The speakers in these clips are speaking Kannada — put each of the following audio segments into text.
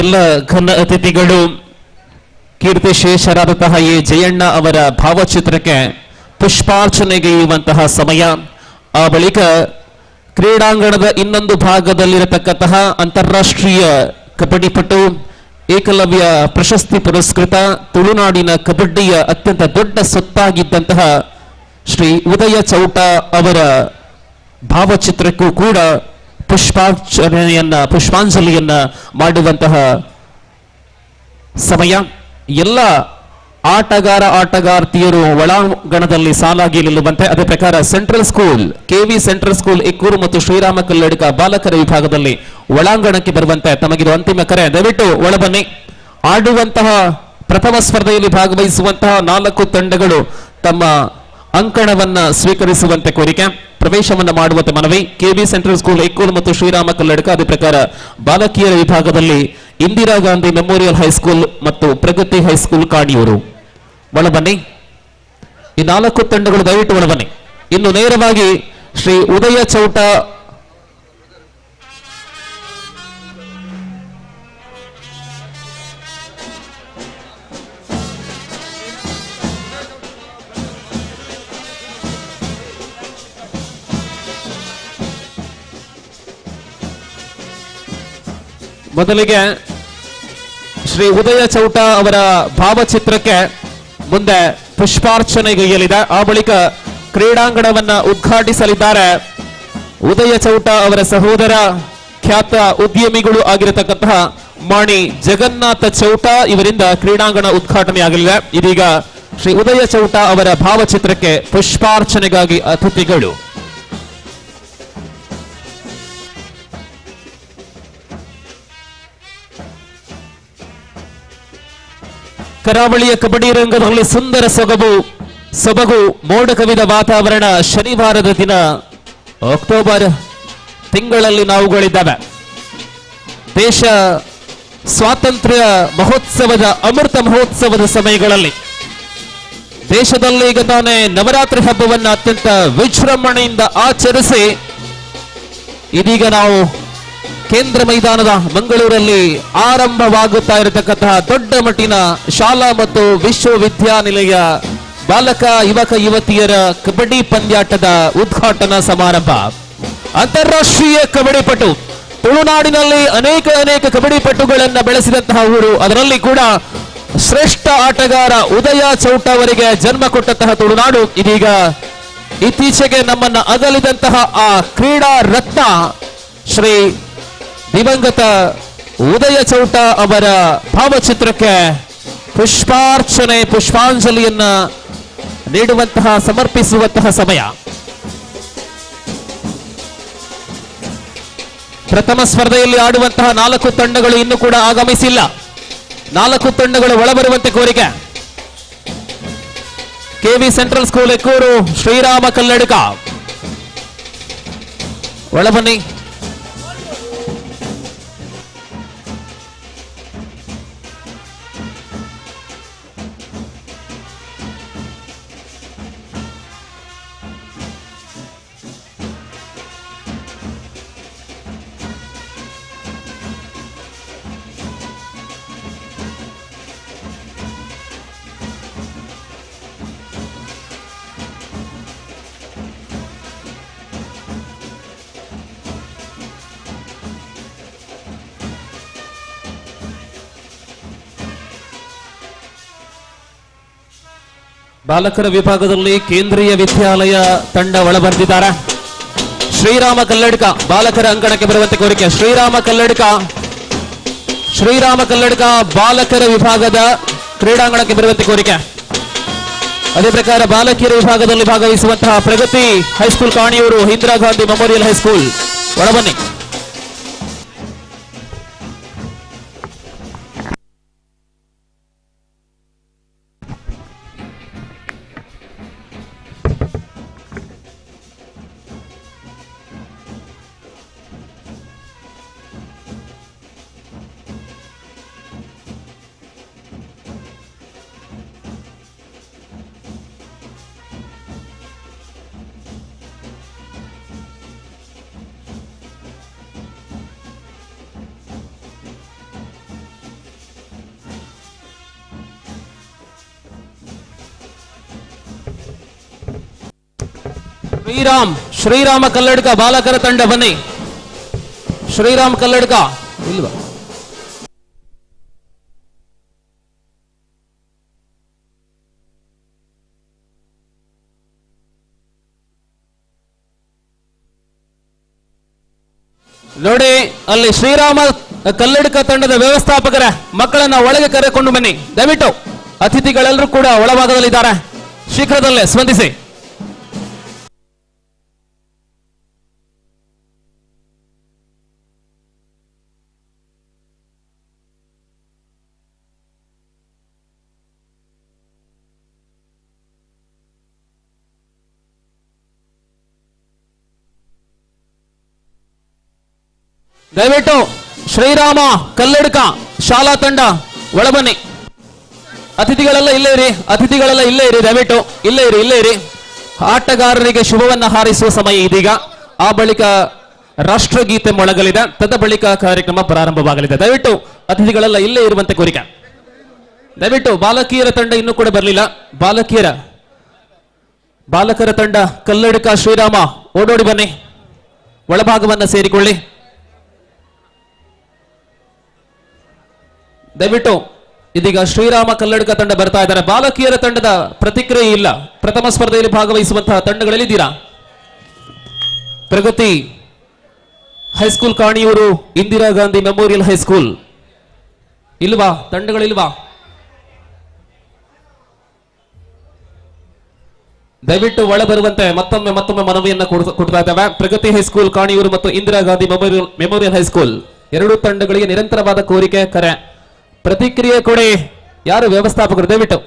ಎಲ್ಲ ಘನ ಅತಿಥಿಗಳು ಕೀರ್ತಿಶೇಷರಾದಂತಹ ಎ ಜಯಣ್ಣ ಅವರ ಭಾವಚಿತ್ರಕ್ಕೆ ಪುಷ್ಪಾರ್ಚನೆಗೈಯುವಂತಹ ಸಮಯ. ಆ ಬಳಿಕ ಕ್ರೀಡಾಂಗಣದ ಇನ್ನೊಂದು ಭಾಗದಲ್ಲಿರತಕ್ಕಂತಹ ಅಂತಾರಾಷ್ಟ್ರೀಯ ಕಬಡ್ಡಿಪಟು, ಏಕಲವ್ಯ ಪ್ರಶಸ್ತಿ ಪುರಸ್ಕೃತ, ತುಳುನಾಡಿನ ಕಬಡ್ಡಿಯ ಅತ್ಯಂತ ದೊಡ್ಡ ಸೊತ್ತಾಗಿದ್ದಂತಹ ಶ್ರೀ ಉದಯ ಚೌಟ ಅವರ ಭಾವಚಿತ್ರಕ್ಕೂ ಕೂಡ ಪುಷ್ಪಾಂಜಲಿಯನ್ನ ಮಾಡುವಂತಹ ಸಮಯ. ಎಲ್ಲ ಆಟಗಾರ್ತಿಯರು ಒಳಾಂಗಣದಲ್ಲಿ ಸಾಲಾಗಿ ನಿಲ್ಲುವಂತೆ. ಅದೇ ಪ್ರಕಾರ central school, KV central school Ikkur ಮತ್ತು ಶ್ರೀರಾಮ ಕಲ್ಲಡ್ಕ ಬಾಲಕರ ವಿಭಾಗದಲ್ಲಿ ಒಳಾಂಗಣಕ್ಕೆ ಬರುವಂತೆ ತಮಗಿದು ಅಂತಿಮ ಕರೆ. ದಯವಿಟ್ಟು ಒಳಬನ್ನಿ. ಆಡುವಂತಹ ಪ್ರಥಮ ಸ್ಪರ್ಧೆಯಲ್ಲಿ ಭಾಗವಹಿಸುವಂತಹ 4 ತಂಡಗಳು ತಮ್ಮ ಅಂಕಣವನ್ನ ಸ್ವೀಕರಿಸುವಂತೆ ಕೋರಿಕೆ. ಪ್ರವೇಶವನ್ನ ಮಾಡುವಂತೆ ಮನವಿ. ಕೆವಿ ಸೆಂಟ್ರಲ್ ಸ್ಕೂಲ್ ಇಕ್ಕೂರು ಮತ್ತು ಶ್ರೀರಾಮ ಕಲ್ಲಡ್ಕ, ಅದೇ ಪ್ರಕಾರ ಬಾಲಕಿಯರ ವಿಭಾಗದಲ್ಲಿ ಇಂದಿರಾ ಗಾಂಧಿ ಮೆಮೋರಿಯಲ್ ಹೈಸ್ಕೂಲ್ ಮತ್ತು ಪ್ರಗತಿ ಹೈಸ್ಕೂಲ್ ಕಾಣಿಯೂರು. ಒಳಬನ್ನಿ. ಈ 4 ತಂಡಗಳು ದಯವಿಟ್ಟು ಒಳಬನ್ನಿ. ಇನ್ನು ನೇರವಾಗಿ ಶ್ರೀ ಉದಯ ಚೌಟ ಮೊದಲಿಗೆ ಶ್ರೀ ಉದಯ ಚೌಟ ಅವರ ಭಾವಚಿತ್ರಕ್ಕೆ ಮುಂದೆ ಪುಷ್ಪಾರ್ಚನೆಗೈಯಲಿದೆ. ಆ ಬಳಿಕ ಕ್ರೀಡಾಂಗಣವನ್ನ ಉದ್ಘಾಟಿಸಲಿದ್ದಾರೆ ಉದಯ ಚೌಟ ಅವರ ಸಹೋದರ, ಖ್ಯಾತ ಉದ್ಯಮಿಗಳು ಆಗಿರತಕ್ಕಂತಹ ಮಾಣಿ ಜಗನ್ನಾಥ ಚೌಟ ಇವರಿಂದ ಕ್ರೀಡಾಂಗಣ ಉದ್ಘಾಟನೆಯಾಗಲಿದೆ. ಇದೀಗ ಶ್ರೀ ಉದಯ ಚೌಟ ಅವರ ಭಾವಚಿತ್ರಕ್ಕೆ ಪುಷ್ಪಾರ್ಚನೆಗಾಗಿ ಅತಿಥಿಗಳು. ಕರಾವಳಿಯ ಕಬಡ್ಡಿ ರಂಗದಲ್ಲಿ ಸುಂದರ ಸೊಬಗು ಮೋಡ ಕವಿದ ವಾತಾವರಣ. ಶನಿವಾರದ ದಿನ ಅಕ್ಟೋಬರ್ ತಿಂಗಳಲ್ಲಿ ನಾವುಗಳಿದ್ದಾವೆ. ದೇಶ ಸ್ವಾತಂತ್ರ್ಯ ಮಹೋತ್ಸವದ ಅಮೃತ ಮಹೋತ್ಸವದ ಸಮಯಗಳಲ್ಲಿ ದೇಶದಲ್ಲಿ ಈಗ ತಾನೇ ನವರಾತ್ರಿ ಹಬ್ಬವನ್ನು ಅತ್ಯಂತ ವಿಜೃಂಭಣೆಯಿಂದ ಆಚರಿಸಿ ಇದೀಗ ನಾವು ಕೇಂದ್ರ ಮೈದಾನದ ಮಂಗಳೂರಲ್ಲಿ ಆರಂಭವಾಗುತ್ತಾ ಇರತಕ್ಕಂತಹ ದೊಡ್ಡ ಮಟ್ಟಿನ ಶಾಲಾ ಮತ್ತು ವಿಶ್ವವಿದ್ಯಾನಿಲಯ ಬಾಲಕ ಯುವಕ ಯುವತಿಯರ ಕಬಡ್ಡಿ ಪಂದ್ಯಾಟದ ಉದ್ಘಾಟನಾ ಸಮಾರಂಭ. ಅಂತಾರಾಷ್ಟ್ರೀಯ ಕಬಡ್ಡಿ ಪಟು, ತುಳುನಾಡಿನಲ್ಲಿ ಅನೇಕ ಕಬಡ್ಡಿ ಪಟುಗಳನ್ನು ಬೆಳೆಸಿದಂತಹ ಊರು. ಅದರಲ್ಲಿ ಕೂಡ ಶ್ರೇಷ್ಠ ಆಟಗಾರ ಉದಯ ಚೌಟ ಅವರಿಗೆ ಜನ್ಮ ಕೊಟ್ಟಂತಹ ತುಳುನಾಡು. ಇದೀಗ ಇತ್ತೀಚೆಗೆ ನಮ್ಮನ್ನ ಅಗಲಿದಂತಹ ಆ ಕ್ರೀಡಾ ರತ್ನ ಶ್ರೀ ದಿವಂಗತ ಉದಯ ಚೌಟ ಅವರ ಭಾವಚಿತ್ರಕ್ಕೆ ಪುಷ್ಪಾಂಜಲಿಯನ್ನ ನೀಡುವಂತಹ ಸಮರ್ಪಿಸುವಂತಹ ಸಮಯ. ಪ್ರಥಮ ಸ್ಪರ್ಧೆಯಲ್ಲಿ ಆಡುವಂತಹ 4 ತಂಡಗಳು ಇನ್ನೂ ಕೂಡ ಆಗಮಿಸಿಲ್ಲ. 4 ತಂಡಗಳು ಒಳಬರುವಂತೆ ಕೋರಿಕೆ. KV central school Ikkur, Shrirama Kalladka ಒಳಬನ್ನಿ. ಬಾಲಕರ ವಿಭಾಗದಲ್ಲಿ ಕೇಂದ್ರೀಯ ವಿದ್ಯಾಲಯ ತಂಡ ಒಳಬಂದಿದ್ದಾರೆ. ಶ್ರೀರಾಮ ಕಲ್ಲಡ್ಕ ಬಾಲಕರ ಅಂಕಣಕ್ಕೆ ಬರುವಂತೆ ಕೋರಿಕೆ. ಶ್ರೀರಾಮ ಕಲ್ಲಡ್ಕ ಬಾಲಕರ ವಿಭಾಗದ ಕ್ರೀಡಾಂಗಣಕ್ಕೆ ಬರುವಂತೆ ಕೋರಿಕೆ. ಅದೇ ಪ್ರಕಾರ ಬಾಲಕಿಯರ ವಿಭಾಗದಲ್ಲಿ ಭಾಗವಹಿಸುವಂತಹ Pragati high school Kaniyur, Indira Gandhi memorial high school ಒಳಬನ್ನಿ. ಶ್ರೀರಾಮ ಕಲ್ಲಡ್ಕ ಬಾಲಕರ ತಂಡ ಬನ್ನಿ. ಶ್ರೀರಾಮ್ ಕಲ್ಲಡ್ಕ ಇಲ್ವಾ? ನೋಡಿ ಅಲ್ಲಿ ಶ್ರೀರಾಮ ಕಲ್ಲಡ್ಕ ತಂಡದ ವ್ಯವಸ್ಥಾಪಕರ ಮಕ್ಕಳನ್ನ ಒಳಗೆ ಕರೆಕೊಂಡು ಬನ್ನಿ ದಯವಿಟ್ಟು. ಅತಿಥಿಗಳೆಲ್ಲರೂ ಕೂಡ ಒಳಭಾಗದಲ್ಲಿದ್ದಾರೆ, ಶೀಘ್ರದಲ್ಲೇ ಸ್ಪಂದಿಸಿ. ದಯವಿಟ್ಟು ಶ್ರೀರಾಮ ಕಲ್ಲಡ್ಕ ಶಾಲಾ ತಂಡ ಒಳಬನ್ನಿ. ಅತಿಥಿಗಳೆಲ್ಲ ಇಲ್ಲೇ ಇರಿ ದಯವಿಟ್ಟು ಇಲ್ಲೇ ಇರಿ. ಆಟಗಾರರಿಗೆ ಶುಭವನ್ನ ಹಾರೈಸುವ ಸಮಯ ಇದೀಗ. ಆ ಬಳಿಕ ರಾಷ್ಟ್ರಗೀತೆ ಮೊಳಗಲಿದೆ, ತದ ಬಳಿಕ ಕಾರ್ಯಕ್ರಮ ಪ್ರಾರಂಭವಾಗಲಿದೆ. ದಯವಿಟ್ಟು ಅತಿಥಿಗಳೆಲ್ಲ ಇಲ್ಲೇ ಇರುವಂತೆ ಕೋರಿಕೆ. ದಯವಿಟ್ಟು ಬಾಲಕಿಯರ ತಂಡ ಇನ್ನೂ ಕೂಡ ಬರಲಿಲ್ಲ. ಬಾಲಕರ ತಂಡ ಕಲ್ಲಡ್ಕ ಶ್ರೀರಾಮ ಓಡೋಡಿ ಬನ್ನಿ, ಒಳಭಾಗವನ್ನ ಸೇರಿಕೊಳ್ಳಿ. ದಯವಿಟ್ಟು ಇದೀಗ ಶ್ರೀರಾಮ ಕಲ್ಲಡ್ಕ ತಂಡ ಬರ್ತಾ ಇದ್ದಾರೆ. ಬಾಲಕಿಯರ ತಂಡದ ಪ್ರತಿಕ್ರಿಯೆ ಇಲ್ಲ. ಪ್ರಥಮ ಸ್ಪರ್ಧೆಯಲ್ಲಿ ಭಾಗವಹಿಸುವಂತಹ ತಂಡಗಳಲ್ಲಿದ್ದೀರಾ? Pragati high school Kaniyur, Indira Gandhi memorial high school ಇಲ್ವಾ? ತಂಡಗಳಿಲ್ವಾ? ದಯವಿಟ್ಟು ಒಳ ಬರುವಂತೆ ಮತ್ತೊಮ್ಮೆ ಮನವಿಯನ್ನ ಕೊಡ್ತಾ ಇದ್ದೇವೆ. ಪ್ರಗತಿ ಹೈಸ್ಕೂಲ್ ಕಾಣಿಯೂರು ಮತ್ತು ಇಂದಿರಾ ಗಾಂಧಿ ಮೆಮೋರಿಯಲ್ ಹೈಸ್ಕೂಲ್ ಎರಡೂ ತಂಡಗಳಿಗೆ ನಿರಂತರವಾದ ಕೋರಿಕೆ, ಕರೆ, ಪ್ರತಿಕ್ರಿಯೆ ಕೊಡಿ. ಯಾರು ವ್ಯವಸ್ಥಾಪಕರು? ದಯವಿಟ್ಟು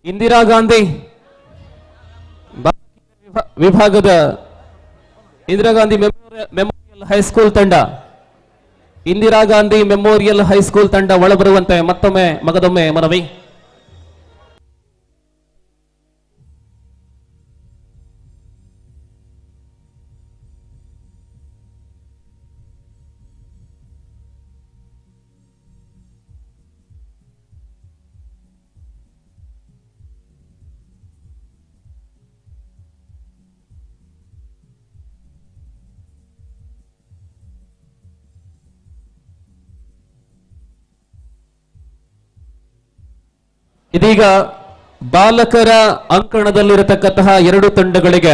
ಇಂದಿರಾ ಗಾಂಧಿ ವಿಭಾಗದ ಇಂದಿರಾ ಗಾಂಧಿ ಮೆಮೋರಿಯಲ್ ಹೈಸ್ಕೂಲ್ ತಂಡ, ಇಂದಿರಾ ಗಾಂಧಿ ಮೆಮೋರಿಯಲ್ ಹೈಸ್ಕೂಲ್ ತಂಡ ಒಳಬರುವಂತೆ ಮಗದೊಮ್ಮೆ ಮನವಿ. ಇದೀಗ ಬಾಲಕರ ಅಂಕಣದಲ್ಲಿರತಕ್ಕಂತಹ ಎರಡು ತಂಡಗಳಿಗೆ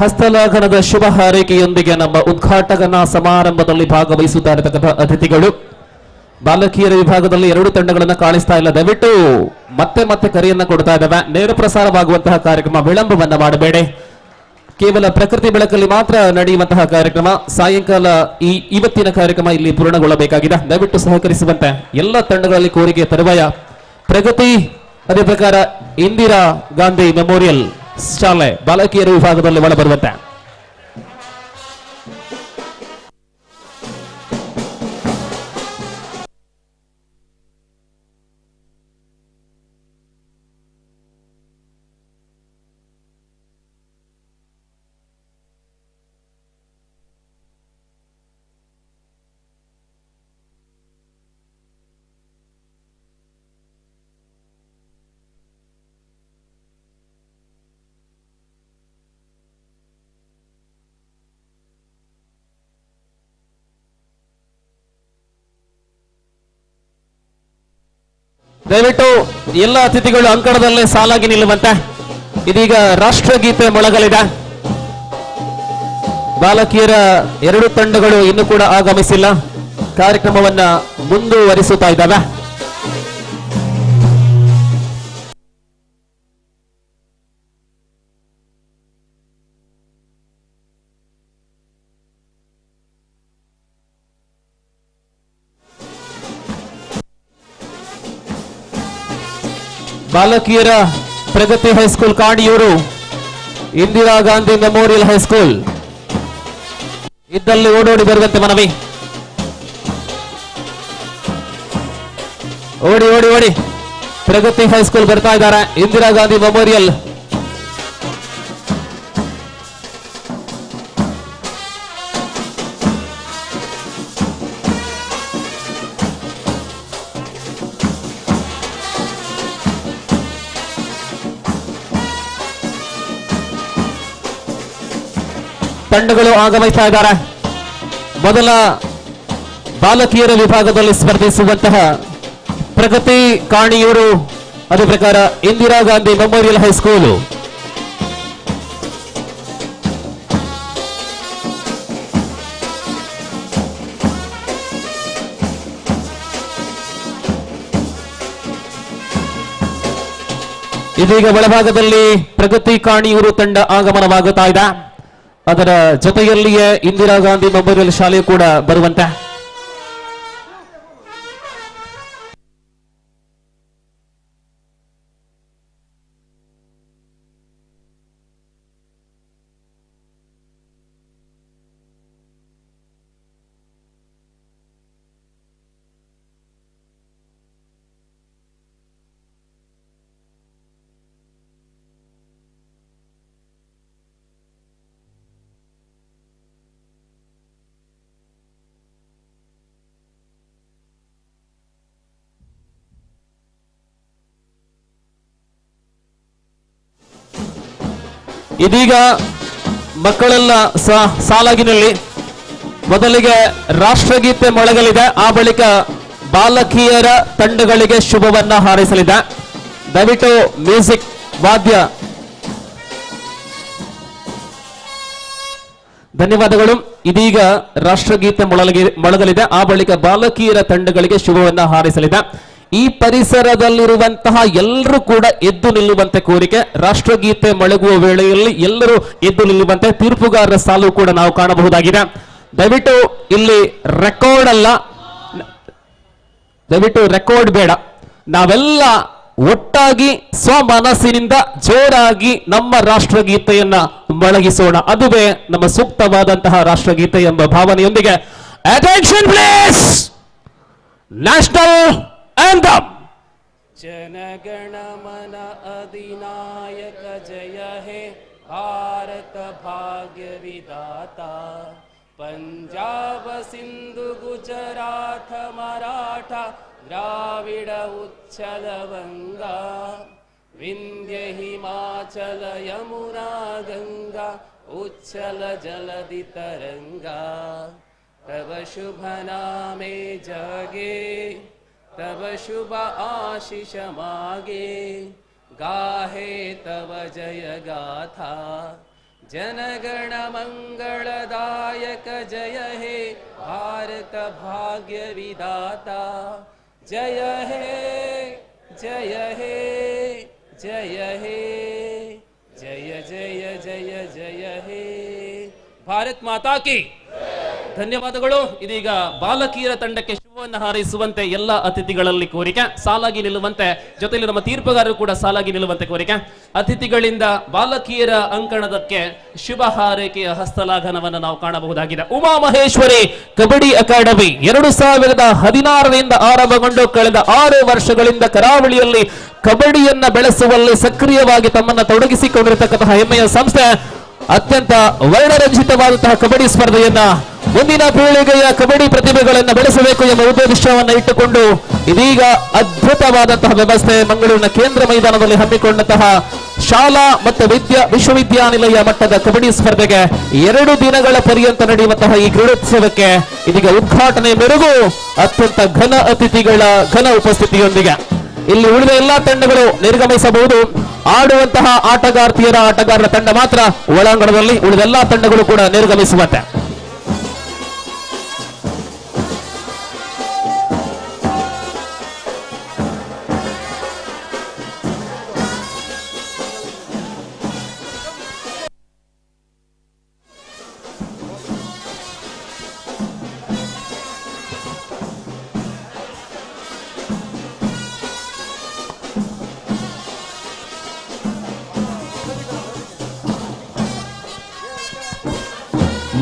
ಹಸ್ತಲಾಘನದ ಶುಭ ಹಾರೈಕೆಯೊಂದಿಗೆ ನಮ್ಮ ಉದ್ಘಾಟನಾ ಸಮಾರಂಭದಲ್ಲಿ ಭಾಗವಹಿಸುತ್ತಾ ಇರತಕ್ಕಂತಹ ಅತಿಥಿಗಳು ಬಾಲಕಿಯರ ವಿಭಾಗದಲ್ಲಿ ಎರಡು ತಂಡಗಳನ್ನು ಕಾಣಿಸ್ತಾ ಇಲ್ಲ. ದಯವಿಟ್ಟು ಮತ್ತೆ ಕರೆಯನ್ನ ಕೊಡ್ತಾ ಇದ್ದಾವೆ. ನೇರ ಪ್ರಸಾರವಾಗುವಂತಹ ಕಾರ್ಯಕ್ರಮ ವಿಳಂಬವನ್ನ ಮಾಡಬೇಡಿ. ಕೇವಲ ಪ್ರಕೃತಿ ಬೆಳಕಲ್ಲಿ ಮಾತ್ರ ನಡೆಯುವಂತಹ ಕಾರ್ಯಕ್ರಮ. ಸಾಯಂಕಾಲ ಇವತ್ತಿನ ಕಾರ್ಯಕ್ರಮ ಇಲ್ಲಿ ಪೂರ್ಣಗೊಳ್ಳಬೇಕಾಗಿದೆ. ದಯವಿಟ್ಟು ಸಹಕರಿಸುವಂತೆ ಎಲ್ಲ ತಂಡಗಳಲ್ಲಿ ಕೋರಿಕೆ ತರುವಾಯ. ಪ್ರಗತಿ, ಅದೇ ಪ್ರಕಾರ ಇಂದಿರಾ ಗಾಂಧಿ ಮೆಮೋರಿಯಲ್ ಶಾಲೆ ಬಾಲಕಿಯರ ವಿಭಾಗದಲ್ಲಿ ಒಳಬರುವಂತೆ. ದಯವಿಟ್ಟು ಎಲ್ಲ ಅತಿಥಿಗಳು ಅಂಕಣದಲ್ಲೇ ಸಾಲಾಗಿ ನಿಲ್ಲುವಂತೆ. ಇದೀಗ ರಾಷ್ಟ್ರಗೀತೆ ಮೊಳಗಲಿದೆ. ಬಾಲಕಿಯರ ಎರಡು ತಂಡಗಳು ಇನ್ನೂ ಕೂಡ ಆಗಮಿಸಿಲ್ಲ. ಕಾರ್ಯಕ್ರಮವನ್ನ ಮುಂದುವರಿಸುತ್ತಾ ಇದ್ದಾವೆ. ಬಾಲಕಿಯರ Pragati high school Kaniyur, Indira Gandhi memorial high school ಇದ್ದಲ್ಲಿ ಓಡೋಡಿ ಬರುವಂತೆ ಮನವಿ. ಓಡಿ ಪ್ರಗತಿ ಹೈಸ್ಕೂಲ್ ಬರ್ತಾ ಇದ್ದಾರೆ. ಇಂದಿರಾ ಗಾಂಧಿ ಮೆಮೋರಿಯಲ್ ತಂಡಗಳು ಆಗಮಿಸ್ತಾ ಇದ್ದಾರೆ. ಮೊದಲ ಬಾಲಕಿಯರ ವಿಭಾಗದಲ್ಲಿ ಸ್ಪರ್ಧಿಸುವಂತಹ ಪ್ರಗತಿ ಕಾಣಿಯೂರು, ಅದೇ ಪ್ರಕಾರ ಇಂದಿರಾ ಗಾಂಧಿ ಮೆಮೋರಿಯಲ್ ಹೈಸ್ಕೂಲು. ಇದೀಗ ಒಳಭಾಗದಲ್ಲಿ ಪ್ರಗತಿ ಕಾಣಿಯೂರು ತಂಡ ಆಗಮನವಾಗುತ್ತಾ ಇದೆ. ಅದರ ಜೊತೆಯಲ್ಲಿಯೇ ಇಂದಿರಾ ಗಾಂಧಿ ಮೆಮೋರಿಯಲ್ ಶಾಲೆ ಕೂಡ ಬರುವಂತೆ. ಇದೀಗ ಮಕ್ಕಳೆಲ್ಲ ಸಾಲಾಗಿನಲ್ಲಿ ಮೊದಲಿಗೆ ರಾಷ್ಟ್ರಗೀತೆ ಮೊಳಗಲಿದೆ. ಆ ಬಳಿಕ ಬಾಲಕಿಯರ ತಂಡಗಳಿಗೆ ಶುಭವನ್ನ ಹಾರೈಸಲಿದೆ. ದಯವಿಟ್ಟು ಮ್ಯೂಸಿಕ್ ವಾದ್ಯ. ಧನ್ಯವಾದಗಳು. ಇದೀಗ ರಾಷ್ಟ್ರಗೀತೆ ಮೊಳಗಲಿದೆ. ಆ ಬಳಿಕ ಬಾಲಕಿಯರ ತಂಡಗಳಿಗೆ ಶುಭವನ್ನ ಹಾರೈಸಲಿದೆ. ಈ ಪರಿಸರದಲ್ಲಿರುವಂತಹ ಎಲ್ಲರೂ ಕೂಡ ಎದ್ದು ನಿಲ್ಲುವಂತೆ ಕೋರಿಕೆ. ರಾಷ್ಟ್ರಗೀತೆ ಮೊಳಗುವ ವೇಳೆಯಲ್ಲಿ ಎಲ್ಲರೂ ಎದ್ದು ನಿಲ್ಲುವಂತೆ ತೀರ್ಪುಗಾರರ ಸಾಲು ಕೂಡ ನಾವು ಕಾಣಬಹುದಾಗಿದೆ. ದಯವಿಟ್ಟು ಇಲ್ಲಿ ರೆಕಾರ್ಡ್ ಅಲ್ಲ, ದಯವಿಟ್ಟು ರೆಕಾರ್ಡ್ ಬೇಡ. ನಾವೆಲ್ಲ ಒಟ್ಟಾಗಿ ಸ್ವಮನಸ್ಸಿನಿಂದ ಜೋರಾಗಿ ನಮ್ಮ ರಾಷ್ಟ್ರಗೀತೆಯನ್ನ ಮೊಳಗಿಸೋಣ. ಅದುವೇ ನಮ್ಮ ಸೂಕ್ತವಾದಂತಹ ರಾಷ್ಟ್ರಗೀತೆ ಎಂಬ ಭಾವನೆಯೊಂದಿಗೆ ಅಟೆನ್ಷನ್ ಪ್ಲೀಸ್. National anthem. जनगण मन अधिनायक जय हे भारत भाग्य विधाता. पंजाब सिंधु गुजरात मराठा द्राविड उच्छल गंगा. विंध्य हिमाचल यमुना गंगा उच्छल जलधि तरंगा. तब शुभ नामे जगे तब शुभ आशीष मागे. गाहे तब जय गाथा. जनगण मंगलदायक जय हे भारत भाग्य विधाता. जय हे जय हे जय हे जय जय जय जय हे. भारत माता की ಧನ್ಯವಾದಗಳು. ಇದೀಗ ಬಾಲಕಿಯರ ತಂಡಕ್ಕೆ ಶುಭವನ್ನು ಹಾರೈಸುವಂತೆ ಎಲ್ಲ ಅತಿಥಿಗಳಲ್ಲಿ ಕೋರಿಕೆ. ಸಾಲಾಗಿ ನಿಲ್ಲುವಂತೆ, ಜೊತೆಯಲ್ಲಿ ನಮ್ಮ ತೀರ್ಪುಗಾರರು ಕೂಡ ಸಾಲಾಗಿ ನಿಲ್ಲುವಂತೆ ಕೋರಿಕೆ. ಅತಿಥಿಗಳಿಂದ ಬಾಲಕಿಯರ ಅಂಕಣದಕ್ಕೆ ಶುಭ ಹಾರೈಕೆಯ ಹಸ್ತಲಾಘನವನ್ನು ನಾವು ಕಾಣಬಹುದಾಗಿದೆ. ಉಮಾ ಮಹೇಶ್ವರಿ ಕಬಡ್ಡಿ ಅಕಾಡೆಮಿ 2016ರಿಂದ ಆರಂಭಗೊಂಡು ಕಳೆದ 6 ವರ್ಷಗಳಿಂದ ಕರಾವಳಿಯಲ್ಲಿ ಕಬಡ್ಡಿಯನ್ನ ಬೆಳೆಸುವಲ್ಲಿ ಸಕ್ರಿಯವಾಗಿ ತಮ್ಮನ್ನು ತೊಡಗಿಸಿಕೊಂಡಿರತಕ್ಕಂತಹ ಹೆಮ್ಮೆಯ ಸಂಸ್ಥೆ. ಅತ್ಯಂತ ವರ್ಣರಂಜಿತವಾದಂತಹ ಕಬಡ್ಡಿ ಸ್ಪರ್ಧೆಯನ್ನ ಮುಂದಿನ ಪೀಳಿಗೆಯ ಕಬಡ್ಡಿ ಪ್ರತಿಭೆಗಳನ್ನು ಬೆಳೆಸಬೇಕು ಎಂಬ ಉದ್ದೇಶವನ್ನು ಇಟ್ಟುಕೊಂಡು ಇದೀಗ ಅದ್ಭುತವಾದಂತಹ ವ್ಯವಸ್ಥೆ ಮಂಗಳೂರಿನ ಕೇಂದ್ರ ಮೈದಾನದಲ್ಲಿ ಹಮ್ಮಿಕೊಂಡಂತಹ ಶಾಲಾ ಮತ್ತು ವಿಶ್ವವಿದ್ಯಾನಿಲಯ ಮಟ್ಟದ ಕಬಡ್ಡಿ ಸ್ಪರ್ಧೆಗೆ 2 ದಿನಗಳ ಪರ್ಯಂತ ನಡೆಯುವಂತಹ ಈ ಕ್ರೀಡೋತ್ಸವಕ್ಕೆ ಇದೀಗ ಉದ್ಘಾಟನೆ ಮೆರುಗು ಅತ್ಯಂತ ಘನ ಅತಿಥಿಗಳ ಘನ ಉಪಸ್ಥಿತಿಯೊಂದಿಗೆ ಇಲ್ಲಿ ಉಳಿದ ಎಲ್ಲಾ ತಂಡಗಳು ನಿರ್ಗಮಿಸಬಹುದು. ಆಡುವಂತಹ ಆಟಗಾರರ ತಂಡ ಮಾತ್ರ ಒಳಾಂಗಣದಲ್ಲಿ, ಉಳಿದೆಲ್ಲಾ ತಂಡಗಳು ಕೂಡ ನಿರ್ಗಮಿಸುವಂತೆ.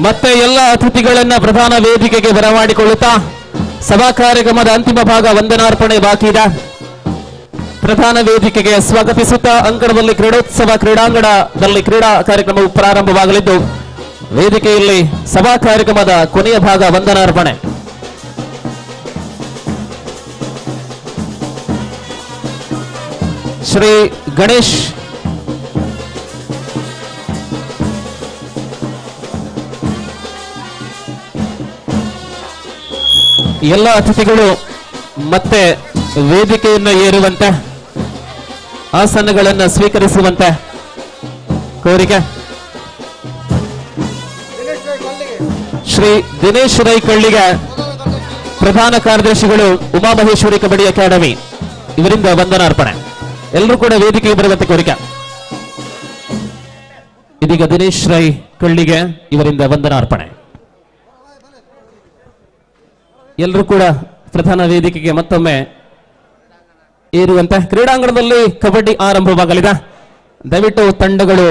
ಮತ್ತೆ ಎಲ್ಲ ಅತಿಥಿಗಳನ್ನ ಪ್ರಧಾನ ವೇದಿಕೆಗೆ ಬರಮಾಡಿಕೊಳ್ಳುತ್ತಾ ಸಭಾ ಕಾರ್ಯಕ್ರಮದ ಅಂತಿಮ ಭಾಗ ವಂದನಾರ್ಪಣೆ ಬಾಕಿ ಇದೆ. ಪ್ರಧಾನ ವೇದಿಕೆಗೆ ಸ್ವಾಗತಿಸುತ್ತಾ ಅಂಕಣದಲ್ಲಿ ಕ್ರೀಡೋತ್ಸವ ಕ್ರೀಡಾಂಗಣದಲ್ಲಿ ಕ್ರೀಡಾ ಕಾರ್ಯಕ್ರಮವು ಪ್ರಾರಂಭವಾಗಲಿದ್ದು ವೇದಿಕೆಯಲ್ಲಿ ಸಭಾ ಕಾರ್ಯಕ್ರಮದ ಕೊನೆಯ ಭಾಗ ವಂದನಾರ್ಪಣೆ. ಶ್ರೀ ಗಣೇಶ್ ಎಲ್ಲ ಅತಿಥಿಗಳು ಮತ್ತೆ ವೇದಿಕೆಯನ್ನು ಏರುವಂತೆ ಆಸನಗಳನ್ನು ಸ್ವೀಕರಿಸುವಂತೆ ಕೋರಿಕೆ. ಶ್ರೀ ದಿನೇಶ್ ರೈ ಕಳ್ಳಿಗೆ ಪ್ರಧಾನ ಕಾರ್ಯದರ್ಶಿಗಳು ಉಮಾಮಹೇಶ್ವರಿ ಕಬಡ್ಡಿ ಅಕಾಡೆಮಿ ಇವರಿಂದ ವಂದನಾರ್ಪಣೆ. ಎಲ್ಲರೂ ಕೂಡ ವೇದಿಕೆಗೆ ಬರುವಂತೆ ಕೋರಿಕೆ. ಇದೀಗ ದಿನೇಶ್ ರೈ ಕಳ್ಳಿಗೆ ಇವರಿಂದ ವಂದನಾರ್ಪಣೆ. ಎಲ್ಲರೂ ಕೂಡ ಪ್ರಧಾನ ವೇದಿಕೆಗೆ ಮತ್ತೊಮ್ಮೆ ಏರುವಂತೆ. ಕ್ರೀಡಾಂಗಣದಲ್ಲಿ ಕಬಡ್ಡಿ ಆರಂಭವಾಗಲಿದೆ. ದಯವಿಟ್ಟು ತಂಡಗಳು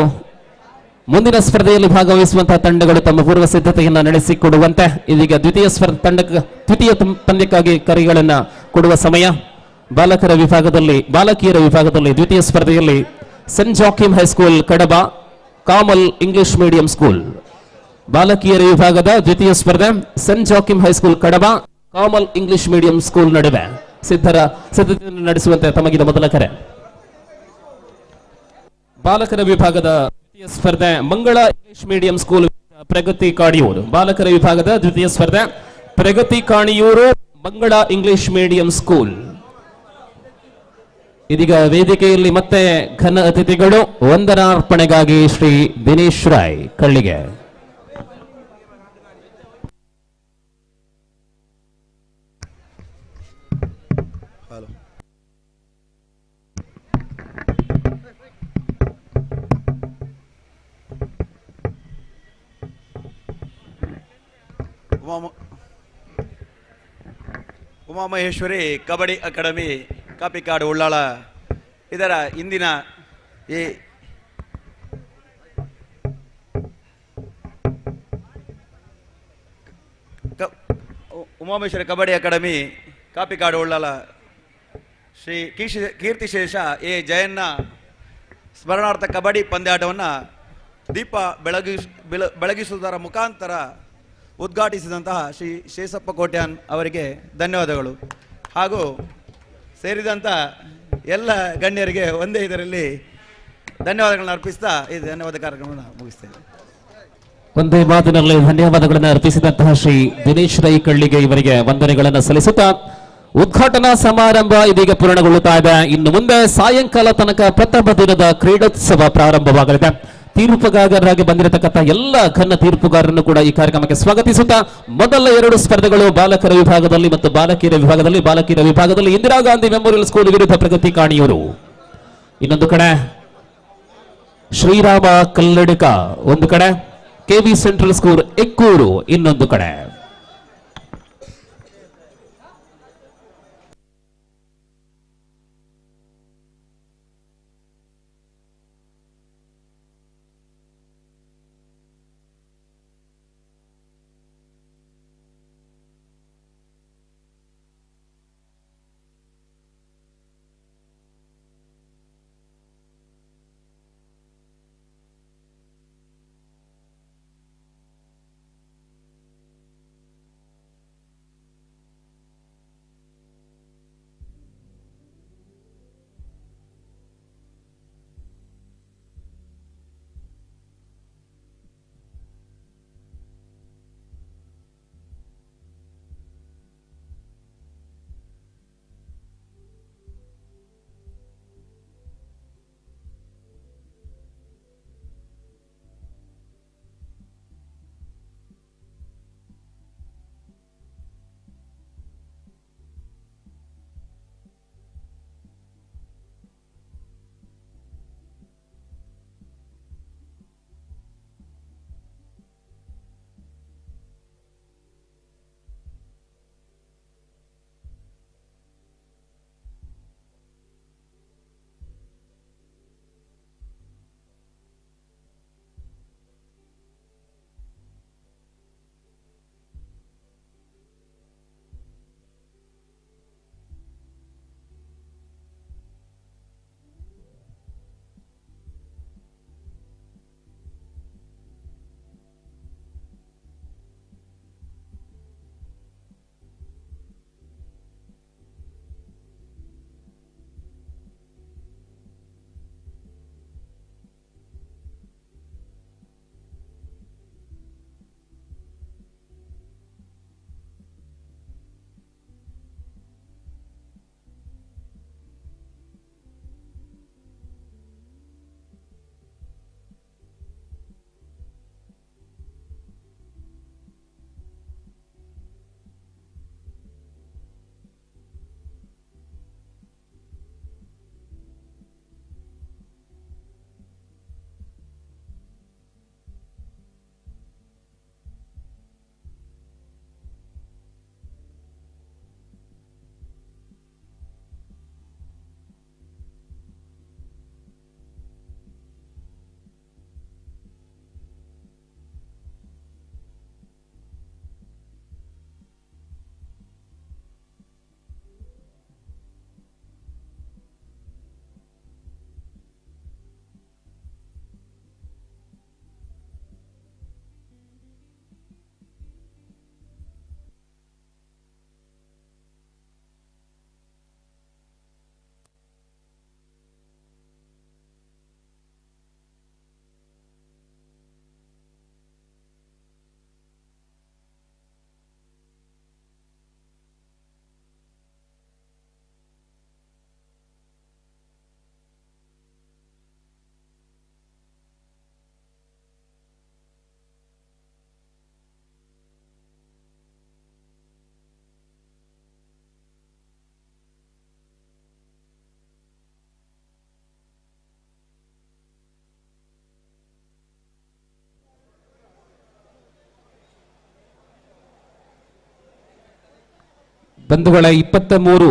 ಮುಂದಿನ ಸ್ಪರ್ಧೆಯಲ್ಲಿ ಭಾಗವಹಿಸುವಂತಹ ತಂಡಗಳು ತಮ್ಮ ಪೂರ್ವ ಸಿದ್ಧತೆಯನ್ನು ನಡೆಸಿಕೊಡುವಂತೆ. ಇದೀಗ ದ್ವಿತೀಯ ಪಂದ್ಯಕ್ಕಾಗಿ ಕರೆಗಳನ್ನು ಕೊಡುವ ಸಮಯ. ಬಾಲಕಿಯರ ವಿಭಾಗದಲ್ಲಿ ದ್ವಿತೀಯ ಸ್ಪರ್ಧೆಯಲ್ಲಿ ಸೆಂಟ್ ಜಾಕಿಮ್ ಹೈಸ್ಕೂಲ್ ಕಡಬ, ಕಾಮಲ್ ಇಂಗ್ಲಿಷ್ ಮೀಡಿಯಂ ಸ್ಕೂಲ್. ಬಾಲಕಿಯರ ವಿಭಾಗದ ದ್ವಿತೀಯ ಸ್ಪರ್ಧೆ ಸೆಂಟ್ ಜಾಕಿಮ್ ಹೈಸ್ಕೂಲ್ ಕಡಬ, ಕಾಮಲ್ ಇಂಗ್ಲಿಷ್ ಮೀಡಿಯಂ ಸ್ಕೂಲ್ ನಡುವೆ ಸಿದ್ಧತೆಯನ್ನು ನಡೆಸುವಂತೆ ತಮಗಿದ ಮೊದಲ ಕರೆ. ಬಾಲಕರ ವಿಭಾಗದ ದ್ವಿತೀಯ ಸ್ಪರ್ಧೆ ಮಂಗಳ ಇಂಗ್ಲಿಷ್ ಮೀಡಿಯಂ ಸ್ಕೂಲ್ ಪ್ರಗತಿ ಕಾಣಿಯೂರು. ಬಾಲಕರ ವಿಭಾಗದ ದ್ವಿತೀಯ ಸ್ಪರ್ಧೆ ಪ್ರಗತಿ ಕಾಣಿಯೂರು ಮಂಗಳ ಇಂಗ್ಲಿಷ್ ಮೀಡಿಯಂ ಸ್ಕೂಲ್. ಇದೀಗ ವೇದಿಕೆಯಲ್ಲಿ ಮತ್ತೆ ಘನ ಅತಿಥಿಗಳು ವಂದನಾರ್ಪಣೆಗಾಗಿ ಶ್ರೀ ದಿನೇಶ್ ರಾಯ್ ಕಳ್ಳಿಗೆ. ಉಮಾಮಹೇಶ್ವರಿ ಕಬಡ್ಡಿ ಅಕಾಡೆಮಿ ಕಾಪಿಕಾಡು ಉಳ್ಳಾಳ ಇದರ ಇಂದಿನ ಈ ಉಮಾಮಹೇಶ್ವರಿ ಕಬಡ್ಡಿ ಅಕಾಡೆಮಿ ಕಾಪಿಕಾಡು ಉಳ್ಳಾಳ ಶ್ರೀ ಕೀರ್ತಿಶೇಷ ಎ ಜಯನ್ನ ಸ್ಮರಣಾರ್ಥ ಕಬಡ್ಡಿ ಪಂದ್ಯಾಟವನ್ನು ದೀಪ ಬೆಳಗಿಸುವುದರ ಮುಖಾಂತರ ಉದ್ಘಾಟಿಸಿದಂತಹ ಶ್ರೀ ಶೇಷಪ್ಪ ಕೋಟ್ಯಾನ್ ಅವರಿಗೆ ಧನ್ಯವಾದಗಳು. ಹಾಗೂ ಸೇರಿದಂಥ ಎಲ್ಲ ಗಣ್ಯರಿಗೆ ಒಂದೇ ಇದರಲ್ಲಿ ಧನ್ಯವಾದಗಳನ್ನು ಅರ್ಪಿಸ್ತಾ ಈ ಧನ್ಯವಾದ ಕಾರ್ಯಕ್ರಮವನ್ನು ಮುಗಿಸ್ತೇವೆ. ಒಂದೇ ಮಾತಿನಲ್ಲಿ ಧನ್ಯವಾದಗಳನ್ನು ಅರ್ಪಿಸಿದಂತಹ ಶ್ರೀ ದಿನೇಶ್ ರೈ ಕಳ್ಳಿಗೆ ಇವರಿಗೆ ವಂದನೆಗಳನ್ನು ಸಲ್ಲಿಸುತ್ತಾ ಉದ್ಘಾಟನಾ ಸಮಾರಂಭ ಇದೀಗ ಪೂರ್ಣಗೊಳ್ಳುತ್ತಾ ಇದೆ. ಇನ್ನು ಮುಂದೆ ಸಾಯಂಕಾಲ ತನಕ ಪ್ರಥಮ ದಿನದ ಕ್ರೀಡೋತ್ಸವ ಪ್ರಾರಂಭವಾಗಲಿದೆ. ತೀರ್ಪುಗಾರರಾಗಿ ಬಂದಿರತಕ್ಕಂಥ ಎಲ್ಲ ಘನ ತೀರ್ಪುಗಾರರನ್ನು ಕೂಡ ಈ ಕಾರ್ಯಕ್ರಮಕ್ಕೆ ಸ್ವಾಗತಿಸುತ್ತಾ ಮೊದಲ ಎರಡು ಸ್ಪರ್ಧೆಗಳು ಬಾಲಕರ ವಿಭಾಗದಲ್ಲಿ ಮತ್ತು ಬಾಲಕಿಯರ ವಿಭಾಗದಲ್ಲಿ ಇಂದಿರಾ ಗಾಂಧಿ ಮೆಮೋರಿಯಲ್ ಸ್ಕೂಲ್ ವಿರುದ್ಧ ಪ್ರಗತಿ ಕಾಣಿಯೂರು, ಇನ್ನೊಂದು ಕಡೆ ಶ್ರೀರಾಮ ಕಲ್ಲಡಿಕ, ಒಂದು ಕಡೆ ಕೆವಿ ಸೆಂಟ್ರಲ್ ಸ್ಕೂಲ್ ಎಕ್ಕೂರು, ಇನ್ನೊಂದು ಕಡೆ ಬಂಧುಗಳ 23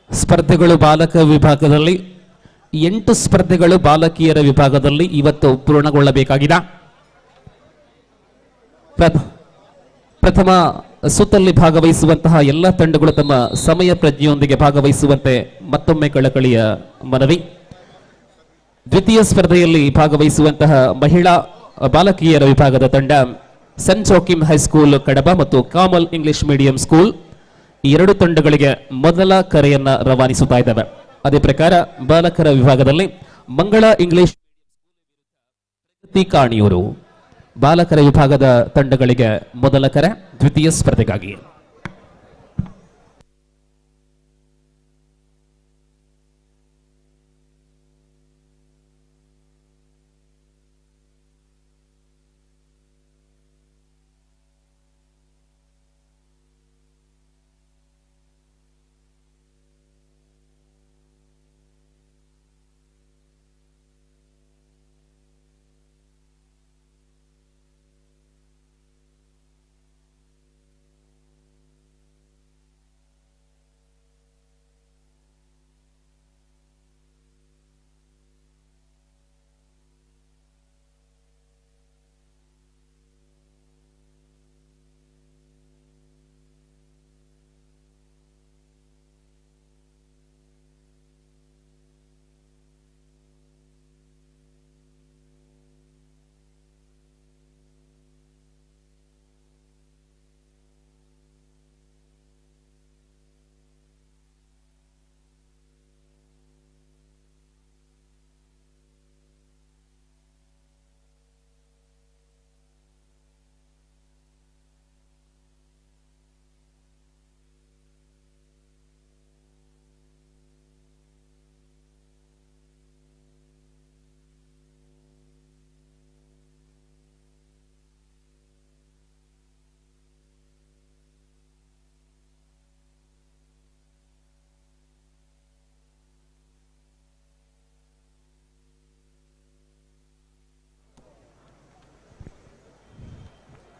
ಸ್ಪರ್ಧೆಗಳು ಬಾಲಕ ವಿಭಾಗದಲ್ಲಿ, 8 ಸ್ಪರ್ಧೆಗಳು ಬಾಲಕಿಯರ ವಿಭಾಗದಲ್ಲಿ ಇವತ್ತು ಪೂರ್ಣಗೊಳ್ಳಬೇಕಾಗಿದೆ. ಪ್ರಥಮ ಸುತ್ತಲ್ಲಿ ಭಾಗವಹಿಸುವಂತಹ ಎಲ್ಲ ತಂಡಗಳು ತಮ್ಮ ಸಮಯ ಪ್ರಜ್ಞೆಯೊಂದಿಗೆ ಭಾಗವಹಿಸುವಂತೆ ಮತ್ತೊಮ್ಮೆ ಕಳಕಳಿಯ ಮನವಿ. ದ್ವಿತೀಯ ಸ್ಪರ್ಧೆಯಲ್ಲಿ ಭಾಗವಹಿಸುವಂತಹ ಮಹಿಳಾ ಬಾಲಕಿಯರ ವಿಭಾಗದ ತಂಡ ಸೆಂಟ್ ಜೋಕಿಮ್ ಹೈಸ್ಕೂಲ್ ಕಡಬ ಮತ್ತು ಕಾಮಲ್ ಇಂಗ್ಲಿಷ್ ಮೀಡಿಯಂ ಸ್ಕೂಲ್ ಈ ಎರಡು ತಂಡಗಳಿಗೆ ಮೊದಲ ಕರೆಯನ್ನ ರವಾನಿಸುತ್ತಾ ಇದ್ದಾವೆ. ಅದೇ ಪ್ರಕಾರ ಬಾಲಕರ ವಿಭಾಗದಲ್ಲಿ ಮಂಗಳ ಇಂಗ್ಲಿಷ್ ಕಾಣಿಯೂರು ಬಾಲಕರ ವಿಭಾಗದ ತಂಡಗಳಿಗೆ ಮೊದಲ ಕರೆ ದ್ವಿತೀಯ ಸ್ಪರ್ಧೆಗಾಗಿ.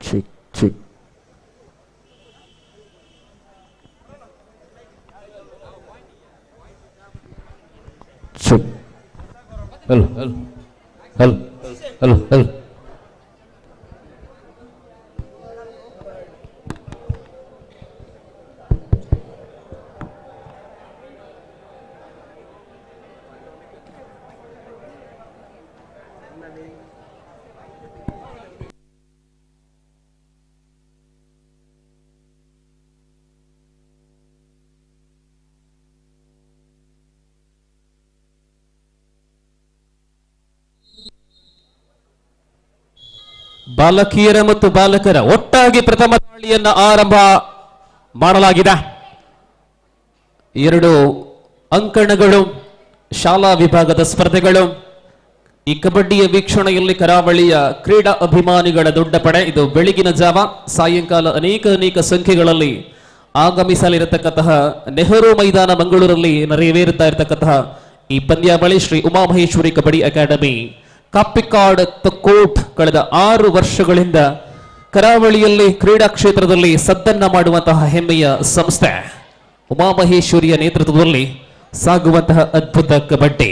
Check. Hello. ಬಾಲಕಿಯರ ಮತ್ತು ಬಾಲಕರ ಒಟ್ಟಾಗಿ ಪ್ರಥಮ ದಾಳಿಯನ್ನ ಆರಂಭ ಮಾಡಲಾಗಿದೆ. 2 ಅಂಕಣಗಳು ಶಾಲಾ ವಿಭಾಗದ ಸ್ಪರ್ಧೆಗಳು. ಈ ಕಬಡ್ಡಿಯ ವೀಕ್ಷಣೆಯಲ್ಲಿ ಕರಾವಳಿಯ ಕ್ರೀಡಾ ಅಭಿಮಾನಿಗಳ ದೊಡ್ಡ ಪಡೆ. ಇದು ಬೆಳಗಿನ ಜಾವ ಸಾಯಂಕಾಲ ಅನೇಕ ಸಂಖ್ಯೆಗಳಲ್ಲಿ ಆಗಮಿಸಲಿರತಕ್ಕಂತಹ ನೆಹರು ಮೈದಾನ ಮಂಗಳೂರಲ್ಲಿ ನೆರವೇರುತ್ತಾ ಇರತಕ್ಕಂತಹ ಈ ಪಂದ್ಯಾವಳಿ ಶ್ರೀ ಉಮಾಮಹೇಶ್ವರಿ ಕಬಡ್ಡಿ ಅಕಾಡೆಮಿ ಕಾಪಿಕಾಡ್ ತಕೋಟ್ ಕಳೆದ 6 ವರ್ಷಗಳಿಂದ ಕರಾವಳಿಯಲ್ಲಿ ಕ್ರೀಡಾ ಕ್ಷೇತ್ರದಲ್ಲಿ ಸದ್ದನ್ನ ಮಾಡುವಂತಹ ಹೆಮ್ಮೆಯ ಸಂಸ್ಥೆ. ಉಮಾಮಹೇಶ್ವರಿಯ ನೇತೃತ್ವದಲ್ಲಿ ಸಾಗುವಂತಹ ಅದ್ಭುತ ಕಬಡ್ಡಿ.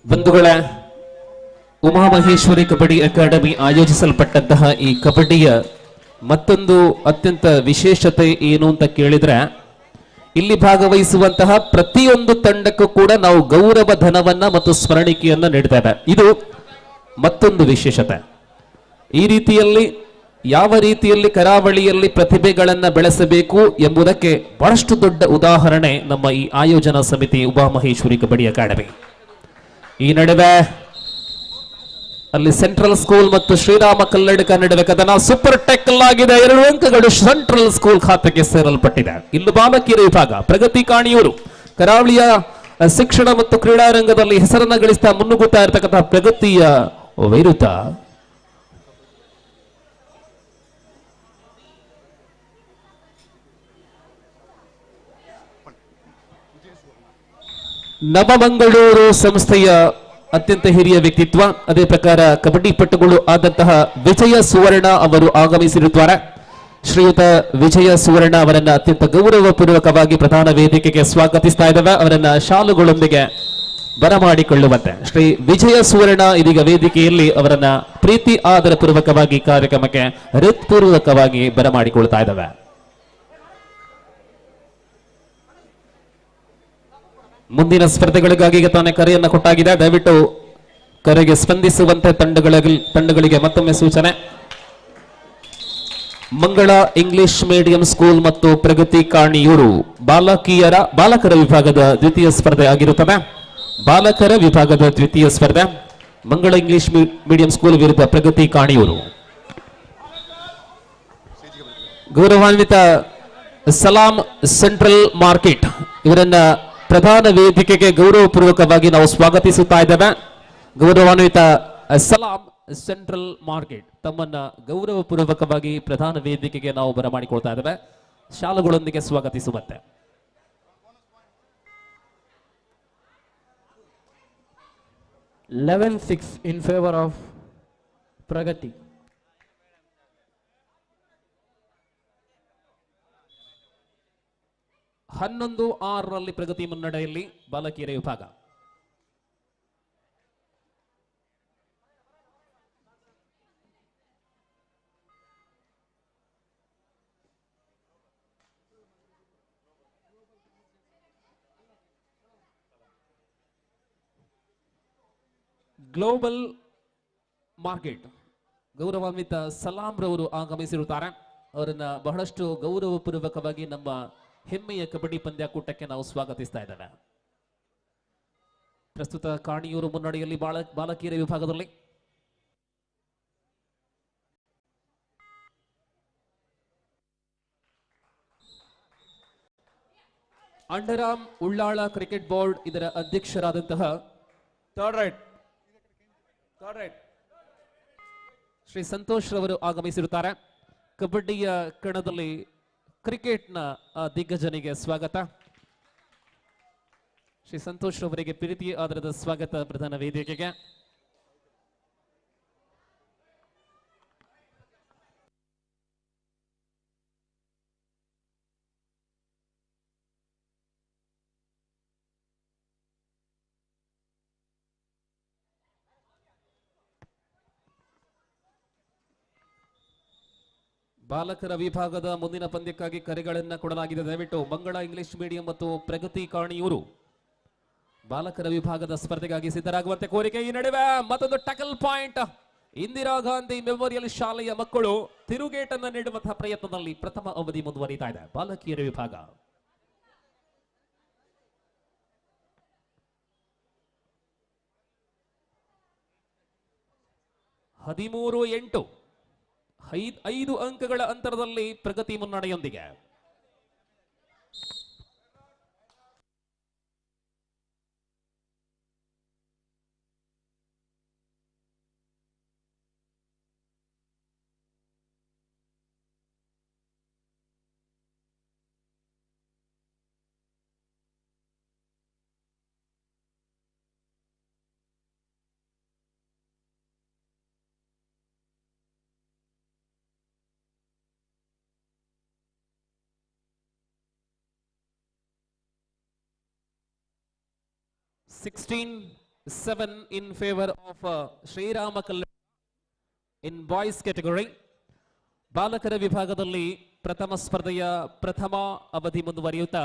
ಬಂಧುಗಳ ಉಮಾಮಹೇಶ್ವರಿ ಕಬಡ್ಡಿ ಅಕಾಡೆಮಿ ಆಯೋಜಿಸಲ್ಪಟ್ಟಂತಹ ಈ ಕಬಡ್ಡಿಯ ಮತ್ತೊಂದು ಅತ್ಯಂತ ವಿಶೇಷತೆ ಏನು ಅಂತ ಕೇಳಿದ್ರೆ ಇಲ್ಲಿ ಭಾಗವಹಿಸುವಂತಹ ಪ್ರತಿಯೊಂದು ತಂಡಕ್ಕೂ ಕೂಡ ನಾವು ಗೌರವ ಧನವನ್ನ ಮತ್ತು ಸ್ಮರಣಿಕೆಯನ್ನ ನೀಡ್ತೇವೆ. ಇದು ಮತ್ತೊಂದು ವಿಶೇಷತೆ. ಈ ರೀತಿಯಲ್ಲಿ ಯಾವ ರೀತಿಯಲ್ಲಿ ಕರಾವಳಿಯಲ್ಲಿ ಪ್ರತಿಭೆಗಳನ್ನ ಬೆಳೆಸಬೇಕು ಎಂಬುದಕ್ಕೆ ಬಹಳಷ್ಟು ದೊಡ್ಡ ಉದಾಹರಣೆ ನಮ್ಮ ಈ ಆಯೋಜನಾ ಸಮಿತಿ ಉಮಾಮಹೇಶ್ವರಿ ಕಬಡ್ಡಿ ಅಕಾಡೆಮಿ. ಈ ನಡುವೆ ಅಲ್ಲಿ ಸೆಂಟ್ರಲ್ ಸ್ಕೂಲ್ ಮತ್ತು ಶ್ರೀರಾಮ ಕಲ್ಲಡ್ಕ ನಡುವೆ ಕದನ ಸೂಪರ್ ಟೆಕ್ಕಲ್ ಆಗಿದೆ. 2 ಅಂಕಗಳು ಸೆಂಟ್ರಲ್ ಸ್ಕೂಲ್ ಖಾತೆಗೆ ಸೇರಲ್ಪಟ್ಟಿದೆ. ಇನ್ನು ಬಾಲಕಿಯರ ವಿಭಾಗ ಪ್ರಗತಿ ಕಾಣಿಯೂರು ಕರಾವಳಿಯ ಶಿಕ್ಷಣ ಮತ್ತು ಕ್ರೀಡಾ ರಂಗದಲ್ಲಿ ಹೆಸರನ್ನ ಗಳಿಸ್ತಾ ಮುನ್ನುಗ್ಗುತ್ತಾ ಇರತಕ್ಕಂತಹ ಪ್ರಗತಿಯ ವಿರುದ್ಧ ನವಮಂಗಳೂರು ಸಂಸ್ಥೆಯ ಅತ್ಯಂತ ಹಿರಿಯ ವ್ಯಕ್ತಿತ್ವ, ಅದೇ ಪ್ರಕಾರ ಕಬಡ್ಡಿ ಪಟುಗಳು ಆದಂತಹ ವಿಜಯ ಸುವರ್ಣ ಅವರು ಆಗಮಿಸಿರುತ್ತಾರೆ. ಶ್ರೀಯುತ ವಿಜಯ ಸುವರ್ಣ ಅವರನ್ನ ಅತ್ಯಂತ ಗೌರವಪೂರ್ವಕವಾಗಿ ಪ್ರಧಾನ ವೇದಿಕೆಗೆ ಸ್ವಾಗತಿಸ್ತಾ ಇದ್ದಾವೆ. ಅವರನ್ನ ಶಾಲುಗಳೊಂದಿಗೆ ಬರಮಾಡಿಕೊಳ್ಳುವಂತೆ ಶ್ರೀ ವಿಜಯ ಸುವರ್ಣ ಇದೀಗ ವೇದಿಕೆಯಲ್ಲಿ ಅವರನ್ನ ಪ್ರೀತಿ ಆದರ ಪೂರ್ವಕವಾಗಿ ಕಾರ್ಯಕ್ರಮಕ್ಕೆ ಹೃತ್ಪೂರ್ವಕವಾಗಿ ಬರಮಾಡಿಕೊಳ್ತಾ ಇದ್ದಾವೆ. ಮುಂದಿನ ಸ್ಪರ್ಧೆಗಳಿಗಾಗಿ ತಾನೇ ಕರೆಯನ್ನು ಕೊಟ್ಟಾಗಿದೆ. ದಯವಿಟ್ಟು ಕರೆಗೆ ಸ್ಪಂದಿಸುವಂತೆ ತಂಡಗಳಿಗೆ ಮತ್ತೊಮ್ಮೆ ಸೂಚನೆ. ಮಂಗಳ ಇಂಗ್ಲಿಷ್ ಮೀಡಿಯಂ ಸ್ಕೂಲ್ ಮತ್ತು ಪ್ರಗತಿ ಕಾಣಿಯೂರು ಬಾಲಕರ ವಿಭಾಗದ ದ್ವಿತೀಯ ಸ್ಪರ್ಧೆ ಆಗಿರುತ್ತದೆ. ಬಾಲಕರ ವಿಭಾಗದ ದ್ವಿತೀಯ ಸ್ಪರ್ಧೆ ಮಂಗಳ ಇಂಗ್ಲಿಷ್ ಮೀಡಿಯಂ ಸ್ಕೂಲ್ ವಿರುದ್ಧ ಪ್ರಗತಿ ಕಾಣಿಯೂರು. ಗೌರವಾನ್ವಿತ ಸಲಾಂ ಸೆಂಟ್ರಲ್ ಮಾರ್ಕೆಟ್ ಇವರನ್ನ ಪ್ರಧಾನ ವೇದಿಕೆಗೆ ಗೌರವಪೂರ್ವಕವಾಗಿ ನಾವು ಸ್ವಾಗತಿಸುತ್ತಾ ಇದ್ದೇವೆ. ಗೌರವಾನ್ವಿತ ಸಲಾಂ ಸೆಂಟ್ರಲ್ ಮಾರ್ಕೆಟ್ ತಮ್ಮನ್ನ ಗೌರವಪೂರ್ವಕವಾಗಿ ಪ್ರಧಾನ ವೇದಿಕೆಗೆ ನಾವು ಬರಮಾಡಿಕೊಳ್ತಾ ಇದ್ದೇವೆ. ಶಾಲುಗಳೊಂದಿಗೆ ಸ್ವಾಗತಿಸುವಂತೆ. (11-6) in favor of Pragati. ಹನ್ನೊಂದು 6ರಲ್ಲಿ ಪ್ರಗತಿ ಮುನ್ನಡೆಯಲ್ಲಿ ಬಾಲಕಿಯರ ವಿಭಾಗ. ಗ್ಲೋಬಲ್ ಮಾರ್ಕೆಟ್ ಗೌರವಾನ್ವಿತ ಸಲಾಂ ರವರು ಆಗಮಿಸಿರುತ್ತಾರೆ. ಅವರನ್ನ ಬಹಳಷ್ಟು ಗೌರವಪೂರ್ವಕವಾಗಿ ನಮ್ಮ ಹೆಮ್ಮೆಯ ಕಬಡ್ಡಿ ಪಂದ್ಯಾಕೂಟಕ್ಕೆ ನಾವು ಸ್ವಾಗತಿಸ್ತಾ ಇದ್ದೇವೆ. ಪ್ರಸ್ತುತ ಕಾಣಿಯೂರು ಮುನ್ನಡೆಯಲ್ಲಿ ಬಾಲಕಿಯರ ವಿಭಾಗದಲ್ಲಿ. ಅಂಡರಾಮ್ ಉಳ್ಳಾಳ ಕ್ರಿಕೆಟ್ ಬೋರ್ಡ್ ಇದರ ಅಧ್ಯಕ್ಷರಾದಂತಹ ಶ್ರೀ ಸಂತೋಷ್ ರವರು ಆಗಮಿಸಿರುತ್ತಾರೆ. ಕಬಡ್ಡಿಯ ಕಣದಲ್ಲಿ ಕ್ರಿಕೆಟ್ನ ದಿಗ್ಗಜನಿಗೆ ಸ್ವಾಗತ. ಶ್ರೀ ಸಂತೋಷ್ ಅವರಿಗೆ ಪ್ರೀತಿ ಆಧಾರದ ಸ್ವಾಗತ ಪ್ರಧಾನ ವೇದಿಕೆಗೆ. ಬಾಲಕರ ವಿಭಾಗದ ಮುಂದಿನ ಪಂದ್ಯಕ್ಕಾಗಿ ಕರೆಗಳನ್ನು ಕೊಡಲಾಗಿದೆ. ದಯವಿಟ್ಟು ಮಂಗಳ ಇಂಗ್ಲಿಷ್ ಮೀಡಿಯಂ ಮತ್ತು ಪ್ರಗತಿ ಕಾಣಿಯೂರು ಬಾಲಕರ ವಿಭಾಗದ ಸ್ಪರ್ಧೆಗಾಗಿ ಸಿದ್ಧರಾಗುವಂತೆ ಕೋರಿಕೆ. ಈ ನಡುವೆ ಮತ್ತೊಂದು tackle point. Indira Gandhi memorial ಶಾಲೆಯ ಮಕ್ಕಳು ತಿರುಗೇಟನ್ನು ನೀಡುವಂತಹ ಪ್ರಯತ್ನದಲ್ಲಿ ಪ್ರಥಮ ಅವಧಿ ಮುಂದುವರಿತಾ ಇದೆ. ಬಾಲಕಿಯರ ವಿಭಾಗ (13-8) 5 ಅಂಕಗಳ ಅಂತರದಲ್ಲಿ ಪ್ರಗತಿ ಮುನ್ನಡೆಯೊಂದಿಗೆ. 7 in favor of Shriram Kalyana in boys category. ಬಾಲಕರ ವಿಭಾಗದಲ್ಲಿ ಪ್ರಥಮ ಸ್ಪರ್ಧೆಯ ಪ್ರಥಮ ಅವಧಿ ಮುಂದುವರಿಯುತ್ತಾ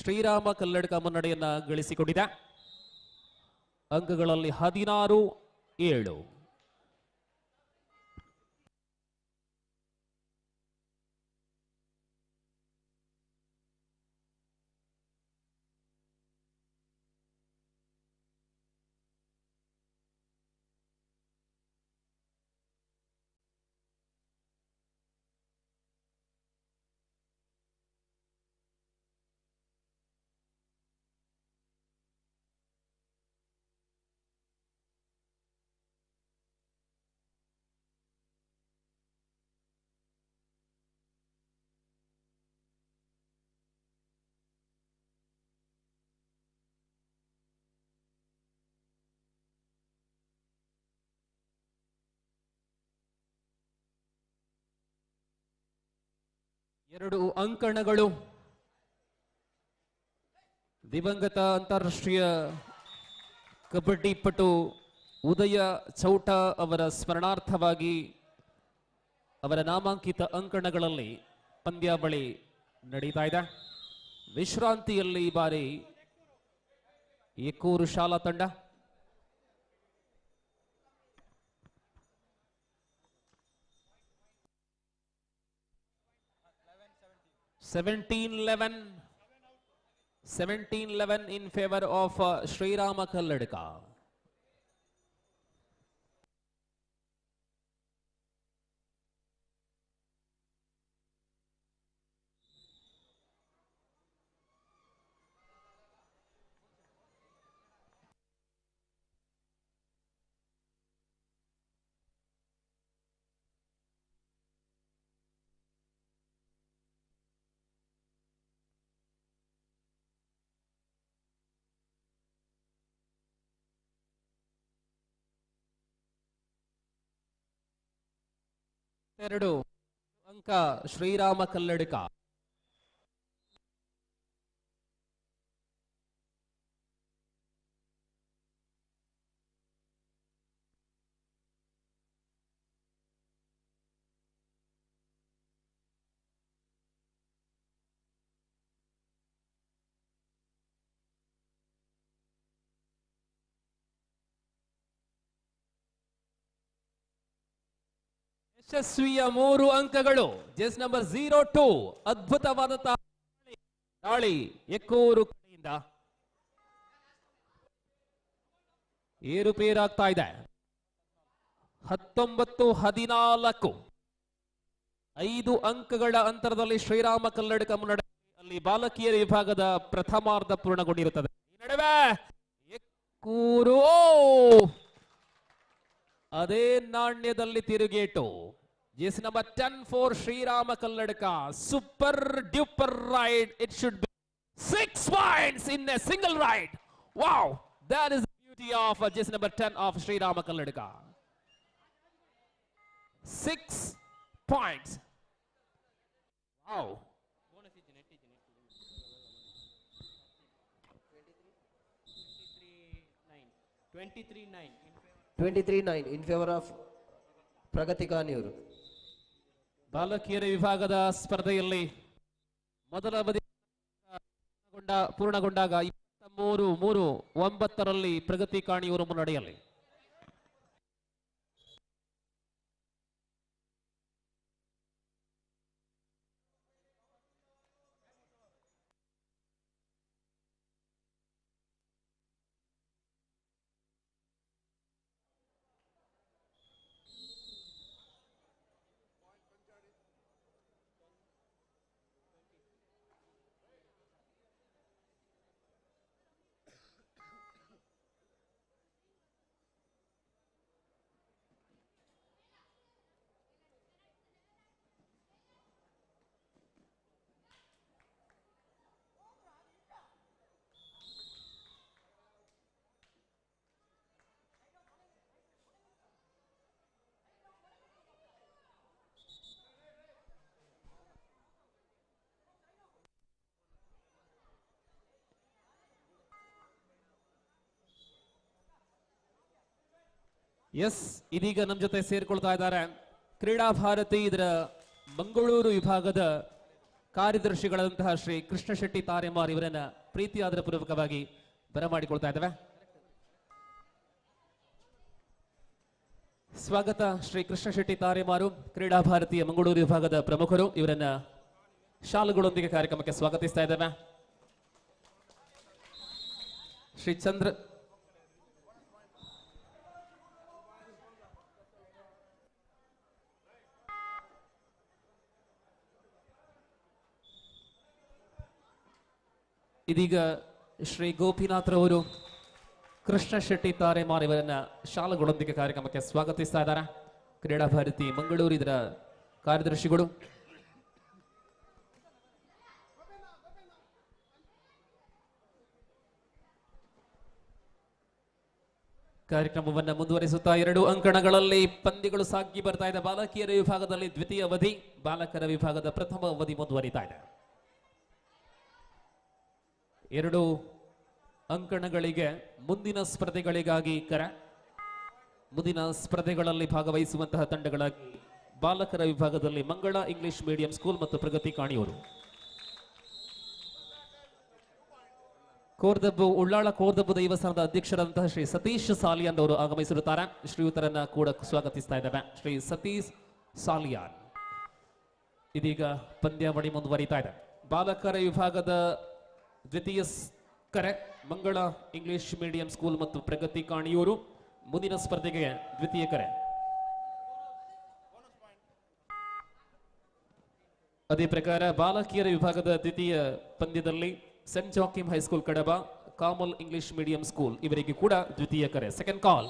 ಶ್ರೀರಾಮ ಕಲ್ಲಡ್ಕ ಮುನ್ನಡೆಯನ್ನ ಗಳಿಸಿಕೊಂಡಿದೆ. ಅಂಕಗಳಲ್ಲಿ 16-7. ಎರಡು ಅಂಕಣಗಳು ದಿವಂಗತ ಅಂತಾರಾಷ್ಟ್ರೀಯ ಕಬಡ್ಡಿ ಪಟು ಉದಯ ಚೌಟ ಅವರ ಸ್ಮರಣಾರ್ಥವಾಗಿ ಅವರ ನಾಮಾಂಕಿತ ಅಂಕಣಗಳಲ್ಲಿ ಪಂದ್ಯಾವಳಿ ನಡೀತಾ ಇದೆ. ವಿಶ್ರಾಂತಿಯಲ್ಲಿ ಈ ಬಾರಿ ಏಕೂರು ಶಾಲಾ ತಂಡ. Seventeen eleven in favor of Srirama Kalladka. ಎರಡು ಅಂಕ ಶ್ರೀರಾಮ ಕಲ್ಲಡ್ಕ. ಯಶಸ್ವಿಯ 3 ಅಂಕಗಳು. ಜೆಸ್ ನಂಬರ್ 02 ಅದ್ಭುತವಾದಂತಹ ದಾಳಿ ಎಕ್ಕೂರು ಕಡೆಯಿಂದ ಏರುಪೇರಾಗ್ತಾ ಇದೆ. 19-14 5 ಅಂಕಗಳ ಅಂತರದಲ್ಲಿ ಶ್ರೀರಾಮ ಕಲ್ಲಡ್ಕ ಮುನ್ನಡೆ. ಅಲ್ಲಿ ಬಾಲಕಿಯರ ವಿಭಾಗದ ಪ್ರಥಮಾರ್ಧ ಪೂರ್ಣಗೊಂಡಿರುತ್ತದೆ. ಈ ನಡುವೆ ಎಕ್ಕೂರು ಅದೇ ನಾಣ್ಯದಲ್ಲಿ ತಿರುಗೇಟು. ಜೆಸ್ number 10 for Shrirama Kalladka. Super duper raid. It should be 6 points in a single ride. Wow, that is the beauty of jess number 10 of Shrirama Kalladka. 6 points. Wow. 23-9 in favor of Pragati Kaniyur. ಬಾಲಕಿಯರ ವಿಭಾಗದ ಸ್ಪರ್ಧೆಯಲ್ಲಿ ಮೊದಲ ಅವಧಿ ಪೂರ್ಣಗೊಂಡಾಗ 23-9 ಪ್ರಗತಿ ಕಾಣಿಯೂರು ಮುನ್ನಡೆಯಲ್ಲಿ. ಎಸ್, ಇದೀಗ ನಮ್ಮ ಜೊತೆ ಸೇರ್ಕೊಳ್ತಾ ಇದ್ದಾರೆ ಕ್ರೀಡಾ ಭಾರತಿ ಇದರ ಮಂಗಳೂರು ವಿಭಾಗದ ಕಾರ್ಯದರ್ಶಿಗಳಂತಹ ಶ್ರೀ ಕೃಷ್ಣ ಶೆಟ್ಟಿ ತಾರೆಮಾರ್ ಇವರನ್ನ ಪ್ರೀತಿಯಾದರ ಪೂರ್ವಕವಾಗಿ ಬರಮಾಡಿಕೊಳ್ತಾ ಇದ್ದೇವೆ. ಸ್ವಾಗತ ಶ್ರೀ ಕೃಷ್ಣ ಶೆಟ್ಟಿ ತಾರೆಮಾರು, ಕ್ರೀಡಾ ಭಾರತೀಯ ಮಂಗಳೂರು ವಿಭಾಗದ ಪ್ರಮುಖರು. ಇವರನ್ನ ಶಾಲುಗಳೊಂದಿಗೆ ಕಾರ್ಯಕ್ರಮಕ್ಕೆ ಸ್ವಾಗತಿಸ್ತಾ ಇದ್ದೇವೆ. ಶ್ರೀ ಚಂದ್ರ ಇದೀಗ ಶ್ರೀ ಗೋಪಿನಾಥ್ರವರು ಕೃಷ್ಣ ಶೆಟ್ಟಿ ತಾರೆಮಾರ್ ಇವರನ್ನ ಶಾಲುಗಳೊಂದಿಗೆ ಕಾರ್ಯಕ್ರಮಕ್ಕೆ ಸ್ವಾಗತಿಸ್ತಾ ಇದ್ದಾರೆ. ಕ್ರೀಡಾ ಭಾರತಿ ಮಂಗಳೂರು ಇದರ ಕಾರ್ಯದರ್ಶಿಗಳು. ಕಾರ್ಯಕ್ರಮವನ್ನ ಮುಂದುವರಿಸುತ್ತಾ 2 ಅಂಕಣಗಳಲ್ಲಿ ಪಂದ್ಯಗಳು ಸಾಗಿ ಬರ್ತಾ ಇದೆ. ಬಾಲಕಿಯರ ವಿಭಾಗದಲ್ಲಿ ದ್ವಿತೀಯ ಅವಧಿ, ಬಾಲಕರ ವಿಭಾಗದ ಪ್ರಥಮ ಅವಧಿ ಮುಂದುವರಿತಾ ಇದೆ. 2 ಅಂಕಣಗಳಿಗೆ ಮುಂದಿನ ಸ್ಪರ್ಧೆಗಳಿಗಾಗಿ ಮುಂದಿನ ಸ್ಪರ್ಧೆಗಳಲ್ಲಿ ಭಾಗವಹಿಸುವಂತಹ ತಂಡಗಳಾಗಿ ಬಾಲಕರ ವಿಭಾಗದಲ್ಲಿ ಮಂಗಳ ಇಂಗ್ಲಿಷ್ ಮೀಡಿಯಂ ಸ್ಕೂಲ್ ಮತ್ತು ಪ್ರಗತಿ ಕಾಣಿಯೂರು. ಉಳ್ಳಾಳ ಕೋರ್ದಬ್ಬು ದೈವಸ್ಥಾನದ ಅಧ್ಯಕ್ಷರಾದಂತಹ ಶ್ರೀ ಸತೀಶ್ ಸಾಲಿಯಾನ್ ಅವರು ಆಗಮಿಸಿರುತ್ತಾರೆ. ಶ್ರೀಯುತರನ್ನ ಕೂಡ ಸ್ವಾಗತಿಸ್ತಾ ಇದ್ದೇವೆ. ಶ್ರೀ ಸತೀಶ್ ಸಾಲಿಯಾನ್. ಇದೀಗ ಪಂದ್ಯಾವಳಿ ಮುಂದುವರಿತಾ ಇದೆ. ಬಾಲಕರ ವಿಭಾಗದ ದ್ವಿತೀಯ ಕರೆ ಮಂಗಳ ಇಂಗ್ಲಿಷ್ ಮೀಡಿಯಂ ಸ್ಕೂಲ್ ಮತ್ತು ಪ್ರಗತಿ ಕಾಣಿಯೂರು. ಮುಂದಿನ ಸ್ಪರ್ಧೆಗೆ ದ್ವಿತೀಯ ಕರೆ. ಅದೇ ಪ್ರಕಾರ ಬಾಲಕಿಯರ ವಿಭಾಗದ ದ್ವಿತೀಯ ಪಂದ್ಯದಲ್ಲಿ ಸೆಂಟ್ ಜಾಕಿಮ್ ಹೈಸ್ಕೂಲ್ ಕಡಬ, ಕಾಮಲ್ ಇಂಗ್ಲಿಷ್ ಮೀಡಿಯಂ ಸ್ಕೂಲ್ ಇವರಿಗೆ ಕೂಡ ದ್ವಿತೀಯ ಕರೆ. Second call.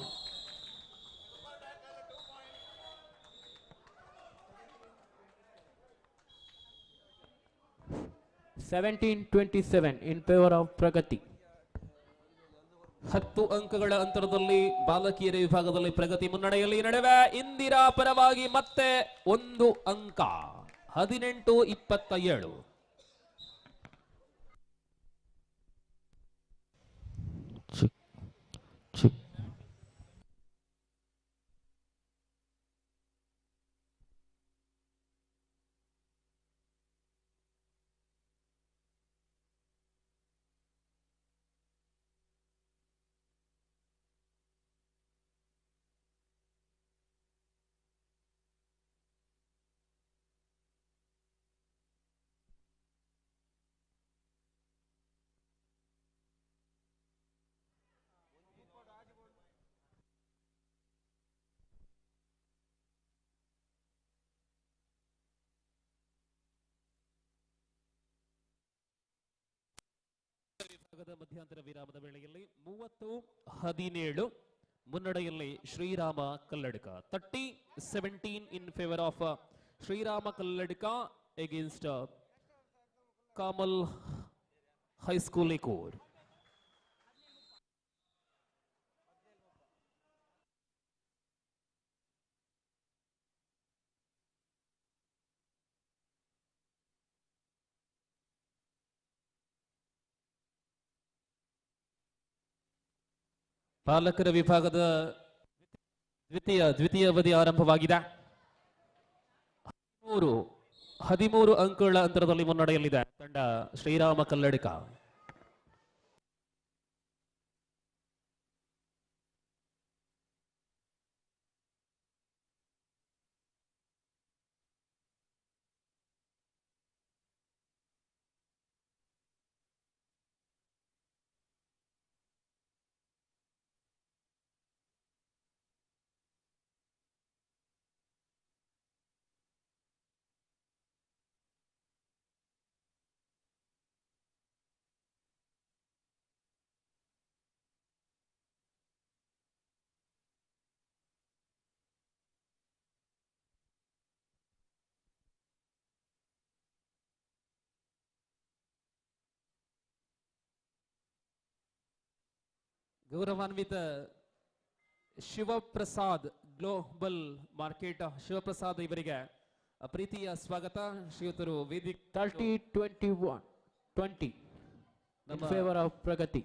in favor of Pragati. 10 ಅಂಕಗಳ ಅಂತರದಲ್ಲಿ ಬಾಲಕಿಯರ ವಿಭಾಗದಲ್ಲಿ ಪ್ರಗತಿ ಮುನ್ನಡೆಯಲ್ಲಿ. ನಡುವೆ ಇಂದಿರಾ ಪರವಾಗಿ ಮತ್ತೆ 1 ಅಂಕ. 18-27. ಮಧ್ಯಂತರ ವಿರಾಮದ ವೇಳೆಯಲ್ಲಿ 30-17 ಮುನ್ನಡೆಯಲ್ಲಿ Shrirama Kalladka. 30-17 in favour of Shrirama Kalladka against Carmel high school Ikkur. ಬಾಲಕರ ವಿಭಾಗದ ದ್ವಿತೀಯ ಅವಧಿ ಆರಂಭವಾಗಿದೆ. 13 ಅಂಕಗಳ ಅಂತರದಲ್ಲಿ ಮುನ್ನಡೆಯಲ್ಲಿದೆ ತಂಡ ಶ್ರೀರಾಮ ಕಲ್ಲಡ್ಕ. ಗೌರವಾನ್ವಿತ ಶಿವಪ್ರಸಾದ್ ಗ್ಲೋಬಲ್ ಮಾರ್ಕೆಟ್ ಶಿವಪ್ರಸಾದ್ ಇವರಿಗೆ ಪ್ರೀತಿಯ ಸ್ವಾಗತ. ಶ್ರೀಯುತರು ವೇದಿಕೆ 30-21 in favor of Pragati.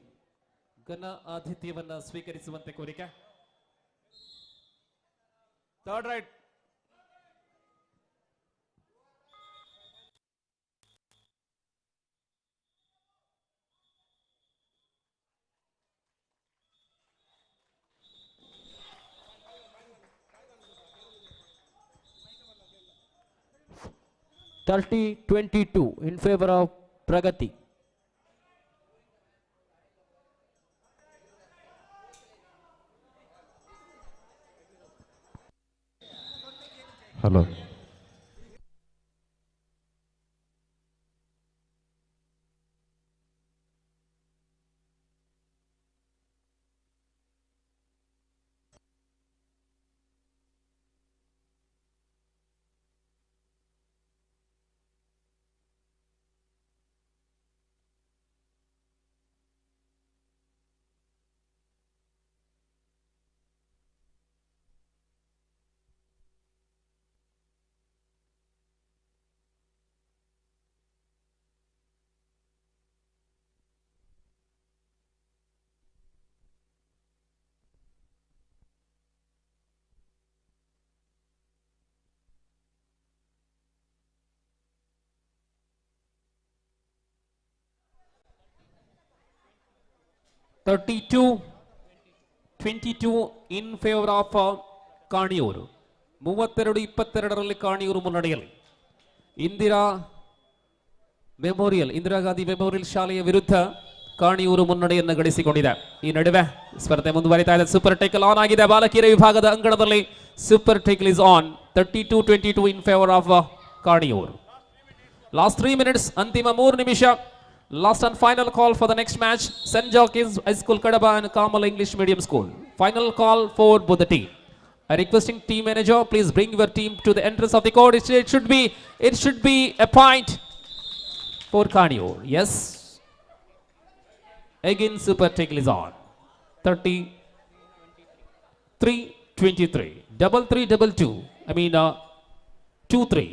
ಘನ ಆತಿಥ್ಯವನ್ನ ಸ್ವೀಕರಿಸುವಂತೆ ಕೋರಿಕೆ. Third right. (30-22) in favor of Pragati. Hello. (32-22) in favor of Kaniyur. 32-22ರಲ್ಲಿ ಕಾಣಿಯೂರು ಮುನ್ನಡೆಯಲ್ಲಿ. ಇಂದಿರಾ ಗಾಂಧಿ ಮೆಮೋರಿಯಲ್ ಶಾಲೆಯ ವಿರುದ್ಧ ಕಾಣಿಯೂರು ಮುನ್ನಡೆಯನ್ನು ಗಳಿಸಿಕೊಂಡಿದೆ. ಈ ನಡುವೆ ಸ್ಪರ್ಧೆ ಮುಂದುವರಿತಾ ಇದೆ. ಸೂಪರ್ ಟೇಕಲ್ ಆನ್ ಆಗಿದೆ ಬಾಲಕಿಯರ ವಿಭಾಗದ ಅಂಗಣದಲ್ಲಿ. Super tackle is on. 32-22 in favor of ಕಾಣಿಯೂರು. ಲಾಸ್ಟ್ 3 minutes, ಅಂತಿಮ 3 ನಿಮಿಷ. Last and final call for the next match, St. Joachim's High School Kadaba and Carmel English Medium School. Final call for both the team. I requesting team manager, please bring your team to the entrance of the court. It should be a point for Kaniyur. Yes. Again super tackle is on. 33-23. 3-3-2-2. 2-3.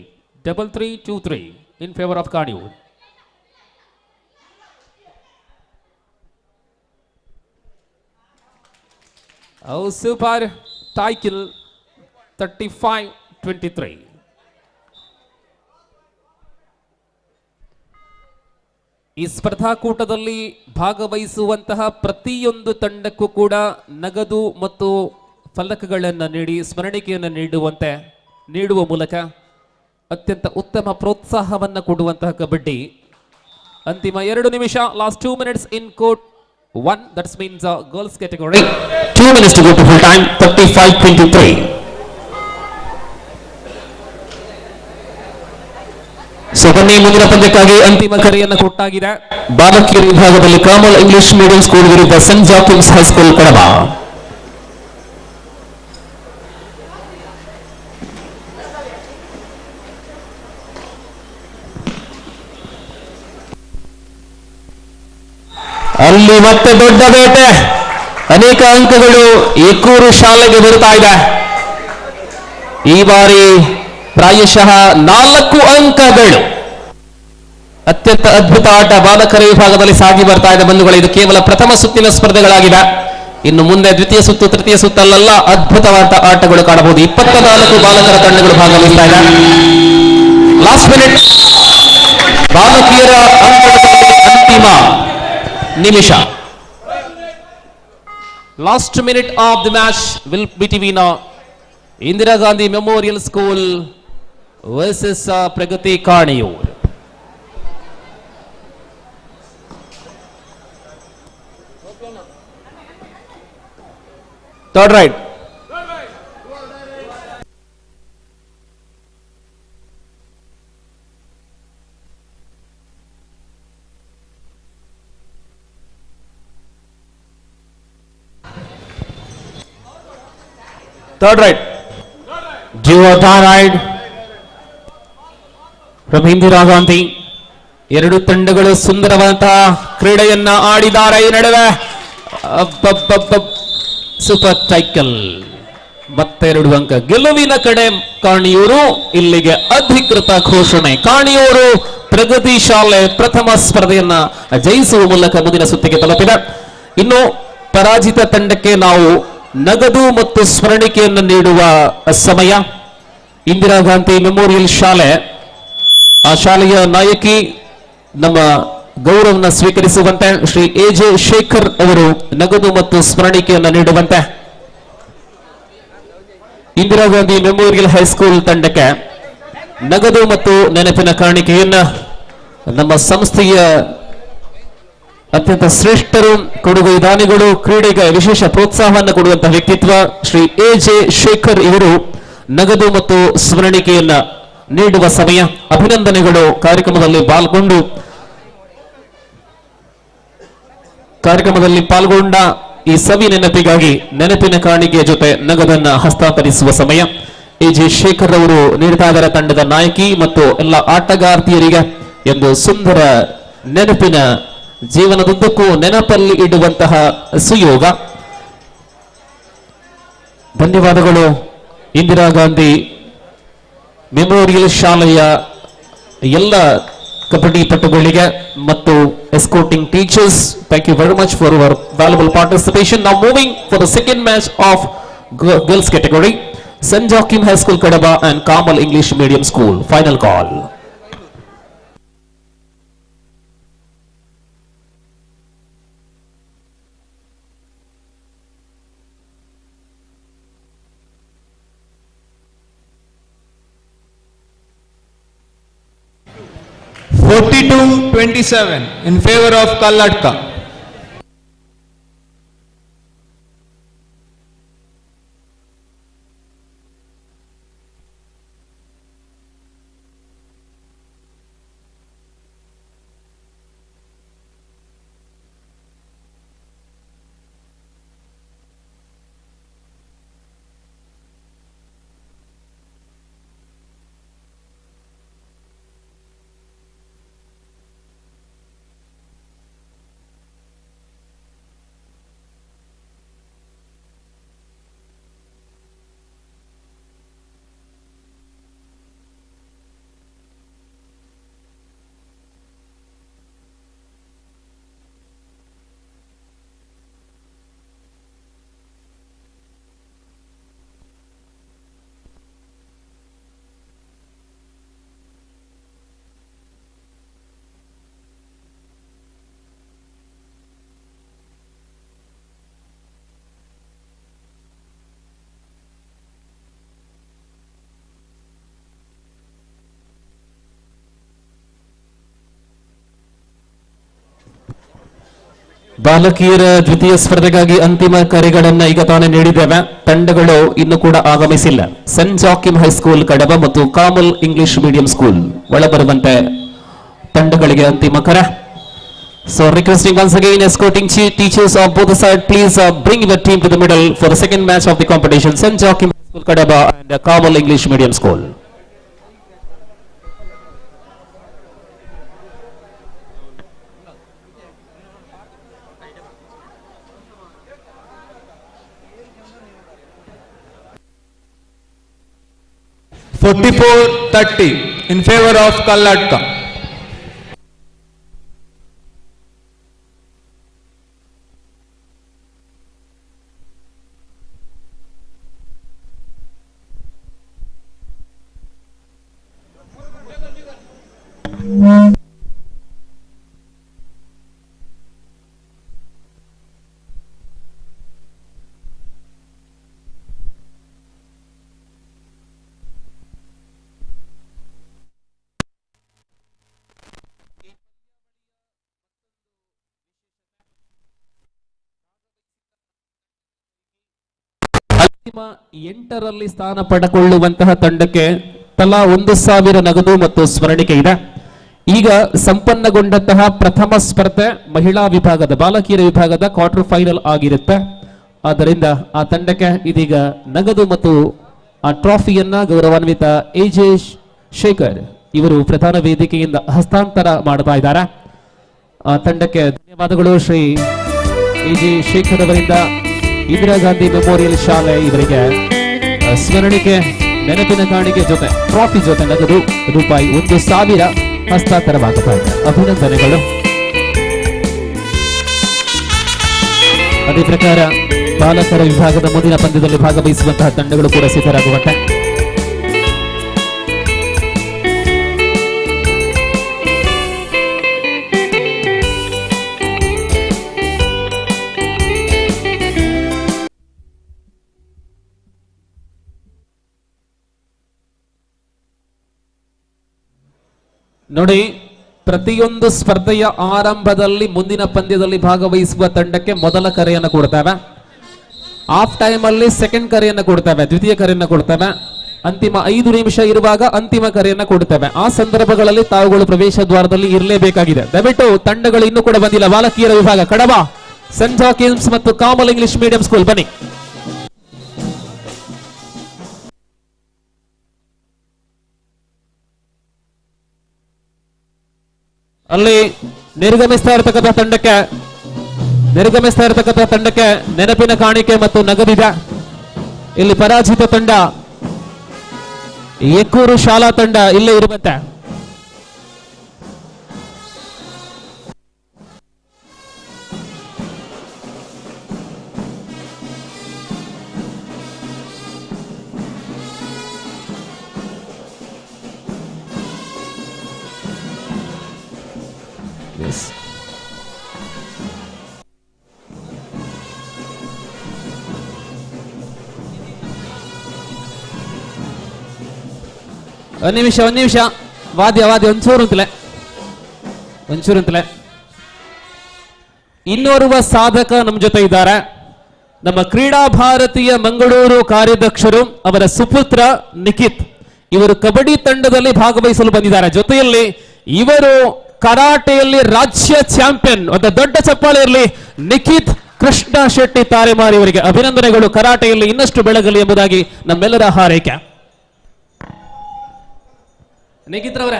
3-3-2-3 in favor of Kaniyur. Oh, super tackle. 35-23. ಈ ಸ್ಪರ್ಧಾಕೂಟದಲ್ಲಿ ಭಾಗವಹಿಸುವಂತಹ ಪ್ರತಿಯೊಂದು ತಂಡಕ್ಕೂ ಕೂಡ ನಗದು ಮತ್ತು ಫಲಕಗಳನ್ನು ನೀಡಿ ಸ್ಮರಣಿಕೆಯನ್ನು ನೀಡುವ ಮೂಲಕ ಅತ್ಯಂತ ಉತ್ತಮ ಪ್ರೋತ್ಸಾಹವನ್ನು ಕೊಡುವಂತಹ ಕಬಡ್ಡಿ. ಅಂತಿಮ 2 ನಿಮಿಷ. Last 2 minutes in court 1, that means girls category. 2 minutes to go to full time. 35-23. So ಬನ್ನಿ, ಮುಂದಿನ ಪಂದ್ಯಕ್ಕಾಗಿ ಅಂತಿಮ ಕರೆಯನ್ನು ಕೊಟ್ಟಾಗಿದೆ. ಬಾಲಕಿಯರ ವಿಭಾಗದಲ್ಲಿ ಕಾಮಲ್ ಇಂಗ್ಲಿಷ್ ಮೀಡಿಯಂ ಸ್ಕೂಲ್ ವಿರುದ್ಧ ಸೆಂಟ್ ಜಾಕಿಮ್ಸ್ ಹೈಸ್ಕೂಲ್ ಕಡಬ. ಅಲ್ಲಿ ಮತ್ತೆ ದೊಡ್ಡ ಬೇಟೆ. ಅನೇಕ ಅಂಕಗಳು ಎಕ್ಕೂರು ಶಾಲೆಗೆ ಬರುತ್ತಾ ಇದೆ. ಈ ಬಾರಿ ಪ್ರಾಯಶಃ 4 ಅಂಕಗಳು. ಅತ್ಯಂತ ಅದ್ಭುತ ಆಟ ಬಾಲಕರ ವಿಭಾಗದಲ್ಲಿ ಸಾಗಿ ಬರ್ತಾ ಇದೆ ಬಂಧುಗಳು. ಇದು ಕೇವಲ ಪ್ರಥಮ ಸುತ್ತಿನ ಸ್ಪರ್ಧೆಗಳಾಗಿದೆ. ಇನ್ನು ಮುಂದೆ ದ್ವಿತೀಯ ಸುತ್ತು, ತೃತೀಯ ಸುತ್ತಲ್ಲೆಲ್ಲ ಅದ್ಭುತವಾದ ಆಟಗಳು ಕಾಣಬಹುದು. 24 ಬಾಲಕರ ತಂಡಗಳು ಭಾಗವಹಿಸ್ತಾ ಇದೆ. ಲಾಸ್ಟ್ ಮಿನಿಟ್ ಬಾಲಕಿಯರ ಅಂಕಣದಲ್ಲಿ ಅಂತಿಮ ನಿಮಿಷ. Last minute of the match will be between Indira Gandhi Memorial School versus Pragati Kaniyur. Third right. Third right. Right from Indira Gandhi. 2 ತಂಡಗಳು ಸುಂದರವಾದಂತಹ ಕ್ರೀಡೆಯನ್ನ ಆಡಿದ್ದಾರೆ. ಈ ನಡುವೆ ಸೂಪರ್ ಟೈಕಲ್. ಮತ್ತೆ 2 ಅಂಕ. ಗೆಲುವಿನ ಕಡೆ ಕಾಣಿಯೂರು. ಇಲ್ಲಿಗೆ ಅಧಿಕೃತ ಘೋಷಣೆ. ಕಾಣಿಯೂರು ಪ್ರಗತಿ ಶಾಲೆ ಪ್ರಥಮ ಸ್ಪರ್ಧೆಯನ್ನ ಜಯಿಸುವ ಮೂಲಕ ಮುಂದಿನ ಸುತ್ತಿಗೆ ತಲುಪಿದೆ. ಇನ್ನು ಪರಾಜಿತ ತಂಡಕ್ಕೆ ನಾವು ನಗದು ಮತ್ತು ಸ್ಮರಣಿಕೆಯನ್ನು ನೀಡುವ ಸಮಯ. ಇಂದಿರಾ ಗಾಂಧಿ ಮೆಮೋರಿಯಲ್ ಶಾಲೆ, ಆ ಶಾಲೆಯ ನಾಯಕಿ ನಮ್ಮ ಗೌರವವನ್ನು ಸ್ವೀಕರಿಸುವಂತೆ ಶ್ರೀ ಎಜೆ ಶೇಖರ್ ಅವರು ನಗದು ಮತ್ತು ಸ್ಮರಣಿಕೆಯನ್ನು ನೀಡುವಂತೆ. ಇಂದಿರಾ ಗಾಂಧಿ ಮೆಮೋರಿಯಲ್ ಹೈಸ್ಕೂಲ್ ತಂಡಕ್ಕೆ ನಗದು ಮತ್ತು ನೆನಪಿನ ಕಾಣಿಕೆಯನ್ನ ನಮ್ಮ ಸಂಸ್ಥೆಯ ಅತ್ಯಂತ ಶ್ರೇಷ್ಠರು, ಕೊಡುಗೈದಾನಿಗಳು, ಕ್ರೀಡೆಗೆ ವಿಶೇಷ ಪ್ರೋತ್ಸಾಹವನ್ನು ಕೊಡುವಂತಹ ವ್ಯಕ್ತಿತ್ವ ಶ್ರೀ ಎಜೆ ಶೇಖರ್ ಇವರು ನಗದು ಮತ್ತು ಸ್ಮರಣಿಕೆಯನ್ನ ನೀಡುವ ಸಮಯ. ಅಭಿನಂದನೆಗಳು. ಕಾರ್ಯಕ್ರಮದಲ್ಲಿ ಪಾಲ್ಗೊಂಡ ಈ ಸವಿ ನೆನಪಿಗಾಗಿ ನೆನಪಿನ ಕಾಣಿಕೆಯ ಜೊತೆ ನಗದನ್ನ ಹಸ್ತಾಂತರಿಸುವ ಸಮಯ. ಎಜೆ ಶೇಖರ್ ಅವರು ನೀಡ್ತಾ ಇದ್ದಾರೆ ತಂಡದ ನಾಯಕಿ ಮತ್ತು ಎಲ್ಲ ಆಟಗಾರ್ತಿಯರಿಗೆ ಒಂದು ಸುಂದರ ನೆನಪಿನ, ಜೀವನದುದ್ದಕ್ಕೂ ನೆನಪಲ್ಲಿ ಇಡುವಂತಹ ಸುಯೋಗ. ಧನ್ಯವಾದಗಳು ಇಂದಿರಾ ಗಾಂಧಿ ಮೆಮೋರಿಯಲ್ ಶಾಲೆಯ ಎಲ್ಲ ಕಬಡ್ಡಿ ಪಟುಗಳಿಗೆ ಮತ್ತು escorting teachers. Thank you very much for your valuable participation. Now moving for the second match of girls category, St. Joachim High School Kadaba and Carmel English Medium School. Final call. Forty-two 27 in favor of Kallatka. ಬಾಲಕಿಯರ ದ್ವಿತೀಯ ಸ್ಪರ್ಧೆಗಾಗಿ ಅಂತಿಮ ಕರೆಗಳನ್ನ ಈಗ ತಾನೇ ನೀಡಿದ್ದೇವೆ. ತಂಡಗಳು ಇನ್ನು ಕೂಡ ಆಗಮಿಸಿಲ್ಲ. ಸೆಂಟ್ ಜಾಕಿಮ್ ಹೈಸ್ಕೂಲ್ ಕಡಬ ಮತ್ತು ಕಾಮಲ್ ಇಂಗ್ಲಿಷ್ ಮೀಡಿಯಂ ಸ್ಕೂಲ್ ಒಳಬರುವಂತೆ ತಂಡಗಳಿಗೆ ಅಂತಿಮ ಕರೆ. So requesting once again escorting teachers of both the side, please bring your team to the middle for the second match of the competition. St. Joachim High School Kadaba and Carmel English Medium School. 44-30 in favor of Kallatka. ಅಂತಿಮ 8ರಲ್ಲಿ ಸ್ಥಾನ ಪಡೆದುಕೊಳ್ಳುವಂತಹ ತಂಡಕ್ಕೆ ತಲಾ 1,000 ನಗದು ಮತ್ತು ಸ್ಮರಣಿಕೆ ಇದೆ. ಈಗ ಸಂಪನ್ನಗೊಂಡಂತಹ ಪ್ರಥಮ ಸ್ಪರ್ಧೆ ಮಹಿಳಾ ವಿಭಾಗದ ಬಾಲಕಿಯರ ವಿಭಾಗದ ಕ್ವಾರ್ಟರ್ ಫೈನಲ್ ಆಗಿರುತ್ತೆ. ಆದ್ದರಿಂದ ಆ ತಂಡಕ್ಕೆ ಇದೀಗ ನಗದು ಮತ್ತು ಆ ಟ್ರಾಫಿಯನ್ನ ಗೌರವಾನ್ವಿತ ಎಜೆ ಶೇಖರ್ ಇವರು ಪ್ರಧಾನ ವೇದಿಕೆಯಿಂದ ಹಸ್ತಾಂತರ ಮಾಡ್ತಾ ಇದ್ದಾರೆ. ಆ ತಂಡಕ್ಕೆ ಧನ್ಯವಾದಗಳು. ಶ್ರೀ ಎಜೆ ಶೇಖರ್ ಅವರಿಂದ ಇಂದಿರಾ ಗಾಂಧಿ ಮೆಮೋರಿಯಲ್ ಶಾಲೆ ಇವರಿಗೆ ಸ್ಮರಣಿಕೆ, ನೆನಪಿನ ಕಾಣಿಕೆ ಜೊತೆ ಟ್ರಾಫಿ ಜೊತೆ ನಗದು ರೂಪಾಯಿ 1,000 ಹಸ್ತಾಂತರವಾಗುತ್ತಾ ಇದೆ. ಅಭಿನಂದನೆಗಳು. ಅದೇ ಪ್ರಕಾರ ಬಾಲಕರ ವಿಭಾಗದ ಮುಂದಿನ ಪಂದ್ಯದಲ್ಲಿ ಭಾಗವಹಿಸುವಂತಹ ತಂಡಗಳು ಕೂಡ ಸಿದ್ಧರಾಗುವಂತೆ. ನೋಡಿ, ಪ್ರತಿಯೊಂದು ಸ್ಪರ್ಧೆಯ ಆರಂಭದಲ್ಲಿ ಮುಂದಿನ ಪಂದ್ಯದಲ್ಲಿ ಭಾಗವಹಿಸುವ ತಂಡಕ್ಕೆ ಮೊದಲ ಕರೆಯನ್ನು ಕೊಡ್ತೇವೆ. ಹಾಫ್ ಟೈಮ್ ಅಲ್ಲಿ ಸೆಕೆಂಡ್ ಕರೆಯನ್ನು ಕೊಡ್ತೇವೆ, ದ್ವಿತೀಯ ಕರೆಯನ್ನು ಕೊಡ್ತೇವೆ. ಅಂತಿಮ 5 ನಿಮಿಷ ಇರುವಾಗ ಅಂತಿಮ ಕರೆಯನ್ನು ಕೊಡ್ತೇವೆ. ಆ ಸಂದರ್ಭಗಳಲ್ಲಿ ತಾವುಗಳು ಪ್ರವೇಶ ದ್ವಾರದಲ್ಲಿ ಇರಲೇಬೇಕಾಗಿದೆ. ದಯವಿಟ್ಟು ತಂಡಗಳು ಇನ್ನೂ ಕೂಡ ಬಂದಿಲ್ಲ. ಬಾಲಕಿಯರ ವಿಭಾಗ ಕಡಬ ಸೆಂಟ್ ಜಾಕಿಮ್ಸ್ ಮತ್ತು ಕಾಮಲ್ ಇಂಗ್ಲಿಷ್ ಮೀಡಿಯಂ ಸ್ಕೂಲ್, ಬನ್ನಿ. ಅಲ್ಲಿ ನಿರ್ಗಮಿಸ್ತಾ ಇರತಕ್ಕಂಥ ತಂಡಕ್ಕೆ ನೆನಪಿನ ಕಾಣಿಕೆ ಮತ್ತು ನಗದಿದೆ. ಇಲ್ಲಿ ಪರಾಜಿತ ತಂಡ ಎಕ್ಕೂರು ಶಾಲಾ ತಂಡ ಇಲ್ಲೇ ಇರುವಂತೆ. ಒಂದು ನಿಮಿಷ ವಾದ್ಯ ಒಂಚೂರು ಅಂತಲೇ ಇನ್ನೋರ್ವ ಸಾಧಕ ನಮ್ಮ ಜೊತೆ ಇದ್ದಾರೆ. ನಮ್ಮ ಕ್ರೀಡಾ ಭಾರತೀಯ ಮಂಗಳೂರು ಕಾರ್ಯಾಧ್ಯಕ್ಷರು, ಅವರ ಸುಪುತ್ರ ನಿಖಿತ್. ಇವರು ಕಬಡ್ಡಿ ತಂಡದಲ್ಲಿ ಭಾಗವಹಿಸಲು ಬಂದಿದ್ದಾರೆ. ಜೊತೆಯಲ್ಲಿ ಇವರು ಕರಾಟೆಯಲ್ಲಿ ರಾಜ್ಯ ಚಾಂಪಿಯನ್. ಒಂದು ದೊಡ್ಡ ಚಪ್ಪಾಳೆ ಇರಲಿ ನಿಖಿತ್ ಕೃಷ್ಣ ಶೆಟ್ಟಿ ತಾರೆಮಾರಿ ಅವರಿಗೆ ಅಭಿನಂದನೆಗಳು. ಕರಾಟೆಯಲ್ಲಿ ಇನ್ನಷ್ಟು ಬೆಳಗಲಿ ಎಂಬುದಾಗಿ ನಮ್ಮೆಲ್ಲರ ಹಾರೈಕೆ. ನಿಖಿತ್ರವರೇ,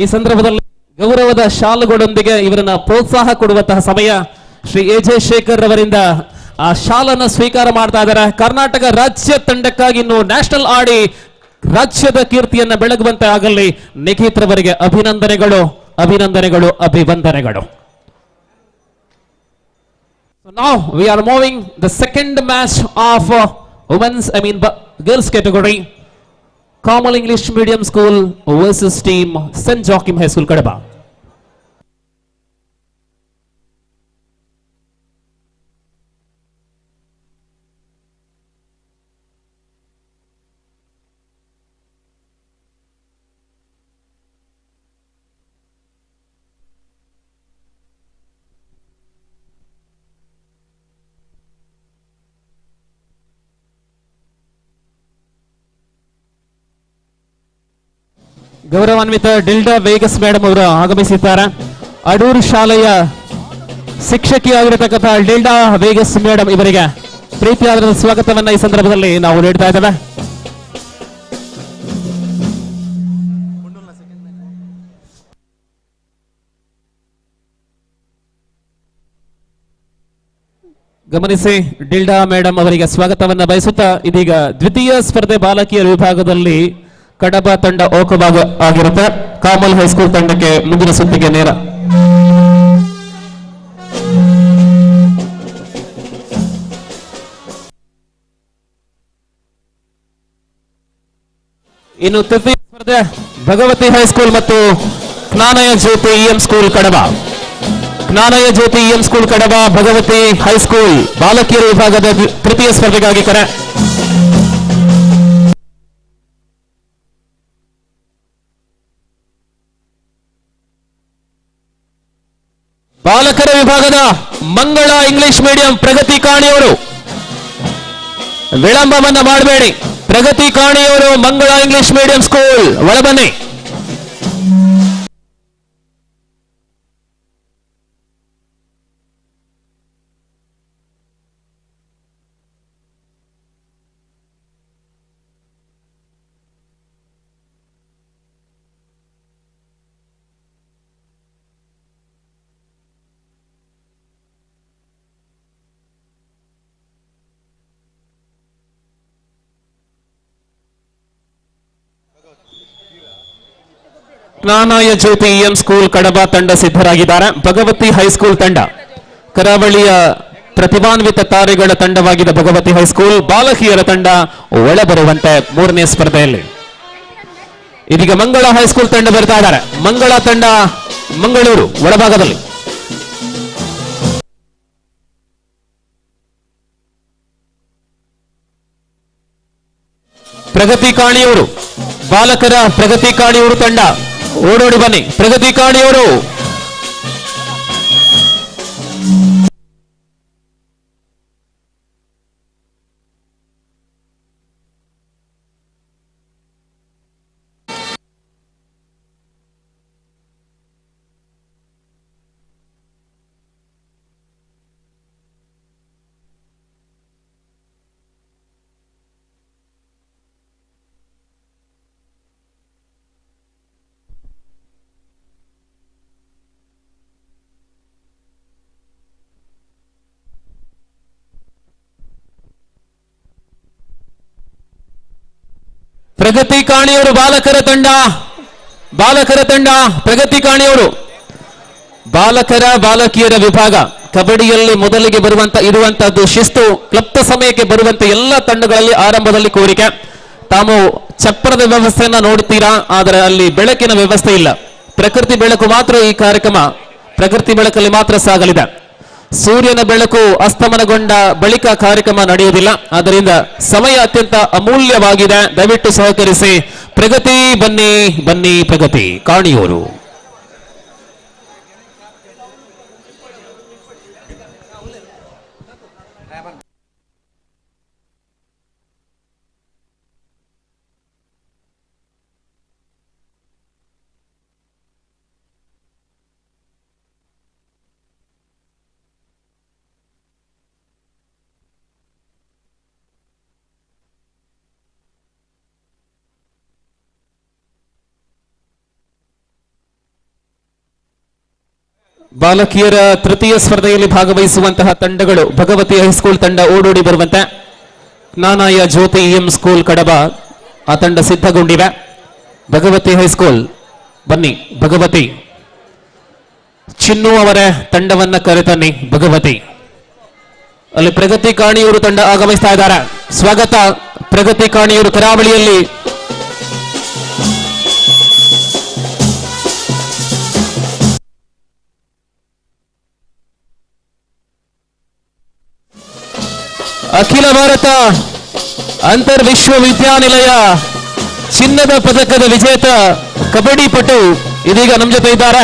ಈ ಸಂದರ್ಭದಲ್ಲಿ ಗೌರವದ ಶಾಲುಗಳೊಂದಿಗೆ ಇವರನ್ನ ಪ್ರೋತ್ಸಾಹ ಕೊಡುವಂತಹ ಸಮಯ. ಶ್ರೀ ಎಜೆ ಶೇಖರ್ ಅವರಿಂದ ಆ ಶಾಲನ್ನು ಸ್ವೀಕಾರ ಮಾಡ್ತಾ ಇದ್ದಾರೆ. ಕರ್ನಾಟಕ ರಾಜ್ಯ ತಂಡಕ್ಕಾಗಿ ಇನ್ನು ನ್ಯಾಷನಲ್ ಆಡಿ ರಾಜ್ಯದ ಕೀರ್ತಿಯನ್ನ ಬೆಳಗುವಂತೆ ಆಗಲಿ. ನಿಖಿತ್ ರವರಿಗೆ ಅಭಿನಂದನೆಗಳು. Now we are moving the second match of girls category. Kamal English Medium School versus team St. Joachim High School, Kadapa. ಗೌರವಾನ್ವಿತ ಡಿಲ್ಡಾ ವೇಗಸ್ ಮೇಡಮ್ ಅವರು ಆಗಮಿಸಿದ್ದಾರೆ. ಅಡೂರು ಶಾಲೆಯ ಶಿಕ್ಷಕಿಯಾಗಿರತಕ್ಕಂಥ ಡಿಲ್ಡಾ ವೇಗಸ್ ಮೇಡಮ್ ಇವರಿಗೆ ಪ್ರೀತಿಯಾದ ಸ್ವಾಗತವನ್ನ ಈ ಸಂದರ್ಭದಲ್ಲಿ ನಾವು ನೀಡ್ತಾ ಇದ್ದೇವೆ. ಗಮನಿಸಿ, ಡಿಲ್ಡಾ ಮೇಡಮ್ ಅವರಿಗೆ ಸ್ವಾಗತವನ್ನ ಬಯಸುತ್ತಾ ಇದೀಗ ದ್ವಿತೀಯ ಸ್ಪರ್ಧೆ ಬಾಲಕಿಯರ ವಿಭಾಗದಲ್ಲಿ ಕಡಬ ತಂಡ ಓಕಭಾಗ ಆಗಿರುತ್ತೆ. ಕಾಮಲ್ ಹೈಸ್ಕೂಲ್ ತಂಡಕ್ಕೆ ಮುಂದಿನ ಸುತ್ತಿಗೆ ನೇರ. ಇನ್ನು ತೃತೀಯ ಸ್ಪರ್ಧೆ ಭಗವತಿ ಹೈಸ್ಕೂಲ್ ಮತ್ತು ಜ್ಞಾನಯ ಜ್ಯೋತಿ ಇಎಂ ಸ್ಕೂಲ್ ಕಡಬ. ಜ್ಞಾನಯ ಜ್ಯೋತಿ ಇಎಂ ಸ್ಕೂಲ್ ಕಡಬ, ಭಗವತಿ ಹೈಸ್ಕೂಲ್ ಬಾಲಕಿಯರ ವಿಭಾಗದ ತೃತೀಯ ಸ್ಪರ್ಧೆಗಾಗಿ ಕರೆ. ಬಾಲಕರ ವಿಭಾಗದ ಮಂಗಳ ಇಂಗ್ಲಿಷ್ ಮೀಡಿಯಂ ಪ್ರಗತಿ ಕಾಣಿಯವರು, ವಿಳಂಬವನ್ನ ಮಾಡಬೇಡಿ. ಪ್ರಗತಿ ಕಾಣಿಯವರು ಮಂಗಳ ಇಂಗ್ಲಿಷ್ ಮೀಡಿಯಂ ಸ್ಕೂಲ್ ಒಳಬನ್ನಿ. ಜ್ಞಾನಯ ಜ್ಯೋತಿ ಇಎಂ ಸ್ಕೂಲ್ ಕಡಬ ತಂಡ ಸಿದ್ಧರಾಗಿದ್ದಾರೆ. ಭಗವತಿ ಹೈಸ್ಕೂಲ್ ತಂಡ ಕರಾವಳಿಯ ಪ್ರತಿಭಾನ್ವಿತ ತಾರೆಗಳ ತಂಡವಾಗಿದ್ದ ಭಗವತಿ ಹೈಸ್ಕೂಲ್ ಬಾಲಕಿಯರ ತಂಡ ಒಳ ಬರುವಂತೆ ಮೂರನೇ ಸ್ಪರ್ಧೆಯಲ್ಲಿ. ಇದೀಗ ಮಂಗಳ ಹೈಸ್ಕೂಲ್ ತಂಡ ಬರ್ತಾ ಇದ್ದಾರೆ. ಮಂಗಳ ತಂಡ ಮಂಗಳೂರು ಒಳಭಾಗದಲ್ಲಿ. ಪ್ರಗತಿ ಕಾಣಿಯೂರು ಬಾಲಕರ ಪ್ರಗತಿ ಕಾಣಿಯೂರು ತಂಡ ಓಡೋಡಿ ಬನ್ನಿ. ಪ್ರಗತಿ ಕಾಣಿಯೂರು ಪ್ರಗತಿ ಕಾಣಿಯೂರು ಬಾಲಕರ ತಂಡ ಪ್ರಗತಿ ಕಾಣಿಯೂರು ಬಾಲಕರ ಬಾಲಕಿಯರ ವಿಭಾಗ ಕಬಡ್ಡಿಯಲ್ಲಿ ಮೊದಲಿಗೆ ಇರುವಂತಹದ್ದು ಶಿಸ್ತು. ಕ್ಲಪ್ತ ಸಮಯಕ್ಕೆ ಬರುವಂತೆ ಎಲ್ಲ ತಂಡಗಳಲ್ಲಿ ಆರಂಭದಲ್ಲಿ ಕೋರಿಕೆ. ತಾವು ಚಪ್ಪರದ ವ್ಯವಸ್ಥೆಯನ್ನ ನೋಡುತ್ತೀರಾ, ಆದರೆ ಅಲ್ಲಿ ಬೆಳಕಿನ ವ್ಯವಸ್ಥೆ ಇಲ್ಲ. ಪ್ರಕೃತಿ ಬೆಳಕು ಮಾತ್ರ ಈ ಕಾರ್ಯಕ್ರಮ ಪ್ರಕೃತಿ ಬೆಳಕಲ್ಲಿ ಮಾತ್ರ ಸಾಗಲಿದೆ. ಸೂರ್ಯನ ಬೆಳಕು ಅಸ್ತಮನಗೊಂಡ ಬಳಿಕ ಕಾರ್ಯಕ್ರಮ ನಡೆಯುವುದಿಲ್ಲ. ಆದ್ದರಿಂದ ಸಮಯ ಅತ್ಯಂತ ಅಮೂಲ್ಯವಾಗಿದೆ. ದಯವಿಟ್ಟು ಸಹಕರಿಸಿ. ಪ್ರಗತಿ ಬನ್ನಿ ಬನ್ನಿ ಪ್ರಗತಿ ಕಾಣಿಯೂರು. ಬಾಲಕಿಯರ ತೃತೀಯ ಸ್ಪರ್ಧೆಯಲ್ಲಿ ಭಾಗವಹಿಸುವಂತಹ ತಂಡಗಳು ಭಗವತಿ ಹೈಸ್ಕೂಲ್ ತಂಡ ಓಡೋಡಿ ಬರುವಂತೆ. ಜ್ಞಾನಾಯ ಜ್ಯೋತಿ ಎಂ ಸ್ಕೂಲ್ ಕಡಬ ಆ ತಂಡ ಸಿದ್ಧಗೊಂಡಿವೆ. ಭಗವತಿ ಹೈಸ್ಕೂಲ್ ಬನ್ನಿ. ಭಗವತಿ ಚಿನ್ನು ಅವರ ತಂಡವನ್ನ ಕರೆತನ್ನಿ. ಭಗವತಿ ಅಲ್ಲಿ ಪ್ರಗತಿ ಕಾಣಿಯೂರು ತಂಡ ಆಗಮಿಸ್ತಾ ಇದ್ದಾರೆ. ಸ್ವಾಗತ. ಪ್ರಗತಿ ಕಾಣಿಯೂರು ಕರಾವಳಿಯಲ್ಲಿ ಅಖಿಲ ಭಾರತ ಅಂತರ್ ವಿಶ್ವವಿದ್ಯಾನಿಲಯ ಚಿನ್ನದ ಪದಕದ ವಿಜೇತ ಕಬಡ್ಡಿ ಪಟು ಇದೀಗ ನಮ್ಮ ಜೊತೆ ಇದ್ದಾರೆ.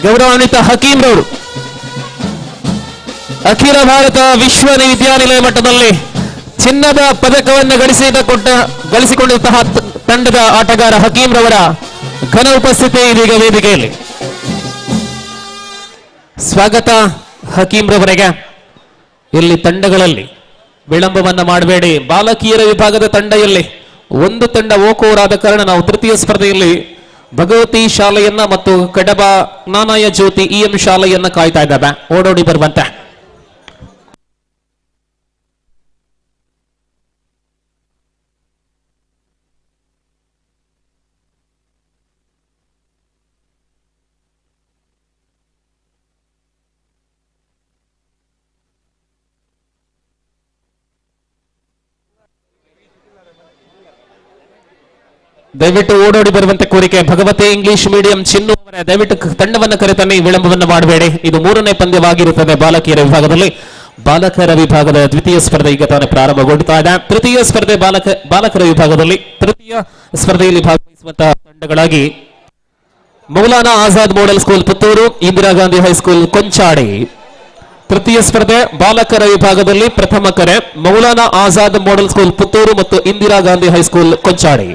ಗೌರವಾನ್ವಿತ ಹಕೀಂ ರವರು ಅಖಿಲ ಭಾರತ ವಿಶ್ವವಿದ್ಯಾನಿಲಯ ಮಟ್ಟದಲ್ಲಿ ಚಿನ್ನದ ಪದಕವನ್ನು ಗಳಿಸಿಕೊಂಡಂತಹ ತಂಡದ ಆಟಗಾರ ಹಕೀಂ ರವರ ಘನ ಉಪಸ್ಥಿತಿ ಇದೀಗ ವೇದಿಕೆಯಲ್ಲಿ. ಸ್ವಾಗತ ಹಕೀಂ ರವರಿಗೆ. ಇಲ್ಲಿ ತಂಡಗಳಲ್ಲಿ ವಿಳಂಬವನ್ನ ಮಾಡಬೇಡಿ. ಬಾಲಕಿಯರ ವಿಭಾಗದ ತಂಡ ಇಲ್ಲಿ ಒಂದು ತಂಡ ಓಕೋರ್ ಆದ ಕಾರಣ ನಾವು ತೃತೀಯ ಸ್ಪರ್ಧೆಯಲ್ಲಿ ಭಗವತಿ ಶಾಲೆಯನ್ನ ಮತ್ತು ಕಡಬ ಜ್ಞಾನಾಯ ಜ್ಯೋತಿ ಇಎಂ ಶಾಲೆಯನ್ನ ಕಾಯ್ತಾ ಇದ್ದಾವೆ. ಓಡೋಡಿ ಬರುವಂತೆ. ದಯವಿಟ್ಟು ಓಡೋಡಿ ಬರುವಂತೆ ಕೋರಿಕೆ. ಭಗವತಿ ಇಂಗ್ಲಿಷ್ ಮೀಡಿಯಂ ಚಿನ್ನು ಅವರ ದಯವಿಟ್ಟು ತಂಡವನ್ನು ಕರೆತನ್ನಿ. ವಿಳಂಬವನ್ನು ಮಾಡಬೇಡಿ. ಇದು ಮೂರನೇ ಪಂದ್ಯವಾಗಿರುತ್ತದೆ ಬಾಲಕಿಯರ ವಿಭಾಗದಲ್ಲಿ. ಬಾಲಕರ ವಿಭಾಗದ ದ್ವಿತೀಯ ಸ್ಪರ್ಧೆ ಈಗ ತಾನೇ ಪ್ರಾರಂಭಗೊಳ್ಳುತ್ತಾ ಇದೆ. ತೃತೀಯ ಸ್ಪರ್ಧೆ ಬಾಲಕರ ವಿಭಾಗದಲ್ಲಿ ತೃತೀಯ ಸ್ಪರ್ಧೆಯಲ್ಲಿ ಭಾಗವಹಿಸುವಂತಹ ತಂಡಗಳಾಗಿ Maulana Azad model school Puttur, Indira Gandhi high school Konchadi. ತೃತೀಯ ಸ್ಪರ್ಧೆ ಬಾಲಕರ ವಿಭಾಗದಲ್ಲಿ ಪ್ರಥಮ ಕರೆ ಮೌಲಾನಾ ಆಜಾದ್ ಮಾಡೆಲ್ ಸ್ಕೂಲ್ ಪುತ್ತೂರು ಮತ್ತು Indira Gandhi high school Konchadi.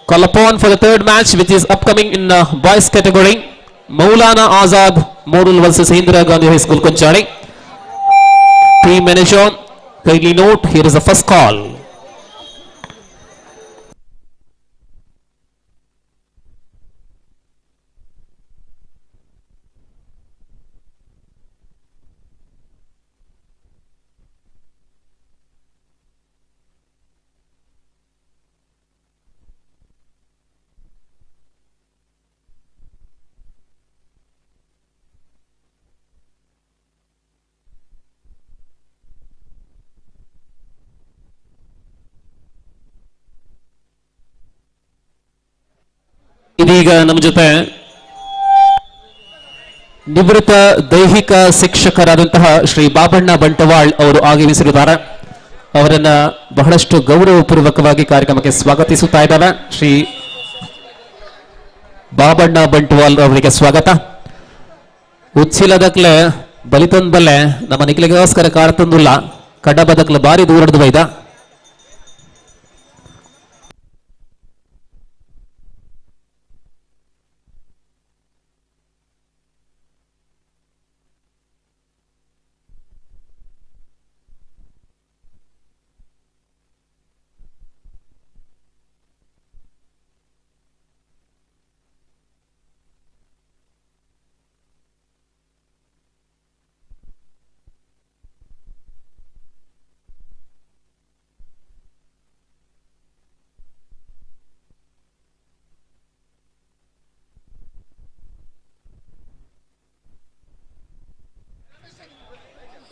Call upon for the third match, which is upcoming in boys category. Maulana Azad Model versus Indira Gandhi High School Konchadi. Team manager, kindly note, here is the first call. ಇದೀಗ ನಮ್ಮ ಜೊತೆ ನಿವೃತ್ತ ದೈಹಿಕ ಶಿಕ್ಷಕರಾದಂತಹ ಶ್ರೀ ಬಾಬಣ್ಣ ಬಂಟವಾಳ್ ಅವರು ಆಗಮಿಸಿರುತ್ತಾರೆ. ಅವರನ್ನ ಬಹಳಷ್ಟು ಗೌರವಪೂರ್ವಕವಾಗಿ ಕಾರ್ಯಕ್ರಮಕ್ಕೆ ಸ್ವಾಗತಿಸುತ್ತಾ ಇದ್ದಾರೆ. ಶ್ರೀ ಬಾಬಣ್ಣ ಬಂಟ್ವಾಲ್ ಅವರಿಗೆ ಸ್ವಾಗತ. ಉಚ್ಚಿಲದಕ್ಲೆ ಬಲಿತಂದಲ್ಲೇ ನಮ್ಮ ನಿಖಿಲಿಗೋಸ್ಕರ ಕಾರ್ತಂದುಲ್ಲ ಕಡಬದಕ್ಲೆ ಬಾರಿ ದೂರದ್ದು ಬೈದ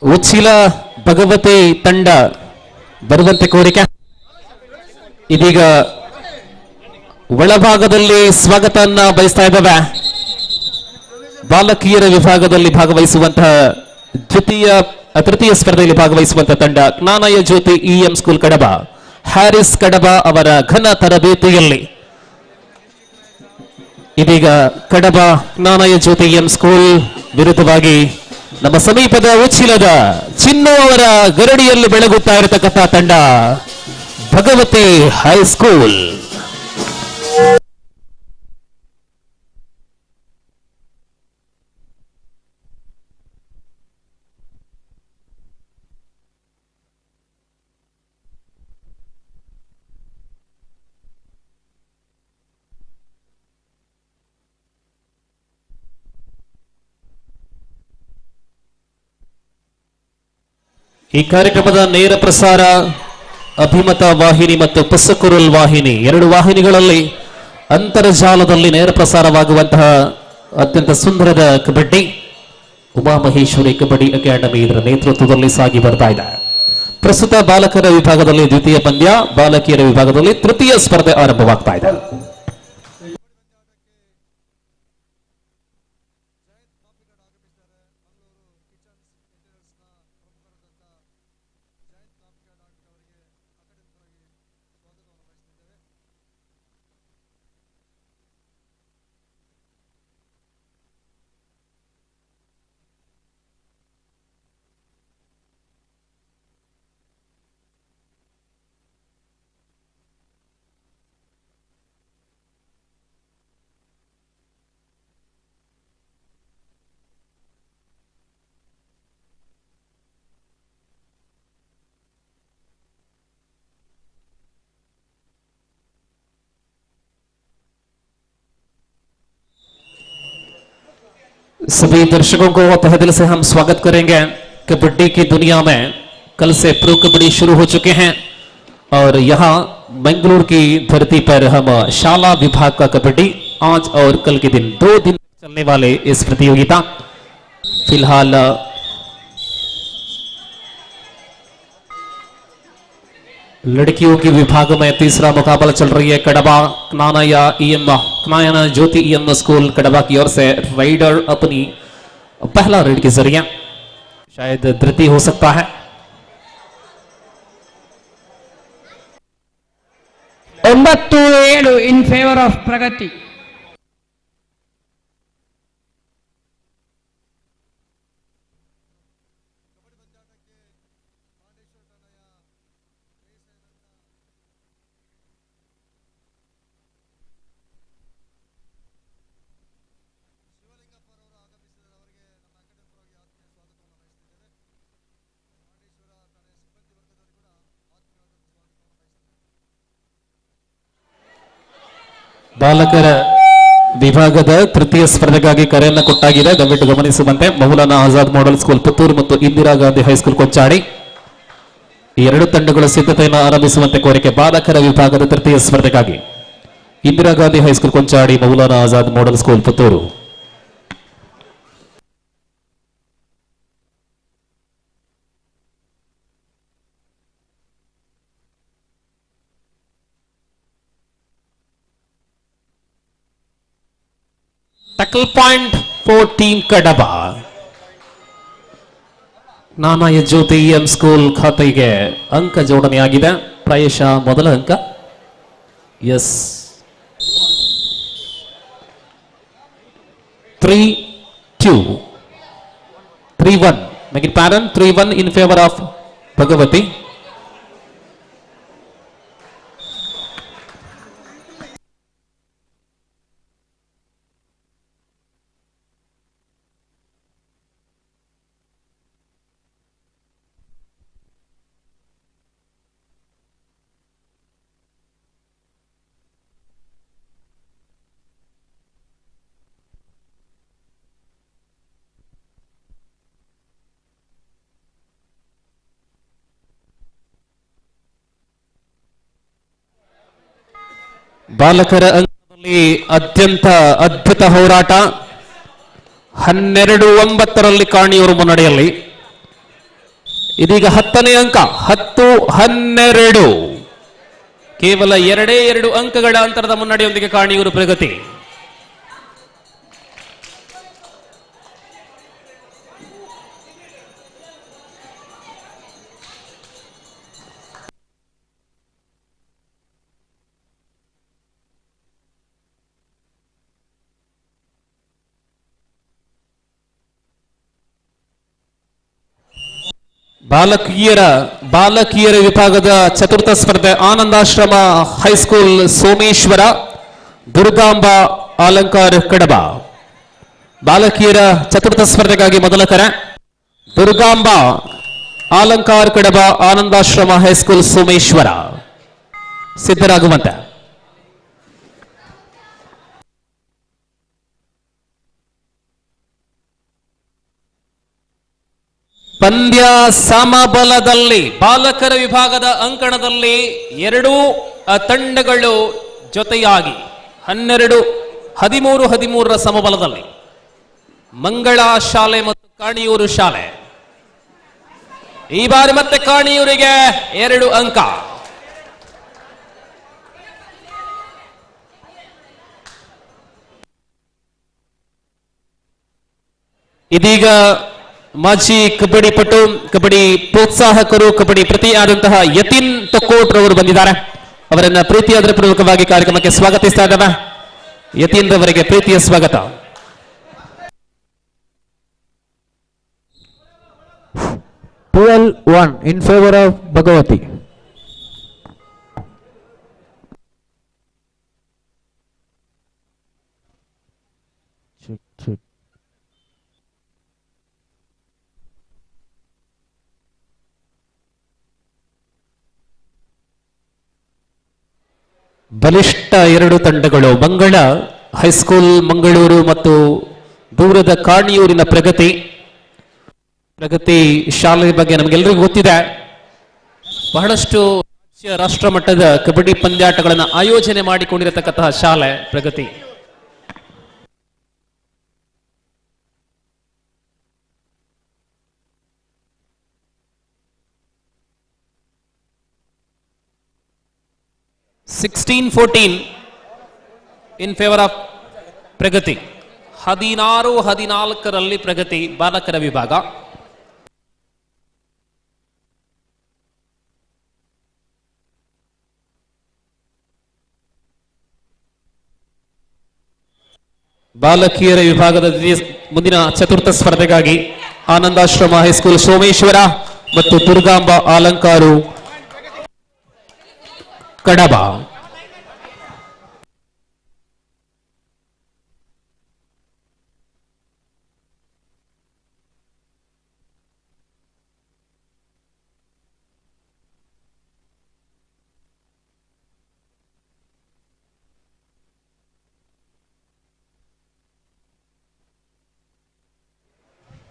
ಉಚ್ಚಿಲ ಭಗವತಿ ತಂಡ ಬರುವಂತೆ ಕೋರಿಕೆ. ಇದೀಗ ಒಳಭಾಗದಲ್ಲಿ ಸ್ವಾಗತವನ್ನ ಬಯಸ್ತಾ ಇದ್ದಾವೆ. ಬಾಲಕಿಯರ ವಿಭಾಗದಲ್ಲಿ ಭಾಗವಹಿಸುವಂತಹ ತೃತೀಯ ಸ್ಪರ್ಧೆಯಲ್ಲಿ ಭಾಗವಹಿಸುವಂತಹ ತಂಡ ಜ್ಞಾನಯ ಜ್ಯೋತಿ ಇಎಂ ಸ್ಕೂಲ್ ಕಡಬ. ಹ್ಯಾರಿಸ್ ಕಡಬ ಅವರ ಘನ ತರಬೇತಿಯಲ್ಲಿ ಇದೀಗ ಕಡಬ ಜ್ಞಾನಯ ಜ್ಯೋತಿ ಇಎಂ ಸ್ಕೂಲ್ ವಿರುದ್ಧವಾಗಿ ನಮ್ಮ ಸಮೀಪದ ಉಚ್ಚಿಲದ ಚಿನ್ನು ಅವರ ಗರಡಿಯಲ್ಲಿ ಬೆಳಗುತ್ತಾ ಇರತಕ್ಕಂಥ ತಂಡ ಭಗವತಿ ಹೈಸ್ಕೂಲ್. ಈ ಕಾರ್ಯಕ್ರಮದ ನೇರ ಪ್ರಸಾರ ಅಭಿಮತ ವಾಹಿನಿ ಮತ್ತು ಪುಸ್ಸಕುರುಲ್ ವಾಹಿನಿ ಎರಡು ವಾಹಿನಿಗಳಲ್ಲಿ ಅಂತರ್ಜಾಲದಲ್ಲಿ ನೇರ ಪ್ರಸಾರವಾಗುವಂತಹ ಅತ್ಯಂತ ಸುಂದರದ ಕಬಡ್ಡಿ ಉಮಾಮಹೇಶ್ವರಿ ಕಬಡ್ಡಿ ಅಕಾಡೆಮಿ ಇದರ ನೇತೃತ್ವದಲ್ಲಿ ಸಾಗಿ ಬರ್ತಾ ಇದೆ. ಪ್ರಸ್ತುತ ಬಾಲಕರ ವಿಭಾಗದಲ್ಲಿ ದ್ವಿತೀಯ ಪಂದ್ಯ, ಬಾಲಕಿಯರ ವಿಭಾಗದಲ್ಲಿ ತೃತೀಯ ಸ್ಪರ್ಧೆ ಆರಂಭವಾಗ್ತಾ ಇದೆ. सभी दर्शकों को तहे दिल से हम स्वागत करेंगे. कबड्डी की दुनिया में कल से प्रो कबड्डी शुरू हो चुके हैं और यहाँ बेंगलुरु की धरती पर हम शाला विभाग का कबड्डी आज और कल के दिन 2 दिन चलने वाले इस प्रतियोगिता. फिलहाल लड़कियों के विभाग में तीसरा मुकाबला चल रही है. कड़बा कनाया ज्योति ईएम स्कूल कड़बा की ओर से राइडर अपनी पहला रेड के जरिए शायद धृति हो सकता है. 9-7 in favor of Pragati. ಬಾಲಕರ ವಿಭಾಗದ ತೃತೀಯ ಸ್ಪರ್ಧೆಗಾಗಿ ಕರೆಯನ್ನು ಕೊಟ್ಟಾಗಿದೆ. ದಯವಿಟ್ಟು ಗಮನಿಸುವಂತೆ ಮೌಲಾನಾ ಆಜಾದ್ ಮಾಡೆಲ್ ಸ್ಕೂಲ್ ಪುತ್ತೂರು ಮತ್ತು ಇಂದಿರಾ ಗಾಂಧಿ ಹೈಸ್ಕೂಲ್ ಕೊಂಚಾಡಿ ಈ ಎರಡು ತಂಡಗಳು ಸಿದ್ಧತೆಯನ್ನು ಆರಂಭಿಸುವಂತೆ ಕೋರಿಕೆ. ಬಾಲಕರ ವಿಭಾಗದ ತೃತೀಯ ಸ್ಪರ್ಧೆಗಾಗಿ Indira Gandhi high school Konchadi, Maulana Azad model school Puttur. Tackle point for team Kadaba. ನಾನಾಯ ಜ್ಯೋತಿ ಎಂ ಸ್ಕೂಲ್ ಖಾತೆಗೆ ಅಂಕ ಜೋಡಣೆಯಾಗಿದೆ. ಪ್ರಾಯಶಃ ಮೊದಲ ಅಂಕ. Yes 3-2 3-1 make it parent 3-1 in favor of Bhagavati. ಬಾಲಕರ ಅಂಕದಲ್ಲಿ ಅತ್ಯಂತ ಅದ್ಭುತ ಹೋರಾಟ. 12-9 ಕಾಣಿಯೂರು ಮುನ್ನಡೆಯಲ್ಲಿ. ಇದೀಗ 10ನೇ ಅಂಕ. 10-12 ಕೇವಲ 2 ಅಂಕಗಳ ಅಂತರದ ಮುನ್ನಡೆಯೊಂದಿಗೆ ಕಾಣಿಯೂರು ಪ್ರಗತಿ. ಬಾಲಕಿಯರ ವಿಭಾಗದ ಚತುರ್ಥ ಸ್ಪರ್ಧೆ ಆನಂದಾಶ್ರಮ ಹೈಸ್ಕೂಲ್ ಸೋಮೇಶ್ವರ, ದುರ್ಗಾಂಬ ಅಲಂಕಾರ್ ಕಡಬ. ಬಾಲಕಿಯರ ಚತುರ್ಥ ಸ್ಪರ್ಧೆಗಾಗಿ ಮೊದಲ ಕರೆ. ದುರ್ಗಾಂಬ ಅಲಂಕಾರ್ ಕಡಬ, ಆನಂದಾಶ್ರಮ ಹೈಸ್ಕೂಲ್ ಸೋಮೇಶ್ವರ ಸಿದ್ಧರಾಗುವಂತೆ. ಪಂದ್ಯ ಸಮಬಲದಲ್ಲಿ ಬಾಲಕರ ವಿಭಾಗದ ಅಂಕಣದಲ್ಲಿ 2 ತಂಡಗಳು ಜೊತೆಯಾಗಿ 12-13 ಸಮಬಲದಲ್ಲಿ ಮಂಗಳ ಶಾಲೆ ಮತ್ತು ಕಾಣಿಯೂರು ಶಾಲೆ. ಈ ಬಾರಿ ಮತ್ತೆ ಕಾಣಿಯೂರಿಗೆ 2 ಅಂಕ. ಇದೀಗ ಮಾಜಿ ಕಬಡ್ಡಿ ಪಟು, ಕಬಡ್ಡಿ ಪ್ರೋತ್ಸಾಹಕರು, ಕಬಡ್ಡಿ ಪ್ರತಿಯಾದಂತಹ ಯತಿನ್ ತೊಕ್ಕೋಟ್ ರವರು ಬಂದಿದ್ದಾರೆ. ಅವರನ್ನ ಪ್ರೀತಿಯಾದ ಪೂರ್ವಕವಾಗಿ ಕಾರ್ಯಕ್ರಮಕ್ಕೆ ಸ್ವಾಗತಿಸ್ತಾ ಇದ್ದಾವೆ. ಯತಿನ್ ರವರಿಗೆ ಪ್ರೀತಿಯ ಸ್ವಾಗತ. 12-1 in favor of Bhagavati. Check. ಬಲಿಷ್ಠ 2 ತಂಡಗಳು, ಮಂಗಳ ಹೈಸ್ಕೂಲ್ ಮಂಗಳೂರು ಮತ್ತು ದೂರದ ಕಾಣಿಯೂರಿನ ಪ್ರಗತಿ ಶಾಲೆ ಬಗ್ಗೆ ನಮಗೆಲ್ಲರಿಗೂ ಗೊತ್ತಿದೆ. ಬಹಳಷ್ಟು ರಾಜ್ಯ ರಾಷ್ಟ್ರ ಮಟ್ಟದ ಕಬಡ್ಡಿ ಪಂದ್ಯಾಟಗಳನ್ನು ಆಯೋಜನೆ ಮಾಡಿಕೊಂಡಿರತಕ್ಕಂತಹ ಶಾಲೆ ಪ್ರಗತಿ. (16-14) ಇನ್ ಫೇವರ್ ಆಫ್ ಪ್ರಗತಿ. 16-14 ಪ್ರಗತಿ ಬಾಲಕರ ವಿಭಾಗ. ಬಾಲಕಿಯರ ವಿಭಾಗದ ಮುಂದಿನ ಚತುರ್ಥ ಸ್ಪರ್ಧೆಗಾಗಿ ಆನಂದಾಶ್ರಮ ಹೈಸ್ಕೂಲ್ ಸೋಮೇಶ್ವರ ಮತ್ತು ದುರ್ಗಾಂಬ ಅಲಂಕಾರು ಕಡಬ.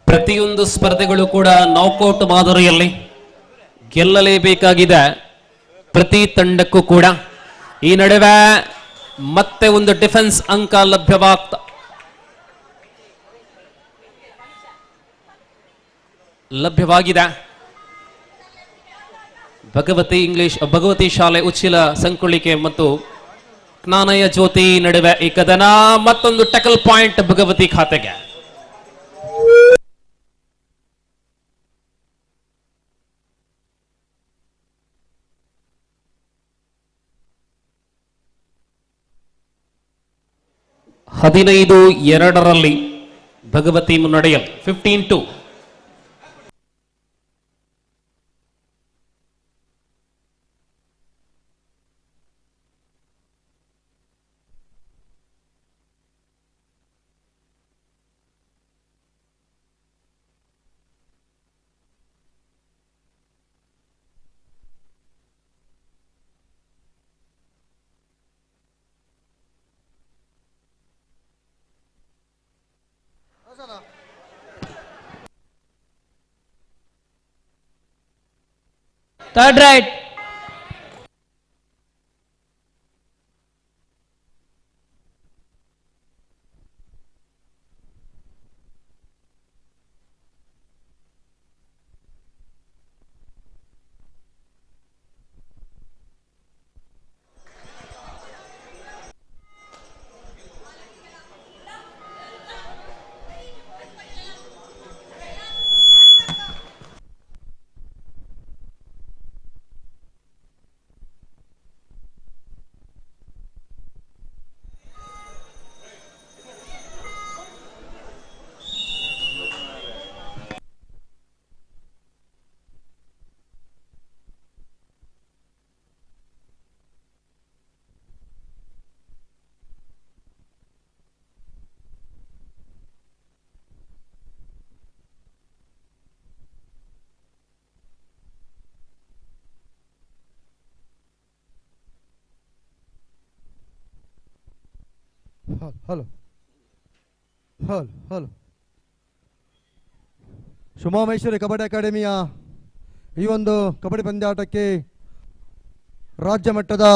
ಪ್ರತಿಯೊಂದು ಸ್ಪರ್ಧೆಗಳು ಕೂಡ ನಾಕೌಟ್ ಮಾದರಿಯಲ್ಲಿ ಗೆಲ್ಲಲೇಬೇಕಾಗಿದೆ ಪ್ರತಿ ತಂಡಕ್ಕೂ ಕೂಡ. ಈ ನಡುವೆ ಮತ್ತೆ ಒಂದು ಡಿಫೆನ್ಸ್ ಅಂಕ ಲಭ್ಯವಾಗಿದೆ. ಭಗವತಿ ಶಾಲೆ ಉಚ್ಚಿಲ ಸಂಕುಳಿಕೆ ಮತ್ತು ನಾಣಯ ಜ್ಯೋತಿ ನಡುವೆ ಈ ಕದನ ಮತ್ತೊಂದು ಟಕಲ್ ಪಾಯಿಂಟ್ ಭಗವತಿ ಖಾತೆಗೆ. ಹದಿನೈದು 2 ಭಗವತಿ ಮುನ್ನಡೆಯಲ್ 15-2. Third right. Hello hello hello Shivamogga kabaddi ಅಕಾಡೆಮಿಯ ಈ ಒಂದು ಕಬಡ್ಡಿ ಪಂದ್ಯಾಟಕ್ಕೆ ರಾಜ್ಯ ಮಟ್ಟದ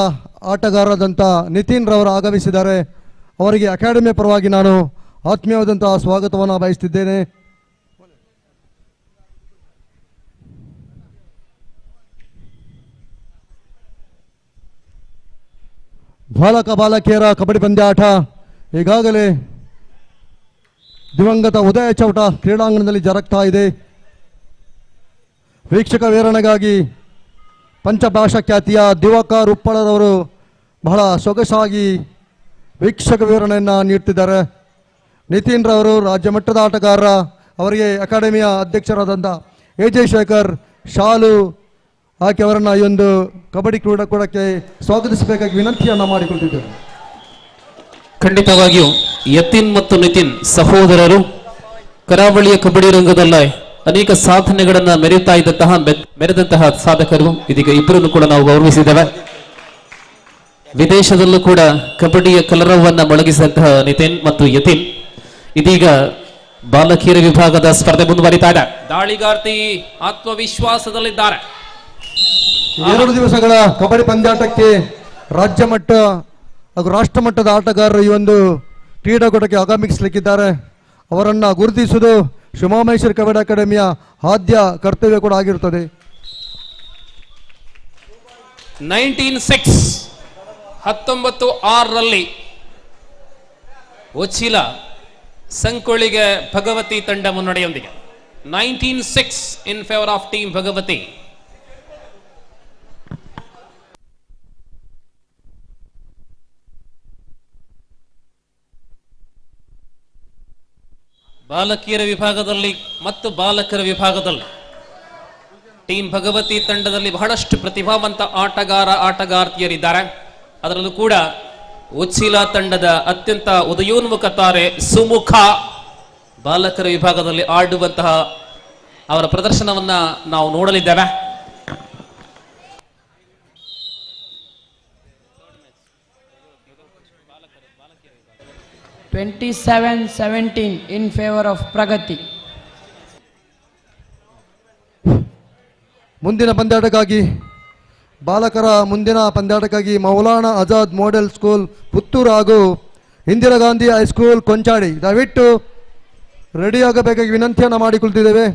ಆಟಗಾರರಾದಂಥ ನಿತಿನ್ ರವರು ಆಗಮಿಸಿದ್ದಾರೆ. ಅವರಿಗೆ ಅಕಾಡೆಮಿಯ ಪರವಾಗಿ ನಾನು ಆತ್ಮೀಯವಾದಂತಹ ಸ್ವಾಗತವನ್ನು ಬಯಸುತ್ತಿದ್ದೇನೆ. ಬಾಲಕ ಬಾಲಕಿಯರ ಕಬಡ್ಡಿ ಪಂದ್ಯಾಟ ಈಗಾಗಲೇ ದಿವಂಗತ ಉದಯ ಚೌಟ ಕ್ರೀಡಾಂಗಣದಲ್ಲಿ ಜರುಗ್ತಾ ಇದೆ. ವೀಕ್ಷಕ ವೀರಣೆಗಾಗಿ ಪಂಚಭಾಷಾ ಖ್ಯಾತಿಯ ದಿವಾಕರ್ ಉಪ್ಪಳರವರು ಬಹಳ ಸೊಗಸಾಗಿ ವೀಕ್ಷಕ ವಿವರಣೆಯನ್ನು ನೀಡ್ತಿದ್ದಾರೆ. ನಿತಿನ್ ರವರು ರಾಜ್ಯ ಮಟ್ಟದ ಆಟಗಾರರ, ಅವರಿಗೆ ಅಕಾಡೆಮಿಯ ಅಧ್ಯಕ್ಷರಾದಂಥ ಎ.ಜೆ. ಶೇಖರ್ ಶಾಲು ಹಾಕಿ ಅವರನ್ನು ಈ ಒಂದು ಕಬಡ್ಡಿ ಕ್ರೀಡಾಕೂಟಕ್ಕೆ ಸ್ವಾಗತಿಸಬೇಕಾಗಿ ವಿನಂತಿಯನ್ನು ಮಾಡಿಕೊಳ್ತಿದ್ದೇವೆ. ಖಂಡಿತವಾಗಿಯೂ ಯತಿನ್ ಮತ್ತು ನಿತಿನ್ ಸಹೋದರರು ಕರಾವಳಿಯ ಕಬಡ್ಡಿ ರಂಗದಲ್ಲ ಅನೇಕ ಸಾಧನೆಗಳನ್ನ ಮೆರೆದಂತಹ ಸಾಧಕರು. ಇದೀಗ ಇಬ್ಬರನ್ನು ಕೂಡ ನಾವು ಗೌರವಿಸಿದ್ದೇವೆ. ವಿದೇಶದಲ್ಲೂ ಕೂಡ ಕಬಡ್ಡಿಯ ಕಲರವನ್ನ ಮೊಳಗಿಸಿದಂತಹ ನಿತಿನ್ ಮತ್ತು ಯತಿನ್ ಇದೀಗ ಬಾಲಕಿಯರ ವಿಭಾಗದ ಸ್ಪರ್ಧೆ ಮುಂದುವರಿತಾ ಇದೆ. ದಾಳಿಗಾರ್ತಿ ಆತ್ಮವಿಶ್ವಾಸದಲ್ಲಿದ್ದಾರೆ. 2 ದಿವಸಗಳ ಕಬಡ್ಡಿ ಪಂದ್ಯಾಟಕ್ಕೆ ರಾಜ್ಯ ಮಟ್ಟ ಹಾಗೂ ರಾಷ್ಟ್ರ ಮಟ್ಟದ ಆಟಗಾರರು ಈ ಒಂದು ಕ್ರೀಡಾಕೂಟಕ್ಕೆ ಆಗಮಿಸಲಿಕ್ಕಿದ್ದಾರೆ. ಅವರನ್ನು ಗುರುತಿಸುವುದು ಶಿವಮೊಗ್ಗ ಕಬಡ್ಡಿ ಅಕಾಡೆಮಿಯ ಆದ್ಯ ಕರ್ತವ್ಯ ಕೂಡ ಆಗಿರುತ್ತದೆ. 1906 ಒಚ್ಚಿಲ ಸಂಕೊಳಿಗೆ ಭಗವತಿ ತಂಡ ಮುನ್ನಡೆಯೊಂದಿಗೆ 1906 in favour of team Bhagavati. ಬಾಲಕಿಯರ ವಿಭಾಗದಲ್ಲಿ ಮತ್ತು ಬಾಲಕರ ವಿಭಾಗದಲ್ಲಿ ಟೀಮ್ ಭಗವತಿ ತಂಡದಲ್ಲಿ ಬಹಳಷ್ಟು ಪ್ರತಿಭಾವಂತ ಆಟಗಾರ್ತಿಯರಿದ್ದಾರೆ. ಅದರಲ್ಲೂ ಕೂಡ ಉಚ್ಚಿಲ ತಂಡದ ಅತ್ಯಂತ ಉದಯೋನ್ಮುಖ ತಾರೆ ಸುಮುಖ ಬಾಲಕರ ವಿಭಾಗದಲ್ಲಿ ಆಡುವಂತಹ ಅವರ ಪ್ರದರ್ಶನವನ್ನ ನಾವು ನೋಡಲಿದ್ದೇವೆ. Twenty 27-17 in favor of Pragati. ಮುಂದಿನ ಪಂದ್ಯಾಟಕ್ಕಾಗಿ ಬಾಲಕರ ಮುಂದಿನ ಪಂದ್ಯಾಟಕ್ಕಾಗಿ ಮೌಲಾನಾ ಆಜಾದ್ ಮಾಡೆಲ್ ಸ್ಕೂಲ್ ಪುತ್ತೂರು ಹಾಗೂ ಇಂದಿರಾ ಗಾಂಧಿ ಹೈಸ್ಕೂಲ್ ಕೊಂಚಾಡಿ ದಯವಿಟ್ಟು ರೆಡಿಯಾಗಬೇಕಾಗಿ ವಿನಂತಿಯನ್ನು ಮಾಡಿಕೊಳ್ತಿದ್ದೇವೆ.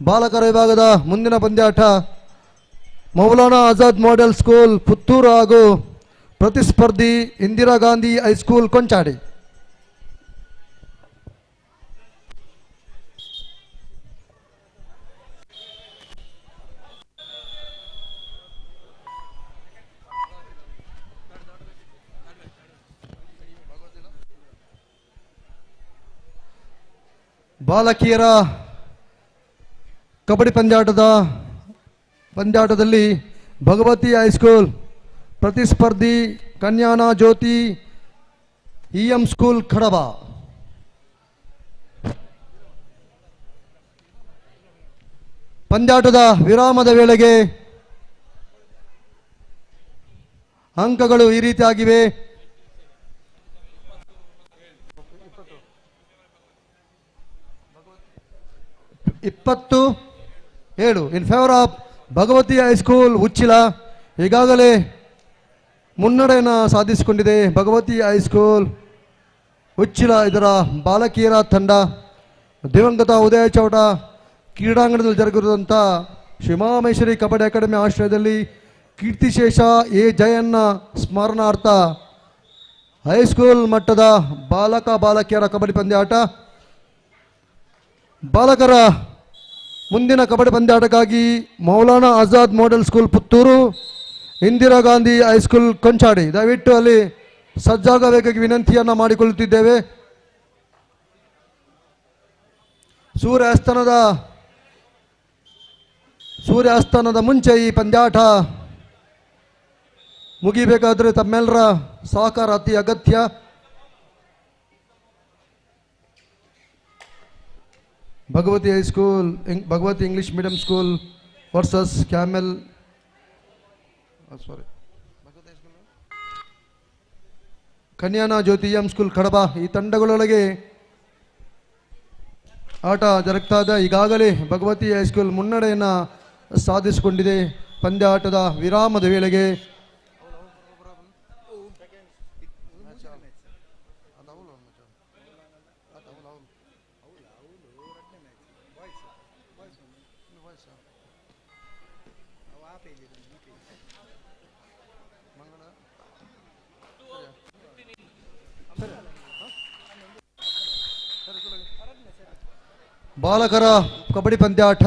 ಬಾಲಕರ ವಿಭಾಗದ ಮುಂದಿನ ಪಂದ್ಯಾಟ ಮೌಲಾನಾ ಆಜಾದ್ ಮಾಡೆಲ್ ಸ್ಕೂಲ್ ಪುತ್ತೂರು ಹಾಗೂ ಪ್ರತಿಸ್ಪರ್ಧಿ ಇಂದಿರಾ ಗಾಂಧಿ ಹೈಸ್ಕೂಲ್ ಕೊಂಚಾಡಿ. ಬಾಲಕಿಯರ ಕಬಡ್ಡಿ ಪಂದ್ಯಾಟದಲ್ಲಿ ಭಗವತಿ ಹೈಸ್ಕೂಲ್ ಪ್ರತಿಸ್ಪರ್ಧಿ ಕನ್ಯಾನಾ ಜ್ಯೋತಿ ಇಎಂ ಸ್ಕೂಲ್ ಕಡಬ. ಪಂದ್ಯಾಟದ ವಿರಾಮದ ವೇಳೆಗೆ ಅಂಕಗಳು ಈ ರೀತಿಯಾಗಿವೆ. 20-7 in favour of Bhagavati high school Uchila. ಈಗಾಗಲೇ ಮುನ್ನಡೆಯನ್ನು ಸಾಧಿಸಿಕೊಂಡಿದೆ ಭಗವತಿ ಹೈಸ್ಕೂಲ್ ಉಚ್ಚಿಲ. ಇದರ ಬಾಲಕಿಯರ ತಂಡ ದಿವಂಗತ ಉದಯ ಚೌಟ ಕ್ರೀಡಾಂಗಣದಲ್ಲಿ ಜರುಗಿರುವಂಥ ಶ್ರೀಮಾಮೇಶ್ವರಿ ಕಬಡ್ಡಿ ಅಕಾಡೆಮಿ ಆಶ್ರಯದಲ್ಲಿ ಕೀರ್ತಿಶೇಷ ಎ ಜಯಣ್ಣ ಸ್ಮರಣಾರ್ಥ ಹೈಸ್ಕೂಲ್ ಮಟ್ಟದ ಬಾಲಕಿಯರ ಕಬಡ್ಡಿ ಪಂದ್ಯಾಟ. ಬಾಲಕರ ಮುಂದಿನ ಕಬಡ್ಡಿ ಪಂದ್ಯಾಟಕ್ಕಾಗಿ Maulana Azad model school Puttur, Indira Gandhi high school Konchadi ದಯವಿಟ್ಟು ಅಲ್ಲಿ ಸಜ್ಜಾಗಬೇಕಾಗಿ ವಿನಂತಿಯನ್ನು ಮಾಡಿಕೊಳ್ಳುತ್ತಿದ್ದೇವೆ. ಸೂರ್ಯಾಸ್ತನದ ಮುಂಚೆ ಈ ಪಂದ್ಯಾಟ ಮುಗಿಬೇಕಾದ್ರೆ ತಮ್ಮೆಲ್ಲರ ಸಹಕಾರ ಅತಿ ಅಗತ್ಯ. Bhagavati high school Bhagavati English medium school versus Carmel Kanyana Jyothi M school Kadaba. ಈ ತಂಡಗಳೊಳಗೆ ಆಟ ಜರುಗ್ತಾ ಇದೆ. ಈಗಾಗಲೇ ಭಗವತಿ ಹೈಸ್ಕೂಲ್ ಮುನ್ನಡೆಯನ್ನು ಸಾಧಿಸಿಕೊಂಡಿದೆ. ಪಂದ್ಯಾಟದ ವಿರಾಮದ ವೇಳೆಗೆ ಬಾಲಕರ ಕಬಡ್ಡಿ ಪಂದ್ಯಾಟ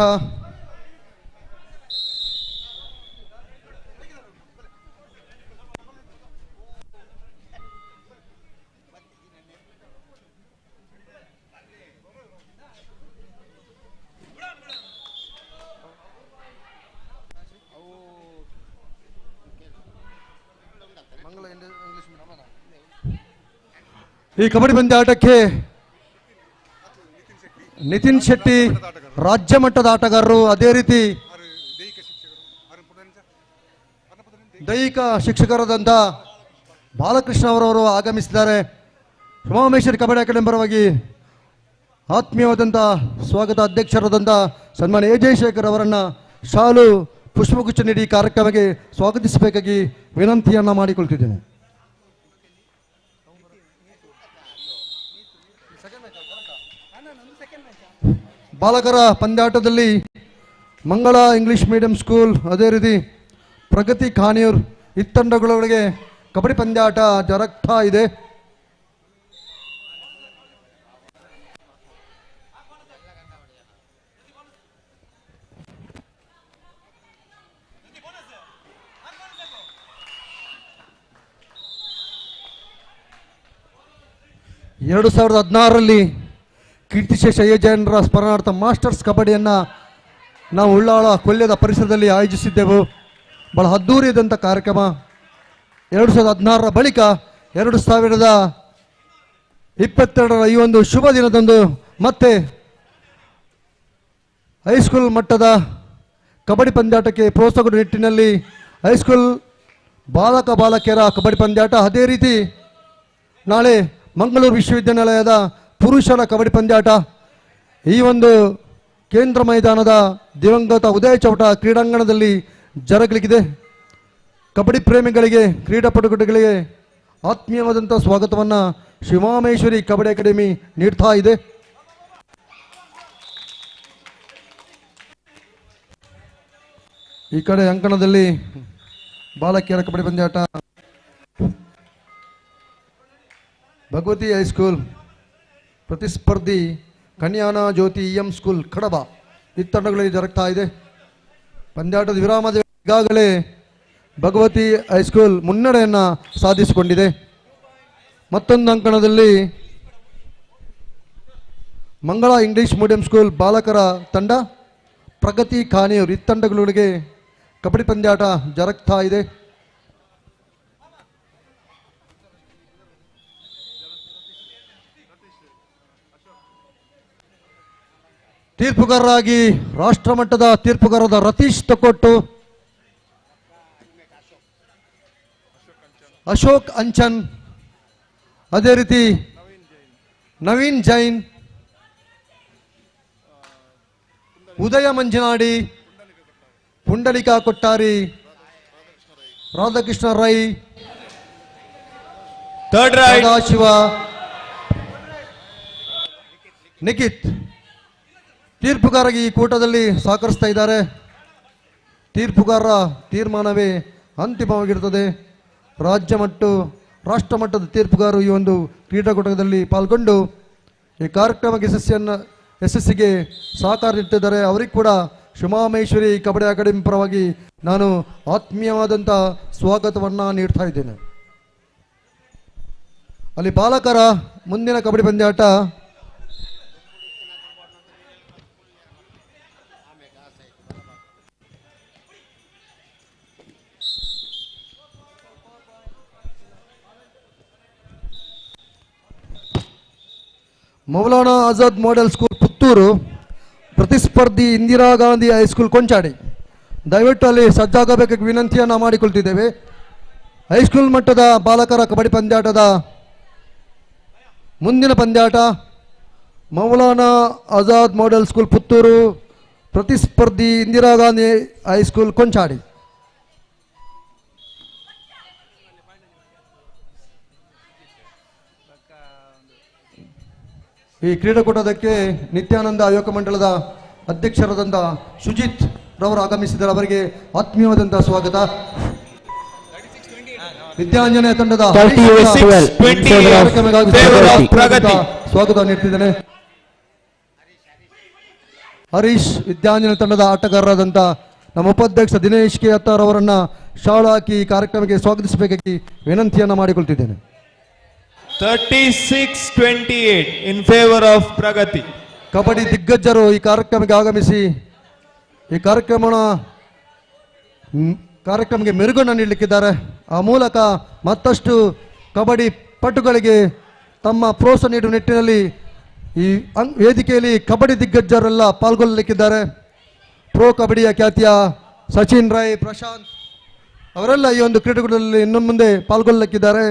ಈ ಕಬಡ್ಡಿ ಪಂದ್ಯಾಟಕ್ಕೆ ನಿತಿನ್ ಶೆಟ್ಟಿ ರಾಜ್ಯ ಮಟ್ಟದ ಆಟಗಾರರು, ಅದೇ ರೀತಿ ದೈಹಿಕ ಶಿಕ್ಷಕರಾದಂಥ ಬಾಲಕೃಷ್ಣ ಅವರವರು ಆಗಮಿಸಿದ್ದಾರೆ. ಶ್ರೀಮಾಮೇಶ್ವರಿ ಕಬಡ್ಡಿ ಅಕಾಡೆಮಿ ಪರವಾಗಿ ಆತ್ಮೀಯವಾದಂಥ ಸ್ವಾಗತ ಅಧ್ಯಕ್ಷರಾದಂಥ ಸನ್ಮಾನ್ಯ ಎ ಜಯಶೇಖರ್ ಅವರನ್ನು ಶಾಲು ಪುಷ್ಪಗುಚ್ಛ ನೀಡಿ ಕಾರ್ಯಕ್ರಮಕ್ಕೆ ಸ್ವಾಗತಿಸಬೇಕಾಗಿ ವಿನಂತಿಯನ್ನು ಮಾಡಿಕೊಳ್ತಿದ್ದೇನೆ. ಬಾಲಕರ ಪಂದ್ಯಾಟದಲ್ಲಿ ಮಂಗಳ ಇಂಗ್ಲಿಷ್ ಮೀಡಿಯಂ ಸ್ಕೂಲ್, ಅದೇ ರೀತಿ ಪ್ರಗತಿ ಖಾನಿಯೂರ್ ಈ ತಂಡಗಳೊಳಗೆ ಕಬಡ್ಡಿ ಪಂದ್ಯಾಟ ಜರುಗ್ತಾ ಇದೆ. ಎರಡು 2016ರಲ್ಲಿ ಕೀರ್ತಿಶೇಷ ಎ ಜಯಣ್ಣರ ಸ್ಮರಣಾರ್ಥ ಮಾಸ್ಟರ್ಸ್ ಕಬಡ್ಡಿಯನ್ನು ನಾವು ಉಳ್ಳಾಳ ಕೊಲ್ಯದ ಪರಿಸರದಲ್ಲಿ ಆಯೋಜಿಸಿದ್ದೆವು. ಬಹಳ ಅದ್ದೂರಿಯಾದಂಥ ಕಾರ್ಯಕ್ರಮ. 2016ರ ಬಳಿಕ 2022ರ ಈ ಒಂದು ಶುಭ ದಿನದಂದು ಮತ್ತೆ ಹೈಸ್ಕೂಲ್ ಮಟ್ಟದ ಕಬಡ್ಡಿ ಪಂದ್ಯಾಟಕ್ಕೆ ಪ್ರೋತ್ಸಾಹ ಕೊಡುವ ನಿಟ್ಟಿನಲ್ಲಿ ಹೈಸ್ಕೂಲ್ ಬಾಲಕಿಯರ ಕಬಡ್ಡಿ ಪಂದ್ಯಾಟ, ಅದೇ ರೀತಿ ನಾಳೆ ಮಂಗಳೂರು ವಿಶ್ವವಿದ್ಯಾನಿಲಯದ ಪುರುಷರ ಕಬಡ್ಡಿ ಪಂದ್ಯಾಟ ಈ ಒಂದು ಕೇಂದ್ರ ಮೈದಾನದ ದಿವಂಗತ ಉದಯ ಚೌಟ ಕ್ರೀಡಾಂಗಣದಲ್ಲಿ ಜರುಗಲಿಕ್ಕಿದೆ. ಕಬಡ್ಡಿ ಪ್ರೇಮಿಗಳಿಗೆ, ಕ್ರೀಡಾಪಟುಗಳಿಗೆ ಆತ್ಮೀಯವಾದಂಥ ಸ್ವಾಗತವನ್ನು ಶ್ರೀಮಾಮೇಶ್ವರಿ ಕಬಡ್ಡಿ ಅಕಾಡೆಮಿ ನೀಡ್ತಾ ಇದೆ. ಈ ಕಡೆ ಅಂಕಣದಲ್ಲಿ ಬಾಲಕಿಯರ ಕಬಡ್ಡಿ ಪಂದ್ಯಾಟ ಭಗವತಿ ಹೈಸ್ಕೂಲ್ ಪ್ರತಿಸ್ಪರ್ಧಿ ಕನ್ಯಾನ ಜ್ಯೋತಿ ಎಂ ಸ್ಕೂಲ್ ಕಡಬ ಈ ತಂಡಗಳಲ್ಲಿ ಜರುಗ್ತಾ ಇದೆ. ಪಂದ್ಯಾಟದ ವಿರಾಮದ ಈಗಾಗಲೇ ಭಗವತಿ ಹೈಸ್ಕೂಲ್ ಮುನ್ನಡೆಯನ್ನು ಸಾಧಿಸಿಕೊಂಡಿದೆ. ಮತ್ತೊಂದು ಅಂಕಣದಲ್ಲಿ ಮಂಗಳ ಇಂಗ್ಲಿಷ್ ಮೀಡಿಯಂ ಸ್ಕೂಲ್ ಬಾಲಕರ ತಂಡ ಪ್ರಗತಿ ಖಾನಿಯೂರ್ ಈ ತಂಡಗಳಿಗೆ ಕಬಡ್ಡಿ ಪಂದ್ಯಾಟ ಜರುಗ್ತಾ ಇದೆ. ತೀರ್ಪುಗಾರರಾಗಿ ರಾಷ್ಟ್ರಮಟ್ಟದ ತೀರ್ಪುಗಾರರಾದ ರತೀಶ್ ತೊಕೊಟ್ಟು, ಅಶೋಕ್ ಅಂಚನ್, ಅದೇ ರೀತಿ ನವೀನ್ ಜೈನ್, ಉದಯ ಮಂಜನಾಡಿ, ಪುಂಡಲಿಕಾ ಕೊಟ್ಟಾರಿ, ರಾಧಾಕೃಷ್ಣ ರೈ, Third right. ಶಿವ, ನಿಖಿತ್ ತೀರ್ಪುಗಾರರಿಗೆ ಈ ಕೂಟದಲ್ಲಿ ಸಹಕರಿಸ್ತಾ ಇದ್ದಾರೆ. ತೀರ್ಪುಗಾರರ ತೀರ್ಮಾನವೇ ಅಂತಿಮವಾಗಿರುತ್ತದೆ. ರಾಷ್ಟ್ರಮಟ್ಟದ ತೀರ್ಪುಗಾರರು ಈ ಒಂದು ಕ್ರೀಡಾಕೂಟದಲ್ಲಿ ಪಾಲ್ಗೊಂಡು ಈ ಕಾರ್ಯಕ್ರಮಕ್ಕೆ ಯಶಸ್ಸಿಗೆ ಸಹಕಾರ ನೀಡುತ್ತಿದ್ದಾರೆ. ಅವರಿಗೆ ಕೂಡ ಶಿವಮಹೇಶ್ವರಿ ಕಬಡ್ಡಿ ಅಕಾಡೆಮಿ ಪರವಾಗಿ ನಾನು ಆತ್ಮೀಯವಾದಂಥ ಸ್ವಾಗತವನ್ನು ನೀಡ್ತಾ ಇದ್ದೇನೆ. ಅಲ್ಲಿ ಬಾಲಕರ ಮುಂದಿನ ಕಬಡ್ಡಿ ಪಂದ್ಯಾಟ ಮೌಲಾನಾ ಆಜಾದ್ ಮಾಡೆಲ್ ಸ್ಕೂಲ್ ಪುತ್ತೂರು ಪ್ರತಿಸ್ಪರ್ಧಿ ಇಂದಿರಾ ಗಾಂಧಿ ಹೈಸ್ಕೂಲ್ ಕೊಂಚಾಡಿ. ದಯವಿಟ್ಟು ಅಲ್ಲಿ ಸಜ್ಜಾಗಬೇಕಾಗಿ ವಿನಂತಿಯನ್ನು ಮಾಡಿಕೊಳ್ತಿದ್ದೇವೆ. ಹೈಸ್ಕೂಲ್ ಮಟ್ಟದ ಬಾಲಕರ ಕಬಡ್ಡಿ ಪಂದ್ಯಾಟದ ಮುಂದಿನ ಪಂದ್ಯಾಟ ಮೌಲಾನಾ ಆಜಾದ್ ಮಾಡೆಲ್ ಸ್ಕೂಲ್ ಪುತ್ತೂರು ಪ್ರತಿಸ್ಪರ್ಧಿ ಇಂದಿರಾ ಗಾಂಧಿ ಹೈಸ್ಕೂಲ್ ಕೊಂಚಾಡಿ. ಈ ಕ್ರೀಡಾಕೂಟಕ್ಕೆ ನಿತ್ಯಾನಂದ ಯುವಕ ಮಂಡಳದ ಅಧ್ಯಕ್ಷರಾದಂಥ ಸುಜಿತ್ ರವರು ಆಗಮಿಸಿದ್ದಾರೆ. ಅವರಿಗೆ ಆತ್ಮೀಯವಾದಂಥ ಸ್ವಾಗತ. ವಿದ್ಯಾಂಜನೆ ತಂಡದ ಸ್ವಾಗತ ನೀಡ್ತಿದ್ದೇನೆ. ಹರೀಶ್ ವಿದ್ಯಾಂಜನೆ ತಂಡದ ಆಟಗಾರರಾದಂಥ ನಮ್ಮ ಉಪಾಧ್ಯಕ್ಷ ದಿನೇಶ್ ಕೆ ಅತ್ತಾರ್ ಅವರನ್ನ ಶಾಲಾ ಹಾಕಿ ಕಾರ್ಯಕ್ರಮಕ್ಕೆ ಸ್ವಾಗತಿಸಬೇಕಾಗಿ ವಿನಂತಿಯನ್ನು ಮಾಡಿಕೊಳ್ತಿದ್ದೇನೆ. 36-28 in favor of Pragati. Kabaddi ದಿಗ್ಗಜರು ಈ ಕಾರ್ಯಕ್ರಮಕ್ಕೆ ಆಗಮಿಸಿ ಈ ಕಾರ್ಯಕ್ರಮಕ್ಕೆ ಮೆರುಗನ್ನು ನೀಡಲಿಕ್ಕಿದ್ದಾರೆ. ಆ ಮೂಲಕ ಮತ್ತಷ್ಟು ಕಬಡ್ಡಿ ಪಟುಗಳಿಗೆ ತಮ್ಮ ಪ್ರೋತ್ಸಾಹ ನೀಡುವ ನಿಟ್ಟಿನಲ್ಲಿ ಈ ವೇದಿಕೆಯಲ್ಲಿ ಕಬಡ್ಡಿ ದಿಗ್ಗಜರೆಲ್ಲ ಪಾಲ್ಗೊಳ್ಳಲಿಕ್ಕಿದ್ದಾರೆ. ಪ್ರೋ ಕಬಡ್ಡಿಯ ಖ್ಯಾತಿಯ ಸಚಿನ್ ರೈ, ಪ್ರಶಾಂತ್ ಅವರೆಲ್ಲ ಈ ಒಂದು ಕ್ರೀಡಾಕೂಟದಲ್ಲಿ ಇನ್ನು ಮುಂದೆ ಪಾಲ್ಗೊಳ್ಳಲಿಕ್ಕಿದ್ದಾರೆ.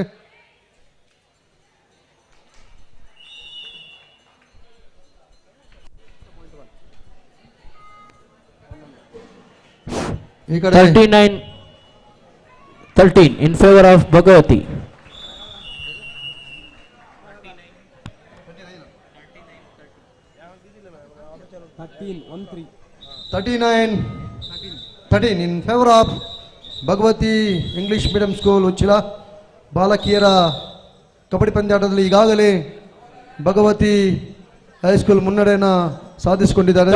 ಈ ಕಡೆ 39-13 in favor of Bhagavati. in favor of Bhagavati English medium school Uchila. ಬಾಲಕಿಯರ ಕಬಡ್ಡಿ ಪಂದ್ಯಾಟದಲ್ಲಿ ಈಗಾಗಲೇ ಭಗವತಿ ಹೈಸ್ಕೂಲ್ ಮುನ್ನಡೆಯನ್ನು ಸಾಧಿಸಿಕೊಂಡಿದ್ದಾರೆ.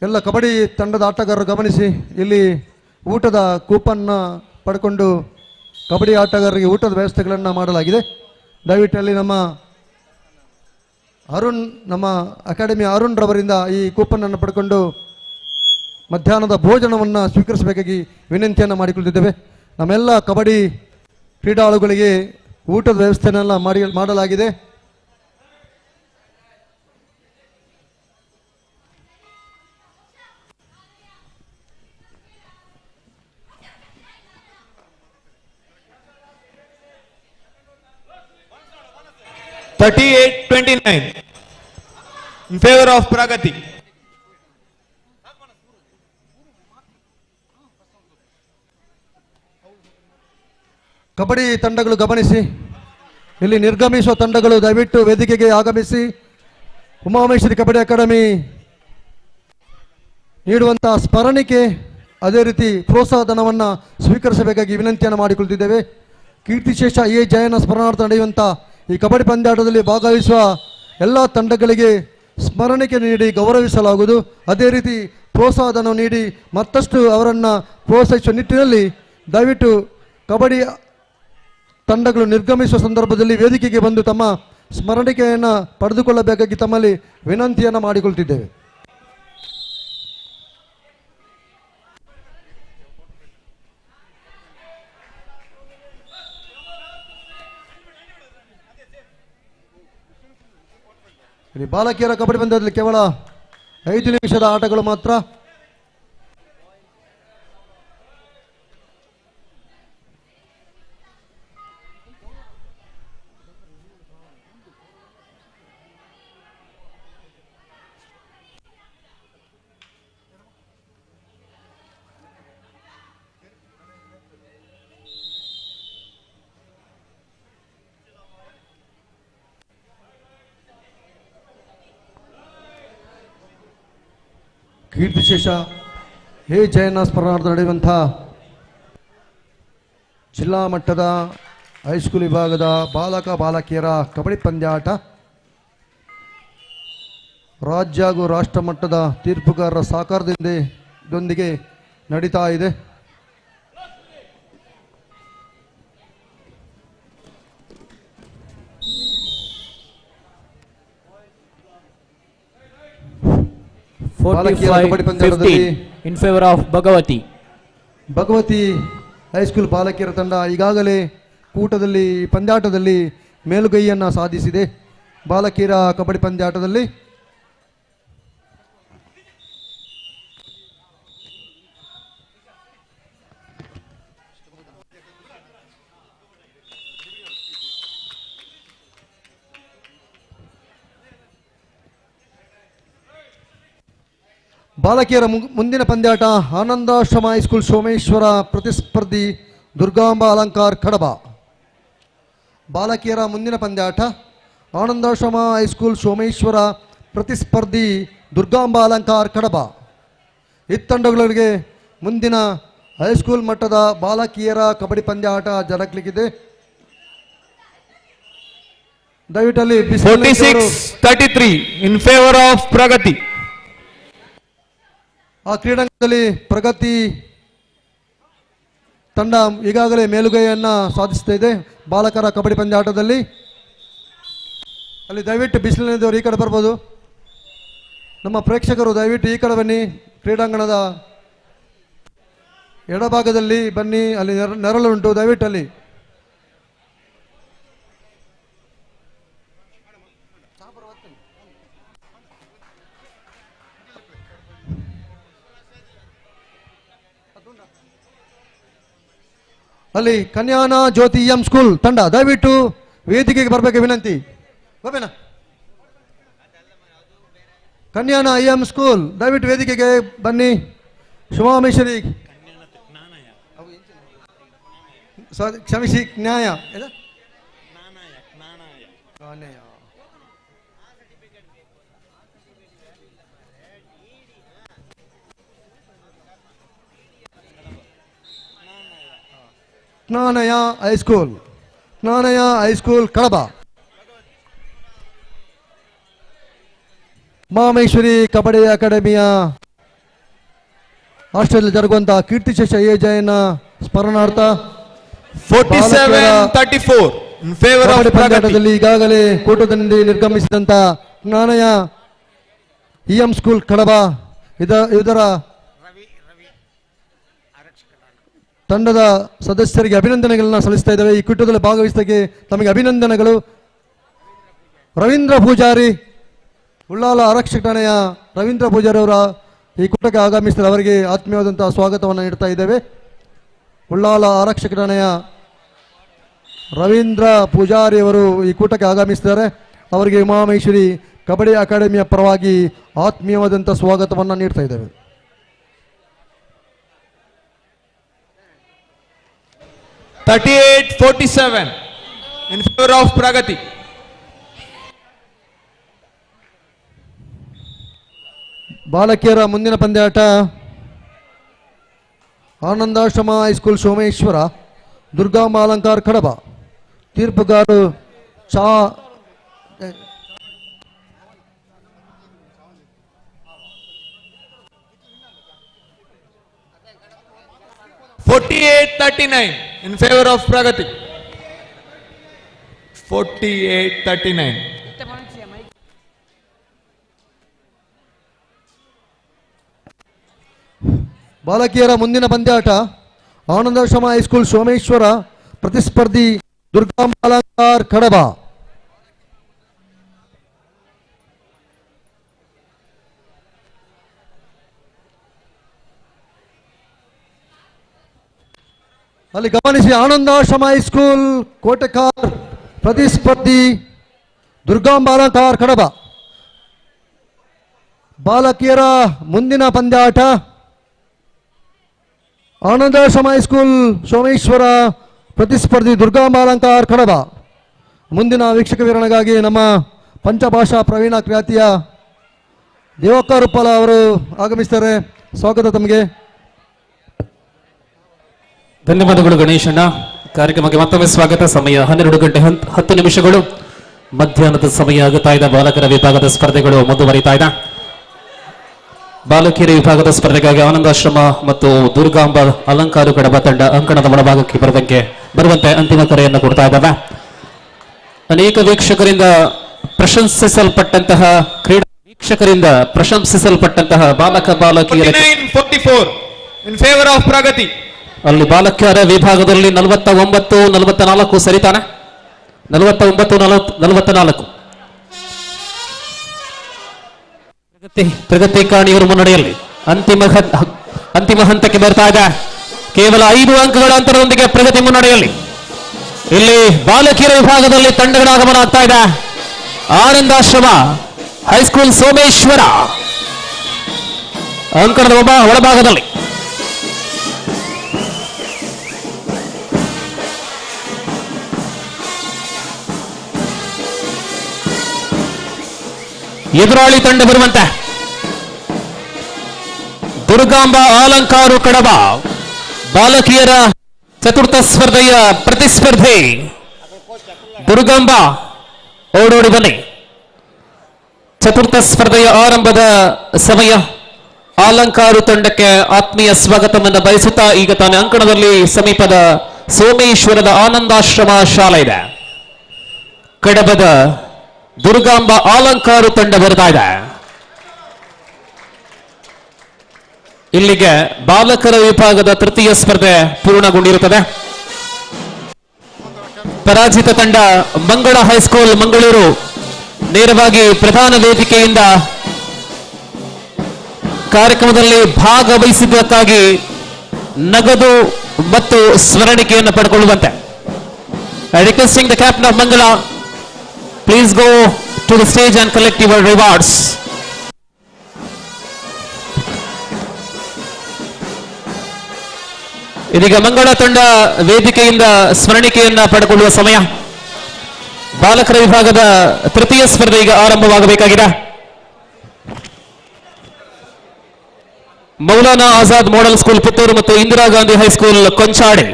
ಎಲ್ಲ ಕಬಡ್ಡಿ ತಂಡದ ಆಟಗಾರರು ಗಮನಿಸಿ, ಇಲ್ಲಿ ಊಟದ ಕೂಪನ್ನ ಪಡ್ಕೊಂಡು ಕಬಡ್ಡಿ ಆಟಗಾರರಿಗೆ ಊಟದ ವ್ಯವಸ್ಥೆಗಳನ್ನು ಮಾಡಲಾಗಿದೆ. ದಯವಿಟ್ಟು ಅಲ್ಲಿ ನಮ್ಮ ಅಕಾಡೆಮಿ ಅರುಣ್ ರವರಿಂದ ಈ ಕೂಪನನ್ನು ಪಡ್ಕೊಂಡು ಮಧ್ಯಾಹ್ನದ ಭೋಜನವನ್ನು ಸ್ವೀಕರಿಸಬೇಕಾಗಿ ವಿನಂತಿಯನ್ನು ಮಾಡಿಕೊಳ್ತಿದ್ದೇವೆ. ನಮ್ಮೆಲ್ಲ ಕಬಡ್ಡಿ ಕ್ರೀಡಾಳುಗಳಿಗೆ ಊಟದ ವ್ಯವಸ್ಥೆಯನ್ನೆಲ್ಲ ಮಾಡಲಾಗಿದೆ. In favor of Pragati. Kabaddi ತಂಡಗಳು ಗಮನಿಸಿ, ಇಲ್ಲಿ ನಿರ್ಗಮಿಸುವ ತಂಡಗಳು ದಯವಿಟ್ಟು ವೇದಿಕೆಗೆ ಆಗಮಿಸಿ. ಉಮಾಮೇಶ್ವರಿ ಕಬಡ್ಡಿ ಅಕಾಡೆಮಿ ನೀಡುವಂತಹ ಸ್ಮರಣಿಕೆ ಅದೇ ರೀತಿ ಪ್ರೋತ್ಸಾಹ ಧನವನ್ನು ಸ್ವೀಕರಿಸಬೇಕಾಗಿ ವಿನಂತಿಯನ್ನು ಮಾಡಿಕೊಳ್ತಿದ್ದೇವೆ. ಕೀರ್ತಿಶೇಷ ಎ ಜಯನ ಸ್ಮರಣಾರ್ಥ ನಡೆಯುವಂಥ ಈ ಕಬಡ್ಡಿ ಪಂದ್ಯಾಟದಲ್ಲಿ ಭಾಗವಹಿಸುವ ಎಲ್ಲ ತಂಡಗಳಿಗೆ ಸ್ಮರಣಿಕೆ ನೀಡಿ ಗೌರವಿಸಲಾಗುವುದು. ಅದೇ ರೀತಿ ಪ್ರೋತ್ಸಾಹ ಧನ ನೀಡಿ ಮತ್ತಷ್ಟು ಅವರನ್ನು ಪ್ರೋತ್ಸಾಹಿಸುವ ನಿಟ್ಟಿನಲ್ಲಿ ದಯವಿಟ್ಟು ಕಬಡ್ಡಿ ತಂಡಗಳು ನಿರ್ಗಮಿಸುವ ಸಂದರ್ಭದಲ್ಲಿ ವೇದಿಕೆಗೆ ಬಂದು ತಮ್ಮ ಸ್ಮರಣಿಕೆಯನ್ನು ಪಡೆದುಕೊಳ್ಳಬೇಕಾಗಿ ತಮ್ಮಲ್ಲಿ ವಿನಂತಿಯನ್ನು ಮಾಡಿಕೊಳ್ತಿದ್ದೇವೆ. ಬಾಲಕಿಯರ ಕಬಡ್ಡಿ ಪಂದ್ಯದಲ್ಲಿ ಕೇವಲ 5 ನಿಮಿಷದ ಆಟಗಳು ಮಾತ್ರ. ಕೀರ್ತಿಶೇಷ ಎ ಜಯನ ಸ್ಮರಣಾರ್ಥ ನಡೆಯುವಂಥ ಜಿಲ್ಲಾ ಮಟ್ಟದ ಹೈಸ್ಕೂಲ್ ವಿಭಾಗದ ಬಾಲಕಿಯರ ಕಬಡ್ಡಿ ಪಂದ್ಯಾಟ ರಾಜ್ಯ ಹಾಗೂ ರಾಷ್ಟ್ರ ಮಟ್ಟದ ತೀರ್ಪುಗಾರರ ಸಹಕಾರದೊಂದಿಗೆ ನಡೀತಾ ಇದೆ. ಬಾಲಕಿಯರ ಕಬಡ್ಡಿ ಪಂದ್ಯಾಟದಲ್ಲಿ in favor of Bhagavati. Bhagavati high school ಬಾಲಕಿಯರ ತಂಡ ಈಗಾಗಲೇ ಕೂಟದಲ್ಲಿ ಪಂದ್ಯಾಟದಲ್ಲಿ ಮೇಲುಗೈಯನ್ನು ಸಾಧಿಸಿದೆ. ಬಾಲಕಿಯರ ಕಬಡ್ಡಿ ಪಂದ್ಯಾಟದಲ್ಲಿ ಬಾಲಕಿಯರ ಮುಂದಿನ ಪಂದ್ಯಾಟ ಆನಂದಾಶ್ರಮ ಹೈಸ್ಕೂಲ್ ಸೋಮೇಶ್ವರ ಪ್ರತಿಸ್ಪರ್ಧಿ ದುರ್ಗಾಂಬ ಅಲಂಕಾರ್ ಕಡಬ. ಬಾಲಕಿಯರ ಮುಂದಿನ ಪಂದ್ಯಾಟ ಆನಂದಾಶ್ರಮ ಹೈಸ್ಕೂಲ್ ಸೋಮೇಶ್ವರ ಪ್ರತಿಸ್ಪರ್ಧಿ ದುರ್ಗಾಂಬ ಅಲಂಕಾರ್ ಕಡಬ. ಈ ತಂಡಗಳಿಗೆ ಮುಂದಿನ ಹೈಸ್ಕೂಲ್ ಮಟ್ಟದ ಬಾಲಕಿಯರ kabaddi ಪಂದ್ಯಾಟ ಜರುಗಲಿಕ್ಕಿದೆ. ದಯವಿಟ್ಟಲ್ಲಿ 46-33 in favor of Pragati. ಆ ಕ್ರೀಡಾಂಗಣದಲ್ಲಿ ಪ್ರಗತಿ ತಂಡ ಈಗಾಗಲೇ ಮೇಲುಗೈಯನ್ನು ಸಾಧಿಸ್ತಾ ಇದೆ ಬಾಲಕರ ಕಬಡ್ಡಿ ಪಂದ್ಯಾಟದಲ್ಲಿ. ಅಲ್ಲಿ ದಯವಿಟ್ಟು ಬಿಸಿಲಿನದವರು ಈ ಕಡೆ ಬರ್ಬೋದು. ನಮ್ಮ ಪ್ರೇಕ್ಷಕರು ದಯವಿಟ್ಟು ಈ ಕಡೆ ಬನ್ನಿ. ಕ್ರೀಡಾಂಗಣದ ಎಡಭಾಗದಲ್ಲಿ ಬನ್ನಿ, ಅಲ್ಲಿ ನೆರಳುಂಟು, ದಯವಿಟ್ಟು ಅಲ್ಲಿ. ಅಲ್ಲಿ ಕನ್ಯಾನ ಜ್ಯೋತಿ ಎಂ ಸ್ಕೂಲ್ ತಂಡ ದಯವಿಟ್ಟು ವೇದಿಕೆಗೆ ಬರಬೇಕು ವಿನಂತಿ. ಬಾಬೇನಾ ಕನ್ಯಾನ ಎಂ ಸ್ಕೂಲ್ ದಯವಿಟ್ಟು ವೇದಿಕೆಗೆ ಬನ್ನಿ. ಶುಭಾಮೇಶ್ವರಿ ಕ್ಷಮಿಸಿ ನ್ಯಾಯ ಜ್ಞಾನಯ ಹೈಸ್ಕೂಲ್ ಕಡಬ. ಮಹಾಮೇಶ್ವರಿ ಕಬಡ್ಡಿ ಅಕಾಡೆಮಿಯ ಹಾಸ್ಟೆಲ್ ಜರುಗುವಂತಹ ಕೀರ್ತಿಶೇಷ ಎ ಜಯನ ಸ್ಮರಣಾರ್ಥ 47-34 in favor of Pragati. ಈಗಾಗಲೇ ಕೂಟದಿಂದ ನಿರ್ಗಮಿಸಿದಂತ ಜ್ಞಾನಯ ಇಎಂ ಸ್ಕೂಲ್ ಕಡಬ ಇದರ ತಂಡದ ಸದಸ್ಯರಿಗೆ ಅಭಿನಂದನೆಗಳನ್ನ ಸಲ್ಲಿಸ್ತಾ ಇದ್ದೇವೆ. ಈ ಕೂಟದಲ್ಲಿ ಭಾಗವಹಿಸಿದ್ದಕ್ಕೆ ತಮಗೆ ಅಭಿನಂದನೆಗಳು. ರವೀಂದ್ರ ಪೂಜಾರಿ ಉಳ್ಳಾಲ ಆರಕ್ಷಕ ಠಾಣೆಯ ರವೀಂದ್ರ ಪೂಜಾರಿ ಅವರ ಈ ಕೂಟಕ್ಕೆ ಆಗಮಿಸಿದರೆ ಅವರಿಗೆ ಆತ್ಮೀಯವಾದಂತಹ ಸ್ವಾಗತವನ್ನು ನೀಡ್ತಾ ಇದ್ದೇವೆ. ಉಳ್ಳಾಲ ಆರಕ್ಷಕ ಠಾಣೆಯ ರವೀಂದ್ರ ಪೂಜಾರಿ ಅವರು ಈ ಕೂಟಕ್ಕೆ ಆಗಮಿಸಿದ್ದಾರೆ. ಅವರಿಗೆ ಉಮಾಮೇಶ್ವರಿ ಕಬಡ್ಡಿ ಅಕಾಡೆಮಿಯ ಪರವಾಗಿ ಆತ್ಮೀಯವಾದಂಥ ಸ್ವಾಗತವನ್ನು ನೀಡ್ತಾ ಇದ್ದೇವೆ. $38-47 in favor of Pragati. ಬಾಲಕಿಯರ ಮುಂದಿನ ಪಂದ್ಯಾಟ ಆನಂದಾಶ್ರಮ ಹೈಸ್ಕೂಲ್ ಸೋಮೇಶ್ವರ, ದುರ್ಗಾಂಬ ಅಲಂಕಾರ್ ಕಡಬ. ತೀರ್ಪುಗಾರರು ಚಾ 48-39 in favor of Pragati. 48-39. ಬಾಲಕಿಯರ ಮುಂದಿನ ಪಂದ್ಯಾಟ ಆನಂದಾಶ್ರಮ ಹೈಸ್ಕೂಲ್ ಸೋಮೇಶ್ವರ ಪ್ರತಿಸ್ಪರ್ಧಿ ದುರ್ಗಾಂಬ ಅಲಂಕಾರ್ ಕಡಬ. ಅಲ್ಲಿ ಗಮನಿಸಿ, ಆನಂದಾಶ್ರಮ ಹೈಸ್ಕೂಲ್ ಕೋಟೆಕಾರ್ ಪ್ರತಿಸ್ಪರ್ಧಿ ದುರ್ಗಾಂಬ ಅಲಂಕಾರ್ ಕಡಬ. ಬಾಲಕಿಯರ ಮುಂದಿನ ಪಂದ್ಯಾಟ ಆನಂದಾಶ್ರಮ ಹೈಸ್ಕೂಲ್ ಸೋಮೇಶ್ವರ ಪ್ರತಿಸ್ಪರ್ಧಿ ದುರ್ಗಾಂಬ ಅಲಂಕಾರ್ ಕಡಬ. ಮುಂದಿನ ವೀಕ್ಷಕ ವಿವರಣೆಗಾಗಿ ನಮ್ಮ ಪಂಚಭಾಷಾ ಪ್ರವೀಣ ಖ್ಯಾತಿಯ ದೇವಕ್ಕರುಪ್ಪಲ ಅವರು ಆಗಮಿಸ್ತಾರೆ. ಸ್ವಾಗತ ತಮಗೆ. ಧನ್ಯವಾದಗಳು ಗಣೇಶಣ್ಣ. ಕಾರ್ಯಕ್ರಮಕ್ಕೆ ಮತ್ತೊಮ್ಮೆ ಸ್ವಾಗತ. ಸಮಯ 12 ಗಂಟೆ 10 ನಿಮಿಷಗಳು. ಮಧ್ಯಾಹ್ನದ ಸಮಯ ಆಗುತ್ತಾ ಇದೆ. ಬಾಲಕರ ವಿಭಾಗದ ಸ್ಪರ್ಧೆಗಳು ಮುಂದುವರಿತಾ ಇದೆ. ಬಾಲಕಿಯರ ವಿಭಾಗದ ಸ್ಪರ್ಧೆಗಾಗಿ ಆನಂದಾಶ್ರಮ ಮತ್ತು ದುರ್ಗಾಂಬ ಅಲಂಕಾರು ಕಡಬ ತಂಡ ಅಂಕಣದ ಒಳಭಾಗಕ್ಕೆ ಬರುವಂತೆ ಅಂತಿಮ ಕರೆಯನ್ನು ಕೊಡ್ತಾ ಇದ್ದಾವೆ. ಅನೇಕ ವೀಕ್ಷಕರಿಂದ ಪ್ರಶಂಸಿಸಲ್ಪಟ್ಟಂತಹ ಬಾಲಕ ಬಾಲಕಿಯರ 49-44 in favor of Pragati. ಅಲ್ಲಿ ಬಾಲಕಿಯರ ವಿಭಾಗದಲ್ಲಿ 49-44 ಸರಿತಾನೆ. 49-44 ಪ್ರಗತಿ ಕಾಣಿಯವರು ಮುನ್ನಡೆಯಲ್ಲಿ ಅಂತಿಮ ಹಂತಕ್ಕೆ ಬರ್ತಾ ಇದೆ. ಕೇವಲ 5 ಅಂಕಗಳ ಅಂತರದೊಂದಿಗೆ ಪ್ರಗತಿ ಮುನ್ನಡೆಯಲ್ಲಿ. ಇಲ್ಲಿ ಬಾಲಕಿಯರ ವಿಭಾಗದಲ್ಲಿ ತಂಡಗಳ ಆಗಮನ ಆಗ್ತಾ ಇದೆ. ಆನಂದಾಶ್ರಮ ಹೈಸ್ಕೂಲ್ ಸೋಮೇಶ್ವರ ಅಂಕಣದ ಒಳಭಾಗದಲ್ಲಿ. ಎದುರಾಳಿ ತಂಡ ಬರುವಂತೆ ದುರ್ಗಾಂಬ ಅಲಂಕಾರು ಕಡಬ ಬಾಲಕಿಯರ ಚತುರ್ಥ ಸ್ಪರ್ಧೆಯ ಪ್ರತಿಸ್ಪರ್ಧಿ ದುರ್ಗಾಂಬ ಓಡೋಡಿ ಬನ್ನಿ. ಚತುರ್ಥ ಸ್ಪರ್ಧೆಯ ಆರಂಭದ ಸಮಯ. ಅಲಂಕಾರು ತಂಡಕ್ಕೆ ಆತ್ಮೀಯ ಸ್ವಾಗತವನ್ನು ಬಯಸುತ್ತಾ ಈಗ ತಾನೇ ಅಂಕಣದಲ್ಲಿ ಸಮೀಪದ ಸೋಮೇಶ್ವರದ ಆನಂದಾಶ್ರಮ ಶಾಲೆ ಇದೆ. ಕಡಬದ ದುರ್ಗಾಂಬ ಅಲಂಕಾರು ತಂಡ ಬರ್ತಾ ಇದೆ. ಇಲ್ಲಿಗೆ ಬಾಲಕರ ವಿಭಾಗದ ತೃತೀಯ ಸ್ಪರ್ಧೆ ಪೂರ್ಣಗೊಂಡಿರುತ್ತದೆ. ಪರಾಜಿತ ತಂಡ ಮಂಗಳ ಹೈಸ್ಕೂಲ್ ಮಂಗಳೂರು ನೇರವಾಗಿ ಪ್ರಧಾನ ವೇದಿಕೆಯಿಂದ ಕಾರ್ಯಕ್ರಮದಲ್ಲಿ ಭಾಗವಹಿಸಿದ್ದಕ್ಕಾಗಿ ನಗದು ಮತ್ತು ಸ್ಮರಣಿಕೆಯನ್ನು ಪಡೆದುಕೊಳ್ಳುವಂತೆ. ರಿಕ್ವೆಸ್ಟಿಂಗ್ ದ ಕ್ಯಾಪ್ಟನ್ ಆಫ್ ಮಂಗಳ, please go to the stage and collect your rewards. ಇದೀಗ ಮಂಗಳ ತಂಡ ವೇದಿಕೆಯಿಂದ ಸ್ಮರಣಿಕೆಯನ್ನ ಪಡೆದುಕೊಳ್ಳುವ ಸಮಯ. ಬಾಲಕರ ವಿಭಾಗದ ತೃತೀಯ ಸ್ಪರ್ಧೆ ಈಗ ಆರಂಭವಾಗಬೇಕಾಗಿದೆ. ಮೌಲಾನಾ ಆಜಾದ್ ಮಾಡೆಲ್ ಸ್ಕೂಲ್ ಪುತ್ತೂರು ಮತ್ತು ಇಂದಿರಾ ಗಾಂಧಿ ಹೈಸ್ಕೂಲ್ ಕೊಂಚಾಡಿ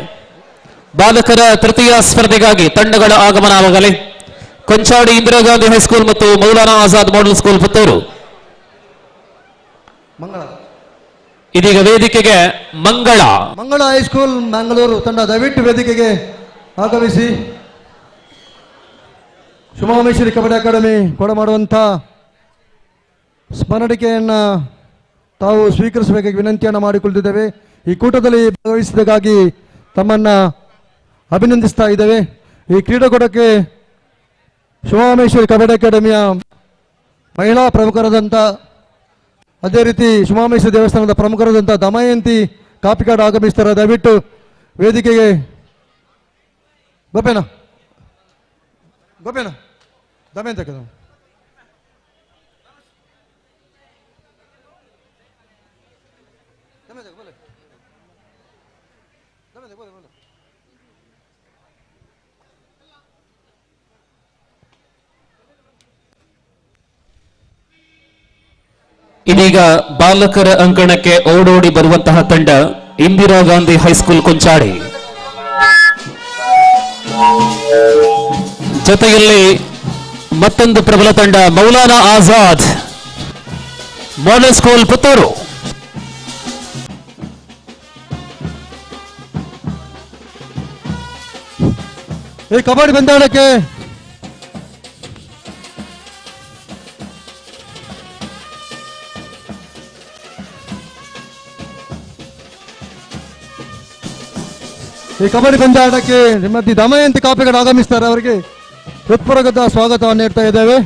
ಬಾಲಕರ ತೃತೀಯ ಸ್ಪರ್ಧೆಗಾಗಿ ತಂಡಗಳ ಆಗಮನವಾಗಲಿ. ಕೊಂಚಾಡಿ ಇಂದಿರಾ ಗಾಂಧಿ ಹೈಸ್ಕೂಲ್ ಮತ್ತು ಮೌಲಾನಾ ಆಜಾದ್ ಮಾಡೆಲ್ ಸ್ಕೂಲ್ ಪುತ್ತೂರು. ಇದೀಗ ವೇದಿಕೆಗೆ ಮಂಗಳ ಹೈಸ್ಕೂಲ್ ಮಂಗಳೂರು ತಂಡ ದಯವಿಟ್ಟು ವೇದಿಕೆಗೆ ಆಗಮಿಸಿ. ಶುಭಾಮೇಶ್ವರಿ ಕಬಡ್ಡಿ ಅಕಾಡೆಮಿ ಕೊಡಮಾಡುವಂಥ ಸ್ಮರಣಿಕೆಯನ್ನು ತಾವು ಸ್ವೀಕರಿಸಬೇಕಾಗಿ ವಿನಂತಿಯನ್ನು ಮಾಡಿಕೊಳ್ಳುತ್ತಿದ್ದೇವೆ. ಈ ಕೂಟದಲ್ಲಿ ಭಾಗವಹಿಸಿದ್ದಕ್ಕಾಗಿ ತಮ್ಮನ್ನು ಅಭಿನಂದಿಸ್ತಾ ಇದ್ದೇವೆ. ಈ ಕ್ರೀಡಾಕೂಟಕ್ಕೆ ಶುಭಾಮೇಶ್ವರಿ ಕಬಡ್ಡಿ ಅಕಾಡೆಮಿಯ ಮಹಿಳಾ ಪ್ರಮುಖರಾದಂಥ, ಅದೇ ರೀತಿ ಶುಭಾಮೇಶ್ವರಿ ದೇವಸ್ಥಾನದ ಪ್ರಮುಖರಾದಂಥ ದಮಯಂತಿ ಕಾಪಿಕಾಡ್ ಆಗಮಿಸ್ತಾರೆ. ದಯವಿಟ್ಟು ವೇದಿಕೆಗೆ ಗೋಪೇನ ದಮಯಂತ ಇದೀಗ ಬಾಲಕರ ಅಂಕಣಕ್ಕೆ ಓಡೋಡಿ ಬರುವಂತಹ ತಂಡ ಇಂದಿರಾ ಗಾಂಧಿ ಹೈಸ್ಕೂಲ್ ಕೊಂಚಾಡಿ. ಜೊತೆಯಲ್ಲಿ ಮತ್ತೊಂದು ಪ್ರಬಲ ತಂಡ ಮೌಲಾನಾ ಆಜಾದ್ ಮಾಡೆಲ್ ಸ್ಕೂಲ್ ಪುತ್ತೂರು. ಈ ಕಬಡ್ಡಿ ಪಂದ್ಯಾಟಕ್ಕೆ ಶ್ರೀಮತಿ ದಮಯಂತಿ ಕಾಪಿಗಳು ಆಗಮಿಸ್ತಾರೆ. ಅವರಿಗೆ ಹೃತ್ಪೂರ್ವಕದ ಸ್ವಾಗತವನ್ನು ನೀಡ್ತಾ ಇದ್ದೇವೆ.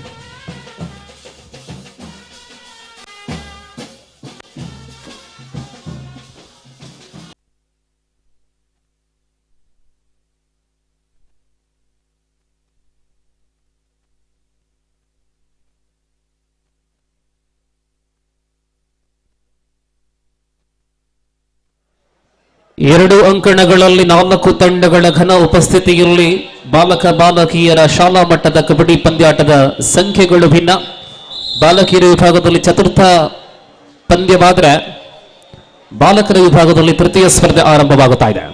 ಎರಡು ಅಂಕಣಗಳಲ್ಲಿ 4 ತಂಡಗಳ ಘನ ಉಪಸ್ಥಿತಿಯಲ್ಲಿ ಬಾಲಕ ಬಾಲಕಿಯರ ಶಾಲಾ ಮಟ್ಟದ ಕಬಡ್ಡಿ ಪಂದ್ಯಾಟದ ಸಂಖ್ಯೆಗಳು ಭಿನ್ನ. ಬಾಲಕಿಯರ ವಿಭಾಗದಲ್ಲಿ ಚತುರ್ಥ ಪಂದ್ಯವಾದರೆ ಬಾಲಕರ ವಿಭಾಗದಲ್ಲಿ ತೃತೀಯ ಸ್ಪರ್ಧೆ ಆರಂಭವಾಗುತ್ತಾ ಇದೆ.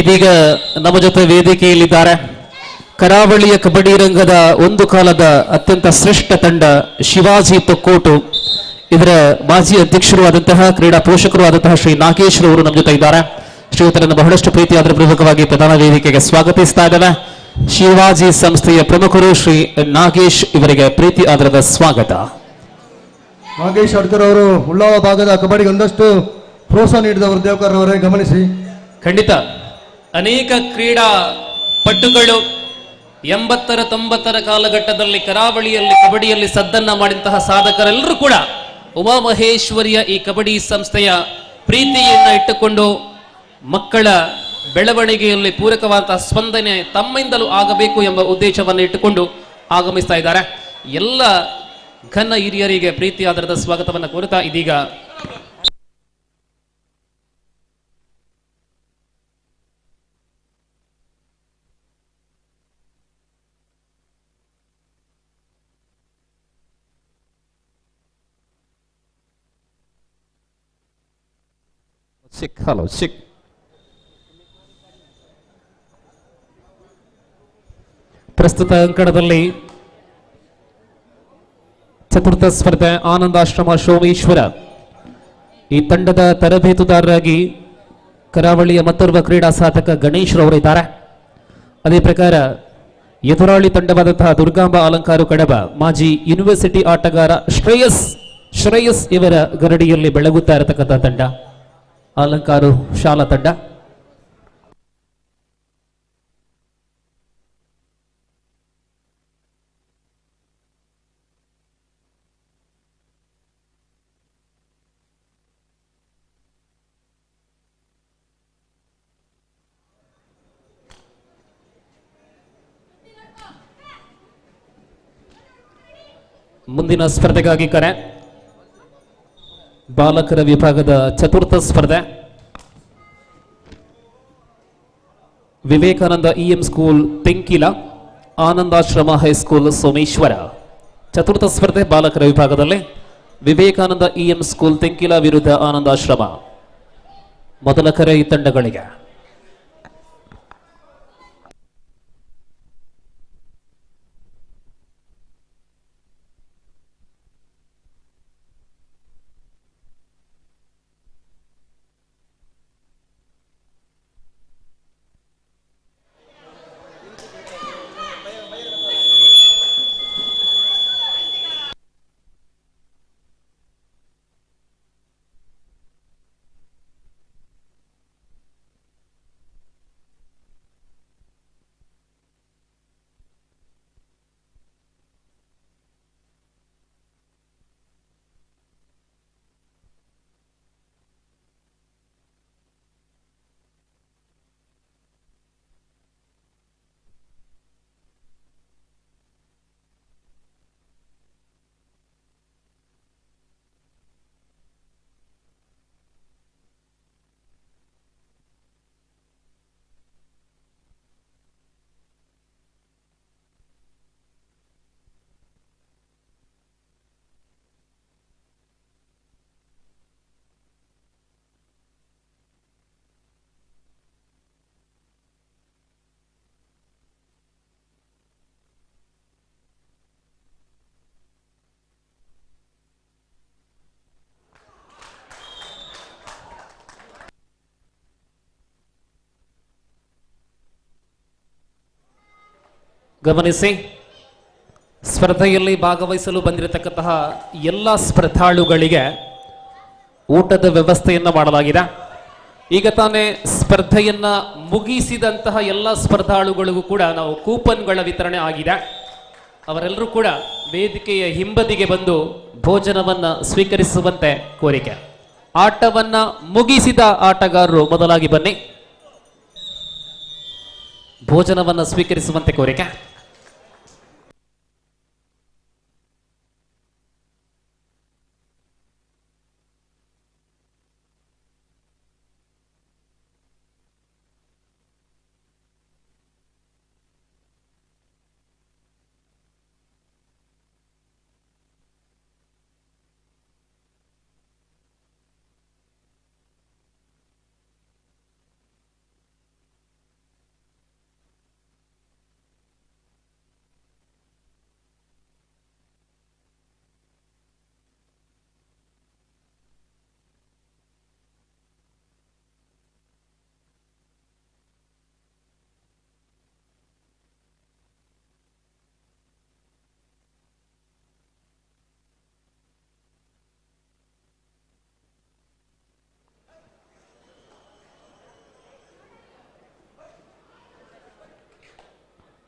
ಇದೀಗ ನಮ್ಮ ಜೊತೆ ವೇದಿಕೆಯಲ್ಲಿದ್ದಾರೆ ಕರಾವಳಿಯ ಕಬಡ್ಡಿ ರಂಗದ ಒಂದು ಕಾಲದ ಅತ್ಯಂತ ಶ್ರೇಷ್ಠ ತಂಡ ಶಿವಾಜಿ ತೊಕ್ಕೋಟು. ಇದರ ಮಾಜಿ ಅಧ್ಯಕ್ಷರು ಆದಂತಹ ಕ್ರೀಡಾ ಪೋಷಕರು ಆದಂತಹ ಶ್ರೀ ನಾಗೇಶ್ ರವರು ನಮ್ಮ ಜೊತೆ ಇದ್ದಾರೆ. ಶ್ರೀಯುತರನ್ನು ಬಹಳಷ್ಟು ಪ್ರೀತಿ ಅದರ ಪೂರ್ವಕವಾಗಿ ಪ್ರಧಾನ ವೇದಿಕೆಗೆ ಸ್ವಾಗತಿಸ್ತಾ ಇದ್ದೇವೆ. ಶಿವಾಜಿ ಸಂಸ್ಥೆಯ ಪ್ರಮುಖರು ಶ್ರೀ ನಾಗೇಶ್ ಇವರಿಗೆ ಪ್ರೀತಿ ಆದರದ ಸ್ವಾಗತ. ನಾಗೇಶ್ ಅಡ್ಕರ್ ಅವರು ಉಳ್ಳಾವ ಭಾಗದ ಕಬಡ್ಡಿಗೆ ಒಂದಷ್ಟು ಪ್ರೋತ್ಸಾಹ ನೀಡಿದವರು. ದೇವಕರ್ ಅವರೇ ಗಮನಿಸಿ. ಖಂಡಿತ ಅನೇಕ ಕ್ರೀಡಾ ಪಟುಗಳು 80ರ 90ರ ಕಾಲಘಟ್ಟದಲ್ಲಿ ಕರಾವಳಿಯಲ್ಲಿ ಕಬಡ್ಡಿಯಲ್ಲಿ ಸದ್ದನ್ನ ಮಾಡಿದಂತಹ ಸಾಧಕರೆಲ್ಲರೂ ಕೂಡ ಉಮಾಮಹೇಶ್ವರಿಯ ಈ ಕಬಡ್ಡಿ ಸಂಸ್ಥೆಯ ಪ್ರೀತಿಯನ್ನು ಇಟ್ಟುಕೊಂಡು ಮಕ್ಕಳ ಬೆಳವಣಿಗೆಯಲ್ಲಿ ಪೂರಕವಾದಂತಹ ಸ್ಪಂದನೆ ತಮ್ಮಿಂದಲೂ ಆಗಬೇಕು ಎಂಬ ಉದ್ದೇಶವನ್ನು ಇಟ್ಟುಕೊಂಡು ಆಗಮಿಸ್ತಾ ಇದ್ದಾರೆ. ಎಲ್ಲ ಘನ ಹಿರಿಯರಿಗೆ ಪ್ರೀತಿಯಾದ ಸ್ವಾಗತವನ್ನು ಕೋರುತ್ತಾ ಇದೀಗ ಹಲೋ ಪ್ರಸ್ತುತ ಅಂಕಣದಲ್ಲಿ ಚತುರ್ಥ ಸ್ಪರ್ಧೆ ಆನಂದಾಶ್ರಮ ಸೋಮೇಶ್ವರ ಈ ತಂಡದ ತರಬೇತುದಾರರಾಗಿ ಕರಾವಳಿಯ ಮತ್ತೋರ್ವ ಕ್ರೀಡಾ ಸಾಧಕ ಗಣೇಶ್ ರವರಿದ್ದಾರೆ. ಅದೇ ಪ್ರಕಾರ ಎದುರಾಳಿ ತಂಡವಾದಂತಹ ದುರ್ಗಾಂಬ ಅಲಂಕಾರು ಕಡಬ ಮಾಜಿ ಯೂನಿವರ್ಸಿಟಿ ಆಟಗಾರ ಶ್ರೇಯಸ್ ಇವರ ಗರಡಿಯಲ್ಲಿ ಬೆಳಗುತ್ತಾ ಇರತಕ್ಕಂಥ ತಂಡ ಅಲಂಕಾರು ಶಾಲಾ ತಂಡ. ಮುಂದಿನ ಸ್ಪರ್ಧೆಗಾಗಿ ಕರೆ ಬಾಲಕರ ವಿಭಾಗದ ಚತುರ್ಥ ಸ್ಪರ್ಧೆ Vivekananda EM school Tenkila Anandashrama high school Someshwara. ಚತುರ್ಥ ಸ್ಪರ್ಧೆ ಬಾಲಕರ ವಿಭಾಗದಲ್ಲಿ ವಿವೇಕಾನಂದ ಇಎಂ ಸ್ಕೂಲ್ ತೆಂಕಿಲ ವಿರುದ್ಧ ಆನಂದಾಶ್ರಮ. ಮೊದಲ ಕರೆ ಈ ತಂಡಗಳಿಗೆ. ಗಮನಿಸಿ, ಸ್ಪರ್ಧೆಯಲ್ಲಿ ಭಾಗವಹಿಸಲು ಬಂದಿರತಕ್ಕಂತಹ ಎಲ್ಲ ಸ್ಪರ್ಧಾಳುಗಳಿಗೆ ಊಟದ ವ್ಯವಸ್ಥೆಯನ್ನು ಮಾಡಲಾಗಿದೆ. ಈಗ ತಾನೇ ಸ್ಪರ್ಧೆಯನ್ನ ಮುಗಿಸಿದಂತಹ ಎಲ್ಲ ಸ್ಪರ್ಧಾಳುಗಳಿಗೂ ಕೂಡ ನಾವು ಕೂಪನ್ಗಳ ವಿತರಣೆ ಆಗಿದೆ. ಅವರೆಲ್ಲರೂ ಕೂಡ ವೇದಿಕೆಯ ಹಿಂಬದಿಗೆ ಬಂದು ಭೋಜನವನ್ನ ಸ್ವೀಕರಿಸುವಂತೆ ಕೋರಿಕೆ. ಆಟವನ್ನ ಮುಗಿಸಿದ ಆಟಗಾರರು ಮೊದಲಾಗಿ ಬನ್ನಿ, ಭೋಜನವನ್ನ ಸ್ವೀಕರಿಸುವಂತೆ ಕೋರಿಕೆ.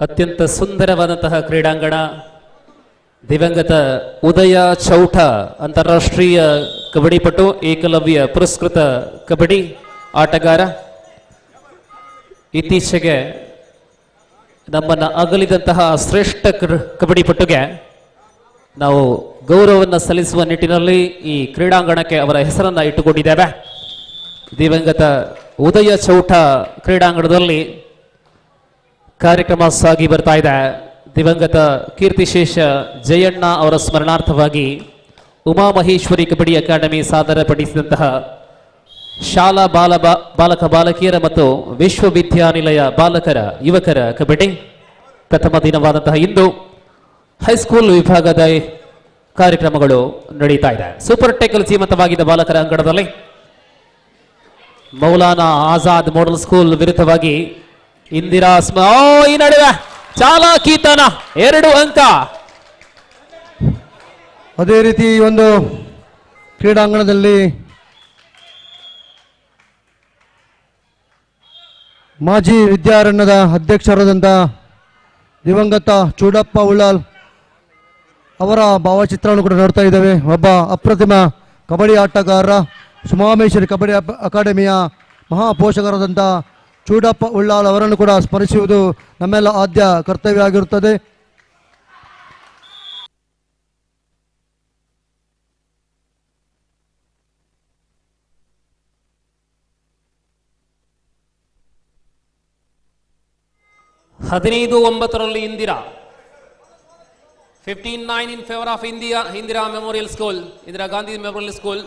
ಅತ್ಯಂತ ಸುಂದರವಾದಂತಹ ಕ್ರೀಡಾಂಗಣ. ದಿವಂಗತ ಉದಯ ಚೌಟ ಅಂತಾರಾಷ್ಟ್ರೀಯ ಕಬಡ್ಡಿ ಪಟು, ಏಕಲವ್ಯ ಪುರಸ್ಕೃತ ಕಬಡ್ಡಿ ಆಟಗಾರ. ಇತ್ತೀಚೆಗೆ ನಮ್ಮನ್ನ ಅಗಲಿದಂತಹ ಶ್ರೇಷ್ಠ ಕಬಡ್ಡಿ ಪಟುಗೆ ನಾವು ಗೌರವವನ್ನು ಸಲ್ಲಿಸುವ ನಿಟ್ಟಿನಲ್ಲಿ ಈ ಕ್ರೀಡಾಂಗಣಕ್ಕೆ ಅವರ ಹೆಸರನ್ನ ಇಟ್ಟುಕೊಂಡಿದ್ದೇವೆ. ದಿವಂಗತ ಉದಯ ಚೌಟ ಕ್ರೀಡಾಂಗಣದಲ್ಲಿ ಕಾರ್ಯಕ್ರಮ ಸಾಗಿ ಬರ್ತಾ ಇದೆ. ದಿವಂಗತ ಕೀರ್ತಿಶೇಷ ಜಯಣ್ಣ ಅವರ ಸ್ಮರಣಾರ್ಥವಾಗಿ ಉಮಾಮಹೇಶ್ವರಿ ಕಬಡ್ಡಿ ಅಕಾಡೆಮಿ ಸಾದರಪಡಿಸಿದಂತಹ ಶಾಲಾ ಬಾಲಕ ಬಾಲಕಿಯರ ಮತ್ತು ವಿಶ್ವವಿದ್ಯಾನಿಲಯ ಬಾಲಕರ ಯುವಕರ ಕಬಡ್ಡಿ ಪ್ರಥಮ ದಿನವಾದಂತಹ ಇಂದು ಹೈಸ್ಕೂಲ್ ವಿಭಾಗದ ಕಾರ್ಯಕ್ರಮಗಳು ನಡೀತಾ ಇದೆ. ಸೂಪರ್ ಟೆಕಲ್ ಸೀಮಿತವಾಗಿದ್ದ ಬಾಲಕರ ಅಂಗಣದಲ್ಲಿ ಮೌಲಾನಾ ಆಜಾದ್ ಮಾಡೆಲ್ ಸ್ಕೂಲ್ ವಿರುದ್ಧವಾಗಿ ಇಂದಿರಾ ಈ ನಡುವೆ ಚಾಲಾಕೀತನ 2 ಅಂಕ. ಅದೇ ರೀತಿ ಈ ಒಂದು ಕ್ರೀಡಾಂಗಣದಲ್ಲಿ ಮಾಜಿ ವಿದ್ಯಾರಣ್ಯದ ಅಧ್ಯಕ್ಷರಾದಂಥ ದಿವಂಗತ ಚೂಡಪ್ಪ ಉಳ್ಳಾಲ್ ಅವರ ಭಾವಚಿತ್ರವನ್ನು ಕೂಡ ನೋಡ್ತಾ ಇದ್ದೇವೆ. ಒಬ್ಬ ಅಪ್ರತಿಮ ಕಬಡ್ಡಿ ಆಟಗಾರ, ಸುಮಾಮೇಶ್ವರಿ ಕಬಡ್ಡಿ ಅಕಾಡೆಮಿಯ ಮಹಾಪೋಷಕರಾದಂಥ ಚೂಡಪ್ಪ ಉಳ್ಳಾಲ್ ಅವರನ್ನು ಕೂಡ ಸ್ಮರಿಸುವುದು ನಮ್ಮೆಲ್ಲ ಆದ್ಯ ಕರ್ತವ್ಯ ಆಗಿರುತ್ತದೆ. ಹದಿನೈದು 9 Indira 15-9 in favor of Indira Memorial School, Indira Gandhi Memorial School,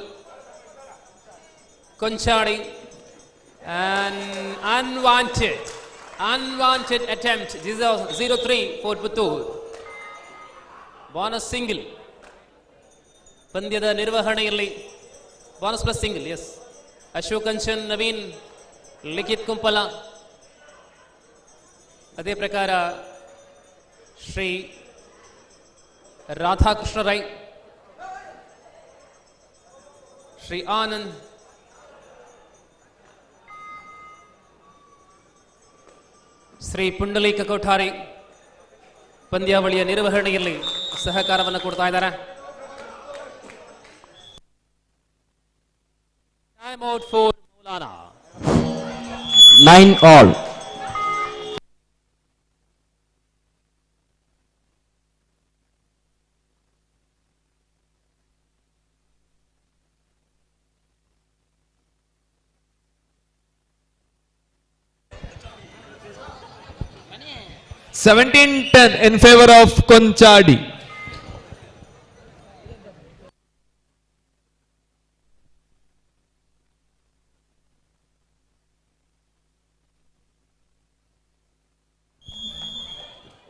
Konchadi. An unwanted attempt. This is 0-3 for Puttur. Bonus single. ಪಂದ್ಯದ ನಿರ್ವಹಣೆಯಲ್ಲಿ bonus plus single. Yes, Ashok Kanchan, Naveen, Likhith Kumpala. ಅದೇ ಪ್ರಕಾರ ಶ್ರೀ ರಾಧಾಕೃಷ್ಣ ರೈ, ಶ್ರೀ ಆನಂದ್, ಶ್ರೀ ಪುಂಡಲೀಕ ಕೋಠಾರಿ ಪಂದ್ಯಾವಳಿಯ ನಿರ್ವಹಣೆಯಲ್ಲಿ ಸಹಕಾರವನ್ನು ಕೊಡ್ತಾ ಇದ್ದಾರೆ. Time out for Maulana. 9-all. – 17-10 in favor of Konchadi.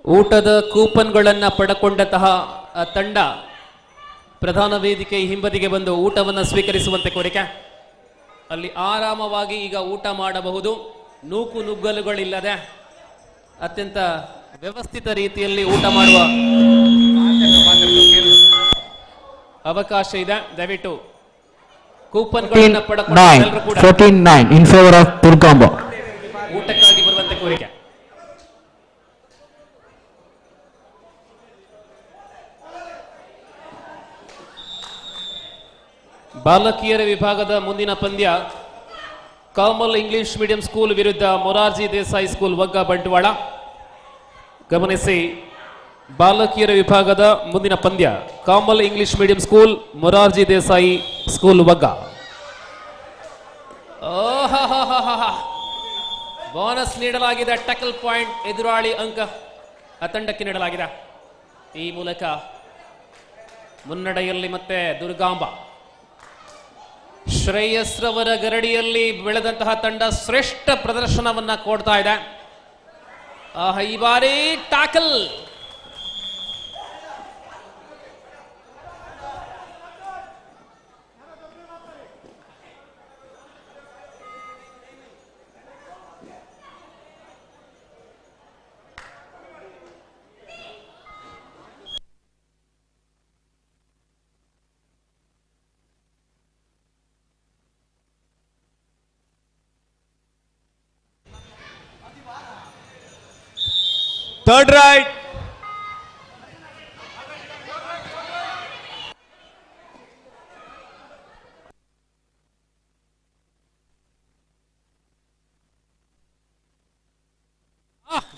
ಊಟದ ಕೂಪನ್ಗಳನ್ನು ಪಡೆಕೊಂಡಂತಹ ತಂಡ ಪ್ರಧಾನ ವೇದಿಕೆ ಹಿಂಬದಿಗೆ ಬಂದು ಊಟವನ್ನು ಸ್ವೀಕರಿಸುವಂತೆ ಕೋರಿಕೆ. ಅಲ್ಲಿ ಆರಾಮವಾಗಿ ಈಗ ಊಟ ಮಾಡಬಹುದು, ನೂಕು ನುಗ್ಗಲುಗಳಿಲ್ಲದೆ ಅತ್ಯಂತ ವ್ಯವಸ್ಥಿತ ರೀತಿಯಲ್ಲಿ ಊಟ ಮಾಡುವ ಅವಕಾಶ ಇದೆ. ದಯವಿಟ್ಟು ಕೂಪನ್ಗಳನ್ನು ಪಡೆದುಕೊಂಡು ಎಲ್ಲರೂ ಕೂಡ 14-9 in favor of Durgamba. ಊಟಕ್ಕಾಗಿ ಬರುವಂತೆ ಕೋರಿಕೆ. ಬಾಲಕಿಯರ ವಿಭಾಗದ ಮುಂದಿನ ಪಂದ್ಯ ಕಾಮಲ್ ಇಂಗ್ಲಿಷ್ ಮೀಡಿಯಂ ಸ್ಕೂಲ್ ವಿರುದ್ಧ ಮೊರಾರ್ಜಿ ದೇಸಾಯಿ ಸ್ಕೂಲ್ ವಗ್ಗ ಬಂಟ್ವಾಳ. ಗಮನಿಸಿ, ಬಾಲಕಿಯರ ವಿಭಾಗದ ಮುಂದಿನ ಪಂದ್ಯ Carmel English medium school Morarji Desai school Vagga. Bonus ನೀಡಲಾಗಿದೆ, ಟಕಲ್ ಪಾಯಿಂಟ್, ಎದುರಾಳಿ ಅಂಕ ತಂಡಕ್ಕೆ ನೀಡಲಾಗಿದೆ. ಈ ಮೂಲಕ ಮುನ್ನಡೆಯಲ್ಲಿ ಮತ್ತೆ ದುರ್ಗಾಂಬ. ಶ್ರೇಯಸ್ ರವರ ಗರಡಿಯಲ್ಲಿ ಬೆಳೆದಂತಹ ತಂಡ ಶ್ರೇಷ್ಠ ಪ್ರದರ್ಶನವನ್ನ ಕೊಡ್ತಾ ಇದೆ. ಈ ಬಾರಿ tackle Third right.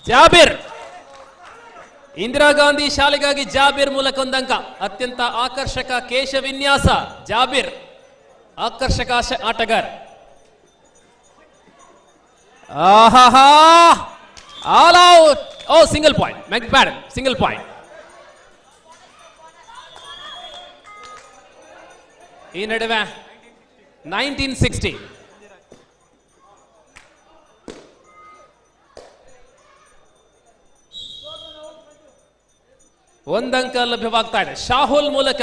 Jabir, Indira Gandhi ಶಾಲೆಗಾಗಿ ಜಾಬಿರ್ ಮೂಲಕ ಒಂದಂಕ. ಅತ್ಯಂತ ಆಕರ್ಷಕ ಕೇಶ ವಿನ್ಯಾಸ ಜಾಬಿರ್, ಆಕರ್ಷಕ ಆಟಗಾರ. ಆಹಾಹಾ, ಆಲ್ ಔಟ್. ಓ, ಸಿಂಗಲ್ ಪಾಯಿಂಟ್, ಮೆಕ್ಬ್ಯಾಡನ್ ಸಿಂಗಲ್ ಪಾಯಿಂಟ್. ಈ ನಡುವೆ 1960 ಒಂದಂಕ ಲಭ್ಯವಾಗ್ತಾ ಇದೆ ಶಾಹುಲ್ ಮೂಲಕ.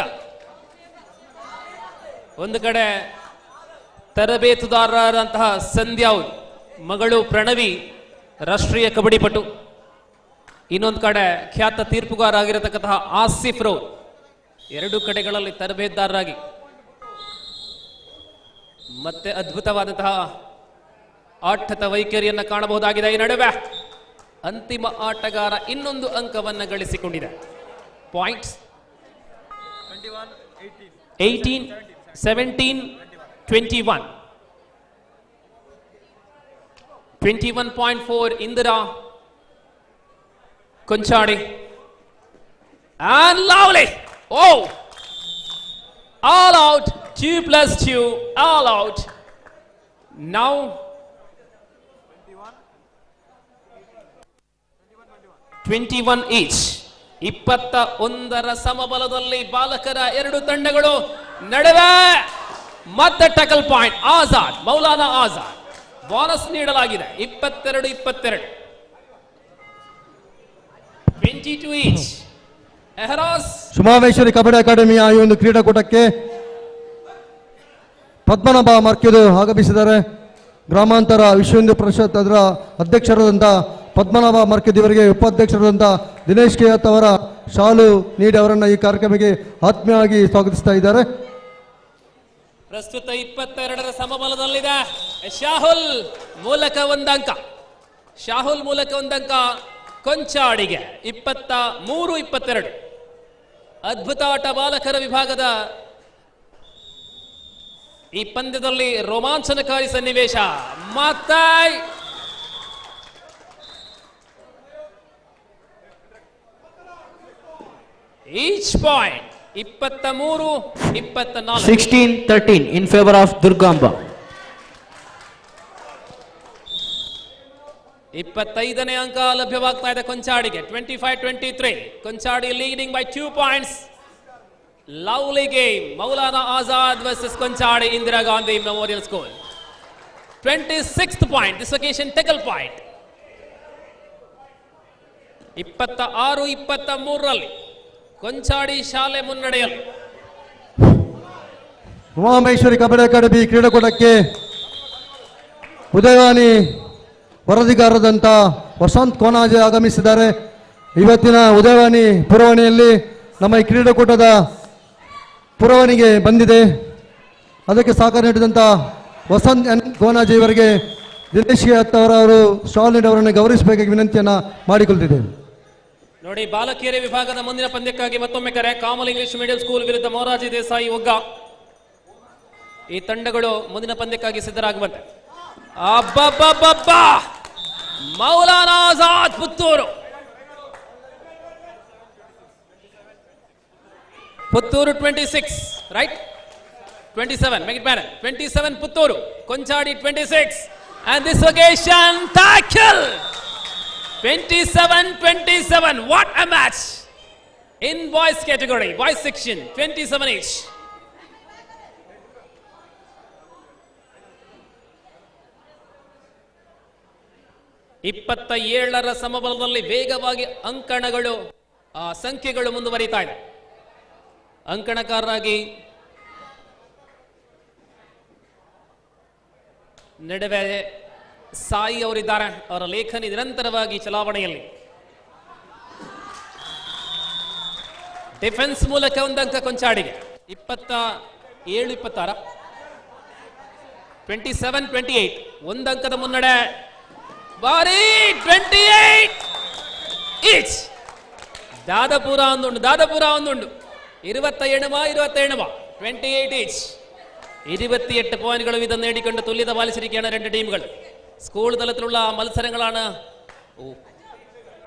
ಒಂದು ಕಡೆ ತರಬೇತುದಾರರಂತಹ ಸಂಧ್ಯಾ ಮಗಳು ಪ್ರಣವಿ ರಾಷ್ಟ್ರೀಯ ಕಬಡ್ಡಿ ಪಟು, ಇನ್ನೊಂದು ಕಡೆ ಖ್ಯಾತ ತೀರ್ಪುಗಾರ ಆಗಿರತಕ್ಕಂತಹ ಆಸಿಫ್ ರೌ, ಎರಡು ಕಡೆಗಳಲ್ಲಿ ತರಬೇತುದಾರರಾಗಿ ಮತ್ತೆ ಅದ್ಭುತವಾದಂತಹ ಆಟದ ವೈಖರಿಯನ್ನು ಕಾಣಬಹುದಾಗಿದೆ. ಈ ನಡುವೆ ಅಂತಿಮ ಆಟಗಾರ ಇನ್ನೊಂದು ಅಂಕವನ್ನು ಗಳಿಸಿಕೊಂಡಿದೆ. Points 18, 17, 21. 21.4 Indira Konchadi and lovely. Oh, all out, 2+2, all out. Now 21 each. 21ರ ಸಮಬಲದಲ್ಲಿ ಬಾಲಕರ ಎರಡು ತಂಡಗಳು ನಡುವೆ ಮತ್ತೆ tackle point. Azad, Maulana Azad, bonus ನೀಡಲಾಗಿದೆ. 22-22, 22 each. ಎಹರಾಸ್ ಸುಮಾವೇಶ್ವರಿ ಕಬಡ್ಡಿ ಅಕಾಡೆಮಿಯ ಈ ಒಂದು ಕ್ರೀಡಾಕೂಟಕ್ಕೆ ಪದ್ಮನಾಭ ಮರ್ಕಿದು ಆಗಮಿಸಿದ್ದಾರೆ. ಗ್ರಾಮಾಂತರ ವಿಶ್ವ ಹಿಂದೂ ಪರಿಷತ್ ಅದರ ಅಧ್ಯಕ್ಷರಾದಂಥ ಪದ್ಮನಾಭ ಮರ್ಕಿದ್ ಇವರಿಗೆ ಉಪಾಧ್ಯಕ್ಷರಾದಂಥ ದಿನೇಶ್ ಕೇಯತ್ ಅವರ ಶಾಲು ನೀಡಿ ಅವರನ್ನು ಈ ಕಾರ್ಯಕ್ರಮಕ್ಕೆ ಆತ್ಮೀಯವಾಗಿ ಸ್ವಾಗತಿಸ್ತಾ ಇದ್ದಾರೆ. ಪ್ರಸ್ತುತ 22ರ ಸಮಬಲದಲ್ಲಿದೆ. ಶಾಹುಲ್ ಮೂಲಕ ಒಂದಂಕ, ಶಾಹುಲ್ ಮೂಲಕ ಒಂದಂಕ ಕೊಂಚಾಡಿಗೆ. 23-22. ಅದ್ಭುತ ಆಟ ಬಾಲಕರ ವಿಭಾಗದ ಈ ಪಂದ್ಯದಲ್ಲಿ ರೋಮಾಂಚನಕಾರಿ ಸನ್ನಿವೇಶ. ಮತ್ತೆ each point 23-24. 16-13 in favor of Durgamba. 25ನೇ ಅಂಕ ಲಭ್ಯವಾಗ್ತಾ ಇದೆ ಕೊಂಚಾಡಿಗೆ. 25-23. Konchadi leading by 2 points. Lovely game. Maulana Azad versus Konchadi Indira Gandhi memorial school. 26th point. This occasion tackle point. 26-23ರಲ್ಲಿ ಕೊಂಚಾಡಿ ಶಾಲೆ ಮುನ್ನಡೆಯಲ್ಲಿ. ಉಮಾಮೇಶ್ವರಿ ಕಬಡ್ಡಿ ಅಕಾಡೆಮಿ ಕ್ರೀಡಾಕೂಟಕ್ಕೆ ಉದಯವಾಣಿ ವರದಿಗಾರರಂಥ ವಸಂತ್ ಕೋನಾಜೆ ಆಗಮಿಸಿದ್ದಾರೆ. ಇವತ್ತಿನ ಉದಯವಾಣಿ ಪುರವಣಿಯಲ್ಲಿ ನಮ್ಮ ಈ ಕ್ರೀಡಾಕೂಟದ ಪುರವಣಿಗೆ ಬಂದಿದೆ. ಅದಕ್ಕೆ ಸಹಕಾರ ನೀಡಿದಂಥ ವಸಂತ್ ಎನ್ ಗೋನಾಜಿ ಇವರಿಗೆ ದಿನೇಶ್ ಅವರು ಸ್ಟಾಲ್ ನೀಡಿ ಅವರನ್ನು ಗೌರವಿಸಬೇಕಾಗಿ ವಿನಂತಿಯನ್ನು ಮಾಡಿಕೊಳ್ತಿದ್ದೇವೆ. ನೋಡಿ, ಬಾಲಕಿಯರ ವಿಭಾಗದ ಮುಂದಿನ ಪಂದ್ಯಕ್ಕಾಗಿ ಮತ್ತೊಮ್ಮೆ ಕರೆ. ಕಾಮಲ್ ಇಂಗ್ಲಿಷ್ ಮೀಡಿಯಂ ಸ್ಕೂಲ್ ವಿರುದ್ಧ ಮೊರಾರ್ಜಿ ದೇಸಾಯಿ ಒಗ್ಗ. ಈ ತಂಡಗಳು ಮುಂದಿನ ಪಂದ್ಯಕ್ಕಾಗಿ ಸಿದ್ಧರಾಗುವಂತೆ. ಅಬ್ಬಬ್ಬಬ್ಬಬ್ಬಾ! Maulana Azad Puttur. Puttur 26, right? 27, make it better. 27 Puttur. Konchadi 26. And this occasion, tackle! 27-27. What a match! In boys category, boys section, 27 each. ಇಪ್ಪತ್ತ ಸಮಬಲದಲ್ಲಿ ವೇಗವಾಗಿ ಅಂಕಣಗಳು ಸಂಖ್ಯೆಗಳು ಮುಂದುವರಿತಾ ಇದೆ. ಅಂಕಣಕಾರರಾಗಿ ನಡುವೆ ಸಾಯಿ ಅವರಿದ್ದಾರೆ. ಅವರ ಲೇಖನಿ ನಿರಂತರವಾಗಿ ಚಲಾವಣೆಯಲ್ಲಿ. ಡಿಫೆನ್ಸ್ ಮೂಲಕ ಒಂದು ಅಂಕ ಕೊಂಚಾಡಿಗೆ. 27-26, 27-28, ಒಂದು ಅಂಕದ ಮುನ್ನಡೆ. ಬಾರಿ 28 ಈಚ್. ದಾದಪುರ ಒಂದುಂಡು 27 28 ಈಚ್. 28 പോയിന്റുകൾ വീതം നേടിക്കൊണ്ട് തുല്യത പാലിച്ചിരിക്കുകയാണ് രണ്ട് ടീമുകൾ. സ്കൂൾ തലത്തിലുള്ള മത്സരങ്ങളാണ്.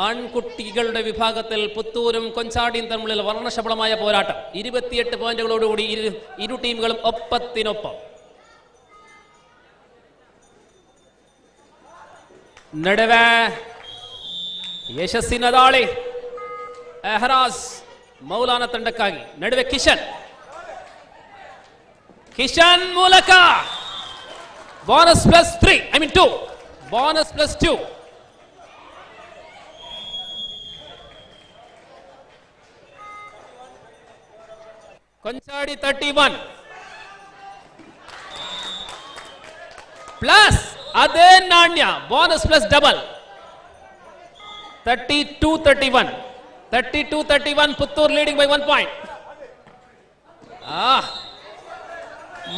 ആൺകുട്ടികളുടെ വിഭാഗത്തിൽ പുത്തൂരും കൊഞ്ചാടിയും തമ്മിലുള്ള വർണ്ണശബളമായ പോരാട്ടം. 28 പോയിന്റുകളോടുകൂടി ഇരു ടീമുകളും ഒപ്പത്തിനൊപ്പം. ನಡುವೆ ಯಶಸ್ಸಿನ ದಾಳಿ. ಎಹರಾಜ್ ಮೌಲಾನ ತಂಡಕ್ಕಾಗಿ. ನಡುವೆ ಕಿಶನ್ ಮೂಲಕ bonus plus 3, I mean 2, bonus plus 2. Konchady 31 plus ಅದೇ ನಾಣ್ಯ bonus plus double. 32-31 Puttur leading by 1 point.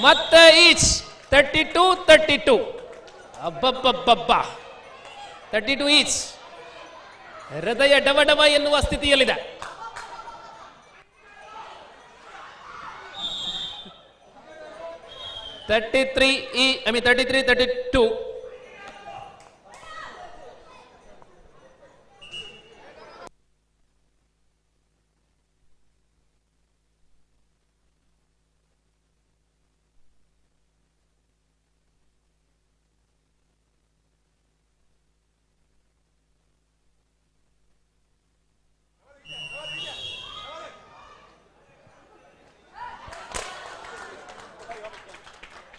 ಮತ್ತೆ ಈಚ್ 32-32. ಅಬ್ಬಬ್ಬಬ್ಬಬ್ಬ 32 ಈಚ್. ಹೃದಯ ಡವ ಎನ್ನುವ ಸ್ಥಿತಿಯಲ್ಲಿದೆ. I mean 33-32.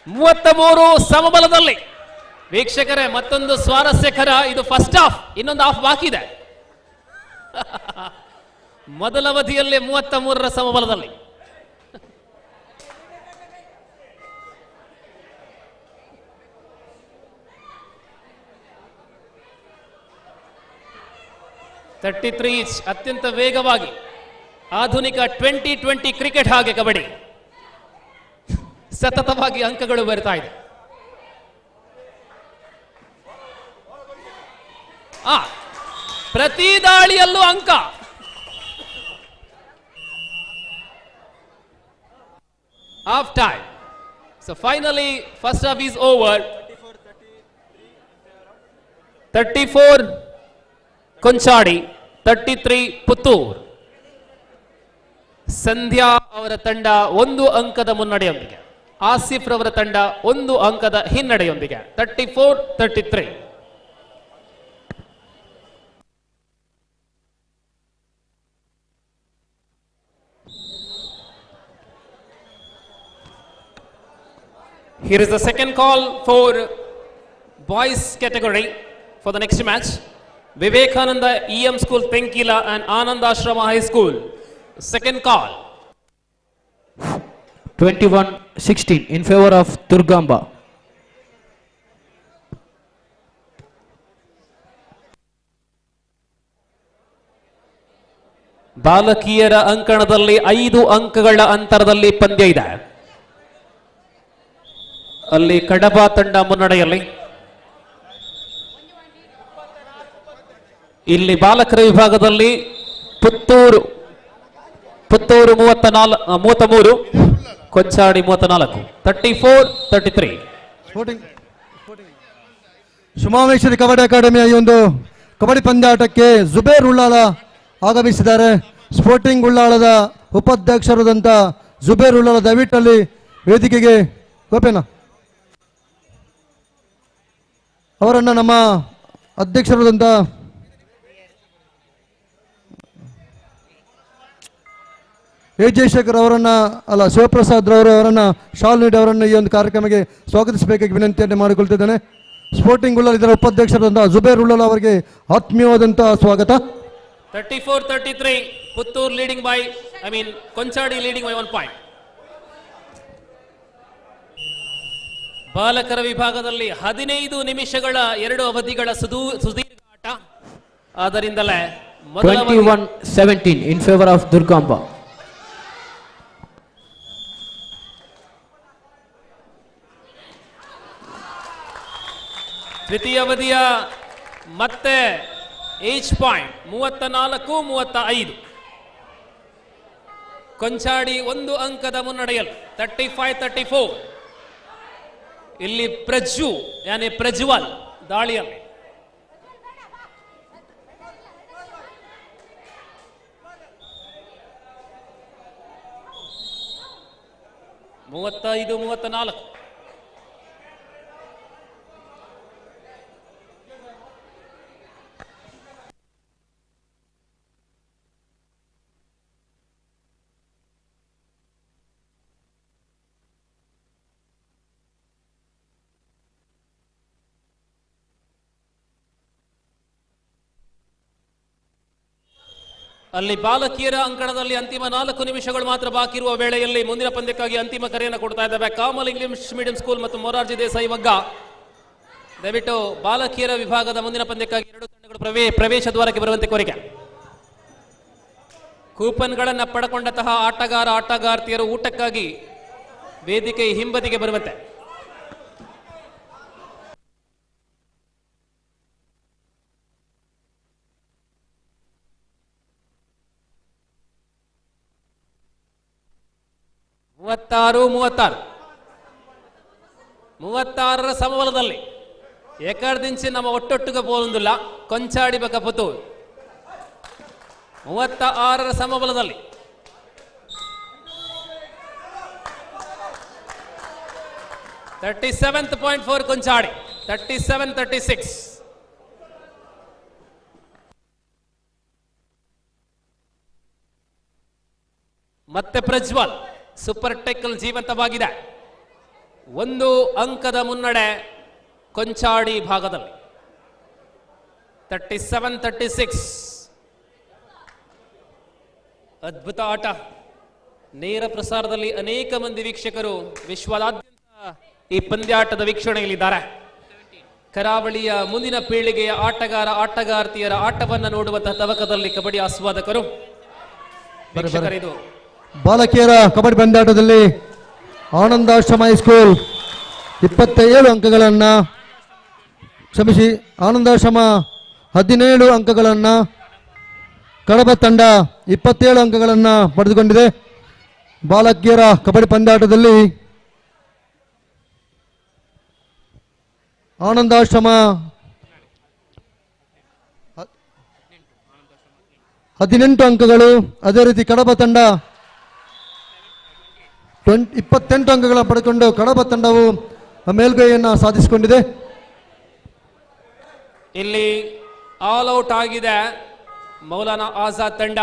ಮೂವತ್ತ ಸಮಬಲದಲ್ಲಿ. ವೀಕ್ಷಕರೇ, ಮತ್ತೊಂದು ಸ್ವಾರಸ್ಯಕರ. ಇದು ಫಸ್ಟ್ ಹಾಫ್, ಇನ್ನೊಂದು ಹಾಫ್ ಬಾಕಿ ಇದೆ. ಮೊದಲ ಅವಧಿಯಲ್ಲಿ 33 ಸಮಬಲದಲ್ಲಿ. ಈಚ್. ಅತ್ಯಂತ ವೇಗವಾಗಿ ಆಧುನಿಕ 2020 ಕ್ರಿಕೆಟ್ ಹಾಗೆ ಕಬಡ್ಡಿ ಸತತವಾಗಿ ಅಂಕಗಳು ಬರ್ತಾ ಇದೆ. ಪ್ರತಿ ದಾಳಿಯಲ್ಲೂ ಅಂಕ. Half time. So finally first half is over. 34 Konchadi, 33 Puttur. Sandhya ಅವರ ತಂಡ 1 ಅಂಕದ ಮುನ್ನಡೆಯೊಂದಿಗೆ, ಆಸಿಫ್ ರವರ ತಂಡ 1 ಅಂಕದ ಹಿನ್ನಡೆಯೊಂದಿಗೆ 34-33. Here is the second call for boys category for the next match. Vivekananda EM School Tenkila and Anand Ashrama High School. Second call. 21-16 in favor of Durgamba. ಬಾಲಕಿಯರ ಅಂಕಣದಲ್ಲಿ 5 ಅಂಕಗಳ ಅಂತರದಲ್ಲಿ ಪಂದ್ಯ ಇದೆ. ಅಲ್ಲಿ ಕಡಬ ತಂಡ ಮುನ್ನಡೆಯಲ್ಲಿ. ಇಲ್ಲಿ ಬಾಲಕರ ವಿಭಾಗದಲ್ಲಿ ಪುತ್ತೂರು 33, ಕೊಂಚಾಡಿ 34, 34-33. ಸ್ಪೋರ್ಟಿಂಗ್ ಶಿವಮೊಗ್ಗೇಶ್ವರಿ ಕಬಡ್ಡಿ ಅಕಾಡೆಮಿಯ ಈ ಒಂದು ಕಬಡ್ಡಿ ಪಂದ್ಯಾಟಕ್ಕೆ ಜುಬೇರ್ ಉಳ್ಳಾಲ ಆಗಮಿಸಿದ್ದಾರೆ. ಸ್ಪೋರ್ಟಿಂಗ್ ಉಳ್ಳಾಳದ ಉಪಾಧ್ಯಕ್ಷರಾದಂಥ ಜುಬೇರ್ ಉಳ್ಳಾಲ ದಯವಿಟ್ಟಲ್ಲಿ ವೇದಿಕೆಗೆ ಗೋಪೇನ ಅವರನ್ನು ನಮ್ಮ ಅಧ್ಯಕ್ಷರಾದಂಥ ಜಯಶೇಖರ್ ಅವರನ್ನ ಶಿವಪ್ರಸಾದ್ ಅವರನ್ನ ಶಾಲ್ ನೀಡಿ ಅವರನ್ನು ಈ ಒಂದು ಕಾರ್ಯಕ್ರಮಕ್ಕೆ ಸ್ವಾಗತಿಸಬೇಕಾಗಿ ವಿನಂತಿಯನ್ನು ಮಾಡಿಕೊಳ್ತಿದ್ದೇನೆ. ಸ್ಪೋರ್ಟಿಂಗ್ ಉಳ್ಳಾಲ ಇದರ ಉಪಾಧ್ಯಕ್ಷರಾದಂತಹ ಜುಬೇರ್ ಉಳ್ಳಾಲ ಅವರಿಗೆ ಆತ್ಮೀಯವಾದಂತಹ ಸ್ವಾಗತ. 34-33, Puttur leading by Konchady leading by 1 point. ಬಾಲಕರ ವಿಭಾಗದಲ್ಲಿ 15 ನಿಮಿಷಗಳ 2 ಅವಧಿಗಳ ಸುದೀರ್ಘ ಆಟ. ಆದ್ದರಿಂದಲೇ 21-17 in favor of Durgamba. ದ್ವಿತೀಯ ಅವಧಿಯ ಮತ್ತೆ ಈಚ್ ಪಾಯಿಂಟ್ 34-35. ಕೊಂಚಾಡಿ 1 ಅಂಕದ ಮುನ್ನಡೆಯಲ್ಲಿ 35-34. ಇಲ್ಲಿ ಪ್ರಜ್ವಲ್ ದಾಳಿಯಲ್ಲಿ. ಮೂವತ್ತೈದು 34. ಅಲ್ಲಿ ಬಾಲಕಿಯರ ಅಂಕಣದಲ್ಲಿ ಅಂತಿಮ 4 ನಿಮಿಷಗಳು ಮಾತ್ರ ಬಾಕಿ ಇರುವ ವೇಳೆಯಲ್ಲಿ ಮುಂದಿನ ಪಂದ್ಯಕ್ಕಾಗಿ ಅಂತಿಮ ಕರೆಯನ್ನು ಕೊಡ್ತಾ ಇದ್ದಾವೆ ಕಾಮಲ್ ಇಂಗ್ಲಿಷ್ ಮೀಡಿಯಂ ಸ್ಕೂಲ್ ಮತ್ತು ಮೊರಾರ್ಜಿ ದೇಸಾಯಿ ವಗ್ಗ. ದಯವಿಟ್ಟು ಬಾಲಕಿಯರ ವಿಭಾಗದ ಮುಂದಿನ ಪಂದ್ಯಕ್ಕಾಗಿ 2 ತಂಡಗಳು ಪ್ರವೇಶ ದ್ವಾರಕ್ಕೆ ಬರುವಂತೆ ಕೋರಿಕೆ. ಕೂಪನ್ಗಳನ್ನು ಪಡ್ಕೊಂಡಂತಹ ಆಟಗಾರ್ತಿಯರು ಊಟಕ್ಕಾಗಿ ವೇದಿಕೆ ಹಿಂಬದಿಗೆ ಬರುವಂತೆ. ಮೂವತ್ತಾರರ ಸಮಬಲದಲ್ಲಿ ಎಕರ್ದಿಂಚಿ ನಮ್ಮ ಒಟ್ಟೊಟ್ಟಿಗೆ ಪೋಲೊಂದಿಲ್ಲ ಕೊಂಚಾಡಿ ಬಕ ಪುತ್ತೂರು. 36ರ ಸಮಬಲದಲ್ಲಿ .4 ಕೊಂಚಾಡಿ 37-36. ಮತ್ತೆ ಪ್ರಜ್ವಲ್ ಸೂಪರ್ ಟೆಕ್ಕಲ್ ಜೀವಂತವಾಗಿದೆ. 1 ಅಂಕದ ಮುನ್ನಡೆ ಕೊಂಚಾಡಿ ಭಾಗದಲ್ಲಿ 37-36. ಅದ್ಭುತ ಆಟ. ನೇರ ಪ್ರಸಾರದಲ್ಲಿ ಅನೇಕ ಮಂದಿ ವೀಕ್ಷಕರು ವಿಶ್ವದಾದ್ಯಂತ ಈ ಪಂದ್ಯಾಟದ ವೀಕ್ಷಣೆಯಲ್ಲಿದ್ದಾರೆ. ಕರಾವಳಿಯ ಮುಂದಿನ ಪೀಳಿಗೆಯ ಆಟಗಾರ್ತಿಯರ ಆಟವನ್ನು ನೋಡುವಂತಹ ತವಕದಲ್ಲಿ ಕಬಡ್ಡಿ ಆಸ್ವಾದಕರು ವೀಕ್ಷಕರಿದು. ಬಾಲಕಿಯರ ಕಬಡ್ಡಿ ಪಂದ್ಯಾಟದಲ್ಲಿ ಆನಂದಾಶ್ರಮ ಹೈಸ್ಕೂಲ್ 27 ಅಂಕಗಳನ್ನು ಆನಂದಾಶ್ರಮ 17 ಅಂಕಗಳನ್ನು, ಕಡಬ ತಂಡ 27 ಅಂಕಗಳನ್ನು ಪಡೆದುಕೊಂಡಿದೆ. ಬಾಲಕಿಯರ ಕಬಡ್ಡಿ ಪಂದ್ಯಾಟದಲ್ಲಿ ಆನಂದಾಶ್ರಮ 18 ಅಂಕಗಳು, ಅದೇ ರೀತಿ ಕಡಬ ತಂಡ 28 ಅಂಕಗಳ ಪಡೆದುಕೊಂಡು ಕಡಬ ತಂಡವು ಮೇಲ್ಗೈಯನ್ನು ಸಾಧಿಸಿಕೊಂಡಿದೆ. ಇಲ್ಲಿ ಆಲ್ ಔಟ್ ಆಗಿದೆ ಮೌಲಾನಾ ಆಜಾದ್ ತಂಡ.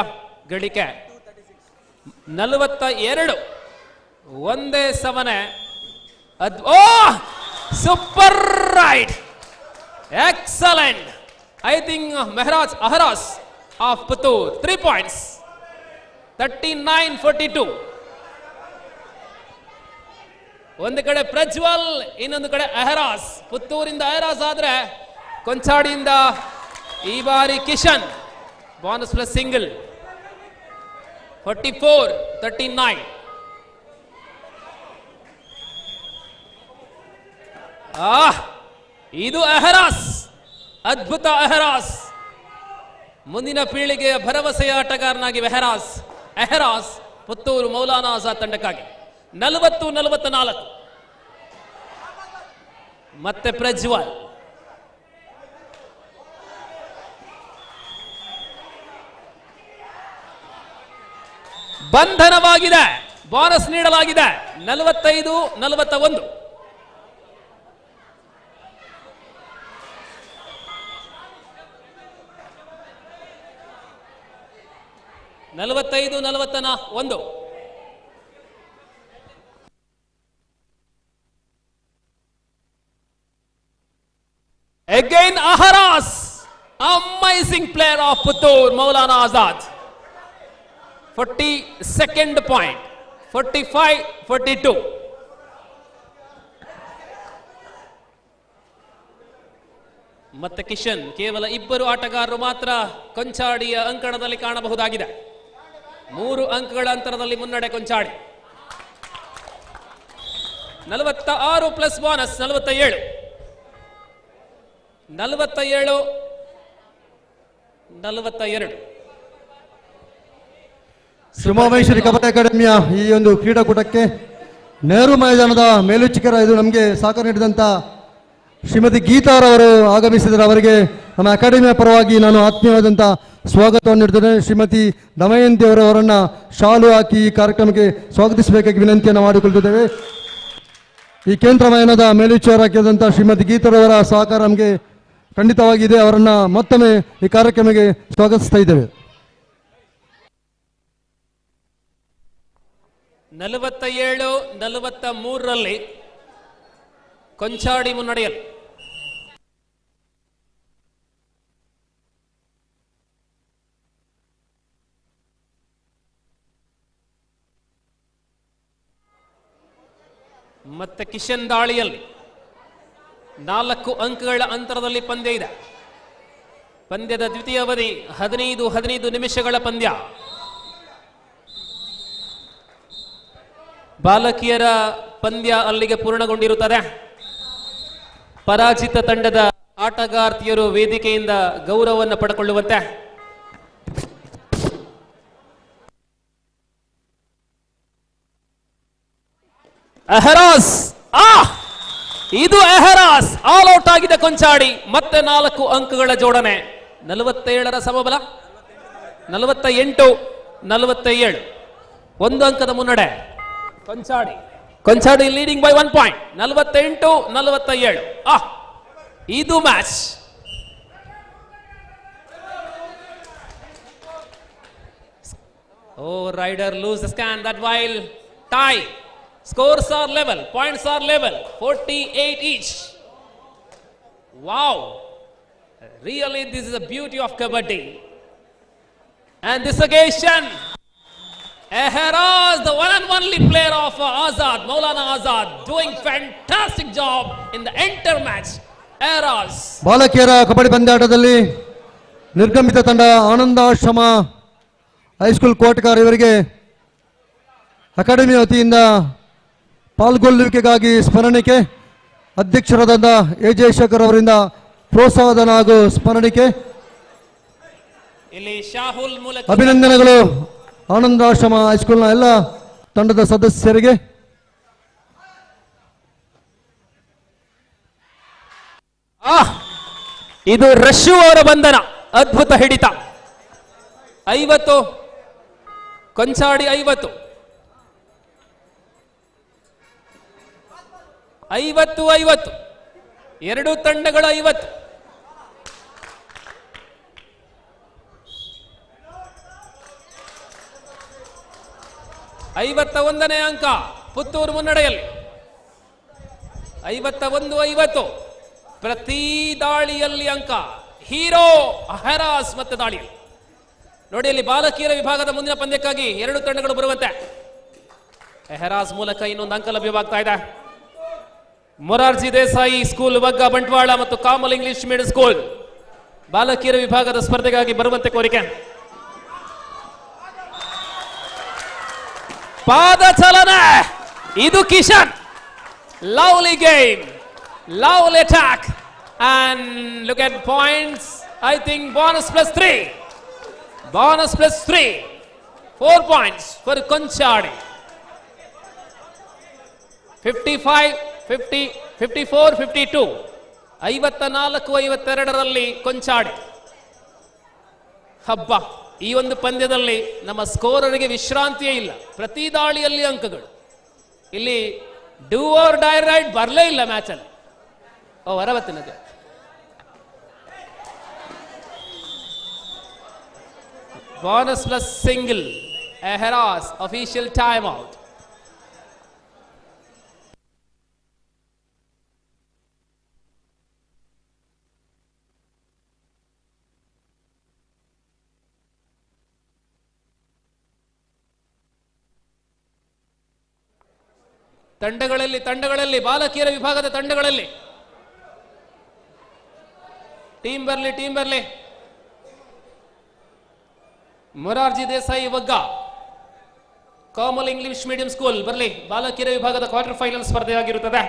ಗಳಿಕೆ 42. ಒಂದೇ ಸಮನೆ. Super raid, excellent. I think Mehraj Aharas of Puttur 3 points 39-42. ಒಂದು ಕಡೆ ಪ್ರಜ್ವಲ್, ಇನ್ನೊಂದು ಕಡೆ ಅಹರಾಸ್. ಪುತ್ತೂರಿಂದ ಅಹರಾಸ್ ಆದ್ರೆ ಕೊಂಚಾಡಿಯಿಂದ ಈ ಬಾರಿ ಕಿಶನ್ ಬೋನಸ್ ಪ್ಲಸ್ ಸಿಂಗಲ್. 44-39. ಇದು ಅಹರಾಸ್, ಅದ್ಭುತ ಅಹರಾಸ್. ಮುಂದಿನ ಪೀಳಿಗೆಯ ಭರವಸೆಯ ಆಟಗಾರನಾಗಿ ಎಹರಾಸ್ ಪುತ್ತೂರು ಮೌಲಾನಾ ಆಜಾದ್ ತಂಡಕ್ಕಾಗಿ 40-44. ಮತ್ತೆ ಪ್ರಜ್ವಲ್, ಬಂಧನವಾಗಿದೆ, ಬೋನಸ್ ನೀಡಲಾಗಿದೆ. 45-41. Again Aharas, amazing player of Puttur, Maulana Azad. 42nd point, 45-42. ಮತ್ತೆ ಕಿಶನ್, ಕೇವಲ ಇಬ್ಬರು ಆಟಗಾರರು ಮಾತ್ರ ಕೊಂಚಾಡಿಯ ಅಂಕಣದಲ್ಲಿ ಕಾಣಬಹುದಾಗಿದೆ. 3 ಅಂಕಗಳ ಅಂತರದಲ್ಲಿ ಮುನ್ನಡೆ ಕೊಂಚಾಡಿ. 46 plus bonus 47. 47-42. ಶಿವಮಹೇಶ್ವರಿ ಕಬಡ್ಡಿ ಅಕಾಡೆಮಿಯ ಈ ಒಂದು ಕ್ರೀಡಾಕೂಟಕ್ಕೆ ನೆಹರು ಮೈದಾನದ ಮೇಲುಚ್ಚಿಕರ ಇದು ನಮಗೆ ಸಹಕಾರ ನೀಡಿದಂಥ ಶ್ರೀಮತಿ ಗೀತಾರವರು ಆಗಮಿಸಿದರೆ ಅವರಿಗೆ ನಮ್ಮ ಅಕಾಡೆಮಿಯ ಪರವಾಗಿ ನಾನು ಆತ್ಮೀಯವಾದಂಥ ಸ್ವಾಗತವನ್ನು ನೀಡುತ್ತೇನೆ. ಶ್ರೀಮತಿ ದಮಯಂತಿ ಅವರನ್ನು ಶಾಲು ಹಾಕಿ ಈ ಕಾರ್ಯಕ್ರಮಕ್ಕೆ ಸ್ವಾಗತಿಸಬೇಕಾಗಿ ವಿನಂತಿಯನ್ನು ಮಾಡಿಕೊಳ್ತಿದ್ದೇವೆ. ಈ ಕೇಂದ್ರ ಮೈದಾನದ ಮೇಲ್ವಿಚಾರಕಿಯಾದಂಥ ಶ್ರೀಮತಿ ಗೀತಾರವರ ಸಹಕಾರ ನಮಗೆ ಖಂಡಿತವಾಗಿದೆ. ಅವರನ್ನು ಮತ್ತೊಮ್ಮೆ ಈ ಕಾರ್ಯಕ್ರಮಕ್ಕೆ ಸ್ವಾಗತಿಸ್ತಾ ಇದ್ದೇವೆ. 47-43 ಕೊಂಚಾಡಿ ಮುನ್ನಡೆಯಲು. ಮತ್ತೆ ಕಿಶನ್ ದಾಳಿಯಲ್ಲಿ 4 ಅಂಕಗಳ ಅಂತರದಲ್ಲಿ ಪಂದ್ಯ ಇದೆ. ಪಂದ್ಯದ ದ್ವಿತೀಯ ಅವಧಿ 15 ನಿಮಿಷಗಳ ಪಂದ್ಯ. ಬಾಲಕಿಯರ ಪಂದ್ಯ ಅಲ್ಲಿಗೆ ಪೂರ್ಣಗೊಂಡಿರುತ್ತದೆ. ಪರಾಜಿತ ತಂಡದ ಆಟಗಾರ್ತಿಯರು ವೇದಿಕೆಯಿಂದ ಗೌರವವನ್ನು ಪಡೆದುಕೊಳ್ಳುವಂತೆ. ಎಹರಾಸ್, ಇದು ಎಹರಾಸ್ ಆಲ್ ಔಟ್ ಆಗಿದೆ ಕೊಂಚಾಡಿ. ಮತ್ತೆ 4 ಅಂಕಗಳ ಜೋಡಣೆ. 47ರ ಸಮಬಲ. 48-47, 1 ಅಂಕದ ಮುನ್ನಡೆ ಕೊಂಚಾಡಿ ಲೀಡಿಂಗ್ ಬೈ 1 ಪಾಯಿಂಟ್. 48-47. ಇದು match. Rider lose the scan that while tie. Scores are level, points are level, 48 each. Wow, really this is the beauty of kabaddi. And this occasion, Eharaz, the one and only player of Azad, Maulana Azad, doing fantastic job in the entire match. Eharaz. ಬಾಲಕಿಯರ ಕಬಡ್ಡಿ ಪಂದ್ಯಾಟದಲ್ಲಿ ನಿರ್ಗಮಿತ ತಂಡ ಆನಂದಾಶ್ರಮ ಹೈಸ್ಕೂಲ್ ಕೋಟಗಾರ್ ಇವರಿಗೆ ಅಕಾಡೆಮಿ ವತಿಯಿಂದ ಪಾಲ್ಗೊಳ್ಳುವಿಕೆಗಾಗಿ ಸ್ಮರಣಿಕೆ, ಅಧ್ಯಕ್ಷರಾದ ಎ ಜಯಶೇಖರ್ ಅವರಿಂದ ಪ್ರೋತ್ಸಾಹಧನ ಹಾಗೂ ಸ್ಮರಣಿಕೆ. ಇಲ್ಲಿ ಶಾಹುಲ್ ಮೂಲಕ ಅಭಿನಂದನೆಗಳು ಆನಂದಾಶ್ರಮ ಹೈಸ್ಕೂಲ್ನ ಎಲ್ಲ ತಂಡದ ಸದಸ್ಯರಿಗೆ. ಇದು ರಶು ಅವರ ಬಂಧನ, ಅದ್ಭುತ ಹಿಡಿತ. 50 ಕೊಂಚಾಡಿ 50. 50 ಎರಡು ತಂಡಗಳು 50. 51ನೇ ಅಂಕ ಪುತ್ತೂರು ಮುನ್ನಡೆಯಲ್ಲಿ. 51-50. ಪ್ರತಿ ದಾಳಿಯಲ್ಲಿ ಅಂಕ. ಹೀರೋ ಹೆರಾಸ್ ಮತ್ತೆ ದಾಳಿಯಲ್ಲಿ ನೋಡಿ. ಅಲ್ಲಿ ಬಾಲಕಿಯರ ವಿಭಾಗದ ಮುಂದಿನ ಪಂದ್ಯಕ್ಕಾಗಿ 2 ತಂಡಗಳು ಬರುವಂತೆ. ಹೆರಾಸ್ ಮೂಲಕ ಇನ್ನೊಂದು ಅಂಕ ಲಭ್ಯವಾಗ್ತಾ ಇದೆ. ಮೊರಾರ್ಜಿ ದೇಸಾಯಿ ಸ್ಕೂಲ್ ವಗ್ಗ ಬಂಟ್ವಾಳ ಮತ್ತು ಕಾಮಲ್ ಇಂಗ್ಲಿಷ್ ಮೀಡಿಯಂ ಸ್ಕೂಲ್ ಬಾಲಕಿಯರ ವಿಭಾಗದ ಸ್ಪರ್ಧೆಗಾಗಿ ಬರುವಂತೆ ಕೋರಿಕೆ. ಪಾದ ಚಲನೆ ಇದು Kishan. Lovely game, lovely attack and look at points. I think bonus plus 3, bonus plus 3, 4 points for Konchadi. 55 50 54 52 54-52ರಲ್ಲಿ Konchady. ಹಬ್ಬ, ಈ ಒಂದು ಪಂದ್ಯದಲ್ಲಿ ನಮ್ಮ ಸ್ಕೋರರಿಗೆ ವಿಶ್ರಾಂತಿಯೇ ಇಲ್ಲ. ಪ್ರತಿ ದಾಳಿಯಲ್ಲಿ ಅಂಕಗಳು. ಇಲ್ಲಿ ಡೂ ಆರ್ ಡೈ ರೈಟ್ ಬರಲೇ ಇಲ್ಲ ಮ್ಯಾಚಲ್ಲಿ. ಹೊರಬತ್ತಿನದು bonus plus single, a harass, official timeout. ತಂಡಗಳಲ್ಲಿ ಬಾಲಕಿಯರ ವಿಭಾಗದ ತಂಡಗಳಲ್ಲಿ ಟೀಮ್ ಬರ್ಲಿ. Morarji Desai Vagga Carmel English medium school ಬರಲಿ. ಬಾಲಕಿಯರ ವಿಭಾಗದ ಕ್ವಾರ್ಟರ್ ಫೈನಲ್ ಸ್ಪರ್ಧೆಯಾಗಿರುತ್ತದೆ.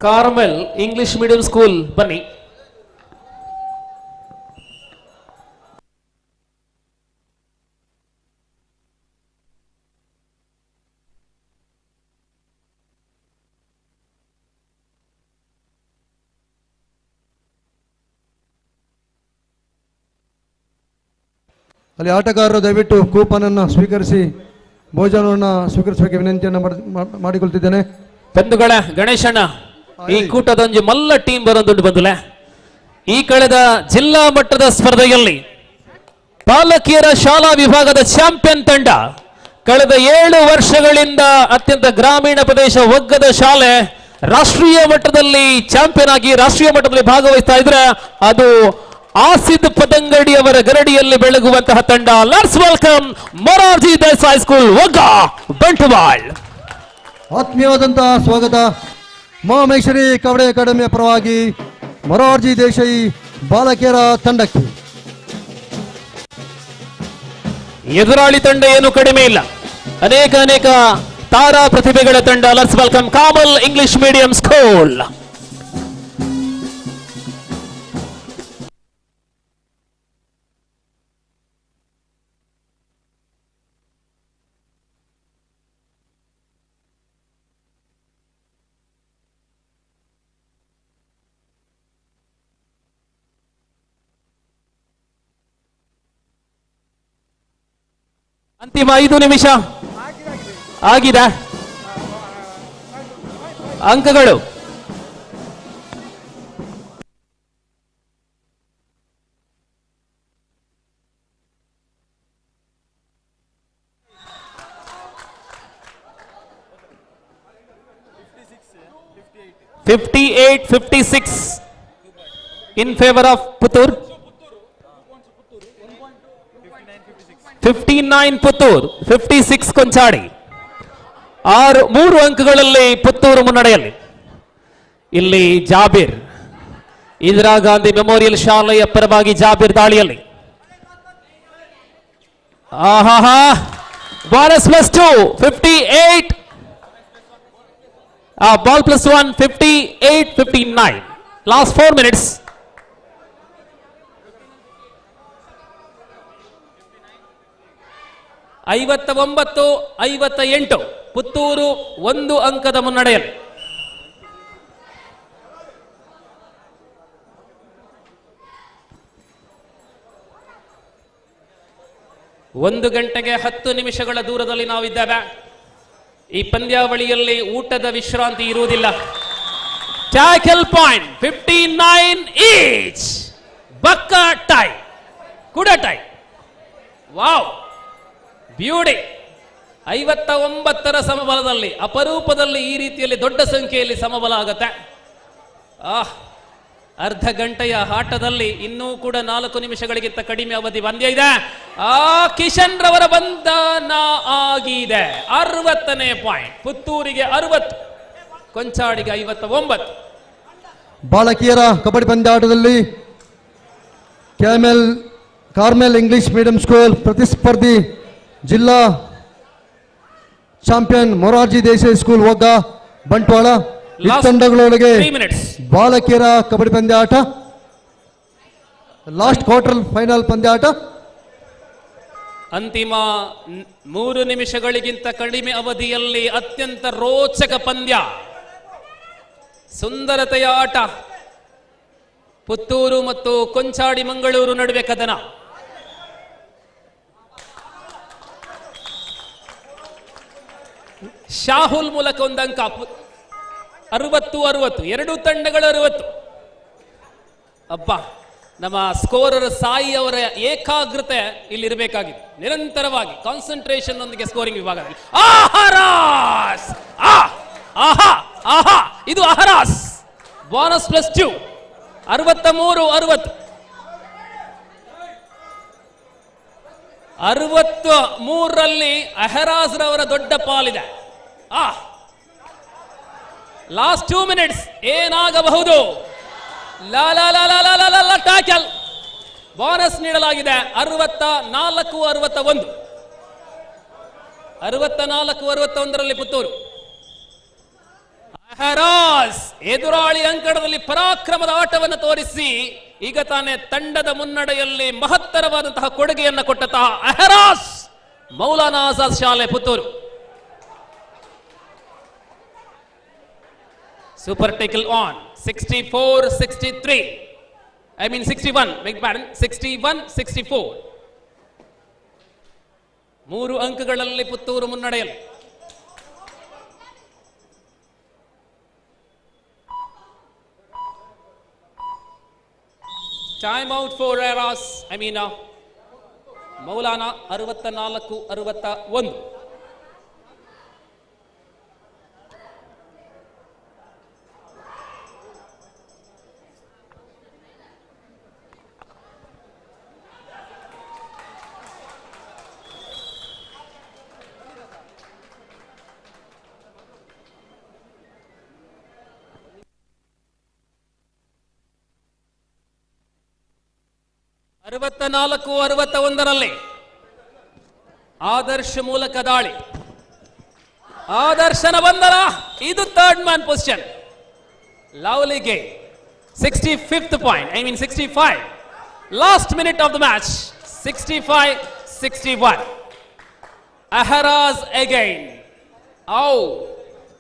ಕಾರ್ಮೆಲ್ ಇಂಗ್ಲಿಷ್ ಮೀಡಿಯಂ ಸ್ಕೂಲ್ ಬನ್ನಿ. ಅಲ್ಲಿ ಆಟಗಾರರು ದಯವಿಟ್ಟು ಕೂಪನ್ ಅನ್ನು ಸ್ವೀಕರಿಸಿ ಭೋಜನವನ್ನು ಸ್ವೀಕರಿಸಬೇಕು ವಿನಂತಿಯನ್ನು ಮಾಡಿಕೊಳ್ತಿದ್ದೇನೆ. ಬಂಧುಗಳ ಗಣೇಶಣ್ಣ, ಈ ಕೂಟದೊಂದು ಮಲ್ಲ ಟೀಮ್ ಬರೋದುಂಟು ಬಂಧುಲೆ. ಈ ಕಳೆದ ಜಿಲ್ಲಾ ಮಟ್ಟದ ಸ್ಪರ್ಧೆಯಲ್ಲಿ ಬಾಲಕಿಯರ ಶಾಲಾ ವಿಭಾಗದ ಚಾಂಪಿಯನ್ ತಂಡ ಕಳೆದ 7 ವರ್ಷಗಳಿಂದ ಅತ್ಯಂತ ಗ್ರಾಮೀಣ ಪ್ರದೇಶ ಒಗ್ಗದ ಶಾಲೆ ರಾಷ್ಟ್ರೀಯ ಮಟ್ಟದಲ್ಲಿ ಚಾಂಪಿಯನ್ ಆಗಿ ರಾಷ್ಟ್ರೀಯ ಮಟ್ಟದಲ್ಲಿ ಭಾಗವಹಿಸ್ತಾ ಇದ್ರೆ ಅದು ಆಸಿದ್ ಪದಂಗಡಿ ಅವರ ಗರಡಿಯಲ್ಲಿ ಬೆಳಗುವಂತಹ ತಂಡ. Let's welcome Morarji Desai school Vagga Bantwal. ಆತ್ಮೀಯವಾದಂತಹ ಸ್ವಾಗತ. ಮಹಾಮೇಶ್ವರಿ ಕಬಡ್ಡಿ ಅಕಾಡೆಮಿಯ ಪರವಾಗಿ ಮೊರಾರ್ಜಿ ದೇಸಾಯಿ ಬಾಲಕಿಯರ ತಂಡಕ್ಕೆ. ಎದುರಾಳಿ ತಂಡ ಏನು ಕಡಿಮೆ ಇಲ್ಲ, ಅನೇಕ ತಾರಾ ಪ್ರತಿಭೆಗಳ ತಂಡ. Let's welcome Carmel English medium school. ಅಂತಿಮ 5 ನಿಮಿಷ ಆಗಿದೆ. ಅಂಕಗಳು (58-56) in favor of Puttur. 59 Puttur, 56 Konchady. 3 ಅಂಕಗಳಲ್ಲಿ ಪುತ್ತೂರು ಮುನ್ನಡೆಯಲ್ಲಿ. ಇಲ್ಲಿ ಜಾಬೀರ್, ಇಂದಿರಾ ಗಾಂಧಿ ಮೆಮೋರಿಯಲ್ ಶಾಲೆಯ ಪರವಾಗಿ ಜಾಬೀರ್ ದಾಳಿಯಲ್ಲಿ. Bonus plus 2, 58. Ball plus 1, 58-59. Last 4 minutes. (59-58) Puttur 1 ಅಂಕದ ಮುನ್ನಡೆಯಲ್ಲಿ. ಒಂದು ಗಂಟೆಗೆ 10 ನಿಮಿಷಗಳ ದೂರದಲ್ಲಿ ನಾವಿದ್ದೇವೆ. ಈ ಪಂದ್ಯಾವಳಿಯಲ್ಲಿ ಊಟದ ವಿಶ್ರಾಂತಿ ಇರುವುದಿಲ್ಲ. Tackle point 59 each. ಬಕ್ಕ ಟೈ, ಕುಡ ಟೈ. Wow, beauty. 59ರ ಸಮಬಲದಲ್ಲಿ ಅಪರೂಪದಲ್ಲಿ ಈ ರೀತಿಯಲ್ಲಿ ದೊಡ್ಡ ಸಂಖ್ಯೆಯಲ್ಲಿ ಸಮಬಲ ಆಗತ್ತೆ. ಅರ್ಧ ಗಂಟೆಯ ಆಟದಲ್ಲಿ ಇನ್ನೂ ಕೂಡ 4 ನಿಮಿಷಗಳಿಗಿಂತ ಕಡಿಮೆ ಅವಧಿ ಪಂದ್ಯ ಇದೆ. ಕಿಶನ್ ರವರ ಬಂಧನ ಆಗಿದೆ. 60ನೇ ಪಾಯಿಂಟ್. ಪುತ್ತೂರಿಗೆ 60, ಕೊಂಚಾಡಿಗೆ 59. ಬಾಲಕಿಯರ ಕಬಡ್ಡಿ ಪಂದ್ಯಾಟದಲ್ಲಿ ಕಾರ್ಮೆಲ್ ಇಂಗ್ಲಿಷ್ ಮೀಡಿಯಂ ಸ್ಕೂಲ್ ಪ್ರತಿಸ್ಪರ್ಧಿ ಜಿಲ್ಲಾ ಚಾಂಪಿಯನ್ ಮೊರಾರ್ಜಿ ದೇಸಾಯಿ ಸ್ಕೂಲ್ ಒಗ್ಗ ಬಂಟ್ವಾಳ ಈ Last ತಂಡಗಳೊಳಗೆ 3 minutes. ಬಾಲಕಿಯರ ಕಬಡ್ಡಿ ಪಂದ್ಯಾಟ ಲಾಸ್ಟ್ ಕ್ವಾರ್ಟರ್ ಫೈನಲ್ ಪಂದ್ಯಾಟ ಅಂತಿಮ 3 ನಿಮಿಷಗಳಿಗಿಂತ ಕಡಿಮೆ ಅವಧಿಯಲ್ಲಿ ಅತ್ಯಂತ ರೋಚಕ ಪಂದ್ಯ, ಸುಂದರತೆಯ ಆಟ. ಪುತ್ತೂರು ಮತ್ತು ಕೊಂಚಾಡಿ ಮಂಗಳೂರು ನಡುವೆ ಕದನ. ಶಾಹುಲ್ ಮೂಲಕ ಒಂದು ಅಂಕ. 60-60 ಎರಡೂ ತಂಡಗಳು 60. ಅಬ್ಬಾ, ನಮ್ಮ ಸ್ಕೋರರ್ ಸಾಯಿ ಅವರ ಏಕಾಗ್ರತೆ ಇಲ್ಲಿ ಇರಬೇಕಾಗಿದೆ. ನಿರಂತರವಾಗಿ ಕಾನ್ಸಂಟ್ರೇಷನ್ ಒಂದಿಗೆ ಸ್ಕೋರಿಂಗ್ ವಿಭಾಗದಲ್ಲಿ ಆಹರಾಸ್, ಆಹಾ ಇದು ಅಹರಾಸ್. ಬೋನಸ್ +2. 63-60. 63ರಲ್ಲಿ ಅಹರಾಸ್ ರವರ ದೊಡ್ಡ ಪಾಲಿದೆ. ಲಾಸ್ಟ್ 2 minutes ಏನಾಗಬಹುದು? ಟ್ಯಾಕಲ್ ಬೋನಸ್ ನೀಡಲಾಗಿದೆ. 64-61. 64-61ರಲ್ಲಿ ಪುತ್ತೂರು. ಅಹರಾಸ್ ಎದುರಾಳಿ ಅಂಕಣದಲ್ಲಿ ಪರಾಕ್ರಮದ ಆಟವನ್ನು ತೋರಿಸಿ ಈಗ ತಾನೇ ತಂಡದ ಮುನ್ನಡೆಯಲ್ಲಿ ಮಹತ್ತರವಾದಂತಹ ಕೊಡುಗೆಯನ್ನು ಕೊಟ್ಟಂತಹ ಅಹರಾಸ್ ಮೌಲಾನಾ ಆಜಾದ್ ಶಾಲೆ Puttur. Super tackle on 64-63. 61, beg pardon, 61-64. 3 ಅಂಕಗಳಲ್ಲಿ ಪುತ್ತೂರು ಮುನ್ನಡೆಯಲ್ಲಿ. Time out for Aharas, Maulana. 64-61. ರಲ್ಲಿ ಆದರ್ಶ ಮೂಲಕ ದಾಳಿ. ಆದರ್ಶನ ಬಂದರ ಇದು third man position. Lovely game. 65th point, 65. Last minute of the match. 65-61. Aharas again.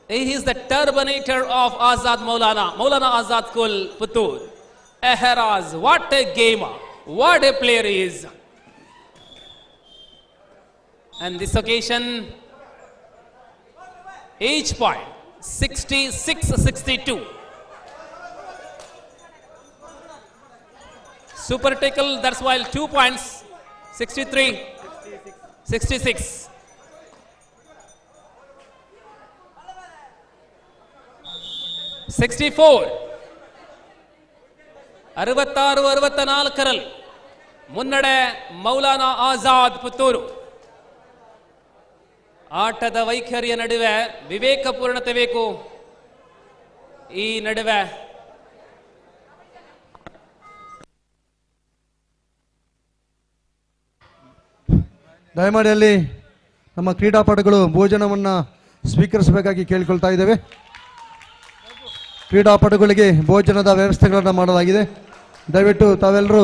he is the Terminator of Azad Maulana Azad School Puttur. Aharaz, what a gamer, what a player he is. And this occasion, each point 66-62. Super tackle, that's while 2 points, 63-66. 64. 66-64ರಲ್ಲಿ ಮುನ್ನಡೆ ಮೌಲಾನಾ ಆಜಾದ್ ಪುತ್ತೂರು. ಆಟದ ವೈಖರಿಯ ನಡುವೆ ವಿವೇಕಪೂರ್ಣತೆ ಬೇಕು. ಈ ನಡುವೆ ದಯಮಾಡಿ ಅಲ್ಲಿ ನಮ್ಮ ಕ್ರೀಡಾಪಟುಗಳು ಭೋಜನವನ್ನು ಸ್ವೀಕರಿಸಬೇಕಾಗಿ ಕೇಳಿಕೊಳ್ತಾ ಇದ್ದೇವೆ. ಕ್ರೀಡಾಪಟುಗಳಿಗೆ ಭೋಜನದ ವ್ಯವಸ್ಥೆಗಳನ್ನು ಮಾಡಲಾಗಿದೆ. ದಯವಿಟ್ಟು ತಾವೆಲ್ಲರೂ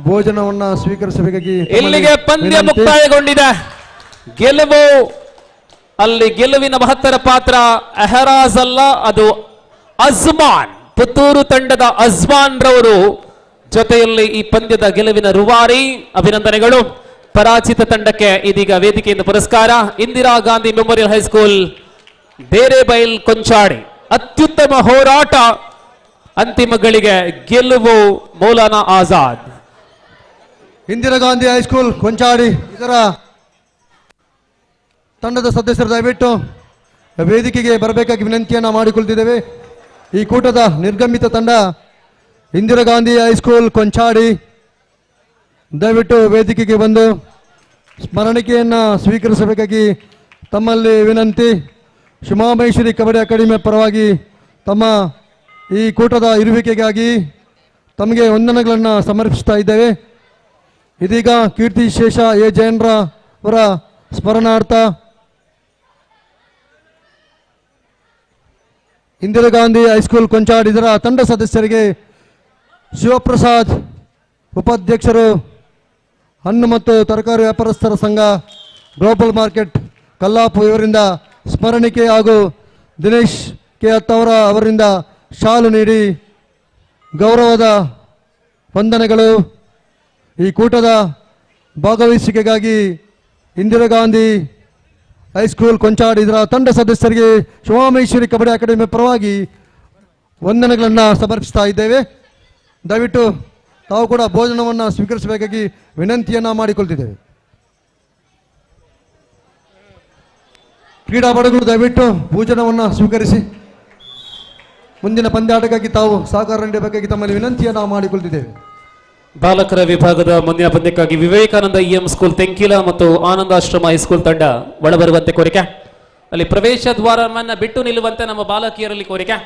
ಭೋಜನವನ್ನು ಸ್ವೀಕರಿಸಬೇಕಾಗಿ ಇಲ್ಲಿಗೆ ಪಂದ್ಯ ಮುಕ್ತಾಯಗೊಂಡಿದೆ. ಗೆಲುವು ಅಲ್ಲಿ ಗೆಲುವಿನ ಮಹತ್ತರ ಪಾತ್ರ ಅಹರಾಜ್ ಅಲ್ಲ, ಅದು ಅಜ್ಮಾನ್. ಪುತ್ತೂರು ತಂಡದ ಅಜ್ಮಾನ್ ರವರು ಜೊತೆಯಲ್ಲಿ ಈ ಪಂದ್ಯದ ಗೆಲುವಿನ ರೂವಾರಿ. ಅಭಿನಂದನೆಗಳು. ಪರಾಜಿತ ತಂಡಕ್ಕೆ ಇದೀಗ ವೇದಿಕೆಯಿಂದ ಪುರಸ್ಕಾರ. ಇಂದಿರಾ ಗಾಂಧಿ ಮೆಮೋರಿಯಲ್ ಹೈಸ್ಕೂಲ್ ದೇರೆಬೈಲ್ ಕೊಂಚಾಡಿ ಅತ್ಯುತ್ತಮ ಹೋರಾಟ. ಅಂತಿಮ ಗಳಿಗೆ ಗೆಲುವು ಮೌಲಾನಾ ಆಜಾದ್. ಇಂದಿರಾ ಗಾಂಧಿ ಹೈಸ್ಕೂಲ್ ಕೊಂಚಾಡಿ ಇದರ ತಂಡದ ಸದಸ್ಯರು ದಯವಿಟ್ಟು ವೇದಿಕೆಗೆ ಬರಬೇಕಾಗಿ ವಿನಂತಿಯನ್ನು ಮಾಡಿಕೊಳ್ತಿದ್ದೇವೆ. ಈ ಕೂಟದ ನಿರ್ಗಮಿತ ತಂಡ ಇಂದಿರಾ ಗಾಂಧಿ ಹೈಸ್ಕೂಲ್ ಕೊಂಚಾಡಿ. ದಯವಿಟ್ಟು ವೇದಿಕೆಗೆ ಬಂದು ಸ್ಮರಣಿಕೆಯನ್ನು ಸ್ವೀಕರಿಸಬೇಕಾಗಿ ತಮ್ಮಲ್ಲಿ ವಿನಂತಿ. ಶಿವಮಹೇಶ್ವರಿ ಕಬಡ್ಡಿ ಅಕಾಡೆಮಿ ಪರವಾಗಿ ತಮ್ಮ ಈ ಕೂಟದ ಇರುವಿಕೆಗಾಗಿ ತಮಗೆ ವಂದನೆಗಳನ್ನು ಸಮರ್ಪಿಸ್ತಾ ಇದ್ದೇವೆ. ಇದೀಗ ಕೀರ್ತಿ ಶೇಷ ಎ ಜಯನ್ರ ಅವರ ಸ್ಮರಣಾರ್ಥ ಇಂದಿರಾ ಗಾಂಧಿ ಹೈಸ್ಕೂಲ್ ಕೊಂಚಾಡ್ ಇದರ ತಂಡ ಸದಸ್ಯರಿಗೆ ಶಿವಪ್ರಸಾದ್ ಉಪಾಧ್ಯಕ್ಷರು, ಹಣ್ಣು ಮತ್ತು ತರಕಾರಿ ವ್ಯಾಪಾರಸ್ಥರ ಸಂಘ ಗ್ಲೋಬಲ್ ಮಾರ್ಕೆಟ್ ಕಲ್ಲಾಪು ಇವರಿಂದ ಸ್ಮರಣಿಕೆ ಹಾಗೂ ದಿನೇಶ್ ಕೆ ಅತ್ತವರ ಅವರಿಂದ ಶಾಲು ನೀಡಿ ಗೌರವದ ವಂದನೆಗಳು. ಈ ಕೂಟದ ಭಾಗವಹಿಸುವಿಕೆಗಾಗಿ ಇಂದಿರಾ ಗಾಂಧಿ ಹೈಸ್ಕೂಲ್ ಕೊಂಚಾಡ್ ಇದರ ತಂಡ ಸದಸ್ಯರಿಗೆ ಶಿವರಾಮೇಶ್ವರಿ ಕಬಡ್ಡಿ ಅಕಾಡೆಮಿ ಪರವಾಗಿ ವಂದನೆಗಳನ್ನು ಸಮರ್ಪಿಸ್ತಾ ಇದ್ದೇವೆ. ದಯವಿಟ್ಟು ತಾವು ಕೂಡ ಭೋಜನವನ್ನು ಸ್ವೀಕರಿಸಬೇಕಾಗಿ ವಿನಂತಿಯನ್ನು ಮಾಡಿಕೊಳ್ತಿದ್ದೇವೆ. ಕ್ರೀಡಾಪಟುಗಳು ದಯವಿಟ್ಟು ಭೋಜನವನ್ನು ಸ್ವೀಕರಿಸಿ ಮುಂದಿನ ಪಂದ್ಯಾಟಕ್ಕಾಗಿ ತಾವು ಸಹಕಾರ ನೀಡಬೇಕಾಗಿ ತಮ್ಮಲ್ಲಿ ವಿನಂತಿಯನ್ನು ಮಾಡಿಕೊಳ್ತಿದ್ದೇವೆ. ಬಾಲಕರ ವಿಭಾಗದ ಮುಂದಿನ ಪಂದ್ಯಕ್ಕಾಗಿ ವಿವೇಕಾನಂದ ಇಎಂ ಸ್ಕೂಲ್ ತೆಂಕಿಲ ಮತ್ತು ಆನಂದಾಶ್ರಮ ಹೈಸ್ಕೂಲ್ ತಂಡ ಒಳಬರುವಂತೆ ಕೋರಿಕೆ. ಅಲ್ಲಿ ಪ್ರವೇಶ ದ್ವಾರವನ್ನ ಬಿಟ್ಟು ನಿಲ್ಲುವಂತೆ ನಮ್ಮ ಬಾಲಕಿಯರಲ್ಲಿ ಕೋರಿಕೆ.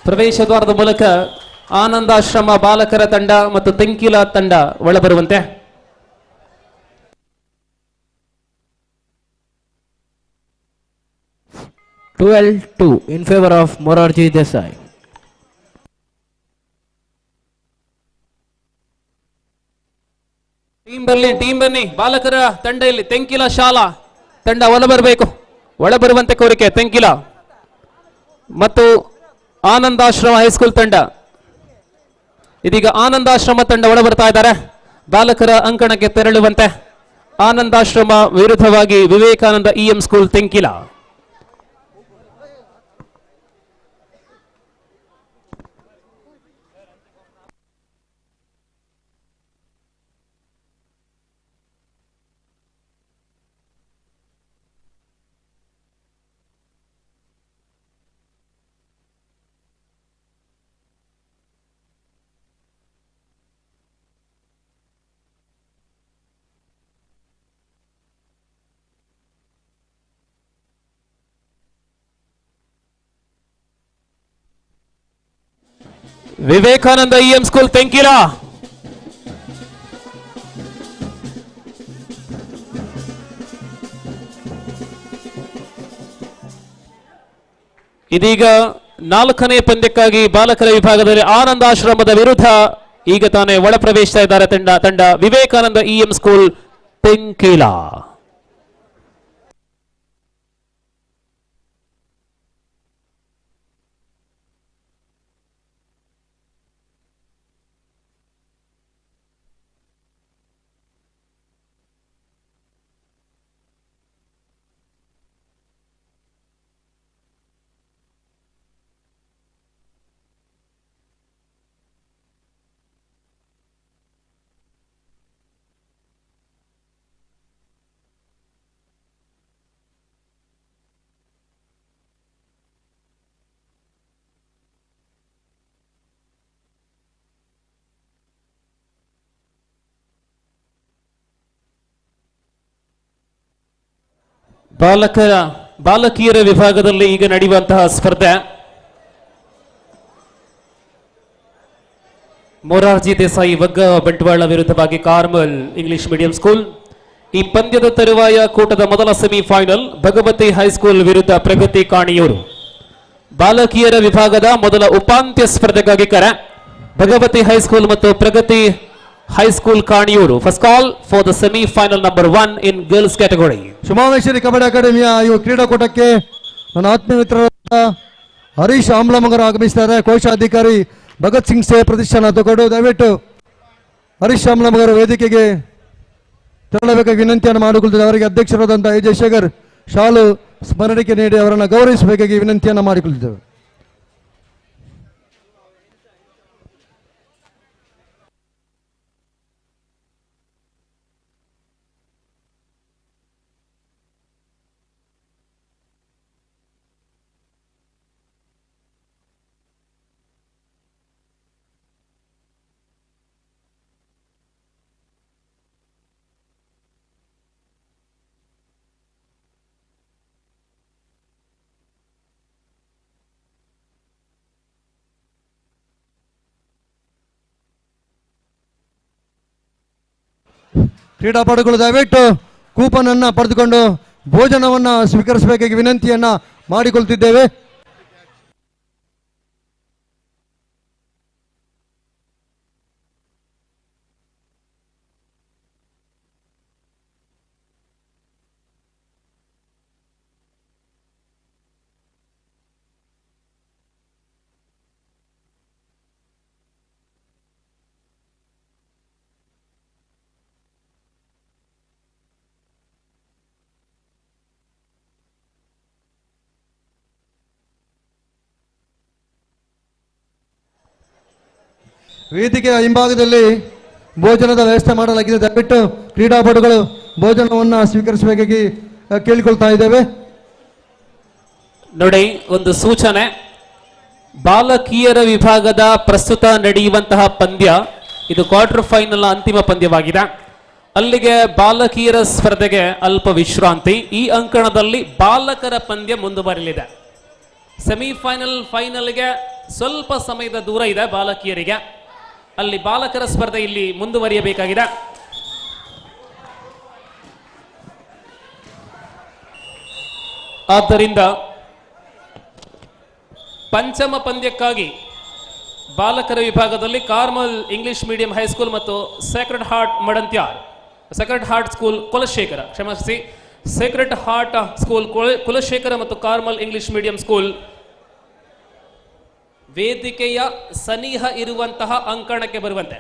ಪ್ರವೇಶ ದ್ವಾರದ ಮೂಲಕ ಆನಂದಾಶ್ರಮ ಬಾಲಕರ ತಂಡ ಮತ್ತು ತೆಂಕಿಲ ತಂಡ ಒಳಬರುವಂತೆ. (12-2) in favor of Morarji Desai. Team ಬನ್ನಿ. ಬಾಲಕರ ತಂಡ ಇಲ್ಲಿ ತೆಂಕಿಲ ಶಾಲಾ ತಂಡ ಒಳಬರಬೇಕು. ಒಳಬರುವಂತೆ ಕೋರಿಕೆ. ತೆಂಕಿಲ ಮತ್ತು ಆನಂದಾಶ್ರಮ ಹೈಸ್ಕೂಲ್ ತಂಡ. ಇದೀಗ ಆನಂದಾಶ್ರಮ ತಂಡ ಒಳಬರ್ತಾ ಇದ್ದಾರೆ. ಬಾಲಕರ ಅಂಕಣಕ್ಕೆ ತೆರಳುವಂತೆ ಆನಂದಾಶ್ರಮ ವಿರುದ್ಧವಾಗಿ Vivekananda EM school Tenkila. Vivekananda EM school Tenkila ಇದೀಗ 4ನೇ ಪಂದ್ಯಕ್ಕಾಗಿ ಬಾಲಕರ ವಿಭಾಗದಲ್ಲಿ ಆನಂದಾಶ್ರಮದ ವಿರುದ್ಧ ಈಗ ತಾನೇ ಒಳ ಪ್ರವೇಶಿಸ್ತಾ ಇದ್ದಾರೆ ತಂಡ ವಿವೇಕಾನಂದ ಇಎಂ ಸ್ಕೂಲ್ ತೆಂಕಿಲ. ಬಾಲಕಿಯರ ವಿಭಾಗದಲ್ಲಿ ಈಗ ನಡೆಯುವಂತಹ ಸ್ಪರ್ಧೆ ಮೊರಾರ್ಜಿ ದೇಸಾಯಿ ವಗ್ಗ ಬಂಟ್ವಾಳ ವಿರುದ್ಧವಾಗಿ ಕಾರ್ಮಲ್ ಇಂಗ್ಲಿಷ್ ಮೀಡಿಯಂ ಸ್ಕೂಲ್. ಈ ಪಂದ್ಯದ ತರುವಾಯ ಕೂಟದ ಮೊದಲ ಸೆಮಿಫೈನಲ್ ಭಗವತಿ ಹೈಸ್ಕೂಲ್ ವಿರುದ್ಧ ಪ್ರಗತಿ ಕಾಣಿಯೂರು. ಬಾಲಕಿಯರ ವಿಭಾಗದ ಮೊದಲ ಉಪಾಂತ್ಯ ಸ್ಪರ್ಧೆಗಾಗಿ ಕರೆ ಭಗವತಿ ಹೈಸ್ಕೂಲ್ ಮತ್ತು Pragati high school Kaniyur. First call for the semifinal number 1 in girls category. Shivarameshwari kabaddi ಅಕಾಡೆಮಿಯ ಈ ಕ್ರೀಡಾಕೂಟಕ್ಕೆ ನನ್ನ ಆತ್ಮೀಯ ಮಿತ್ರರಾದ ಹರೀಶ್ ಆಮ್ಲಮಗರು ಆಗಮಿಸಿದ್ದಾರೆ. ಕೋಶಾಧಿಕಾರಿ ಭಗತ್ ಸಿಂಗ್ ಸೇ ಪ್ರತಿಷ್ಠಾನ ತಗೊಂಡು ದಯವಿಟ್ಟು ಹರೀಶ್ ಆಮ್ಲಮಗರು ವೇದಿಕೆಗೆ ತೆರಳಬೇಕಾಗಿ ವಿನಂತಿಯನ್ನು ಮಾಡಿಕೊಳ್ತಿದ್ದಾರೆ. ಅವರಿಗೆ ಅಧ್ಯಕ್ಷರಾದಂಥ ಎ ಜಯಶೇಖರ್ ಶಾಲು ಸ್ಮರಣಿಕೆ ನೀಡಿ ಅವರನ್ನು ಗೌರವಿಸಬೇಕಾಗಿ ವಿನಂತಿಯನ್ನು ಮಾಡಿಕೊಳ್ತಿದ್ದೇವೆ. ಕ್ರೀಡಾಪಟುಗಳು ದಯವಿಟ್ಟು ಕೂಪನ್ ಅನ್ನ ಪಡೆದುಕೊಂಡು ಭೋಜನವನ್ನ ಸ್ವೀಕರಿಸಬೇಕಾಗಿ ವಿನಂತಿಯನ್ನ ಮಾಡಿಕೊಳ್ತಿದ್ದೇವೆ. ವೇದಿಕೆಯ ಹಿಂಭಾಗದಲ್ಲಿ ಭೋಜನದ ವ್ಯವಸ್ಥೆ ಮಾಡಲಾಗಿದೆ. ದಯವಿಟ್ಟು ಕ್ರೀಡಾಪಟುಗಳು ಭೋಜನವನ್ನು ಸ್ವೀಕರಿಸಬೇಕಾಗಿ ಕೇಳಿಕೊಳ್ತಾ ಇದ್ದೇವೆ. ನೋಡಿ, ಒಂದು ಸೂಚನೆ, ಬಾಲಕಿಯರ ವಿಭಾಗದ ಪ್ರಸ್ತುತ ನಡೆಯುವಂತಹ ಪಂದ್ಯ ಇದು ಕ್ವಾರ್ಟರ್ ಫೈನಲ್ ಅಂತಿಮ ಪಂದ್ಯವಾಗಿದೆ. ಅಲ್ಲಿಗೆ ಬಾಲಕಿಯರ ಸ್ಪರ್ಧೆಗೆ ಅಲ್ಪ ವಿಶ್ರಾಂತಿ. ಈ ಅಂಕಣದಲ್ಲಿ ಬಾಲಕರ ಪಂದ್ಯ ಮುಂದುವರಿಯಲಿದೆ. ಸೆಮಿಫೈನಲ್ ಫೈನಲ್ಗೆ ಸ್ವಲ್ಪ ಸಮಯದ ದೂರ ಇದೆ ಬಾಲಕಿಯರಿಗೆ. ಅಲ್ಲಿ ಬಾಲಕರ ಸ್ಪರ್ಧೆ ಇಲ್ಲಿ ಮುಂದುವರಿಯಬೇಕಾಗಿದೆ. ಆದ್ದರಿಂದ ಪಂಚಮ ಪಂದ್ಯಕ್ಕಾಗಿ ಬಾಲಕರ ವಿಭಾಗದಲ್ಲಿ ಕಾರ್ಮಲ್ ಇಂಗ್ಲಿಷ್ ಮೀಡಿಯಂ ಹೈಸ್ಕೂಲ್ ಮತ್ತು Sacred heart Madantyar, Sacred heart school Kulashekara, ಕ್ಷಮಿಸಿ, ಸೇಕ್ರೆಡ್ ಹಾರ್ಟ್ ಸ್ಕೂಲ್ ಕುಲಶೇಖರ ಮತ್ತು ಕಾರ್ಮಲ್ ಇಂಗ್ಲಿಷ್ ಮೀಡಿಯಂ ಸ್ಕೂಲ್ ವೇದಿಕೆಯ ಸನಿಹ ಇರುವಂತಹ ಅಂಕಣಕ್ಕೆ ಬರುವಂತೆ.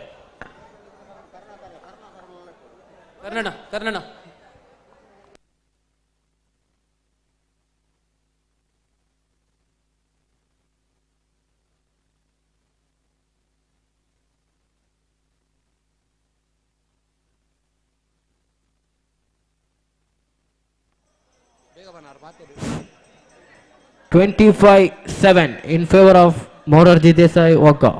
ಕರ್ನಣ – 25-7 in favor of Morarji Desai Wagga.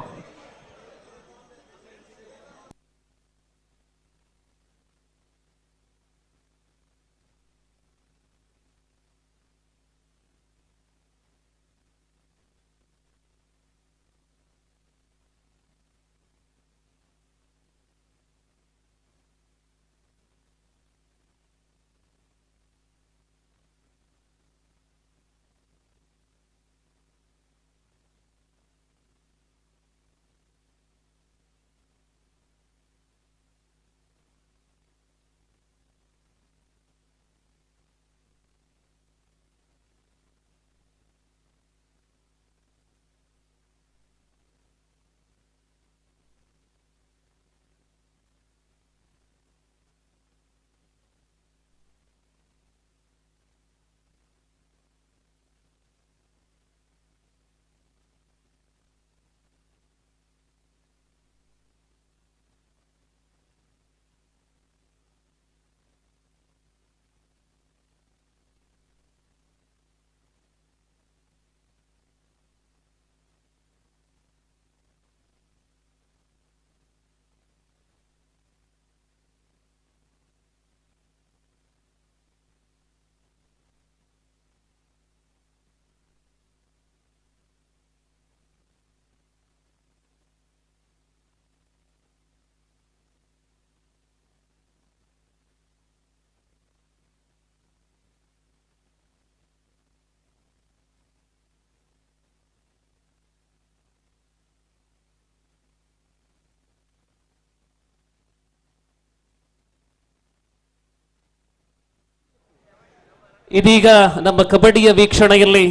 ಇದೀಗ ನಮ್ಮ ಕಬಡ್ಡಿಯ ವೀಕ್ಷಣೆಯಲ್ಲಿ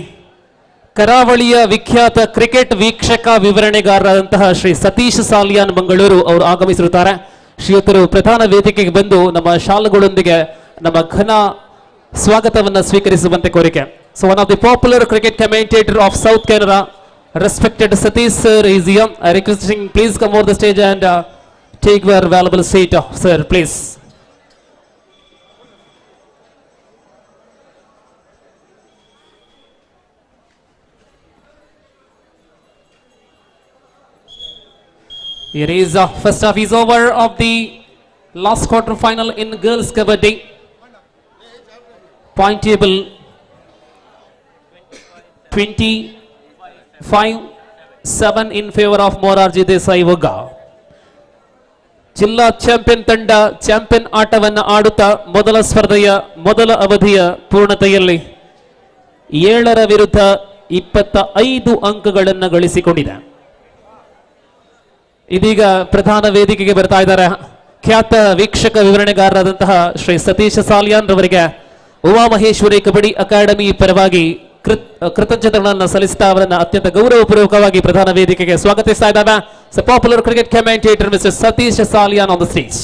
ಕರಾವಳಿಯ ವಿಖ್ಯಾತ ಕ್ರಿಕೆಟ್ ವೀಕ್ಷಕ ವಿವರಣೆಗಾರರಾದಂತಹ ಶ್ರೀ ಸತೀಶ್ ಸಾಲಿಯಾನ್ ಮಂಗಳೂರು ಅವರು ಆಗಮಿಸಿರುತ್ತಾರೆ. ಶ್ರೀಯುತರು ಪ್ರಧಾನ ವೇದಿಕೆಗೆ ಬಂದು ನಮ್ಮ ಶಾಲೆಗಳೊಂದಿಗೆ ನಮ್ಮ ಘನ ಸ್ವಾಗತವನ್ನು ಸ್ವೀಕರಿಸುವಂತೆ ಕೋರಿಕೆ. So one of the popular cricket commentator of south Canara, respected Satish sir is here. I requesting please come over the stage and take your valuable seat, sir, please. Here is first half is over of the last quarter final in girls kabaddi. Point table 25-7 in favor of Morarji Desai Wagga. ಜಿಲ್ಲಾ ಚಾಂಪಿಯನ್ ತಂಡ ಚಾಂಪಿಯನ್ ಆಟವನ್ನು ಆಡುತ್ತಾ ಮೊದಲ ಸ್ಪರ್ಧೆಯ ಮೊದಲ ಅವಧಿಯ ಪೂರ್ಣತೆಯಲ್ಲಿ 7 ವಿರುದ್ಧ 25 ಅಂಕಗಳನ್ನು ಗಳಿಸಿಕೊಂಡಿದೆ. ಇದೀಗ ಪ್ರಧಾನ ವೇದಿಕೆಗೆ ಬರ್ತಾ ಇದ್ದಾರೆ ಖ್ಯಾತ ವೀಕ್ಷಕ ವಿವರಣೆಗಾರರಾದಂತಹ ಶ್ರೀ ಸತೀಶ ಸಾಲಿಯಾನ್ ರವರಿಗೆ ಉಮಾಮಹೇಶ್ವರಿ ಕಬಡ್ಡಿ ಅಕಾಡೆಮಿ ಪರವಾಗಿ ಕೃತಜ್ಞತೆಗಳನ್ನು ಸಲ್ಲಿಸ್ತಾ ಅವರನ್ನ ಅತ್ಯಂತ ಗೌರವಪೂರ್ವಕವಾಗಿ ಪ್ರಧಾನ ವೇದಿಕೆಗೆ ಸ್ವಾಗತಿಸ್ತಾ ಇದ್ದಾರೆ. Popular cricket commentator mister Satish Salian on the stage.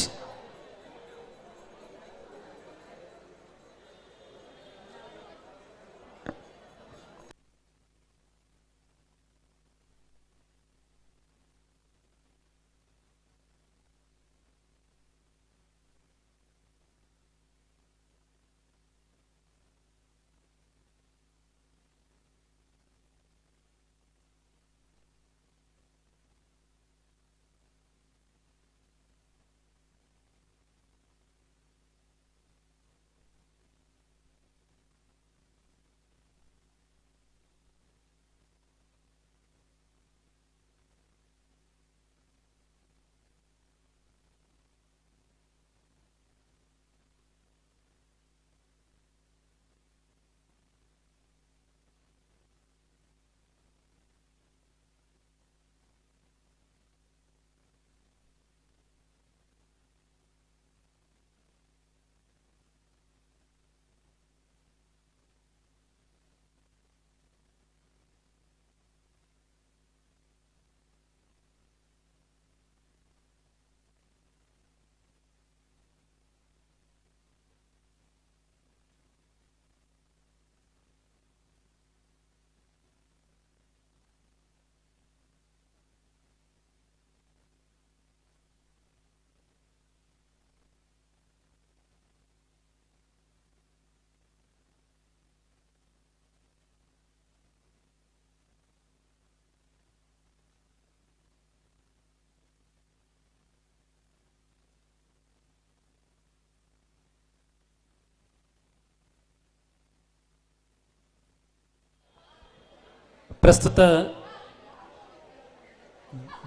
ಪ್ರಸ್ತುತ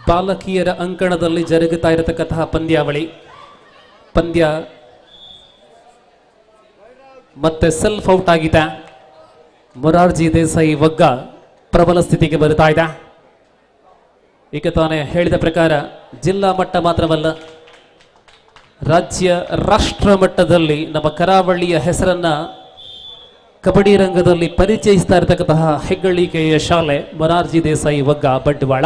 ಬಾಲಕಿಯರ ಅಂಕಣದಲ್ಲಿ ಜರುಗುತ್ತಾ ಇರತಕ್ಕಂತಹ ಪಂದ್ಯ ಮತ್ತೆ ಸೆಲ್ಫ್ ಔಟ್ ಆಗಿದೆ. ಮೊರಾರ್ಜಿ ದೇಸಾಯಿ ವಗ್ಗ ಪ್ರಬಲ ಸ್ಥಿತಿಗೆ ಬರುತ್ತಾ ಇದೆ. ಈಗ ತಾನೇ ಹೇಳಿದ ಪ್ರಕಾರ ಜಿಲ್ಲಾ ಮಟ್ಟ ಮಾತ್ರವಲ್ಲ, ರಾಷ್ಟ್ರ ಮಟ್ಟದಲ್ಲಿ ನಮ್ಮ ಕರಾವಳಿಯ ಹೆಸರನ್ನ ಕಬಡ್ಡಿ ರಂಗದಲ್ಲಿ ಪರಿಚಯಿಸ್ತಾ ಇರತಕ್ಕಂತಹ ಹೆಗ್ಗಳಿಕೆಯ ಶಾಲೆ ಮೊರಾರ್ಜಿ ದೇಸಾಯಿ ವಗ್ಗ ಬಂಟ್ವಾಳ.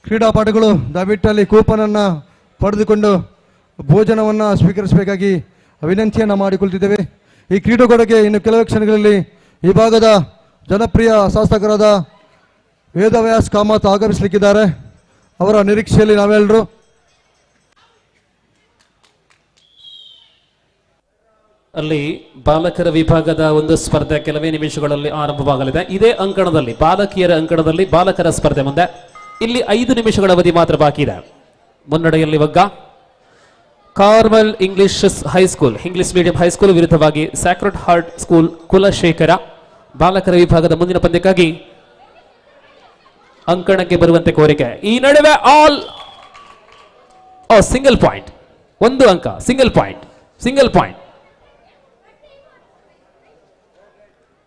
ಕ್ರೀಡಾಪಟುಗಳು ದಯವಿಟ್ಟು ಅಲ್ಲಿ ಕೂಪನ್ ಅನ್ನು ಪಡೆದುಕೊಂಡು ಭೋಜನವನ್ನು ಸ್ವೀಕರಿಸಬೇಕಾಗಿ ವಿನಂತಿಯನ್ನು ಮಾಡಿಕೊಳ್ತಿದ್ದೇವೆ. ಈ ಕ್ರೀಡಾಕೂಟಕ್ಕೆ ಇನ್ನು ಕೆಲವು ಕ್ಷಣಗಳಲ್ಲಿ ಈ ಭಾಗದ ಜನಪ್ರಿಯ ಶಾಸಕರಾದ ವೇದವ್ಯಾಸ್ ಕಾಮತ್ ಆಗಮಿಸಲಿಕ್ಕಿದ್ದಾರೆ. ಅವರ ನಿರೀಕ್ಷೆಯಲ್ಲಿ ನಾವೆಲ್ಲರೂ ಅಲ್ಲಿ ಬಾಲಕರ ವಿಭಾಗದ ಒಂದು ಸ್ಪರ್ಧೆ ಕೆಲವೇ ನಿಮಿಷಗಳಲ್ಲಿ ಆರಂಭವಾಗಲಿದೆ. ಇದೇ ಅಂಕಣದಲ್ಲಿ ಬಾಲಕಿಯರ ಅಂಕಣದಲ್ಲಿ ಬಾಲಕರ ಸ್ಪರ್ಧೆ ಮುಂದೆ ಇಲ್ಲಿ 5 ನಿಮಿಷಗಳ ಅವಧಿ ಮಾತ್ರ ಬಾಕಿ ಇದೆ. ಮುನ್ನಡೆಯಲ್ಲಿ Vagga Carmel English high school English medium high school ವಿರುದ್ಧವಾಗಿ ಸ್ಯಾಕ್ರೆಡ್ ಹಾರ್ಟ್ ಸ್ಕೂಲ್ ಕುಲಶೇಖರ. ಬಾಲಕರ ವಿಭಾಗದ ಮುಂದಿನ ಪಂದ್ಯಕ್ಕಾಗಿ ಅಂಕಣಕ್ಕೆ ಬರುವಂತೆ ಕೋರಿಕೆ. ಈ ನಡುವೆ ಸಿಂಗಲ್ ಪಾಯಿಂಟ್, 1 ಅಂಕ, ಸಿಂಗಲ್ ಪಾಯಿಂಟ್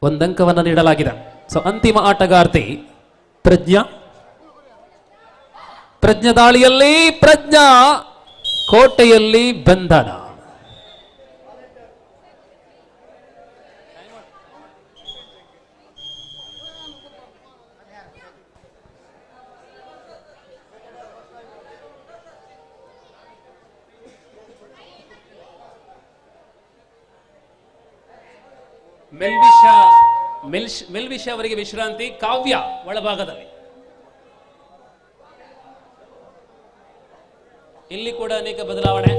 1 ಅಂಕವನ್ನು ನೀಡಲಾಗಿದೆ. ಸೊ ಅಂತಿಮ ಆಟಗಾರ್ತಿ ಪ್ರಜ್ಞಾ ದಾಳಿಯಲ್ಲಿ ಕೋಟೆಯಲ್ಲಿ ಬಂಧನ. ಮೆಲ್ವಿಷ ಅವರಿಗೆ ವಿಶ್ರಾಂತಿ. ಕಾವ್ಯ ಒಳಭಾಗದಲ್ಲಿ. ಇಲ್ಲಿ ಕೂಡ ಅನೇಕ ಬದಲಾವಣೆ.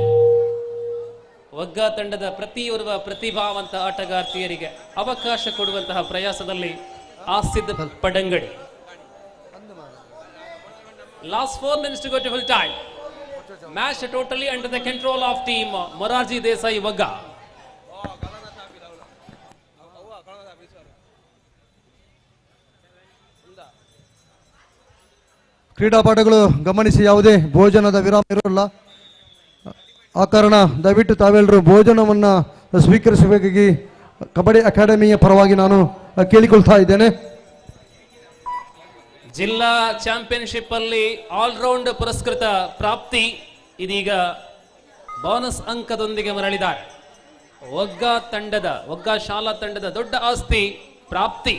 ಒಗ್ಗ ತಂಡದ ಪ್ರತಿಯೋರ್ವ ಪ್ರತಿಭಾವಂತ ಆಟಗಾರ್ತಿಯರಿಗೆ ಅವಕಾಶ ಕೊಡುವಂತಹ ಪ್ರಯಾಸದಲ್ಲಿ ಆಸಿದ್ ಪಡಂಗಡಿ. Last 4 minutes to go to full time. Match totally under the control of team Morarji Desai Wagga. ಕ್ರೀಡಾಪಟುಗಳು ಗಮನಿಸಿ, ಯಾವುದೇ ಭೋಜನದ ವಿರಾಮ ಇರೋಲ್ಲ. ಆ ಕಾರಣ ದಯವಿಟ್ಟು ತಾವೆಲ್ಲರೂ ಭೋಜನವನ್ನ ಸ್ವೀಕರಿಸಬೇಕಾಗಿ ಕಬಡ್ಡಿ ಅಕಾಡೆಮಿಯ ಪರವಾಗಿ ನಾನು ಕೇಳಿಕೊಳ್ತಾ ಇದ್ದೇನೆ. ಜಿಲ್ಲಾ ಚಾಂಪಿಯನ್ಶಿಪ್ ಅಲ್ಲಿ ಆಲ್ರೌಂಡ್ ಪುರಸ್ಕೃತ ಪ್ರಾಪ್ತಿ ಇದೀಗ ಬೋನಸ್ ಅಂಕದೊಂದಿಗೆ ಮರಳಿದ್ದಾರೆ. ಒಗ್ಗ ಶಾಲಾ ತಂಡದ ದೊಡ್ಡ ಆಸ್ತಿ ಪ್ರಾಪ್ತಿ.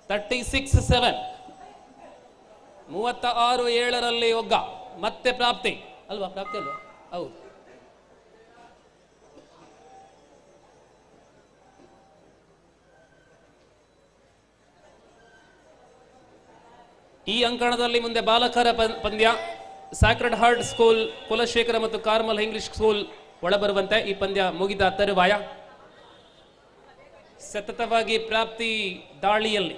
(36-7) 36-7 ಒಗ್ಗ ಮತ್ತೆ ಪ್ರಾಪ್ತಿ ಅಲ್ವಾ? ಪ್ರಾಪ್ತಿ ಅಲ್ವಾ? ಹೌದು. ಈ ಅಂಕಣದಲ್ಲಿ ಮುಂದೆ ಬಾಲಕರ ಪಂದ್ಯ. ಸ್ಯಾಕ್ರೆಡ್ ಹಾರ್ಟ್ ಸ್ಕೂಲ್ ಕುಲಶೇಖರ ಮತ್ತು ಕಾರ್ಮಲ್ ಇಂಗ್ಲಿಷ್ ಸ್ಕೂಲ್ ಒಳಬರುವಂತೆ ಈ ಪಂದ್ಯ ಮುಗಿದ ತರುವಾಯ. ಸತತವಾಗಿ ಪ್ರಾಪ್ತಿ ದಾಳಿಯಲ್ಲಿ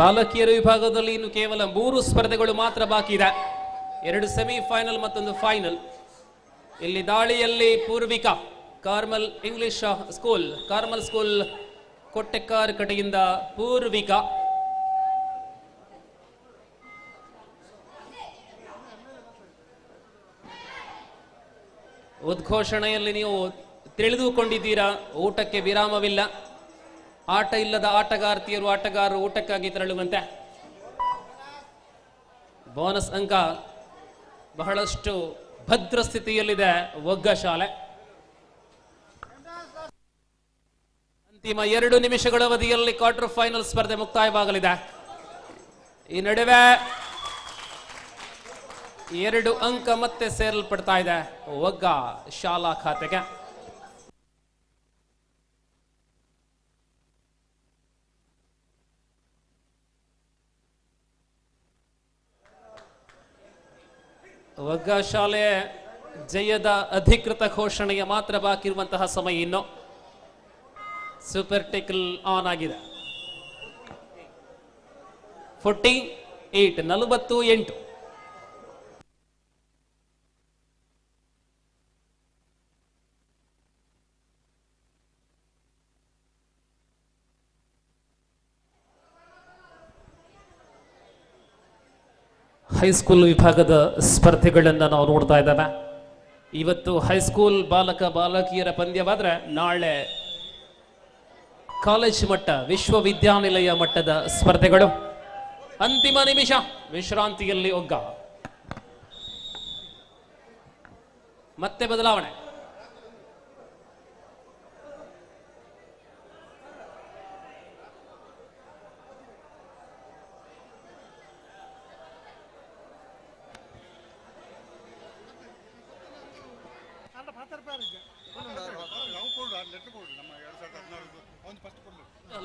ಬಾಲಕಿಯರ ವಿಭಾಗದಲ್ಲಿ ಇನ್ನು ಕೇವಲ 3 ಸ್ಪರ್ಧೆಗಳು ಮಾತ್ರ ಬಾಕಿ ಇದೆ. 2 ಸೆಮಿಫೈನಲ್ ಮತ್ತೊಂದು ಫೈನಲ್. ಇಲ್ಲಿ ದಾಳಿಯಲ್ಲಿ Poorvika Carmel English school Carmel school Kotekar ಕಡೆಯಿಂದ ಪೂರ್ವಿಕಾ. ಉದ್ಘೋಷಣೆಯಲ್ಲಿ ನೀವು ತಿಳಿದುಕೊಂಡಿದ್ದೀರಾ, ಊಟಕ್ಕೆ ವಿರಾಮವಿಲ್ಲ. ಆಟ ಇಲ್ಲದ ಆಟಗಾರರು ಊಟಕ್ಕಾಗಿ ತೆರಳುವಂತೆ. ಬೋನಸ್ ಅಂಕ ಬಹಳಷ್ಟು ಭದ್ರ ಸ್ಥಿತಿಯಲ್ಲಿದೆ ಒಗ್ಗ ಶಾಲೆ. ಅಂತಿಮ 2 ನಿಮಿಷಗಳ ಅವಧಿಯಲ್ಲಿ ಕ್ವಾರ್ಟರ್ ಫೈನಲ್ ಸ್ಪರ್ಧೆ ಮುಕ್ತಾಯವಾಗಲಿದೆ. ಈ ನಡುವೆ 2 ಅಂಕ ಮತ್ತೆ ಸೇರಲ್ಪಡ್ತಾ ಇದೆ ಒಗ್ಗ ಶಾಲಾ ಖಾತೆಗೆ. ಒಗ್ಗ ಶಾಲೆ ಜಯದ ಅಧಿಕೃತ ಘೋಷಣೆಗೆ ಮಾತ್ರ ಬಾಕಿ ಇರುವಂತಹ ಸಮಯ. ಇನ್ನು ಸೂಪರ್ ಟೆಕಲ್ ಆನ್ ಆಗಿದೆ. 48. ಹೈಸ್ಕೂಲ್ ವಿಭಾಗದ ಸ್ಪರ್ಧೆಗಳನ್ನು ನಾವು ನೋಡ್ತಾ ಇದ್ದೇವೆ. ಇವತ್ತು ಹೈಸ್ಕೂಲ್ ಬಾಲಕಿಯರ ಪಂದ್ಯವಾದ್ರೆ ನಾಳೆ ಕಾಲೇಜ್ ಮಟ್ಟ ವಿಶ್ವವಿದ್ಯಾನಿಲಯ ಮಟ್ಟದ ಸ್ಪರ್ಧೆಗಳು. ಅಂತಿಮ ನಿಮಿಷ ವಿಶ್ರಾಂತಿಯಲ್ಲಿ ಒಗ್ಗ. ಮತ್ತೆ ಬದಲಾವಣೆ.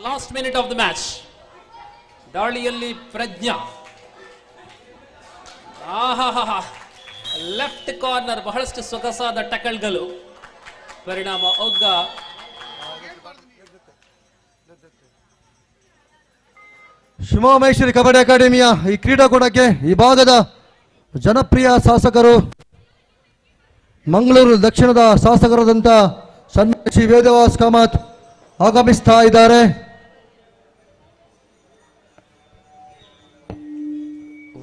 Last minute of the match. ದಾಳಿಯಲ್ಲಿ ಪ್ರಜ್ಞಾ. ಲೆಫ್ಟ್ ಕಾರ್ನರ್ ಬಹಳಷ್ಟು ಸೊಗಸಾದ ಟಕಲ್ಗಳು. ಪರಿಣಾಮ ಒಗ್ಗ ಶಿವಮಹೇಶ್ವರಿ ಕಬಡ್ಡಿ ಅಕಾಡೆಮಿಯ ಈ ಕ್ರೀಡಾಕೂಟಕ್ಕೆ ಈ ಭಾಗದ ಜನಪ್ರಿಯ ಶಾಸಕರು, ಮಂಗಳೂರು ದಕ್ಷಿಣದ ಶಾಸಕರಾದಂಥ ಸನ್ಮಾನ್ಯ ಶ್ರೀ ವೇದವಾಸ್ ಕಾಮತ್ ಆಗಮಿಸ್ತಾ ಇದ್ದಾರೆ.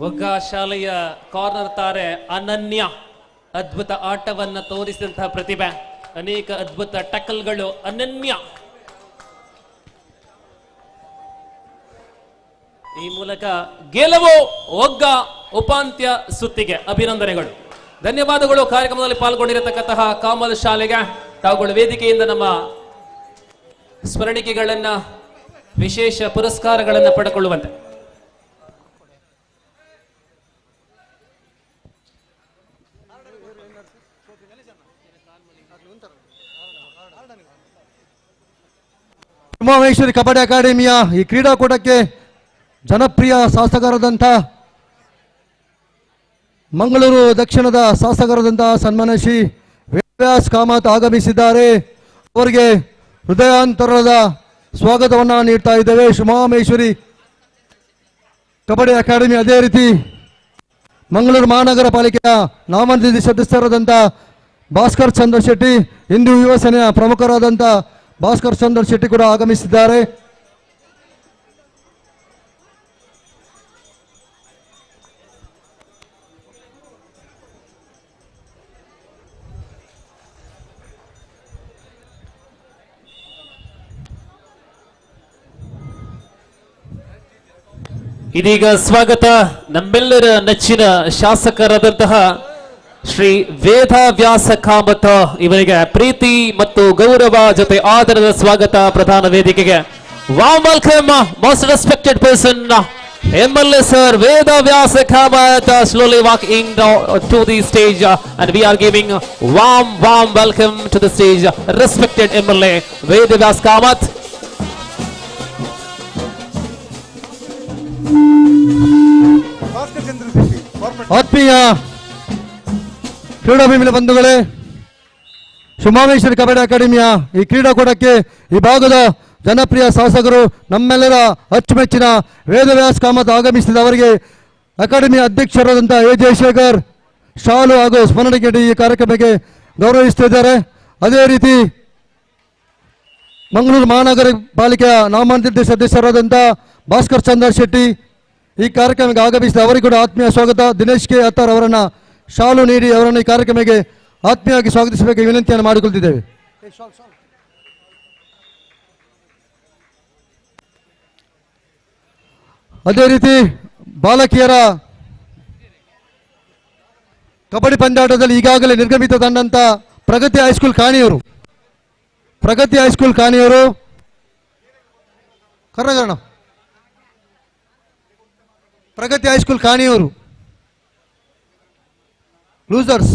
ಒಗ್ಗ ಶಾಲೆಯ ಕಾರ್ನರ್ ತಾರೆ ಅನನ್ಯ ಅದ್ಭುತ ಆಟವನ್ನ ತೋರಿಸಿದಂತಹ ಪ್ರತಿಭೆ. ಅನೇಕ ಅದ್ಭುತ ಟಕಲ್ಗಳು. ಅನನ್ಯ ಈ ಮೂಲಕ ಗೆಲುವು ಒಗ್ಗ ಉಪಾಂತ್ಯ ಸುತ್ತಿಗೆ. ಅಭಿನಂದನೆಗಳು, ಧನ್ಯವಾದಗಳು ಕಾರ್ಯಕ್ರಮದಲ್ಲಿ ಪಾಲ್ಗೊಂಡಿರತಕ್ಕಂತಹ ಕಾಮಲ್ ಶಾಲೆಗೆ. ತಾವುಗಳು ವೇದಿಕೆಯಿಂದ ನಮ್ಮ ಸ್ಮರಣಿಕೆಗಳನ್ನ ವಿಶೇಷ ಪುರಸ್ಕಾರಗಳನ್ನು ಪಡೆದುಕೊಳ್ಳುವಂತೆ. ಉಮಾಮೇಶ್ವರಿ ಕಬಡ್ಡಿ ಅಕಾಡೆಮಿಯ ಈ ಕ್ರೀಡಾಕೂಟಕ್ಕೆ ಜನಪ್ರಿಯ ಶಾಸಕರಾದಂಥ ಮಂಗಳೂರು ದಕ್ಷಿಣದ ಶಾಸಕರಾದಂತಹ ಸನ್ಮಾನ್ಯ ಶ್ರೀ ವೇದವ್ಯಾಸ್ ಕಾಮತ್ ಆಗಮಿಸಿದ್ದಾರೆ. ಅವರಿಗೆ ಹೃದಯಾಂತರದ ಸ್ವಾಗತವನ್ನು ನೀಡ್ತಾ ಇದ್ದೇವೆ. ಉಮಾಮೇಶ್ವರಿ ಕಬಡ್ಡಿ ಅಕಾಡೆಮಿ, ಅದೇ ರೀತಿ ಮಂಗಳೂರು ಮಹಾನಗರ ಪಾಲಿಕೆಯ ನಾಮನಿರ್ದೇಶಿತ ಸದಸ್ಯರಾದಂಥ ಭಾಸ್ಕರ್ ಚಂದ್ರ ಶೆಟ್ಟಿ, ಹಿಂದೂ ಯುವ ಸೇನೆಯ ಪ್ರಮುಖರಾದಂಥ ಭಾಸ್ಕರ್ ಚಂದ್ರ ಶೆಟ್ಟಿ ಕೂಡ ಆಗಮಿಸಿದ್ದಾರೆ. ಇದೀಗ ಸ್ವಾಗತ ನಮ್ಮೆಲ್ಲರ ನೆಚ್ಚಿನ ಶಾಸಕರಾದಂತಹ ಶ್ರೀ ವೇದವ್ಯಾಸ ಕಾಮತ್ ಇವರಿಗೆ ಪ್ರೀತಿ ಮತ್ತು ಗೌರವ ಜೊತೆ ಆದರದ ಸ್ವಾಗತ ಪ್ರಧಾನ ವೇದಿಕೆಗೆ. Warm welcome most respected person MLA sir Vedavyasa Kamath slowly walking to the stage and we are giving warm welcome to the stage respected MLA Vedavyasa Kamath. ಆತ್ಮೀಯ ಕ್ರೀಡಾಭಿಮಾನಿ ಬಂಧುಗಳೇ, ಉಮಾಮೇಶ್ವರಿ ಕಬಡ್ಡಿ ಅಕಾಡೆಮಿಯ ಈ ಕ್ರೀಡಾಕೂಟಕ್ಕೆ ಈ ಭಾಗದ ಜನಪ್ರಿಯ ಶಾಸಕರು ನಮ್ಮೆಲ್ಲರ ಅಚ್ಚುಮೆಚ್ಚಿನ ವೇದವ್ಯಾಸ್ ಕಾಮತ್ ಆಗಮಿಸಿದ ಅವರಿಗೆ ಅಕಾಡೆಮಿಯ ಅಧ್ಯಕ್ಷರಾದಂಥ ಎ ಜಯಶೇಖರ್ ಶಾಲು ಹಾಗೂ ಸ್ಮರಣೆಗೆ ಈ ಕಾರ್ಯಕ್ರಮಕ್ಕೆ ಗೌರವಿಸುತ್ತಿದ್ದಾರೆ. ಅದೇ ರೀತಿ ಮಂಗಳೂರು ಮಹಾನಗರ ಪಾಲಿಕೆಯ ನಾಮನಿರ್ದೇಶಿತ ಸದಸ್ಯರಾದಂಥ ಭಾಸ್ಕರ್ ಚಂದ್ರ ಶೆಟ್ಟಿ ಈ ಕಾರ್ಯಕ್ರಮಕ್ಕೆ ಆಗಮಿಸಿದ ಅವರಿಗೂ ಕೂಡ ಆತ್ಮೀಯ ಸ್ವಾಗತ. ದಿನೇಶ್ ಕೆ ಅತ್ತಾರ್ ಅವರನ್ನು ಶಾಲು ನೀಡಿ ಅವರನ್ನು ಈ ಕಾರ್ಯಕ್ರಮಕ್ಕೆ ಆತ್ಮೀಯವಾಗಿ ಸ್ವಾಗತಿಸಬೇಕು ವಿನಂತಿಯನ್ನು ಮಾಡಿಕೊಳ್ತಿದ್ದೇವೆ. ಅದೇ ರೀತಿ ಬಾಲಕಿಯರ ಕಬಡ್ಡಿ ಪಂದ್ಯಾಟದಲ್ಲಿ ಈಗಾಗಲೇ ನಿರ್ಗಮಿತ ತಂದಂತ Pragati high school Kaniyur Karnataka Pragati high school Kaniyur losers.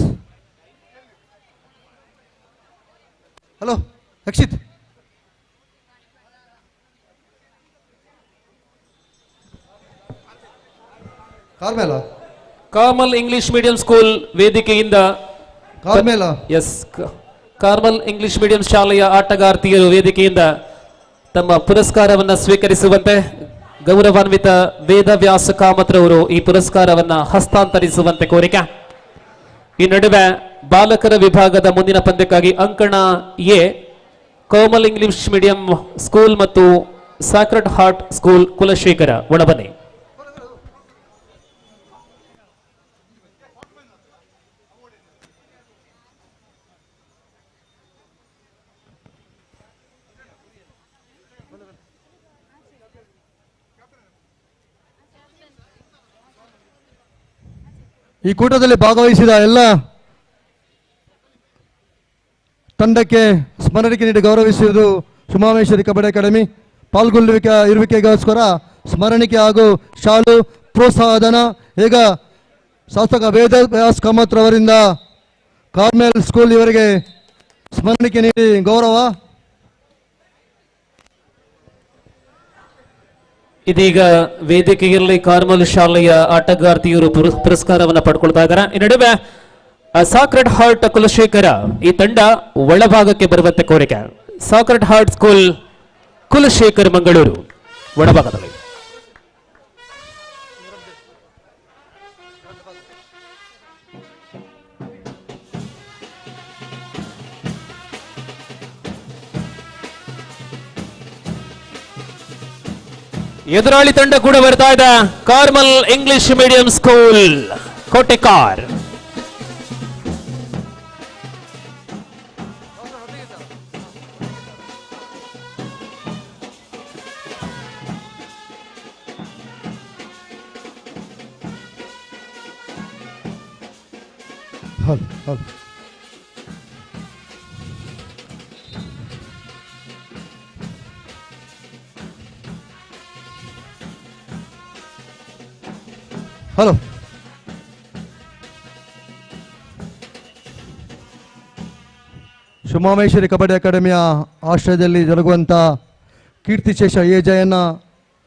Hello Rakshith, Carmel English medium school ವೇದಿಕೆಯಿಂದ ಕಾರ್ಮಲ್ ಇಂಗ್ಲಿಷ್ ಮೀಡಿಯಂ ಶಾಲೆಯ ಆಟಗಾರ್ತಿಯರು ವೇದಿಕೆಯಿಂದ ತಮ್ಮ ಪುರಸ್ಕಾರವನ್ನು ಸ್ವೀಕರಿಸುವಂತೆ ಗೌರವಾನ್ವಿತ ವೇದವ್ಯಾಸ ಕಾಮತ್ರವರು ಈ ಪುರಸ್ಕಾರವನ್ನು ಹಸ್ತಾಂತರಿಸುವಂತೆ ಕೋರಿಕೆ. ಈ ನಡುವೆ ಬಾಲಕರ ವಿಭಾಗದ ಮುಂದಿನ ಪಂದ್ಯಕ್ಕಾಗಿ ಅಂಕಣ A Carmel English medium school ಮತ್ತು ಸಾಕ್ರೆಡ್ ಹಾರ್ಟ್ ಸ್ಕೂಲ್ ಕುಲಶೇಖರ ಒಳಬನ್ನಿ. ಈ ಕೂಟದಲ್ಲಿ ಭಾಗವಹಿಸಿದ ಎಲ್ಲ ತಂಡಕ್ಕೆ ಸ್ಮರಣಿಕೆ ನೀಡಿ ಗೌರವಿಸುವುದು ಉಮಾಮೇಶ್ವರಿ ಕಬಡ್ಡಿ ಅಕಾಡೆಮಿ. ಇರುವಿಕೆಗೋಸ್ಕರ ಸ್ಮರಣಿಕೆ ಹಾಗೂ ಶಾಲು ಪ್ರೋತ್ಸಾಹಧನ ಈಗ ಶಾಸಕ ವೇದವ್ಯಾಸ್ ಕಾಮತ್ ರವರಿಂದ ಕಾರ್ಮೆಲ್ ಸ್ಕೂಲ್ ಇವರಿಗೆ ಸ್ಮರಣಿಕೆ ನೀಡಿ ಗೌರವ. ಇದೀಗ ವೇದಿಕೆಯಲ್ಲಿ ಕಾರ್ಮಲ್ ಶಾಲೆಯ ಆಟಗಾರ್ತಿಯರು ಪುರಸ್ಕಾರವನ್ನು ಪಡ್ಕೊಳ್ತಾ ಇದ್ದಾರೆ. ಈ ನಡುವೆ ಸಾಕ್ರೆಡ್ ಹಾರ್ಟ್ ಕುಲಶೇಖರ ಈ ತಂಡ ಒಳಭಾಗಕ್ಕೆ ಬರುವಂತೆ ಕೋರಿಕೆ. Sacred heart school Kulashekar Mangaluru ಒಳಭಾಗದಲ್ಲಿ. ಎದುರಾಳಿ ತಂಡ ಕೂಡ ಬರ್ತಾ ಇದೆ. Carmel English medium school Kotekar. Hello. Shivamaheshwari kabaddi ಅಕಾಡೆಮಿಯ ಆಶ್ರಯದಲ್ಲಿ ಜರುಗುವಂಥ ಕೀರ್ತಿಶೇಷ ಎ ಜಯಣ್ಣ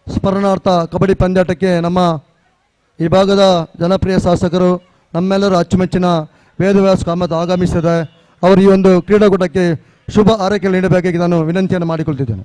ಸ್ಮರಣಾರ್ಥ ಕಬಡ್ಡಿ ಪಂದ್ಯಾಟಕ್ಕೆ ನಮ್ಮ ಈ ಭಾಗದ ಜನಪ್ರಿಯ ಶಾಸಕರು ನಮ್ಮೆಲ್ಲರ ಅಚ್ಚುಮೆಚ್ಚಿನ ವೇದವ್ಯಾಸ್ ಕಾಮತ್ ಆಗಮಿಸಿದೆ. ಅವರು ಈ ಒಂದು ಕ್ರೀಡಾಕೂಟಕ್ಕೆ ಶುಭ ಆರೈಕೆ ನೀಡಬೇಕಾಗಿ ನಾನು ವಿನಂತಿಯನ್ನು ಮಾಡಿಕೊಳ್ತಿದ್ದೇನೆ.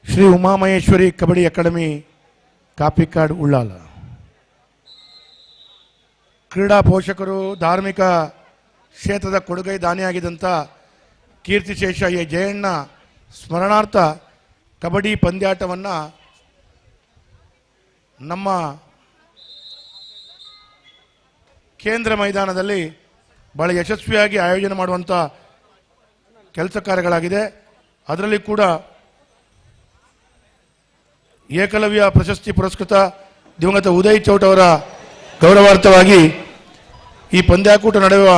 ಶ್ರೀ ಉಮಾಮಹೇಶ್ವರಿ ಕಬಡ್ಡಿ ಅಕಾಡೆಮಿ ಕಾಪಿಕಾಡ್ ಉಳ್ಳಾಲ ಕ್ರೀಡಾ ಪೋಷಕರು ಧಾರ್ಮಿಕ ಕ್ಷೇತ್ರದ ಕೊಡುಗೈ ದಾನಿಯಾಗಿದ್ದಂಥ ಕೀರ್ತಿಶೇಷ ಎ ಜಯಣ್ಣ ಸ್ಮರಣಾರ್ಥ ಕಬಡ್ಡಿ ಪಂದ್ಯಾಟವನ್ನು ನಮ್ಮ ಕೇಂದ್ರ ಮೈದಾನದಲ್ಲಿ ಬಹಳ ಯಶಸ್ವಿಯಾಗಿ ಆಯೋಜನೆ ಮಾಡುವಂಥ ಕೆಲಸ ಕಾರ್ಯಗಳಾಗಿದೆ. ಅದರಲ್ಲಿ ಕೂಡ ಏಕಲವ್ಯ ಪ್ರಶಸ್ತಿ ಪುರಸ್ಕೃತ ದಿವಂಗತ ಉದಯ್ ಚೌಟ್ ಅವರ ಗೌರವಾರ್ಥವಾಗಿ ಈ ಪಂದ್ಯಾಕೂಟ ನಡೆಯುವ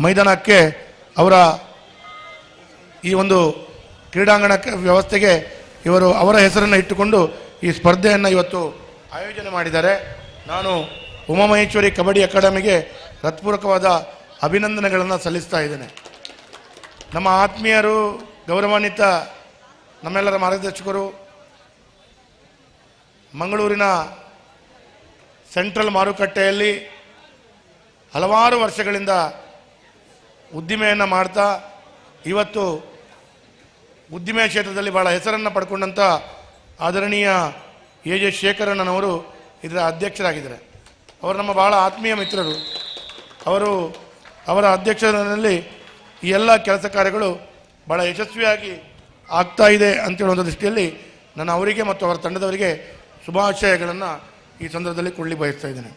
ಮೈದಾನಕ್ಕೆ ಈ ಒಂದು ಕ್ರೀಡಾಂಗಣ ವ್ಯವಸ್ಥೆಗೆ ಅವರ ಹೆಸರನ್ನು ಇಟ್ಟುಕೊಂಡು ಈ ಸ್ಪರ್ಧೆಯನ್ನು ಇವತ್ತು ಆಯೋಜನೆ ಮಾಡಿದ್ದಾರೆ. ನಾನು ಉಮಾಮಹೇಶ್ವರಿ ಕಬಡ್ಡಿ ಅಕಾಡೆಮಿಗೆ ಹೃತ್ಪೂರ್ವಕವಾದ ಅಭಿನಂದನೆಗಳನ್ನು ಸಲ್ಲಿಸ್ತಾ ಇದ್ದೇನೆ. ನಮ್ಮ ಆತ್ಮೀಯರು, ಗೌರವಾನ್ವಿತ ನಮ್ಮೆಲ್ಲರ ಮಾರ್ಗದರ್ಶಕರು, ಮಂಗಳೂರಿನ ಸೆಂಟ್ರಲ್ ಮಾರುಕಟ್ಟೆಯಲ್ಲಿ ಹಲವಾರು ವರ್ಷಗಳಿಂದ ಉದ್ದಿಮೆಯನ್ನು ಮಾಡ್ತಾ ಇವತ್ತು ಉದ್ದಿಮೆ ಕ್ಷೇತ್ರದಲ್ಲಿ ಭಾಳ ಹೆಸರನ್ನು ಪಡ್ಕೊಂಡಂಥ ಆದರಣೀಯ ಎ ಜೆ ಶೇಖರಣ್ಣನವರು ಇದರ ಅಧ್ಯಕ್ಷರಾಗಿದ್ದಾರೆ. ಅವರು ನಮ್ಮ ಭಾಳ ಆತ್ಮೀಯ ಮಿತ್ರರು. ಅವರ ಅಧ್ಯಕ್ಷರಲ್ಲಿ ಈ ಎಲ್ಲ ಕೆಲಸ ಕಾರ್ಯಗಳು ಭಾಳ ಯಶಸ್ವಿಯಾಗಿ ಆಗ್ತಾ ಇದೆ ಅಂತೇಳುವಂಥ ದೃಷ್ಟಿಯಲ್ಲಿ ನಾನು ಅವರಿಗೆ ಮತ್ತು ಅವರ ತಂಡದವರಿಗೆ ಶುಭಾಶಯಗಳನ್ನು ಈ ಸಂದರ್ಭದಲ್ಲಿ ಕೊಡಲಿ ಬಯಸ್ತಾ ಇದ್ದೇನೆ.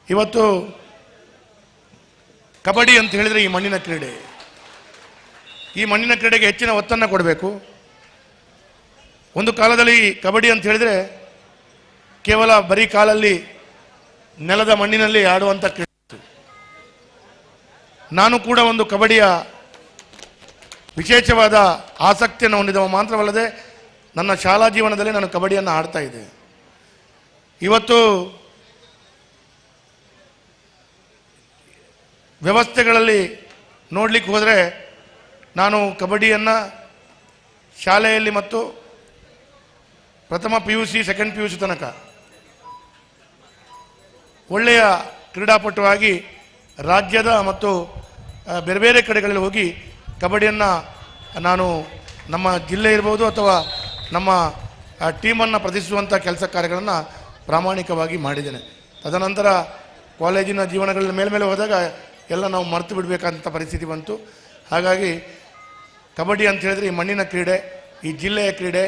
ಇವತ್ತು ಕಬಡ್ಡಿ ಅಂತ ಹೇಳಿದರೆ ಈ ಮಣ್ಣಿನ ಕ್ರೀಡೆ. ಈ ಮಣ್ಣಿನ ಕ್ರೀಡೆಗೆ ಹೆಚ್ಚಿನ ಒತ್ತನ್ನು ಕೊಡಬೇಕು. ಒಂದು ಕಾಲದಲ್ಲಿ ಕಬಡ್ಡಿ ಅಂತ ಹೇಳಿದರೆ ಕೇವಲ ಬರೀ ಕಾಲಲ್ಲಿ ನೆಲದ ಮಣ್ಣಿನಲ್ಲಿ ಆಡುವಂಥ ಕ್ರೀಡೆ. ನಾನು ಕೂಡ ಒಂದು ಕಬಡ್ಡಿಯ ವಿಶೇಷವಾದ ಆಸಕ್ತಿಯನ್ನು ಹೊಂದಿದವ ಮಾತ್ರವಲ್ಲದೆ ನನ್ನ ಶಾಲಾ ಜೀವನದಲ್ಲಿ ನಾನು ಕಬಡ್ಡಿಯನ್ನು ಆಡ್ತಾ ಇದ್ದೆ. ಇವತ್ತು ವ್ಯವಸ್ಥೆಗಳಲ್ಲಿ ನೋಡಲಿಕ್ಕೆ ಹೋದರೆ ನಾನು ಕಬಡ್ಡಿಯನ್ನು ಶಾಲೆಯಲ್ಲಿ ಮತ್ತು ಪ್ರಥಮ PUC ಸೆಕೆಂಡ್ PUC ತನಕ ಒಳ್ಳೆಯ ಕ್ರೀಡಾಪಟುವಾಗಿ ರಾಜ್ಯದ ಮತ್ತು ಬೇರೆ ಬೇರೆ ಕಡೆಗಳಲ್ಲಿ ಹೋಗಿ ಕಬಡ್ಡಿಯನ್ನು ನಾನು ನಮ್ಮ ಜಿಲ್ಲೆ ಇರ್ಬೋದು ಅಥವಾ ನಮ್ಮ ಟೀಮನ್ನು ಪ್ರತಿನಿಧಿಸುವಂಥ ಕೆಲಸ ಕಾರ್ಯಗಳನ್ನು ಪ್ರಾಮಾಣಿಕವಾಗಿ ಮಾಡಿದ್ದೇನೆ. ತದನಂತರ ಕಾಲೇಜಿನ ಜೀವನಗಳಲ್ಲಿ ಮೇಲೆ ಹೋದಾಗ ಎಲ್ಲ ನಾವು ಮರೆತು ಬಿಡಬೇಕಂತ ಪರಿಸ್ಥಿತಿ ಬಂತು. ಹಾಗಾಗಿ ಕಬಡ್ಡಿ ಅಂತ ಹೇಳಿದರೆ ಈ ಮಣ್ಣಿನ ಕ್ರೀಡೆ, ಈ ಜಿಲ್ಲೆಯ ಕ್ರೀಡೆ,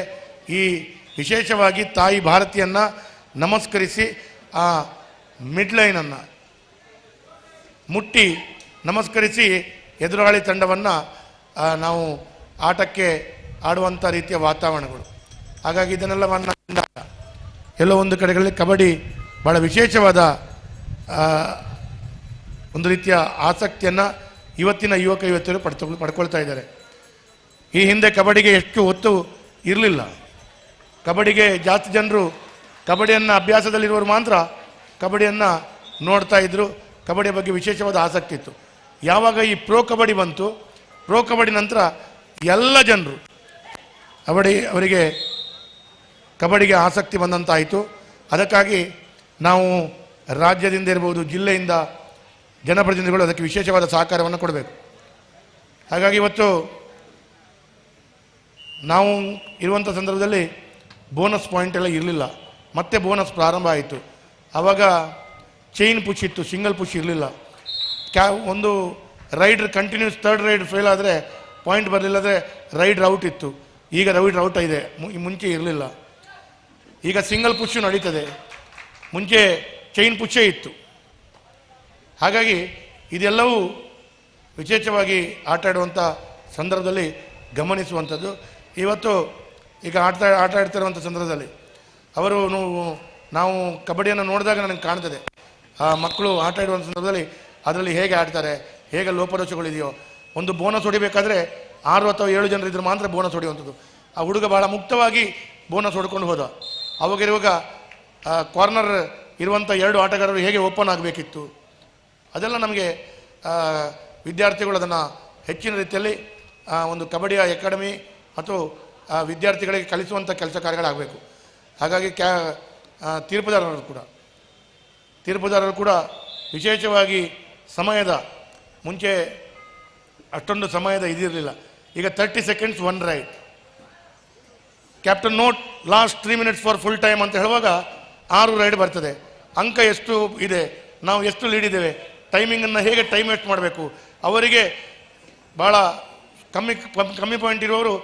ಈ ವಿಶೇಷವಾಗಿ ತಾಯಿ ಭಾರತಿಯನ್ನು ನಮಸ್ಕರಿಸಿ ಆ ಮಿಡ್ಲೈನನ್ನು ಮುಟ್ಟಿ ನಮಸ್ಕರಿಸಿ ಎದುರಾಳಿ ತಂಡವನ್ನು ನಾವು ಆಟಕ್ಕೆ ಆಡುವಂಥ ರೀತಿಯ ವಾತಾವರಣಗಳು. ಹಾಗಾಗಿ ಇದನ್ನೆಲ್ಲ ಎಲ್ಲೋ ಒಂದು ಕಡೆಗಳಲ್ಲಿ ಕಬಡ್ಡಿ ಭಾಳ ವಿಶೇಷವಾದ ಒಂದು ರೀತಿಯ ಆಸಕ್ತಿಯನ್ನು ಇವತ್ತಿನ ಯುವತಿಯರು ಪಡ್ಕೊಳ್ತಾ ಇದ್ದಾರೆ. ಈ ಹಿಂದೆ ಕಬಡ್ಡಿಗೆ ಎಷ್ಟು ಒತ್ತು ಇರಲಿಲ್ಲ. ಕಬಡ್ಡಿಗೆ ಜಾಸ್ತಿ ಜನರು ಕಬಡ್ಡಿಯನ್ನು ಅಭ್ಯಾಸದಲ್ಲಿರುವವರು ಮಾತ್ರ ಕಬಡ್ಡಿಯನ್ನು ನೋಡ್ತಾ ಇದ್ದರು. ಕಬಡ್ಡಿಯ ಬಗ್ಗೆ ವಿಶೇಷವಾದ ಆಸಕ್ತಿ ಇತ್ತು. ಯಾವಾಗ ಈ ಪ್ರೋ ಕಬಡ್ಡಿ ಬಂತು, ಪ್ರೋ ಕಬಡ್ಡಿ ನಂತರ ಎಲ್ಲ ಜನರು ಅವರಿಗೆ ಕಬಡ್ಡಿಗೆ ಆಸಕ್ತಿ ಬಂದಂತಾಯಿತು. ಅದಕ್ಕಾಗಿ ನಾವು ರಾಜ್ಯದಿಂದ ಇರ್ಬೋದು, ಜಿಲ್ಲೆಯಿಂದ ಜನಪ್ರತಿನಿಧಿಗಳು ಅದಕ್ಕೆ ವಿಶೇಷವಾದ ಸಹಕಾರವನ್ನು ಕೊಡಬೇಕು. ಹಾಗಾಗಿ ಇವತ್ತು ನಾವು ಇರುವಂಥ ಸಂದರ್ಭದಲ್ಲಿ ಬೋನಸ್ ಪಾಯಿಂಟ್ ಎಲ್ಲ ಇರಲಿಲ್ಲ. ಮತ್ತೆ ಬೋನಸ್ ಪ್ರಾರಂಭ ಆಯಿತು. ಆವಾಗ ಚೈನ್ ಪುಷ್ ಇತ್ತು, ಸಿಂಗಲ್ ಪುಷ್ ಇರಲಿಲ್ಲ. ಒಂದು rider continuous third ride fail ಆದರೆ ಪಾಯಿಂಟ್ ಬರಲಿಲ್ಲದ್ರೆ ರೈಡರ್ ಔಟ್ ಇತ್ತು. ಈಗ ರೈಡರ್ ಔಟ್ ಇದೆ, ಮುಂಚೆ ಇರಲಿಲ್ಲ. ಈಗ ಸಿಂಗಲ್ ಪುಷ್ ನಡೀತದೆ, ಮುಂಚೆ ಚೈನ್ ಪುಷೇ ಇತ್ತು. ಹಾಗಾಗಿ ಇದೆಲ್ಲವೂ ವಿಶೇಷವಾಗಿ ಆಟ ಆಡುವಂಥ ಸಂದರ್ಭದಲ್ಲಿ ಗಮನಿಸುವಂಥದ್ದು. ಇವತ್ತು ಈಗ ಆಟ ಆಡ್ತಿರುವಂಥ ಸಂದರ್ಭದಲ್ಲಿ ಅವರು ನಾವು ಕಬಡ್ಡಿಯನ್ನು ನೋಡಿದಾಗ ನನಗೆ ಕಾಣ್ತದೆ, ಆ ಮಕ್ಕಳು ಆಟ ಆಡುವಂಥ ಸಂದರ್ಭದಲ್ಲಿ ಅದರಲ್ಲಿ ಹೇಗೆ ಆಡ್ತಾರೆ, ಹೇಗೆ ಲೋಪದೋಷಗಳಿದೆಯೋ. ಒಂದು ಬೋನಸ್ ಹೊಡಿಬೇಕಾದ್ರೆ 6 ಅಥವಾ 7 ಜನರಿದ್ರೆ ಮಾತ್ರ ಬೋನಸ್ ಹೊಡೆಯುವಂಥದ್ದು. ಆ ಹುಡುಗ ಭಾಳ ಮುಕ್ತವಾಗಿ ಬೋನಸ್ ಹೊಡ್ಕೊಂಡು ಹೋದ. ಅವಾಗಿರುವಾಗ ಕಾರ್ನರ್ ಇರುವಂಥ 2 ಆಟಗಾರರು ಹೇಗೆ ಓಪನ್ ಆಗಬೇಕಿತ್ತು, ಅದೆಲ್ಲ ನಮಗೆ ವಿದ್ಯಾರ್ಥಿಗಳು ಅದನ್ನು ಹೆಚ್ಚಿನ ರೀತಿಯಲ್ಲಿ ಒಂದು ಕಬಡ್ಡಿಯ ಅಕಾಡೆಮಿ ಮತ್ತು ವಿದ್ಯಾರ್ಥಿಗಳಿಗೆ ಕಲಿಸುವಂಥ ಕೆಲಸ ಕಾರ್ಯಗಳಾಗಬೇಕು. ಹಾಗಾಗಿ ತೀರ್ಪುದಾರರು ಕೂಡ ವಿಶೇಷವಾಗಿ ಸಮಯದ ಮುಂಚೆ ಅಷ್ಟೊಂದು ಸಮಯದ ಇದಿರಲಿಲ್ಲ. ಈಗ 30 seconds 1 raid, captain note last 3 minutes for full time ಅಂತ ಹೇಳುವಾಗ 6 ರೈಡ್ ಬರ್ತದೆ. ಅಂಕ ಎಷ್ಟು ಇದೆ, ನಾವು ಎಷ್ಟು ಲೀಡ್ ಇದ್ದೇವೆ, ಟೈಮಿಂಗನ್ನು ಹೇಗೆ ಟೈಮ್ ವೇಸ್ಟ್ ಮಾಡಬೇಕು. ಅವರಿಗೆ ಭಾಳ ಕಮ್ಮಿ ಪಾಯಿಂಟ್ ಇರುವವರು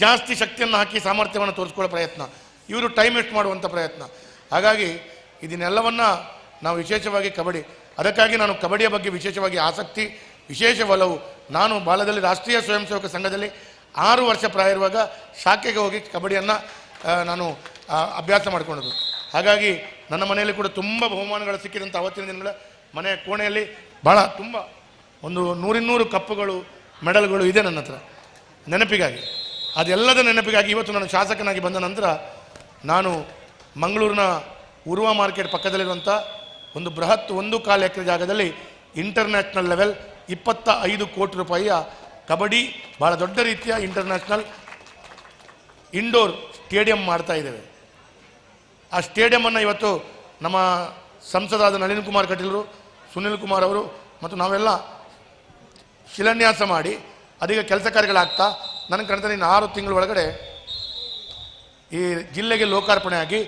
ಜಾಸ್ತಿ ಶಕ್ತಿಯನ್ನು ಹಾಕಿ ಸಾಮರ್ಥ್ಯವನ್ನು ತೋರಿಸ್ಕೊಳ್ಳೋ ಪ್ರಯತ್ನ, ಇವರು ಟೈಮ್ ವೇಸ್ಟ್ ಮಾಡುವಂಥ ಪ್ರಯತ್ನ. ಹಾಗಾಗಿ ಇದನ್ನೆಲ್ಲವನ್ನು ನಾವು ವಿಶೇಷವಾಗಿ ಅದಕ್ಕಾಗಿ ನಾನು ಕಬಡ್ಡಿಯ ಬಗ್ಗೆ ವಿಶೇಷವಾಗಿ ಆಸಕ್ತಿ, ವಿಶೇಷ ಒಲವು. ನಾನು ಬಾಲ್ಯದಲ್ಲಿ ರಾಷ್ಟ್ರೀಯ ಸ್ವಯಂ ಸೇವಕ ಸಂಘದಲ್ಲಿ 6 ವರ್ಷ ಪ್ರಾಯ ಇರುವಾಗ ಶಾಖೆಗೆ ಹೋಗಿ ಕಬಡ್ಡಿಯನ್ನು ನಾನು ಅಭ್ಯಾಸ ಮಾಡಿಕೊಂಡದ್ದು. ಹಾಗಾಗಿ ನನ್ನ ಮನೆಯಲ್ಲಿ ಕೂಡ ತುಂಬ ಬಹುಮಾನಗಳು ಸಿಕ್ಕಿದಂಥ ಅವತ್ತಿನ ದಿನಗಳ ಮನೆಯ ಕೋಣೆಯಲ್ಲಿ ಭಾಳ ತುಂಬ ಒಂದು 100 ಕಪ್ಪುಗಳು ಮೆಡಲ್ಗಳು ಇದೆ ನನ್ನ ಹತ್ರ ನೆನಪಿಗಾಗಿ. ಅದೆಲ್ಲದ ನೆನಪಿಗಾಗಿ ಇವತ್ತು ನಾನು ಶಾಸಕನಾಗಿ ಬಂದ ನಂತರ ನಾನು ಮಂಗಳೂರಿನ ಉರ್ವ ಮಾರ್ಕೆಟ್ ಪಕ್ಕದಲ್ಲಿರುವಂಥ ಒಂದು ಬೃಹತ್ 1.25 ಎಕರೆ ಜಾಗದಲ್ಲಿ ಇಂಟರ್ನ್ಯಾಷನಲ್ ಲೆವೆಲ್ 25 ಕೋಟಿ ರೂಪಾಯಿಯ ಕಬಡ್ಡಿ ಭಾಳ ದೊಡ್ಡ ರೀತಿಯ ಇಂಟರ್ನ್ಯಾಷನಲ್ ಇಂಡೋರ್ ಸ್ಟೇಡಿಯಂ ಮಾಡ್ತಾ ಇದ್ದೇವೆ. ಆ ಸ್ಟೇಡಿಯಮನ್ನು ಇವತ್ತು ನಮ್ಮ ಸಂಸದಾದ ನಳಿನ್ ಕುಮಾರ್ ಕಟೀಲ್ರು, ಸುನಿಲ್ ಕುಮಾರ್ ಅವರು ಮತ್ತು ನಾವೆಲ್ಲ ಶಿಲಾನ್ಯಾಸ ಮಾಡಿ ಅದೀಗ ಕೆಲಸ ಕಾರ್ಯಗಳಾಗ್ತಾ ನನಗೆ ಕಾಣ್ತಾನೆ ಇನ್ನು 6 ತಿಂಗಳ ಒಳಗಡೆ ಈ ಜಿಲ್ಲೆಗೆ ಲೋಕಾರ್ಪಣೆ ಆಗಿ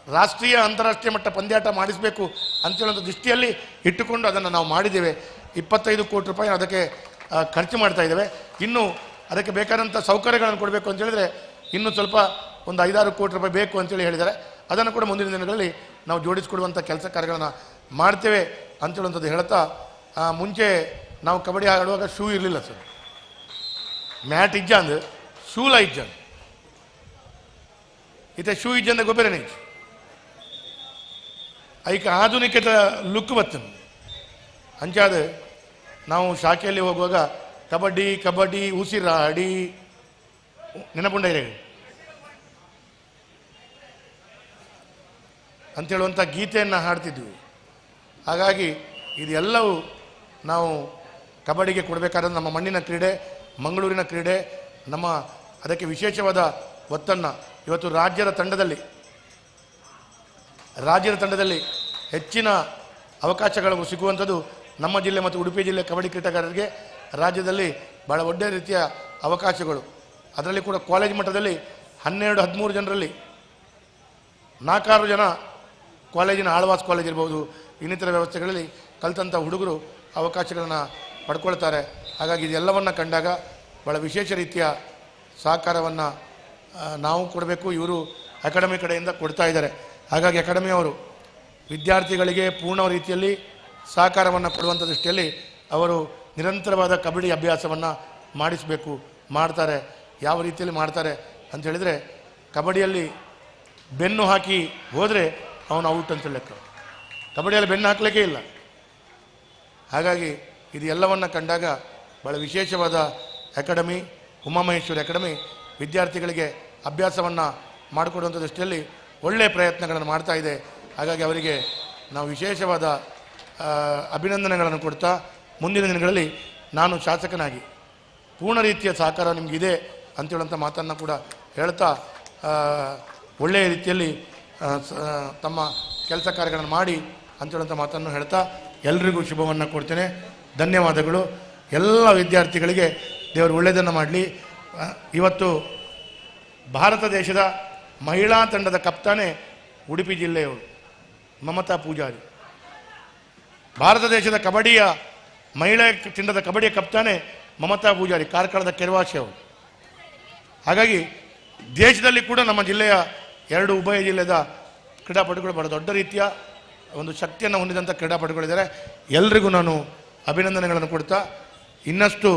ರಾಷ್ಟ್ರೀಯ ಅಂತಾರಾಷ್ಟ್ರೀಯ ಮಟ್ಟ ಪಂದ್ಯಾಟ ಮಾಡಿಸಬೇಕು ಅಂತೇಳುವಂಥ ದೃಷ್ಟಿಯಲ್ಲಿ ಇಟ್ಟುಕೊಂಡು ಅದನ್ನು ನಾವು ಮಾಡಿದ್ದೇವೆ. 25 ಕೋಟಿ ರೂಪಾಯಿ ಅದಕ್ಕೆ ಖರ್ಚು ಮಾಡ್ತಾ ಇದ್ದೇವೆ. ಇನ್ನು ಅದಕ್ಕೆ ಬೇಕಾದಂಥ ಸೌಕರ್ಯಗಳನ್ನು ಕೊಡಬೇಕು ಅಂತ ಹೇಳಿದರೆ ಇನ್ನೂ ಸ್ವಲ್ಪ ಒಂದು 5-6 ಕೋಟಿ ರೂಪಾಯಿ ಬೇಕು ಅಂತೇಳಿ ಹೇಳಿದ್ದಾರೆ. ಅದನ್ನು ಕೂಡ ಮುಂದಿನ ದಿನಗಳಲ್ಲಿ ನಾವು ಜೋಡಿಸಿಕೊಡುವಂಥ ಕೆಲಸ ಕಾರ್ಯಗಳನ್ನು ಮಾಡ್ತೇವೆ ಅಂತೇಳುವಂಥದ್ದು ಹೇಳ್ತಾ, ಮುಂಚೆ ನಾವು ಕಬಡ್ಡಿ ಆಡುವಾಗ ಶೂ ಇರಲಿಲ್ಲ ಸರ್, ಮ್ಯಾಟ್ ಇಜ್ಜಂದು ಶೂಲ ಇಜ್ಜಂದು ಇತ್ತೆ ಶೂ ಇಜ್ಜಂದ ಗೊಬ್ಬರನೇ ಐಕ ಆಧುನಿಕತೆ ಲುಕ್ ಬರ್ತದೆ. ಅಂಚಾದ ನಾವು ಶಾಖೆಯಲ್ಲಿ ಹೋಗುವಾಗ ಕಬಡ್ಡಿ ಉಸಿರಾಡಿ ನೆನಪುಂಡೈರೆ ಅಂತೇಳುವಂಥ ಗೀತೆಯನ್ನು ಹಾಡ್ತಿದ್ವಿ. ಹಾಗಾಗಿ ಇದೆಲ್ಲವೂ ನಾವು ಕಬಡ್ಡಿಗೆ ಕೊಡಬೇಕಾದ್ರೆ ನಮ್ಮ ಮಣ್ಣಿನ ಕ್ರೀಡೆ, ಮಂಗಳೂರಿನ ಕ್ರೀಡೆ, ನಮ್ಮ ಅದಕ್ಕೆ ವಿಶೇಷವಾದ ಒತ್ತನ್ನು ಇವತ್ತು ರಾಜ್ಯದ ತಂಡದಲ್ಲಿ ಹೆಚ್ಚಿನ ಅವಕಾಶಗಳು ಸಿಗುವಂಥದ್ದು ನಮ್ಮ ಜಿಲ್ಲೆ ಮತ್ತು ಉಡುಪಿ ಜಿಲ್ಲೆ ಕಬಡ್ಡಿ ಕ್ರೀಡಾಕಾರರಿಗೆ ರಾಜ್ಯದಲ್ಲಿ ಭಾಳ ಒಳ್ಳೆಯ ರೀತಿಯ ಅವಕಾಶಗಳು. ಅದರಲ್ಲಿ ಕೂಡ ಕಾಲೇಜ್ ಮಟ್ಟದಲ್ಲಿ 12-13 ಜನರಲ್ಲಿ 4-6 ಜನ ಕಾಲೇಜಿನ ಆಳ್ವಾಸ್ ಕಾಲೇಜ್ ಇರ್ಬೋದು, ಇನ್ನಿತರ ವ್ಯವಸ್ಥೆಗಳಲ್ಲಿ ಕಲಿತಂಥ ಹುಡುಗರು ಅವಕಾಶಗಳನ್ನು ಪಡ್ಕೊಳ್ತಾರೆ. ಹಾಗಾಗಿ ಇದೆಲ್ಲವನ್ನು ಕಂಡಾಗ ಭಾಳ ವಿಶೇಷ ರೀತಿಯ ಸಹಕಾರವನ್ನು ನಾವು ಕೊಡಬೇಕು, ಇವರು ಅಕಾಡೆಮಿ ಕಡೆಯಿಂದ ಕೊಡ್ತಾ ಇದ್ದಾರೆ. ಹಾಗಾಗಿ ಅಕಾಡೆಮಿಯವರು ವಿದ್ಯಾರ್ಥಿಗಳಿಗೆ ಪೂರ್ಣ ರೀತಿಯಲ್ಲಿ ಸಹಕಾರವನ್ನು ಕೊಡುವಂಥ ದೃಷ್ಟಿಯಲ್ಲಿ ಅವರು ನಿರಂತರವಾದ ಕಬಡ್ಡಿ ಅಭ್ಯಾಸವನ್ನು ಮಾಡಿಸಬೇಕು, ಮಾಡ್ತಾರೆ. ಯಾವ ರೀತಿಯಲ್ಲಿ ಮಾಡ್ತಾರೆ ಅಂತ ಹೇಳಿದರೆ, ಕಬಡ್ಡಿಯಲ್ಲಿ ಬೆನ್ನು ಹಾಕಿ ಹೋದರೆ ಅವನು ಔಟ್ ಅಂತ ಲೆಕ್ಕ, ಕಬಡ್ಡಿಯಲ್ಲಿ ಬೆನ್ನು ಹಾಕಲಿಕ್ಕೆ ಇಲ್ಲ. ಹಾಗಾಗಿ ಇದು ಎಲ್ಲವನ್ನು ಕಂಡಾಗ ಭಾಳ ವಿಶೇಷವಾದ ಅಕಾಡೆಮಿ, ಉಮಾಮಹೇಶ್ವರಿ ಅಕಾಡೆಮಿ ವಿದ್ಯಾರ್ಥಿಗಳಿಗೆ ಅಭ್ಯಾಸವನ್ನು ಮಾಡಿಕೊಡುವಂಥ ದೃಷ್ಟಿಯಲ್ಲಿ ಒಳ್ಳೆಯ ಪ್ರಯತ್ನಗಳನ್ನು ಮಾಡ್ತಾ ಇದೆ. ಹಾಗಾಗಿ ಅವರಿಗೆ ನಾವು ವಿಶೇಷವಾದ ಅಭಿನಂದನೆಗಳನ್ನು ಕೊಡ್ತಾ, ಮುಂದಿನ ದಿನಗಳಲ್ಲಿ ನಾನು ಶಾಸಕನಾಗಿ ಪೂರ್ಣ ರೀತಿಯ ಸಹಕಾರ ನಿಮಗಿದೆ ಅಂತೇಳುವಂಥ ಮಾತನ್ನು ಕೂಡ ಹೇಳ್ತಾ, ಒಳ್ಳೆಯ ರೀತಿಯಲ್ಲಿ ತಮ್ಮ ಕೆಲಸ ಕಾರ್ಯಗಳನ್ನು ಮಾಡಿ ಅಂತೇಳುವಂಥ ಮಾತನ್ನು ಹೇಳ್ತಾ ಎಲ್ರಿಗೂ ಶುಭವನ್ನು ಕೊಡ್ತೇನೆ. ಧನ್ಯವಾದಗಳು. ಎಲ್ಲ ವಿದ್ಯಾರ್ಥಿಗಳಿಗೆ ದೇವರು ಒಳ್ಳೆಯದನ್ನು ಮಾಡಲಿ. ಇವತ್ತು ಭಾರತ ದೇಶದ ಮಹಿಳಾ ತಂಡದ ಕಪ್ತಾನೆ ಉಡುಪಿ ಜಿಲ್ಲೆಯವರು ಮಮತಾ ಪೂಜಾರಿ. ಭಾರತ ದೇಶದ ಕಬಡ್ಡಿಯ ಮಹಿಳಾ ತಂಡದ ಕಬಡ್ಡಿಯ ಕಪ್ತಾನೆ ಮಮತಾ ಪೂಜಾರಿ ಕಾರ್ಕಳದ ಕೆರವಾಶಿ ಅವರು. ಹಾಗಾಗಿ ದೇಶದಲ್ಲಿ ಕೂಡ ನಮ್ಮ ಜಿಲ್ಲೆಯ 2 ಉಭಯ ಜಿಲ್ಲೆಯ ಕ್ರೀಡಾಪಟುಗಳು ಬಹಳ ದೊಡ್ಡ ರೀತಿಯ ಒಂದು ಶಕ್ತಿಯನ್ನು ಹೊಂದಿದಂಥ ಕ್ರೀಡಾಪಟುಗಳಿದ್ದಾರೆ. ಎಲ್ರಿಗೂ ನಾನು ಅಭಿನಂದನೆಗಳನ್ನು ಕೊಡ್ತಾ ಇನ್ನಷ್ಟು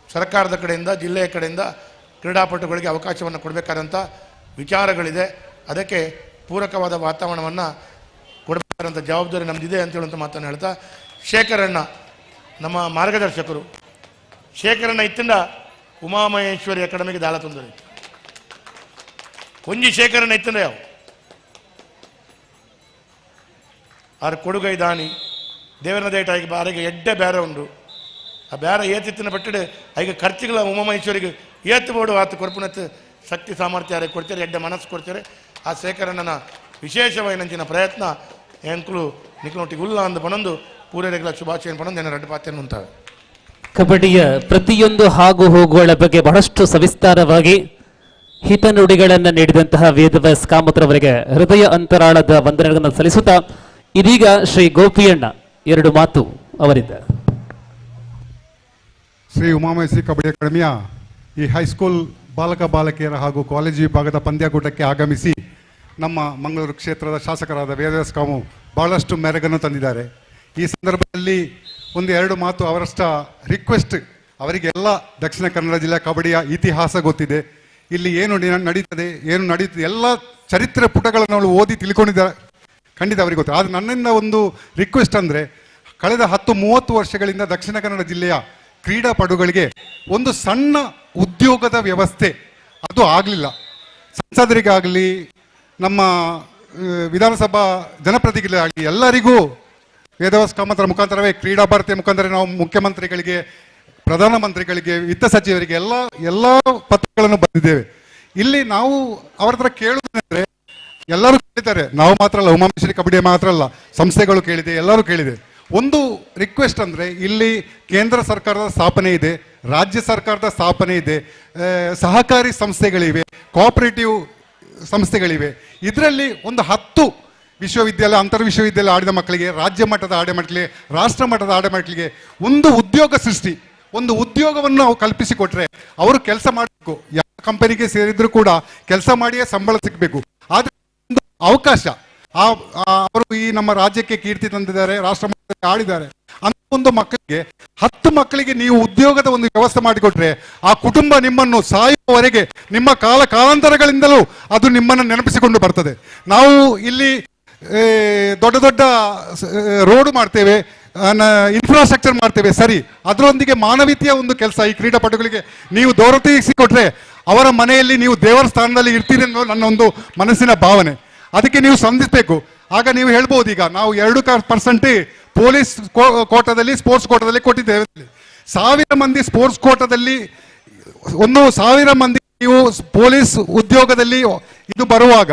ಸರ್ಕಾರದ ಕಡೆಯಿಂದ ಜಿಲ್ಲೆಯ ಕಡೆಯಿಂದ ಕ್ರೀಡಾಪಟುಗಳಿಗೆ ಅವಕಾಶವನ್ನು ಕೊಡಬೇಕಾದಂಥ ವಿಚಾರಗಳಿದೆ. ಅದಕ್ಕೆ ಪೂರಕವಾದ ವಾತಾವರಣವನ್ನು ಕೊಡಬೇಕಾದಂಥ ಜವಾಬ್ದಾರಿ ನಮ್ಮದಿದೆ ಅಂತ ಹೇಳುವಂಥ ಮಾತನ್ನು ಹೇಳ್ತಾ, ಶೇಖರಣ್ಣ ನಮ್ಮ ಮಾರ್ಗದರ್ಶಕರು, ಶೇಖರಣ್ಣ ಇತ್ತಿಂದ ಉಮಾಮಹೇಶ್ವರಿ ಅಕಾಡೆಮಿಗೆ ದಾಳ ತೊಂದರೆ ಒಂಜಿ ಶೇಖರಣ್ಣ ಇತ್ತಿಂದ ಯಾವ ಆರು ಕೊಡುಗೈ ದಾನಿ ದೇವರನ ದೇಟ ಈಗ ಬಾರಿಗೆ ಎಡ್ಡೆ ಬೇರೆ ಉಂಡು. ಆ ಬೇರೆ ಏತಿತ್ತಿನ ಬಟ್ಟಡೆ ಈಗ ಖರ್ಚುಗಳ ಉಮಾಮಹೇಶ್ವರಿಗೆ ಏತು ಬೋಡು ಆತು ಕೊರ್ಪುನತ್ತು ಶಕ್ತಿ ಸಾಮರ್ಥ್ಯ ಕೊಡ್ತಾರೆ, ಎಡ್ಡೆ ಮನಸ್ಸು ಕೊಡ್ತಾರೆ. ಆ ಶೇಖರಣ್ಣನ ವಿಶೇಷವಾದ ಪ್ರಯತ್ನ ಎಂಕುಲು ನಿಕ್ನೊಟ್ಟಿಗೆ ಉಲ್ಲ ಅಂದು ಪಣಂದು ಪೂರೈಗಳ ಶುಭಾಶಯ ಪಣಂದು ಏನ ರಡ್ಡು ಪಾತ್ರೆಯನ್ನು ಉಂಟಾವೆ. ಕಬಡ್ಡಿಯ ಪ್ರತಿಯೊಂದು ಹಾಗೂ ಹೋಗುಗಳ ಬಗ್ಗೆ ಬಹಳಷ್ಟು ಸವಿಸ್ತಾರವಾಗಿ ಹಿತನುಡಿಗಳನ್ನು ನೀಡಿದಂತಹ ವೇದವ್ಯಾಸ್ ಕಾಮತ್ರವರಿಗೆ ಹೃದಯ ಅಂತರಾಳದ ವಂದನೆಗಳನ್ನು ಸಲ್ಲಿಸುತ್ತಾ ಇದೀಗ ಶ್ರೀ ಗೋಪಿಯಣ್ಣ 2 ಮಾತು ಅವರಿಂದ. ಶ್ರೀ ಉಮಾಮಹೇಶ್ವರಿ ಕಬಡ್ಡಿ ಅಕಾಡೆಮಿಯ ಈ ಹೈಸ್ಕೂಲ್ ಬಾಲಕ ಬಾಲಕಿಯರ ಹಾಗೂ ಕಾಲೇಜು ವಿಭಾಗದ ಪಂದ್ಯಾಕೂಟಕ್ಕೆ ಆಗಮಿಸಿ ನಮ್ಮ ಮಂಗಳೂರು ಕ್ಷೇತ್ರದ ಶಾಸಕರಾದ ವೇದವ್ಯಾಸ್ ಕಾಮು ಬಹಳಷ್ಟು ಮೆರಗನ್ನು ತಂದಿದ್ದಾರೆ. ಈ ಸಂದರ್ಭದಲ್ಲಿ 1-2 ಮಾತು ಅವರಷ್ಟ ರಿಕ್ವೆಸ್ಟ್. ಅವರಿಗೆಲ್ಲ ದಕ್ಷಿಣ ಕನ್ನಡ ಜಿಲ್ಲೆ ಕಬಡ್ಡಿಯ ಇತಿಹಾಸ ಗೊತ್ತಿದೆ, ಇಲ್ಲಿ ಏನು ನಡೀತದೆ ಏನು ನಡೀತದೆ ಎಲ್ಲ ಚರಿತ್ರೆ ಪುಟಗಳನ್ನು ಅವಳು ಓದಿ ತಿಳ್ಕೊಂಡಿದ್ದಾರೆ, ಖಂಡಿತ ಅವರಿಗೆ ಗೊತ್ತು. ಆದರೆ ನನ್ನಿಂದ ಒಂದು ರಿಕ್ವೆಸ್ಟ್ ಅಂದರೆ, ಕಳೆದ 10-30 ವರ್ಷಗಳಿಂದ ದಕ್ಷಿಣ ಕನ್ನಡ ಜಿಲ್ಲೆಯ ಕ್ರೀಡಾಪಟುಗಳಿಗೆ ಒಂದು ಸಣ್ಣ ಉದ್ಯೋಗದ ವ್ಯವಸ್ಥೆ ಅದು ಆಗಲಿಲ್ಲ. ಸಂಸದರಿಗಾಗಲಿ ನಮ್ಮ ವಿಧಾನಸಭಾ ಜನಪ್ರತಿನಿಧಿಗಳಾಗಲಿ ಎಲ್ಲರಿಗೂ ವೇದವ್ಯಾಸ್ ಕಾಮತ್ರ ಮುಖಾಂತರವೇ ಕ್ರೀಡಾ ಭಾರತಿಯ ಮುಖಾಂತರ ನಾವು ಮುಖ್ಯಮಂತ್ರಿಗಳಿಗೆ, ಪ್ರಧಾನಮಂತ್ರಿಗಳಿಗೆ, ವಿತ್ತ ಸಚಿವರಿಗೆ ಎಲ್ಲ ಪತ್ರಗಳನ್ನು ಬಂದಿದ್ದೇವೆ. ಇಲ್ಲಿ ನಾವು ಅವರ ಹತ್ರ ಕೇಳುವುದಂದ್ರೆ ಎಲ್ಲರೂ ಕೇಳಿದ್ದಾರೆ, ನಾವು ಮಾತ್ರ ಅಲ್ಲ, ಉಮಾಮಹೇಶ್ವರಿ ಕಬಡ್ಡಿ ಮಾತ್ರ ಅಲ್ಲ, ಸಂಸ್ಥೆಗಳು ಕೇಳಿದೆ, ಎಲ್ಲರೂ ಕೇಳಿದೆ. ಒಂದು ರಿಕ್ವೆಸ್ಟ್ ಅಂದರೆ, ಇಲ್ಲಿ ಕೇಂದ್ರ ಸರ್ಕಾರದ ಸ್ಥಾಪನೆ ಇದೆ, ರಾಜ್ಯ ಸರ್ಕಾರದ ಸ್ಥಾಪನೆ ಇದೆ, ಸಹಕಾರಿ ಸಂಸ್ಥೆಗಳಿವೆ, ಕೋಆಪರೇಟಿವ್ ಸಂಸ್ಥೆಗಳಿವೆ. ಇದರಲ್ಲಿ ಒಂದು 10 ವಿಶ್ವವಿದ್ಯಾಲಯ, ಅಂತರ್ ವಿಶ್ವವಿದ್ಯಾಲಯ ಆಡಿದ ಮಕ್ಕಳಿಗೆ, ರಾಜ್ಯ ಮಟ್ಟದ ಆಡ ಮಕ್ಕಳಿಗೆ, ರಾಷ್ಟ್ರ ಮಟ್ಟದ ಆಡ ಮಕ್ಕಳಿಗೆ ಒಂದು ಉದ್ಯೋಗ ಸೃಷ್ಟಿ, ಒಂದು ಉದ್ಯೋಗವನ್ನು ನಾವು ಕಲ್ಪಿಸಿಕೊಟ್ರೆ ಅವರು ಕೆಲಸ ಮಾಡಬೇಕು. ಯಾವ ಕಂಪನಿಗೆ ಸೇರಿದ್ರು ಕೂಡ ಕೆಲಸ ಮಾಡಿಯೇ ಸಂಬಳ ಸಿಗಬೇಕು. ಆದರೆ ಒಂದು ಅವಕಾಶ, ಅವರು ಈ ನಮ್ಮ ರಾಜ್ಯಕ್ಕೆ ಕೀರ್ತಿ ತಂದಿದ್ದಾರೆ, ರಾಷ್ಟ್ರ ಮಟ್ಟದಲ್ಲಿ ಆಡಿದ್ದಾರೆ ಅಂತ ಒಂದು ಮಕ್ಕಳಿಗೆ 10 ಮಕ್ಕಳಿಗೆ ನೀವು ಉದ್ಯೋಗದ ಒಂದು ವ್ಯವಸ್ಥೆ ಮಾಡಿಕೊಟ್ರೆ ಆ ಕುಟುಂಬ ನಿಮ್ಮನ್ನು ಸಾಯುವವರೆಗೆ, ನಿಮ್ಮ ಕಾಲಾಂತರಗಳಿಂದಲೂ ಅದು ನಿಮ್ಮನ್ನು ನೆನಪಿಸಿಕೊಂಡು ಬರ್ತದೆ. ನಾವು ಇಲ್ಲಿ ದೊಡ್ಡ ದೊಡ್ಡ ರೋಡ್ ಮಾಡ್ತೇವೆ, ಇನ್ಫ್ರಾಸ್ಟ್ರಕ್ಚರ್ ಮಾಡ್ತೇವೆ, ಸರಿ, ಅದರೊಂದಿಗೆ ಮಾನವೀಯತೆಯ ಒಂದು ಕೆಲಸ ಈ ಕ್ರೀಡಾಪಟುಗಳಿಗೆ ನೀವು ದೊರಕಿಸಿಕೊಟ್ರೆ ಅವರ ಮನೆಯಲ್ಲಿ ನೀವು ದೇವರ ಸ್ಥಾನದಲ್ಲಿ ಇರ್ತೀರಿ ಅನ್ನೋ ನನ್ನ ಒಂದು ಮನಸ್ಸಿನ ಭಾವನೆ. ಅದಕ್ಕೆ ನೀವು ಸಂಧಿಸಬೇಕು. ಆಗ ನೀವು ಹೇಳ್ಬೋದು, ಈಗ ನಾವು 2% ಪೊಲೀಸ್ ಕೋಟಾದಲ್ಲಿ, ಸ್ಪೋರ್ಟ್ಸ್ ಕೋಟಾದಲ್ಲಿ ಕೊಟ್ಟಿದ್ದೇವೆ. 1000 ಮಂದಿ ಸ್ಪೋರ್ಟ್ಸ್ ಕೋಟಾದಲ್ಲಿ, 1000 ಮಂದಿ ನೀವು ಪೊಲೀಸ್ ಉದ್ಯೋಗದಲ್ಲಿ ಇದು ಬರುವಾಗ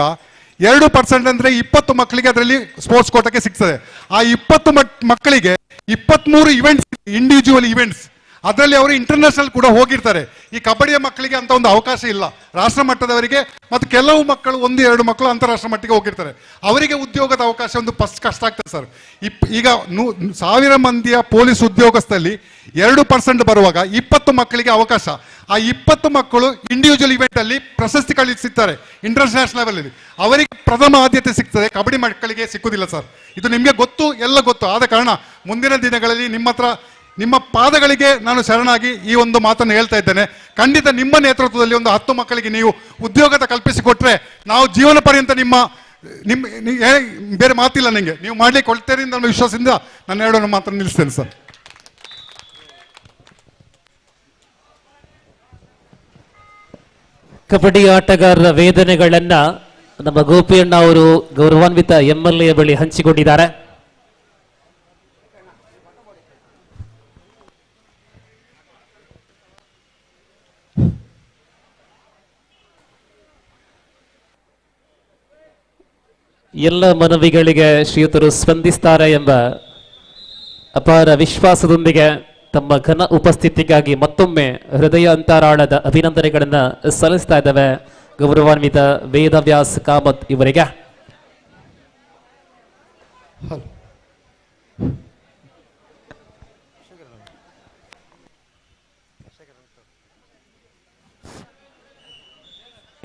2% ಅಂದರೆ 20 ಮಕ್ಕಳಿಗೆ ಅದರಲ್ಲಿ ಸ್ಪೋರ್ಟ್ಸ್ ಕೋಟಕ್ಕೆ ಸಿಗ್ತದೆ. ಆ 20 ಮಕ್ಕಳಿಗೆ 23 ಇವೆಂಟ್ಸ್, ಇಂಡಿವಿಜುವಲ್ ಇವೆಂಟ್ಸ್, ಅದರಲ್ಲಿ ಅವರು ಇಂಟರ್ನ್ಯಾಷನಲ್ ಕೂಡ ಹೋಗಿರ್ತಾರೆ. ಈ ಕಬಡ್ಡಿಯ ಮಕ್ಕಳಿಗೆ ಅಂತ ಒಂದು ಅವಕಾಶ ಇಲ್ಲ, ರಾಷ್ಟ್ರ ಮಟ್ಟದವರಿಗೆ. ಮತ್ತು ಕೆಲವು ಮಕ್ಕಳು 1-2 ಮಕ್ಕಳು ಅಂತಾರಾಷ್ಟ್ರ ಮಟ್ಟಿಗೆ ಹೋಗಿರ್ತಾರೆ, ಅವರಿಗೆ ಉದ್ಯೋಗದ ಅವಕಾಶ ಒಂದು ಕಷ್ಟ ಆಗ್ತದೆ ಸರ್. ಈಗ 1000 ಮಂದಿಯ ಪೊಲೀಸ್ ಉದ್ಯೋಗಸ್ಥರಲ್ಲಿ 2% ಬರುವಾಗ 20 ಮಕ್ಕಳಿಗೆ ಅವಕಾಶ. ಆ 20 ಮಕ್ಕಳು ಇಂಡಿವಿಜುವಲ್ ಇವೆಂಟ್ ಅಲ್ಲಿ ಪ್ರಶಸ್ತಿ ಸಿಗ್ತಾರೆ ಇಂಟರ್ನ್ಯಾಷನಲ್ ಲೆವೆಲ್. ಅವರಿಗೆ ಪ್ರಥಮ ಆದ್ಯತೆ ಸಿಗ್ತದೆ, ಕಬಡ್ಡಿ ಮಕ್ಕಳಿಗೆ ಸಿಕ್ಕುದಿಲ್ಲ ಸರ್. ಇದು ನಿಮಗೆ ಗೊತ್ತು, ಎಲ್ಲ ಗೊತ್ತು. ಆದ ಕಾರಣ ಮುಂದಿನ ದಿನಗಳಲ್ಲಿ ನಿಮ್ಮ ಪಾದಗಳಿಗೆ ನಾನು ಶರಣಾಗಿ ಈ ಒಂದು ಮಾತನ್ನು ಹೇಳ್ತಾ ಇದ್ದೇನೆ. ಖಂಡಿತ ನಿಮ್ಮ ನೇತೃತ್ವದಲ್ಲಿ ಒಂದು 10 ಮಕ್ಕಳಿಗೆ ನೀವು ಉದ್ಯೋಗದ ಕಲ್ಪಿಸಿಕೊಟ್ರೆ ನಾವು ಜೀವನ ಪರ್ಯಂತ ಬೇರೆ ಮಾತಿಲ್ಲ, ನನಗೆ ನೀವು ಮಾಡ್ಲಿಕ್ಕೆ ಕೊಡ್ತೇನೆ ಅನ್ನೋ ವಿಶ್ವಾಸದಿಂದ ನನ್ನ 2 ಮಾತನ್ನು ನಿಲ್ಲಿಸ್ತೇನೆ ಸರ್. ಕಬಡ್ಡಿ ಆಟಗಾರರ ವೇದನೆಗಳನ್ನ ನಮ್ಮ ಗೋಪಿಯಣ್ಣ ಅವರು ಗೌರವಾನ್ವಿತ MLA ಬಳಿ ಹಂಚಿಕೊಂಡಿದ್ದಾರೆ. ಎಲ್ಲ ಮನವಿಗಳಿಗೆ ಶ್ರೀಯುತರು ಸ್ಪಂದಿಸ್ತಾರೆ ಎಂಬ ಅಪಾರ ವಿಶ್ವಾಸದೊಂದಿಗೆ ತಮ್ಮ ಘನ ಉಪಸ್ಥಿತಿಗಾಗಿ ಮತ್ತೊಮ್ಮೆ ಹೃದಯ ಅಂತರಾಳದ ಅಭಿನಂದನೆಗಳನ್ನು ಸಲ್ಲಿಸ್ತಾ ಇದ್ದಾವೆ ಗೌರವಾನ್ವಿತ ವೇದವ್ಯಾಸ್ ಕಾಮತ್ ಇವರಿಗೆ.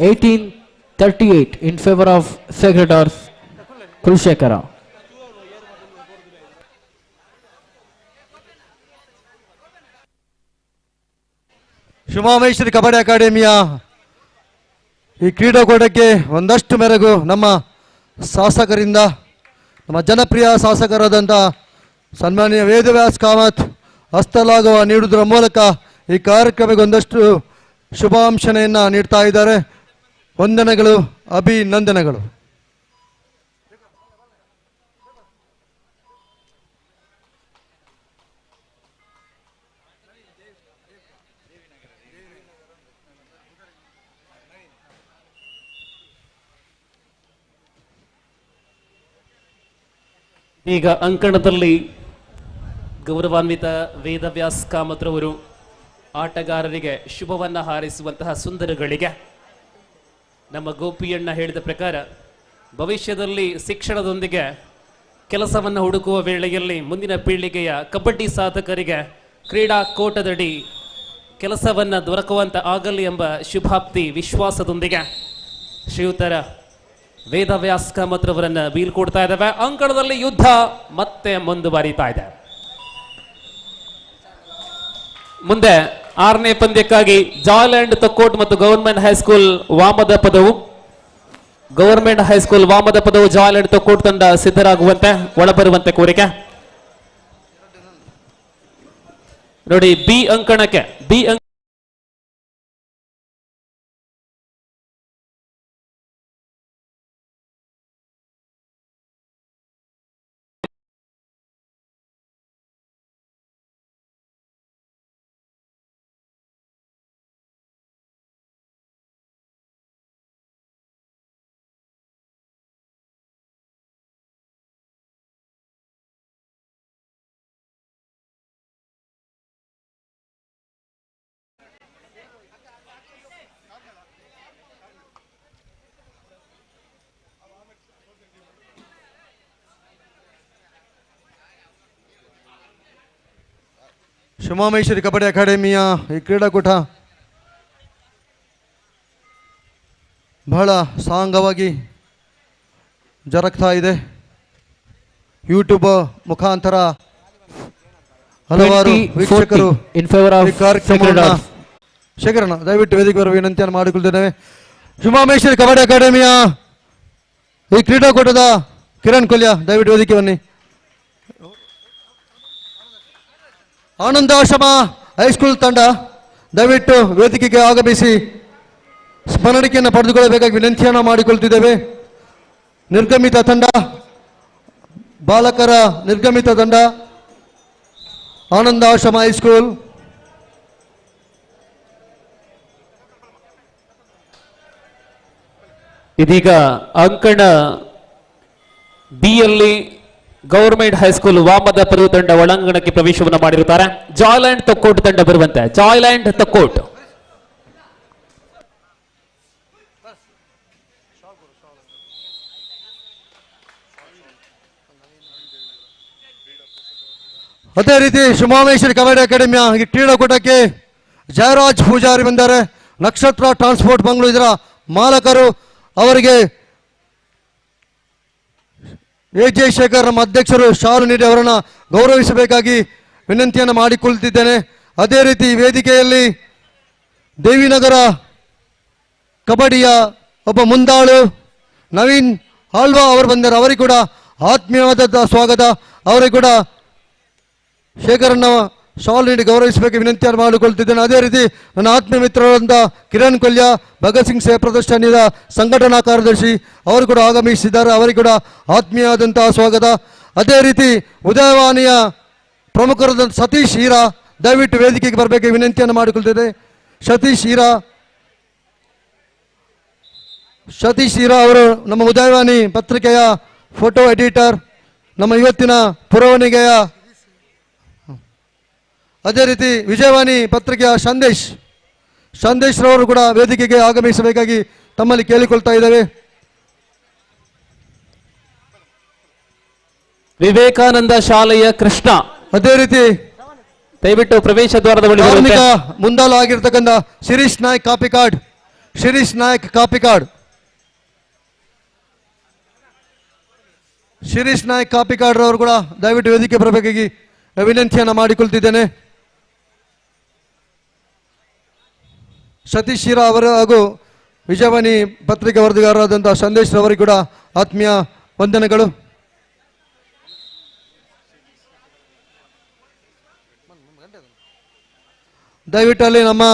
1838 in favor of Sacred Hearts, Kulshekara. ಶಿವಮಹೇಶ್ವರಿ kabaddi ಅಕಾಡೆಮಿಯ ಈ ಕ್ರೀಡಾಕೂಟಕ್ಕೆ ಒಂದಷ್ಟು ಮೆರುಗು ನಮ್ಮ ಶಾಸಕರಿಂದ, ನಮ್ಮ ಜನಪ್ರಿಯ ಶಾಸಕರಾದಂಥ ಸನ್ಮಾನ್ಯ ವೇದವ್ಯಾಸ್ ಕಾಮತ್ ಹಸ್ತಲಾಘವ ನೀಡುವುದರ ಮೂಲಕ ಈ ಕಾರ್ಯಕ್ರಮಕ್ಕೆ ಒಂದಷ್ಟು ಶುಭಾಂಶನೆಯನ್ನು ನೀಡ್ತಾ ಇದ್ದಾರೆ. ವಂದನೆಗಳು, ಅಭಿನಂದನೆಗಳು. ಈಗ ಅಂಕಣದಲ್ಲಿ ಗೌರವಾನ್ವಿತ ವೇದವ್ಯಾಸ್ ಕಾಮತ್ರವರು ಆಟಗಾರರಿಗೆ ಶುಭವನ್ನ ಹಾರೈಸುವಂತಹ ಸುಂದರಗಳಿಗೆ ನಮ್ಮ ಗೋಪಿಯಣ್ಣ ಹೇಳಿದ ಪ್ರಕಾರ ಭವಿಷ್ಯದಲ್ಲಿ ಶಿಕ್ಷಣದೊಂದಿಗೆ ಕೆಲಸವನ್ನು ಹುಡುಕುವ ವೇಳೆಯಲ್ಲಿ ಮುಂದಿನ ಪೀಳಿಗೆಯ ಕಬಡ್ಡಿ ಸಾಧಕರಿಗೆ ಕ್ರೀಡಾಕೋಟದಡಿ ಕೆಲಸವನ್ನು ದೊರಕುವಂತ ಆಗಲಿ ಎಂಬ ಶುಭಾಪ್ತಿ ವಿಶ್ವಾಸದೊಂದಿಗೆ ಶ್ರೀಯುತರ ವೇದವ್ಯಾಸ್ ಕಾಮತ್ರವರನ್ನ ಬೀಳ್ಕೊಡ್ತಾ ಇದ್ದಾವೆ. ಅಂಕಣದಲ್ಲಿ ಯುದ್ಧ ಮತ್ತೆ ಮುಂದುವರಿತಾ ಇದೆ. ಮುಂದೆ 6ನೇ ಪಂದ್ಯಕ್ಕಾಗಿ ಜಾಯ್ಲ್ಯಾಂಡ್ ತೊಕ್ಕೋಟ್ ಮತ್ತು ಗವರ್ಮೆಂಟ್ ಹೈಸ್ಕೂಲ್ ವಾಮದ ಪದವು ಜಾಯ್ಲ್ಯಾಂಡ್ ತೊಕ್ಕೋಟ್ ತಂಡ ಸಿದ್ಧರಾಗುವಂತೆ ಒಳಬರುವಂತೆ ಕೋರಿಕೆ. ನೋಡಿ ಬಿ ಅಂಕಣಕ್ಕೆ ಶಿವಮಹೇಶ್ವರಿ ಕಬಡ್ಡಿ ಅಕಾಡೆಮಿಯ ಈ ಕ್ರೀಡಾಕೂಟ ಬಹಳ ಸಾಂಗವಾಗಿ ಜರುಗ್ತಾ ಇದೆ. ಯೂಟ್ಯೂಬ್ ಮುಖಾಂತರ ಹಲವಾರು ವೀಕ್ಷಕರು in favor of ಈ ಕಾರ್ಯಕ್ರಮವನ್ನು Sacred Hearts. ಶೇಖರಣ ದಯವಿಟ್ಟು ವೇದಿಕೆ ಬರುವ ವಿನಂತಿಯನ್ನು ಮಾಡಿಕೊಳ್ತಿದ್ದೇವೆ. ಶಿವಮಹೇಶ್ವರಿ ಕಬಡ್ಡಿ ಅಕಾಡೆಮಿಯ ಈ ಕ್ರೀಡಾಕೂಟದ ಕಿರಣ್ ಕೊಲ್ಯ ದಯವಿಟ್ಟು ವೇದಿಕೆ ಬನ್ನಿ. ಆನಂದಾಶ್ರಮ ಹೈಸ್ಕೂಲ್ ತಂಡ ದಯವಿಟ್ಟು ವೇದಿಕೆಗೆ ಆಗಮಿಸಿ ಸ್ಮರಣಿಕೆಯನ್ನು ಪಡೆದುಕೊಳ್ಳಬೇಕಾಗಿ ವಿನಂತಿಯನ್ನು ಮಾಡಿಕೊಳ್ತಿದ್ದೇವೆ. ನಿರ್ಗಮಿತ ತಂಡ, ಬಾಲಕರ ನಿರ್ಗಮಿತ ತಂಡ ಆನಂದಾಶ್ರಮ ಹೈಸ್ಕೂಲ್. ಇದೀಗ ಅಂಕಣ ಬಿಯಲ್ಲಿ ಗವರ್ಮೆಂಟ್ ಹೈಸ್ಕೂಲ್ ವಾಮದ ಪದವಿ ತಂಡ ಒಳಾಂಗಣಕ್ಕೆ ಪ್ರವೇಶವನ್ನು ಮಾಡಿರುತ್ತಾರೆ. ಜಾಯ್ಲ್ಯಾಂಡ್ ತೊಕ್ಕೋಟ್ ತಂಡ ಬರುವಂತೆ. ಜಾಯ್ಲ್ಯಾಂಡ್ ತೊಕ್ಕೋಟ್ ಅದೇ ರೀತಿ ಶಿವಮಹೇಶ್ವರಿ ಕಬಡ್ಡಿ ಅಕಾಡೆಮಿಯ ಈ ಕ್ರೀಡಾಕೂಟಕ್ಕೆ ಜಯರಾಜ್ ಪೂಜಾರಿ ಬಂದರೆ ನಕ್ಷತ್ರ ಟ್ರಾನ್ಸ್ಪೋರ್ಟ್ ಮಂಗಳೂರು ಇದರ ಮಾಲಕರು. ಅವರಿಗೆ ಎ.ಜೆ. ಶೇಖರ್ ನಮ್ಮ ಅಧ್ಯಕ್ಷರು ಶಾಲು ನೀಡಿ ಅವರನ್ನು ಗೌರವಿಸಬೇಕಾಗಿ ವಿನಂತಿಯನ್ನು ಮಾಡಿಕೊಳ್ತಿದ್ದೇನೆ. ಅದೇ ರೀತಿ ವೇದಿಕೆಯಲ್ಲಿ ದೇವಿನಗರ ಕಬಡ್ಡಿಯ ಒಬ್ಬ ಮುಂದಾಳು ನವೀನ್ ಆಳ್ವಾ ಅವರು ಬಂದರೆ ಅವರಿಗೆ ಕೂಡ ಆತ್ಮೀಯವಾದ ಸ್ವಾಗತ. ಅವರಿಗೆ ಕೂಡ ಶೇಖರನ್ನ ಶಾಲ್ ನೀಡಿ ಗೌರವಿಸಬೇಕು ವಿನಂತಿಯನ್ನು ಮಾಡಿಕೊಳ್ತಿದ್ದೇನೆ. ಅದೇ ರೀತಿ ನನ್ನ ಆತ್ಮೀಯ ಮಿತ್ರರಾದಂಥ ಕಿರಣ್ ಕೊಲ್ಯ, ಭಗತ್ ಸಿಂಗ್ ಸೇವಾ ಪ್ರತಿಷ್ಠಾನದ ಸಂಘಟನಾ ಕಾರ್ಯದರ್ಶಿ ಅವರು ಕೂಡ ಆಗಮಿಸಿದ್ದಾರೆ. ಅವರಿಗೆ ಕೂಡ ಆತ್ಮೀಯವಾದಂತಹ ಸ್ವಾಗತ. ಅದೇ ರೀತಿ ಉದಯವಾಣಿಯ ಪ್ರಮುಖರಾದಂಥ ಸತೀಶ್ ಹೀರಾ ದಯವಿಟ್ಟು ವೇದಿಕೆಗೆ ಬರಬೇಕು ವಿನಂತಿಯನ್ನು ಮಾಡಿಕೊಳ್ತಿದ್ದೆ. ಸತೀಶ್ ಹೀರಾ ಅವರು ನಮ್ಮ ಉದಯವಾಣಿ ಪತ್ರಿಕೆಯ ಫೋಟೋ ಎಡಿಟರ್, ನಮ್ಮ ಇವತ್ತಿನ ಪುರವಣಿಗೆಯ. ಅದೇ ರೀತಿ ವಿಜಯವಾಣಿ ಪತ್ರಿಕೆಯ ಸಂದೇಶ್ ರವರು ಕೂಡ ವೇದಿಕೆಗೆ ಆಗಮಿಸಬೇಕಾಗಿ ತಮ್ಮಲ್ಲಿ ಕೇಳಿಕೊಳ್ತಾ ಇದ್ದೇವೆ. ವಿವೇಕಾನಂದ ಶಾಲೆಯ ಕೃಷ್ಣ ಅದೇ ರೀತಿ ದಯವಿಟ್ಟು ಪ್ರವೇಶ ದ್ವಾರದ ಬಳಿ ಮುಂದಾಳು ಆಗಿರ್ತಕ್ಕಂಥ ಶಿರೀಶ್ ನಾಯ್ಕ್ ಕಾಪಿಕಾಡ್ ಶಿರೀಶ್ ನಾಯಕ್ ಕಾಪಿಕಾಡ್. ಶಿರೀಶ್ ನಾಯಕ್ ಕಾಪಿಕಾಡ್ ಅವರು ಕೂಡ ದಯವಿಟ್ಟು ವೇದಿಕೆ ಬರಬೇಕಾಗಿ ವಿನಂತಿಯನ್ನು ಮಾಡಿಕೊಳ್ತಿದ್ದೇನೆ. ಸತೀಶ್ ಶಿರಾ ಅವರು ಹಾಗೂ ವಿಜಯವಾಣಿ ಪತ್ರಿಕೆ ವರದಿಗಾರರಾದಂತಹ ಸಂದೇಶ್ ಅವರಿಗೆ ಕೂಡ ಆತ್ಮೀಯ ವಂದನೆಗಳು. ದಯವಿಟ್ಟು ಅಲ್ಲಿ ನಮ್ಮ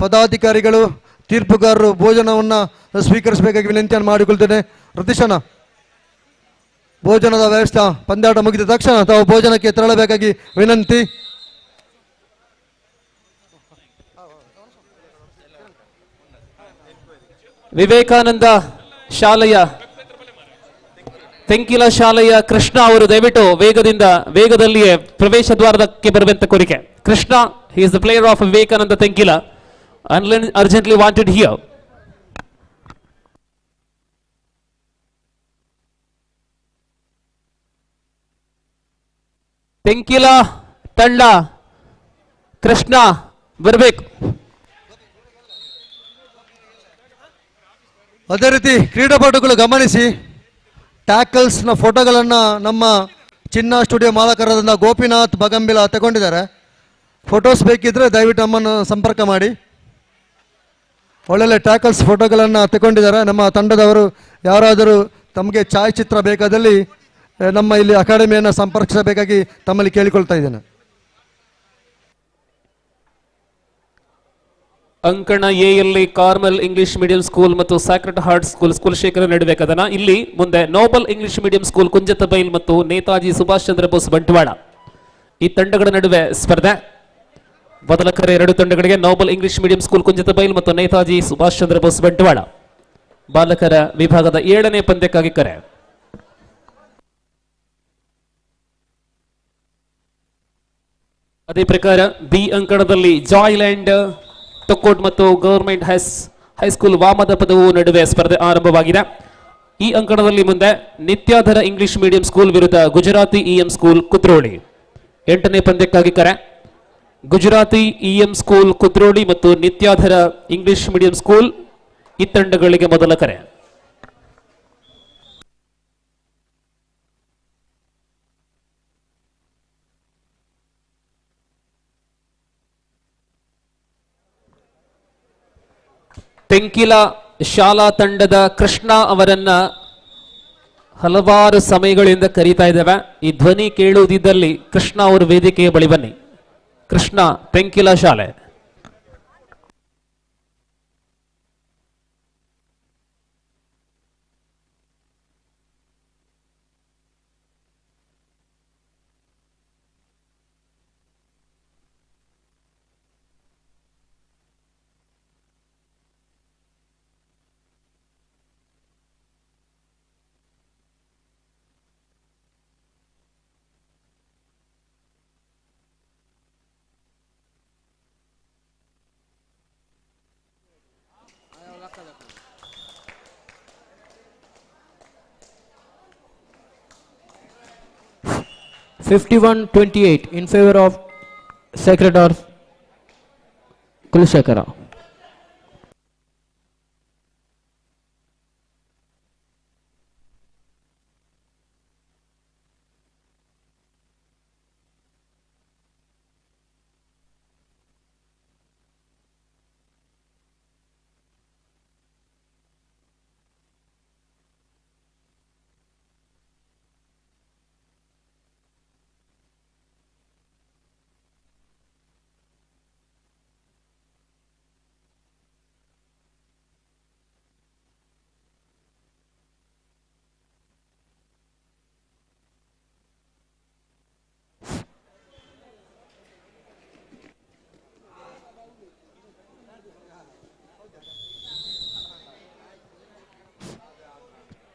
ಪದಾಧಿಕಾರಿಗಳು ತೀರ್ಪುಗಾರರು ಭೋಜನವನ್ನು ಸ್ವೀಕರಿಸಬೇಕಾಗಿ ವಿನಂತಿಯನ್ನು ಮಾಡಿಕೊಳ್ತೇನೆ. ರತೀಶಣ್ಣ, ಭೋಜನದ ವ್ಯವಸ್ಥೆ ಪಂದ್ಯಾಟ ಮುಗಿದ ತಕ್ಷಣ ತಾವು ಭೋಜನಕ್ಕೆ ತೆರಳಬೇಕಾಗಿ ವಿನಂತಿ. ವಿವೇಕಾನಂದ ಶಾಲೆಯ ತೆಂಕಿಲ ಶಾಲೆಯ ಕೃಷ್ಣ ಅವರು ದಯವಿಟ್ಟು ವೇಗದಲ್ಲಿಯೇ ಪ್ರವೇಶ ದ್ವಾರಕ್ಕೆ ಬರುವಂತ ಕೋರಿಕೆ. Krishna, he is the player of Vivekananda Tenkila, urgently wanted here. Tenkila ತಂಡ ಕೃಷ್ಣ ಬರಬೇಕು. ಅದೇ ರೀತಿ ಕ್ರೀಡಾಪಟುಗಳು ಗಮನಿಸಿ, ಟ್ಯಾಕಲ್ಸ್ನ ಫೋಟೋಗಳನ್ನು ನಮ್ಮ ಚಿನ್ನ ಸ್ಟುಡಿಯೋ ಮಾಲಕರಾದ ಗೋಪಿನಾಥ್ ಬಗಂಬಿಲ ತಗೊಂಡಿದ್ದಾರೆ. ಫೋಟೋಸ್ ಬೇಕಿದ್ರೆ ದಯವಿಟ್ಟು ನಮ್ಮನ್ನು ಸಂಪರ್ಕ ಮಾಡಿ. ಒಳ್ಳೊಳ್ಳೆ ಟ್ಯಾಕಲ್ಸ್ ಫೋಟೋಗಳನ್ನು ತಗೊಂಡಿದ್ದಾರೆ. ನಮ್ಮ ತಂಡದವರು ಯಾರಾದರೂ ತಮಗೆ ಛಾಯಾಚಿತ್ರ ಬೇಕಾದಲ್ಲಿ ನಮ್ಮ ಇಲ್ಲಿ ಅಕಾಡೆಮಿಯನ್ನು ಸಂಪರ್ಕಿಸಬೇಕಾಗಿ ತಮ್ಮಲ್ಲಿ ಕೇಳಿಕೊಳ್ತಾ ಇದ್ದೇನೆ. ಅಂಕಣ ಎ ಯಲ್ಲಿ ಕಾರ್ಮೆಲ್ ಇಂಗ್ಲಿಷ್ ಮೀಡಿಯಂ ಸ್ಕೂಲ್ ಮತ್ತು ಸ್ಯಾಕ್ರೆಡ್ ಹಾರ್ಟ್ ಸ್ಕೂಲ್ ಶೇಖರ ನಡುವೆ ಕದನ. ಇಲ್ಲಿ ಮುಂದೆ ನೋಬಲ್ ಇಂಗ್ಲಿಷ್ ಮೀಡಿಯಂ ಸ್ಕೂಲ್ ಕುಂಜತಬೈಲ್ ಮತ್ತು ನೇತಾಜಿ ಸುಭಾಷ್ ಚಂದ್ರ ಬೋಸ್ ಬಂಟ್ವಾಳ ಈ ತಂಡಗಳ ನಡುವೆ ಸ್ಪರ್ಧೆ. ಮೊದಲ ಕರೆ ಎರಡು ತಂಡಗಳಿಗೆ ನೋಬಲ್ ಇಂಗ್ಲಿಷ್ ಮೀಡಿಯಂ ಸ್ಕೂಲ್ ಕುಂಜತಬೈಲ್ ಮತ್ತು ನೇತಾಜಿ ಸುಭಾಷ್ ಚಂದ್ರ ಬೋಸ್ ಬಂಟ್ವಾಳ. ಬಾಲಕರ ವಿಭಾಗದ 7ನೇ ಪಂದ್ಯಕ್ಕಾಗಿ ಕರೆ. ಅದೇ ಪ್ರಕಾರ ಬಿ ಅಂಕಣದಲ್ಲಿ ಜಾಯ್ಲ್ಯಾಂಡ್ ತೊಕ್ಕೋಟ್ ಮತ್ತು ಗವರ್ಮೆಂಟ್ ಹೈಸ್ಕೂಲ್ ವಾಮದ ಪದವು ನಡುವೆ ಸ್ಪರ್ಧೆ ಆರಂಭವಾಗಿದೆ. ಈ ಅಂಕಣದಲ್ಲಿ ಮುಂದೆ ನಿತ್ಯಾಧರ ಇಂಗ್ಲಿಷ್ ಮೀಡಿಯಂ ಸ್ಕೂಲ್ ವಿರುದ್ಧ ಗುಜರಾತಿ ಇಎಂ ಸ್ಕೂಲ್ ಕುದ್ರೋಳಿ. 8ನೇ ಪಂದ್ಯಕ್ಕಾಗಿ ಕರೆ. ಗುಜರಾತಿ ಇಎಂ ಸ್ಕೂಲ್ ಕುದ್ರೋಳಿ ಮತ್ತು ನಿತ್ಯಾಧರ ಇಂಗ್ಲಿಷ್ ಮೀಡಿಯಂ ಸ್ಕೂಲ್ ಈ ತಂಡಗಳಿಗೆ ಮೊದಲ ಕರೆ. ತೆಂಕಿಲ ಶಾಲಾ ತಂಡದ ಕೃಷ್ಣ ಅವರನ್ನ ಹಲವಾರು ಸಮಯಗಳಿಂದ ಕರೀತಾ ಇದ್ದೇವೆ. ಈ ಧ್ವನಿ ಕೇಳುವುದಿದ್ದಲ್ಲಿ ಕೃಷ್ಣ ಅವರು ವೇದಿಕೆಯ ಬಳಿ ಬನ್ನಿ. ಕೃಷ್ಣ, ತೆಂಕಿಲ ಶಾಲೆ. (51-28) in favor of Sacred Heart Kulshekara.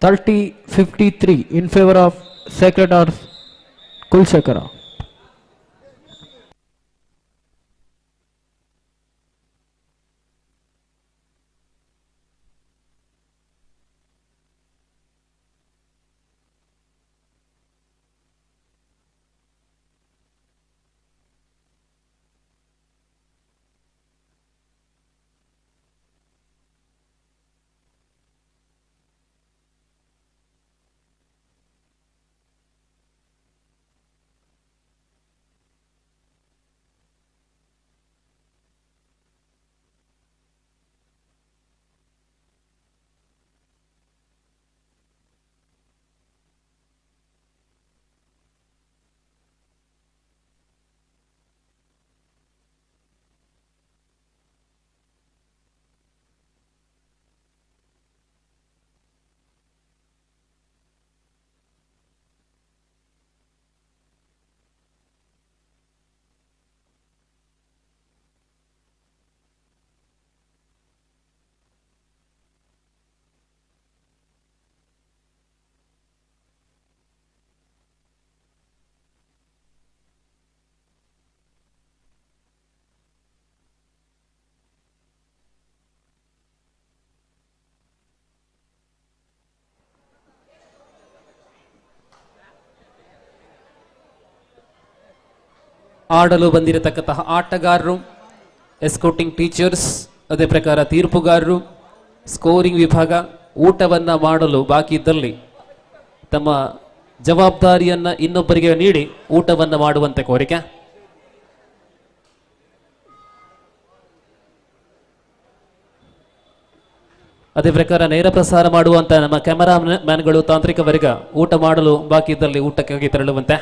(30-53) in favor of Sacred Heart Kulshekara. ಆಡಲು ಬಂದಿರತಕ್ಕಂತಹ ಆಟಗಾರರು, ಎಸ್ಕೋಟಿಂಗ್ ಟೀಚರ್ಸ್, ಅದೇ ಪ್ರಕಾರ ತೀರ್ಪುಗಾರರು, ಸ್ಕೋರಿಂಗ್ ವಿಭಾಗ ಊಟವನ್ನ ಮಾಡಲು ಬಾಕಿ ಇದ್ದಲ್ಲಿ ತಮ್ಮ ಜವಾಬ್ದಾರಿಯನ್ನ ಇನ್ನೊಬ್ಬರಿಗೆ ನೀಡಿ ಊಟವನ್ನ ಮಾಡುವಂತೆ ಕೋರಿಕೆ. ಅದೇ ಪ್ರಕಾರ ನೇರ ಪ್ರಸಾರ ಮಾಡುವಂತ ನಮ್ಮ ಕ್ಯಾಮರಾ ಮ್ಯಾನ್ಗಳು, ತಾಂತ್ರಿಕ ವರ್ಗ ಊಟ ಮಾಡಲು ಬಾಕಿ ಇದ್ದಲ್ಲಿ ಊಟಕ್ಕಾಗಿ ತೆರಳುವಂತೆ.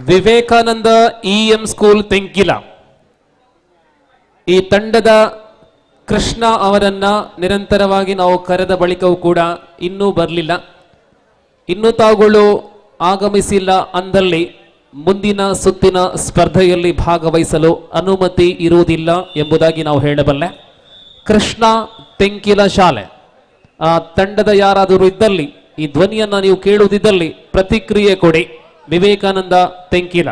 ವಿವೇಕಾನಂದ ಇಎಂ ಸ್ಕೂಲ್ ತೆಂಕಿಲ ಈ ತಂಡದ ಕೃಷ್ಣ ಅವರನ್ನ ನಿರಂತರವಾಗಿ ನಾವು ಕರೆದ ಬಳಿಕವೂ ಕೂಡ ಇನ್ನೂ ಬರಲಿಲ್ಲ. ಇನ್ನೂ ತಾವುಗಳು ಆಗಮಿಸಿಲ್ಲ ಅಂದಲ್ಲಿ ಮುಂದಿನ ಸುತ್ತಿನ ಸ್ಪರ್ಧೆಯಲ್ಲಿ ಭಾಗವಹಿಸಲು ಅನುಮತಿ ಇರುವುದಿಲ್ಲ ಎಂಬುದಾಗಿ ನಾವು ಹೇಳಬಲ್ಲೆ. ಕೃಷ್ಣ ತೆಂಕಿಲ ಶಾಲೆ ಆ ತಂಡದ ಯಾರಾದರೂ ಇದ್ದಲ್ಲಿ ಈ ಧ್ವನಿಯನ್ನ ನೀವು ಕೇಳುವುದಿದ್ದಲ್ಲಿ ಪ್ರತಿಕ್ರಿಯೆ ಕೊಡಿ. ವಿವೇಕಾನಂದ ತೆಂಕಿಲ.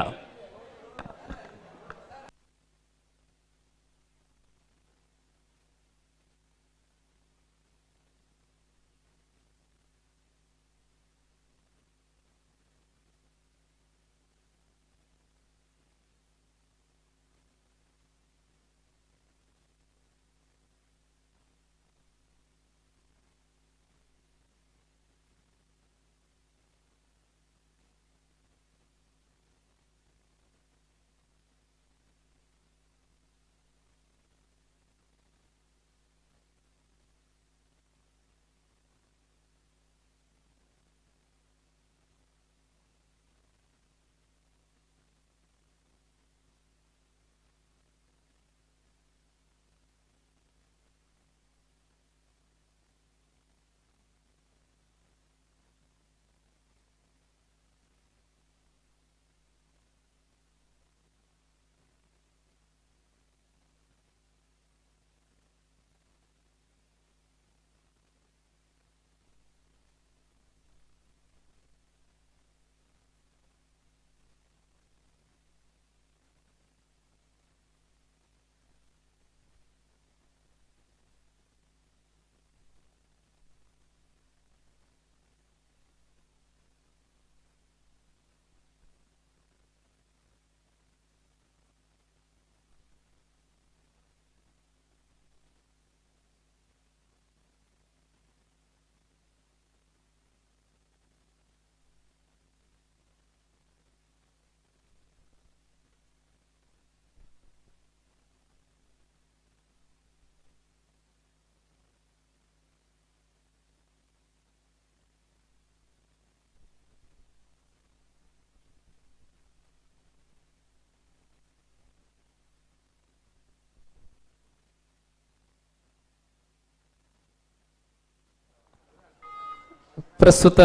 ಪ್ರಸ್ತುತ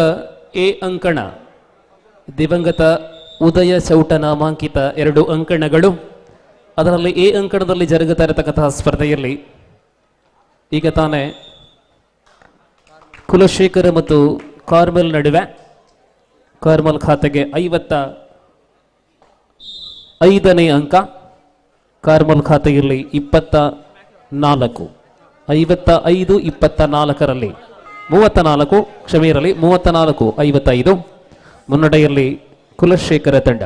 ಎ ಅಂಕಣ ದಿವಂಗತ ಉದಯ ಚೌಟ ನಾಮಾಂಕಿತ 2 ಅಂಕಣಗಳು. ಅದರಲ್ಲಿ ಎ ಅಂಕಣದಲ್ಲಿ ಜರುಗುತ್ತಾ ಇರತಕ್ಕಂತಹ ಸ್ಪರ್ಧೆಯಲ್ಲಿ ಈಗ ತಾನೇ ಕುಲಶೇಖರ ಮತ್ತು ಕಾರ್ಮೆಲ್ ನಡುವೆ ಕಾರ್ಮೆಲ್ ಖಾತೆಗೆ 55ನೇ ಅಂಕ, ಕಾರ್ಮೆಲ್ ಖಾತೆಯಲ್ಲಿ 24, 55-24ರಲ್ಲಿ 34, ಕ್ಷಮೆ ಇರಲಿ 34-55 ಮುನ್ನಡೆಯಲ್ಲಿ ಕುಲಶೇಖರ ತಂಡ.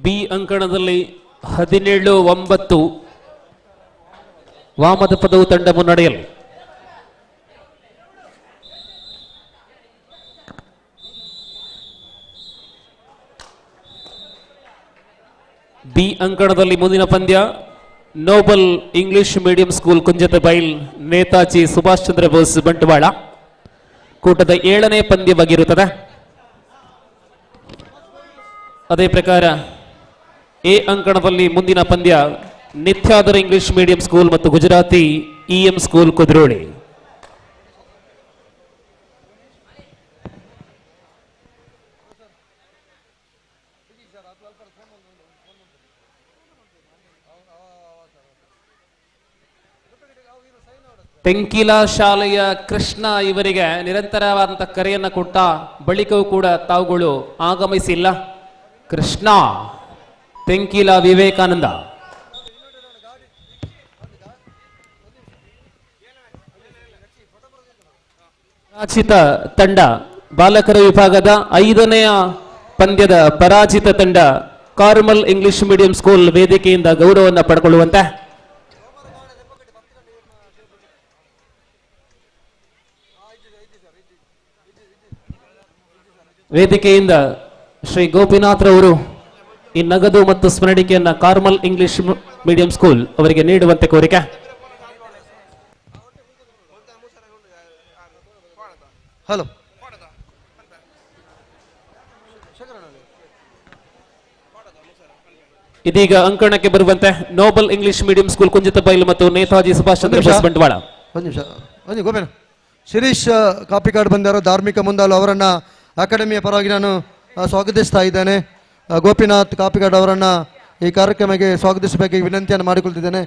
ಬಿ ಅಂಕಣದಲ್ಲಿ 17-9 ವಾಮದ ಪದವು ತಂಡ ಮುನ್ನಡೆಯಲ್ಲಿ. ಬಿ ಅಂಕಣದಲ್ಲಿ ಮುಂದಿನ ಪಂದ್ಯ noble English medium school Kunjathbail Netaji Subhash Chandra Bose Bantwal ಕೂಟದ 7ನೇ ಪಂದ್ಯವಾಗಿರುತ್ತದೆ. ಅದೇ ಪ್ರಕಾರ ಎ ಅಂಕಣದಲ್ಲಿ ಮುಂದಿನ ಪಂದ್ಯ ನಿತ್ಯಾದರ ಇಂಗ್ಲಿಷ್ ಮೀಡಿಯಂ ಸ್ಕೂಲ್ ಮತ್ತು ಗುಜರಾತಿ ಇಎಂ ಸ್ಕೂಲ್ ಕುದ್ರೋಳಿ. ತೆಂಕಿಲ ಶಾಲೆಯ ಕೃಷ್ಣ ಇವರಿಗೆ ನಿರಂತರವಾದಂತಹ ಕರೆಯನ್ನು ಕೊಟ್ಟ ಬಳಿಕವೂ ಕೂಡ ತಾವುಗಳು ಆಗಮಿಸಿಲ್ಲ. ಕೃಷ್ಣ, ತೆಂಕಿಲ ವಿವೇಕಾನಂದ. ಪರಾಜಿತ ತಂಡ ಬಾಲಕರ ವಿಭಾಗದ 5ನೇ ಪಂದ್ಯದ ಪರಾಜಿತ ತಂಡ ಕಾರ್ಮಲ್ ಇಂಗ್ಲಿಷ್ ಮೀಡಿಯಂ ಸ್ಕೂಲ್ ವೇದಿಕೆಯಿಂದ ಗೌರವವನ್ನು ಪಡ್ಕೊಳ್ಳುವಂತೆ ವೇದಿಕೆಯಿಂದ ಶ್ರೀ ಗೋಪಿನಾಥ್ ರವರು ಈ ನಗದು ಮತ್ತು ಸ್ಮರಣಿಕೆಯನ್ನ ಕಾರ್ಮಲ್ ಇಂಗ್ಲಿಷ್ ಮೀಡಿಯಂ ಸ್ಕೂಲ್ ಅವರಿಗೆ ನೀಡುವಂತೆ ಕೋರಿಕೆ. ಹಲೋ, ಇದೀಗ ಅಂಕಣಕ್ಕೆ ಬರುವಂತೆ ನೋಬಲ್ ಇಂಗ್ಲಿಷ್ ಮೀಡಿಯಂ ಸ್ಕೂಲ್ ಕುಂಜಿತಬೈಲು ಮತ್ತು ನೇತಾಜಿ ಸುಭಾಷ್ ಚಂದ್ರ ಬೋಸ್ ಬಂಟ್ವಾಳ. ಒಂದು ನಿಮಿಷ ಗೋಪೇನ. ಶಿರೀಶ್ ಕಾಪಿಕಾಡ್ ಬಂದಾರೋ ಧಾರ್ಮಿಕ ಮುಂದಾಲು ಅವರನ್ನ ಅಕಾಡೆಮಿಯ ಪರವಾಗಿ ನಾನು ಸ್ವಾಗತಿಸ್ತಾ ಇದ್ದೇನೆ. ಗೋಪಿನಾಥ್ ಕಾಪಿಕಾಡ್ ಅವರನ್ನ ಈ ಕಾರ್ಯಕ್ರಮಕ್ಕೆ ಸ್ವಾಗತಿಸಬೇಕಾಗಿ ವಿನಂತಿಯನ್ನು ಮಾಡಿಕೊಳ್ತಿದ್ದೇನೆ.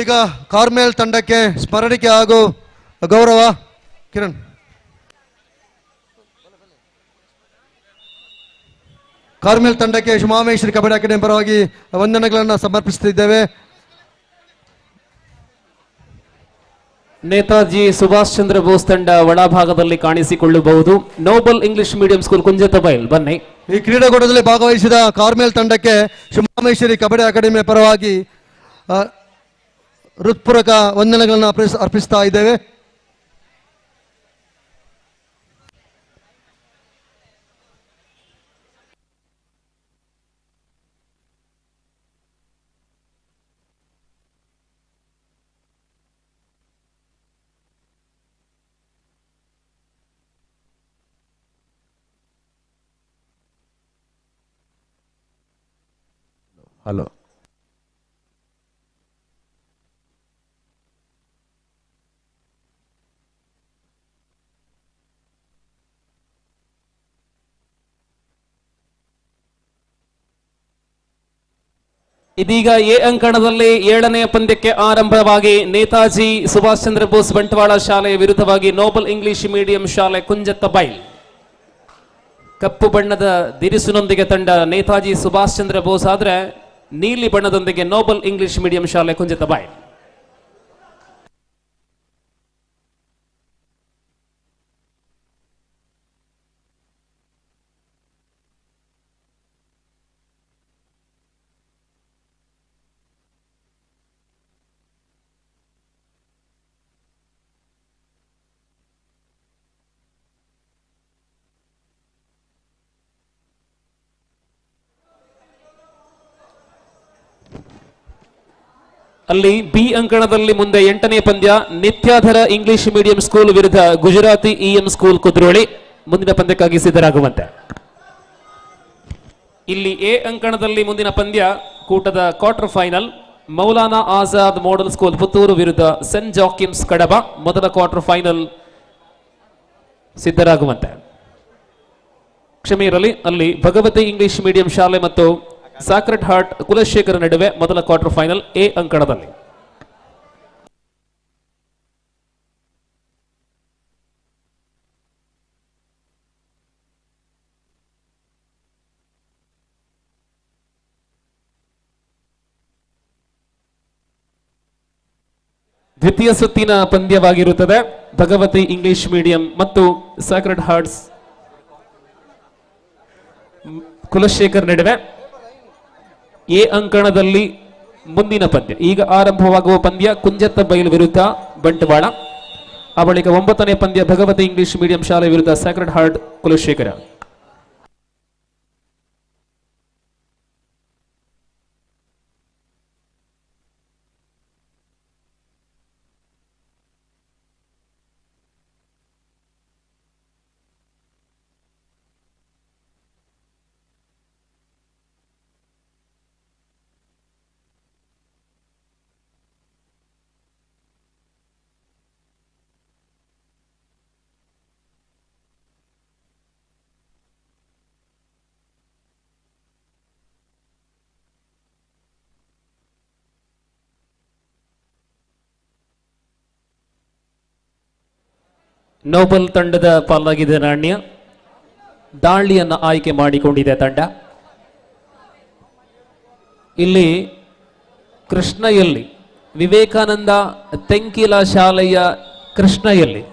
ಈಗ ಕಾರ್ಮೆಲ್ ತಂಡಕ್ಕೆ ಸ್ಮರಣಿಕೆ ಹಾಗೂ ಗೌರವ. ಕಿರಣ್, ಕಾರ್ಮೆಲ್ ತಂಡಕ್ಕೆ ಶುಮಾಮೇಶ್ವರಿ ಕಬಡ್ಡಿ ಅಕಾಡೆಮಿ ಪರವಾಗಿ ವಂದನೆಗಳನ್ನು ಸಮರ್ಪಿಸುತ್ತಿದ್ದೇವೆ. ನೇತಾಜಿ ಸುಭಾಷ್ ಚಂದ್ರ ಬೋಸ್ ತಂಡ ಒಳಭಾಗದಲ್ಲಿ ಕಾಣಿಸಿಕೊಳ್ಳಬಹುದು. ನೋಬಲ್ ಇಂಗ್ಲಿಷ್ ಮೀಡಿಯಂ ಸ್ಕೂಲ್ ಕುಂಜತಬೈಲ್ ಬನ್ನಿ. ಈ ಕ್ರೀಡಾಕೂಟದಲ್ಲಿ ಭಾಗವಹಿಸಿದ ಕಾರ್ಮೆಲ್ ತಂಡಕ್ಕೆ ಶುಮಾಮೇಶ್ವರಿ ಕಬಡ್ಡಿ ಅಕಾಡೆಮಿಯ ಪರವಾಗಿ ಹೃತ್ಪೂರ್ವಕ ವಂದನೆಗಳನ್ನು ಅರ್ಪಿಸ್ತಾ ಇದ್ದೇವೆ. ಹಲೋ, ಇದೀಗ ಎ ಅಂಕಣದಲ್ಲಿ 7ನೇ ಪಂದ್ಯಕ್ಕೆ ಆರಂಭವಾಗಿ ನೇತಾಜಿ ಸುಭಾಷ್ ಚಂದ್ರ ಬೋಸ್ ಬಂಟ್ವಾಳ ಶಾಲೆಯ ವಿರುದ್ಧವಾಗಿ ನೋಬಲ್ ಇಂಗ್ಲಿಷ್ ಮೀಡಿಯಂ ಶಾಲೆ ಕುಂಜತಬೈಲ್. ಕಪ್ಪು ಬಣ್ಣದ ದಿರಿಸಿನೊಂದಿಗೆ ತಂಡ ನೇತಾಜಿ ಸುಭಾಷ್ ಚಂದ್ರ ಬೋಸ್ ಆದ್ರೆ ನೀಲಿ ಬಣ್ಣದೊಂದಿಗೆ ನೋಬಲ್ ಇಂಗ್ಲಿಷ್ ಮೀಡಿಯಂ ಶಾಲೆ ಕುಂಜತಬೈಲ್. ಅಲ್ಲಿ ಬಿ ಅಂಕಣದಲ್ಲಿ ಮುಂದೆ 8ನೇ ಪಂದ್ಯ ನಿತ್ಯಾಧರ ಇಂಗ್ಲಿಷ್ ಮೀಡಿಯಂ ಸ್ಕೂಲ್ ವಿರುದ್ಧ ಗುಜರಾತಿ ಇಎಂ ಸ್ಕೂಲ್ ಕುದ್ರೋಳಿ. ಮುಂದಿನ ಪಂದ್ಯಕ್ಕಾಗಿ ಸಿದ್ಧರಾಗುವಂತೆ. ಇಲ್ಲಿ ಎ ಅಂಕಣದಲ್ಲಿ ಮುಂದಿನ ಪಂದ್ಯ ಕೂಟದ quarter final Maulana Azad model school Puttur ವಿರುದ್ಧ ಸೆಂಟ್ ಜಾಕಿಮ್ಸ್ ಕಡಬ. ಮೊದಲ ಕ್ವಾರ್ಟರ್ ಫೈನಲ್ ಸಿದ್ಧರಾಗುವಂತೆ. ಕ್ಷಮೆ ಇರಲಿ, ಅಲ್ಲಿ ಭಗವತಿ ಇಂಗ್ಲಿಷ್ ಮೀಡಿಯಂ ಶಾಲೆ ಮತ್ತು ಸಾಕ್ರೆಡ್ ಹಾರ್ಟ್ ಕುಲಶೇಖರ ನಡುವೆ ಮೊದಲ ಕ್ವಾರ್ಟರ್ ಫೈನಲ್ ಎ ಅಂಕಣದಲ್ಲಿ. ದ್ವಿತೀಯ ಸುತ್ತಿನ ಪಂದ್ಯವಾಗಿರುತ್ತದೆ. ಭಗವತಿ ಇಂಗ್ಲಿಷ್ ಮೀಡಿಯಂ ಮತ್ತು ಸಾಕ್ರೆಡ್ ಹಾರ್ಟ್ಸ್ ಕುಲಶೇಖರ್ ನಡುವೆ. ಎ ಅಂಕಣದಲ್ಲಿ ಮುಂದಿನ ಪಂದ್ಯ ಈಗ ಆರಂಭವಾಗುವ ಪಂದ್ಯ ಕುಂಜತ್ತ ಬೈಲ್ ವಿರುದ್ಧ ಬಂಟ್ವಾಳ. ಆ ಬಳಿಕ 9ನೇ ಪಂದ್ಯ ಭಗವತಿ ಇಂಗ್ಲಿಷ್ ಮೀಡಿಯಂ ಶಾಲೆ ವಿರುದ್ಧ ಸ್ಯಾಕ್ರೆಡ್ ಹಾರ್ಟ್ ಕುಲಶೇಖರ. ನೋಬಲ್ ತಂಡದ ಪಾಲಾಗಿದೆ ನಾಣ್ಯ. ದಾಳಿಯನ್ನು ಆಯ್ಕೆ ಮಾಡಿಕೊಂಡಿದೆ ತಂಡ. ಇಲ್ಲಿ ಕೃಷ್ಣಯಲ್ಲಿ ವಿವೇಕಾನಂದ ತೆಂಕಿಲ ಶಾಲೆಯ ಕೃಷ್ಣಯಲ್ಲಿ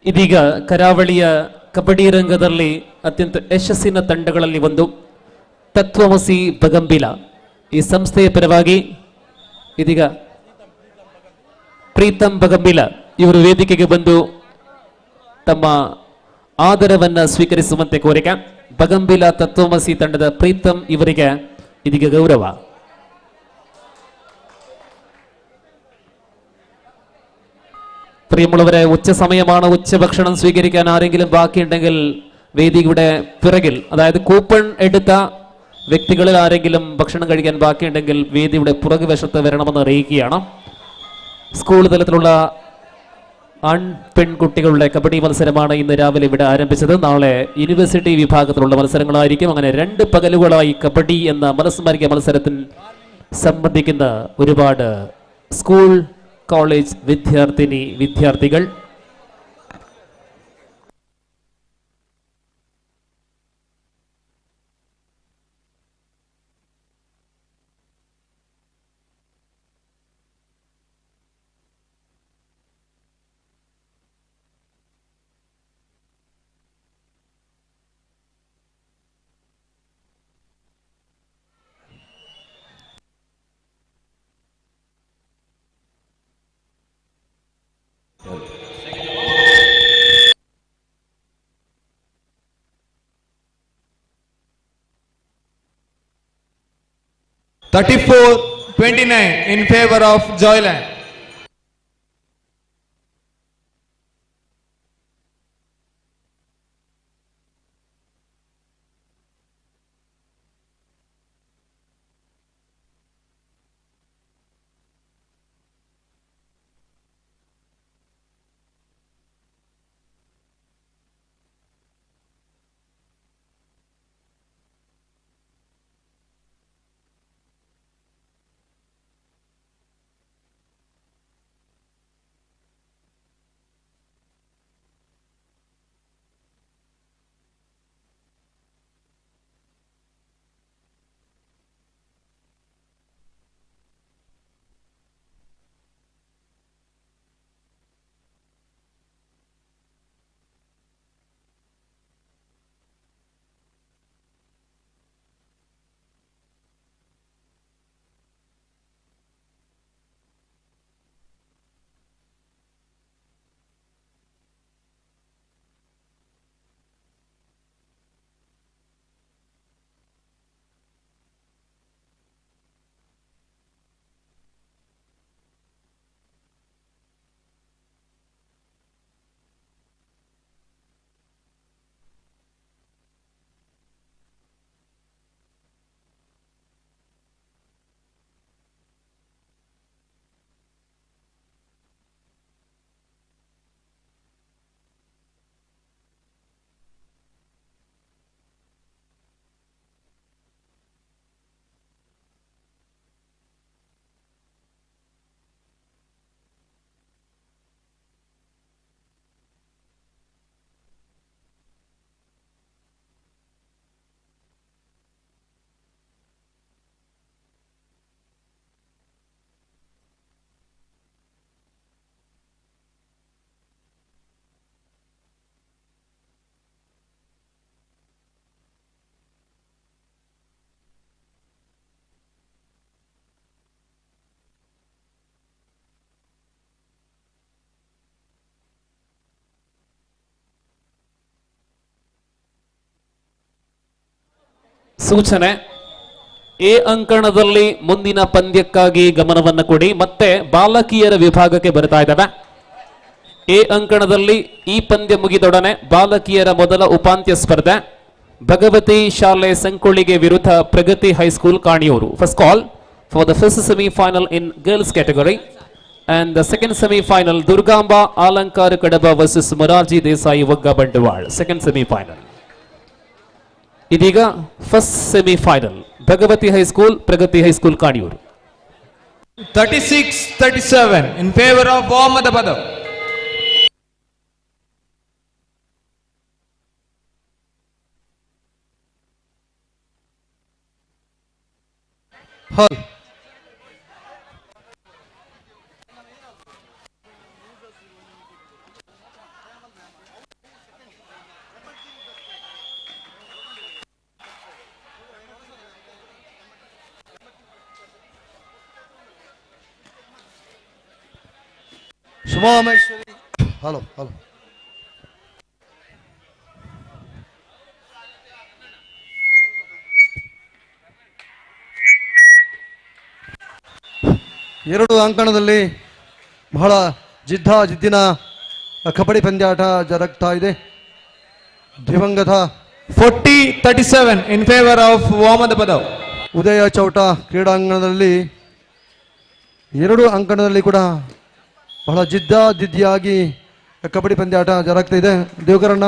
ಇದೀಗ ಕರಾವಳಿಯ ಕಬಡ್ಡಿ ರಂಗದಲ್ಲಿ ಅತ್ಯಂತ ಯಶಸ್ಸಿನ ತಂಡಗಳಲ್ಲಿ ಒಂದು ತತ್ವಮಸಿ ಬಗಂಬಿಲ ಈ ಸಂಸ್ಥೆಯ ಪರವಾಗಿ ಇದೀಗ ಪ್ರೀತಂ ಬಗಂಬಿಲ ಇವರು ವೇದಿಕೆಗೆ ಬಂದು ತಮ್ಮ ಆದರವನ್ನ ಸ್ವೀಕರಿಸುವಂತೆ ಕೋರಿಕೆ. ಬಗಂಬಿಲ ತತ್ವಮಸಿ ತಂಡದ ಪ್ರೀತಂ ಇವರಿಗೆ ಇದೀಗ ಗೌರವ. പ്രിയമുള്ളവരെ, ഉച്ചസമയമാണ്. ഉച്ചഭക്ഷണം സ്വീകരിക്കാൻ ആരെങ്കിലും ബാക്കിയുണ്ടെങ്കിൽ വേദിയുടെ പിറകിൽ, അതായത് കൂപ്പൺ എടുത്ത വ്യക്തികളിൽ ആരെങ്കിലും ഭക്ഷണം കഴിക്കാൻ ബാക്കിയുണ്ടെങ്കിൽ വേദിയുടെ പുറകുവശത്ത് വരണമെന്ന് അറിയിക്കുകയാണ്. സ്കൂൾ തലത്തിലുള്ള ആൺ പെൺകുട്ടികളുടെ കബഡി മത്സരമാണ് ഇന്ന് രാവിലെ ഇവിടെ ആരംഭിച്ചത്. നാളെ യൂണിവേഴ്സിറ്റി വിഭാഗത്തിലുള്ള മത്സരങ്ങളായിരിക്കും. അങ്ങനെ 2 പകലുകളായി കബഡി എന്ന മനസ്മരിക മത്സരത്തിൽ സംബന്ധിക്കുന്ന ഒരുപാട് സ്കൂൾ കോളേജ് വിദ്യാർത്ഥികൾ. (34-29) in favor of Joyland. ಸೂಚನೆ: ಎ ಅಂಕಣದಲ್ಲಿ ಮುಂದಿನ ಪಂದ್ಯಕ್ಕಾಗಿ ಗಮನವನ್ನು ಕೊಡಿ. ಮತ್ತೆ ಬಾಲಕಿಯರ ವಿಭಾಗಕ್ಕೆ ಬರ್ತಾ ಇದ್ದಾವೆ. ಎ ಅಂಕಣದಲ್ಲಿ ಈ ಪಂದ್ಯ ಮುಗಿದೊಡನೆ ಬಾಲಕಿಯರ ಮೊದಲ ಉಪಾಂತ್ಯ ಸ್ಪರ್ಧೆ ಭಗವತಿ ಶಾಲೆ ಸಂಕೊಳ್ಳಿಗೆ ವಿರುದ್ಧ Pragati high school Kaniyur. First call for the first semifinal in girls category and the second semifinal Durgamba Alankar Kadaba versus Morarji Desai Vagga Bantwal. Second semifinal. ಇದೀಗ first semifinal Bhagavati high school Pragati high school Kaniyur. 36-37 in favor of Ahmedabad. ಹಾಲ್ ಶುಭಾಮೇಶ್ವರಿ. ಹಲೋ ಹಲೋ ಎರಡು ಅಂಕಣದಲ್ಲಿ ಬಹಳ ಜಿದ್ದಿನ ಕಬಡ್ಡಿ ಪಂದ್ಯಾಟ ಜರುಗ್ತಾ ಇದೆ. ದಿವಂಗತ 40-37 in favor of Mohammad Badav. ಉದಯ ಚೌಟ ಕ್ರೀಡಾಂಗಣದಲ್ಲಿ 2 ಅಂಕಣದಲ್ಲಿ ಕೂಡ ಬಹಳ ಜಿದ್ದಿಯಾಗಿ ಕಬಡ್ಡಿ ಪಂದ್ಯಾಟ ಜರುಗ್ತಾ ಇದೆ. ದೇವಕರಣ್ಣ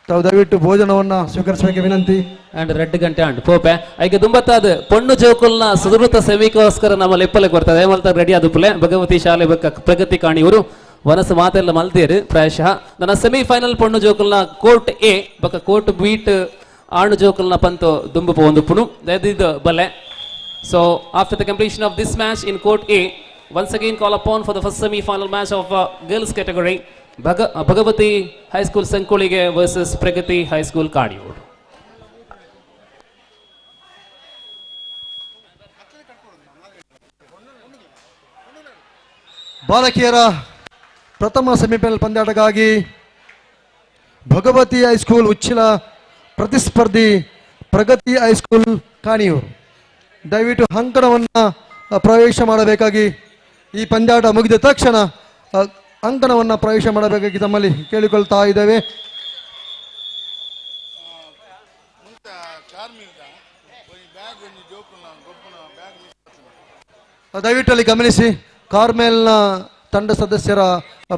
ತಾವು ದಯವಿಟ್ಟು ಭೋಜನವನ್ನ ಸ್ವೀಕರಿಸಬೇಕು ವಿನಂತಿ. ಅಂಡ್ ರೆಡ್ ಗಂಟೆ ಅಂಡ್ ಪೋಪೆ ಐಗೆ ದುಂಬತ್ತಾದ ಪೊಣ್ಣು ಜೋಕುಲ್ನ ಸುದೃತ ಸೆಮಿಗೋಸ್ಕರ ನಮ್ಮ ಲೆಪ್ಪಲೆಗೆ ಬರ್ತದೆ ಮಲ್ತ ರೆಡಿ ಆದುಪ್ಪಲೆ ಭಗವತಿ ಶಾಲೆ ಪ್ರಗತಿ ಕಾಣಿಯವರು ವನಸ ಮಾತೆಲ್ಲ ಮಲ್ತೇರು ಪ್ರಾಯಶಃ ನನ್ನ ಸೆಮಿಫೈನಲ್ ಪೊಣ್ಣು ಜೋಕುಲ್ನ ಕೋರ್ಟ್ ಎ ಬಕ ಕೋರ್ಟ್ ಬೀಟ್ ಆಣು ಜೋಕುಲ್ನ ಪಂತು ದುಂಬು ಪೋಂದುಪ್ಪುನು ದಯದಿದ್ದು ಬಲೆ. So after the completion of this match in court A once again call upon for the first semi-final match of girls category Bhagavati High School Sankolige versus Pragati High School Kadiyur. ಬಾಲಕಿಯರ ಪ್ರಥಮ ಸೆಮಿಫೈನಲ್ ಪಂದ್ಯಾಟಕ್ಕಾಗಿ ಭಗವತಿ ಹೈಸ್ಕೂಲ್ ಉಚ್ಚಿಲ ಪ್ರತಿಸ್ಪರ್ಧಿ ಪ್ರಗತಿ ಹೈಸ್ಕೂಲ್ ಕಾಣಿಯೂರು ದಯವಿಟ್ಟು ಅಂಕಣವನ್ನು ಪ್ರವೇಶ ಮಾಡಬೇಕಾಗಿ, ಈ ಪಂದ್ಯಾಟ ಮುಗಿದ ತಕ್ಷಣ ಅಂಕಣವನ್ನು ಪ್ರವೇಶ ಮಾಡಬೇಕಾಗಿ ತಮ್ಮಲ್ಲಿ ಕೇಳಿಕೊಳ್ತಾ ಇದ್ದೇವೆ. ದಯವಿಟ್ಟು ಅಲ್ಲಿ ಗಮನಿಸಿ, ಕಾರ್ಮೆಲ್ನ ತಂಡ ಸದಸ್ಯರ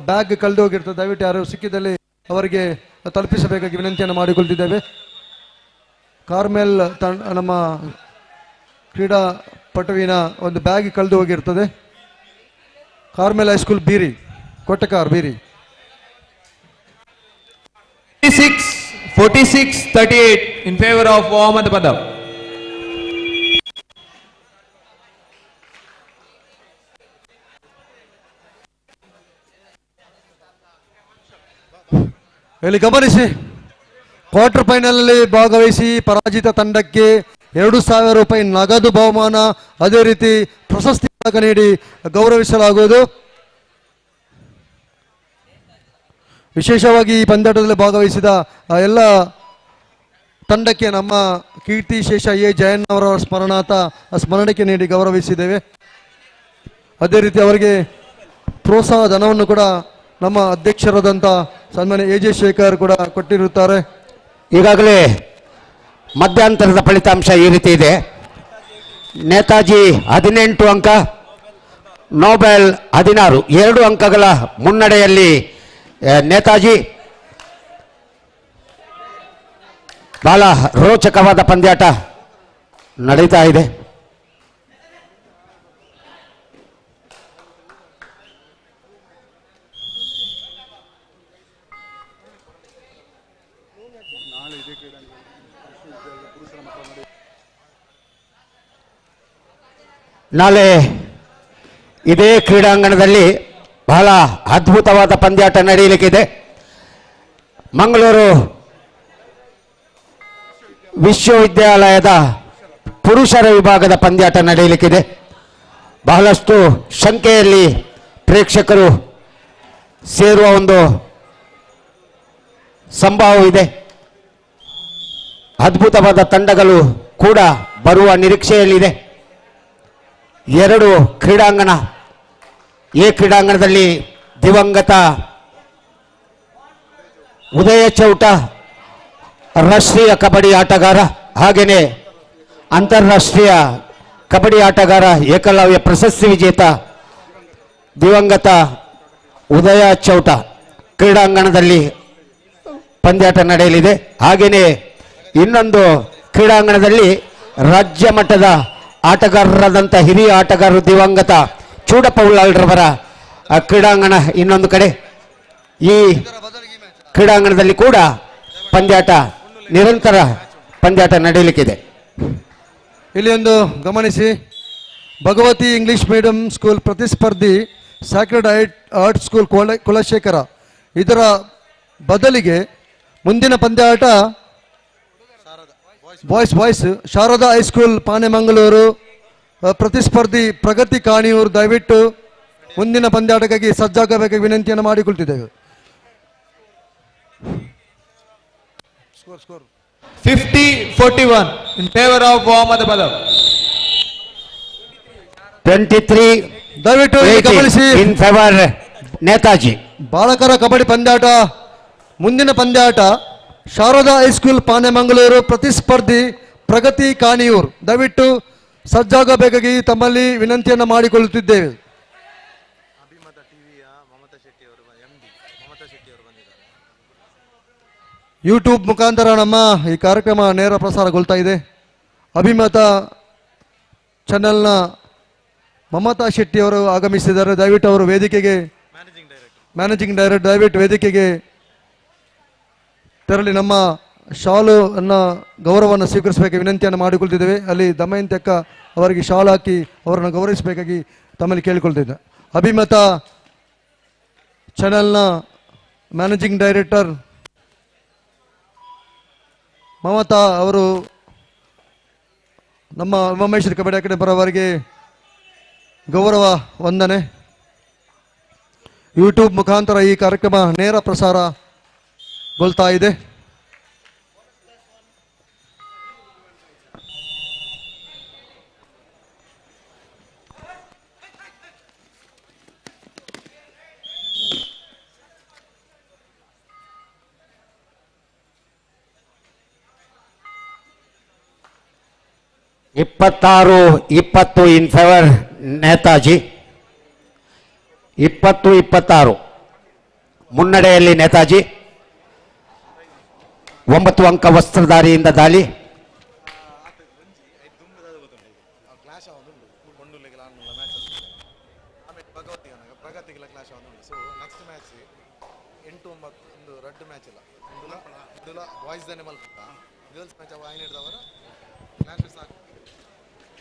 ಬ್ಯಾಗ್ ಕಳೆದು ಹೋಗಿರ್ತದೆ. ದಯವಿಟ್ಟು ಯಾರು ಸಿಕ್ಕಿದಲ್ಲಿ ಅವರಿಗೆ ತಲುಪಿಸಬೇಕಾಗಿ ವಿನಂತಿಯನ್ನು ಮಾಡಿಕೊಳ್ತಿದ್ದೇವೆ. ಕಾರ್ಮೆಲ್ ನಮ್ಮ ಕ್ರೀಡಾ ಪಟುವಿನ ಒಂದು ಬ್ಯಾಗ್ ಕಳೆದು ಹೋಗಿರ್ತದೆ. ಕಾರ್ಮೆಲ್ ಹೈಸ್ಕೂಲ್ ಬೀರಿ ಕೊಟ್ಟಕಾರ್ ಬೀರಿ 46-38 in favor of Mohammad Badav. ಇಲ್ಲಿ ಗಮನಿಸಿ, ಕ್ವಾರ್ಟರ್ ಫೈನಲ್ ಭಾಗವಹಿಸಿ ಪರಾಜಿತ ತಂಡಕ್ಕೆ 2,000 ರೂಪಾಯಿ ನಗದು ಬಹುಮಾನ, ಅದೇ ರೀತಿ ಪ್ರಶಸ್ತಿ ನೀಡಿ ಗೌರವಿಸಲಾಗುವುದು. ವಿಶೇಷವಾಗಿ ಈ ಪಂದ್ಯಾಟದಲ್ಲಿ ಭಾಗವಹಿಸಿದ ಎಲ್ಲ ತಂಡಕ್ಕೆ ನಮ್ಮ ಕೀರ್ತಿ ಶೇಷ ಎ ಜಯಣ್ಣವರ ಸ್ಮರಣಕ್ಕೆ ನೀಡಿ ಗೌರವಿಸಿದ್ದೇವೆ. ಅದೇ ರೀತಿ ಅವರಿಗೆ ಪ್ರೋತ್ಸಾಹ ಧನವನ್ನು ಕೂಡ ನಮ್ಮ ಅಧ್ಯಕ್ಷರಾದಂಥ ಸನ್ಮಾನ್ಯ ಎ ಜೆ ಶೇಖರ್ ಕೂಡ ಕೊಟ್ಟಿರುತ್ತಾರೆ. ಈಗಾಗಲೇ ಮಧ್ಯಂತರದ ಫಲಿತಾಂಶ ಈ ರೀತಿ ಇದೆ. ನೇತಾಜಿ 18 ಅಂಕ, ನೋಬೆಲ್ 16, 2 ಅಂಕಗಳ ಮುನ್ನಡೆಯಲ್ಲಿ ನೇತಾಜಿ. ಬಹಳ ರೋಚಕವಾದ ಪಂದ್ಯಾಟ ನಡೀತಾ ಇದೆ. ನಾಳೆ ಇದೇ ಕ್ರೀಡಾಂಗಣದಲ್ಲಿ ಬಹಳ ಅದ್ಭುತವಾದ ಪಂದ್ಯಾಟ ನಡೆಯಲಿಕ್ಕಿದೆ. ಮಂಗಳೂರು ವಿಶ್ವವಿದ್ಯಾಲಯದ ಪುರುಷರ ವಿಭಾಗದ ಪಂದ್ಯಾಟ ನಡೆಯಲಿಕ್ಕಿದೆ. ಬಹಳಷ್ಟು ಸಂಖ್ಯೆಯಲ್ಲಿ ಪ್ರೇಕ್ಷಕರು ಸೇರುವ ಒಂದು ಸಂಭವವಿದೆ. ಅದ್ಭುತವಾದ ತಂಡಗಳು ಕೂಡ ಬರುವ ನಿರೀಕ್ಷೆಯಲ್ಲಿದೆ. 2 ಕ್ರೀಡಾಂಗಣ. ಈ ಕ್ರೀಡಾಂಗಣದಲ್ಲಿ ದಿವಂಗತ ಉದಯ ಚೌಟ ರಾಷ್ಟ್ರೀಯ ಕಬಡ್ಡಿ ಆಟಗಾರ, ಹಾಗೆಯೇ ಅಂತಾರಾಷ್ಟ್ರೀಯ ಕಬಡ್ಡಿ ಆಟಗಾರ, ಏಕಲವ್ಯ ಪ್ರಶಸ್ತಿ ವಿಜೇತ ದಿವಂಗತ ಉದಯ ಚೌಟ ಕ್ರೀಡಾಂಗಣದಲ್ಲಿ ಪಂದ್ಯಾಟ ನಡೆಯಲಿದೆ. ಹಾಗೆಯೇ ಇನ್ನೊಂದು ಕ್ರೀಡಾಂಗಣದಲ್ಲಿ ರಾಜ್ಯ ಮಟ್ಟದ ಆಟಗಾರರಾದಂಥ ಹಿರಿಯ ಆಟಗಾರರು ದಿವಂಗತ ಚೂಡಪ್ಪ ಉಳ್ಳಾಳ್ರವರ ಕ್ರೀಡಾಂಗಣ ಇನ್ನೊಂದು ಕಡೆ. ಈ ಕ್ರೀಡಾಂಗಣದಲ್ಲಿ ಕೂಡ ಪಂದ್ಯಾಟ, ನಿರಂತರ ಪಂದ್ಯಾಟ ನಡೆಯಲಿಕ್ಕಿದೆ. ಇಲ್ಲಿ ಒಂದು ಗಮನಿಸಿ, ಭಗವತಿ ಇಂಗ್ಲಿಷ್ ಮೀಡಿಯಂ ಸ್ಕೂಲ್ ಪ್ರತಿಸ್ಪರ್ಧಿ ಸ್ಯಾಕ್ರೆಡ್ ಆರ್ಟ್ ಸ್ಕೂಲ್ ಕುಲಶೇಖರ, ಇದರ ಬದಲಿಗೆ ಮುಂದಿನ ಪಂದ್ಯಾಟ ಬಾಯ್ಸ್ ಶಾರದಾ ಹೈಸ್ಕೂಲ್ ಪಾನೆಮಂಗಳೂರು ಪ್ರತಿಸ್ಪರ್ಧಿ ಪ್ರಗತಿ ಕಾಣಿಯೂರು. ದಯವಿಟ್ಟು ಮುಂದಿನ ಪಂದ್ಯಾಟಕ್ಕಾಗಿ ಸಜ್ಜಾಗಬೇಕಾಗಿ ವಿನಂತಿಯನ್ನು ಮಾಡಿಕೊಳ್ತಿದ್ದೇವೆ. 50-41 in favor of Mohammad Badav. 23 ದಯವಿಟ್ಟು ಗಮನಿಸಿ, in favor ನೇತಾಜಿ. ಬಾಲಕರ ಕಬಡ್ಡಿ ಪಂದ್ಯಾಟ, ಮುಂದಿನ ಪಂದ್ಯಾಟ ಶಾರದಾ ಹೈಸ್ಕೂಲ್ ಪಾನೆಮಂಗಳೂರು ಪ್ರತಿಸ್ಪರ್ಧಿ ಪ್ರಗತಿ ಕಾಣಿಯೂರ್. ದಯವಿಟ್ಟು ಸಜ್ಜಾಗಬೇಕಾಗಿ ತಮ್ಮಲ್ಲಿ ವಿನಂತಿಯನ್ನು ಮಾಡಿಕೊಳ್ಳುತ್ತಿದ್ದೇವೆ. ಯೂಟ್ಯೂಬ್ ಮುಖಾಂತರ ನಮ್ಮ ಈ ಕಾರ್ಯಕ್ರಮ ನೇರ ಪ್ರಸಾರಗೊಳ್ತಾ ಇದೆ. ಅಭಿಮತ ಚಾನೆಲ್ನ ಮಮತಾ ಶೆಟ್ಟಿ ಅವರು ಆಗಮಿಸಿದ್ದಾರೆ. ದಯವಿಟ್ಟು ಅವರು ವೇದಿಕೆಗೆ, ಮ್ಯಾನೇಜಿಂಗ್ ಡೈರೆಕ್ಟರ್ ದಯವಿಟ್ಟು ವೇದಿಕೆಗೆ ತೆರಳಿ ನಮ್ಮ ಶಾಲು ಅನ್ನ ಗೌರವವನ್ನು ಸ್ವೀಕರಿಸಬೇಕು ವಿನಂತಿಯನ್ನು ಮಾಡಿಕೊಳ್ತಿದ್ದೇವೆ. ಅಲ್ಲಿ ದಮಯಂತಿ ಅಕ್ಕ ಅವರಿಗೆ ಶಾಲು ಹಾಕಿ ಅವರನ್ನು ಗೌರವಿಸಬೇಕಾಗಿ ತಮ್ಮಲ್ಲಿ ಕೇಳಿಕೊಳ್ತಿದ್ದೆ. ಅಭಿಮತ ಚಾನೆಲ್ನ ಮ್ಯಾನೇಜಿಂಗ್ ಡೈರೆಕ್ಟರ್ ಮಮತಾ ಅವರು ನಮ್ಮ ಉಮಾಮೇಶ್ವರಿ ಕಬಡ್ಡಿ ಅಕಾಡೆಮಿ ಪರವರಿಗೆ ಗೌರವ ವಂದನೆ. ಯೂಟ್ಯೂಬ್ ಮುಖಾಂತರ ಈ ಕಾರ್ಯಕ್ರಮ ನೇರ ಪ್ರಸಾರಗೊಳ್ತಾ ಇದೆ. ಇಪ್ಪತ್ತಾರು 20 ಇನ್ ಫೇವರ್ ನೇತಾಜಿ. 20-26 ಮುನ್ನಡೆಯಲ್ಲಿ ನೇತಾಜಿ. 9 ಅಂಕ ವಸ್ತ್ರಧಾರಿಯಿಂದ ದಾಳಿ.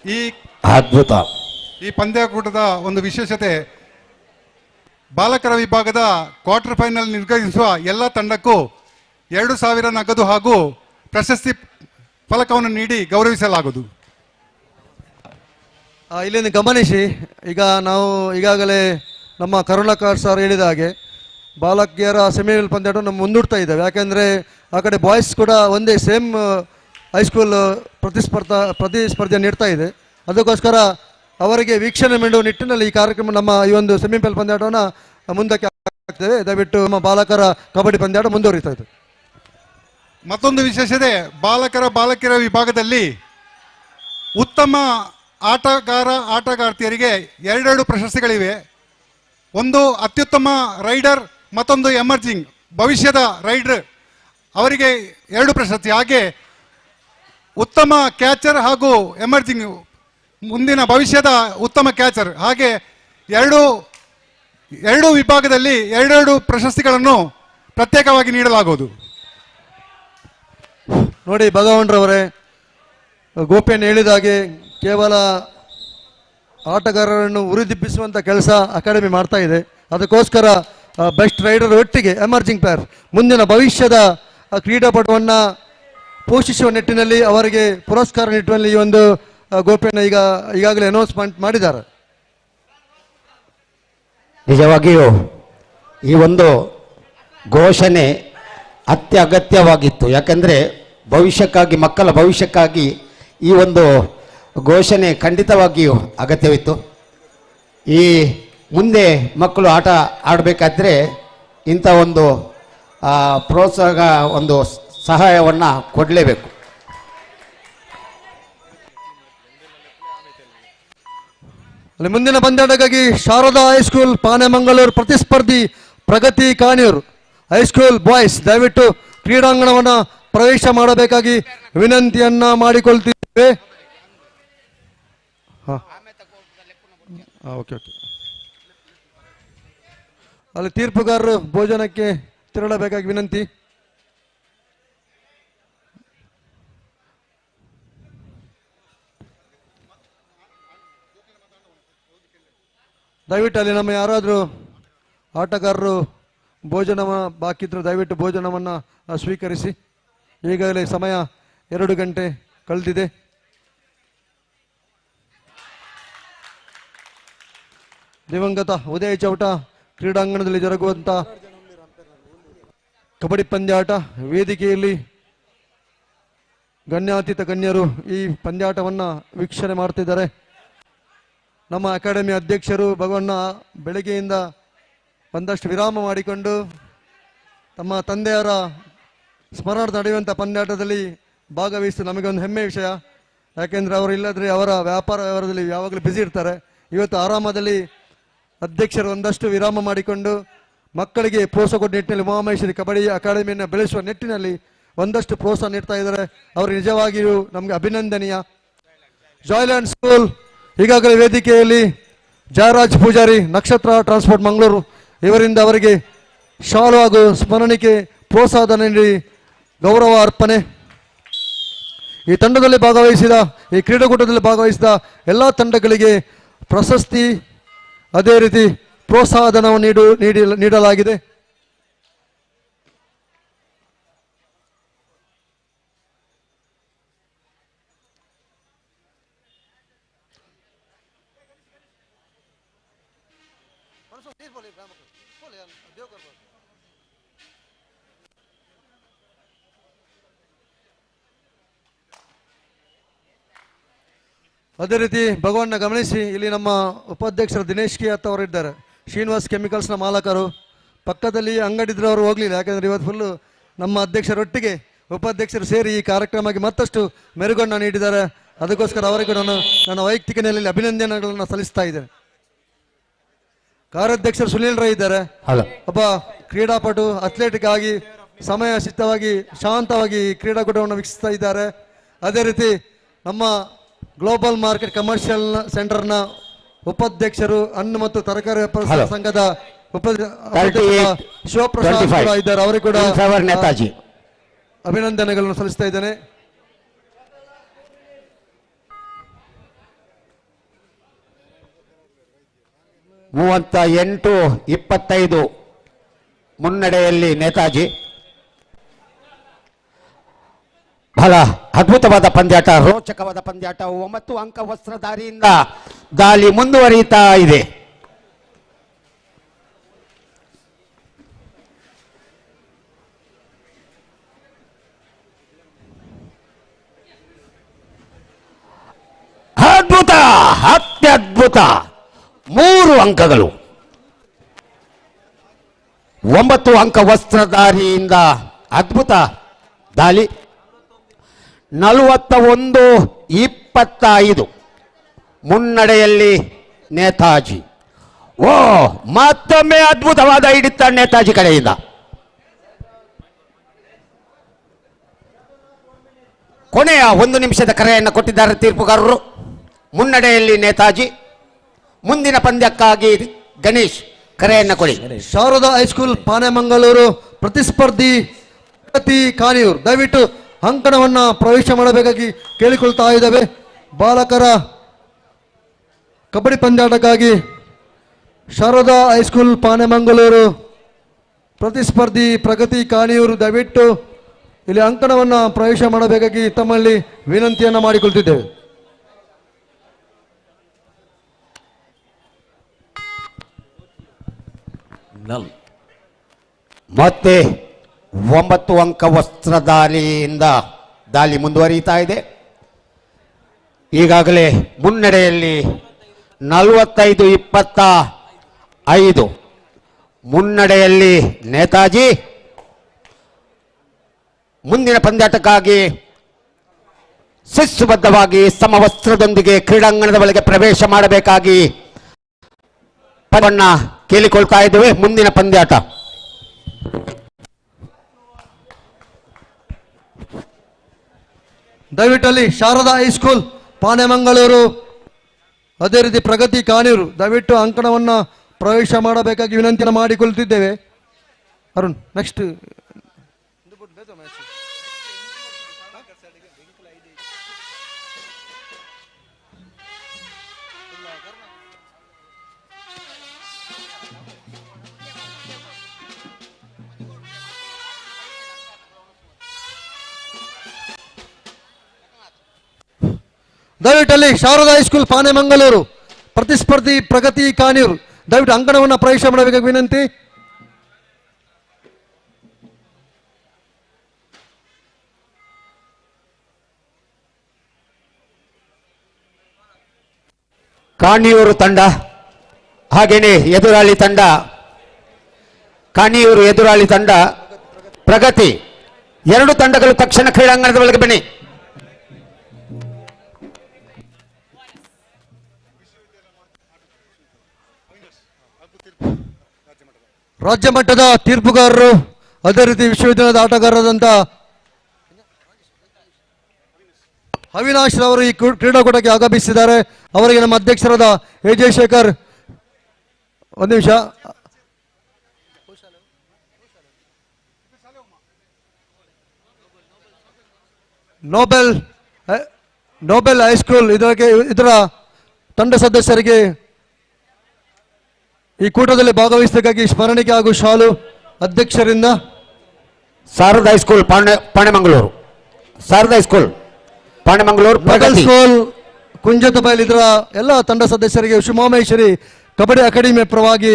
ಈ ಅದ್ಭುತ. ಈ ಪಂದ್ಯಾಕೂಟದ ಒಂದು ವಿಶೇಷತೆ, ಬಾಲಕರ ವಿಭಾಗದ ಕ್ವಾರ್ಟರ್ ಫೈನಲ್ ನಿರ್ಗಮಿಸುವ ಎಲ್ಲ ತಂಡಕ್ಕೂ 2,000 ನಗದು ಹಾಗೂ ಪ್ರಶಸ್ತಿ ಫಲಕವನ್ನು ನೀಡಿ ಗೌರವಿಸಲಾಗುವುದು. ಇಲ್ಲಿಂದ ಗಮನಿಸಿ, ಈಗ ನಾವು ಈಗಾಗಲೇ ನಮ್ಮ ಕರುಣಾಕರ್ ಸರ್ ಹೇಳಿದ ಹಾಗೆ ಬಾಲಕಿಯರ ಸೆಮಿಫೈನಲ್ ಪಂದ್ಯಾಟ ಮುಂದೂಡ್ತಾ ಇದ್ದೇವೆ. ಯಾಕೆಂದರೆ ಆ ಕಡೆ ಬಾಯ್ಸ್ ಕೂಡ ಒಂದೇ ಸೇಮ್ ಹೈಸ್ಕೂಲ್ ಪ್ರತಿಸ್ಪರ್ಧೆ ನೀಡ್ತಾ ಇದೆ. ಅದಕ್ಕೋಸ್ಕರ ಅವರಿಗೆ ವೀಕ್ಷಣೆ ನೀಡುವ ನಿಟ್ಟಿನಲ್ಲಿ ಈ ಕಾರ್ಯಕ್ರಮ ನಮ್ಮ ಈ ಒಂದು ಸೆಮಿಫೈನಲ್ ಪಂದ್ಯಾಟವನ್ನು ಮುಂದಕ್ಕೆ ಹಾಕ್ತೇವೆ. ದಯವಿಟ್ಟು ನಮ್ಮ ಬಾಲಕರ ಕಬಡ್ಡಿ ಪಂದ್ಯಾಟ ಮುಂದುವರಿತಾ ಇದೆ. ಮತ್ತೊಂದು ವಿಶೇಷತೆ, ಬಾಲಕಿಯರ ವಿಭಾಗದಲ್ಲಿ ಉತ್ತಮ ಆಟಗಾರ್ತಿಯರಿಗೆ 2 ಪ್ರಶಸ್ತಿಗಳಿವೆ. ಒಂದು ಅತ್ಯುತ್ತಮ ರೈಡರ್, ಮತ್ತೊಂದು ಎಮರ್ಜಿಂಗ್ ಭವಿಷ್ಯದ ರೈಡರ್, ಅವರಿಗೆ 2 ಪ್ರಶಸ್ತಿ. ಹಾಗೆ ಉತ್ತಮ ಕ್ಯಾಚರ್ ಹಾಗೂ ಎಮರ್ಜಿಂಗ್ ಮುಂದಿನ ಭವಿಷ್ಯದ ಉತ್ತಮ ಕ್ಯಾಚರ್, ಹಾಗೆ ಎರಡು ವಿಭಾಗದಲ್ಲಿ 2 ಪ್ರಶಸ್ತಿಗಳನ್ನು ಪ್ರತ್ಯೇಕವಾಗಿ ನೀಡಲಾಗುವುದು. ನೋಡಿ ಭಗವಾನ್ರವರೇ, ಗೋಪಿಯನ್ನು ಹೇಳಿದ ಹಾಗೆ ಕೇವಲ ಆಟಗಾರರನ್ನು ಉರಿದಿಬ್ಬಿಸುವಂಥ ಕೆಲಸ ಅಕಾಡೆಮಿ ಮಾಡ್ತಾ ಇದೆ. ಅದಕ್ಕೋಸ್ಕರ ಬೆಸ್ಟ್ ರೈಡರ್ ಒಟ್ಟಿಗೆ ಎಮರ್ಜಿಂಗ್ ಪ್ಲೇಯರ್, ಮುಂದಿನ ಭವಿಷ್ಯದ ಕ್ರೀಡಾಪಟುವನ್ನು ಪೋಷಿಸುವ ನಿಟ್ಟಿನಲ್ಲಿ ಅವರಿಗೆ ಪುರಸ್ಕಾರ ನಿಟ್ಟಿನಲ್ಲಿ ಈ ಒಂದು ಗೋಪಿಯನ್ನು ಈಗಾಗಲೇ ಅನೌನ್ಸ್ಮೆಂಟ್ ಮಾಡಿದ್ದಾರೆ. ನಿಜವಾಗಿಯೂ ಈ ಒಂದು ಘೋಷಣೆ ಅತ್ಯಗತ್ಯವಾಗಿತ್ತು. ಯಾಕೆಂದರೆ ಭವಿಷ್ಯಕ್ಕಾಗಿ, ಮಕ್ಕಳ ಭವಿಷ್ಯಕ್ಕಾಗಿ ಈ ಒಂದು ಘೋಷಣೆ ಖಂಡಿತವಾಗಿಯೂ ಅಗತ್ಯವಿತ್ತು. ಈ ಮುಂದೆ ಮಕ್ಕಳು ಆಟ ಆಡಬೇಕಾದ್ರೆ ಇಂಥ ಒಂದು ಪ್ರೋತ್ಸಾಹ, ಒಂದು ಸಹಾಯವನ್ನು ಕೊಡಲೇಬೇಕು. ಮುಂದಿನ ಪಂದ್ಯಾಟಕ್ಕಾಗಿ ಶಾರದಾ ಹೈಸ್ಕೂಲ್ ಪಾನೆಮಂಗಳೂರು ಪ್ರತಿಸ್ಪರ್ಧಿ ಪ್ರಗತಿ ಕಾಣಿಯೂರು ಹೈಸ್ಕೂಲ್ ಬಾಯ್ಸ್ ದಯವಿಟ್ಟು ಕ್ರೀಡಾಂಗಣವನ್ನು ಪ್ರವೇಶ ಮಾಡಬೇಕಾಗಿ ವಿನಂತಿಯನ್ನ ಮಾಡಿಕೊಳ್ತಿದ್ದೇವೆ. Okay okay. ಅಲ್ಲಿ ತೀರ್ಪುಗಾರರು ಭೋಜನಕ್ಕೆ ತೆರಳಬೇಕಾಗಿ ವಿನಂತಿ. ದಯವಿಟ್ಟು ಅಲ್ಲಿ ನಮ್ಮ ಯಾರಾದರೂ ಆಟಗಾರರು ಭೋಜನ ಬಾಕಿ ಇದ್ದರೂ ದಯವಿಟ್ಟು ಭೋಜನವನ್ನು ಸ್ವೀಕರಿಸಿ. ಈಗಾಗಲೇ ಸಮಯ 2 ಗಂಟೆ ಕಳೆದಿದೆ. ದಿವಂಗತ ಉದಯ ಚೌಟ ಕ್ರೀಡಾಂಗಣದಲ್ಲಿ ಜರುಗುವಂಥ ಕಬಡ್ಡಿ ಪಂದ್ಯಾಟ ವೇದಿಕೆಯಲ್ಲಿ ಗಣ್ಯಾತೀತ ಗಣ್ಯರು ಈ ಪಂದ್ಯಾಟವನ್ನು ವೀಕ್ಷಣೆ ಮಾಡ್ತಿದ್ದಾರೆ. ನಮ್ಮ ಅಕಾಡೆಮಿ ಅಧ್ಯಕ್ಷರು ಭಗವನ್ನ ಬೆಳಗ್ಗೆಯಿಂದ ಒಂದಷ್ಟು ವಿರಾಮ ಮಾಡಿಕೊಂಡು ತಮ್ಮ ತಂದೆಯವರ ಸ್ಮರಣಾರ್ಥ ನಡೆಯುವಂಥ ಪಂದ್ಯಾಟದಲ್ಲಿ ಭಾಗವಹಿಸಿ ನಮಗೊಂದು ಹೆಮ್ಮೆ ವಿಷಯ. ಯಾಕೆಂದರೆ ಅವರು ಇಲ್ಲದ್ರೆ ಅವರ ವ್ಯಾಪಾರ ವ್ಯವಹಾರದಲ್ಲಿ ಯಾವಾಗಲೂ ಬ್ಯುಸಿ ಇರ್ತಾರೆ. ಇವತ್ತು ಆರಾಮದಲ್ಲಿ ಅಧ್ಯಕ್ಷರು ಒಂದಷ್ಟು ವಿರಾಮ ಮಾಡಿಕೊಂಡು ಮಕ್ಕಳಿಗೆ ಪ್ರೋತ್ಸಾಹ ಕೊಟ್ಟ ನಿಟ್ಟಿನಲ್ಲಿ ಉಮಾಮಹೇಶ್ವರಿ ಕಬಡ್ಡಿ ಅಕಾಡೆಮಿಯನ್ನು ಬೆಳೆಸುವ ನಿಟ್ಟಿನಲ್ಲಿ ಒಂದಷ್ಟು ಪ್ರೋತ್ಸಾಹ ನೀಡ್ತಾ ಇದ್ದಾರೆ. ಅವರು ನಿಜವಾಗಿಯೂ ನಮಗೆ ಅಭಿನಂದನೀಯ. ಜಾಯ್ಲ್ಯಾಂಡ್ ಸ್ಕೂಲ್ ಈಗಾಗಲೇ ವೇದಿಕೆಯಲ್ಲಿ ಜಯರಾಜ್ ಪೂಜಾರಿ, ನಕ್ಷತ್ರ ಟ್ರಾನ್ಸ್ಪೋರ್ಟ್ ಮಂಗಳೂರು ಇವರಿಂದ ಅವರಿಗೆ ಶಾಲು ಹಾಗೂ ಸ್ಮರಣಿಕೆ ಪ್ರೋತ್ಸಾಹಧನ ನೀಡಿ ಗೌರವ ಅರ್ಪಣೆ. ಈ ತಂಡದಲ್ಲಿ ಭಾಗವಹಿಸಿದ, ಈ ಕ್ರೀಡಾಕೂಟದಲ್ಲಿ ಭಾಗವಹಿಸಿದ ಎಲ್ಲ ತಂಡಗಳಿಗೆ ಪ್ರಶಸ್ತಿ ಅದೇ ರೀತಿ ಪ್ರೋತ್ಸಾಹಧನವನ್ನು ನೀಡಲಾಗಿದೆ. ಅದೇ ರೀತಿ ಭಗವನ್ನ ಗಮನಿಸಿ, ಇಲ್ಲಿ ನಮ್ಮ ಉಪಾಧ್ಯಕ್ಷರು ದಿನೇಶ್ ಕೆ ಅತ್ತ ಅವರು ಇದ್ದಾರೆ, ಶ್ರೀನಿವಾಸ್ ಕೆಮಿಕಲ್ಸ್ನ ಮಾಲಕರು. ಪಕ್ಕದಲ್ಲಿ ಅಂಗಡಿದ್ರು ಅವರು ಹೋಗಲಿಲ್ಲ, ಯಾಕೆಂದರೆ ಇವತ್ತು ಫುಲ್ಲು ನಮ್ಮ ಅಧ್ಯಕ್ಷರೊಟ್ಟಿಗೆ ಉಪಾಧ್ಯಕ್ಷರು ಸೇರಿ ಈ ಕಾರ್ಯಕ್ರಮಕ್ಕೆ ಮತ್ತಷ್ಟು ಮೆರುಗನ್ನು ನೀಡಿದ್ದಾರೆ. ಅದಕ್ಕೋಸ್ಕರ ಅವರಿಗೂ ನಾನು ನನ್ನ ವೈಯಕ್ತಿಕ ನೆಲೆಯಲ್ಲಿ ಅಭಿನಂದನೆಗಳನ್ನು ಸಲ್ಲಿಸ್ತಾ ಇದ್ದೇನೆ. ಕಾರ್ಯಾಧ್ಯಕ್ಷರು ಸುನೀಲ್ ರೈ ಇದ್ದಾರೆ, ಒಬ್ಬ ಕ್ರೀಡಾಪಟು, ಅಥ್ಲೆಟಿಕ್ ಆಗಿ ಸಮಯ ಸಿದ್ಧವಾಗಿ ಶಾಂತವಾಗಿ ಕ್ರೀಡಾಕೂಟವನ್ನು ವೀಕ್ಷಿಸ್ತಾ ಇದ್ದಾರೆ. ಅದೇ ರೀತಿ ನಮ್ಮ ಗ್ಲೋಬಲ್ ಮಾರ್ಕೆಟ್ ಕಮರ್ಷಿಯಲ್ ಸೆಂಟರ್ನ ಉಪಾಧ್ಯಕ್ಷರು, ಹಣ್ಣು ಮತ್ತು ತರಕಾರಿ ವ್ಯಾಪಾರ ಸಂಘದ ಶಿವಪ್ರಸಾದ್ ಇದ್ದಾರೆ, ಅವರಿಗೆ ಕೂಡ ನೇತಾಜಿ ಅಭಿನಂದನೆಗಳನ್ನು ಸಲ್ಲಿಸ್ತಾ ಇದ್ದೇನೆ. ಮೂವತ್ತ 25 ಮುನ್ನಡೆಯಲ್ಲಿ ನೇತಾಜಿ. ಬಹಳ ಅದ್ಭುತವಾದ ಪಂದ್ಯಾಟ, ರೋಚಕವಾದ ಪಂದ್ಯಾಟ. 9 ಅಂಕ ವಸ್ತ್ರಧಾರಿಯಿಂದ ದಾಳಿ ಮುಂದುವರಿಯುತ್ತಾ ಇದೆ. ಅದ್ಭುತ, ಅತ್ಯದ್ಭುತ 3 ಅಂಕಗಳು. 9 ಅಂಕ ವಸ್ತ್ರಧಾರಿಯಿಂದ ಅದ್ಭುತ ದಾಳಿ. 41-25 ಮುನ್ನಡೆಯಲ್ಲಿ ನೇತಾಜಿ. ಓ, ಮತ್ತೊಮ್ಮೆ ಅದ್ಭುತವಾದ ಹಿಡಿತ ನೇತಾಜಿ ಕಡೆಯಿಂದ. ಕೊನೆಯ 1 ನಿಮಿಷದ ಕರೆಯನ್ನು ಕೊಟ್ಟಿದ್ದಾರೆ ತೀರ್ಪುಗಾರರು. ಮುನ್ನಡೆಯಲ್ಲಿ ನೇತಾಜಿ. ಮುಂದಿನ ಪಂದ್ಯಕ್ಕಾಗಿ ಗಣೇಶ್ ಕರೆಯನ್ನು ಕೊಡಿ. ಶಾರದಾ ಹೈಸ್ಕೂಲ್ ಪಾನೆಮಂಗಳೂರು ಪ್ರತಿಸ್ಪರ್ಧಿ ಕಾನಿಯೂರು, ದಯವಿಟ್ಟು ಅಂಕಣವನ್ನು ಪ್ರವೇಶ ಮಾಡಬೇಕಾಗಿ ಕೇಳಿಕೊಳ್ತಾ ಇದ್ದೇವೆ. ಬಾಲಕರ ಕಬಡ್ಡಿ ಪಂದ್ಯಾಟಕ್ಕಾಗಿ ಶಾರದಾ ಹೈಸ್ಕೂಲ್ ಪಾನೆಮಂಗಳೂರು ಪ್ರತಿಸ್ಪರ್ಧಿ ಪ್ರಗತಿ ಕಾನಿಯೂರು, ದಯವಿಟ್ಟು ಇಲ್ಲಿ ಅಂಕಣವನ್ನು ಪ್ರವೇಶ ಮಾಡಬೇಕಾಗಿ ತಮ್ಮಲ್ಲಿ ವಿನಂತಿಯನ್ನು ಮಾಡಿಕೊಳ್ತಿದ್ದೇವೆ. ಮತ್ತೆ 9 ಅಂಕ ವಸ್ತ್ರಧಾರಿಯಿಂದ ದಾಳಿ ಮುಂದುವರಿಯುತ್ತಾ ಇದೆ. ಈಗಾಗಲೇ ಮುನ್ನಡೆಯಲ್ಲಿ 45-25 ಮುನ್ನಡೆಯಲ್ಲಿ ನೇತಾಜಿ. ಮುಂದಿನ ಪಂದ್ಯಾಟಕ್ಕಾಗಿ ಶಿಸ್ತುಬದ್ಧವಾಗಿ ಸಮವಸ್ತ್ರದೊಂದಿಗೆ ಕ್ರೀಡಾಂಗಣದ ಒಳಗೆ ಪ್ರವೇಶ ಮಾಡಬೇಕಾಗಿ ಕೇಳಿಕೊಳ್ತಾ ಇದ್ದೇವೆ. ಮುಂದಿನ ಪಂದ್ಯಾಟ ದಯವಿಟ್ಟಲ್ಲಿ ಶಾರದಾ ಹೈಸ್ಕೂಲ್ ಪಾನೆಮಂಗಳೂರು, ಅದೇ ರೀತಿ ಪ್ರಗತಿ ಕಾನೂರು, ದಯವಿಟ್ಟು ಅಂಕಣವನ್ನು ಪ್ರವೇಶ ಮಾಡಬೇಕಾಗಿ ವಿನಂತಿಯನ್ನು ಮಾಡಿಕೊಳ್ತಿದ್ದೇವೆ. ಅರುಣ್ ನೆಕ್ಸ್ಟ್ ದಯವಿಟ್ಟಲ್ಲಿ ಶಾರದಾ ಹೈಸ್ಕೂಲ್ ಪಾನೆಮಂಗಳೂರು ಪ್ರತಿಸ್ಪರ್ಧಿ ಪ್ರಗತಿ ಕಾನೂರು, ದಯವಿಟ್ಟು ಅಂಕಣವನ್ನು ಪ್ರವೇಶ ಮಾಡಬೇಕಾಗಿ ವಿನಂತಿ. ಕಾಣಿಯೂರು ತಂಡ ಹಾಗೇನೆ ಎದುರಾಳಿ ತಂಡ ಕಾಣಿಯೂರು ಎದುರಾಳಿ ತಂಡ ಪ್ರಗತಿ. ಎರಡು ತಂಡಗಳು ತಕ್ಷಣ ಕ್ರೀಡಾಂಗಣದ ಒಳಗೆ ಬನ್ನಿ. ರಾಜ್ಯ ಮಟ್ಟದ ತೀರ್ಪುಗಾರರು ಅದೇ ರೀತಿ ವಿಶ್ವವಿದ್ಯಾಲಯದ ಆಟಗಾರರಾದಂಥ ಅವಿನಾಶ್ ರವರು ಈ ಕ್ರೀಡಾಕೂಟಕ್ಕೆ ಆಗಮಿಸಿದ್ದಾರೆ. ಅವರಿಗೆ ನಮ್ಮ ಅಧ್ಯಕ್ಷರಾದ ಎ ಜಯಶೇಖರ್ ಒಂದು ನಿಮಿಷ. ನೋಬೆಲ್ ಹೈಸ್ಕೂಲ್ ಇದರ ತಂಡ ಸದಸ್ಯರಿಗೆ ಈ ಕೂಟದಲ್ಲಿ ಭಾಗವಹಿಸಬೇಕಾಗಿ ಸ್ಮರಣಿಕೆ ಹಾಗೂ ಶಾಲು ಅಧ್ಯಕ್ಷರಿಂದ. Sharada high school Panemangaluru, Sharada high school Panemangaluru, middle school Kunjathbail ಇದರ ಎಲ್ಲ ತಂಡ ಸದಸ್ಯರಿಗೆ ಶಿವಮಹೇಶ್ವರಿ ಕಬಡ್ಡಿ ಅಕಾಡೆಮಿ ಪರವಾಗಿ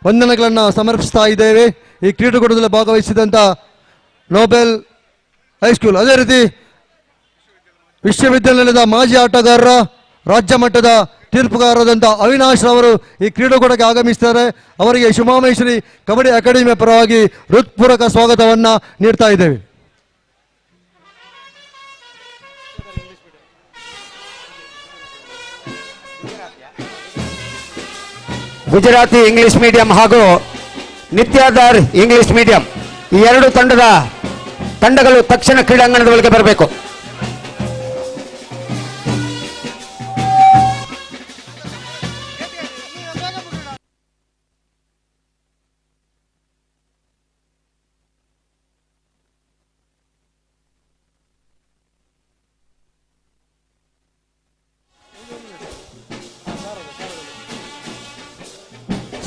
ವಂದನೆಗಳನ್ನು ಸಮರ್ಪಿಸ್ತಾ ಇದ್ದೇವೆ. ಈ ಕ್ರೀಡಾಕೂಟದಲ್ಲಿ ಭಾಗವಹಿಸಿದಂಥ ನೋಬೆಲ್ ಹೈಸ್ಕೂಲ್ ಅದೇ ರೀತಿ ವಿಶ್ವವಿದ್ಯಾನಿಲಯದ ಮಾಜಿ ಆಟಗಾರರ ರಾಜ್ಯ ಮಟ್ಟದ ತೀರ್ಪುಗಾರರಾದಂಥ ಅವಿನಾಶ್ ರವರು ಈ ಕ್ರೀಡಾಕೂಟಕ್ಕೆ ಆಗಮಿಸಿದ್ದಾರೆ. ಅವರಿಗೆ ಶಿವಮಹೇಶ್ವರಿ ಕಬಡ್ಡಿ ಅಕಾಡೆಮಿ ಪರವಾಗಿ ಹೃತ್ಪೂರ್ವಕ ಸ್ವಾಗತವನ್ನು ನೀಡ್ತಾ ಇದ್ದೇವೆ. ಗುಜರಾತಿ ಇಂಗ್ಲಿಷ್ ಮೀಡಿಯಂ ಹಾಗೂ ನಿತ್ಯಾಧಾರ್ ಇಂಗ್ಲಿಷ್ ಮೀಡಿಯಂ ಈ ಎರಡು ತಂಡಗಳು ತಕ್ಷಣ ಕ್ರೀಡಾಂಗಣದ ಒಳಗೆ ಬರಬೇಕು.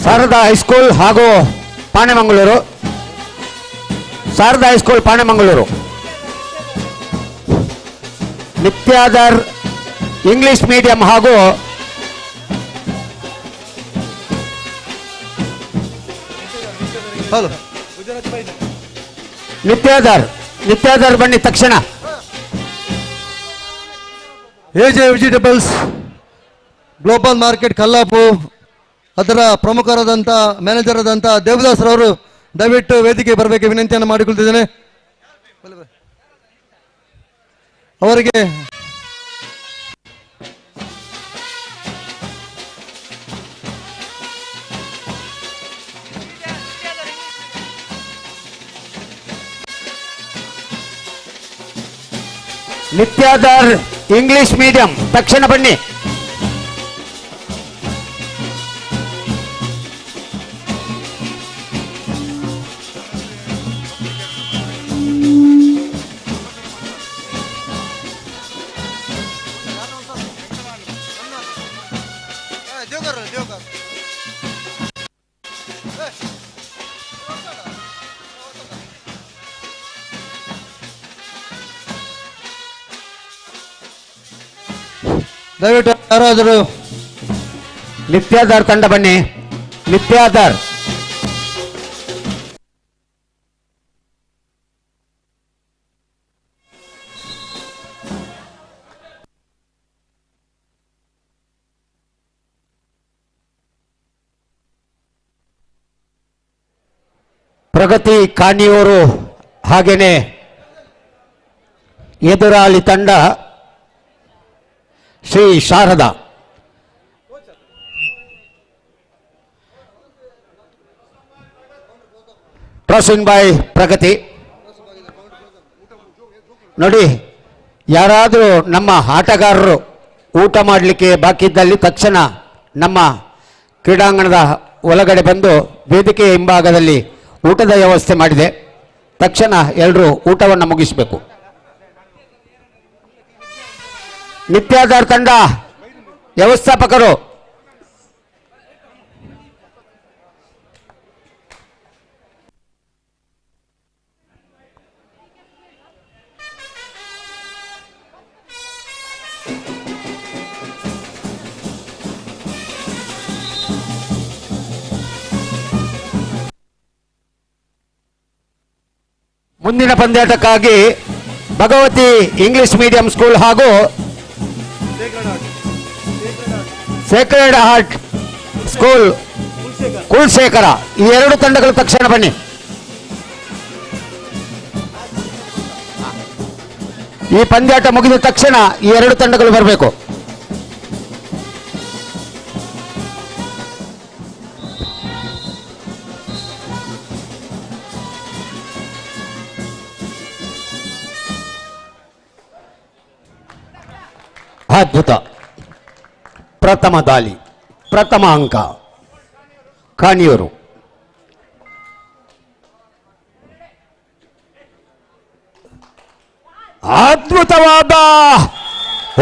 ಶಾರದಾ ಹೈಸ್ಕೂಲ್ ಹಾಗೂ Panemangaluru, Sharada high school Panemangaluru, Nityadhar English medium ಹಾಗೂ ನಿತ್ಯಾಧಾರ್ ಬನ್ನಿ ತಕ್ಷಣ. AJ vegetables global market Kallapu ಅದರ ಪ್ರಮುಖರಾದಂಥ ಮ್ಯಾನೇಜರ್ ಆದಂಥ ದೇವದಾಸ್ ರವರು ದಯವಿಟ್ಟು ವೇದಿಕೆ ಬರಬೇಕು ವಿನಂತಿಯನ್ನು ಮಾಡಿಕೊಳ್ತಿದ್ದೇನೆ. ಅವರಿಗೆ ನಿತ್ಯಾಧಾರ್ ಇಂಗ್ಲಿಷ್ ಮೀಡಿಯಂ ತಕ್ಷಣ ಬನ್ನಿ. ದಯವಿಟ್ಟು ಯಾರಾದರೂ ನಿತ್ಯಾಧಾರ್ ತಂಡ ಬನ್ನಿ. ನಿತ್ಯಾಧಾರ್ ಪ್ರಗತಿ ಕಾಣಿಯೂರು ಹಾಗೇನೆ ಎದುರಾಳಿ ತಂಡ ಶ್ರೀ ಶಾರದಾ. ಟಾಸಿಂಗ್ ಬೈ ಪ್ರಗತಿ. ನೋಡಿ, ಯಾರಾದರೂ ನಮ್ಮ ಆಟಗಾರರು ಊಟ ಮಾಡಲಿಕ್ಕೆ ಬಾಕಿ ಇದ್ದಲ್ಲಿ ತಕ್ಷಣ ನಮ್ಮ ಕ್ರೀಡಾಂಗಣದ ಒಳಗಡೆ ಬಂದು ವೇದಿಕೆಯ ಹಿಂಭಾಗದಲ್ಲಿ ಊಟದ ವ್ಯವಸ್ಥೆ ಮಾಡಿದೆ. ತಕ್ಷಣ ಎಲ್ಲರೂ ಊಟವನ್ನು ಮುಗಿಸಬೇಕು. ನಿತ್ಯಾಧಾರ್ ತಂಡ ವ್ಯವಸ್ಥಾಪಕರು ಮುಂದಿನ ಪಂದ್ಯಾಟಕ್ಕಾಗಿ ಭಗವತಿ ಇಂಗ್ಲಿಷ್ ಮೀಡಿಯಂ ಸ್ಕೂಲ್ ಹಾಗೂ ಸೇಕ್ರೆಡ್ ಹಾರ್ಟ್ ಸ್ಕೂಲ್ ಕುಲಶೇಖರ. ಈ ಎರಡು ತಂಡಗಳು ತಕ್ಷಣ ಬನ್ನಿ. ಈ ಪಂದ್ಯಾಟ ಮುಗಿದ ತಕ್ಷಣ ಈ ಎರಡು ತಂಡಗಳು ಬರಬೇಕು. ಅದ್ಭುತ. ಪ್ರಥಮ ದಾಳಿ, ಪ್ರಥಮ ಅಂಕ ಕಾಣಿಯೂರು. ಅದ್ಭುತವಾದ,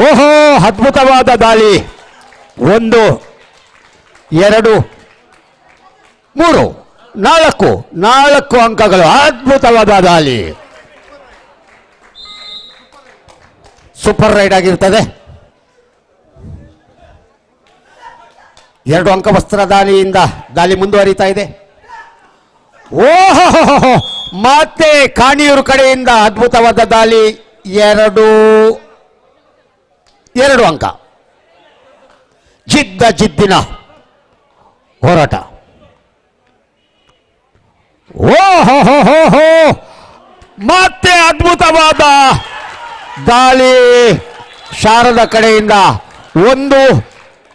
ಓಹೋ, ಅದ್ಭುತವಾದ ದಾಳಿ. 1 2 3 4 ಅಂಕಗಳು. ಅದ್ಭುತವಾದ ದಾಳಿ. ಸೂಪರ್ ರೈಡ್ ಆಗಿರ್ತದೆ. 2 ಅಂಕ ವಸ್ತ್ರ ದಾಳಿಯಿಂದ ದಾಳಿ ಮುಂದುವರಿತಾ ಇದೆ. ಓಹೋ, ಮತ್ತೆ ಕಾಣಿಯೂರು ಕಡೆಯಿಂದ ಅದ್ಭುತವಾದ ದಾಳಿ. 2 ಅಂಕ. ಜಿದ್ದಿನ ಹೋರಾಟ. ಓಹೋ, ಮತ್ತೆ ಅದ್ಭುತವಾದ ದಾಳಿ ಶಾರದಾ ಕಡೆಯಿಂದ. 1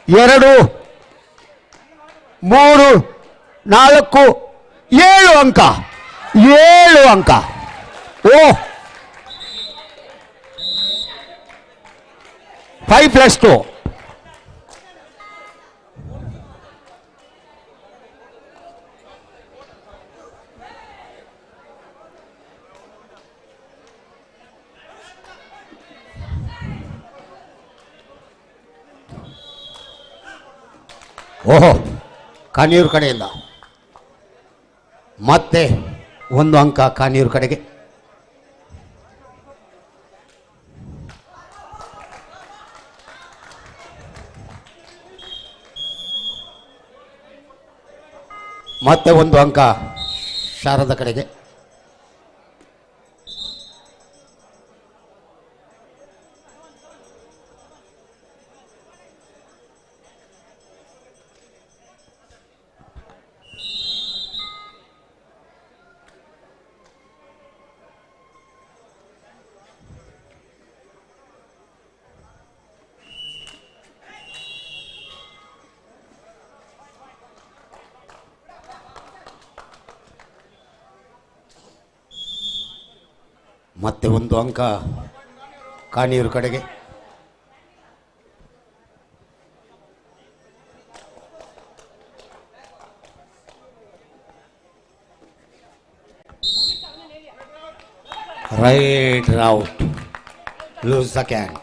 2 3 4 7 ಅಂಕ. 7 ಅಂಕ. ಓ, 5+2. ಓಹೋ, ಕಾಣಿಯೂರು ಕಡೆಯಿಂದ ಮತ್ತೆ 1 ಅಂಕ ಕಾಣಿಯೂರು ಕಡೆಗೆ. ಮತ್ತೆ 1 ಅಂಕ ಶಾರದಾ ಕಡೆಗೆ. ಮತ್ತೆ 1 ಅಂಕ ಕಾಣಿಯೂರು ಕಡೆಗೆ. Raid out, lose the can.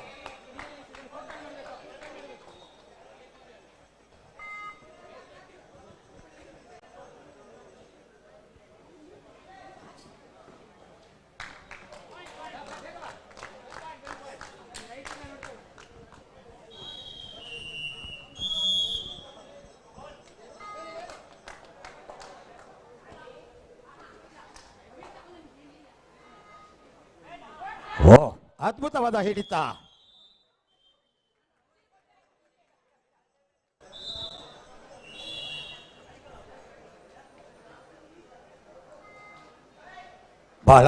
Oh, ಅದ್ಭುತವಾದ ಹಿಡಿತ. ಬಹಳ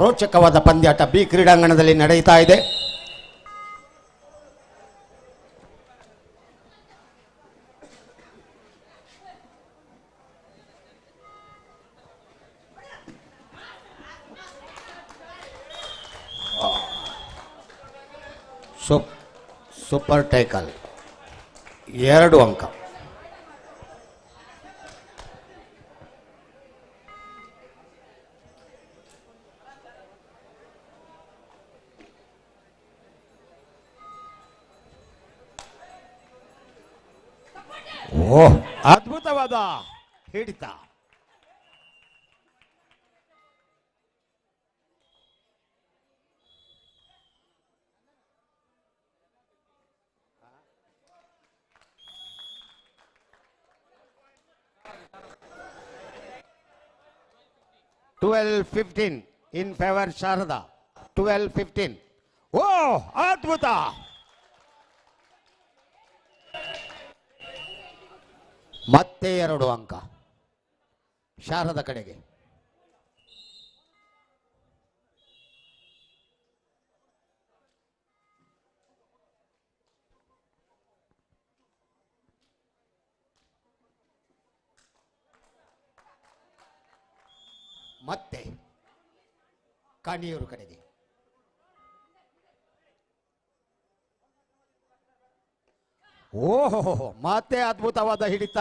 ರೋಚಕವಾದ ಪಂದ್ಯಾಟ ಬಿ ಕ್ರೀಡಾಂಗಣದಲ್ಲಿ ನಡೆಯುತ್ತಾ ಇದೆ. ಸೂಪರ್ ಟೈಕಲ್. 2 ಅಂಕ. ಓ, ಅದ್ಭುತವಾದ ಹಿಡಿತ. (12-15) in favor Sharada. 12-15. ಓ, ಅದ್ಭುತ. ಮತ್ತೆ 2 ಅಂಕ ಶಾರದ ಕಡೆಗೆ. ಮತ್ತೆ ಕಾಣಿಯೂರು ಕಡೆಗೆ. ಓಹೋ, ಮತ್ತೆ ಅದ್ಭುತವಾದ ಹಿಡಿತ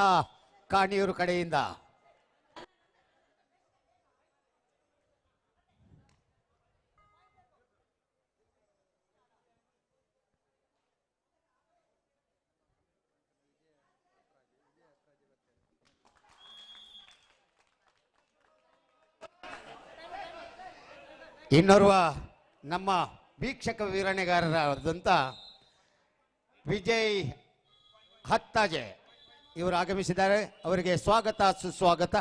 ಕಾಣಿಯೂರು ಕಡೆಯಿಂದ. ಇನ್ನೋರ್ವ ನಮ್ಮ ವೀಕ್ಷಕ ವಿವರಣೆಗಾರರಾದಂಥ ವಿಜಯ್ ಹತ್ತಾಜೆ ಇವರು ಆಗಮಿಸಿದ್ದಾರೆ. ಅವರಿಗೆ ಸ್ವಾಗತ ಸುಸ್ವಾಗತ.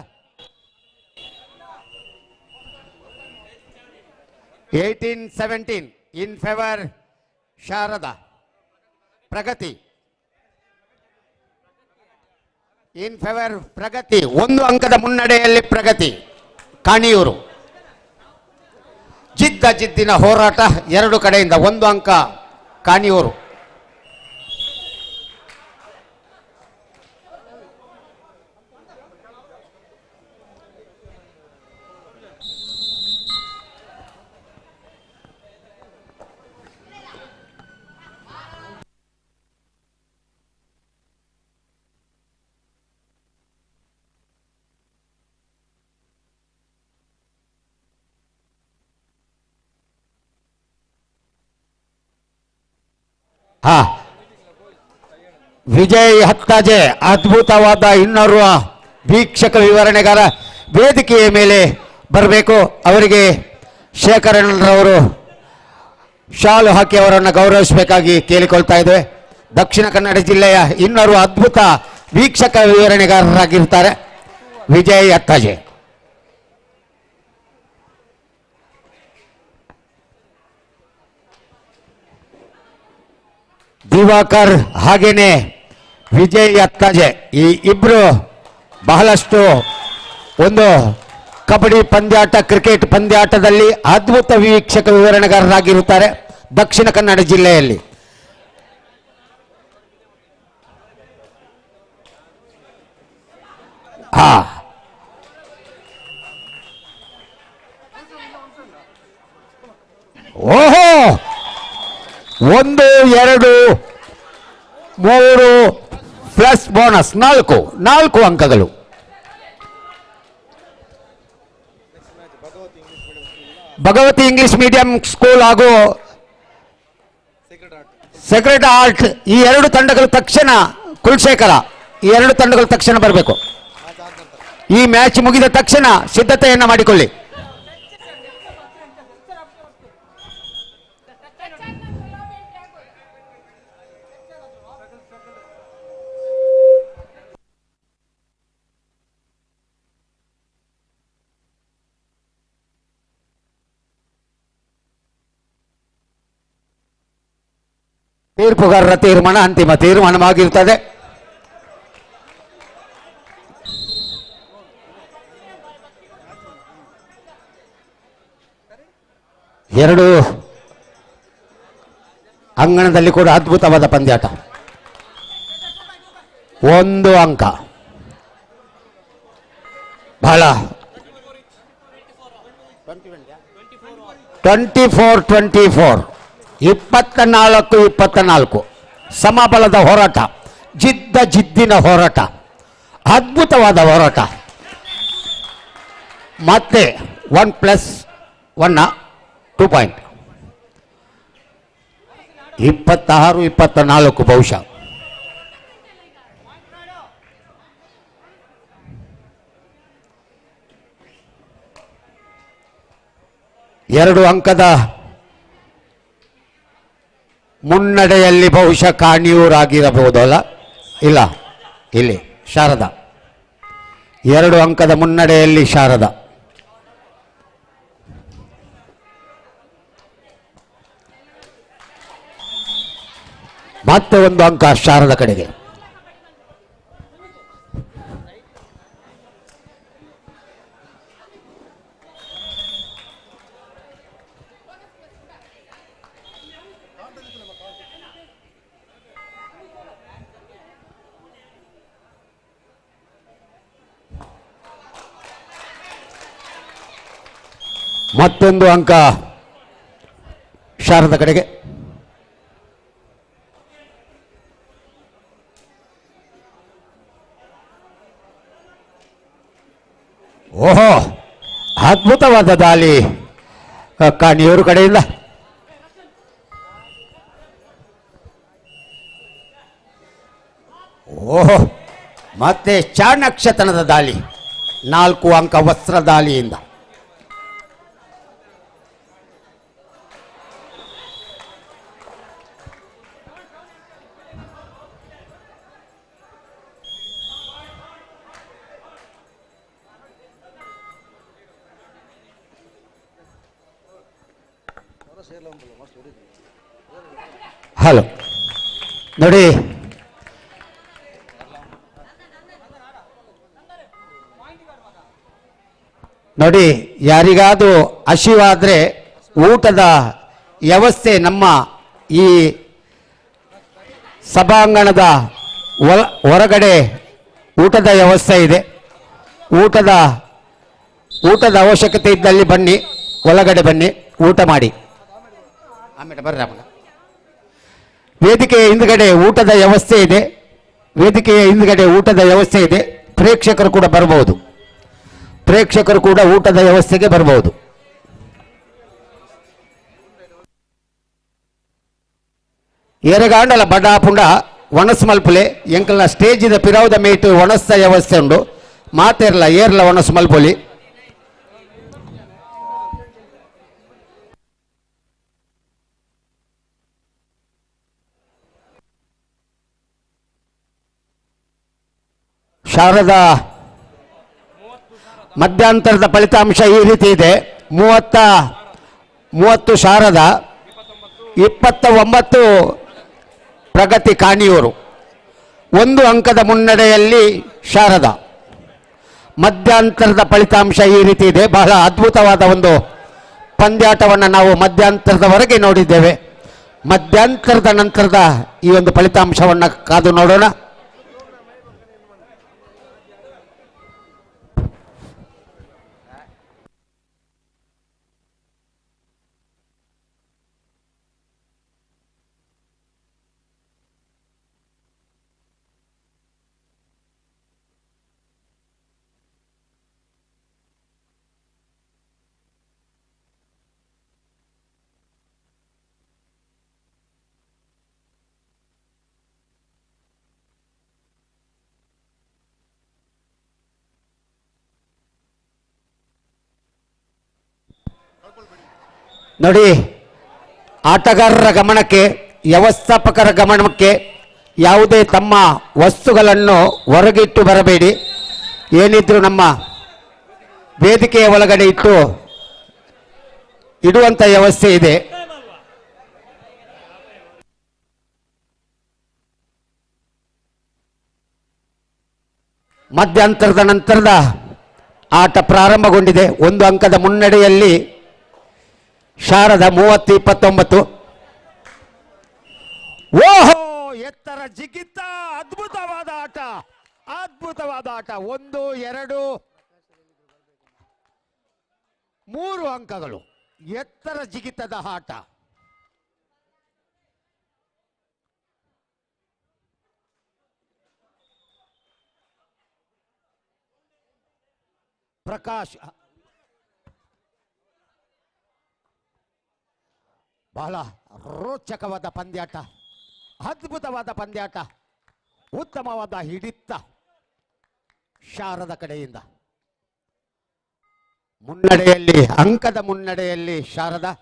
18-17 in favour Sharada. Pragati in favour Pragati. 1 ಅಂಕದ ಮುನ್ನಡೆಯಲ್ಲಿ ಪ್ರಗತಿ. ಕಾಣಿಯೂರು ಜಿದ್ದಿನ ಹೋರಾಟ 2 ಕಡೆಯಿಂದ. 1 ಅಂಕ ಕಾಣಿಯೂರು. ವಿಜಯ್ ಹತ್ತಾಜೆ ಅದ್ಭುತವಾದ ಇನ್ನೋರ್ವ ವೀಕ್ಷಕ ವಿವರಣೆಗಾರ ವೇದಿಕೆಯ ಮೇಲೆ ಬರಬೇಕು. ಅವರಿಗೆ ಶೇಖರಣ್ಣರವರು ಶಾಲು ಹಾಕಿ ಅವರನ್ನು ಗೌರವಿಸಬೇಕಾಗಿ ಕೇಳಿಕೊಳ್ತಾ ಇದ್ದೇವೆ. ದಕ್ಷಿಣ ಕನ್ನಡ ಜಿಲ್ಲೆಯ ಇನ್ನೋರ್ವ ಅದ್ಭುತ ವೀಕ್ಷಕ ವಿವರಣೆಗಾರರಾಗಿರ್ತಾರೆ ವಿಜಯ್ ಹತ್ತಾಜೆ. ದಿವಾಕರ್ ಹಾಗೇನೆ ವಿಜಯ್ ಹತ್ತಾಜೆ ಈ ಇಬ್ರು ಬಹಳಷ್ಟು ಒಂದು ಕಬಡ್ಡಿ ಪಂದ್ಯಾಟ, ಕ್ರಿಕೆಟ್ ಪಂದ್ಯಾಟದಲ್ಲಿ ಅದ್ಭುತ ವೀಕ್ಷಕ ವಿವರಣೆಗಾರರಾಗಿರುತ್ತಾರೆ ದಕ್ಷಿಣ ಕನ್ನಡ ಜಿಲ್ಲೆಯಲ್ಲಿ. ಓಹೋ, 1, 2, 3 ಪ್ಲಸ್ ಬೋನಸ್ 4 ಅಂಕಗಳು. ಭಗವತಿ ಇಂಗ್ಲಿಷ್ ಮೀಡಿಯಂ ಸ್ಕೂಲ್ ಹಾಗೂ ಸೆಕ್ರೆಟ್ ಆರ್ಟ್ ಈ 2 ತಂಡಗಳು ತಕ್ಷಣ, ಕುಲಶೇಖರ ಈ 2 ತಂಡಗಳು ತಕ್ಷಣ ಬರಬೇಕು. ಈ ಮ್ಯಾಚ್ ಮುಗಿದ ತಕ್ಷಣ ಸಿದ್ಧತೆಯನ್ನ ಮಾಡಿಕೊಳ್ಳಿ. ತೀರ್ಪುಗಾರರ ತೀರ್ಮಾನ ಅಂತಿಮ ತೀರ್ಮಾನವಾಗಿರುತ್ತದೆ. ಎರಡು ಅಂಗಣದಲ್ಲಿ ಕೂಡ ಅದ್ಭುತವಾದ ಪಂದ್ಯಾಟ. 1 ಅಂಕ ಬಹಳ 24-24 24-24 ಸಮಬಲದ ಹೋರಾಟ, ಜಿದ್ದಿನ ಹೋರಾಟ, ಅದ್ಭುತವಾದ ಹೋರಾಟ. ಮತ್ತೆ 1+1 2 ಪಾಯಿಂಟ್. 26-24 ಬಹುಶಃ. ಎರಡು ಅಂಕದ ಮುನ್ನಡೆಯಲ್ಲಿ ಬಹುಶಃ ಕಾಣಿಯೂರಾಗಿರಬಹುದಲ್ಲ, ಇಲ್ಲ, ಇಲ್ಲಿ ಶಾರದಾ. 2 ಅಂಕದ ಮುನ್ನಡೆಯಲ್ಲಿ ಶಾರದಾ. ಮತ್ತೆ 1 ಅಂಕ ಶಾರದ ಕಡೆಗೆ. ಮತ್ತೊಂದು ಅಂಕ ಶಾರದ ಕಡೆಗೆ. ಓಹೋ, ಅದ್ಭುತವಾದ ದಾಳಿ ಕಾಣಿಯೂರು ಕಡೆಯಿಂದ. ಓಹೋ, ಮತ್ತೆ ಚಾಣಕ್ಷತನದ ದಾಳಿ, 4 ಅಂಕ ವಸ್ತ್ರ ದಾಳಿಯಿಂದ. ಹಲೋ ನೋಡಿ, ನೋಡಿ ಯಾರಿಗಾದರೂ ಹಸಿವಾದರೆ ಊಟದ ವ್ಯವಸ್ಥೆ ನಮ್ಮ ಈ ಸಭಾಂಗಣದ ಹೊರಗಡೆ ಊಟದ ವ್ಯವಸ್ಥೆ ಇದೆ. ಊಟದ ಅವಶ್ಯಕತೆ ಇದ್ದಲ್ಲಿ ಬನ್ನಿ, ಒಳಗಡೆ ಬನ್ನಿ, ಊಟ ಮಾಡಿ ಆಮೇಲೆ ಬರ್ರಿ. ಆಮೇಲೆ ವೇದಿಕೆಯ ಹಿಂದ್ಗಡೆ ಊಟದ ವ್ಯವಸ್ಥೆ ಇದೆ. ವೇದಿಕೆಯ ಹಿಂದ್ಗಡೆ ಊಟದ ವ್ಯವಸ್ಥೆ ಇದೆ. ಪ್ರೇಕ್ಷಕರು ಕೂಡ ಬರಬಹುದು. ಪ್ರೇಕ್ಷಕರು ಕೂಡ ಊಟದ ವ್ಯವಸ್ಥೆಗೆ ಬರಬಹುದು. ಏರಗಾಂಡಲ ಬಡಾಪುಂಡ ಒಣಸ್ಮಲ್ಪುಲೆ ಎಂಕಲ್ನ ಸ್ಟೇಜಿದ ಪಿರಾವುದ ಮೇಟು ಒಣಸ್ತ ವ್ಯವಸ್ಥೆ ಉಂಡು. ಮಾತೇರ್ಲ ಏರ್ಲ ಒಣಸ್ಮಲ್ಪುಲಿ. ಶಾರದಾ ಮಧ್ಯಂತರದ ಫಲಿತಾಂಶ ಈ ರೀತಿ ಇದೆ. 30 ಶಾರದಾ, 29 ಪ್ರಗತಿ ಕಾಣಿಯೂರು. 1 ಅಂಕದ ಮುನ್ನಡೆಯಲ್ಲಿ ಶಾರದಾ. ಮಧ್ಯಂತರದ ಫಲಿತಾಂಶ ಈ ರೀತಿ ಇದೆ. ಬಹಳ ಅದ್ಭುತವಾದ ಒಂದು ಪಂದ್ಯಾಟವನ್ನು ನಾವು ಮಧ್ಯಂತರದವರೆಗೆ ನೋಡಿದ್ದೇವೆ. ಮಧ್ಯಂತರದ ನಂತರದ ಈ ಒಂದು ಫಲಿತಾಂಶವನ್ನು ಕಾದು ನೋಡೋಣ. ನೋಡಿ, ಆಟಗಾರರ ಗಮನಕ್ಕೆ, ವ್ಯವಸ್ಥಾಪಕರ ಗಮನಕ್ಕೆ, ಯಾವುದೇ ತಮ್ಮ ವಸ್ತುಗಳನ್ನು ಹೊರಗಿಟ್ಟು ಬರಬೇಡಿ. ಏನಿದ್ರು ನಮ್ಮ ವೇದಿಕೆಯ ಒಳಗಡೆ ಇಡುವಂಥ ವ್ಯವಸ್ಥೆ ಇದೆ. ಮಧ್ಯಂತರದ ನಂತರದ ಆಟ ಪ್ರಾರಂಭಗೊಂಡಿದೆ. 1 ಅಂಕದ ಮುನ್ನಡೆಯಲ್ಲಿ ಶಾರದಾ 30-29. ಓಹೋ, ಎತ್ತರ ಜಿಗಿತ, ಅದ್ಭುತವಾದ ಆಟ, ಅದ್ಭುತವಾದ ಆಟ. 1, 2, 3 ಅಂಕಗಳು. ಎತ್ತರ ಜಿಗಿತದ ಆಟ. ಪ್ರಕಾಶ್ ಬಹಳ ರೋಚಕವಾದ ಪಂದ್ಯಾಟ, ಅದ್ಭುತವಾದ ಪಂದ್ಯಾಟ, ಉತ್ತಮವಾದ ಹಿಡಿತ ಶಾರದ ಕಡೆಯಿಂದ. ಮುನ್ನಡೆಯಲ್ಲಿ, ಅಂಕದ ಮುನ್ನಡೆಯಲ್ಲಿ ಶಾರದಾ.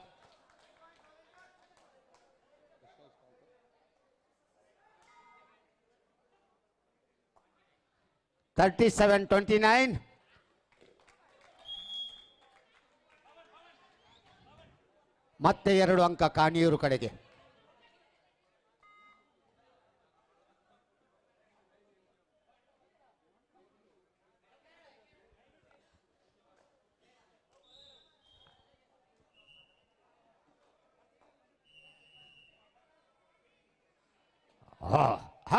$37-29. ಮತ್ತೆ 2 ಅಂಕ ಕಾಣಿಯೂರು ಕಡೆಗೆ.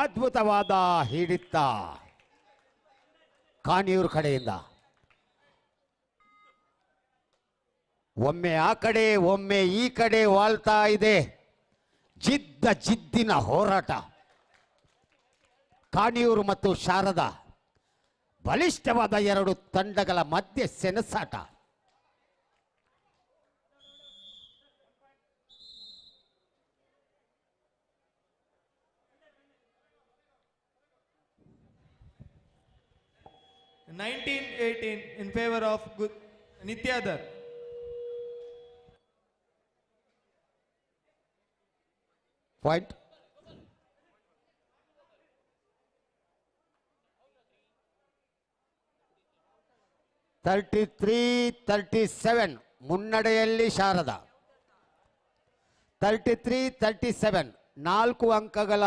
ಅದ್ಭುತವಾದ ಹಿಡಿತ ಕಾಣಿಯೂರು ಕಡೆಯಿಂದ. ಒಮ್ಮೆ ಆ ಕಡೆ ಒಮ್ಮೆ ಈ ಕಡೆ ವಾಲ್ತಾ ಇದೆ ಜಿದ್ದಿನ ಹೋರಾಟ. ಕಾಣಿಯೂರು ಮತ್ತು ಶಾರದಾ ಬಲಿಷ್ಠವಾದ ಎರಡು ತಂಡಗಳ ಮಧ್ಯೆ ಸೆಣಸಾಟ. In 1918 in favor of Nityadhar. Point. $33-37 ಮುನ್ನಡೆಯಲ್ಲಿ Sharada. 33-37 4 ಅಂಕಗಳ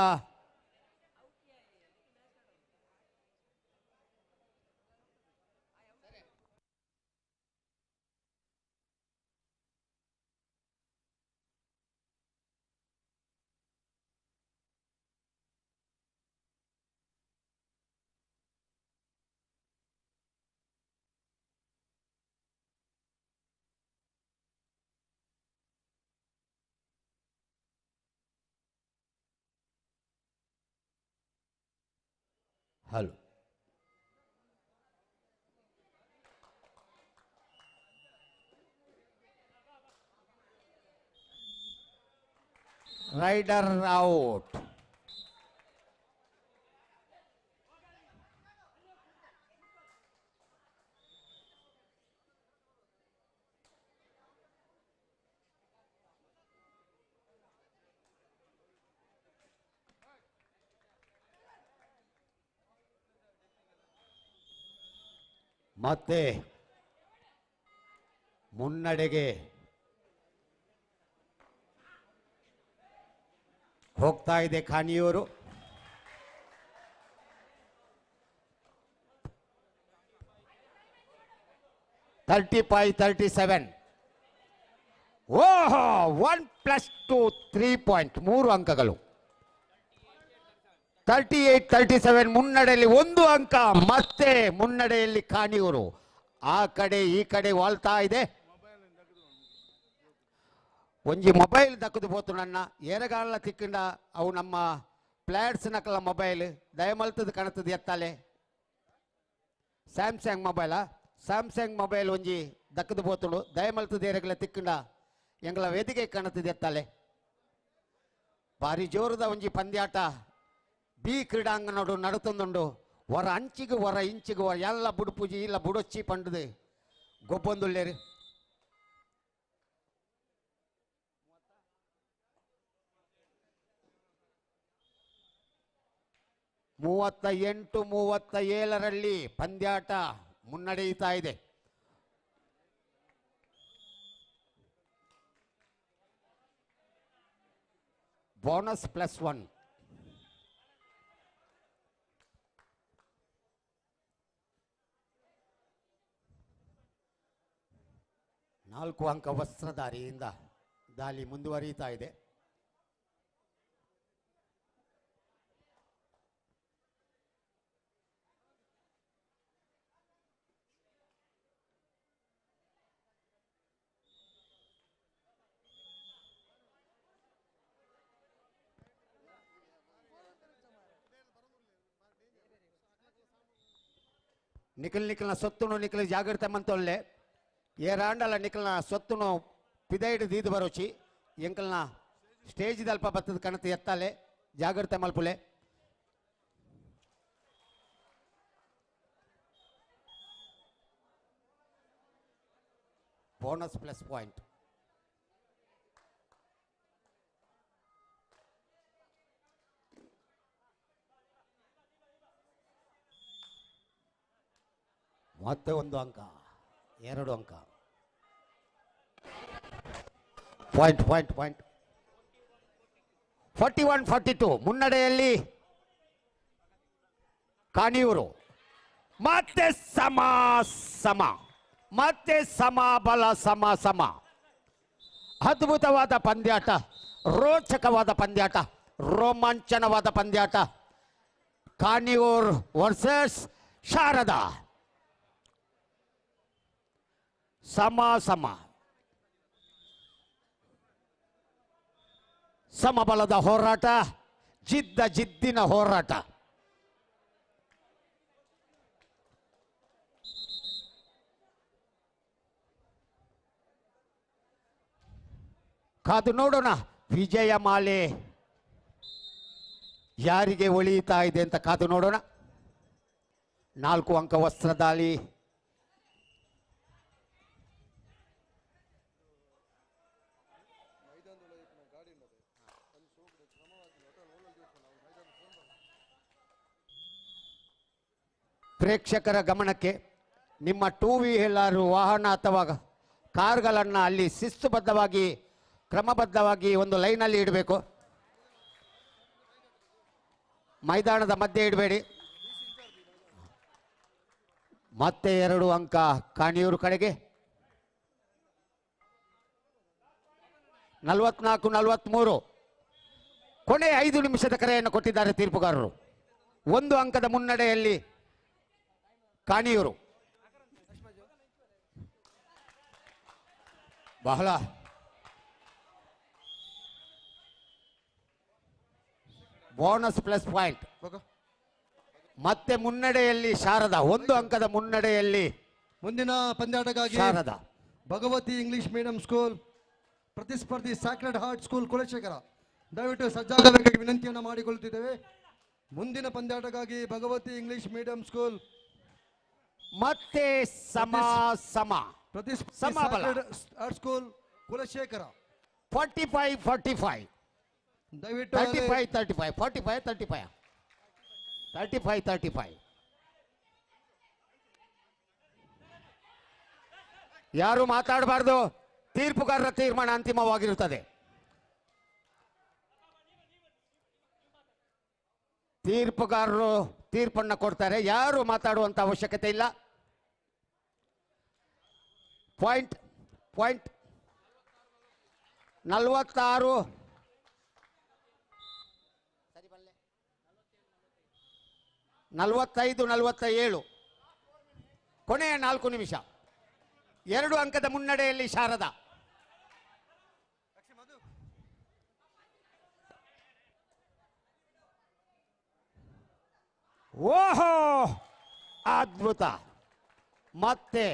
ಹಲೋ ರೈಡರ್ ಔಟ್. ಮತ್ತೆ ಮುನ್ನಡೆಗೆ ಹೋಗ್ತಾ ಇದೆ ಖಾನಿಯೂರು. $35-37. ಓಹೋ 1+2 3 ಪಾಯಿಂಟ್ 3 ಅಂಕಗಳು. 38-37 ಮುನ್ನಡೆಯಲ್ಲಿ 1 ಅಂಕ. ಮತ್ತೆ ಮುನ್ನಡೆಯಲ್ಲಿ ಖಾನಿಯೂರು. ಆ ಕಡೆ ಈ ಕಡೆ ವಾಲ್ತಾ ಇದೆ. ಒಂಜಿ ಮೊಬೈಲ್ ದಕ್ಕದು ಪೋತು ನನ್ನ ಏರಗಾಲ ತಿಕ್ಕಿಂಡ ಅವು ನಮ್ಮ ಪ್ಲಾಟ್ಸ್ ನಕಲ ಮೊಬೈಲ್ ದಯಮಲ್ತದ ಕಣತದ ಎತ್ತಾಲೆ ಸ್ಯಾಮ್ಸಂಗ್ ಮೊಬೈಲ್ ಒಂಜಿ ದಕ್ಕದು ಪೋತುಂಡು ದಯಮಲ್ತದ ಏರಗಲ ತಿಕ್ಕಿಂಡ ಎಂಗಳ ವೇದಿಕೆ ಕಣತದ ಎತ್ತಾಲೆ. ಭಾರಿ ಜೋರದ ಒಂಜಿ ಪಂದ್ಯಾಟ ಬಿ ಕ್ರೀಡಾಂಗಣಡು ನಡುತ್ತೊಂದುಂಡು. ಹೊರ ಅಂಚಿಗೆ ಹೊರ ಇಂಚಿಗೆ ಹೊರ ಎಲ್ಲ ಬುಡುಪೂಜಿ ಇಲ್ಲ ಬುಡೊಚ್ಚಿ ಪಂಡದು ಗೊಬ್ಬೊಂದುಳ್ಳೇರು. $38-37 ಪಂದ್ಯಾಟ ಮುನ್ನಡೆಯುತ್ತಾ ಇದೆ. ಬೋನಸ್ +1. ನಾಲ್ಕು ಅಂಕ ವಸ್ತ್ರಧಾರಿಯಿಂದ ದಾಳಿ ಮುಂದುವರಿಯುತ್ತಾ ಇದೆ. ನಿಖಿಲ್ನ ಸೊತ್ತುನು ನಿಖಿಲ್ ಜಾಗ್ರತೆ ಮಂತೊಳ್ಳೆ ಏರಾಂಡಲ ನಿಖಲ್ನ ಸೊತ್ತುನು ಪಿದೈಡ್ ದೀದು ಬರೋಚಿ ಎಂಕಲ್ನ ಸ್ಟೇಜ್ ದಲ್ಪ ಬತ್ತದ ಕಣತೆ ಎತ್ತಾಲೆ ಜಾಗ್ರತೆ ಮಲ್ಪುಲೆ. ಬೋನಸ್ +1. ಮತ್ತೆ 1 ಅಂಕ 2 ಅಂಕ. ಪಾಯಿಂಟ್ 41-42 ಮುನ್ನಡೆಯಲ್ಲಿ ಕಾಣಿಯೂರು. ಮತ್ತೆ ಮತ್ತೆ ಬಲ ಸಮ. ಅದ್ಭುತವಾದ ಪಂದ್ಯಾಟ, ರೋಚಕವಾದ ಪಂದ್ಯಾಟ, ರೋಮಾಂಚನವಾದ ಪಂದ್ಯಾಟ. ಕಾಣಿಯೂರು ವರ್ಸಸ್ ಶಾರದಾ. ಸಮ ಸಮಬಲದ ಹೋರಾಟ, ಜಿದ್ದಿನ ಹೋರಾಟ. ಕಾದು ನೋಡೋಣ ವಿಜಯ ಮಾಲೆ ಯಾರಿಗೆ ಒಳಿತಾ ಇದೆ ಅಂತ ಕಾದು ನೋಡೋಣ. 4 ಅಂಕ ವಸ್ತ್ರದಾಳಿ. ಪ್ರೇಕ್ಷಕರ ಗಮನಕ್ಕೆ, ನಿಮ್ಮ 2 ವೀಲರ್ ವಾಹನ ಅಥವಾ ಕಾರ್ಗಳನ್ನು ಅಲ್ಲಿ ಶಿಸ್ತುಬದ್ಧವಾಗಿ ಕ್ರಮಬದ್ಧವಾಗಿ ಒಂದು ಲೈನಲ್ಲಿ ಇಡಬೇಕು. ಮೈದಾನದ ಮಧ್ಯೆ ಇಡಬೇಡಿ. ಮತ್ತೆ 2 ಅಂಕ ಕಾಣಿಯೂರು ಕಡೆಗೆ. 44-43. ಕೊನೆ 5 ನಿಮಿಷದ ಕರೆಯನ್ನು ಕೊಟ್ಟಿದ್ದಾರೆ ತೀರ್ಪುಗಾರರು. 1 ಅಂಕದ ಮುನ್ನಡೆಯಲ್ಲಿ ಕಾಣಿಯೂರು. ಬಹಳ ಬೋನಸ್ ಪ್ಲಸ್ ಪಾಯಿಂಟ್. ಮತ್ತೆ ಮುನ್ನಡೆಯಲ್ಲಿ ಶಾರದಾ, 1 ಅಂಕದ ಮುನ್ನಡೆಯಲ್ಲಿ. ಮುಂದಿನ ಪಂದ್ಯಾಟಕ್ಕಾಗಿ Sharada Bhagavati English medium school ಪ್ರತಿಸ್ಪರ್ಧಿ ಸ್ಯಾಕ್ರೆಡ್ ಹಾರ್ಟ್ ಸ್ಕೂಲ್ ಕುಲಶೇಖರ, ದಯವಿಟ್ಟು ಸಜ್ಜಾಗಬೇಕಾಗಿ ವಿನಂತಿಯನ್ನು ಮಾಡಿಕೊಳ್ಳುತ್ತಿದ್ದೇವೆ. ಮುಂದಿನ ಪಂದ್ಯಾಟಕ್ಕಾಗಿ ಭಗವತಿ ಇಂಗ್ಲಿಷ್ ಮೀಡಿಯಂ ಸ್ಕೂಲ್ ಮತ್ತೆ ಸಮಬಲ ಆರ್ಟ್ ಸ್ಕೂಲ್ ಕುಲಶೇಖರ 45-45, ದಯವಿಟ್ಟು 35-35, 45-35, 35-35. ಯಾರು ಮಾತಾಡಬಾರ್ದು. ತೀರ್ಪುಗಾರರ ತೀರ್ಮಾನ ಅಂತಿಮವಾಗಿರುತ್ತದೆ. ತೀರ್ಪುಗಾರರು ತೀರ್ಪನ್ನು ಕೊಡ್ತಾರೆ. ಯಾರು ಮಾತಾಡುವಂತ ಅವಶ್ಯಕತೆ ಇಲ್ಲ. ಪಾಯಿಂಟ್ 46, 45-47. ಕೊನೆಯ 4 ನಿಮಿಷ. 2 ಅಂಕದ ಮುನ್ನಡೆಯಲ್ಲಿ ಶಾರದಾ. ಓಹೋ, ಅದ್ಭುತ. ಮತ್ತೆ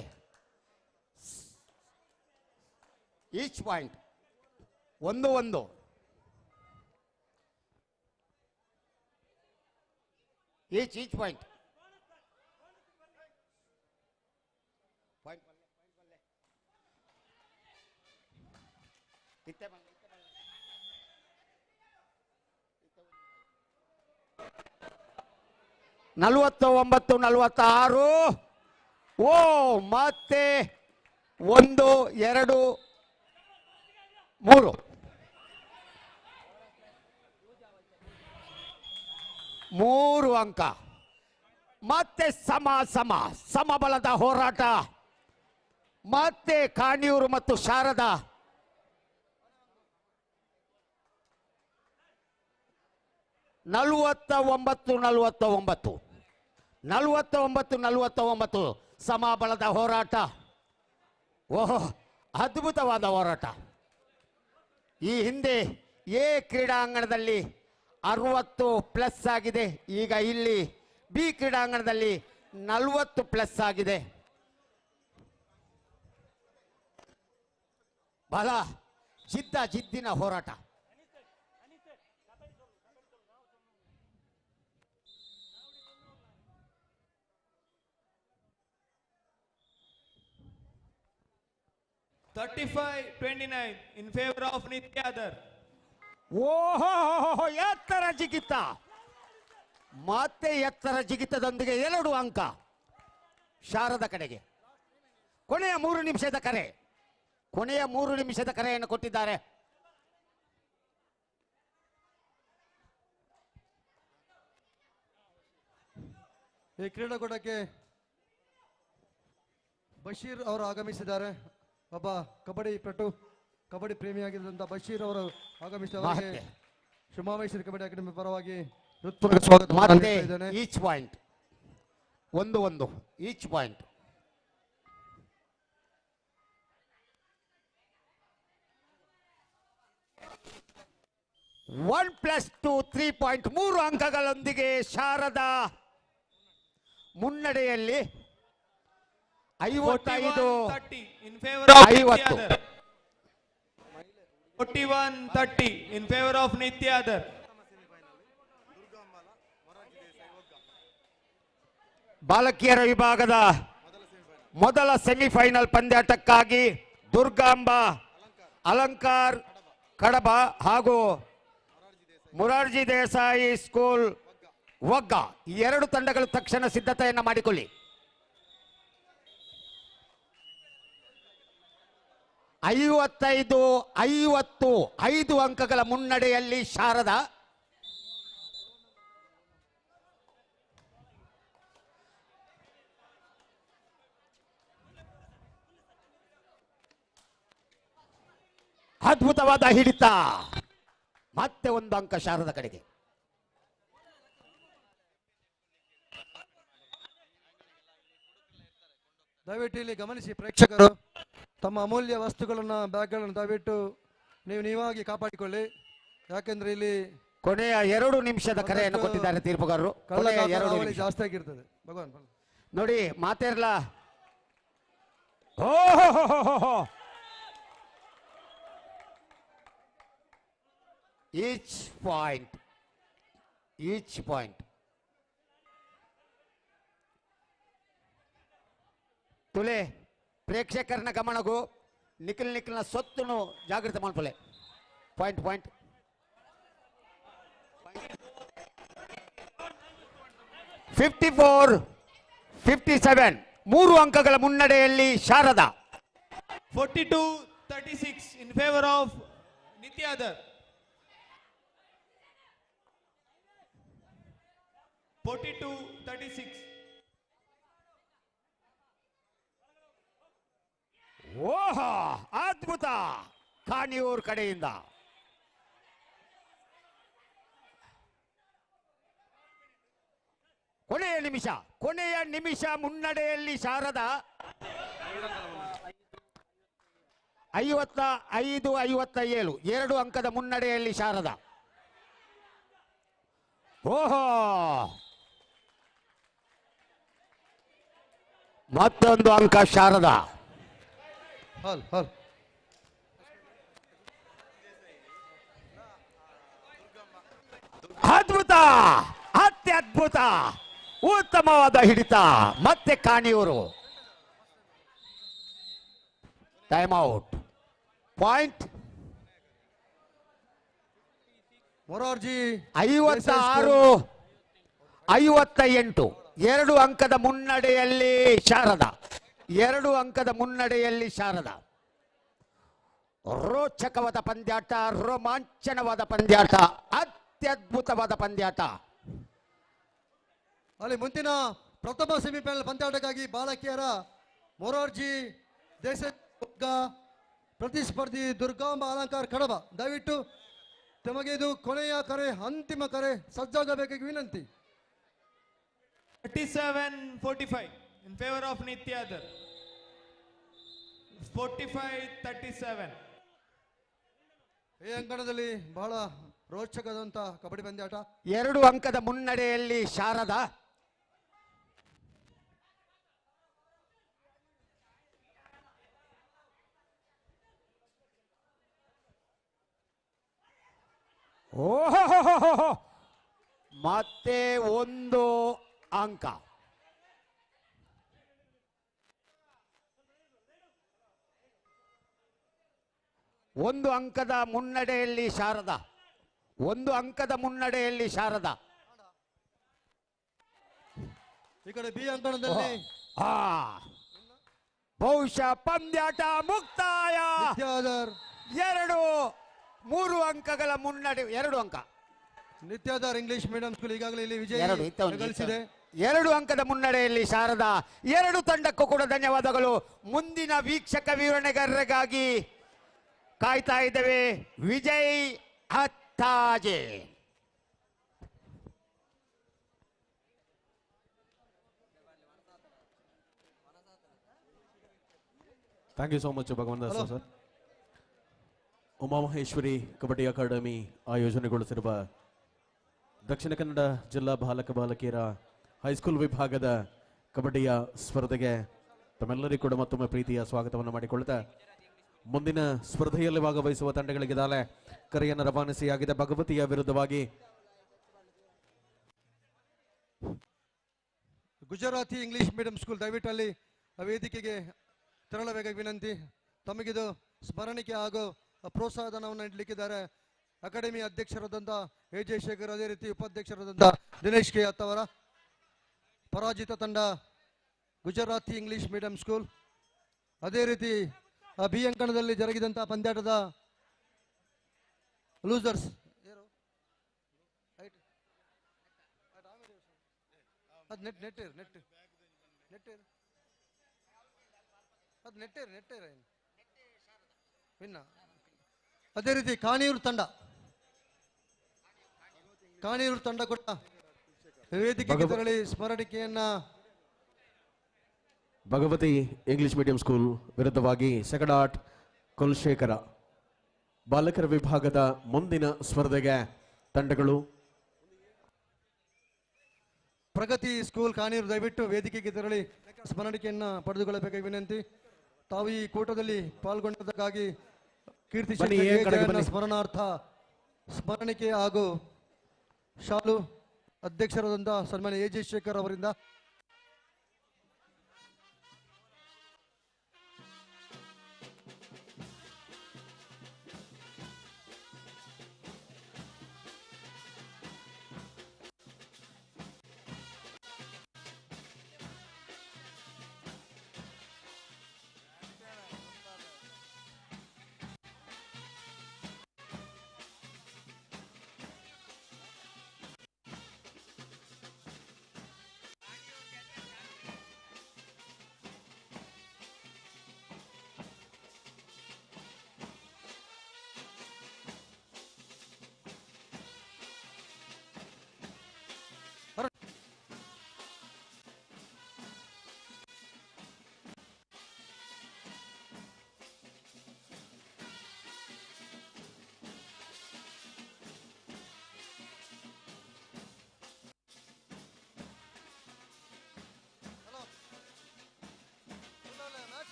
ಈಚ್ ಪಾಯಿಂಟ್ 1-1. Each point. ನಲವತ್ತು 46. ಓ, ಮತ್ತೆ 1, 2, 3. 3 ಅಂಕ. ಮತ್ತೆ ಸಮಬಲದ ಹೋರಾಟ. ಮತ್ತೆ ಕಾಣಿಯೂರು ಮತ್ತು ಶಾರದಾ. ನಲವತ್ತ 49 ಸಮಬಲದ ಹೋರಾಟ. ಓಹೋ, ಅದ್ಭುತವಾದ ಹೋರಾಟ. ಈ ಹಿಂದೆ ಎ ಕ್ರೀಡಾಂಗಣದಲ್ಲಿ 60+ ಆಗಿದೆ. ಈಗ ಇಲ್ಲಿ ಬಿ ಕ್ರೀಡಾಂಗಣದಲ್ಲಿ 40+ ಆಗಿದೆ. ಬಹಳ ಜಿದ್ದಿನ ಹೋರಾಟ. in favor of Nityadar. ಓಹೋ, ಎತ್ತರ ಜಿಗಿತ. ಮತ್ತೆ ಎತ್ತರ ಜಿಗಿತದೊಂದಿಗೆ 2 ಅಂಕ ಶಾರದಾ ಕಡೆಗೆ. ಕೊನೆಯ 3 ನಿಮಿಷದ ಕರೆ. ಕೊನೆಯ 3 ನಿಮಿಷದ ಕರೆಯನ್ನು ಕೊಟ್ಟಿದ್ದಾರೆ. ಈ ಕ್ರೀಡಾಕೂಟಕ್ಕೆ ಬಶೀರ್ ಅವರು ಆಗಮಿಸಿದ್ದಾರೆ. ಒಬ್ಬ ಕಬಡ್ಡಿ ಪ್ರೇಮಿಯಾಗಿದ್ದಂಥ ಬಶೀರ್ ಅವರು ಆಗಮಿಸಿದವರಿಗೆ ಶುಭಾಮೈಶ್ವರಿ ಕಬಡ್ಡಿ ಅಕಾಡೆಮಿ ಪರವಾಗಿ ಹೃತ್ಪೂರ್ವಕ ಸ್ವಾಗತ ಮತ್ತೆ ಇದ್ದೇನೆ. Each point 1-1 each point. 1+2 3.3 ಅಂಕಗಳೊಂದಿಗೆ ಶಾರದಾ ಮುನ್ನಡೆಯಲ್ಲಿ 55 30 in favor of 50. Nityadhar. 41-30 in favor of Nityadhar. ಬಾಲಕಿಯರ ವಿಭಾಗದ ಮೊದಲ ಸೆಮಿಫೈನಲ್ ಪಂದ್ಯಾಟಕ್ಕಾಗಿ ದುರ್ಗಾಂಬ ಅಲಂಕಾರ್ ಕಡಬ ಹಾಗೂ ಮುರಾರ್ಜಿ ದೇಸಾಯಿ ಸ್ಕೂಲ್ ಒಗ್ಗ ಈ ಎರಡು ತಂಡಗಳು ತಕ್ಷಣ ಸಿದ್ಧತೆಯನ್ನ ಮಾಡಿಕೊಳ್ಳಿ. 55 ಅಂಕಗಳ ಮುನ್ನಡೆಯಲ್ಲಿ ಶಾರದಾ ಅದ್ಭುತವಾದ ಹಿಡಿತ, ಮತ್ತೆ ಒಂದು ಅಂಕ ಶಾರದ ಕಡೆಗೆ. ದಯವಿಟ್ಟು ಇಲ್ಲಿ ಗಮನಿಸಿ ಪ್ರೇಕ್ಷಕರು, ತಮ್ಮ ಅಮೂಲ್ಯ ವಸ್ತುಗಳನ್ನು ಬ್ಯಾಗ್ಗಳನ್ನು ದಯವಿಟ್ಟು ನೀವಾಗಿ ಕಾಪಾಡಿಕೊಳ್ಳಿ. ಯಾಕೆಂದ್ರೆ ಇಲ್ಲಿ ಕೊನೆಯ 2 ನಿಮಿಷದ ಕರೆಯನ್ನು ಕೊಟ್ಟಿದ್ದಾರೆ ತೀರ್ಪುಗಾರರು. ಕೊನೆಯ 2 ನಿಮಿಷ ಜಾಸ್ತಿ ಆಗಿರ್ತದೆ. ಭಗವಾನ್ ನೋಡಿ ಮಾತೇರ್ಲ. ಓ ಈಚ್ ಪಾಯಿಂಟ್ ತುಲೆ ಪ್ರೇಕ್ಷಕರನ್ನ ಗಮನಗೂ ನಿಖಿಲ್ನ ಸೊತ್ತುನು ಜಾಗೃತ ಮಾಡ್ಕೊಳ್ಳೆ. ಪಾಯಿಂಟ್ 54-57 3 ಅಂಕಗಳ ಮುನ್ನಡೆಯಲ್ಲಿ Sharada. 42-36 in favor of Nityadhar. 42-36. ಓಹ ಅದ್ಭುತ ಕಾಣಿಯೂರ್ ಕಡೆಯಿಂದ. ಕೊನೆಯ ನಿಮಿಷ ಮುನ್ನಡೆಯಲ್ಲಿ ಶಾರದಾ 55-57 2 ಅಂಕದ ಮುನ್ನಡೆಯಲ್ಲಿ ಶಾರದಾ. ಓಹೋ ಮತ್ತೊಂದು ಅಂಕ ಶಾರದಾ. ಅದ್ಭುತ, ಅತ್ಯದ್ಭುತ, ಉತ್ತಮವಾದ ಹಿಡಿತ, ಮತ್ತೆ Kaniyoor. Time out. Point Morarji 56-58 2 ಅಂಕದ ಮುನ್ನಡೆಯಲ್ಲಿ ಶಾರದಾ. 2 ಅಂಕದ ಮುನ್ನಡೆಯಲ್ಲಿ ಶಾರದಾ. ರೋಚಕವಾದ ಪಂದ್ಯಾಟ, ರೋಮಾಂಚನವಾದ ಪಂದ್ಯಾಟ, ಅತ್ಯದ್ಭುತವಾದ ಪಂದ್ಯಾಟ. ಅಲ್ಲಿ ಮುಂದಿನ ಪ್ರಥಮ ಸೆಮಿಫೈನಲ್ ಪಂದ್ಯಾಟಕ್ಕಾಗಿ ಬಾಲಕಿಯರ ಮೊರಾರ್ಜಿ ದೇಸಾಯಿ ಪ್ರತಿಸ್ಪರ್ಧಿ ದುರ್ಗಾಂಬ ಅಲಂಕಾರ್ ಕಡಬ. ದಯವಿಟ್ಟು ತಮಗೆ ಇದು ಕೊನೆಯ ಕರೆ, ಅಂತಿಮ ಕರೆ, ಸಜ್ಜಾಗಬೇಕಾಗಿ ವಿನಂತಿ. 37-45 in favor of Nityadhar. 45-37. ಈ ಅಂಕಣದಲ್ಲಿ ಬಹಳ ರೋಚಕವಾದಂತ ಕಬಡ್ಡಿ ಪಂದ್ಯಾಟ. 2 ಅಂಕದ ಮುನ್ನಡೆಯಲ್ಲಿ ಶಾರದಾ. ಓಹೋ ಮತ್ತೆ 1 ಅಂಕ. ಒಂದು ಅಂಕದ ಮುನ್ನಡೆಯಲ್ಲಿ ಶಾರದಾ. 1 ಅಂಕದ ಮುನ್ನಡೆಯಲ್ಲಿ ಶಾರದಾ. ಈ ಕಡೆ ಬಿ ಅಂಕಣದಲ್ಲಿ ಬಹುಶಃ ಪಂದ್ಯಾಟ ಮುಕ್ತಾಯ. ನಿತ್ಯಾಧರ್ 3 ಅಂಕಗಳ ಮುನ್ನಡೆ. 2 ಅಂಕ ನಿತ್ಯಾಧರ್ ಇಂಗ್ಲಿಷ್ ಮೀಡಿಯಂ ಸ್ಕೂಲ್ ಈಗಾಗಲೇ ಇಲ್ಲಿ ವಿಜಯ ಗಳಿಸಿದೆ. 2 ಅಂಕದ ಮುನ್ನಡೆಯಲ್ಲಿ ಶಾರದಾ. 2 ತಂಡಕ್ಕೂ ಕೂಡ ಧನ್ಯವಾದಗಳು. ಮುಂದಿನ ವೀಕ್ಷಕ ವಿವರಣೆಗಾರರಿಗಾಗಿ ಕಾಯ್ತಾ ಇದ್ದೇವೆ. Vijay Hattaje. Thank you so much, Bhagwan Das sir. Umamaheshwari kabaddi academy ಆಯೋಜನೆಗೊಳಿಸಿರುವ ದಕ್ಷಿಣ ಕನ್ನಡ ಜಿಲ್ಲಾ ಬಾಲಕ ಬಾಲಕಿಯರ ಹೈಸ್ಕೂಲ್ ವಿಭಾಗದ ಕಬಡ್ಡಿಯ ಸ್ಪರ್ಧೆಗೆ ತಮ್ಮೆಲ್ಲರಿಗೂ ಕೂಡ ಮತ್ತೊಮ್ಮೆ ಪ್ರೀತಿಯ ಸ್ವಾಗತವನ್ನು ಮಾಡಿಕೊಳ್ಳುತ್ತಾ ಮುಂದಿನ ಸ್ಪರ್ಧೆಯಲ್ಲಿ ಭಾಗವಹಿಸುವ ತಂಡಗಳಿಗೆ ದಾಲೆ ಕರೆಯನ್ನು ರವಾನಿಸಿಯಾಗಿದೆ. ಭಗವತಿಯ ವಿರುದ್ಧವಾಗಿ ಗುಜರಾತಿ ಇಂಗ್ಲಿಷ್ ಮೀಡಿಯಂ ಸ್ಕೂಲ್ ದಯವಿಟ್ಟು ಅಲ್ಲಿ ವೇದಿಕೆಗೆ ತೆರಳಬೇಕಾಗಿ ವಿನಂತಿ. ತಮಗಿದು ಸ್ಮರಣಿಕೆ ಹಾಗೂ ಪ್ರೋತ್ಸಾಹಧನವನ್ನು ನೀಡಲಿಕ್ಕಿದ್ದಾರೆ ಅಕಾಡೆಮಿ ಅಧ್ಯಕ್ಷರಾದಂಥ ಎ ಜಯಶೇಖರ್, ಅದೇ ರೀತಿ ಉಪಾಧ್ಯಕ್ಷರಾದಂಥ ದಿನೇಶ್ ಕೆ ಅತ್ತವರ. ಪರಾಜಿತ ತಂಡ ಗುಜರಾತಿ ಇಂಗ್ಲಿಷ್ ಮೀಡಿಯಂ ಸ್ಕೂಲ್. ಅದೇ ರೀತಿ ಬಿ ಅಂಕಣದಲ್ಲಿ ಜರುಗಿದಂಥ ಪಂದ್ಯಾಟದ ಲೂಸರ್ಸ್ ಅದು ವಿನ್ನ. ಅದೇ ರೀತಿ ಕಾಣಿಯೂರು ತಂಡ ಕೂಡ ವೇದಿಕೆಗೆ ತೆರಳಿ ಸ್ಮರಣಿಕೆಯನ್ನ ಭಗವತಿ ಇಂಗ್ಲಿಷ್ ಮೀಡಿಯಂ ಸ್ಕೂಲ್ ವಿರುದ್ಧವಾಗಿ ಸೆಕಡಾಟ್ ಕುಲಶೇಖರ ಬಾಲಕರ ವಿಭಾಗದ ಮುಂದಿನ ಸ್ಪರ್ಧೆಗೆ ತಂಡಗಳು ಪ್ರಗತಿ ಸ್ಕೂಲ್ ಕಾಣಿಯೂರು ದಯವಿಟ್ಟು ವೇದಿಕೆಗೆ ತೆರಳಿ ಸ್ಮರಣಿಕೆಯನ್ನ ಪಡೆದುಕೊಳ್ಳಬೇಕಾಗಿ ವಿನಂತಿ. ತಾವು ಈ ಕೂಟದಲ್ಲಿ ಪಾಲ್ಗೊಂಡದಕ್ಕಾಗಿ ಕೀರ್ತಿ ಸ್ಮರಣಾರ್ಥ ಸ್ಮರಣಿಕೆ ಹಾಗೂ ಶಾಲು ಅಧ್ಯಕ್ಷರಾದಂಥ ಸನ್ಮಾನ್ಯ ಎ ಜಯಶೇಖರ್ ಅವರಿಂದ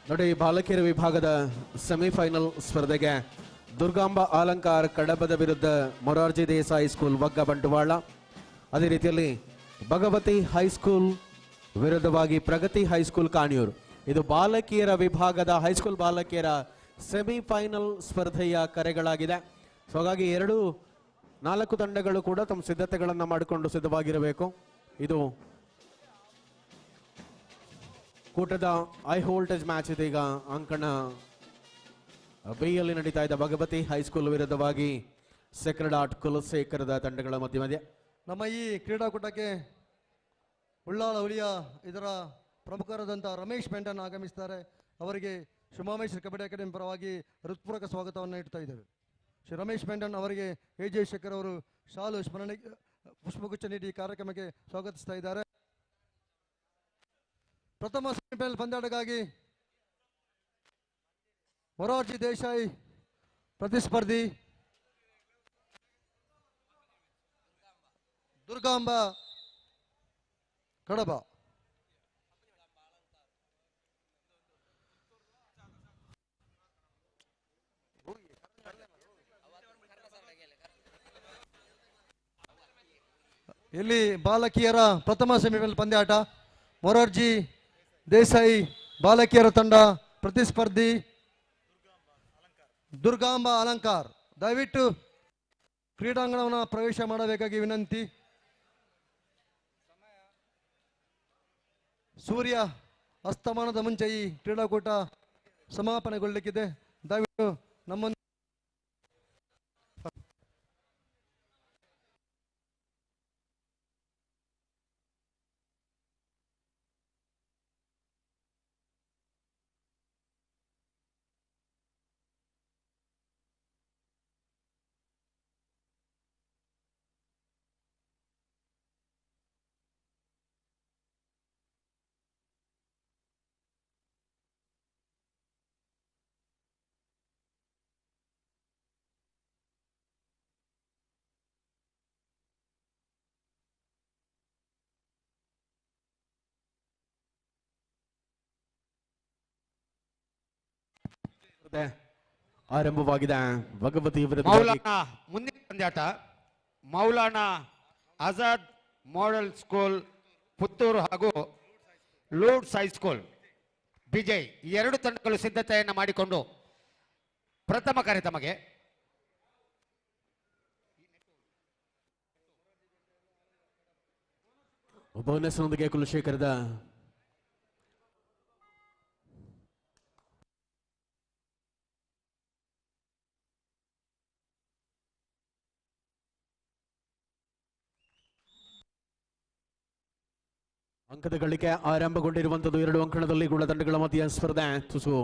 ನೋಡಿ, ಬಾಲಕಿಯರ ವಿಭಾಗದ ಸೆಮಿಫೈನಲ್ ಸ್ಪರ್ಧೆಗೆ ದುರ್ಗಾಂಬ ಅಲಂಕಾರ್ ಕಡಬದ ವಿರುದ್ಧ ಮೊರಾರ್ಜಿ ದೇಸಾಯಿ ಸ್ಕೂಲ್ ವಗ್ಗ ಬಂಟ್ವಾಳ. ಅದೇ ರೀತಿಯಲ್ಲಿ ಭಗವತಿ ಹೈಸ್ಕೂಲ್ ವಿರುದ್ಧವಾಗಿ ಪ್ರಗತಿ ಹೈಸ್ಕೂಲ್ ಕಾಣಿಯೂರು. ಇದು ಬಾಲಕಿಯರ ವಿಭಾಗದ ಹೈಸ್ಕೂಲ್ ಬಾಲಕಿಯರ ಸೆಮಿಫೈನಲ್ ಸ್ಪರ್ಧೆಯ ಕರೆಗಳಾಗಿದೆ. ಸೊ ಹಾಗಾಗಿ 4 ತಂಡಗಳು ಕೂಡ ತಮ್ಮ ಸಿದ್ಧತೆಗಳನ್ನು ಮಾಡಿಕೊಂಡು ಸಿದ್ಧವಾಗಿರಬೇಕು. ಇದು ಕೂಟದ ಹೈ ವೋಲ್ಟೇಜ್ ಮ್ಯಾಚ್ ಇದೀಗ ಅಂಕಣ ಬಿ ಯಲ್ಲಿ ನಡೀತಾ ಇದ್ದ ಭಗವತಿ ಹೈಸ್ಕೂಲ್ ವಿರುದ್ಧವಾಗಿ ಸೆಕ್ರೆಡ್ ಆರ್ಟ್ ಕುಲಶೇಖರದ ತಂಡಗಳ ಮಧ್ಯೆ ನಮ್ಮ ಈ ಕ್ರೀಡಾಕೂಟಕ್ಕೆ ಉಳ್ಳಾಲ ಹುಲಿಯ ಇದರ ಪ್ರಮುಖರಾದಂಥ ರಮೇಶ್ ಮೆಂಡನ್ ಆಗಮಿಸ್ತಾರೆ. ಅವರಿಗೆ ಶಿವಮೇಶ್ವರ ಕಬಡ್ಡಿ ಅಕಾಡೆಮಿ ಪರವಾಗಿ ಹೃತ್ಪೂರ್ವಕ ಸ್ವಾಗತವನ್ನು ನೀಡ್ತಾ ಇದ್ದೇವೆ. ಶ್ರೀ ರಮೇಶ್ ಮೆಂಡನ್ ಅವರಿಗೆ ಎ ಜಯಶೇಖರ್ ಅವರು ಶಾಲು ಸ್ಮರಣೆ ಪುಷ್ಪಗುಚ್ಛ ನೀಡಿ ಕಾರ್ಯಕ್ರಮಕ್ಕೆ ಸ್ವಾಗತಿಸ್ತಾ ಇದ್ದಾರೆ. ಪ್ರಥಮ ಸೆಮಿಫೈನಲ್ ಪಂದ್ಯಾಟಕ್ಕಾಗಿ ಮೊರಾರ್ಜಿ ದೇಸಾಯಿ ಪ್ರತಿಸ್ಪರ್ಧಿ ದುರ್ಗಾಂಬ ಕಡಬ. ಇಲ್ಲಿ ಬಾಲಕಿಯರ ಪ್ರಥಮ ಸೆಮಿಫೈನಲ್ ಪಂದ್ಯಾಟ. ಮೊರಾರ್ಜಿ ದೇಸಾಯಿ ಬಾಲಕಿಯರ ತಂಡ ಪ್ರತಿಸ್ಪರ್ಧಿ ದುರ್ಗಾಂಬ ಅಲಂಕಾರ್. ದಯವಿಟ್ಟು ಕ್ರೀಡಾಂಗಣವನ್ನು ಪ್ರವೇಶ ಮಾಡಬೇಕಾಗಿ ವಿನಂತಿ. ಸೂರ್ಯ ಅಸ್ತಮಾನದ ಮುಂಚೆ ಈ ಕ್ರೀಡಾಕೂಟ ಸಮಾಪನೆಗೊಳ್ಳಲಿಕ್ಕಿದೆ. ದಯವಿಟ್ಟು ನಮ್ಮೊಂದಿಗೆ ಮತ್ತೆ ಆರಂಭವಾಗಿದೆ ಭಗವತಿ ವಿರುದ್ಧ ಮೌಲಾನಾ ಮುಂದಿನ ಪಂದ್ಯಾಟ ಮೌಲಾನಾ ಆಜಾದ್ ಮಾಡೆಲ್ ಸ್ಕೂಲ್ ಪುತ್ತೂರು ಹಾಗೂ ಲೂಡ್ಸ್ ಹೈಸ್ಕೂಲ್ ವಿಜಯ್ ಈ ಎರಡು ತಂಡಗಳು ಸಿದ್ಧತೆಯನ್ನು ಮಾಡಿಕೊಂಡು ಪ್ರಥಮ ಕರೆ ತಮಗೆ ಬೋನಸ್ನೊಂದಿಗೆ ಕುಲಶೇಖರದ ಅಂಕದ ಗಳಿಕೆ ಆರಂಭಗೊಂಡಿರುವಂತದ್ದು 2 ಅಂಕಣದಲ್ಲಿ ಗುಣದಂಡಗಳ ಮಧ್ಯೆ ಸ್ಪರ್ಧೆ ತುಸು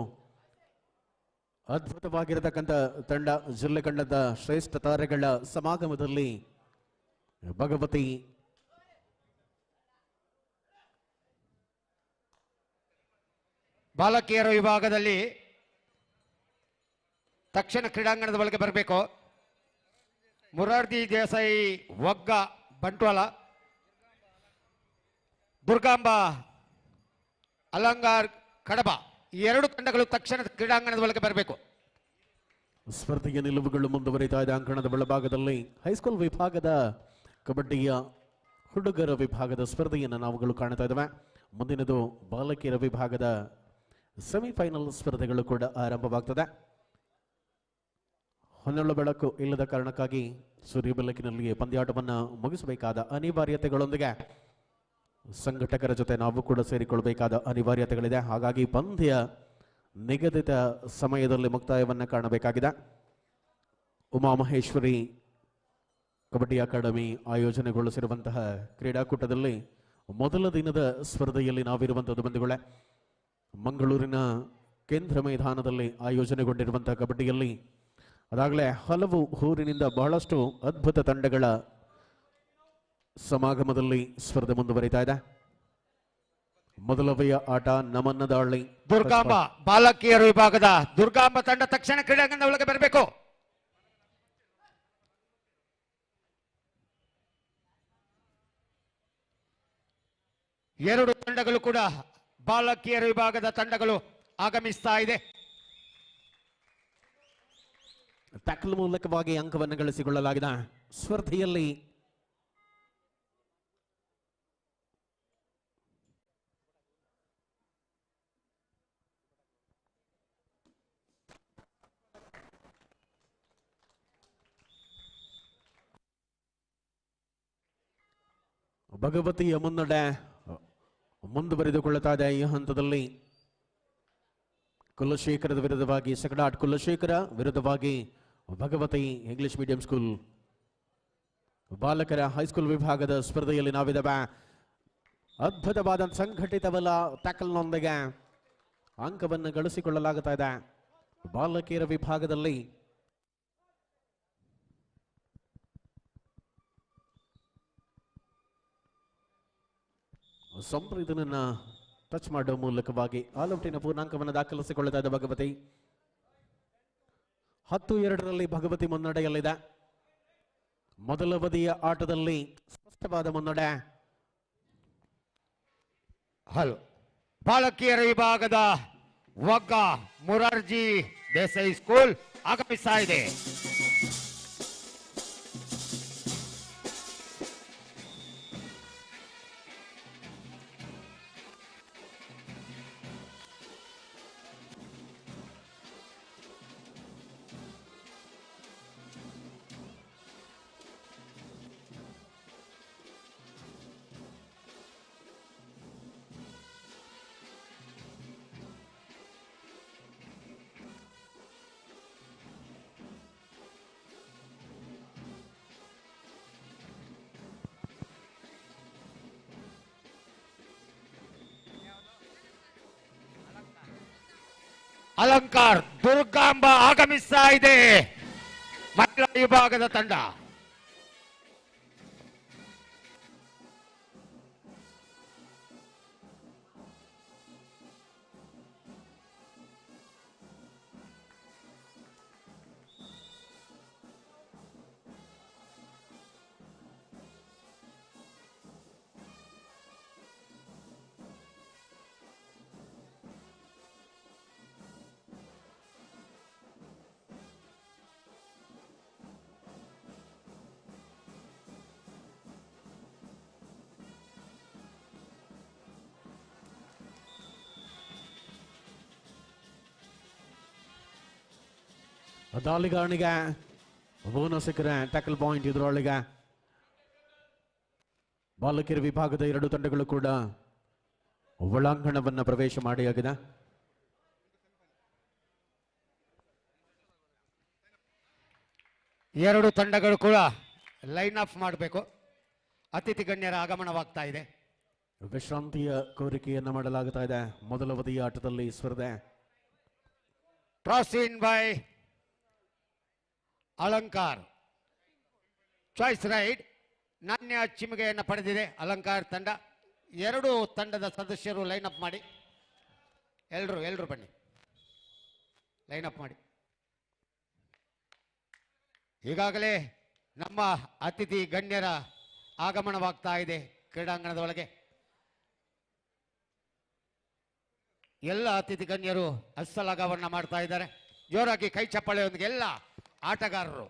ಅದ್ಭುತವಾಗಿರತಕ್ಕಂಥ ತಂಡ ಜಿಲ್ಲೆ ಕಂಡದ ಶ್ರೇಷ್ಠ ತಾರೆಗಳ ಸಮಾಗಮದಲ್ಲಿ ಭಗವತಿ ಬಾಲಕಿಯರ ವಿಭಾಗದಲ್ಲಿ ತಕ್ಷಣ ಕ್ರೀಡಾಂಗಣದ ಒಳಗೆ ಬರಬೇಕು. ಮುರಾರ್ಜಿ ದೇಸಾಯಿ ಒಗ್ಗ ಬಂಟ್ವಾಳ, ದುರ್ಗಾಂಬ ಅಲಂಗಾರ್ ಕಡಬ ಈ ಎರಡು ತಂಡಗಳು ತಕ್ಷಣ ಕ್ರೀಡಾಂಗಣದ ಒಳಗೆ ಬರಬೇಕು. ಸ್ಪರ್ಧೆಯ ನಿಲುವುಗಳು ಮುಂದುವರಿತಾ ಇದೆ. ಅಂಕಣದ ಒಳಭಾಗದಲ್ಲಿ ಹೈಸ್ಕೂಲ್ ವಿಭಾಗದ ಕಬಡ್ಡಿಯ ಹುಡುಗರ ವಿಭಾಗದ ಸ್ಪರ್ಧೆಯನ್ನು ನಾವುಗಳು ಕಾಣ್ತಾ ಇದ್ದಾವೆ. ಮುಂದಿನದು ಬಾಲಕಿಯರ ವಿಭಾಗದ ಸೆಮಿಫೈನಲ್ ಸ್ಪರ್ಧೆಗಳು ಕೂಡ ಆರಂಭವಾಗ್ತದೆ. ಹೊನ್ನಳು ಬೆಳಕು ಇಲ್ಲದ ಕಾರಣಕ್ಕಾಗಿ ಸೂರ್ಯ ಬೆಳಕಿನಲ್ಲಿಯೇ ಪಂದ್ಯಾಟವನ್ನು ಮುಗಿಸಬೇಕಾದ ಅನಿವಾರ್ಯತೆಗಳೊಂದಿಗೆ ಸಂಘಟಕರ ಜೊತೆ ನಾವು ಕೂಡ ಸೇರಿಕೊಳ್ಳಬೇಕಾದ ಅನಿವಾರ್ಯತೆಗಳಿದೆ. ಹಾಗಾಗಿ ಪಂದ್ಯ ನಿಗದಿತ ಸಮಯದಲ್ಲಿ ಮುಕ್ತಾಯವನ್ನು ಕಾಣಬೇಕಾಗಿದೆ. ಉಮಾಮಹೇಶ್ವರಿ ಕಬಡ್ಡಿ ಅಕಾಡೆಮಿ ಆಯೋಜನೆಗೊಳಿಸಿರುವಂತಹ ಕ್ರೀಡಾಕೂಟದಲ್ಲಿ ಮೊದಲ ದಿನದ ಸ್ಪರ್ಧೆಯಲ್ಲಿ ನಾವಿರುವಂಥದ್ದು ಬಂಧುಗಳೇ, ಮಂಗಳೂರಿನ ಕೇಂದ್ರ ಮೈದಾನದಲ್ಲಿ ಆಯೋಜನೆಗೊಂಡಿರುವಂತಹ ಕಬಡ್ಡಿಯಲ್ಲಿ ಅದಾಗಲೇ ಹಲವು ಊರಿನಿಂದ ಬಹಳಷ್ಟು ಅದ್ಭುತ ತಂಡಗಳ ಸಮಾಗಮದಲ್ಲಿ ಸ್ಪರ್ಧೆ ಮುಂದುವರಿತಾ ಇದೆ. ಮೊದಲನೆಯ ಆಟ ನಮನ್ನ ದಾಳಿ ದುರ್ಗಾಂಬ ಬಾಲಕಿಯರ ವಿಭಾಗದ ದುರ್ಗಾಂಬ ತಂಡ ತಕ್ಷಣ ಕ್ರೀಡಾಂಗಣದ ಒಳಗೆ ಬರಬೇಕು. ಎರಡು ತಂಡಗಳು ಕೂಡ ಬಾಲಕಿಯರ ವಿಭಾಗದ ತಂಡಗಳು ಆಗಮಿಸ್ತಾ ಇದೆ. ಟ್ಯಾಕಲ್ ಮೂಲಕವಾಗಿ ಅಂಕವನ್ನು ಗಳಿಸಿಕೊಳ್ಳಲಾಗಿದೆ. ಸ್ಪರ್ಧೆಯಲ್ಲಿ ಭಗವತಿಯ ಮುನ್ನಡೆ ಮುಂದುವರಿದುಕೊಳ್ಳುತ್ತಾ ಇದೆ. ಈ ಹಂತದಲ್ಲಿ ಕುಲಶೇಖರದ ವಿರುದ್ಧವಾಗಿ ಸಕಡಾಟ್ ಕುಲಶೇಖರ ವಿರುದ್ಧವಾಗಿ ಭಗವತಿ ಇಂಗ್ಲಿಷ್ ಮೀಡಿಯಂ ಸ್ಕೂಲ್ ಬಾಲಕರ ಹೈಸ್ಕೂಲ್ ವಿಭಾಗದ ಸ್ಪರ್ಧೆಯಲ್ಲಿ ನಾವಿದ್ದೇವೆ. ಅದ್ಭುತವಾದ ಸಂಘಟಿತವಲ್ಲ ಟ್ಯಾಕಲ್ನೊಂದಿಗೆ ಅಂಕವನ್ನು ಗಳಿಸಿಕೊಳ್ಳಲಾಗುತ್ತಾ ಇದೆ. ಬಾಲಕಿಯರ ವಿಭಾಗದಲ್ಲಿ ಸಂಪ್ರೀತನನ್ನ ಟಚ್ ಮಾಡುವ ಮೂಲಕವಾಗಿ ಆಲ್ಔಟಿನ ಪೂರ್ಣಾಂಕವನ್ನು ದಾಖಲಿಸಿಕೊಳ್ಳುತ್ತಾ ಇದೆ ಭಗವತಿ. 10-2ರಲ್ಲಿ ಭಗವತಿ ಮುನ್ನಡೆಯಲ್ಲಿದೆ. ಮೊದಲ ಅವಧಿಯ ಆಟದಲ್ಲಿ ಸ್ಪಷ್ಟವಾದ ಮುನ್ನಡೆ. ಹಲೋ ಬಾಲಕಿಯರ ವಿಭಾಗದ ಒಗ್ಗ ಮುರಾರ್ಜಿ ದೇಸಾಯಿ ಸ್ಕೂಲ್ ಆಗಮಿಸ್ತಾ ಇದೆ. ಅಲಂಕಾರ್ ದುರ್ಗಾಂಬ ಆಗಮಿಸ್ತಾ ಇದೆ. ಮಹಿಳಾ ವಿಭಾಗದ ತಂಡ ದಾಳಿಗಾರನಿಗೆ ಬೋನಸ್ ಸಿಕ್ಕರೆ ಟ್ಯಾಕಲ್ ಪಾಯಿಂಟ್. ಇದರೊಳಗೆ ಬಾಲಕಿಯರ ವಿಭಾಗದ ಎರಡು ತಂಡಗಳು ಕೂಡ ಒಳಾಂಗಣವನ್ನು ಪ್ರವೇಶ ಮಾಡಿಯಾಗಿದೆ. ಎರಡು ತಂಡಗಳು ಕೂಡ ಲೈನ್ ಆಫ್ ಮಾಡಬೇಕು. ಅತಿಥಿ ಗಣ್ಯರ ಆಗಮನವಾಗ್ತಾ ಇದೆ. ವಿಶ್ರಾಂತಿಯ ಕೋರಿಕೆಯನ್ನು ಮಾಡಲಾಗುತ್ತಾ ಇದೆ. ಮೊದಲ ಅವಧಿಯ ಆಟದಲ್ಲಿ ಸ್ಪರ್ಧೆ. Toss in by Alankar. Choice raid ನಾಣ್ಯ ಚಿಮುಗೆಯನ್ನು ಪಡೆದಿದೆ ಅಲಂಕಾರ್ ತಂಡ. ಎರಡು ತಂಡದ ಸದಸ್ಯರು ಲೈನ್ ಅಪ್ ಮಾಡಿ. ಎಲ್ಲರೂ ಬನ್ನಿ, ಲೈನ್ ಅಪ್ ಮಾಡಿ. ಈಗಾಗಲೇ ನಮ್ಮ ಅತಿಥಿ ಗಣ್ಯರ ಆಗಮನವಾಗ್ತಾ ಇದೆ ಕ್ರೀಡಾಂಗಣದ ಒಳಗೆ. ಎಲ್ಲ ಅತಿಥಿ ಗಣ್ಯರು ಅಸ್ಸಲಾಗವನ್ನ ಮಾಡ್ತಾ ಇದ್ದಾರೆ. ಜೋರಾಗಿ ಕೈ ಚಪ್ಪಾಳೆಯೊಂದಿಗೆ ಎಲ್ಲ ಆಟಗಾರರು.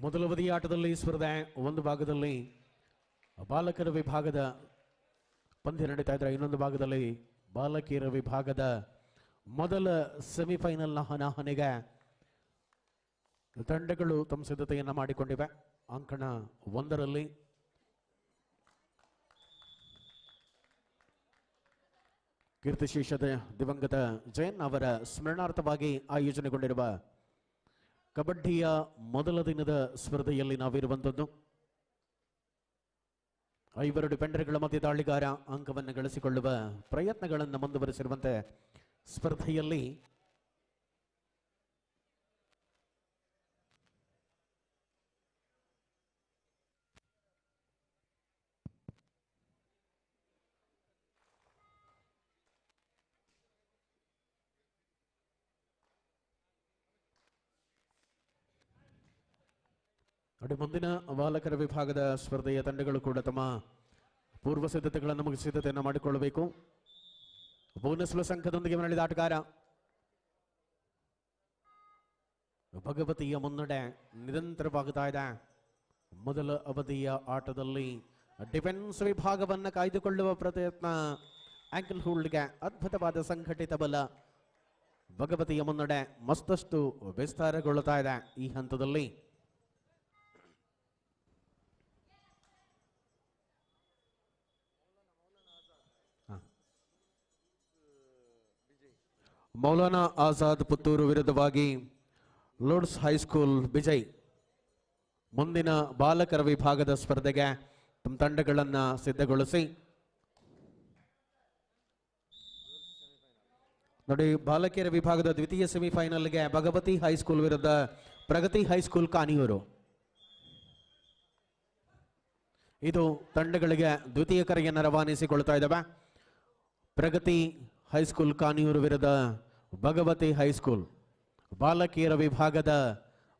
ಮೊದಲ ಅವಧಿಯ ಆಟದಲ್ಲಿ ಸ್ಪರ್ಧೆ. ಒಂದು ಭಾಗದಲ್ಲಿ ಬಾಲಕರ ವಿಭಾಗದ ಪಂದ್ಯ ನಡೀತಾ ಇದ್ದಾರೆ, ಇನ್ನೊಂದು ಭಾಗದಲ್ಲಿ ಬಾಲಕಿಯರ ವಿಭಾಗದ ಮೊದಲ ಸೆಮಿಫೈನಲ್ನ ಹಣಾಹಣಿಗೆ ತಂಡಗಳು ತಮ್ಮ ಸಿದ್ಧತೆಯನ್ನು ಮಾಡಿಕೊಂಡಿವೆ. ಅಂಕಣ 1ರಲ್ಲಿ ಕೀರ್ತಿಶೇಷದ ದಿವಂಗತ ಜೈನ್ ಅವರ ಸ್ಮರಣಾರ್ಥವಾಗಿ ಆಯೋಜನೆಗೊಂಡಿರುವ ಕಬಡ್ಡಿಯ ಮೊದಲ ದಿನದ ಸ್ಪರ್ಧೆಯಲ್ಲಿ ನಾವಿರುವಂಥದ್ದು. 5 ಡಿಫೆಂಡರ್ಗಳ ಮಧ್ಯೆ ದಾಳಿಗಾರ ಅಂಕವನ್ನು ಗಳಿಸಿಕೊಳ್ಳುವ ಪ್ರಯತ್ನಗಳನ್ನು ಮುಂದುವರೆಸಿರುವಂತೆ ಸ್ಪರ್ಧೆಯಲ್ಲಿ ಮುಂದಿನ ಬಾಲಕರ ವಿಭಾಗದ ಸ್ಪರ್ಧೆಯ ತಂಡಗಳು ಕೂಡ ತಮ್ಮ ಪೂರ್ವ ಸಿದ್ಧತೆಗಳನ್ನು ಮುಗಿಸಿ ಸಿದ್ಧತೆಯನ್ನು ಮಾಡಿಕೊಳ್ಳಬೇಕು. ಬೋನಸ್ ಪ್ಲಸ್ ಅಂಕದೊಂದಿಗೆ ಮರಳಿದ ಆಟಗಾರ ಭಗವತಿಯ ಮುನ್ನಡೆ ನಿರಂತರವಾಗುತ್ತಾ ಇದೆ. ಮೊದಲ ಅವಧಿಯ ಆಟದಲ್ಲಿ ಡಿಫೆನ್ಸ್ ವಿಭಾಗವನ್ನು ಕಾಯ್ದುಕೊಳ್ಳುವ ಪ್ರಯತ್ನ. ಆಂಕಲ್ ಹೋಲ್ಡ್ಗೆ ಅದ್ಭುತವಾದ ಸಂಘಟಿತ ಬಲ. ಭಗವತಿಯ ಮುನ್ನಡೆ ಮತ್ತಷ್ಟು ವಿಸ್ತಾರಗೊಳ್ಳುತ್ತಾ ಇದೆ ಈ ಹಂತದಲ್ಲಿ. ಮೌಲಾನಾ ಆಜಾದ್ ಪುತ್ತೂರು ವಿರುದ್ಧವಾಗಿ ಲೋರ್ಡ್ಸ್ ಹೈಸ್ಕೂಲ್ ವಿಜಯ್ ಮುಂದಿನ ಬಾಲಕರ ವಿಭಾಗದ ಸ್ಪರ್ಧೆಗೆ ತಮ್ಮ ತಂಡಗಳನ್ನು ಸಿದ್ಧಗೊಳಿಸಿ. ನೋಡಿ, ಬಾಲಕಿಯರ ವಿಭಾಗದ ದ್ವಿತೀಯ ಸೆಮಿಫೈನಲ್ಗೆ ಭಗವತಿ ಹೈಸ್ಕೂಲ್ ವಿರುದ್ಧ ಪ್ರಗತಿ ಹೈಸ್ಕೂಲ್ ಕಾನಿಯೂರು. ಇದು ತಂಡಗಳಿಗೆ ದ್ವಿತೀಯ ಕರೆಯನ್ನು ರವಾನಿಸಿಕೊಳ್ತಾ ಇದ್ದಾವೆ. ಪ್ರಗತಿ ಹೈಸ್ಕೂಲ್ ಕಾನಿಯೂರು ವಿರುದ್ಧ ಭಗವತಿ ಹೈಸ್ಕೂಲ್ ಬಾಲಕಿಯರ ವಿಭಾಗದ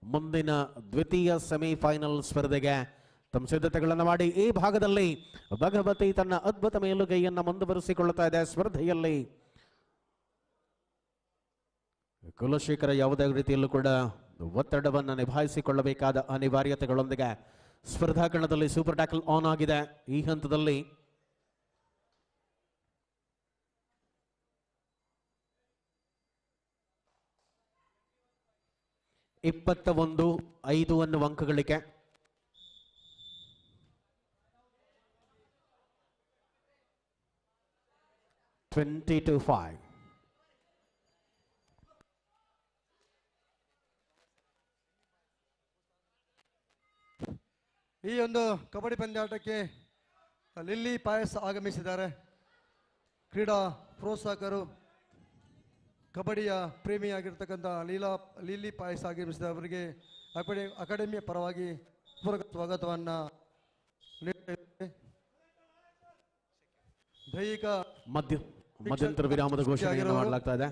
ಮುಂದಿನ ದ್ವಿತೀಯ ಸೆಮಿಫೈನಲ್ ಸ್ಪರ್ಧೆಗೆ ತಮ್ಮ ಸಿದ್ಧತೆಗಳನ್ನು ಮಾಡಿ. ಈ ಭಾಗದಲ್ಲಿ ಭಗವತಿ ತನ್ನ ಅದ್ಭುತ ಮೇಲುಗೈಯನ್ನು ಮುಂದುವರಿಸಿಕೊಳ್ಳುತ್ತಾ ಇದೆ. ಸ್ಪರ್ಧೆಯಲ್ಲಿ ಕುಲಶೇಖರ ಯಾವುದೇ ರೀತಿಯಲ್ಲೂ ಕೂಡ ಒತ್ತಡವನ್ನು ನಿಭಾಯಿಸಿಕೊಳ್ಳಬೇಕಾದ ಅನಿವಾರ್ಯತೆಗಳೊಂದಿಗೆ ಸ್ಪರ್ಧಾ ಕಣದಲ್ಲಿ ಸೂಪರ್ ಟ್ಯಾಕಲ್ ಆನ್ ಆಗಿದೆ. ಈ ಹಂತದಲ್ಲಿ ಇಪ್ಪತ್ತ 5 ಅನ್ನುವ ಅಂಕಗಳಿಕೆ. ಈ ಒಂದು ಕಬಡ್ಡಿ ಪಂದ್ಯಾಟಕ್ಕೆ ಲಿಲ್ಲಿ ಪಾಯಸ್ ಆಗಮಿಸಿದ್ದಾರೆ. ಕ್ರೀಡಾ ಪ್ರೋತ್ಸಾಹಕರು, ಕಬಡ್ಡಿಯ ಪ್ರೇಮಿಯಾಗಿರ್ತಕ್ಕಂಥ ಲಿಲ್ಲಿ ಪಾಯಸ್ ಆಗಮಿಸಿದ ಅವರಿಗೆ ಅಕಾಡೆಮಿಯ ಪರವಾಗಿ ಸ್ವಾಗತವನ್ನು ನೀಡುತ್ತೇವೆ. ದೈಹಿಕ ಮಧ್ಯಂತರ ವಿರಾಮದ ಘೋಷಣೆಯನ್ನು ಮಾಡಲಾಗ್ತಾ ಇದೆ.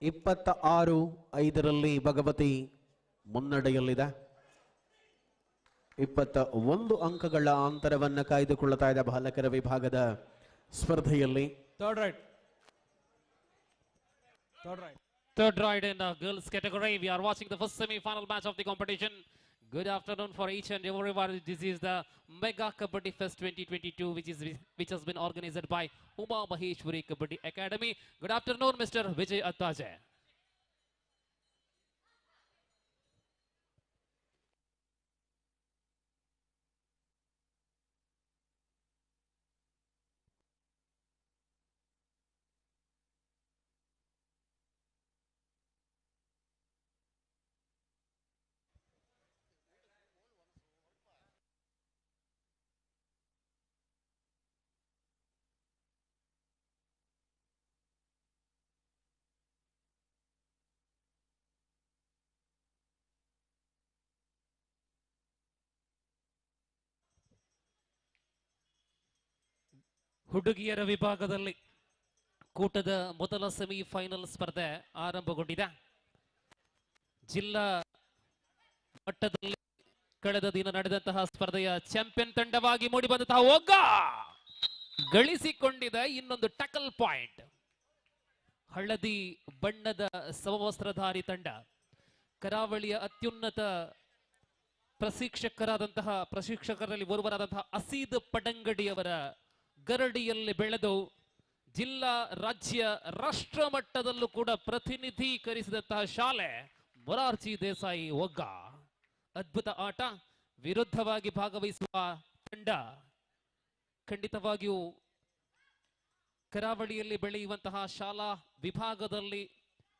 ಇಪ್ಪತ್ತ 6-5ರಲ್ಲಿ ಭಗವತಿ ಮುನ್ನಡೆಯಲ್ಲಿದೆ. 21 ಅಂಕಗಳ ಅಂತರವನ್ನು ಕಾಯ್ದುಕೊಳ್ಳುತ್ತಾ ಇದೆ ಬಾಲಕರ ವಿಭಾಗದ ಸ್ಪರ್ಧೆಯಲ್ಲಿ. Third ride in the girls category. We are watching the first semi-final match of the competition. Good afternoon for each and everyone. This is the Mega Kabaddi Fest 2022, which has been organized by Uma Maheshwari Kabaddi Academy. Good afternoon, Mr. Vijay Attaje. ಹುಡುಗಿಯರ ವಿಭಾಗದಲ್ಲಿ ಕೂಟದ ಮೊದಲ ಸೆಮಿಫೈನಲ್ ಸ್ಪರ್ಧೆ ಆರಂಭಗೊಂಡಿದೆ. ಜಿಲ್ಲಾ ಮಟ್ಟದಲ್ಲಿ ಕಳೆದ ದಿನ ನಡೆದಂತಹ ಸ್ಪರ್ಧೆಯ ಚಾಂಪಿಯನ್ ತಂಡವಾಗಿ ಮೂಡಿಬಂದಂತಹ ಒಗ್ಗ ಗಳಿಸಿಕೊಂಡಿದೆ ಇನ್ನೊಂದು ಟಕಲ್ ಪಾಯಿಂಟ್. ಹಳದಿ ಬಣ್ಣದ ಸಮವಸ್ತ್ರಧಾರಿ ತಂಡ ಕರಾವಳಿಯ ಅತ್ಯುನ್ನತ ಪ್ರಶಿಕ್ಷಕರಲ್ಲಿ ಒರ್ವರಾದಂತಹ ಅಸೀದ್ ಪಡಂಗಡಿಯವರ ಗರಡಿಯಲ್ಲಿ ಬೆಳೆದು ಜಿಲ್ಲಾ ರಾಜ್ಯ ರಾಷ್ಟ್ರ ಮಟ್ಟದಲ್ಲೂ ಕೂಡ ಪ್ರತಿನಿಧೀಕರಿಸಿದಂತಹ ಶಾಲೆ ಮೊರಾರ್ಜಿ ದೇಸಾಯಿ ಒಗ್ಗ. ಅದ್ಭುತ ಆಟ, ವಿರುದ್ಧವಾಗಿ ಭಾಗವಹಿಸುವ ತಂಡ ಖಂಡಿತವಾಗಿಯೂ ಕರಾವಳಿಯಲ್ಲಿ ಬೆಳೆಯುವಂತಹ ಶಾಲಾ ವಿಭಾಗದಲ್ಲಿ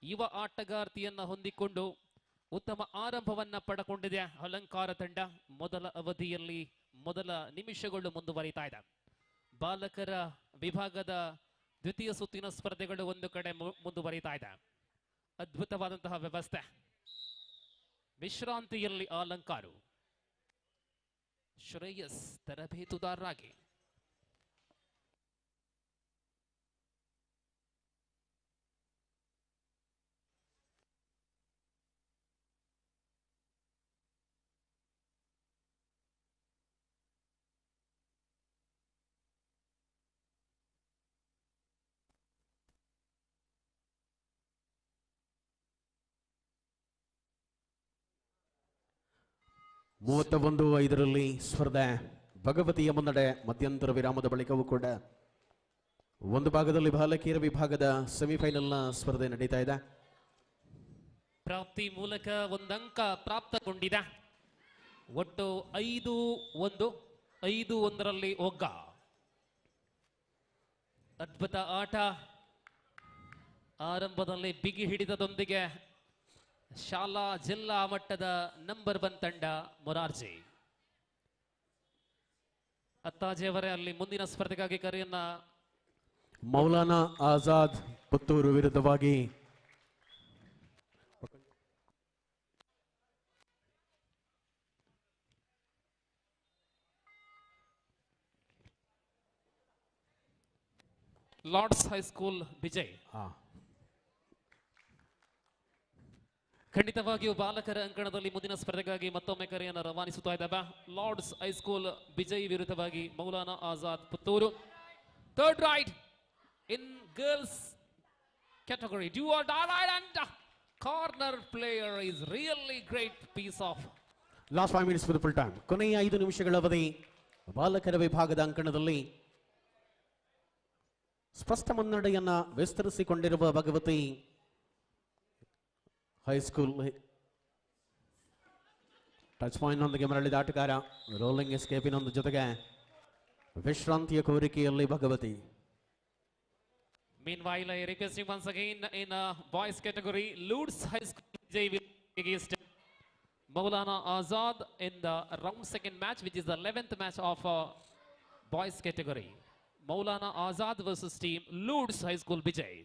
ಯುವ ಆಟಗಾರ್ತಿಯನ್ನ ಹೊಂದಿಕೊಂಡು ಉತ್ತಮ ಆರಂಭವನ್ನ ಪಡೆಕೊಂಡಿದೆ. ಅಲಂಕಾರ ತಂಡ ಮೊದಲ ಅವಧಿಯಲ್ಲಿ ಮೊದಲ ನಿಮಿಷಗಳು ಮುಂದುವರಿತಾ ಇದೆ. ಬಾಲಕರ ವಿಭಾಗದ ದ್ವಿತೀಯ ಸುತ್ತಿನ ಸ್ಪರ್ಧೆಗಳು ಒಂದು ಕಡೆ ಮುಂದುವರಿತಾ ಇದೆ. ಅದ್ಭುತವಾದಂತಹ ವ್ಯವಸ್ಥೆ. ವಿಶ್ರಾಂತಿಯಲ್ಲಿ ಅಲಂಕಾರು ಶ್ರೇಯಸ್ ತರಬೇತುದಾರರಾಗಿ ಮೂವತ್ತ 1-5 ಸ್ಪರ್ಧೆ ಭಗವತಿಯ ಮುನ್ನಡೆ. ಮಧ್ಯಂತರ ವಿರಾಮದ ಬಳಿಕವೂ ಕೂಡ ಒಂದು ಭಾಗದಲ್ಲಿ ಬಾಲಕಿಯರ ವಿಭಾಗದ ಸೆಮಿಫೈನಲ್ನ ಸ್ಪರ್ಧೆ ನಡೀತಾ ಇದೆ. ಪ್ರಾಪ್ತಿ ಮೂಲಕ ಒಂದಂಕ ಪ್ರಾಪ್ತಗೊಂಡಿದೆ. ಒಟ್ಟು 5-1 ಒಗ್ಗ. ಅದ್ಭುತ ಆಟ. ಆರಂಭದಲ್ಲಿ ಬಿಗಿ ಹಿಡಿತದೊಂದಿಗೆ ಶಾಲಾ ಜಿಲ್ಲಾ ಮಟ್ಟದ ನಂಬರ್ 1 ತಂಡ ಮೊರಾರ್ಜಿ. ಅತ್ತಾಜಿಯವರೇ ಅಲ್ಲಿ ಮುಂದಿನ ಸ್ಪರ್ಧೆಗಾಗಿ ಕರೆಯನ್ನ. ಮೌಲಾನಾ ಆಜಾದ್ ಪುತ್ತೂರು ವಿರುದ್ಧವಾಗಿ ಲಾರ್ಡ್ಸ್ ಹೈಸ್ಕೂಲ್ ವಿಜಯ್. ಖಂಡಿತವಾಗಿಯೂ ಬಾಲಕರ ಅಂಕಣದಲ್ಲಿ ಮುಂದಿನ ಸ್ಪರ್ಧೆಗಾಗಿ ಮತ್ತೊಮ್ಮೆ ಕರೆಯನ್ನು ರವಾನಿಸುತ್ತಾ ಇದ್ದಾವೆ. ಲಾರ್ಡ್ಸ್ ಹೈಸ್ಕೂಲ್ ವಿಜಯ್ ವಿರುದ್ಧವಾಗಿ Maulana Azad Puttur. Third right in girls category. Do or die, and corner player is really great piece of. Last 5 minutes for the full time. ಕೊನೆಯ 5 ನಿಮಿಷಗಳ ಅವಧಿ. ಬಾಲಕರ ವಿಭಾಗದ ಅಂಕಣದಲ್ಲಿ ಸ್ಪಷ್ಟ ಮುನ್ನಡೆಯನ್ನ ವಿಸ್ತರಿಸಿಕೊಂಡಿರುವ ಭಗವತಿ ಹೈಸ್ಕೂಲ್. ಟಚ್ ಪಾಯಿಂಟ್ ನೊಂದಿಗೆ ಮರಳಿದ ಆಟಗಾರ. ರೋಲಿಂಗ್ ಎಸ್ಕೇಪಿನೊಂದು ಜೊತೆಗೆ ವಿಶ್ರಾಂತಿಯ ಕೋರಿಕೆಯಲ್ಲಿ Bhagavati. Meanwhile, I requesting once again in boys category, Lourdes High School against Maulana Azad in the round second match, which is the 11th match of boys category. Maulana Azad versus team Lourdes High School Vijay.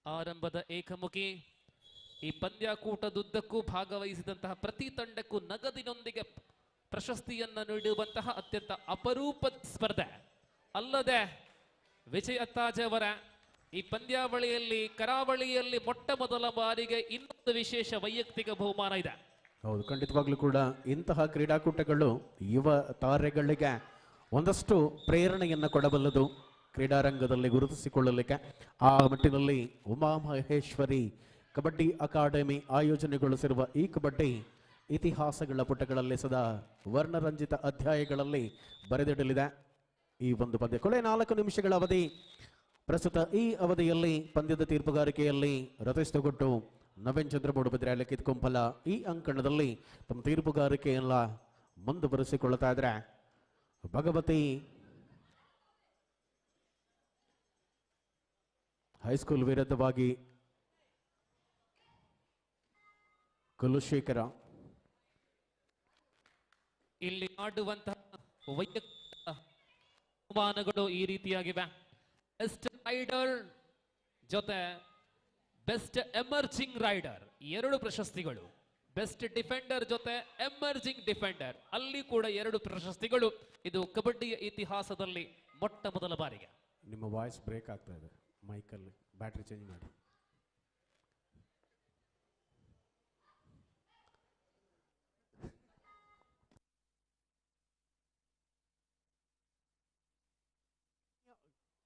ಆರಂಭದ ಏಕಮುಖಿ. ಈ ಪಂದ್ಯಾಕೂಟದುದ್ದಕ್ಕೂ ಭಾಗವಹಿಸಿದಂತಹ ಪ್ರತಿ ತಂಡಕ್ಕೂ ನಗದಿನೊಂದಿಗೆ ಪ್ರಶಸ್ತಿಯನ್ನು ನೀಡುವಂತಹ ಅತ್ಯಂತ ಅಪರೂಪದ ಸ್ಪರ್ಧೆ. ಅಲ್ಲದೆ ವಿಜಯ್ ಅತ್ತಾಜ್ ಅವರ ಈ ಪಂದ್ಯಾವಳಿಯಲ್ಲಿ ಕರಾವಳಿಯಲ್ಲಿ ಮೊಟ್ಟ ಮೊದಲ ಬಾರಿಗೆ ಇನ್ನೊಂದು ವಿಶೇಷ ವೈಯಕ್ತಿಕ ಬಹುಮಾನ ಇದೆ. ಹೌದು, ಖಂಡಿತವಾಗ್ಲೂ ಕೂಡ ಇಂತಹ ಕ್ರೀಡಾಕೂಟಗಳು ಯುವ ತಾರೆಗಳಿಗೆ ಒಂದಷ್ಟು ಪ್ರೇರಣೆಯನ್ನು ಕೊಡಬಲ್ಲದು. ಕ್ರೀಡಾರಂಗದಲ್ಲಿ ಗುರುತಿಸಿಕೊಳ್ಳಲಿಕ್ಕೆ ಆ ಮಟ್ಟಿನಲ್ಲಿ ಉಮಾ ಮಹೇಶ್ವರಿ ಕಬಡ್ಡಿ ಅಕಾಡೆಮಿ ಆಯೋಜನೆಗೊಳಿಸಿರುವ ಈ ಕಬಡ್ಡಿ ಇತಿಹಾಸಗಳ ಪುಟಗಳಲ್ಲಿ ಸದಾ ವರ್ಣರಂಜಿತ ಅಧ್ಯಾಯಗಳಲ್ಲಿ ಬರೆದಿಡಲಿದೆ. ಈ ಒಂದು ಪಂದ್ಯ ಕೊನೆ 4 ನಿಮಿಷಗಳ ಅವಧಿ. ಪ್ರಸ್ತುತ ಈ ಅವಧಿಯಲ್ಲಿ ಪಂದ್ಯದ ತೀರ್ಪುಗಾರಿಕೆಯಲ್ಲಿ ರತೇಶ್ ತೊಗೊಟ್ಟು, ನವೀನ್ ಚಂದ್ರಮೂಡುಬಿದ್ರೆ, ಲಿಖಿತ್ ಕುಂಪಲ ಈ ಅಂಕಣದಲ್ಲಿ ತಮ್ಮ ತೀರ್ಪುಗಾರಿಕೆಯನ್ನ ಮುಂದುವರಿಸಿಕೊಳ್ಳುತ್ತಾ ಇದ್ದಾರೆ. ಭಗವತಿ ಹೈಸ್ಕೂಲ್ ವಿರುದ್ಧವಾಗಿ ಕುಲಶೇಖರ. ಇಲ್ಲಿ ಆಡುವಂತಹ ವೈಯಕ್ತಿಕ ಬಹುಮಾನಗಳು ಈ ರೀತಿಯಾಗಿವೆ. ಬೆಸ್ಟ್ ರೈಡರ್ ಜೊತೆ ಬೆಸ್ಟ್ ಎಮರ್ಜಿಂಗ್ ರೈಡರ್ 2 ಪ್ರಶಸ್ತಿಗಳು. ಬೆಸ್ಟ್ ಡಿಫೆಂಡರ್ ಜೊತೆ ಎಮರ್ಜಿಂಗ್ ಡಿಫೆಂಡರ್ ಅಲ್ಲಿ ಕೂಡ 2 ಪ್ರಶಸ್ತಿಗಳು. ಇದು ಕಬಡ್ಡಿಯ ಇತಿಹಾಸದಲ್ಲಿ ಮೊಟ್ಟ ಮೊದಲ ಬಾರಿಗೆ. ನಿಮ್ಮ ವಾಯ್ಸ್ ಬ್ರೇಕ್ ಆಗ್ತಾ ಇದೆ, ಮೈಕಲ್ಲಿ ಬ್ಯಾಟ್ರಿ ಚೇಂಜ್ ಮಾಡಿ.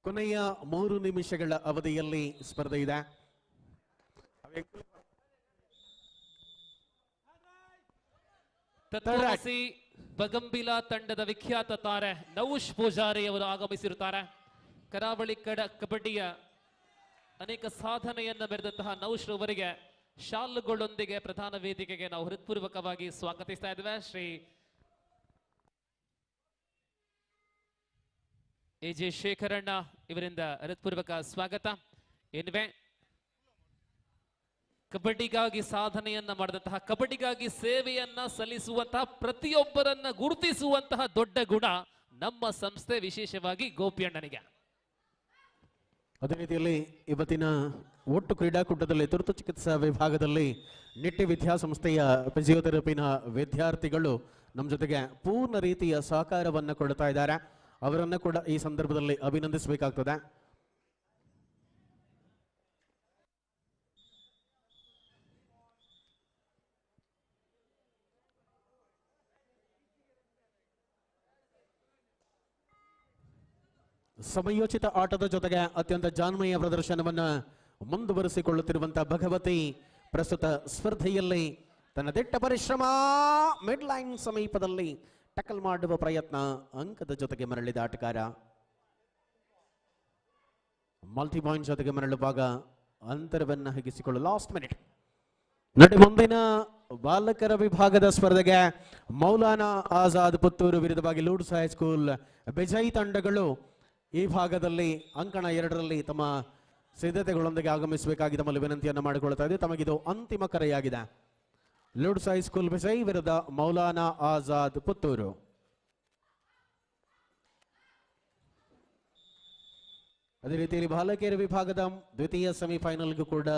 ಕೊನೆಯ 3 ನಿಮಿಷಗಳ ಅವಧಿಯಲ್ಲಿ ಸ್ಪರ್ಧೆ ಇದೆ. ತತ್ವಸಿ ಬಗಂಬಿಲಾ ತಂಡದ ವಿಖ್ಯಾತ ತಾರೆ ನೌಶ್ ಪೂಜಾರಿ ಅವರು ಆಗಮಿಸಿರುತ್ತಾರೆ. ಕರಾವಳಿ ಕಬಡ್ಡಿಯ ಅನೇಕ ಸಾಧನೆಯನ್ನ ಮೆರೆದಂತಹ ನೌಶ್ ಅವರಿಗೆ ಶಾಲುಗಳೊಂದಿಗೆ ಪ್ರಧಾನ ವೇದಿಕೆಗೆ ನಾವು ಹೃತ್ಪೂರ್ವಕವಾಗಿ ಸ್ವಾಗತಿಸ್ತಾ ಇದ್ದೇವೆ. ಶ್ರೀ ಎಜೆ ಶೇಖರಣ್ಣ ಇವರಿಂದ ಹೃತ್ಪೂರ್ವಕ ಸ್ವಾಗತ. ಏನಿವೆ ಕಬಡ್ಡಿಗಾಗಿ ಸಾಧನೆಯನ್ನ ಮಾಡಿದಂತಹ, ಕಬಡ್ಡಿಗಾಗಿ ಸೇವೆಯನ್ನ ಸಲ್ಲಿಸುವಂತಹ ಪ್ರತಿಯೊಬ್ಬರನ್ನ ಗುರುತಿಸುವಂತಹ ದೊಡ್ಡ ಗುಣ ನಮ್ಮ ಸಂಸ್ಥೆ, ವಿಶೇಷವಾಗಿ ಗೋಪಿಯಣ್ಣನಿಗೆ. ಅದೇ ರೀತಿಯಲ್ಲಿ ಇವತ್ತಿನ ಒಟ್ಟು ಕ್ರೀಡಾಕೂಟದಲ್ಲಿ ತುರ್ತು ಚಿಕಿತ್ಸಾ ವಿಭಾಗದಲ್ಲಿ ನಿಟ್ಟಿ ವಿದ್ಯಾಸಂಸ್ಥೆಯ ಫಿಸಿಯೋಥೆರಪಿನ ವಿದ್ಯಾರ್ಥಿಗಳು ನಮ್ಮ ಜೊತೆಗೆ ಪೂರ್ಣ ರೀತಿಯ ಸಹಕಾರವನ್ನು ಕೊಡ್ತಾ ಇದ್ದಾರೆ. ಅವರನ್ನು ಕೂಡ ಈ ಸಂದರ್ಭದಲ್ಲಿ ಅಭಿನಂದಿಸಬೇಕಾಗ್ತದೆ. ಸಮಯೋಚಿತ ಆಟದ ಜೊತೆಗೆ ಅತ್ಯಂತ ಜಾಣ್ಮೆಯ ಪ್ರದರ್ಶನವನ್ನು ಮುಂದುವರಿಸಿಕೊಳ್ಳುತ್ತಿರುವಂತಹ ಭಗವತಿ ಪ್ರಸ್ತುತ ಸ್ಪರ್ಧೆಯಲ್ಲಿ ತನ್ನ ದಿಟ್ಟ ಪರಿಶ್ರಮ ಮಿಡ್ ಲೈನ್ ಸಮೀಪದಲ್ಲಿ ಟಕಲ್ ಮಾಡುವ ಪ್ರಯತ್ನ, ಅಂಕದ ಜೊತೆಗೆ ಮರಳಿದ ಆಟಗಾರ. ಮಲ್ಟಿ ಪಾಯಿಂಟ್ ಜೊತೆಗೆ ಮರಳುವಾಗ ಅಂತರವನ್ನು ಹಿಗ್ಗಿಸಿಕೊಳ್ಳಲು ಲಾಸ್ಟ್ ಮಿನಿಟ್. ನೋಡಿ ಮುಂದಿನ ಬಾಲಕರ ವಿಭಾಗದ ಸ್ಪರ್ಧೆಗೆ ಮೌಲಾನಾ ಆಜಾದ್ ಪುತ್ತೂರು ವಿರುದ್ಧವಾಗಿ ಲೂಡ್ಸ್ ಹೈಸ್ಕೂಲ್ ವಿಜಯ್ ತಂಡಗಳು ಈ ಭಾಗದಲ್ಲಿ ಅಂಕಣ 2ರಲ್ಲಿ ತಮ್ಮ ಸಿದ್ಧತೆಗಳೊಂದಿಗೆ ಆಗಮಿಸಬೇಕಾಗಿ ತಮ್ಮಲ್ಲಿ ವಿನಂತಿಯನ್ನು ಮಾಡಿಕೊಳ್ಳುತ್ತಾ ಇದೆ. ತಮಗಿದು ಅಂತಿಮ ಕರೆಯಾಗಿದೆ. ಲೂಡ್ಸ್ ಹೈಸ್ಕೂಲ್ ವಿಜಯ್ ವಿರುದ್ಧ ಮೌಲಾನಾ ಆಜಾದ್ ಪುತ್ತೂರು. ಅದೇ ರೀತಿಯಲ್ಲಿ ಬಾಲಕಿಯರ ವಿಭಾಗದ ದ್ವಿತೀಯ ಸೆಮಿಫೈನಲ್ಗೂ ಕೂಡ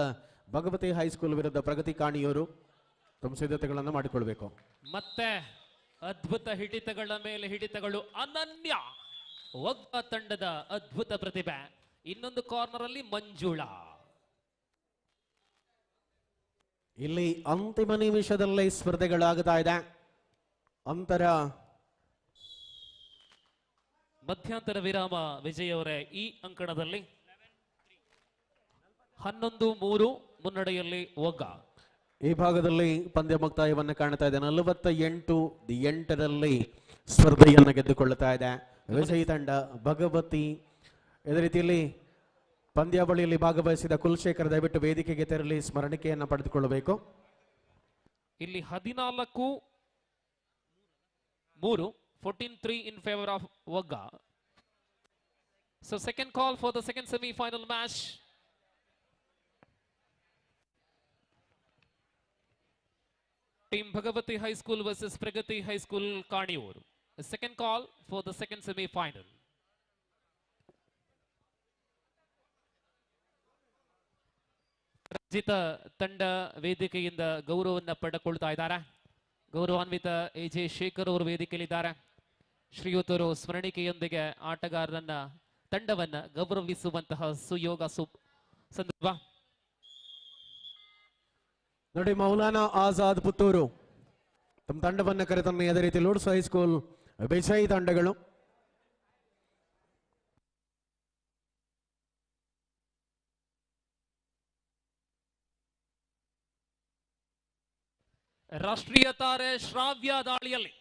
ಭಗವತಿ ಹೈಸ್ಕೂಲ್ ವಿರುದ್ಧ ಪ್ರಗತಿ ಕಾಣಿಯೂರು ತಮ್ಮ ಸಿದ್ಧತೆಗಳನ್ನು ಮಾಡಿಕೊಳ್ಬೇಕು. ಮತ್ತೆ ಅದ್ಭುತ ಹಿಡಿತಗಳ ಮೇಲೆ ಹಿಡಿತಗಳು. ಅನನ್ಯ ಒಗ್ಗ ತಂಡದ ಅದ್ಭುತ ಪ್ರತಿಭೆ. ಇನ್ನೊಂದು ಕಾರ್ನರ್ ಅಲ್ಲಿ ಮಂಜುಳಾ. ಇಲ್ಲಿ ಅಂತಿಮ ನಿಮಿಷದಲ್ಲಿ ಸ್ಪರ್ಧೆಗಳಾಗುತ್ತಾ ಇದೆ. ಅಂತರ ಮಧ್ಯಂತರ ವಿರಾಮ. ವಿಜಯ್ ಅವರೇ, ಈ ಅಂಕಣದಲ್ಲಿ 11-3 ಮುನ್ನಡೆಯಲ್ಲಿ ಒಗ್ಗ. ಈ ಭಾಗದಲ್ಲಿ ಪಂದ್ಯ ಮುಕ್ತಾಯವನ್ನು ಕಾಣ್ತಾ ಇದೆ. 48-8ರಲ್ಲಿ ಸ್ಪರ್ಧೆಯನ್ನು ಗೆದ್ದುಕೊಳ್ಳುತ್ತಾ ಇದೆ ವಿಜಯ್ ತಂಡ. ಭಗವತಿ ಇದೇ ರೀತಿಯಲ್ಲಿ ಪಂದ್ಯಾವಳಿಯಲ್ಲಿ ಭಾಗವಹಿಸಿದ ಕುಲಶೇಖರ್ ದಯವಿಟ್ಟು ವೇದಿಕೆಗೆ ತೆರಳಿ ಸ್ಮರಣಿಕೆಯನ್ನು ಪಡೆದುಕೊಳ್ಳಬೇಕು. ಇಲ್ಲಿ 14-3, 14-3 in favor of Wagga. So second call for the second semi-final match. Team Bhagavati High School versus Pragati High School Kaniyur. The second call for the second semi-final. ರಂಜಿತ ತಂಡ ವೇದಿಕೆಯಿಂದ ಗೌರವವನ್ನು ಪಡೆದುಕೊಳ್ತಾ ಇದ್ದಾರೆ. ಗೌರವಾನ್ವಿತ ಎಜೆ ಶೇಖರ್ ಅವರು ವೇದಿಕೆಯಲ್ಲಿದ್ದಾರೆ. ಶ್ರೀಯುತರು ಸ್ಮರಣಿಕೆಯೊಂದಿಗೆ ಆಟಗಾರರನ್ನ ತಂಡವನ್ನ ಗೌರವಿಸುವಂತಹ ಸುಯೋಗ ಸಂದರ್ಭ. ನೋಡಿ, ಮೌಲಾನಾ ಆಜಾದ್ ಪುತ್ತೂರು ತಮ್ಮ ತಂಡವನ್ನು ಕರೆತನ್ನಿ. ಅದೇ ರೀತಿ ಲೂಡ್ಸ್ ಹೈಸ್ಕೂಲ್ ವಿಜಯ್ ತಂಡಗಳು ರಾಷ್ಟ್ರೀಯ ತಾರೆ ಶ್ರಾವ್ಯ ದಾಳಿಯಲ್ಲಿ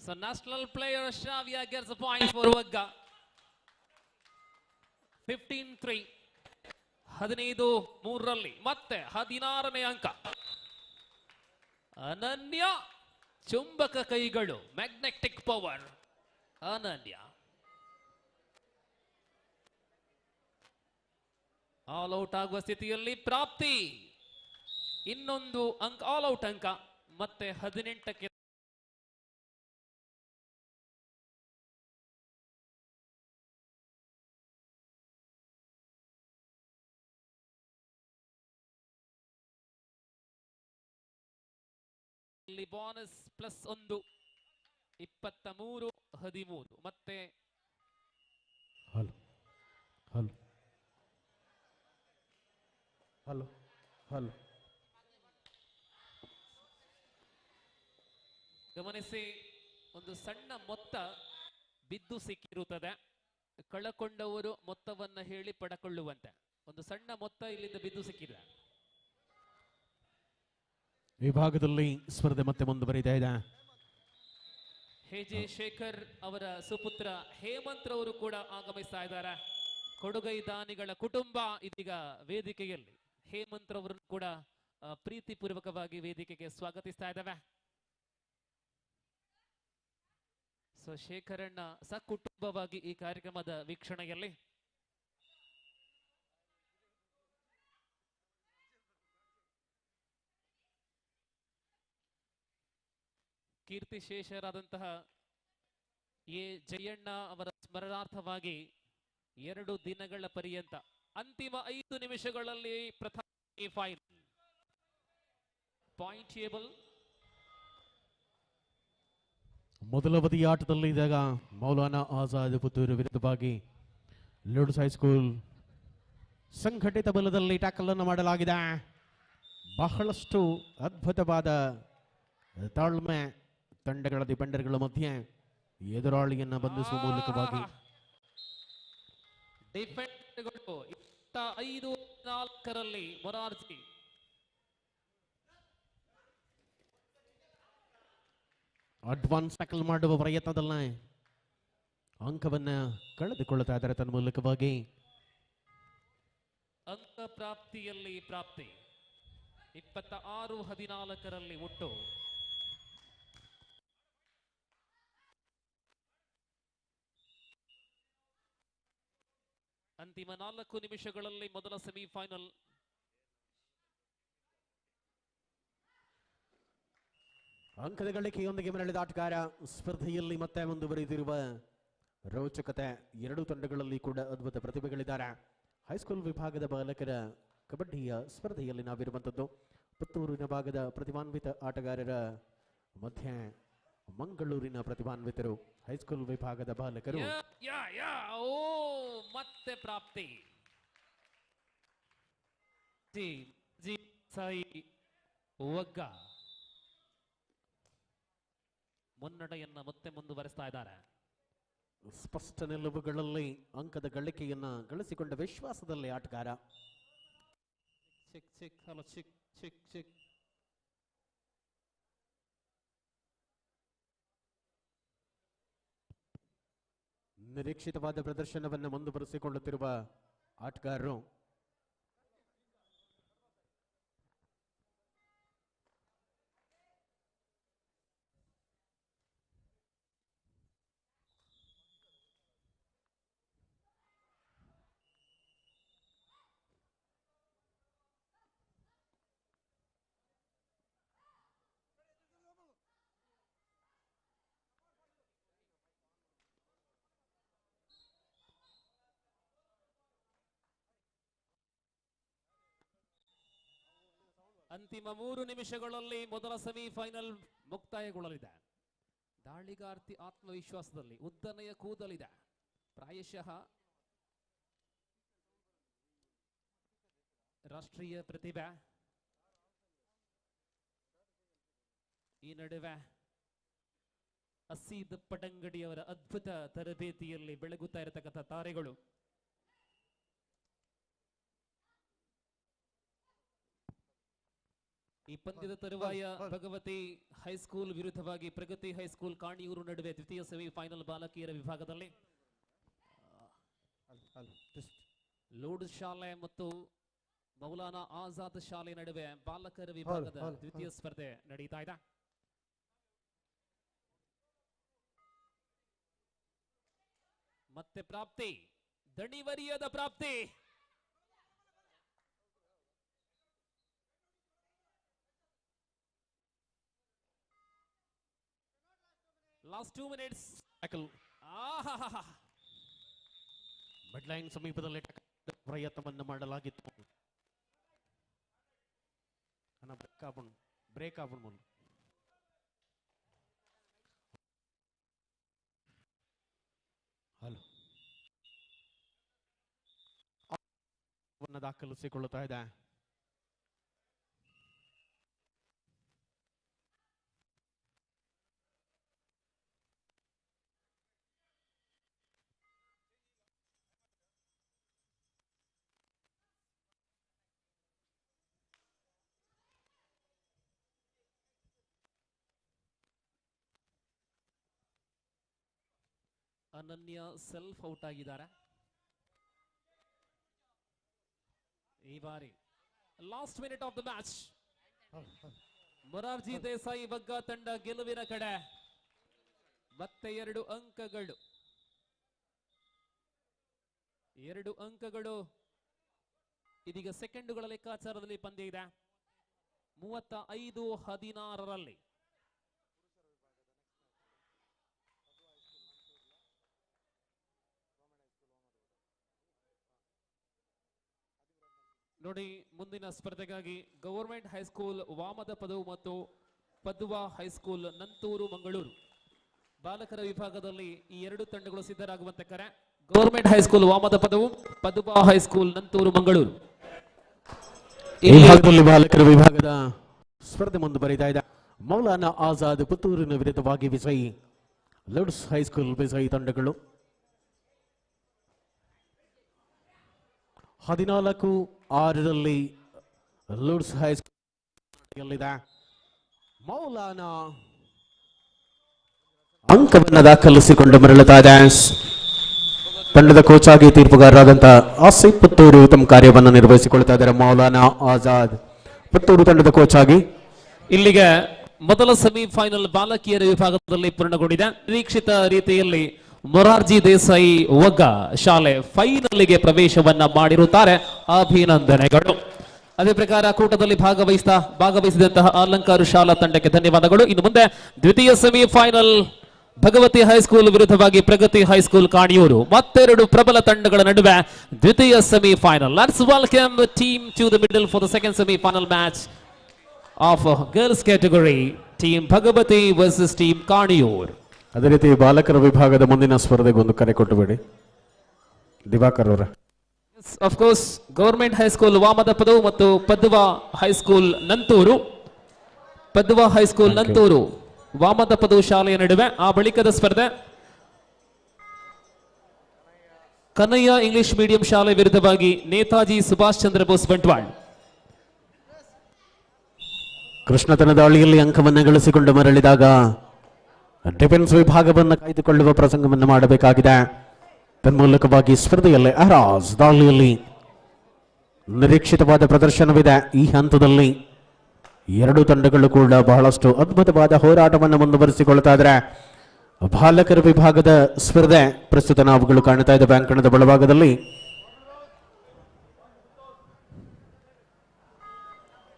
so national player Shravya gets a point for Vagga 15-3 15-3 ಮತ್ತೆ 16ನೇ ಅಂಕ ಅನನ್ಯ ಚುಂಬಕ ಕೈಗಳು magnetic power Ananya all out ಆಗುವ ಸ್ಥಿತಿಯಲ್ಲಿ ಪ್ರಾಪ್ತಿ ಇನ್ನೊಂದು ಅಂಕ ಆಲ್ ಔಟ್ ಅಂಕ ಮತ್ತೆ 18ಕ್ಕೆ ಬೋನಸ್ ಪ್ಲಸ್ 1 23-13 ಮತ್ತೆ ಹಲೋ ಹಲೋ ಹಲೋ ಹಲೋ ಗಮನಿಸಿ, ಒಂದು ಸಣ್ಣ ಮೊತ್ತ ಬಿದ್ದು ಸಿಕ್ಕಿರುತ್ತದೆ. ಕಳಕೊಂಡವರು ಮೊತ್ತವನ್ನ ಹೇಳಿ ಪಡಕೊಳ್ಳುವಂತೆ ಒಂದು ಸಣ್ಣ ಮೊತ್ತ ಇಲ್ಲಿಂದ ಬಿದ್ದು ಸಿಕ್ಕಿದೆ. ವಿಭಾಗದಲ್ಲಿ ಸ್ಪರ್ಧೆ ಮತ್ತೆ ಮುಂದುವರಿತಾ ಇದೆ. ಜೆ ಶೇಖರ್ ಅವರ ಸುಪುತ್ರ ಹೇಮಂತ್ ರವರು ಕೂಡ ಆಗಮಿಸ್ತಾ ಇದ್ದಾರೆ. ಕೊಡುಗೈ ದಾನಿಗಳ ಕುಟುಂಬ ಇದೀಗ ವೇದಿಕೆಯಲ್ಲಿ ಹೇಮಂತ್ ರವರನ್ನು ಕೂಡ ಪ್ರೀತಿಪೂರ್ವಕವಾಗಿ ವೇದಿಕೆಗೆ ಸ್ವಾಗತಿಸ್ತಾ ಇದ್ದಾವೆ. ಸೊ ಶೇಖರಣ್ಣ ಸಕುಟುಂಬವಾಗಿ ಈ ಕಾರ್ಯಕ್ರಮದ ವೀಕ್ಷಣೆಯಲ್ಲಿ ಕೀರ್ತಿಶೇಷರಾದಂತಹ ಎ ಜಯಣ್ಣ ಅವರ ಸ್ಮರಣಾರ್ಥವಾಗಿ 2 ದಿನಗಳ ಪರ್ಯಂತ ಅಂತಿಮ 5 ನಿಮಿಷಗಳಲ್ಲಿ ಪ್ರಥಮ ಫೈನಲ್ ಪಾಯಿಂಟ್ ಟೇಬಲ್ ಮೊದಲ ಅವಧಿ ಆಟದಲ್ಲಿ ಇದ್ದಾಗ ಮೌಲಾನಾ ಆಜಾದ್ ಪುತ್ತೂರು ವಿರುದ್ಧವಾಗಿ ಲೋಡ್ಸ್ ಹೈಸ್ಕೂಲ್ ಸಂಘಟಿತ ಬಲದಲ್ಲಿ ಟ್ಯಾಕಲ್ ಅನ್ನು ಮಾಡಲಾಗಿದೆ. ಬಹಳಷ್ಟು ಅದ್ಭುತವಾದ ತಾಳ್ಮೆ ತಂಡಗಳ ಡಿಫೆಂಡರ್ಗಳ ಮಧ್ಯೆ ಎದುರಾಳಿಯನ್ನ ಬಂಧಿಸುವ ಮೂಲಕವಾಗಿ ಡಿಫೆಂಡರ್ಗಳು 25-4 ಮೊರಾರ್ಜಿ ಅಡ್ವಾನ್ಸ್ ಟ್ಯಾಕಲ್ ಮಾಡುವ ಪ್ರಯತ್ನದಲ್ಲಿ ಅಂಕವನ್ನ ಕಳೆದುಕೊಳ್ಳುತ್ತಾ ಇದ್ದಾರೆ. ತನ್ನ ಮೂಲಕವಾಗಿ ಅಂಕ ಪ್ರಾಪ್ತಿಯಲ್ಲಿ ಪ್ರಾಪ್ತಿ 26-14 ಒಟ್ಟು ಅಂತಿಮ 4 ನಿಮಿಷಗಳಲ್ಲಿ ಮೊದಲ ಸೆಮಿಫೈನಲ್. ಅಂಕದ ಗಳಿಕೆಯೊಂದಿಗೆ ಮರಳಿದ ಆಟಗಾರ ಸ್ಪರ್ಧೆಯಲ್ಲಿ ಮತ್ತೆ ಮುಂದುವರಿದಿರುವ ರೋಚಕತೆ. 2 ತಂಡಗಳಲ್ಲಿ ಕೂಡ ಅದ್ಭುತ ಪ್ರತಿಭೆಗಳಿದ್ದಾರೆ. ಹೈಸ್ಕೂಲ್ ವಿಭಾಗದ ಬಾಲಕರ ಕಬಡ್ಡಿಯ ಸ್ಪರ್ಧೆಯಲ್ಲಿ ನಾವಿರುವಂಥದ್ದು. ಪುತ್ತೂರಿನ ಭಾಗದ ಪ್ರತಿಭಾನ್ವಿತ ಆಟಗಾರರ ಮಧ್ಯೆ ಮಂಗಳೂರಿನ ಪ್ರತಿಭಾನ್ವಿತರು. ಹೈಸ್ಕೂಲ್ ವಿಭಾಗದ ಬಾಲಕರು ಮತ್ತೆ ಪ್ರಾಪ್ತಿ ಸಾಯಿ ಒಗ್ಗ ಮುನ್ನಡೆಯನ್ನ ಮತ್ತೆ ಮುಂದುವರಿಸ್ತಾ ಇದ್ದಾರೆ. ಸ್ಪಷ್ಟ ನಿಲುವುಗಳಲ್ಲಿ ಅಂಕದ ಗಳಿಕೆಯನ್ನ ಗಳಿಸಿಕೊಂಡ ವಿಶ್ವಾಸದಲ್ಲಿ ಆಟಗಾರ ನಿರೀಕ್ಷಿತವಾದ ಪ್ರದರ್ಶನವನ್ನು ಮುಂದುವರಿಸಿಕೊಳ್ಳುತ್ತಿರುವ ಆಟಗಾರರು ಅಂತಿಮ 3 ನಿಮಿಷಗಳಲ್ಲಿ ಮೊದಲ ಸೆಮಿಫೈನಲ್ ಮುಕ್ತಾಯಗೊಳ್ಳಲಿದೆ. ದಾಳಿಗಾರ್ತಿ ಆತ್ಮವಿಶ್ವಾಸದಲ್ಲಿ ಉದ್ದನೆಯ ಕೂದಲಿದೆ. ಪ್ರಾಯಶಃ ರಾಷ್ಟ್ರೀಯ ಪ್ರತಿಭೆ. ಈ ನಡುವೆ ಅಸೀದ್ ಪಟಂಗಡಿಯವರ ಅದ್ಭುತ ತರಬೇತಿಯಲ್ಲಿ ಬೆಳಗುತ್ತಾ ಇರತಕ್ಕಂಥ ತಾರೆಗಳು ಈ ಪಂದ್ಯದ ತರುವಾಯ ಭಗವತಿ ಹೈಸ್ಕೂಲ್ ವಿರುದ್ಧವಾಗಿ ಪ್ರಗತಿ ಹೈಸ್ಕೂಲ್ ಕಾಣಿಯೂರು ನಡುವೆ ದ್ವಿತೀಯ ಸೆಮಿಫೈನಲ್ ಬಾಲಕಿಯರ ವಿಭಾಗದಲ್ಲಿ ಲೋಡ್ ಶಾಲೆ ಮತ್ತು ಮೌಲಾನಾ ಆಜಾದ್ ಶಾಲೆ ನಡುವೆ ಬಾಲಕರ ವಿಭಾಗದ ದ್ವಿತೀಯ ಸ್ಪರ್ಧೆ ನಡೀತಾ ಇದೆ. ಮತ್ತೆ ಪ್ರಾಪ್ತಿ, ದಣಿವರಿಯದ ಪ್ರಾಪ್ತಿ. Last 2 minutes. ಮಿಡ್ ಲೈನ್ ಸಮೀಪದಲ್ಲಿ ಪ್ರಯತ್ನವನ್ನು ಮಾಡಲಾಗಿತ್ತು. ಬ್ರೇಕ್ ಆಪನ್ ಮೂಲ ದಾಖಲಿಸಿಕೊಳ್ಳುತ್ತಾ ಇದೆ. ಅನನ್ಯ ಸೆಲ್ಫ್ ಔಟ್ ಆಗಿದ್ದಾರೆ. ಈ ಬಾರಿ last minute of the match Morarji Desai Vagga ತಂಡ ಗೆಲುವಿನ ಕಡೆ. ಮತ್ತೆ 2 ಅಂಕಗಳು, 2 ಅಂಕಗಳು. ಇದೀಗ ಸೆಕೆಂಡುಗಳ ಲೆಕ್ಕಾಚಾರದಲ್ಲಿ ಪಂದ್ಯ ಇದೆ. 35-16 ನೋಡಿ. ಮುಂದಿನ ಸ್ಪರ್ಧೆಗಾಗಿ ಗವರ್ಮೆಂಟ್ ಹೈಸ್ಕೂಲ್ ವಾಮದ ಪದವು ಮತ್ತು ಪದುವಾ ಹೈಸ್ಕೂಲ್ ನಂತೂರು ಮಂಗಳೂರು ಬಾಲಕರ ವಿಭಾಗದಲ್ಲಿ ಈ 2 ತಂಡಗಳು ಸಿದ್ಧರಾಗುವಂತೆ ಕರೆ. ಗವರ್ಮೆಂಟ್ ಹೈಸ್ಕೂಲ್ ವಾಮದ ಪದವು, ಪದುವಾ ಹೈಸ್ಕೂಲ್ ನಂತೂರು ಮಂಗಳೂರು. ಈ ಭಾಗದಲ್ಲಿ ಬಾಲಕರ ವಿಭಾಗದ ಸ್ಪರ್ಧೆ ಮುಂದುವರಿತಾ ಇದೆ. ಮೌಲಾನಾ ಆಜಾದ್ ಪುತ್ತೂರಿನ ವಿರುದ್ಧವಾಗಿ ವಿಜಯಿ, ಲುಡ್ಸ್ ಹೈಸ್ಕೂಲ್ ವಿಜಯಿ ತಂಡಗಳು. 14-6 ಲುಡ್ಸ್ ಹೈಸ್ಕೂಲ್ ಮೌಲಾನಾ ಅಂಕವನ್ನು ದಾಖಲಿಸಿಕೊಂಡು ಮರಳುತ್ತಾ ಇದೆ. ತಂಡದ ಕೋಚ್ ಆಗಿ ತೀರ್ಪುಗಾರರಾದಂತಹ ಆಸಿಫ್ ಪುತ್ತೂರು ತಮ್ಮ ಕಾರ್ಯವನ್ನು ನಿರ್ವಹಿಸಿಕೊಳ್ತಾ ಇದ್ದಾರೆ. ಮೌಲಾನಾ ಆಜಾದ್ ಪುತ್ತೂರು ತಂಡದ ಕೋಚ್ ಆಗಿ. ಇಲ್ಲಿಗೆ ಮೊದಲ ಸೆಮಿಫೈನಲ್ ಬಾಲಕಿಯರ ವಿಭಾಗದಲ್ಲಿ ಪೂರ್ಣಗೊಂಡಿದೆ. ನಿರೀಕ್ಷಿತ ರೀತಿಯಲ್ಲಿ ಮೊರಾರ್ಜಿ ದೇಸಾಯಿ ಒಗ್ಗ ಶಾಲೆ ಫೈನಲ್ಗೆ ಪ್ರವೇಶವನ್ನ ಮಾಡಿರುತ್ತಾರೆ. ಅಭಿನಂದನೆಗಳು. ಅದೇ ಪ್ರಕಾರ ಕೂಟದಲ್ಲಿ ಭಾಗವಹಿಸಿದಂತಹ ಅಲಂಕಾರ ಶಾಲಾ ತಂಡಕ್ಕೆ ಧನ್ಯವಾದಗಳು. ಇನ್ನು ಮುಂದೆ ದ್ವಿತೀಯ ಸೆಮಿಫೈನಲ್ ಭಗವತಿ ಹೈಸ್ಕೂಲ್ ವಿರುದ್ಧವಾಗಿ ಪ್ರಗತಿ ಹೈಸ್ಕೂಲ್ ಕಾಣಿಯೂರು, ಮತ್ತೆರಡು ಪ್ರಬಲ ತಂಡಗಳ ನಡುವೆ ದ್ವಿತೀಯ semifinal. Let's welcome team to the middle for the second semifinal match of girls category. Team Bhagavati versus team Kaniyur. ಅದೇ ರೀತಿ ಬಾಲಕರ ವಿಭಾಗದ ಮುಂದಿನ ಸ್ಪರ್ಧೆಗೆ ಒಂದು ಕರೆ ಕೊಟ್ಟುಬೇಡಿ ದಿವಾಕರ್ ಅವರ. ಆಫ್ ಕೋರ್ಸ್ ಗವರ್ಮೆಂಟ್ ಹೈಸ್ಕೂಲ್ ವಾಮದ ಪದವು ಮತ್ತು ಪದ್ವಾ ಹೈಸ್ಕೂಲ್ ನಂತೂರು, ಪದ್ವಾ ಹೈಸ್ಕೂಲ್ ನಂತೂರು ವಾಮದ ಪದವು ಶಾಲೆಯ ನಡುವೆ. ಆ ಬಳಿಕದ ಸ್ಪರ್ಧೆ ಕನ್ನಯ್ಯ ಇಂಗ್ಲಿಷ್ ಮೀಡಿಯಂ ಶಾಲೆ ವಿರುದ್ಧವಾಗಿ ನೇತಾಜಿ ಸುಭಾಷ್ ಚಂದ್ರ ಬೋಸ್ ಬಂಟ್ವಾಳ. ಕೃಷ್ಣತನ ದಾಳಿಯಲ್ಲಿ ಅಂಕವನ್ನು ಗಳಿಸಿಕೊಂಡು ಮರಳಿದಾಗ ಡಿಫೆನ್ಸ್ ವಿಭಾಗವನ್ನು ಕಾಯ್ದುಕೊಳ್ಳುವ ಪ್ರಸಂಗವನ್ನು ಮಾಡಬೇಕಾಗಿದೆ. ತನ್ಮೂಲಕವಾಗಿ ಸ್ಪರ್ಧೆಯಲ್ಲಿ ಅಹರಾಜ್ ದಾಳಿಯಲ್ಲಿ ನಿರೀಕ್ಷಿತವಾದ ಪ್ರದರ್ಶನವಿದೆ. ಈ ಹಂತದಲ್ಲಿ ಎರಡು ತಂಡಗಳು ಕೂಡ ಬಹಳಷ್ಟು ಅದ್ಭುತವಾದ ಹೋರಾಟವನ್ನು ಮುಂದುವರಿಸಿಕೊಳ್ತಾ ಇದ್ದಾರೆ. ಬಾಲಕರ ವಿಭಾಗದ ಸ್ಪರ್ಧೆ ಪ್ರಸ್ತುತ ನಾವುಗಳು ಕಾಣ್ತಾ ಇದ್ದ ಬ್ಯಾಂಕಣದ ಬಲಭಾಗದಲ್ಲಿ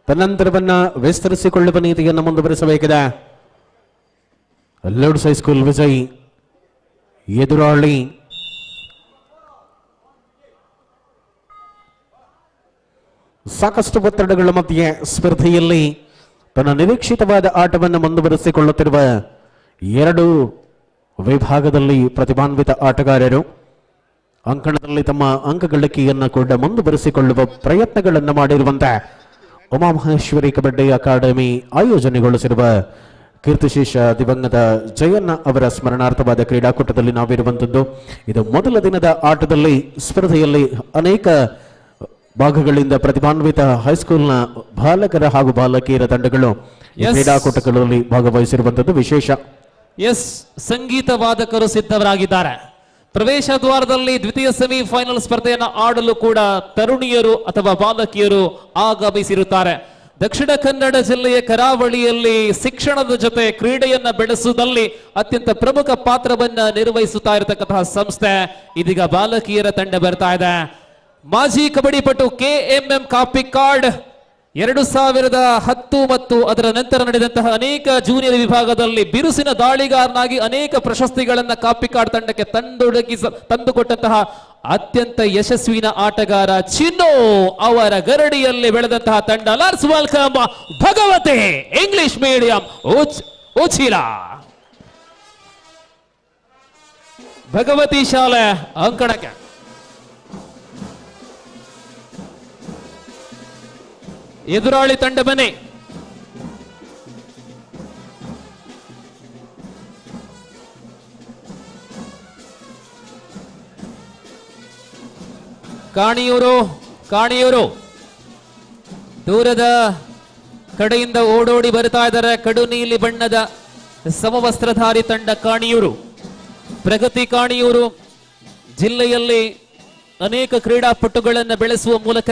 ತನ್ನಂತರವನ್ನ ವಿಸ್ತರಿಸಿಕೊಳ್ಳುವ ನೀತಿಯನ್ನು ಮುಂದುವರಿಸಬೇಕಿದೆ. ಲೋಡ್ಸ್ ಹೈಸ್ಕೂಲ್ ವಿಜಯ್ ಎದುರಾಳಿ ಸಾಕಷ್ಟು ಒತ್ತಡಗಳ ಮಧ್ಯೆ ಸ್ಪರ್ಧೆಯಲ್ಲಿ ತನ್ನ ನಿರೀಕ್ಷಿತವಾದ ಆಟವನ್ನು ಮುಂದುವರಿಸಿಕೊಳ್ಳುತ್ತಿರುವ ಎರಡು ವಿಭಾಗದಲ್ಲಿ ಪ್ರತಿಭಾನ್ವಿತ ಆಟಗಾರರು ಅಂಕಣದಲ್ಲಿ ತಮ್ಮ ಅಂಕ ಗಳಿಕೆಯನ್ನು ಕೂಡ ಮುಂದುವರಿಸಿಕೊಳ್ಳುವ ಪ್ರಯತ್ನಗಳನ್ನು ಮಾಡಿರುವಂತೆ ಉಮಾಮಹೇಶ್ವರಿ ಕಬಡ್ಡಿ ಅಕಾಡೆಮಿ ಆಯೋಜನೆಗೊಳಿಸಿರುವ ಕೀರ್ತಿಶೇಷ ದಿವಂಗತ ಜಯಣ್ಣ ಅವರ ಸ್ಮರಣಾರ್ಥವಾದ ಕ್ರೀಡಾಕೂಟದಲ್ಲಿ ನಾವಿರುವಂಥದ್ದು. ಇದು ಮೊದಲ ದಿನದ ಆಟದಲ್ಲಿ ಸ್ಪರ್ಧೆಯಲ್ಲಿ ಅನೇಕ ಭಾಗಗಳಿಂದ ಪ್ರತಿಭಾನ್ವಿತ ಹೈಸ್ಕೂಲ್ನ ಬಾಲಕರ ಹಾಗೂ ಬಾಲಕಿಯರ ತಂಡಗಳು ಈ Yes. ಕ್ರೀಡಾಕೂಟಗಳಲ್ಲಿ ಭಾಗವಹಿಸಿರುವಂತದ್ದು ವಿಶೇಷ. ಎಸ್, ಸಂಗೀತ ವಾದಕರು ಸಿದ್ಧರಾಗಿದ್ದಾರೆ. ಪ್ರವೇಶ ದ್ವಾರದಲ್ಲಿ ದ್ವಿತೀಯ ಸೆಮಿಫೈನಲ್ ಸ್ಪರ್ಧೆಯನ್ನು ಆಡಲು ಕೂಡ ತರುಣಿಯರು ಅಥವಾ ಬಾಲಕಿಯರು ಆಗಮಿಸಿರುತ್ತಾರೆ. ದಕ್ಷಿಣ ಕನ್ನಡ ಜಿಲ್ಲೆಯ ಕರಾವಳಿಯಲ್ಲಿ ಶಿಕ್ಷಣದ ಜೊತೆ ಕ್ರೀಡೆಯನ್ನ ಬೆಳೆಸುವುದಲ್ಲಿ ಅತ್ಯಂತ ಪ್ರಮುಖ ಪಾತ್ರವನ್ನ ನಿರ್ವಹಿಸುತ್ತಾ ಇರತಕ್ಕಂತಹ ಸಂಸ್ಥೆ ಇದೀಗ ಬಾಲಕಿಯರ ತಂಡ ಬರ್ತಾ ಇದೆ. ಮಾಜಿ ಕಬಡ್ಡಿ ಪಟು KMM ಕಾಪಿಕಾಡ್ 2010 ಮತ್ತು ಅದರ ನಂತರ ನಡೆದಂತಹ ಅನೇಕ ಜೂನಿಯರ್ ವಿಭಾಗದಲ್ಲಿ ಬಿರುಸಿನ ದಾಳಿಗಾರನಾಗಿ ಅನೇಕ ಪ್ರಶಸ್ತಿಗಳನ್ನ ಕಾಪಿಕಾಡ್ ತಂಡಕ್ಕೆ ತಂದುಕೊಟ್ಟಂತಹ ಅತ್ಯಂತ ಯಶಸ್ವಿನ ಆಟಗಾರ ಚಿನ್ನು ಅವರ ಗರಡಿಯಲ್ಲಿ ಬೆಳೆದಂತಹ ತಂಡ. Let's welcome Bhagavati English medium Uchila. Bhagavati ಶಾಲೆ ಅಂಕಣಕ್ಕೆ ಎದುರಾಳಿ ತಂಡ ಬನ್ನಿ. ಕಾಣಿಯೂರು ದೂರದ ಕಡೆಯಿಂದ ಓಡೋಡಿ ಬರ್ತಾ ಇದ್ದಾರೆ. ಕಡು ನೀಲಿ ಬಣ್ಣದ ಸಮವಸ್ತ್ರಧಾರಿ ತಂಡ ಕಾಣಿಯೂರು. ಪ್ರಗತಿ ಕಾಣಿಯೂರು ಜಿಲ್ಲೆಯಲ್ಲಿ ಅನೇಕ ಕ್ರೀಡಾಪಟುಗಳನ್ನು ಬೆಳೆಸುವ ಮೂಲಕ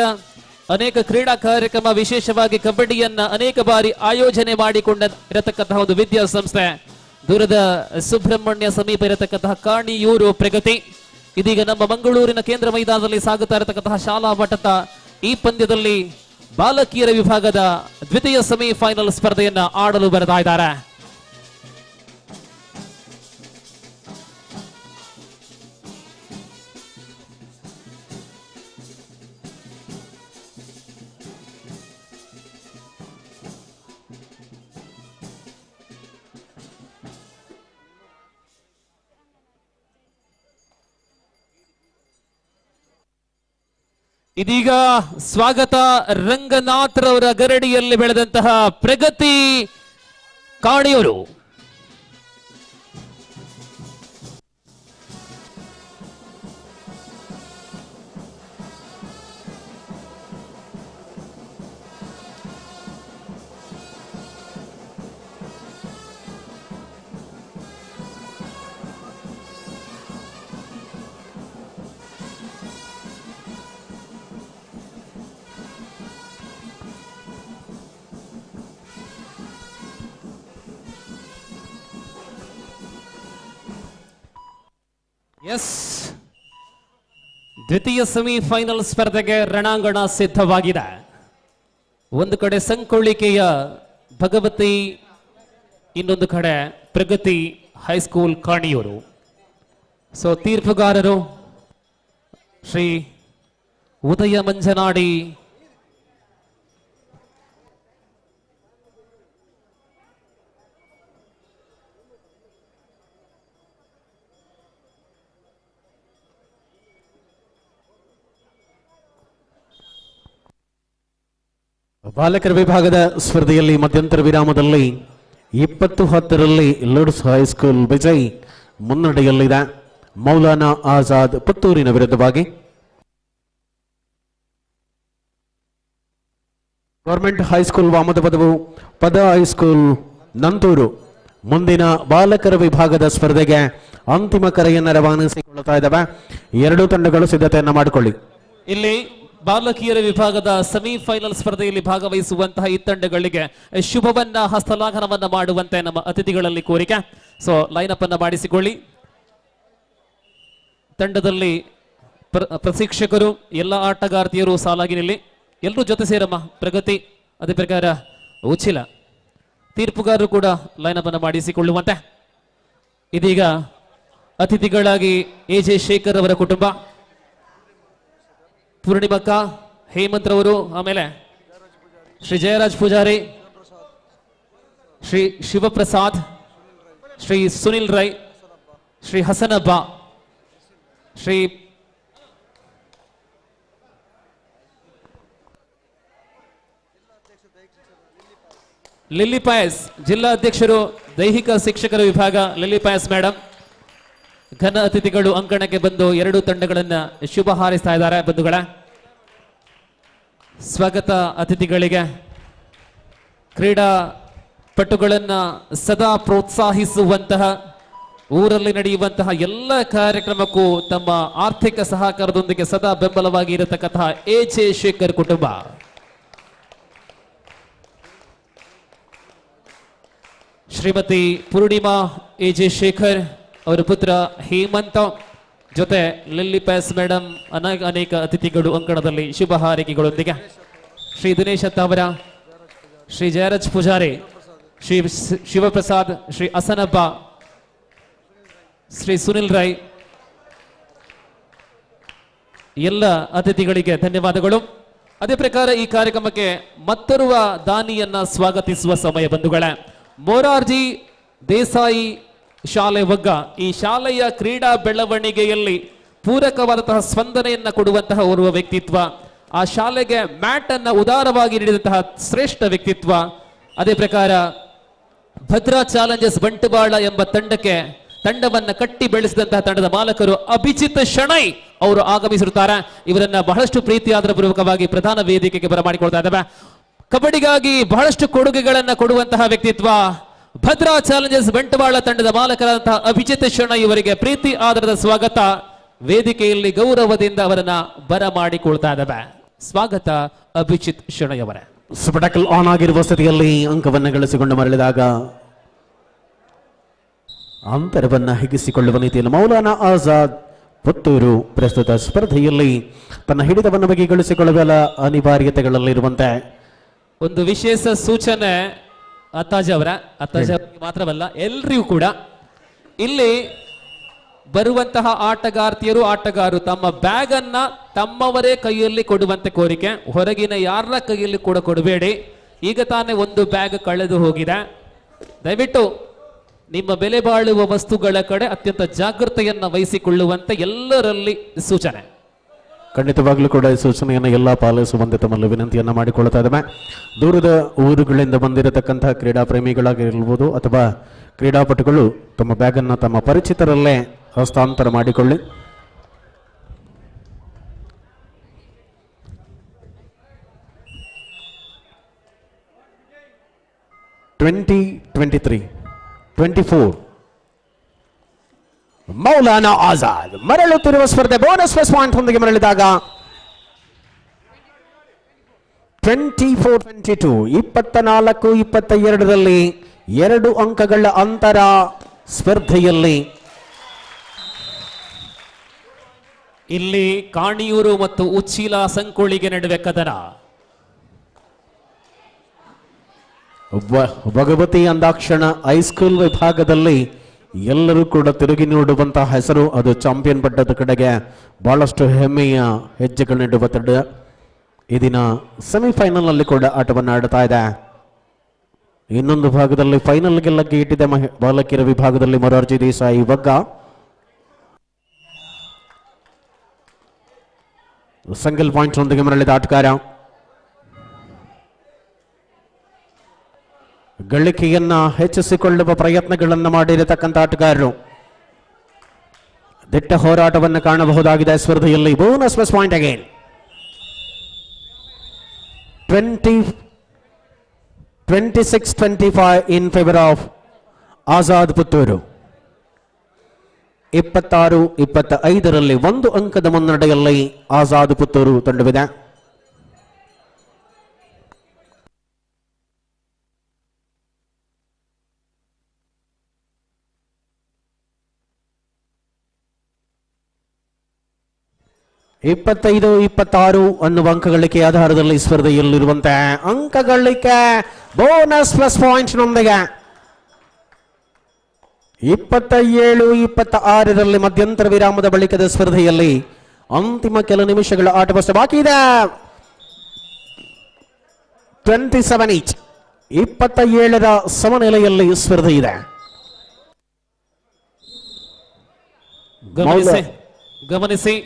ಅನೇಕ ಕ್ರೀಡಾ ಕಾರ್ಯಕ್ರಮ, ವಿಶೇಷವಾಗಿ ಕಬಡ್ಡಿಯನ್ನ ಅನೇಕ ಬಾರಿ ಆಯೋಜನೆ ಮಾಡಿಕೊಂಡಿರತಕ್ಕಂತಹ ಒಂದು ವಿದ್ಯಾಸಂಸ್ಥೆ. ದೂರದ ಸುಬ್ರಹ್ಮಣ್ಯ ಸಮೀಪ ಇರತಕ್ಕಂತಹ ಕಾಣಿಯೂರು ಪ್ರಗತಿ ಇದೀಗ ನಮ್ಮ ಮಂಗಳೂರಿನ ಕೇಂದ್ರ ಮೈದಾನದಲ್ಲಿ ಸಾಗುತ್ತಾ ಇರತಕ್ಕಂತಹ ಶಾಲಾ ಮಟ್ಟದ ಈ ಪಂದ್ಯದಲ್ಲಿ ಬಾಲಕಿಯರ ವಿಭಾಗದ ದ್ವಿತೀಯ ಸೆಮಿಫೈನಲ್ ಸ್ಪರ್ಧೆಯನ್ನ ಆಡಲು ಬರ್ತಾ ಇದ್ದಾರೆ. ಇದೀಗ ಸ್ವಾಗತ ರಂಗನಾಥ್ ರವರ ಗರಡಿಯಲ್ಲಿ ಬೆಳೆದಂತಹ ಪ್ರಗತಿ ಕಾಣಿಯೂರು. ಎಸ್, ದ್ವಿತೀಯ ಸೆಮಿಫೈನಲ್ ಸ್ಪರ್ಧೆಗೆ ರಣಾಂಗಣ ಸಿದ್ಧವಾಗಿದೆ. ಒಂದು ಕಡೆ ಸಂಕೊಳ್ಳಿಕೆಯ ಭಗವತಿ, ಇನ್ನೊಂದು ಕಡೆ ಪ್ರಗತಿ ಹೈಸ್ಕೂಲ್ ಕಾಣಿಯೂರು. ಸೊ ತೀರ್ಪುಗಾರರು ಶ್ರೀ ಉದಯ ಮಂಜನಾಡಿ, ಬಾಲಕರ ವಿಭಾಗದ ಸ್ಪರ್ಧೆಯಲ್ಲಿ ಮಧ್ಯಂತರ ವಿರಾಮದಲ್ಲಿ 20-10ರಲ್ಲಿ ಲೋಡ್ಸ್ ಹೈಸ್ಕೂಲ್ ವಿಜಯ್ ಮುನ್ನಡೆಯಲ್ಲಿದೆ. ಮೌಲಾನಾ ಆಜಾದ್ ಪುತ್ತೂರಿನ ವಿರುದ್ಧವಾಗಿ ಗವರ್ಮೆಂಟ್ ಹೈಸ್ಕೂಲ್ ವಾಮದ ಪದವು ಪದ ಹೈಸ್ಕೂಲ್ ನಂತೂರು ಮುಂದಿನ ಬಾಲಕರ ವಿಭಾಗದ ಸ್ಪರ್ಧೆಗೆ ಅಂತಿಮ ಕರೆಯನ್ನು ರವಾನಿಸಿಕೊಳ್ಳುತ್ತಾ ಇದ್ದಾವೆ. ಎರಡೂ ತಂಡಗಳು ಸಿದ್ಧತೆಯನ್ನು ಮಾಡಿಕೊಳ್ಳಿ. ಇಲ್ಲಿ ಬಾಲಕಿಯರ ವಿಭಾಗದ ಸೆಮಿಫೈನಲ್ ಸ್ಪರ್ಧೆಯಲ್ಲಿ ಭಾಗವಹಿಸುವಂತಹ ಈ ತಂಡಗಳಿಗೆ ಶುಭವನ್ನ ಹಸ್ತಲಾಘನವನ್ನ ಮಾಡುವಂತೆ ನಮ್ಮ ಅತಿಥಿಗಳಲ್ಲಿ ಕೋರಿಕೆ. ಸೊ ಲೈನ್ ಅಪ್ ಅನ್ನ ಮಾಡಿಸಿಕೊಳ್ಳಿ. ತಂಡದಲ್ಲಿ ಪ್ರಶಿಕ್ಷಕರು, ಎಲ್ಲ ಆಟಗಾರ್ತಿಯರು ಸಾಲಾಗಿ ನಿಲ್ಲಿ. ಎಲ್ಲರೂ ಜೊತೆ ಸೇರಮ್ಮ. ಪ್ರಗತಿ, ಅದೇ ಪ್ರಕಾರ ಉಚಿಲ. ತೀರ್ಪುಗಾರರು ಕೂಡ ಲೈನ್ ಅಪ್ ಅನ್ನ ಮಾಡಿಸಿಕೊಳ್ಳುವಂತೆ. ಇದೀಗ ಅತಿಥಿಗಳಾಗಿ AJ ಶೇಖರ್ ಅವರ ಕುಟುಂಬ, ಪೂರ್ಣಿಮಕ್ಕ, ಹೇಮಂತ್ ರವರು, ಆಮೇಲೆ ಶ್ರೀ ಜಯರಾಜ್ ಪೂಜಾರಿ, ಶ್ರೀ ಶಿವಪ್ರಸಾದ್, ಶ್ರೀ ಸುನಿಲ್ ರೈ, ಶ್ರೀ ಹಸನಬ್ಬ, ಶ್ರೀ ಲಿಲ್ಲಿ ಪಾಯಸ್, ಜಿಲ್ಲಾ ಅಧ್ಯಕ್ಷರು ದೈಹಿಕ ಶಿಕ್ಷಕರ ವಿಭಾಗ ಲಿಲ್ಲಿ ಪಾಯಸ್ ಮೇಡಮ್. ಘನ ಅತಿಥಿಗಳು ಅಂಕಣಕ್ಕೆ ಬಂದು ಎರಡೂ ತಂಡಗಳನ್ನ ಶುಭ ಹಾರೈಸ್ತಾ ಇದ್ದಾರೆ. ಬಂಧುಗಳ ಸ್ವಾಗತ ಅತಿಥಿಗಳಿಗೆ. ಕ್ರೀಡಾಪಟುಗಳನ್ನ ಸದಾ ಪ್ರೋತ್ಸಾಹಿಸುವಂತಹ, ಊರಲ್ಲಿ ನಡೆಯುವಂತಹ ಎಲ್ಲ ಕಾರ್ಯಕ್ರಮಕ್ಕೂ ತಮ್ಮ ಆರ್ಥಿಕ ಸಹಕಾರದೊಂದಿಗೆ ಸದಾ ಬೆಂಬಲವಾಗಿ ಇರತಕ್ಕಂತಹ ಎಜೆ ಶೇಖರ್ ಕುಟುಂಬ. ಶ್ರೀಮತಿ ಪೂರ್ಣಿಮಾ ಎಜೆ ಶೇಖರ್, ಅವರ ಪುತ್ರ ಹೇಮಂತ, ಜೊತೆ ಲಿಲ್ಲಿ ಪ್ಯಾಸ್ ಮೇಡಮ್, ಅನೇಕ ಅತಿಥಿಗಳು ಅಂಕಣದಲ್ಲಿ ಶುಭ ಹಾರೈಕೆಗಳೊಂದಿಗೆ. ಶ್ರೀ ದಿನೇಶ್ ಅತ್ತಾವರ, ಶ್ರೀ ಜಯರಾಜ್ ಪೂಜಾರಿ, ಶ್ರೀ ಶಿವಪ್ರಸಾದ್, ಶ್ರೀ ಅಸನಬ್ಬ, ಶ್ರೀ ಸುನಿಲ್ ರೈ, ಎಲ್ಲ ಅತಿಥಿಗಳಿಗೆ ಧನ್ಯವಾದಗಳು. ಅದೇ ಪ್ರಕಾರ ಈ ಕಾರ್ಯಕ್ರಮಕ್ಕೆ ಮತ್ತೋರ್ವ ದಾನಿಯನ್ನ ಸ್ವಾಗತಿಸುವ ಸಮಯ ಬಂಧುಗಳೇ. ಮೊರಾರ್ಜಿ ದೇಸಾಯಿ ಶಾಲೆ ವಗ್ಗ, ಈ ಶಾಲೆಯ ಕ್ರೀಡಾ ಬೆಳವಣಿಗೆಯಲ್ಲಿ ಪೂರಕವಾದಂತಹ ಸ್ಪಂದನೆಯನ್ನ ಕೊಡುವಂತಹ ಓರ್ವ ವ್ಯಕ್ತಿತ್ವ, ಆ ಶಾಲೆಗೆ ಮ್ಯಾಟ್ ಅನ್ನ ಉದಾರವಾಗಿ ನೀಡಿದಂತಹ ಶ್ರೇಷ್ಠ ವ್ಯಕ್ತಿತ್ವ. ಅದೇ ಪ್ರಕಾರ ಭದ್ರಾ ಚಾಲೆಂಜರ್ಸ್ ಬಂಟ್ವಾಳ ಎಂಬ ತಂಡವನ್ನ ಕಟ್ಟಿ ಬೆಳೆಸಿದಂತಹ ತಂಡದ ಮಾಲಕರು ಅಭಿಜಿತ್ ಶೆಣೈ ಅವರು ಆಗಮಿಸಿರುತ್ತಾರೆ. ಇವರನ್ನ ಬಹಳಷ್ಟು ಪ್ರೀತಿಯಾದರ ಪೂರ್ವಕವಾಗಿ ಪ್ರಧಾನ ವೇದಿಕೆಗೆ ಬರಮಾಡಿಕೊಳ್ತಾ ಇದ್ದಾವೆ. ಕಬಡ್ಡಿಗಾಗಿ ಬಹಳಷ್ಟು ಕೊಡುಗೆಗಳನ್ನ ಕೊಡುವಂತಹ ವ್ಯಕ್ತಿತ್ವ ಭದ್ರಾ ಚಾಲೆಂಜರ್ಸ್ ಬಂಟ್ವಾಳ ತಂಡದ ಮಾಲಕರಾದಂತಹ ಅಭಿಜಿತ್ ಶೆಣೈ ಇವರಿಗೆ ಪ್ರೀತಿ ಆಧಾರದ ಸ್ವಾಗತ. ವೇದಿಕೆಯಲ್ಲಿ ಗೌರವದಿಂದ ಅವರನ್ನ ಬರಮಾಡಿಕೊಳ್ತಾ ಇದ್ದಾವೆ. ಸ್ವಾಗತ ಅಭಿಜಿತ್ ಶೆಣೈ ಅವರೇ. ಸ್ಪೆಟಕಲ್ ಆನ್ ಆಗಿರುವ ಸ್ಥಿತಿಯಲ್ಲಿ ಅಂಕವನ್ನು ಗಳಿಸಿಕೊಂಡು ಮರಳಿದಾಗ ಅಂತರವನ್ನ ಹಿಗ್ಗಿಸಿಕೊಳ್ಳುವ ನೀತಿಯಲ್ಲಿ ಮೌಲಾನಾ ಆಜಾದ್ ಪುತ್ತೂರು ಪ್ರಸ್ತುತ ಸ್ಪರ್ಧೆಯಲ್ಲಿ ತನ್ನ ಹಿಡಿತವನ್ನು ಬಗೆಗಳಿಸಿಕೊಳ್ಳುವ ಅನಿವಾರ್ಯತೆಗಳಲ್ಲಿರುವಂತೆ ಒಂದು ವಿಶೇಷ ಸೂಚನೆ ಅತ್ತಾಜ್ ಅವರ, ಅತ್ತಾಜ್ ಅವರಿಗೆ ಮಾತ್ರವಲ್ಲ ಎಲ್ರಿಗೂ ಕೂಡ, ಇಲ್ಲಿ ಬರುವಂತಹ ಆಟಗಾರರು ತಮ್ಮ ಬ್ಯಾಗ್ ಅನ್ನ ತಮ್ಮವರೇ ಕೈಯಲ್ಲಿ ಕೊಡುವಂತೆ ಕೋರಿಕೆ. ಹೊರಗಿನ ಯಾರ ಕೈಯಲ್ಲಿ ಕೂಡ ಕೊಡಬೇಡಿ. ಈಗ ತಾನೇ ಒಂದು ಬ್ಯಾಗ್ ಕಳೆದು ಹೋಗಿದೆ. ದಯವಿಟ್ಟು ನಿಮ್ಮ ಬೆಲೆ ಬಾಳುವ ವಸ್ತುಗಳ ಕಡೆ ಅತ್ಯಂತ ಜಾಗೃತೆಯನ್ನ ವಹಿಸಿಕೊಳ್ಳುವಂತೆ ಎಲ್ಲರಲ್ಲಿ ಸೂಚನೆ. ಖಂಡಿತವಾಗ್ಲೂ ಕೂಡ ಈ ಸೂಚನೆಯನ್ನು ಎಲ್ಲ ಪಾಲಿಸುವಂತೆ ತಮ್ಮಲ್ಲಿ ವಿನಂತಿಯನ್ನ ಮಾಡಿಕೊಳ್ತಾ ಇದ್ದಾವೆ. ದೂರದ ಊರುಗಳಿಂದ ಬಂದಿರತಕ್ಕಂತಹ ಕ್ರೀಡಾ ಪ್ರೇಮಿಗಳಾಗಿರ್ಬೋದು ಅಥವಾ ಕ್ರೀಡಾಪಟುಗಳು ತಮ್ಮ ಬ್ಯಾಗ್ ಅನ್ನು ತಮ್ಮ ಪರಿಚಿತರಲ್ಲೇ ಹಸ್ತಾಂತರ ಮಾಡಿಕೊಳ್ಳಿ. ಮೌಲಾನಾ ಆಜಾದ್ ಮರಳುತ್ತಿರುವ ಸ್ಪರ್ಧೆ ಬೋನಸ್ ಪ್ಲಸ್ ಪಾಯಿಂಟ್ ಹೊಂದಿಗೆ ಮರಳಿದಾಗ 24-22 24-22ರಲ್ಲಿ 2 ಅಂಕಗಳ ಅಂತರ ಸ್ಪರ್ಧೆಯಲ್ಲಿ ಇಲ್ಲಿ ಕಾಣಿಯೂರು ಮತ್ತು ಉಚ್ಚಿಲ ಸಂಕೋಳಿಗೆ ನಡುವೆ ಕದನ. ಭಗವತಿ ಅಂದಾಕ್ಷಣ ಹೈಸ್ಕೂಲ್ ವಿಭಾಗದಲ್ಲಿ ಎಲ್ಲರೂ ಕೂಡ ತಿರುಗಿ ನೋಡುವಂತಹ ಹೆಸರು, ಅದು ಚಾಂಪಿಯನ್ ಪಟ್ಟದ ಕಡೆಗೆ ಬಹಳಷ್ಟು ಹೆಮ್ಮೆಯ ಹೆಜ್ಜೆಗಳನ್ನಿಡುವ ತಂಡ ಈ ದಿನ ಸೆಮಿಫೈನಲ್ ಅಲ್ಲಿ ಕೂಡ ಆಟವನ್ನು ಆಡ್ತಾ ಇದೆ. ಇನ್ನೊಂದು ಭಾಗದಲ್ಲಿ ಫೈನಲ್ಗೆ ಲಗ್ಗೆ ಇಟ್ಟಿದೆ ಬಾಲಕಿಯರ ವಿಭಾಗದಲ್ಲಿ ಮೊರಾರ್ಜಿ ದೇಸಾಯಿ ವಗ್ಗ. ಸಿಂಗಲ್ ಪಾಯಿಂಟ್ ನೊಂದಿಗೆ ಮರಳಿದ ಆಟಗಾರ ಗಳಿಕೆಯನ್ನ ಹೆಚ್ಚಿಸಿಕೊಳ್ಳುವ ಪ್ರಯತ್ನಗಳನ್ನು ಮಾಡಿರತಕ್ಕಂಥ ಆಟಗಾರರು ದಿಟ್ಟ ಹೋರಾಟವನ್ನು ಕಾಣಬಹುದಾಗಿದೆ ಸ್ಪರ್ಧೆಯಲ್ಲಿ. Bonus plus point again 26-25 in favour of Azad Puttur. 26-25ರಲ್ಲಿ 1 ಅಂಕದ ಮುನ್ನಡೆಯಲ್ಲಿ ಆಜಾದ್ ಪುತ್ತೂರು ತಂಡವಿದೆ. ಇಪ್ಪತ್ತೈದು 26 ಅನ್ನುವ ಅಂಕಗಳಿಕೆ ಆಧಾರದಲ್ಲಿ ಸ್ಪರ್ಧೆಯಲ್ಲಿರುವಂತೆ ಅಂಕಗಳಿಕೆ ಬೋನಸ್ ಪ್ಲಸ್ ಪಾಯಿಂಟ್ ನೊಂದಿಗೆ 27-26ರಲ್ಲಿ ಮಧ್ಯಂತರ ವಿರಾಮದ ಬಳಿಕದ ಸ್ಪರ್ಧೆಯಲ್ಲಿ ಅಂತಿಮ ಕೆಲ ನಿಮಿಷಗಳ ಆಟವಷ್ಟೇ ಬಾಕಿ ಇದೆ. 27 ಈಚ್ 27ರ ಸಮನೆಲೆಯಲ್ಲಿ ಸ್ಪರ್ಧೆ ಇದೆ. ಗಮನಿಸಿ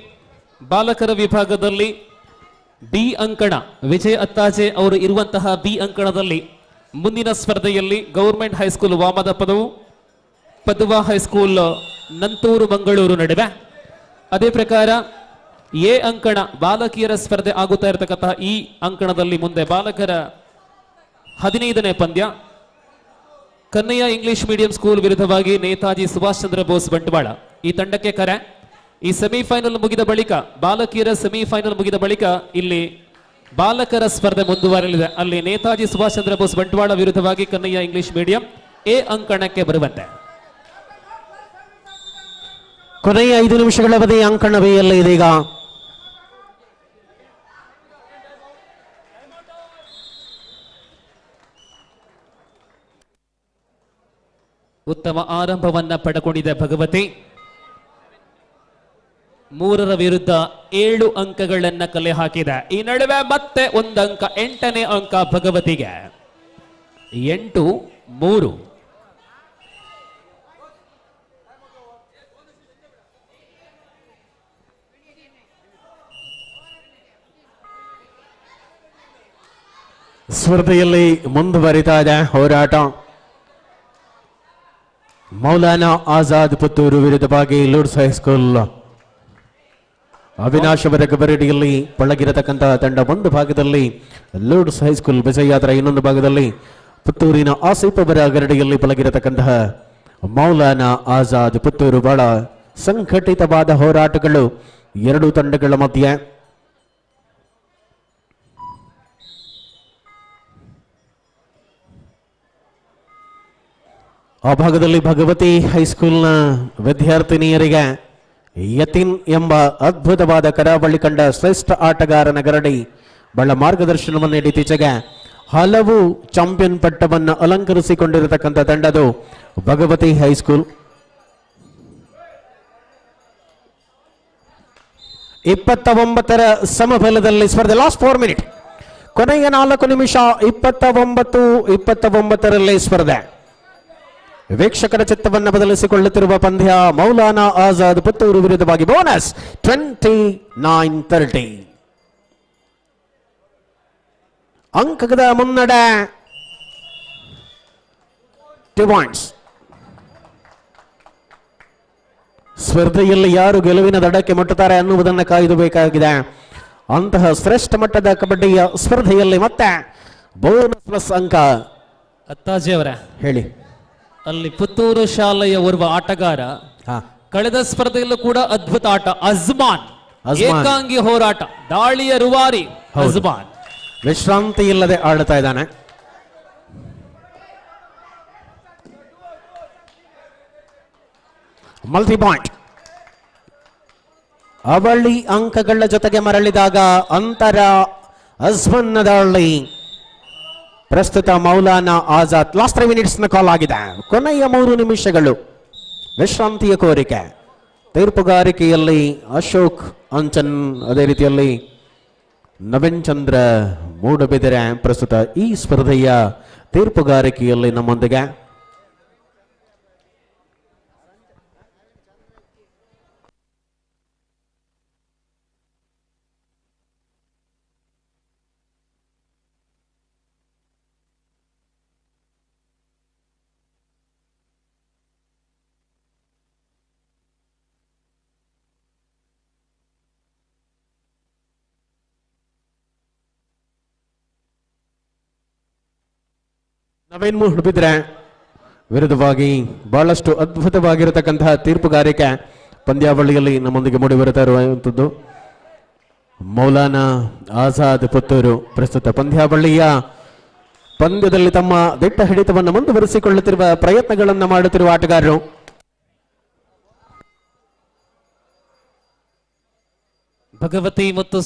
ಬಾಲಕರ ವಿಭಾಗದಲ್ಲಿ ಬಿ ಅಂಕಣ ವಿಜಯ್ ಅತ್ತಾಜೆ ಅವರು ಇರುವಂತಹ ಬಿ ಅಂಕಣದಲ್ಲಿ ಮುಂದಿನ ಸ್ಪರ್ಧೆಯಲ್ಲಿ government high school Vamadapadavu Padua high school Nanthur Mangaluru ನಡುವೆ. ಅದೇ ಪ್ರಕಾರ ಎ ಅಂಕಣ ಬಾಲಕಿಯರ ಸ್ಪರ್ಧೆ ಆಗುತ್ತಾ ಇರತಕ್ಕಂತಹ ಈ ಅಂಕಣದಲ್ಲಿ ಮುಂದೆ ಬಾಲಕರ 15ನೇ ಪಂದ್ಯ ಕನ್ನಯ್ಯ ಇಂಗ್ಲಿಷ್ ಮೀಡಿಯಂ ಸ್ಕೂಲ್ ವಿರುದ್ಧವಾಗಿ ನೇತಾಜಿ ಸುಭಾಷ್ ಚಂದ್ರ ಬೋಸ್ ಬಂಟ್ವಾಳ ಈ ತಂಡಕ್ಕೆ ಕರೆ. ಈ ಸೆಮಿಫೈನಲ್ ಮುಗಿದ ಬಳಿಕ ಬಾಲಕಿಯರ ಸೆಮಿಫೈನಲ್ ಮುಗಿದ ಬಳಿಕ ಇಲ್ಲಿ ಬಾಲಕರ ಸ್ಪರ್ಧೆ ಮುಂದುವರಲಿದೆ. ಅಲ್ಲಿ ನೇತಾಜಿ ಸುಭಾಷ್ ಚಂದ್ರ ಬೋಸ್ ಬಂಟ್ವಾಳ ವಿರುದ್ಧವಾಗಿ ಕನ್ನಯ್ಯ ಇಂಗ್ಲಿಷ್ ಮೀಡಿಯಂ ಎ ಅಂಕಣಕ್ಕೆ ಬರುವಂತೆ. ಕೊನೆಯ 5 ನಿಮಿಷಗಳ ಅವಧಿ ಅಂಕಣ ಬೇಯಲ್ಲಿ ಇದೀಗ ಉತ್ತಮ ಆರಂಭವನ್ನ ಪಡೆದುಕೊಂಡಿದೆ ಭಗವತಿ. 3ರ ವಿರುದ್ಧ 7 ಅಂಕಗಳನ್ನ ಕಲೆ ಹಾಕಿದೆ. ಈ ನಡುವೆ ಮತ್ತೆ 1 ಅಂಕ, 8ನೇ ಅಂಕ ಭಗವತಿಗೆ. 8-3. ಸ್ಪರ್ಧೆಯಲ್ಲಿ ಮುಂದುವರಿತಾ ಇದೆ ಹೋರಾಟ. ಮೌಲಾನಾ ಆಜಾದ್ ಪುತ್ತೂರು ವಿರುದ್ಧವಾಗಿ ಲೂಡ್ಸ್ ಹೈಸ್ಕೂಲ್. ಅವಿನಾಶ್ ಅವರ ಕಬಡ್ಡಿಯಲ್ಲಿ ಪಳಗಿರತಕ್ಕಂತಹ ತಂಡ ಒಂದು ಭಾಗದಲ್ಲಿ ಲೂಡ್ಸ್ ಹೈಸ್ಕೂಲ್ ವಿಜಯಾತ್ರ, ಇನ್ನೊಂದು ಭಾಗದಲ್ಲಿ ಪುತ್ತೂರಿನ ಆಸಿಫ್ ಅವರ ಗರಡಿಯಲ್ಲಿ ಪಳಗಿರತಕ್ಕಂತಹ ಮೌಲಾನಾ ಆಜಾದ್ ಪುತ್ತೂರು. ಬಹಳ ಸಂಘಟಿತವಾದ ಹೋರಾಟಗಳು ಎರಡು ತಂಡಗಳ ಮಧ್ಯೆ. ಆ ಭಾಗದಲ್ಲಿ ಭಗವತಿ ಹೈಸ್ಕೂಲ್ನ ವಿದ್ಯಾರ್ಥಿನಿಯರಿಗೆ ಯತಿನ್ ಎಂಬ ಅದ್ಭುತವಾದ ಕರಾವಳಿ ಕಂಡ ಶ್ರೇಷ್ಠ ಆಟಗಾರನ ಗರಡಿ ಬಹಳ ಮಾರ್ಗದರ್ಶನವನ್ನು ಇತ್ತೀಚೆಗೆ ಹಲವು ಚಾಂಪಿಯನ್ ಪಟ್ಟವನ್ನು ಅಲಂಕರಿಸಿಕೊಂಡಿರತಕ್ಕಂಥ ತಂಡದು ಭಗವತಿ ಹೈಸ್ಕೂಲ್. 29ರ ಸಮಬಲದಲ್ಲಿ ಸ್ಪರ್ಧೆ. ಲಾಸ್ಟ್ 4 ಮಿನಿಟ್, ಕೊನೆಯ 4 ನಿಮಿಷ. 29-29ರಲ್ಲಿ ಸ್ಪರ್ಧೆ. ವೀಕ್ಷಕರ ಚಿತ್ತವನ್ನು ಬದಲಿಸಿಕೊಳ್ಳುತ್ತಿರುವ ಪಂದ್ಯ ಮೌಲಾನಾ ಆಜಾದ್ ಪುತ್ತೂರು ವಿರುದ್ಧವಾಗಿ ಬೋನಸ್ 29-30. ಅಂಕದ ಮುನ್ನಡೆ 2 ಪಾಯಿಂಟ್ಸ್. ಸ್ಪರ್ಧೆಯಲ್ಲಿ ಯಾರು ಗೆಲುವಿನ ದಡಕ್ಕೆ ಮುಟ್ಟುತ್ತಾರೆ ಅನ್ನುವುದನ್ನು ಕಾಯ್ದುಬೇಕಾಗಿದೆ. ಅಂತಹ ಶ್ರೇಷ್ಠ ಮಟ್ಟದ ಕಬಡ್ಡಿಯ ಸ್ಪರ್ಧೆಯಲ್ಲಿ ಮತ್ತೆ ಬೋನಸ್ ಪ್ಲಸ್ ಅಂಕ. ಅತ್ತಾಜಿ ಅವರೇ ಹೇಳಿ. ಅಲ್ಲಿ ಪುತ್ತೂರು ಶಾಲೆಯ ಓರ್ವ ಆಟಗಾರ ಕಳೆದ ಸ್ಪರ್ಧೆಯಲ್ಲೂ ಕೂಡ ಅದ್ಭುತ ಆಟ. ಅಜ್ಮಾನ್ ಏಕಾಂಗಿ ಹೋರಾಟ, ದಾಳಿಯ ರೂವಾರಿ ಅಜ್ಮಾನ್ ವಿಶ್ರಾಂತಿ ಇಲ್ಲದೆ ಆಡ್ತಾ ಇದ್ದಾನೆ. Multi point. ಅವಳಿ ಅಂಕಗಳ ಜೊತೆಗೆ ಮರಳಿದಾಗ ಅಂತರ ಅಜ್ಮನ್ನ ದಾಳಿ. ಪ್ರಸ್ತುತ ಮೌಲಾನಾ ಆಜಾದ್ ಲಾಸ್ಟ್ 3 ಮಿನಿಟ್ಸ್ ನ ಕಾಲ್ ಆಗಿದೆ. ಕೊನೆಯ 3 ನಿಮಿಷಗಳು ವಿಶ್ರಾಂತಿಯ ಕೋರಿಕೆ. ತೀರ್ಪುಗಾರಿಕೆಯಲ್ಲಿ ಅಶೋಕ್ ಅಂಚನ್, ಅದೇ ರೀತಿಯಲ್ಲಿ ನವೀನ್ ಚಂದ್ರ ಮೂಡಬಿದಿರೆ ಪ್ರಸ್ತುತ ಈ ಸ್ಪರ್ಧೆಯ ತೀರ್ಪುಗಾರಿಕೆಯಲ್ಲಿ ನಮ್ಮೊಂದಿಗೆ. ನವೀನ್ ಮೂಡಬಿದ್ರೆ ವಿರುದ್ಧವಾಗಿ ಬಹಳಷ್ಟು ಅದ್ಭುತವಾಗಿರತಕ್ಕಂತಹ ತೀರ್ಪುಗಾರಿಕೆ ಪಂದ್ಯಾವಳಿಯಲ್ಲಿ ನಮ್ಮೊಂದಿಗೆ ಮೂಡಿ ಬರುತ್ತಾ ಇರುವಂಥದ್ದು ಮೌಲಾನಾ ಆಜಾದ್ ಪುತ್ತೂರು. ಪ್ರಸ್ತುತ ಪಂದ್ಯದಲ್ಲಿ ತಮ್ಮ ದಿಟ್ಟ ಹಿಡಿತವನ್ನು ಮುಂದುವರಿಸಿಕೊಳ್ಳುತ್ತಿರುವ ಪ್ರಯತ್ನಗಳನ್ನು ಮಾಡುತ್ತಿರುವ ಆಟಗಾರರು. ಭಗವತಿ ಮತ್ತು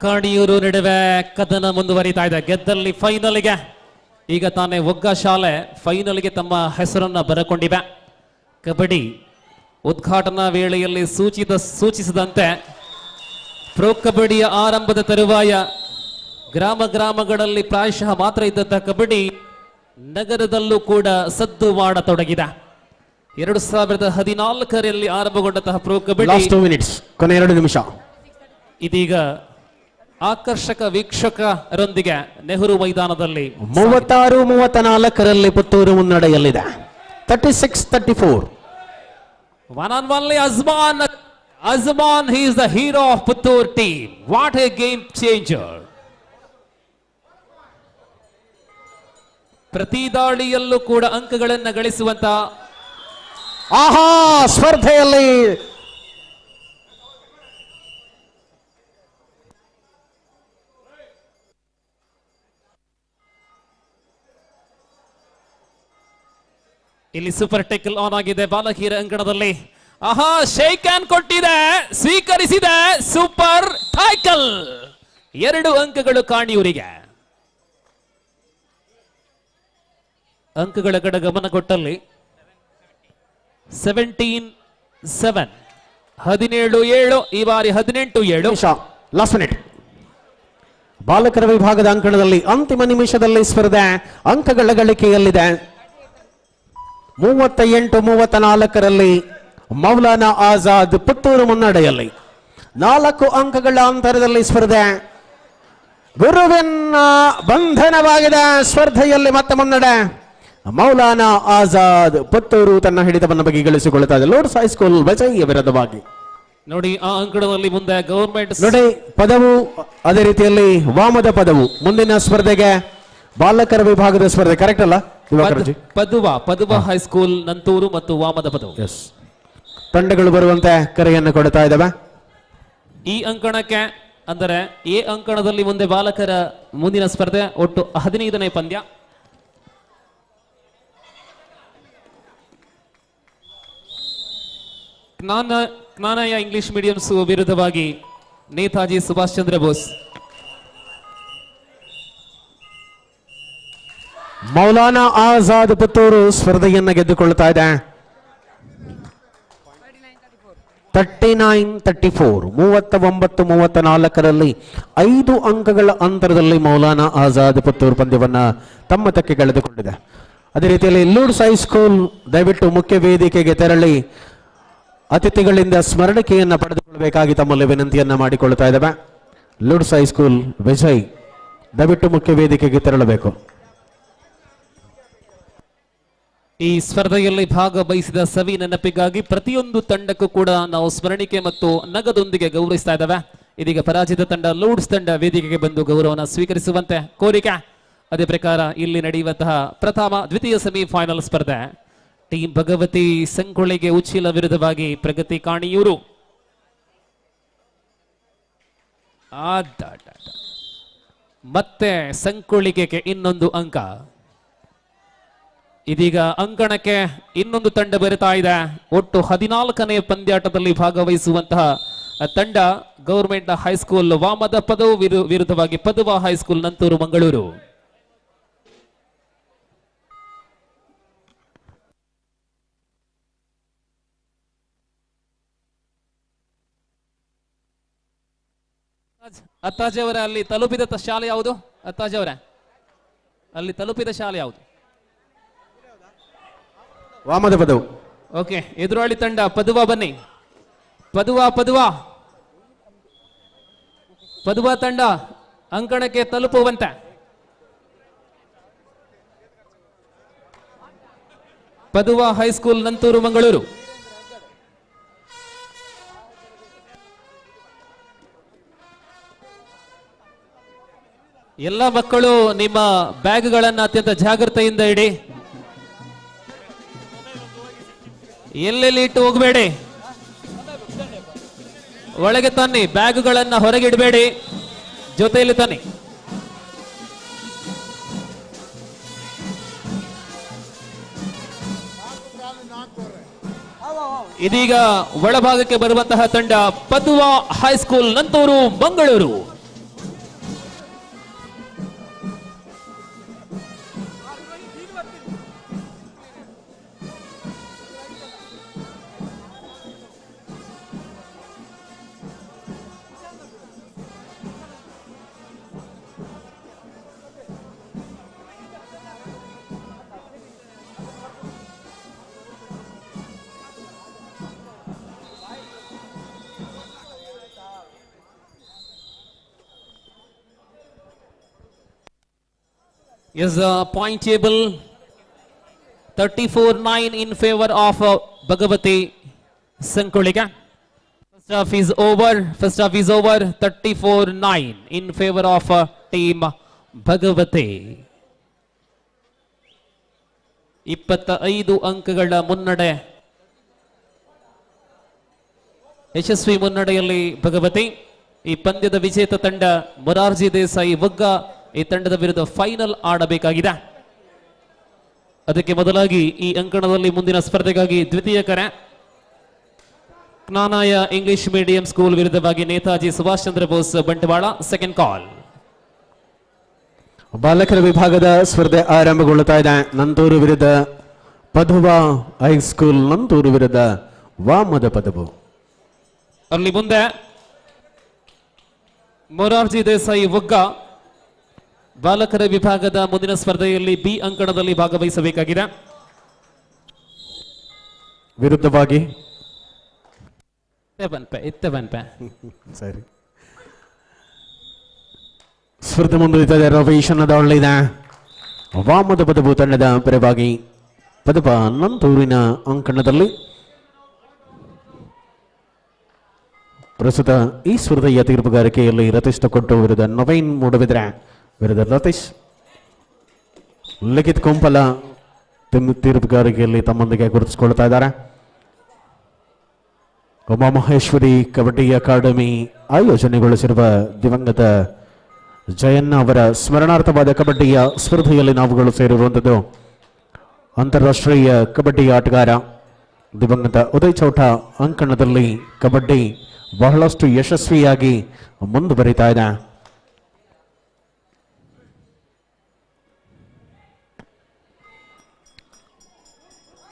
ಕಾಣಿಯೂರು ನಡುವೆ ಕದನ ಮುಂದುವರಿತಾ ಇದೆ. ಗೆದ್ದಲ್ಲಿ ಫೈನಲ್ಗೆ ಈಗ ತಾನೇ ಒಗ್ಗ ಶಾಲೆ ಫೈನಲ್ಗೆ ತಮ್ಮ ಹೆಸರನ್ನ ಬರಕೊಂಡಿವೆ. ಕಬಡ್ಡಿ ಉದ್ಘಾಟನಾ ವೇಳೆಯಲ್ಲಿ ಸೂಚಿಸಿದಂತೆ ಪ್ರೊ ಕಬಡ್ಡಿಯ ಆರಂಭದ ತರುವಾಯ ಗ್ರಾಮಗಳಲ್ಲಿ ಪ್ರಾಯಶಃ ಮಾತ್ರ ಇದ್ದಂತಹ ಕಬಡ್ಡಿ ನಗರದಲ್ಲೂ ಕೂಡ ಸದ್ದು ಮಾಡತೊಡಗಿದೆ. 2014ರಲ್ಲಿ ಆರಂಭಗೊಂಡಂತಹ ಪ್ರೊ ಕಬಡ್ಡಿ 2 ಮಿನಿಟ್ಸ್, ಕೊನೆ 2 ನಿಮಿಷ. ಇದೀಗ ಆಕರ್ಷಕ ವೀಕ್ಷಕರೊಂದಿಗೆ ನೆಹರು ಮೈದಾನದಲ್ಲಿ 36-34ರಲ್ಲಿ Puttur ಮುನ್ನಡೆಯಲ್ಲಿದೆ. 36-34. One on only Azman. Azman, he is the hero of Puttur team. What a game changer. ಪ್ರತಿ ದಾಳಿಯಲ್ಲೂ ಕೂಡ ಅಂಕಗಳನ್ನು ಗಳಿಸುವಂತ ಆಹಾ ಸ್ಪರ್ಧೆಯಲ್ಲಿ ಇಲ್ಲಿ ಸೂಪರ್ ಟೆಕಲ್ ಆನ್ ಆಗಿದೆ ಬಾಲಕಿಯರ ಅಂಕಣದಲ್ಲಿ. ಆಹಾ ಶೇಕ್ ಹ್ಯಾಂಡ್ ಕೊಟ್ಟಿದೆ, ಸ್ವೀಕರಿಸಿದೆ, ಸೂಪರ್ ಟೈಕಲ್. 2 ಅಂಕಗಳು ಕಾಣಿಯೂರಿಗೆ. ಅಂಕಗಳ ಕಡೆ ಗಮನ ಕೊಟ್ಟಲ್ಲಿ 17-7, 17-7, ಈ ಬಾರಿ 18-7. ಲಾಸ್ಟ್ ಮಿನಿಟ್ ಬಾಲಕರ ವಿಭಾಗದ ಅಂಕಣದಲ್ಲಿ ಅಂತಿಮ ನಿಮಿಷದಲ್ಲಿ ಸ್ಪರ್ಧೆ ಅಂಕಗಳ ಗಳಿಕೆಯಲ್ಲಿದೆ. 38-34ರಲ್ಲಿ ಮೌಲಾನಾ ಆಜಾದ್ ಪುತ್ತೂರು ಮುನ್ನಡೆಯಲ್ಲಿ. 4 ಅಂಕಗಳ ಅಂತರದಲ್ಲಿ ಸ್ಪರ್ಧೆ. ಗುರುವಿನ ಬಂಧನವಾಗಿದೆ ಸ್ಪರ್ಧೆಯಲ್ಲಿ ಮತ್ತೆ ಮುನ್ನಡೆ. ಮೌಲಾನಾ ಆಜಾದ್ ಪುತ್ತೂರು ತನ್ನ ಹಿಡಿತವನ್ನು ಬಗೆಗಳಿಸಿಕೊಳ್ಳುತ್ತಾ ಇದೆ ಲೋರ್ಡ್ಸ್ ಹೈಸ್ಕೂಲ್ ವಿಜಯ ವಿರುದ್ಧವಾಗಿ. ನೋಡಿ ಆ ಅಂಕಣದಲ್ಲಿ ಮುಂದೆ ಗವರ್ಮೆಂಟ್ ನೋಡಿ ಪದವು ಅದೇ ರೀತಿಯಲ್ಲಿ ವಾಮದ ಪದವು ಮುಂದಿನ ಸ್ಪರ್ಧೆಗೆ ಬಾಲಕರ ವಿಭಾಗದ ಸ್ಪರ್ಧೆ ಕರೆಕ್ಟ್ ಅಲ್ಲ ಪದುವ ಹೈಸ್ಕೂಲ್ ನಂತೂರು ಮತ್ತು ವಾಮದ ಪದವು. ಎಸ್ ತಂಡಗಳು ಬರುವಂತೆ ಕರೆಯನ್ನು ಕೊಡ್ತಾ ಇದ್ದಾವೆ. ಈ ಅಂಕಣಕ್ಕೆ ಅಂದರೆ ಎ ಅಂಕಣದಲ್ಲಿ ಮುಂದೆ ಬಾಲಕರ ಮುಂದಿನ ಸ್ಪರ್ಧೆ ಒಟ್ಟು 15ನೇ ಪಂದ್ಯ. ಜ್ಞಾನಯ ಇಂಗ್ಲಿಷ್ ಮೀಡಿಯಂಸ್ ವಿರುದ್ಧವಾಗಿ ನೇತಾಜಿ ಸುಭಾಷ್ ಚಂದ್ರ ಬೋಸ್. ಮೌಲಾನಾ ಆಜಾದ್ ಪುತ್ತೂರು ಸ್ಪರ್ಧೆಯನ್ನು ಗೆದ್ದುಕೊಳ್ಳುತ್ತಾ ಇದೆ. 39-34, 39-34ರಲ್ಲಿ 5 ಅಂಕಗಳ ಅಂತರದಲ್ಲಿ ಮೌಲಾನಾ ಆಜಾದ್ ಪುತ್ತೂರು ಪಂದ್ಯವನ್ನ ತಮ್ಮ ತಕ್ಕೆ ಕಳೆದುಕೊಂಡಿದೆ. ಅದೇ ರೀತಿಯಲ್ಲಿ ಲೋರ್ಡ್ಸ್ ಹೈಸ್ಕೂಲ್ ದಯವಿಟ್ಟು ಮುಖ್ಯ ವೇದಿಕೆಗೆ ತೆರಳಿ ಅತಿಥಿಗಳಿಂದ ಸ್ಮರಣಿಕೆಯನ್ನು ಪಡೆದುಕೊಳ್ಳಬೇಕಾಗಿ ತಮ್ಮಲ್ಲಿ ವಿನಂತಿಯನ್ನ ಮಾಡಿಕೊಳ್ಳುತ್ತಾ ಇದ್ದಾವೆ. ಲೋರ್ಡ್ಸ್ ಹೈಸ್ಕೂಲ್ ವಿಜಯ್ ದಯವಿಟ್ಟು ಮುಖ್ಯ ವೇದಿಕೆಗೆ ತೆರಳಬೇಕು. ಈ ಸ್ಪರ್ಧೆಯಲ್ಲಿ ಭಾಗವಹಿಸಿದ ಸವಿ ನೆನಪಿಗಾಗಿ ಪ್ರತಿಯೊಂದು ತಂಡಕ್ಕೂ ಕೂಡ ನಾವು ಸ್ಮರಣಿಕೆ ಮತ್ತು ನಗದೊಂದಿಗೆ ಗೌರವಿಸ್ತಾ ಇದ್ದಾವೆ. ಇದೀಗ ಪರಾಜಿತ ತಂಡ ಲೋರ್ಡ್ಸ್ ತಂಡ ವೇದಿಕೆಗೆ ಬಂದು ಗೌರವನ ಸ್ವೀಕರಿಸುವಂತೆ ಕೋರಿಕೆ. ಅದೇ ಪ್ರಕಾರ ಇಲ್ಲಿ ನಡೆಯುವಂತಹ ಪ್ರಥಮ ದ್ವಿತೀಯ ಸೆಮಿಫೈನಲ್ ಸ್ಪರ್ಧೆ ಟೀಮ್ ಭಗವತಿ ಸಂಗೊಳ್ಳಿಗೆ ಉಚ್ಚಿಲ ವಿರುದ್ಧವಾಗಿ ಪ್ರಗತಿ ಕಾಣಿಯೂರು. ಮತ್ತೆ ಸಂಗೊಳ್ಳಿಗೆ ಇನ್ನೊಂದು ಅಂಕ. ಇದೀಗ ಅಂಕಣಕ್ಕೆ ಇನ್ನೊಂದು ತಂಡ ಬೆರೆತಾ ಇದೆ. ಒಟ್ಟು 14ನೇ ಪಂದ್ಯಾಟದಲ್ಲಿ ಭಾಗವಹಿಸುವಂತಹ ತಂಡ ಗವರ್ಮೆಂಟ್ ಹೈಸ್ಕೂಲ್ ವಾಮದ ಪದವು ವಿರುದ್ಧವಾಗಿ ಪದವ ಹೈಸ್ಕೂಲ್ ನಂತೂರು ಮಂಗಳೂರು. ಅತ್ತಾಜಿ ಅವರ ಅಲ್ಲಿ ತಲುಪಿದ ಶಾಲೆ ಯಾವುದು? ಅತ್ತಾಜಿ ಅವರ ಅಲ್ಲಿ ತಲುಪಿದ ಶಾಲೆ ಯಾವುದು? ವಾಮದ ಪದವು. ಓಕೆ, ಎದುರಾಳಿ ತಂಡ ಪದುವ ಬನ್ನಿ. ಪದುವ ತಂಡ ಅಂಕಣಕ್ಕೆ ತಲುಪುವಂತೆ. ಪದುವ ಹೈಸ್ಕೂಲ್ ನಂತೂರು ಮಂಗಳೂರು. ಎಲ್ಲ ಮಕ್ಕಳು ನಿಮ್ಮ ಬ್ಯಾಗ್ಗಳನ್ನು ಅತ್ಯಂತ ಜಾಗ್ರತೆಯಿಂದ ಇಡಿ. ಎಲ್ಲೆಲ್ಲಿ ಇಟ್ಟು ಹೋಗಬೇಡಿ. ಒಳಗೆ ತನ್ನಿ, ಬ್ಯಾಗ್ಗಳನ್ನು ಹೊರಗೆ ಇಡಬೇಡಿ, ಜೊತೆಯಲ್ಲಿ ತನ್ನಿ. ಇದೀಗ ಒಳಭಾಗಕ್ಕೆ ಬರುವಂತಹ ತಂಡ Padua high school Nanthur Mangaluru. Is the point table 34-9 in favor of Bhagavati Sankolika. First half is over. 34-9 in favor of team Bhagavati. 25 ಅಂಕಗಳ ಮುನ್ನಡೆ. ಯಶಸ್ವಿ ಮುನ್ನಡೆಯಲ್ಲಿ ಭಗವತಿ. ಈ ಪಂದ್ಯದ ವಿಜೇತ ತಂಡ ಮೊರಾರ್ಜಿ ದೇಸಾಯಿ ಒಗ್ಗ ಈ ತಂಡದ ವಿರುದ್ಧ ಫೈನಲ್ ಆಡಬೇಕಾಗಿದೆ. ಅದಕ್ಕೆ ಮೊದಲಾಗಿ ಈ ಅಂಕಣದಲ್ಲಿ ಮುಂದಿನ ಸ್ಪರ್ಧೆಗಾಗಿ ದ್ವಿತೀಯ ಕರೆ ಜ್ಞಾನಾಯ ಇಂಗ್ಲಿಷ್ ಮೀಡಿಯಂ ಸ್ಕೂಲ್ ವಿರುದ್ಧವಾಗಿ ನೇತಾಜಿ ಸುಭಾಷ್ ಚಂದ್ರ ಬೋಸ್ ಬಂಟ್ವಾಳ. Second call. ಬಾಲಕರ ವಿಭಾಗದ ಸ್ಪರ್ಧೆ ಆರಂಭಗೊಳ್ಳುತ್ತಾ ಇದೆ. ನಂತೂರು ವಿರುದ್ಧ ಪದುವ ಹೈಸ್ಕೂಲ್, ನಂತೂರು ವಿರುದ್ಧ ವಾಮದ ಪದವು. ಅಲ್ಲಿ ಮುಂದೆ ಮೊರಾರ್ಜಿ ದೇಸಾಯಿ ಒಗ್ಗ ಬಾಲಕರ ವಿಭಾಗದ ಮುಂದಿನ ಸ್ಪರ್ಧೆಯಲ್ಲಿ ಬಿ ಅಂಕಣದಲ್ಲಿ ಭಾಗವಹಿಸಬೇಕಾಗಿದೆ. ವಿರುದ್ಧವಾಗಿ ಸರಿ, ಸ್ಪರ್ಧೆ ಮುಂದುವರಿತದೆ. ರವೀಶನ ದಾಳಿದೆ. ವಾಮದ ಪದವು ತಂಡದ ಪರವಾಗಿ ಪದಪ ನಂತೂರಿನ ಅಂಕಣದಲ್ಲಿ. ಪ್ರಸ್ತುತ ಈ ಸ್ಪರ್ಧೆಯ ತೀರ್ಪುಗಾರಿಕೆಯಲ್ಲಿ ರತೀಶ್ ಕೊಟ್ಟು ವಿರುದ್ಧ ನವೀನ್ ಮೂಡಬಿದ್ರೆ ವಿರುದ್ಧ ರತೀಶ್. ಲಿಖಿತ್ ಕೊಂಪಲ ತೀರ್ಪುಗಾರಿಕೆಯಲ್ಲಿ ತಮ್ಮೊಂದಿಗೆ ಗುರುತಿಸಿಕೊಳ್ತಾ ಇದ್ದಾರೆ. ಉಮಾಮಹೇಶ್ವರಿ ಕಬಡ್ಡಿ ಅಕಾಡೆಮಿ ಆಯೋಜನೆಗೊಳಿಸಿರುವ ದಿವಂಗತ ಜಯಣ್ಣ ಅವರ ಸ್ಮರಣಾರ್ಥವಾದ ಕಬಡ್ಡಿಯ ಸ್ಪರ್ಧೆಯಲ್ಲಿ ನಾವುಗಳು ಸೇರಿರುವಂಥದ್ದು. ಅಂತಾರಾಷ್ಟ್ರೀಯ ಕಬಡ್ಡಿ ಆಟಗಾರ ದಿವಂಗತ ಉದಯ್ ಚೌಟ ಅಂಕಣದಲ್ಲಿ ಕಬಡ್ಡಿ ಬಹಳಷ್ಟು ಯಶಸ್ವಿಯಾಗಿ ಮುಂದುವರಿತಾ ಇದೆ.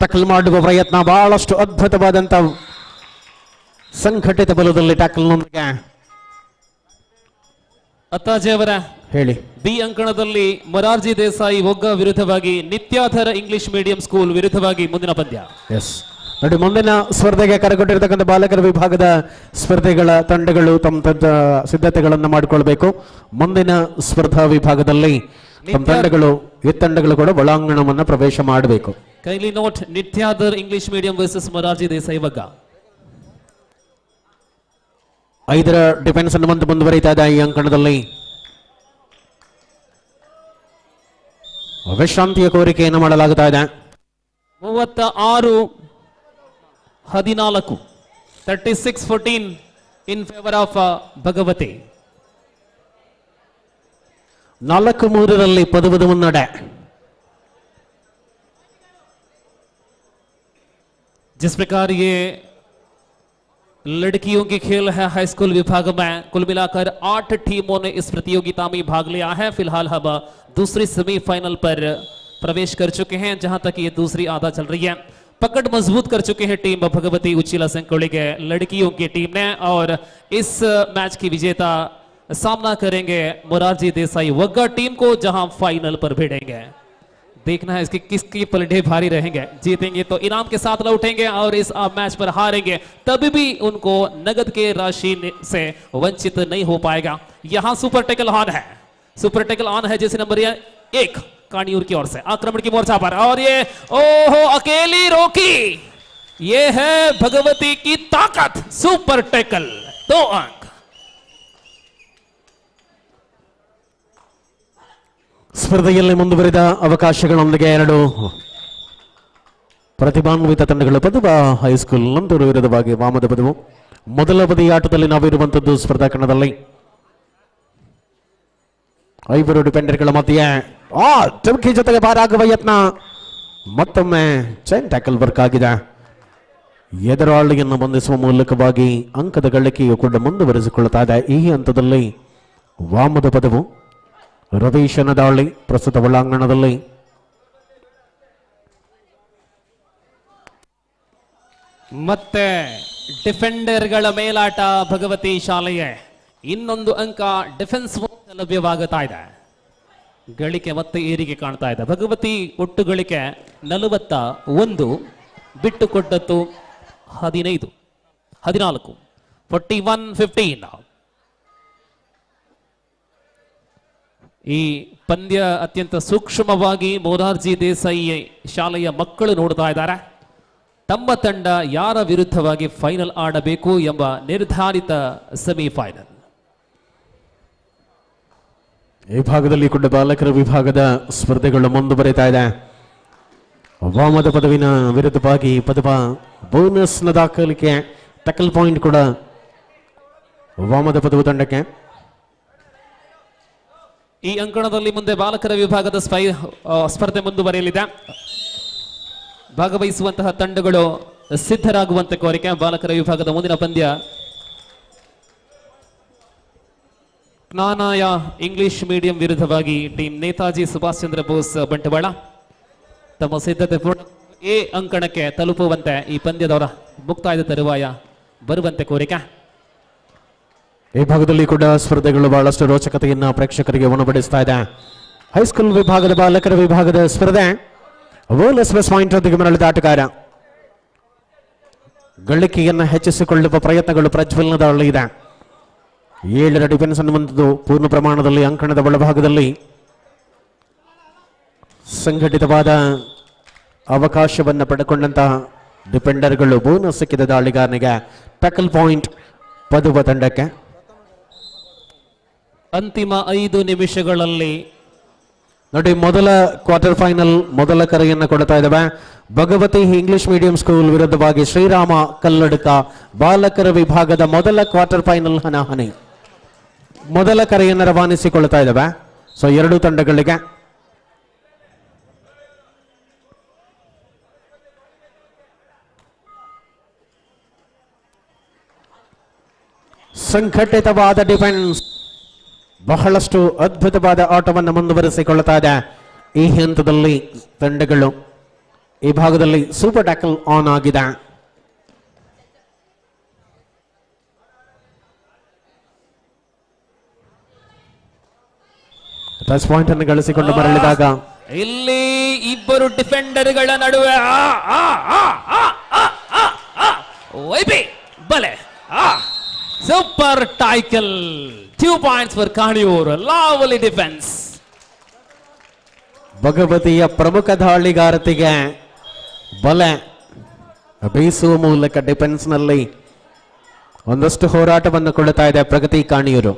ಟ್ಯಾಕಲ್ ಮಾಡುವ ಪ್ರಯತ್ನ ಬಹಳಷ್ಟು ಅದ್ಭುತವಾದಂತ ಸಂಘಟಿತ ಬಲದಲ್ಲಿ ಟ್ಯಾಕಲ್ನೊಂದಿಗೆ. ಅತ್ತಾಜೆ ಅವರ ಹೇಳಿ. ಬಿ ಅಂಕಣದಲ್ಲಿ ಮೊರಾರ್ಜಿ ದೇಸಾಯಿ ಒಗ್ಗ ವಿರುದ್ಧವಾಗಿ ನಿತ್ಯಾಧರ ಇಂಗ್ಲಿಷ್ ಮೀಡಿಯಂ ಸ್ಕೂಲ್ ವಿರುದ್ಧವಾಗಿ ಮುಂದಿನ ಪಂದ್ಯ. ಎಸ್ ನೋಡಿ, ಮುಂದಿನ ಸ್ಪರ್ಧೆಗೆ ಕರೆಕೊಟ್ಟಿರ್ತಕ್ಕಂಥ ಬಾಲಕರ ವಿಭಾಗದ ಸ್ಪರ್ಧೆಗಳ ತಂಡಗಳು ತಮ್ಮ ಸಿದ್ಧತೆಗಳನ್ನು ಮಾಡಿಕೊಳ್ಬೇಕು. ಮುಂದಿನ ಸ್ಪರ್ಧಾ ವಿಭಾಗದಲ್ಲಿ ತಮ್ಮ ತಂಡಗಳು ಈ ತಂಡಗಳು ಕೂಡ ಒಳಾಂಗಣವನ್ನು ಪ್ರವೇಶ ಮಾಡಬೇಕು. ಕೈಲಿ ನೋಟ್ Nityadhar English medium versus Morarji Desai Vagga. 5ರ ಡಿಫೆನ್ಸ್ ಅನ್ನು ಮುಂದುವರಿತಾ ಇದೆ. ಈ ಅಂಕಣದಲ್ಲಿ ವಿಶ್ರಾಂತಿಯ ಕೋರಿಕೆಯನ್ನು ಮಾಡಲಾಗುತ್ತಾ ಇದೆ. 36-14 36-14 ಇನ್ ಫೇವರ್ ಆಫ್ ಭಗವತಿ. 4-3ರಲ್ಲಿ ಪದವದ ಮುನ್ನಡೆ. जिस प्रकार ये लड़कियों की खेल है हाई स्कूल विभाग में, कुल मिलाकर 8 टीमों ने इस प्रतियोगिता में भाग लिया है. फिलहाल हम दूसरी सेमीफाइनल पर प्रवेश कर चुके हैं, जहां तक ये दूसरी आधा चल रही है. पकड़ मजबूत कर चुके हैं टीम भगवती उच्चिला संकोली के लड़कियों की टीम ने, और इस मैच की विजेता सामना करेंगे मोरारजी देसाई वग्गा टीम को, जहां फाइनल पर भिड़ेंगे. देखना है इसकी किसकी पलड़े भारी रहेंगे. जीतेंगे तो इनाम के साथ लौटेंगे, और इस मैच पर हारेंगे तभी भी उनको नगद के राशि से वंचित नहीं हो पाएगा. यहां सुपर टैकल ऑन है. सुपर टैकल ऑन है जैसे नंबर 1 कानियूर की ओर से आक्रमण की मोर्चा पर, और ये ओहो अकेली रोकी. ये है भगवती की ताकत. सुपर टैकल 2 अंक. ಸ್ಪರ್ಧೆಯಲ್ಲಿ ಮುಂದುವರಿದ ಅವಕಾಶಗಳೊಂದಿಗೆ 2 ಪ್ರತಿಭಾನ್ವಿತ ತಂಡಗಳು. ಪದವ ಹೈಸ್ಕೂಲ್ ನಂತೂರು ವಿರುದ್ಧವಾಗಿ ವಾಮದ ಪದವು. ಮೊದಲ ಬದಿ ಆಟದಲ್ಲಿ ನಾವಿರುವಂತದ್ದು ಸ್ಪರ್ಧಾ ಕಣದಲ್ಲಿ 5 ಡಿಫೆಂಡರ್ಗಳ ಮಧ್ಯೆ ಚಮಕಿ ಜೊತೆಗೆ ಬಾರಾಗುವ ಯತ್ನ. ಮತ್ತೊಮ್ಮೆ ಚೈನ್ ಟ್ಯಾಕಲ್ ವರ್ಕ್ ಆಗಿದೆ. ಎದುರಾಳಿಯನ್ನು ಬಂಧಿಸುವ ಮೂಲಕವಾಗಿ ಅಂಕದ ಗಳಿಕೆಯು ಕೂಡ ಮುಂದುವರಿಸಿಕೊಳ್ಳುತ್ತಾ ಇದೆ. ಈ ಹಂತದಲ್ಲಿ ವಾಮದ ಪದವು. ರವೀಶನ ದಾಳಿ ಪ್ರಸ್ತುತ ಒಳಾಂಗಣದಲ್ಲಿ. ಮತ್ತೆ ಡಿಫೆಂಡರ್ಗಳ ಮೇಲಾಟ ಭಗವತಿ ಶಾಲೆಗೆ. ಇನ್ನೊಂದು ಅಂಕ ಡಿಫೆನ್ಸ್ ಲಭ್ಯವಾಗುತ್ತಾ ಇದೆ. ಗಳಿಕೆ ಮತ್ತೆ ಏರಿಕೆ ಕಾಣ್ತಾ ಇದೆ. ಭಗವತಿ ಒಟ್ಟು ಗಳಿಕೆ 41, ಬಿಟ್ಟು ಕೊಟ್ಟದ್ದು 14. 41-15. ಈ ಪಂದ್ಯ ಅತ್ಯಂತ ಸೂಕ್ಷ್ಮವಾಗಿ ಮೊರಾರ್ಜಿ ದೇಸಾಯಿ ಶಾಲೆಯ ಮಕ್ಕಳು ನೋಡ್ತಾ ಇದ್ದಾರೆ. ತಮ್ಮ ತಂಡ ಯಾರ ವಿರುದ್ಧವಾಗಿ ಫೈನಲ್ ಆಡಬೇಕು ಎಂಬ ನಿರ್ಧಾರಿತ ಸೆಮಿಫೈನಲ್. ಈ ಭಾಗದಲ್ಲಿ ಕೂಡ ಬಾಲಕರ ವಿಭಾಗದ ಸ್ಪರ್ಧೆಗಳು ಮುಂದುವರಿತಾ ಇದೆ. ವಾಮದ ಪದವಿನ ವಿರುದ್ಧವಾಗಿ ಪದವ ಬೋನಸ್ನ ದಾಖಲಿಕೆ ಟಕಲ್ ಪಾಯಿಂಟ್ ಕೂಡ ವಾಮದ ಪದವು ತಂಡಕ್ಕೆ. ಈ ಅಂಕಣದಲ್ಲಿ ಮುಂದೆ ಬಾಲಕರ ವಿಭಾಗದ ಸ್ಪರ್ಧೆ ಮುಂದುವರಿಯಲಿದೆ. ಭಾಗವಹಿಸುವಂತಹ ತಂಡಗಳು ಸಿದ್ಧರಾಗುವಂತೆ ಕೋರಿಕೆ. ಬಾಲಕರ ವಿಭಾಗದ ಮುಂದಿನ ಪಂದ್ಯ ಜ್ಞಾನಾಯ ಇಂಗ್ಲಿಷ್ ಮೀಡಿಯಂ ವಿರುದ್ಧವಾಗಿ ಟೀಮ್ ನೇತಾಜಿ ಸುಭಾಷ್ ಚಂದ್ರ ಬೋಸ್ ಬಂಟ್ವಾಳ ತಮ್ಮ ಸಿದ್ಧತೆ ಪೂರ್ಣ ಎ ಅಂಕಣಕ್ಕೆ ತಲುಪುವಂತೆ ಈ ಪಂದ್ಯದವರ ಮುಕ್ತಾಯದ ತರುವಾಯ ಬರುವಂತೆ ಕೋರಿಕೆ. ಈ ಭಾಗದಲ್ಲಿ ಕೂಡ ಸ್ಪರ್ಧೆಗಳು ಬಹಳಷ್ಟು ರೋಚಕತೆಯನ್ನ ಪ್ರೇಕ್ಷಕರಿಗೆ ಉಣಬಡಿಸ್ತಾ ಇದೆ. ಹೈಸ್ಕೂಲ್ ವಿಭಾಗದ ಬಾಲಕರ ವಿಭಾಗದ ಸ್ಪರ್ಧೆ ಬೋನಸ್ ಪಾಯಿಂಟ್ ಒಂದಿಗೆ ಮರಳಿದ ಆಟಗಾರ ಗಳಿಕೆಯನ್ನು ಹೆಚ್ಚಿಸಿಕೊಳ್ಳುವ ಪ್ರಯತ್ನಗಳು ಪ್ರಜ್ವಲನದಲ್ಲಿದೆ. 7 ಡಿಫೆನ್ಸ್ ಅನ್ನುವಂಥದ್ದು ಪೂರ್ಣ ಪ್ರಮಾಣದಲ್ಲಿ ಅಂಕಣದ ಒಳಭಾಗದಲ್ಲಿ ಸಂಘಟಿತವಾದ ಅವಕಾಶವನ್ನು ಪಡೆದುಕೊಂಡಂತಹ ಡಿಫೆಂಡರ್ಗಳು ಬೋನಸ್ ಸಿಕ್ಕಿದ ದಾಳಿಗಾರನಿಗೆ ಟಕಲ್ ಪಾಯಿಂಟ್ ಪದುವ ತಂಡಕ್ಕೆ. ಅಂತಿಮ 5 ನಿಮಿಷಗಳಲ್ಲಿ ನೋಡಿ ಮೊದಲ ಕ್ವಾರ್ಟರ್ ಫೈನಲ್ ಮೊದಲ ಕರೆಯನ್ನು ಕೊಡ್ತಾ ಇದ್ದಾವೆ. ಭಗವತಿ ಇಂಗ್ಲಿಷ್ ಮೀಡಿಯಂ ಸ್ಕೂಲ್ ವಿರುದ್ಧವಾಗಿ ಶ್ರೀರಾಮ ಕಲ್ಲಡ್ಕ ಬಾಲಕರ ವಿಭಾಗದ ಮೊದಲ ಕ್ವಾರ್ಟರ್ ಫೈನಲ್ ಹಣಾಹಣಿ ಮೊದಲ ಕರೆಯನ್ನು ರವಾನಿಸಿಕೊಳ್ತಾ ಇದ್ದಾವೆ. ಸೊ 2 ತಂಡಗಳಿಗೆ ಸಂಘಟಿತವಾದ ಡಿಫೆನ್ಸ್ ಬಹಳಷ್ಟು ಅದ್ಭುತವಾದ ಆಟವನ್ನು ಮುಂದುವರಿಸಿಕೊಳ್ಳುತ್ತಾ ಇದೆ. ಈ ಹಂತದಲ್ಲಿ ತಂಡಗಳು ಈ ಭಾಗದಲ್ಲಿ ಸೂಪರ್ ಟ್ಯಾಕಲ್ ಆನ್ ಆಗಿದೆ. ಟಚ್ ಪಾಯಿಂಟ್ ಅನ್ನು ಗಳಿಸಿಕೊಂಡು ಮರಳಿದಾಗ ಇಲ್ಲಿ ಇಬ್ಬರು ಡಿಫೆಂಡರ್ಗಳ ನಡುವೆ ಬಲೆ super ಟೈಕಲ್ 2 points for Kaniyur. ಲಾವಲಿ defence. ಭಗವತಿಯ ಪ್ರಮುಖ ದಾಳಿಗಾರತಿಗೆ ಬಲೆ ಬೀಸುವ ಮೂಲಕ ಡಿಫೆನ್ಸ್ ನಲ್ಲಿ ಒಂದಷ್ಟು ಹೋರಾಟವನ್ನು ಕೊಡುತ್ತಾ ಇದೆ ಪ್ರಗತಿ ಕಾಣಿಯೂರು.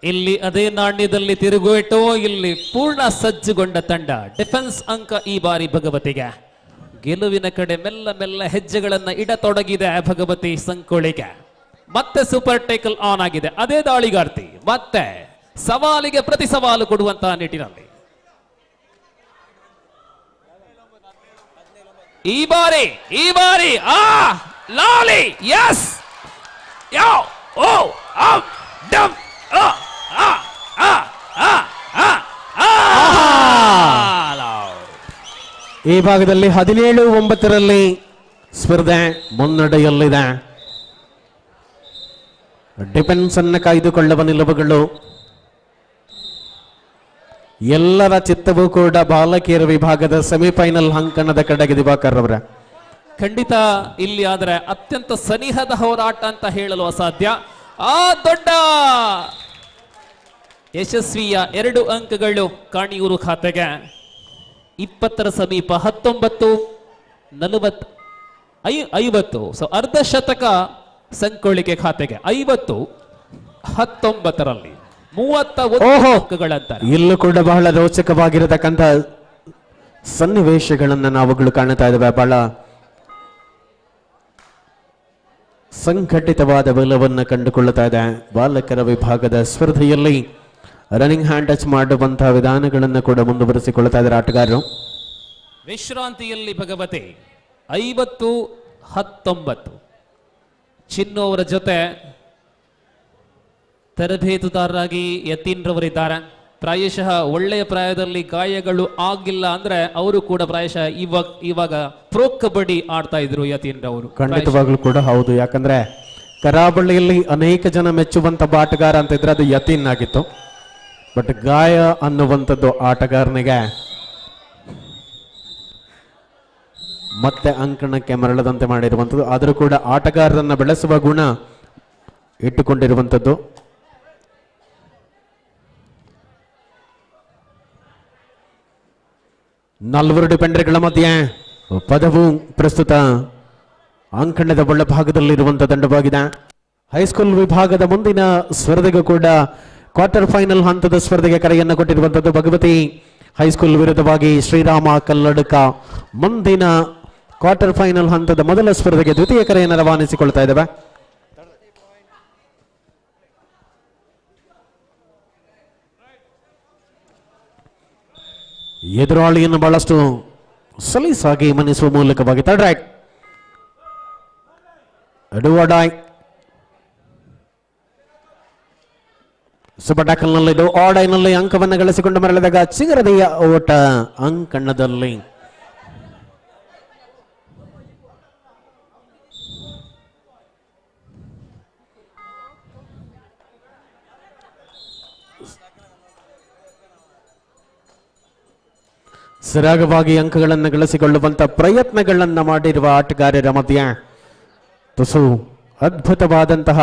ಇಲ್ಲಿ ಅದೇ ನಾಣ್ಯದಲ್ಲಿ ತಿರುಗೇಟು. ಇಲ್ಲಿ ಪೂರ್ಣ ಸಜ್ಜುಗೊಂಡ ತಂಡ ಡಿಫೆನ್ಸ್ ಅಂಕ ಈ ಬಾರಿ ಭಗವತಿಗೆ. ಗೆಲುವಿನ ಕಡೆ ಮೆಲ್ಲ ಮೆಲ್ಲ ಹೆಜ್ಜೆಗಳನ್ನು ಇಡತೊಡಗಿದೆ ಭಗವತಿ ಸಂಕೋಳಿಗೆ. ಮತ್ತೆ ಸೂಪರ್ ಟೇಕಲ್ ಆನ್ ಆಗಿದೆ. ಅದೇ ದಾಳಿಗಾರ್ತಿ ಮತ್ತೆ ಸವಾಲಿಗೆ ಪ್ರತಿ ಸವಾಲು ಕೊಡುವಂತಹ ನಿಟ್ಟಿನಲ್ಲಿ ಈ ಬಾರಿ ಲಾಲಿ ಯಸ್ ಯೋ ಓ ಅಪ್ ಡಮ್ ಈ ಭಾಗದಲ್ಲಿ 17-9 ಸ್ಪರ್ಧೆ ಮುನ್ನಡೆಯಲ್ಲಿದೆ. ಡಿಫೆನ್ಸ್ ಅನ್ನು ಕಾಯ್ದುಕೊಳ್ಳುವ ನಿಲುವುಗಳು ಎಲ್ಲರ ಚಿತ್ತವೂ ಕೂಡ ಬಾಲಕಿಯರ ವಿಭಾಗದ ಸೆಮಿಫೈನಲ್ ಅಂಕಣದ ಕಡೆಗೆ ದಿವಾಕರ್ ಅವರ ಖಂಡಿತ ಇಲ್ಲಿ ಆದರೆ ಅತ್ಯಂತ ಸನಿಹದ ಹೋರಾಟ ಅಂತ ಹೇಳಲು ಅಸಾಧ್ಯ. ಆ ದೊಡ್ಡ ಯಶಸ್ವಿಯ 2 ಅಂಕಗಳು ಕಾಣಿಯೂರು ಖಾತೆಗೆ. 20 ಸಮೀಪ 19-40 ಸೊ ಅರ್ಧ ಶತಕ ಸಂಕೋಳಿಕೆ ಖಾತೆಗೆ. 50-19 31 ಅಂಕಗಳಂತಾರೆ. ಇಲ್ಲೂ ಕೂಡ ಬಹಳ ರೋಚಕವಾಗಿರತಕ್ಕಂಥ ಸನ್ನಿವೇಶಗಳನ್ನು ನಾವುಗಳು ಕಾಣ್ತಾ ಇದ್ದೇವೆ. ಬಹಳ ಸಂಘಟಿತವಾದ ಬಲವನ್ನು ಕಂಡುಕೊಳ್ಳುತ್ತಾ ಇದೆ. ಬಾಲಕರ ವಿಭಾಗದ ಸ್ಪರ್ಧೆಯಲ್ಲಿ ರನ್ನಿಂಗ್ ಹ್ಯಾಂಡ್ ಟಚ್ ಮಾಡುವಂತಹ ವಿಧಾನಗಳನ್ನು ಕೂಡ ಮುಂದುವರಿಸಿಕೊಳ್ಳುತ್ತಾ ಇದ್ದಾರೆ ಆಟಗಾರರು. ವಿಶ್ರಾಂತಿಯಲ್ಲಿ ಭಗವತಿ 50-19 ಚಿನ್ನು ಅವರ ಜೊತೆ ತರಬೇತುದಾರರಾಗಿ ಯತೀನ್ ರವರಿದ್ದಾರೆ. ಪ್ರಾಯಶಃ ಒಳ್ಳೆಯ ಪ್ರಾಯದಲ್ಲಿ ಗಾಯಗಳು ಆಗಿಲ್ಲ ಅಂದ್ರೆ ಅವರು ಕೂಡ ಪ್ರಾಯಶಃ ಇವಾಗ ಪ್ರೋ ಕಬಡ್ಡಿ ಆಡ್ತಾ ಇದ್ರು ಯತೀನ್ ರವರು. ಖಂಡಿತವಾಗ್ಲೂ ಕೂಡ ಹೌದು. ಯಾಕಂದ್ರೆ ಕರಾವಳಿಯಲ್ಲಿ ಅನೇಕ ಜನ ಮೆಚ್ಚುವಂತ ಆಟಗಾರ ಅಂತ ಇದ್ರೆ ಅದು ಯತೀನ್ ಆಗಿತ್ತು. ಬಟ್ ಗಾಯ ಅನ್ನುವಂಥದ್ದು ಆಟಗಾರನಿಗೆ ಮತ್ತೆ ಅಂಕಣಕ್ಕೆ ಮರಳದಂತೆ ಮಾಡಿರುವಂಥದ್ದು. ಆದರೂ ಕೂಡ ಆಟಗಾರರನ್ನ ಬೆಳೆಸುವ ಗುಣ ಇಟ್ಟುಕೊಂಡಿರುವಂಥದ್ದು. ನಾಲ್ವರು ಡಿಫೆಂಡರ್ಗಳ ಮಧ್ಯೆ ಪದವು ಪ್ರಸ್ತುತ ಅಂಕಣದ ಒಳಭಾಗದಲ್ಲಿರುವಂತಹ ತಂಡವಾಗಿದೆ. ಹೈಸ್ಕೂಲ್ ವಿಭಾಗದ ಮುಂದಿನ ಸ್ಪರ್ಧೆಗೂ ಕೂಡ ಕ್ವಾರ್ಟರ್ ಫೈನಲ್ ಹಂತದ ಸ್ಪರ್ಧೆಗೆ ಕರೆಯನ್ನು ಕೊಟ್ಟಿರುವಂತದ್ದು ಭಗವತಿ ಹೈಸ್ಕೂಲ್ ವಿರುದ್ಧವಾಗಿ ಶ್ರೀರಾಮ ಕಲ್ಲಡ್ಕ ಮುಂದಿನ ಕ್ವಾರ್ಟರ್ ಫೈನಲ್ ಹಂತದ ಮೊದಲ ಸ್ಪರ್ಧೆಗೆ ದ್ವಿತೀಯ ಕರೆಯನ್ನು ರವಾನಿಸಿಕೊಳ್ತಾ ಇದ್ದಾವೆ. ಎದುರಾಳಿಯನ್ನು ಬಹಳಷ್ಟು ಸಲೀಸಾಗಿ ಮನಿಸುವ ಮೂಲಕವಾಗಿ ಥರ್ಡ್ ರೈಟ್ ಅಡುವಡಾಯ್ ಸೂಪರ್ ಟ್ಯಾಕಲ್ನಲ್ಲಿ ಆಡೈನಲ್ಲಿ ಅಂಕವನ್ನು ಗಳಿಸಿಕೊಂಡು ಮರಳಿದಾಗ ಚಿಗರದೆಯ ಓಟ ಅಂಕಣದಲ್ಲಿ. ಸರಾಗವಾಗಿ ಅಂಕಗಳನ್ನು ಗಳಿಸಿಕೊಳ್ಳುವಂತ ಪ್ರಯತ್ನಗಳನ್ನು ಮಾಡಿರುವ ಆಟಗಾರರ ಮಧ್ಯೆ ತುಸು ಅದ್ಭುತವಾದಂತಹ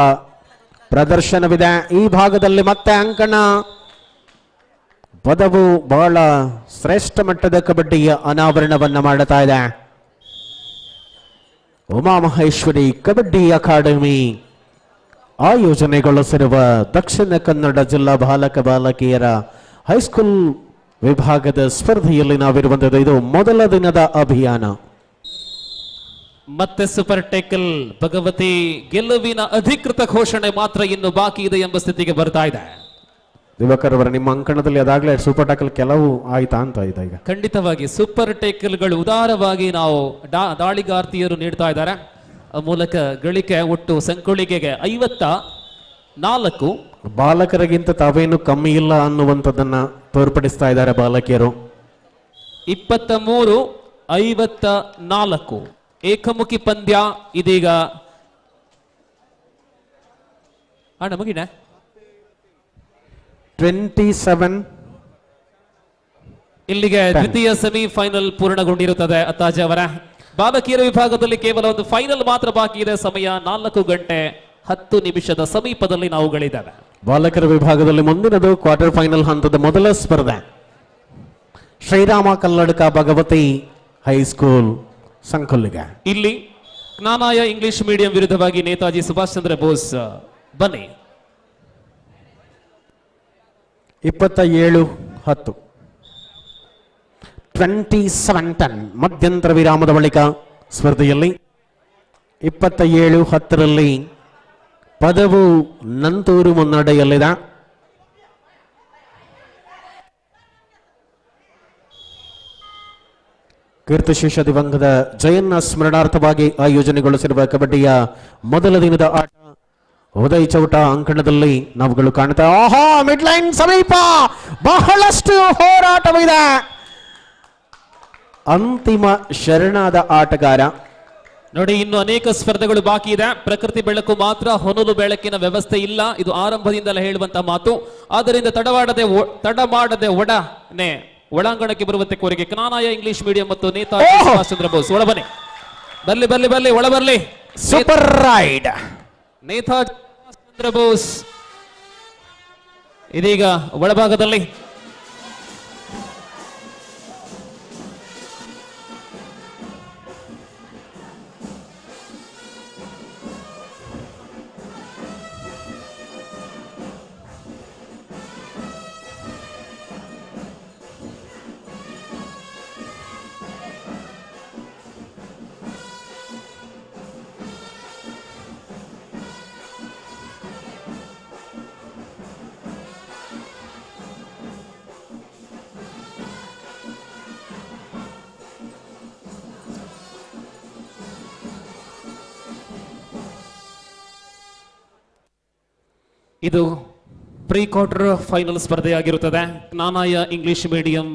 ಪ್ರದರ್ಶನವಿದೆ. ಈ ಭಾಗದಲ್ಲಿ ಮತ್ತೆ ಅಂಕಣ ಪದವು ಬಹಳ ಶ್ರೇಷ್ಠ ಮಟ್ಟದ ಕಬಡ್ಡಿಯ ಅನಾವರಣವನ್ನ ಮಾಡುತ್ತಾ ಇದೆ. ಉಮಾಮಹೇಶ್ವರಿ ಕಬಡ್ಡಿ ಅಕಾಡೆಮಿ ಆಯೋಜನೆಗೊಳಿಸಿರುವ ದಕ್ಷಿಣ ಕನ್ನಡ ಜಿಲ್ಲಾ ಬಾಲಕ ಬಾಲಕಿಯರ ಹೈಸ್ಕೂಲ್ ವಿಭಾಗದ ಸ್ಪರ್ಧೆಯಲ್ಲಿ ನಾವಿರುವಂತದ್ದು. ಇದು ಮೊದಲ ದಿನದ ಅಭಿಯಾನ. ಮತ್ತೆ ಸೂಪರ್ ಟೇಕಲ್ ಭಗವತಿ ಗೆಲುವಿನ ಅಧಿಕೃತ ಘೋಷಣೆ ಮಾತ್ರ ಇನ್ನು ಬಾಕಿ ಇದೆ ಎಂಬ ಸ್ಥಿತಿಗೆ ಬರ್ತಾ ಇದೆ. ದಿವಾಕರ್ ಅವರ ನಿಮ್ಮ ಅಂಕಣದಲ್ಲಿ ಅದಾಗಲೇ ಸೂಪರ್ ಟ್ಯಾಕಲ್ ಕೆಲವು ಆಯ್ತಾ ಅಂತ ಇದೆ ಈಗ. ಖಂಡಿತವಾಗಿ ಸೂಪರ್ ಟೇಕಲ್ಗಳು ಉದಾರವಾಗಿ ನಾವು ದಾಳಿಗಾರ್ತಿಯರು ನೀಡ್ತಾ ಇದ್ದಾರೆ. ಆ ಮೂಲಕ ಗಳಿಕೆ ಒಟ್ಟು ಸಂಕುಳಿಗೆಗೆ 54. ಬಾಲಕರಿಗಿಂತ ತಾವೇನು ಕಮ್ಮಿ ಇಲ್ಲ ಅನ್ನುವಂಥದ್ದನ್ನ ತೋರ್ಪಡಿಸ್ತಾ ಇದ್ದಾರೆ ಬಾಲಕಿಯರು. 23-54 ಏಕಮುಖಿ ಪಂದ್ಯ ಇದೀಗ ಮುಗಿನ 27. ಇಲ್ಲಿಗೆ ದ್ವಿತೀಯ ಸೆಮಿಫೈನಲ್ ಪೂರ್ಣಗೊಂಡಿರುತ್ತದೆ. ಅತ್ತಾಜೆ ಅವರ ಬಾಲಕಿಯರ ವಿಭಾಗದಲ್ಲಿ ಕೇವಲ ಒಂದು ಫೈನಲ್ ಮಾತ್ರ ಬಾಕಿ ಇದೆ. ಸಮಯ 4:10 ಸಮೀಪದಲ್ಲಿ ನಾವುಗಳಿದ್ದಾವೆ. ಬಾಲಕರ ವಿಭಾಗದಲ್ಲಿ ಮುಂದಿನದು ಕ್ವಾರ್ಟರ್ ಫೈನಲ್ ಹಂತದ ಮೊದಲ ಸ್ಪರ್ಧೆ. ಶ್ರೀರಾಮ ಕಲ್ಲಡ್ಕ ಭಗವತಿ ಹೈಸ್ಕೂಲ್ ಸಂಕುಲ್ಲಿಗೆ. ಇಲ್ಲಿ ಜ್ಞಾನಾಯ ಇಂಗ್ಲಿಷ್ ಮೀಡಿಯಂ ವಿರುದ್ಧವಾಗಿ ನೇತಾಜಿ ಸುಭಾಷ್ ಚಂದ್ರ ಬೋಸ್. ಬನ್ನಿ. 27-10 27-10 ಮಧ್ಯಂತರ ವಿರಾಮದ ಬಳಿಕ ಸ್ಪರ್ಧೆಯಲ್ಲಿ 27-10ರಲ್ಲಿ ಪದವು ನಂತೂರು ಮುನ್ನಡೆಯಲ್ಲಿದೆ. ಕೀರ್ತಿಶೇಷ ದಿವಂಗತ ಜಯನ್ನ ಸ್ಮರಣಾರ್ಥವಾಗಿ ಆಯೋಜನೆಗೊಳಿಸಿರುವ ಕಬಡ್ಡಿಯ ಮೊದಲ ದಿನದ ಆಟ ಉದಯ್ ಚೌಟ ಅಂಕಣದಲ್ಲಿ ನಾವುಗಳು ಕಾಣ್ತಾ. ಆಹಾ, ಮಿಡ್ ಲೈನ್ ಸಮೀಪ ಬಹಳಷ್ಟು ಹೋರಾಟವಿದೆ. ಅಂತಿಮ ಶರಣಾದ ಆಟಗಾರ. ನೋಡಿ, ಇನ್ನು ಅನೇಕ ಸ್ಪರ್ಧೆಗಳು ಬಾಕಿ ಇದೆ. ಪ್ರಕೃತಿ ಬೆಳಕು ಮಾತ್ರ, ಹೊನಲು ಬೆಳಕಿನ ವ್ಯವಸ್ಥೆ ಇಲ್ಲ. ಇದು ಆರಂಭದಿಂದಲೇ ಹೇಳುವಂತಹ ಮಾತು. ಆದ್ದರಿಂದ ತಡ ಮಾಡದೆ ಒಡನೆ ಒಳಾಂಗಣಕ್ಕೆ ಬರುವಂತೆ ಕೋರಿಕೆ. ಜ್ಞಾನಾಯ ಇಂಗ್ಲಿಷ್ ಮೀಡಿಯಂ ಮತ್ತು ನೇತಾಜಿ ಸುಭಾಷ್ ಚಂದ್ರ ಬೋಸ್ ಒಳ ಬನ್ನಿ. ಬರ್ಲಿ ಒಳ ಬರ್ಲಿ. ಸೂಪರ್ ರೈಡ್ ನೇತಾಜಿ ಸುಭಾಷ್ ಚಂದ್ರ ಬೋಸ್ ಇದೀಗ ಒಳಭಾಗದಲ್ಲಿ. ಇದು ಪ್ರೀ ಕ್ವಾರ್ಟರ್ ಫೈನಲ್ ಸ್ಪರ್ಧೆಯಾಗಿರುತ್ತದೆ. ಜ್ಞಾನಾಯ ಇಂಗ್ಲಿಷ್ ಮೀಡಿಯಂ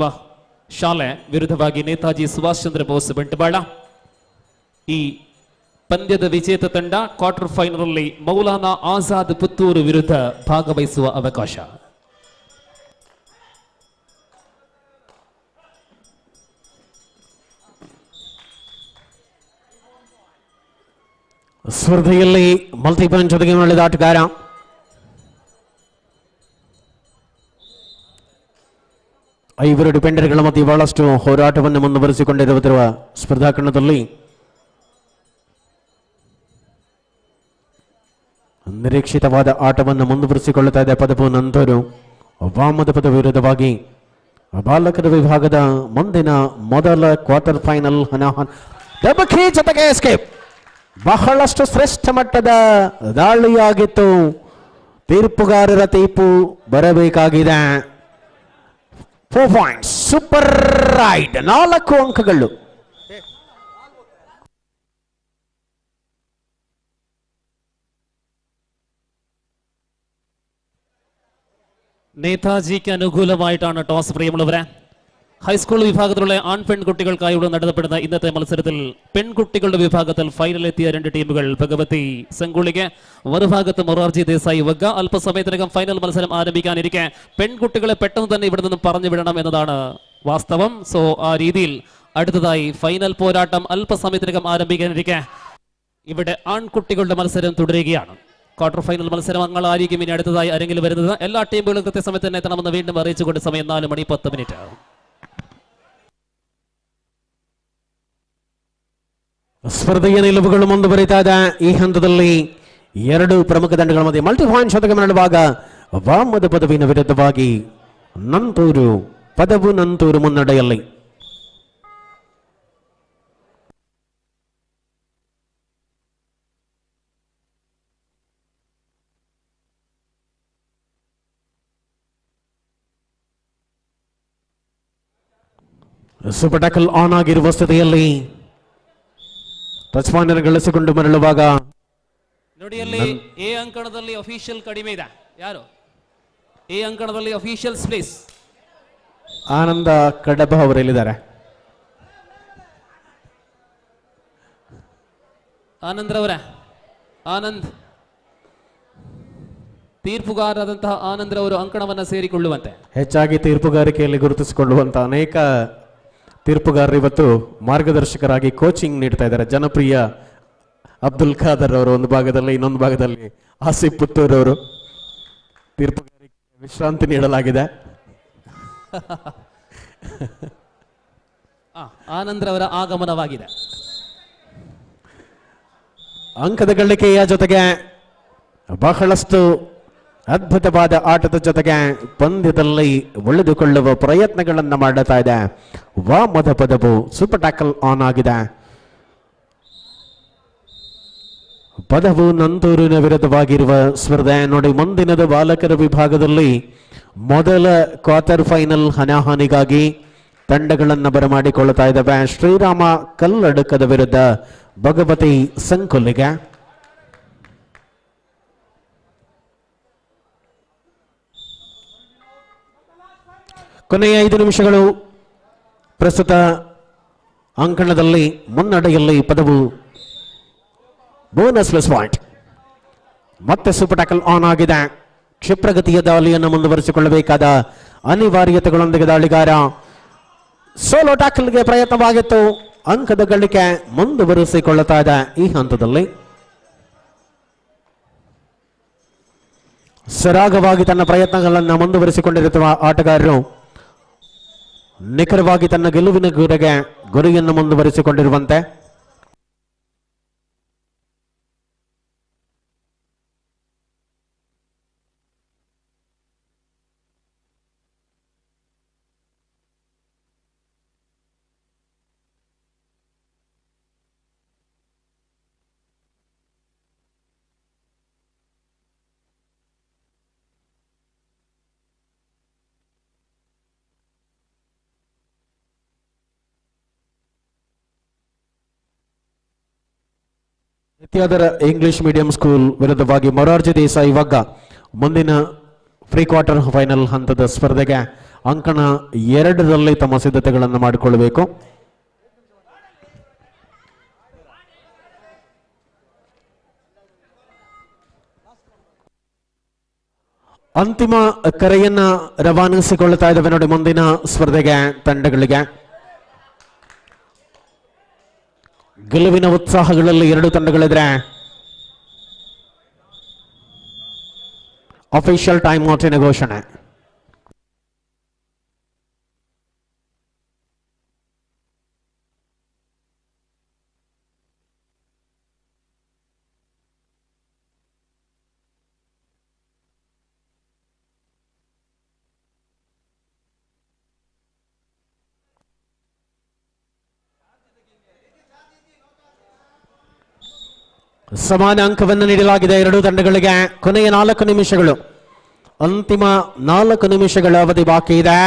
ಶಾಲೆ ವಿರುದ್ಧವಾಗಿ ನೇತಾಜಿ ಸುಭಾಷ್ ಚಂದ್ರ ಬೋಸ್ ಬಂಟ್ವಾಳ. ಈ ಪಂದ್ಯದ ವಿಜೇತ ತಂಡ ಕ್ವಾರ್ಟರ್ ಫೈನಲ್ ಅಲ್ಲಿ ಮೌಲಾನಾ ಆಜಾದ್ ಪುತ್ತೂರು ವಿರುದ್ಧ ಭಾಗವಹಿಸುವ ಅವಕಾಶ. ಸ್ಪರ್ಧೆಯಲ್ಲಿ ಮಲ್ಟಿಪಾಯಿಂಟ್ ಜೊತೆಗೆ ಮಾಡಿದ ಆಟಗಾರ ಐವರು ಡಿಪೆಂಡರ್ಗಳ ಮಧ್ಯೆ ಬಹಳಷ್ಟು ಹೋರಾಟವನ್ನು ಮುಂದುವರಿಸಿಕೊಂಡಿರುತ್ತಿರುವ ಸ್ಪರ್ಧಾಕರಣದಲ್ಲಿ ನಿರೀಕ್ಷಿತವಾದ ಆಟವನ್ನು ಮುಂದುವರಿಸಿಕೊಳ್ಳುತ್ತಾ ಇದೆ. ಪದವು ನಂತರು ವಾಮದ ಪದ ವಿರುದ್ಧವಾಗಿ ಬಾಲಕರ ವಿಭಾಗದ ಮುಂದಿನ ಮೊದಲ ಕ್ವಾರ್ಟರ್ ಫೈನಲ್ ಹನಾಹನ್ ದಬಕಿ ಜೊತೆಗೆ ಎಸ್ಕೇಪ್. ಬಹಳಷ್ಟು ಶ್ರೇಷ್ಠ ಮಟ್ಟದ ದಾಳಿಯಾಗಿತ್ತು. ತೀರ್ಪುಗಾರರ ತೀರ್ಪು ಬರಬೇಕಾಗಿದೆ. 4 ಪಾಯಿಂಟ್ಸ್, ಸೂಪರ್ ರೈಡ್, 4 ಅಂಕಗಳು. നേതാജിക്ക് അനുകൂലമായിട്ടാണ് ടോസ്. പ്രിയമുള്ളവരെ, ഹൈസ്കൂൾ വിഭാഗത്തിലുള്ള ആൺ പെൺകുട്ടികൾക്കായി ഇവിടെ നടത്തപ്പെടുന്ന ഇന്നത്തെ മത്സരത്തിൽ പെൺകുട്ടികളുടെ വിഭാഗത്തിൽ ഫൈനലെത്തിയ 2 ടീമുകൾ ഭഗവതി സംഗുളിക്ക്, മറുഭാഗത്ത് മൊറാർജി ദേശായി വഗ്ഗ. അല്പസമയത്തിനകം ഫൈനൽ മത്സരം ആരംഭിക്കാനിരിക്കെ പെൺകുട്ടികളെ പെട്ടെന്ന് തന്നെ ഇവിടെ നിന്നും പറഞ്ഞു വിടണം എന്നതാണ് വാസ്തവം. സോ ആ രീതിയിൽ അടുത്തതായി ഫൈനൽ പോരാട്ടം അല്പസമയത്തിനകം ആരംഭിക്കാനിരിക്കെ ഇവിടെ ആൺകുട്ടികളുടെ മത്സരം തുടരുകയാണ്. ക്വാർട്ടർ ഫൈനൽ മത്സരങ്ങളായിരിക്കും ഇനി അടുത്തതായി അരങ്ങിൽ വരുന്നത്. എല്ലാ ടീമുകളും കൃത്യസമയത്ത് തന്നെ എത്തണമെന്ന് വീണ്ടും അറിയിച്ചുകൊണ്ട് സമയം 4:10. ಸ್ಪರ್ಧೆಯ ನಿಲುವುಗಳು ಮುಂದುವರಿತಾ ಇದೆ. ಈ ಹಂತದಲ್ಲಿ 2 ಪ್ರಮುಖ ತಂಡಗಳ ಮಧ್ಯೆ ಮಲ್ಟಿ ಪಾಯಿಂಟ್ ಶತಕ ಮರಳುವಾಗ ವಾಮದ ಪದವಿನ ವಿರುದ್ಧವಾಗಿ ನಂತೂರು ಮುನ್ನಡೆಯಲ್ಲಿ. ಸೂಪರ್ ಟ್ಯಾಕಲ್ ಆನ್ ಆಗಿರುವ ಸ್ಥಿತಿಯಲ್ಲಿ ಟಚ್ ಪಾಯಿಂಟ್ ಗಳಿಸಿಕೊಂಡು ಮರಳುವಾಗ ನೋಡಿ, ಅಲ್ಲಿ ಎ ಅಂಕಣದಲ್ಲಿ ಅಫಿಷಿಯಲ್ ಕಡಿಮೆ ಇದೆ. ಯಾರು ಎ ಅಂಕಣದಲ್ಲಿ ಅಫಿಷಿಯಲ್ಸ್ ಪ್ಲೇಸ್? ಆನಂದ ಕಡಬ ಅವರಲ್ಲಿದ್ದಾರೆ. ಆನಂದ್ರವರ ಆನಂದ್, ತೀರ್ಪುಗಾರರಾದಂತಹ ಆನಂದ್ರವರು ಅಂಕಣವನ್ನು ಸೇರಿಕೊಳ್ಳುವಂತೆ. ಹೆಚ್ಚಾಗಿ ತೀರ್ಪುಗಾರಿಕೆಯಲ್ಲಿ ಗುರುತಿಸಿಕೊಳ್ಳುವಂತಹ ಅನೇಕ ತೀರ್ಪುಗಾರರು ಇವತ್ತು ಮಾರ್ಗದರ್ಶಕರಾಗಿ ಕೋಚಿಂಗ್ ನೀಡ್ತಾ ಇದ್ದಾರೆ. ಜನಪ್ರಿಯ ಅಬ್ದುಲ್ ಖಾದರ್ ಅವರು ಒಂದು ಭಾಗದಲ್ಲಿ, ಇನ್ನೊಂದು ಭಾಗದಲ್ಲಿ ಆಸಿಫ್ ಪುತ್ತೂರ್ ಅವರು ತೀರ್ಪುಗಾರಿಕೆ ವಿಶ್ರಾಂತಿ ನೀಡಲಾಗಿದೆ. ಆನಂದ್ರವರ ಆಗಮನವಾಗಿದೆ. ಅಂಕದ ಗಳಿಕೆಯ ಜೊತೆಗೆ ಬಹಳಷ್ಟು ಅದ್ಭುತವಾದ ಆಟದ ಜೊತೆಗೆ ಪಂದ್ಯದಲ್ಲಿ ಉಳಿದುಕೊಳ್ಳುವ ಪ್ರಯತ್ನಗಳನ್ನು ಮಾಡುತ್ತಾ ಇದೆ. ವಾಮದ ಪದವು ಸೂಪರ್ ಟ್ಯಾಕಲ್ ಆನ್ ಆಗಿದೆ. ಪದವು ನಂತೂರಿನ ವಿರುದ್ಧವಾಗಿರುವ ಸ್ಪರ್ಧೆ. ನೋಡಿ, ಮುಂದಿನದು ಬಾಲಕರ ವಿಭಾಗದಲ್ಲಿ ಮೊದಲ ಕ್ವಾರ್ಟರ್ ಫೈನಲ್ ಹನಾಹನಿಗಾಗಿ ತಂಡಗಳನ್ನು ಬರಮಾಡಿಕೊಳ್ಳುತ್ತಾ ಇದ್ದಾವೆ. ಶ್ರೀರಾಮ ಕಲ್ಲಡ್ಕದ ವಿರುದ್ಧ ಭಗವತಿ ಸಂಕೊಲ್ಲಿಗೆ. ಕೊನೆಯ 5 ನಿಮಿಷಗಳು. ಪ್ರಸ್ತುತ ಅಂಕಣದಲ್ಲಿ ಮುನ್ನಡೆಯಲ್ಲಿ ಪದವು ಬೋನಸ್ ಪ್ಲಸ್ ಪಾಯಿಂಟ್. ಮತ್ತೆ ಸೂಪರ್ ಟ್ಯಾಕಲ್ ಆನ್ ಆಗಿದೆ. ಕ್ಷಿಪ್ರಗತಿಯ ದಾಳಿಯನ್ನು ಮುಂದುವರಿಸಿಕೊಳ್ಳಬೇಕಾದ ಅನಿವಾರ್ಯತೆಗಳೊಂದಿಗೆ ದಾಳಿಗಾರ ಸೋಲೋ ಟ್ಯಾಕಲ್ಗೆ ಪ್ರಯತ್ನವಾಗಿತ್ತು. ಅಂಕದ ಗಳಿಕೆ ಮುಂದುವರಿಸಿಕೊಳ್ಳುತ್ತಾ ಇದೆ. ಈ ಹಂತದಲ್ಲಿ ಸರಾಗವಾಗಿ ತನ್ನ ಪ್ರಯತ್ನಗಳನ್ನು ಮುಂದುವರಿಸಿಕೊಂಡಿರುವ ಆಟಗಾರರು ನಿಖರವಾಗಿ ತನ್ನ ಗೆಲುವಿನ ಗುರಿಯನ್ನು ಮುಂದುವರಿಸಿಕೊಂಡಿರುವಂತೆ. ವಿದ್ಯಾಧರ ಇಂಗ್ಲಿಷ್ ಮೀಡಿಯಂ ಸ್ಕೂಲ್ ವಿರುದ್ಧವಾಗಿ ಮೊರಾರ್ಜಿ ದೇಸಾಯಿ ವಗ್ಗ ಮುಂದಿನ ಪ್ರೀ ಕ್ವಾರ್ಟರ್ ಫೈನಲ್ ಹಂತದ ಸ್ಪರ್ಧೆಗೆ ಅಂಕಣ 2ರಲ್ಲಿ ತಮ್ಮ ಸಿದ್ಧತೆಗಳನ್ನು ಮಾಡಿಕೊಳ್ಳಬೇಕು. ಅಂತಿಮ ಕರೆಯನ್ನ ರವಾನಿಸಿಕೊಳ್ಳುತ್ತಾ ಇದ್ದಾವೆ ನೋಡಿ ಮುಂದಿನ ಸ್ಪರ್ಧೆಗೆ ತಂಡಗಳಿಗೆ. ಗೆಲುವಿನ ಉತ್ಸಾಹಗಳಲ್ಲಿ 2 ತಂಡಗಳಿದ್ರೆ ಅಫಿಷಿಯಲ್ ಟೈಮ್ ಔಟಿನ ಘೋಷಣೆ. ಸಮಾನ ಅಂಕವನ್ನು ನೀಡಲಾಗಿದೆ ಎರಡೂ ತಂಡಗಳಿಗೆ. ಕೊನೆಯ 4 ನಿಮಿಷಗಳು, ಅಂತಿಮ 4 ನಿಮಿಷಗಳ ಅವಧಿ ಬಾಕಿ ಇದೆ.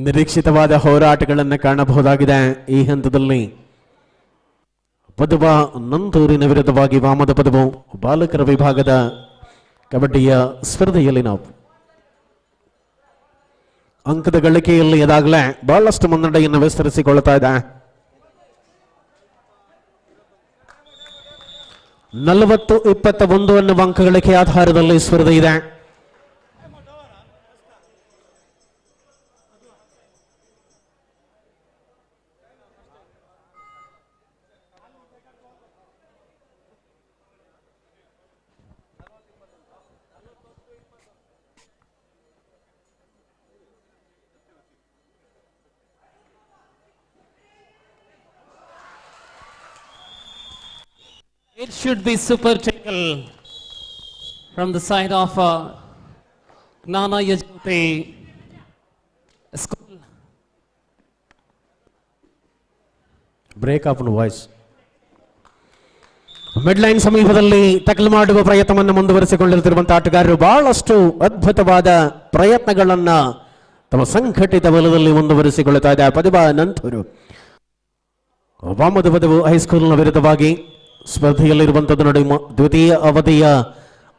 ನಿರೀಕ್ಷಿತವಾದ ಹೋರಾಟಗಳನ್ನು ಕಾಣಬಹುದಾಗಿದೆ ಈ ಹಂತದಲ್ಲಿ. ಪದವ ನಂತೂರಿನ ವಿರುದ್ಧವಾಗಿ ವಾಮದ ಪದವು ಬಾಲಕರ ವಿಭಾಗದ ಕಬಡ್ಡಿಯ ಸ್ಪರ್ಧೆಯಲ್ಲಿ ನಾವು ಅಂಕದ ಗಳಿಕೆಯಲ್ಲಿ ಇದಾಗಲೇ ಬಹಳಷ್ಟು ಮುನ್ನಡೆಯನ್ನು ವಿಸ್ತರಿಸಿಕೊಳ್ತಾ ಇದೆ. 40-21 ಅನ್ನುವ ಅಂಕ ಗಳಿಕೆ ಆಧಾರದಲ್ಲಿ ಸ್ಪರ್ಧೆ ಇದೆ. It should be super tackle from the side of Gnana Yajyoti School. Break of voice. Mid line ಸಮೀಪದಲ್ಲಿ ಟಕ್ಲ್ ಮಾಡುವ ಪ್ರಯತ್ನವನ್ನು ಮುಂದುವರಿಸಿಕೊಂಡಿರುತ್ತಿರುವಂತಹ ಆಟಗಾರರು ಬಹಳಷ್ಟು ಅದ್ಭುತವಾದ ಪ್ರಯತ್ನಗಳನ್ನ ತಮ್ಮ ಸಂಘಟಿತ ಬಲದಲ್ಲಿ ಮುಂದುವರಿಸಿಕೊಳ್ಳುತ್ತಾ ಇದ್ದಾರೆ. ಪ್ರತಿಭಾ ನಂತೂರು ವಾಮದ ಪದವು ಹೈಸ್ಕೂಲ್ನ ವಿರುದ್ಧವಾಗಿ ಸ್ಪರ್ಧೆಯಲ್ಲಿರುವಂಥದ್ದು. ನೋಡಿ, ದ್ವಿತೀಯ ಅವಧಿಯ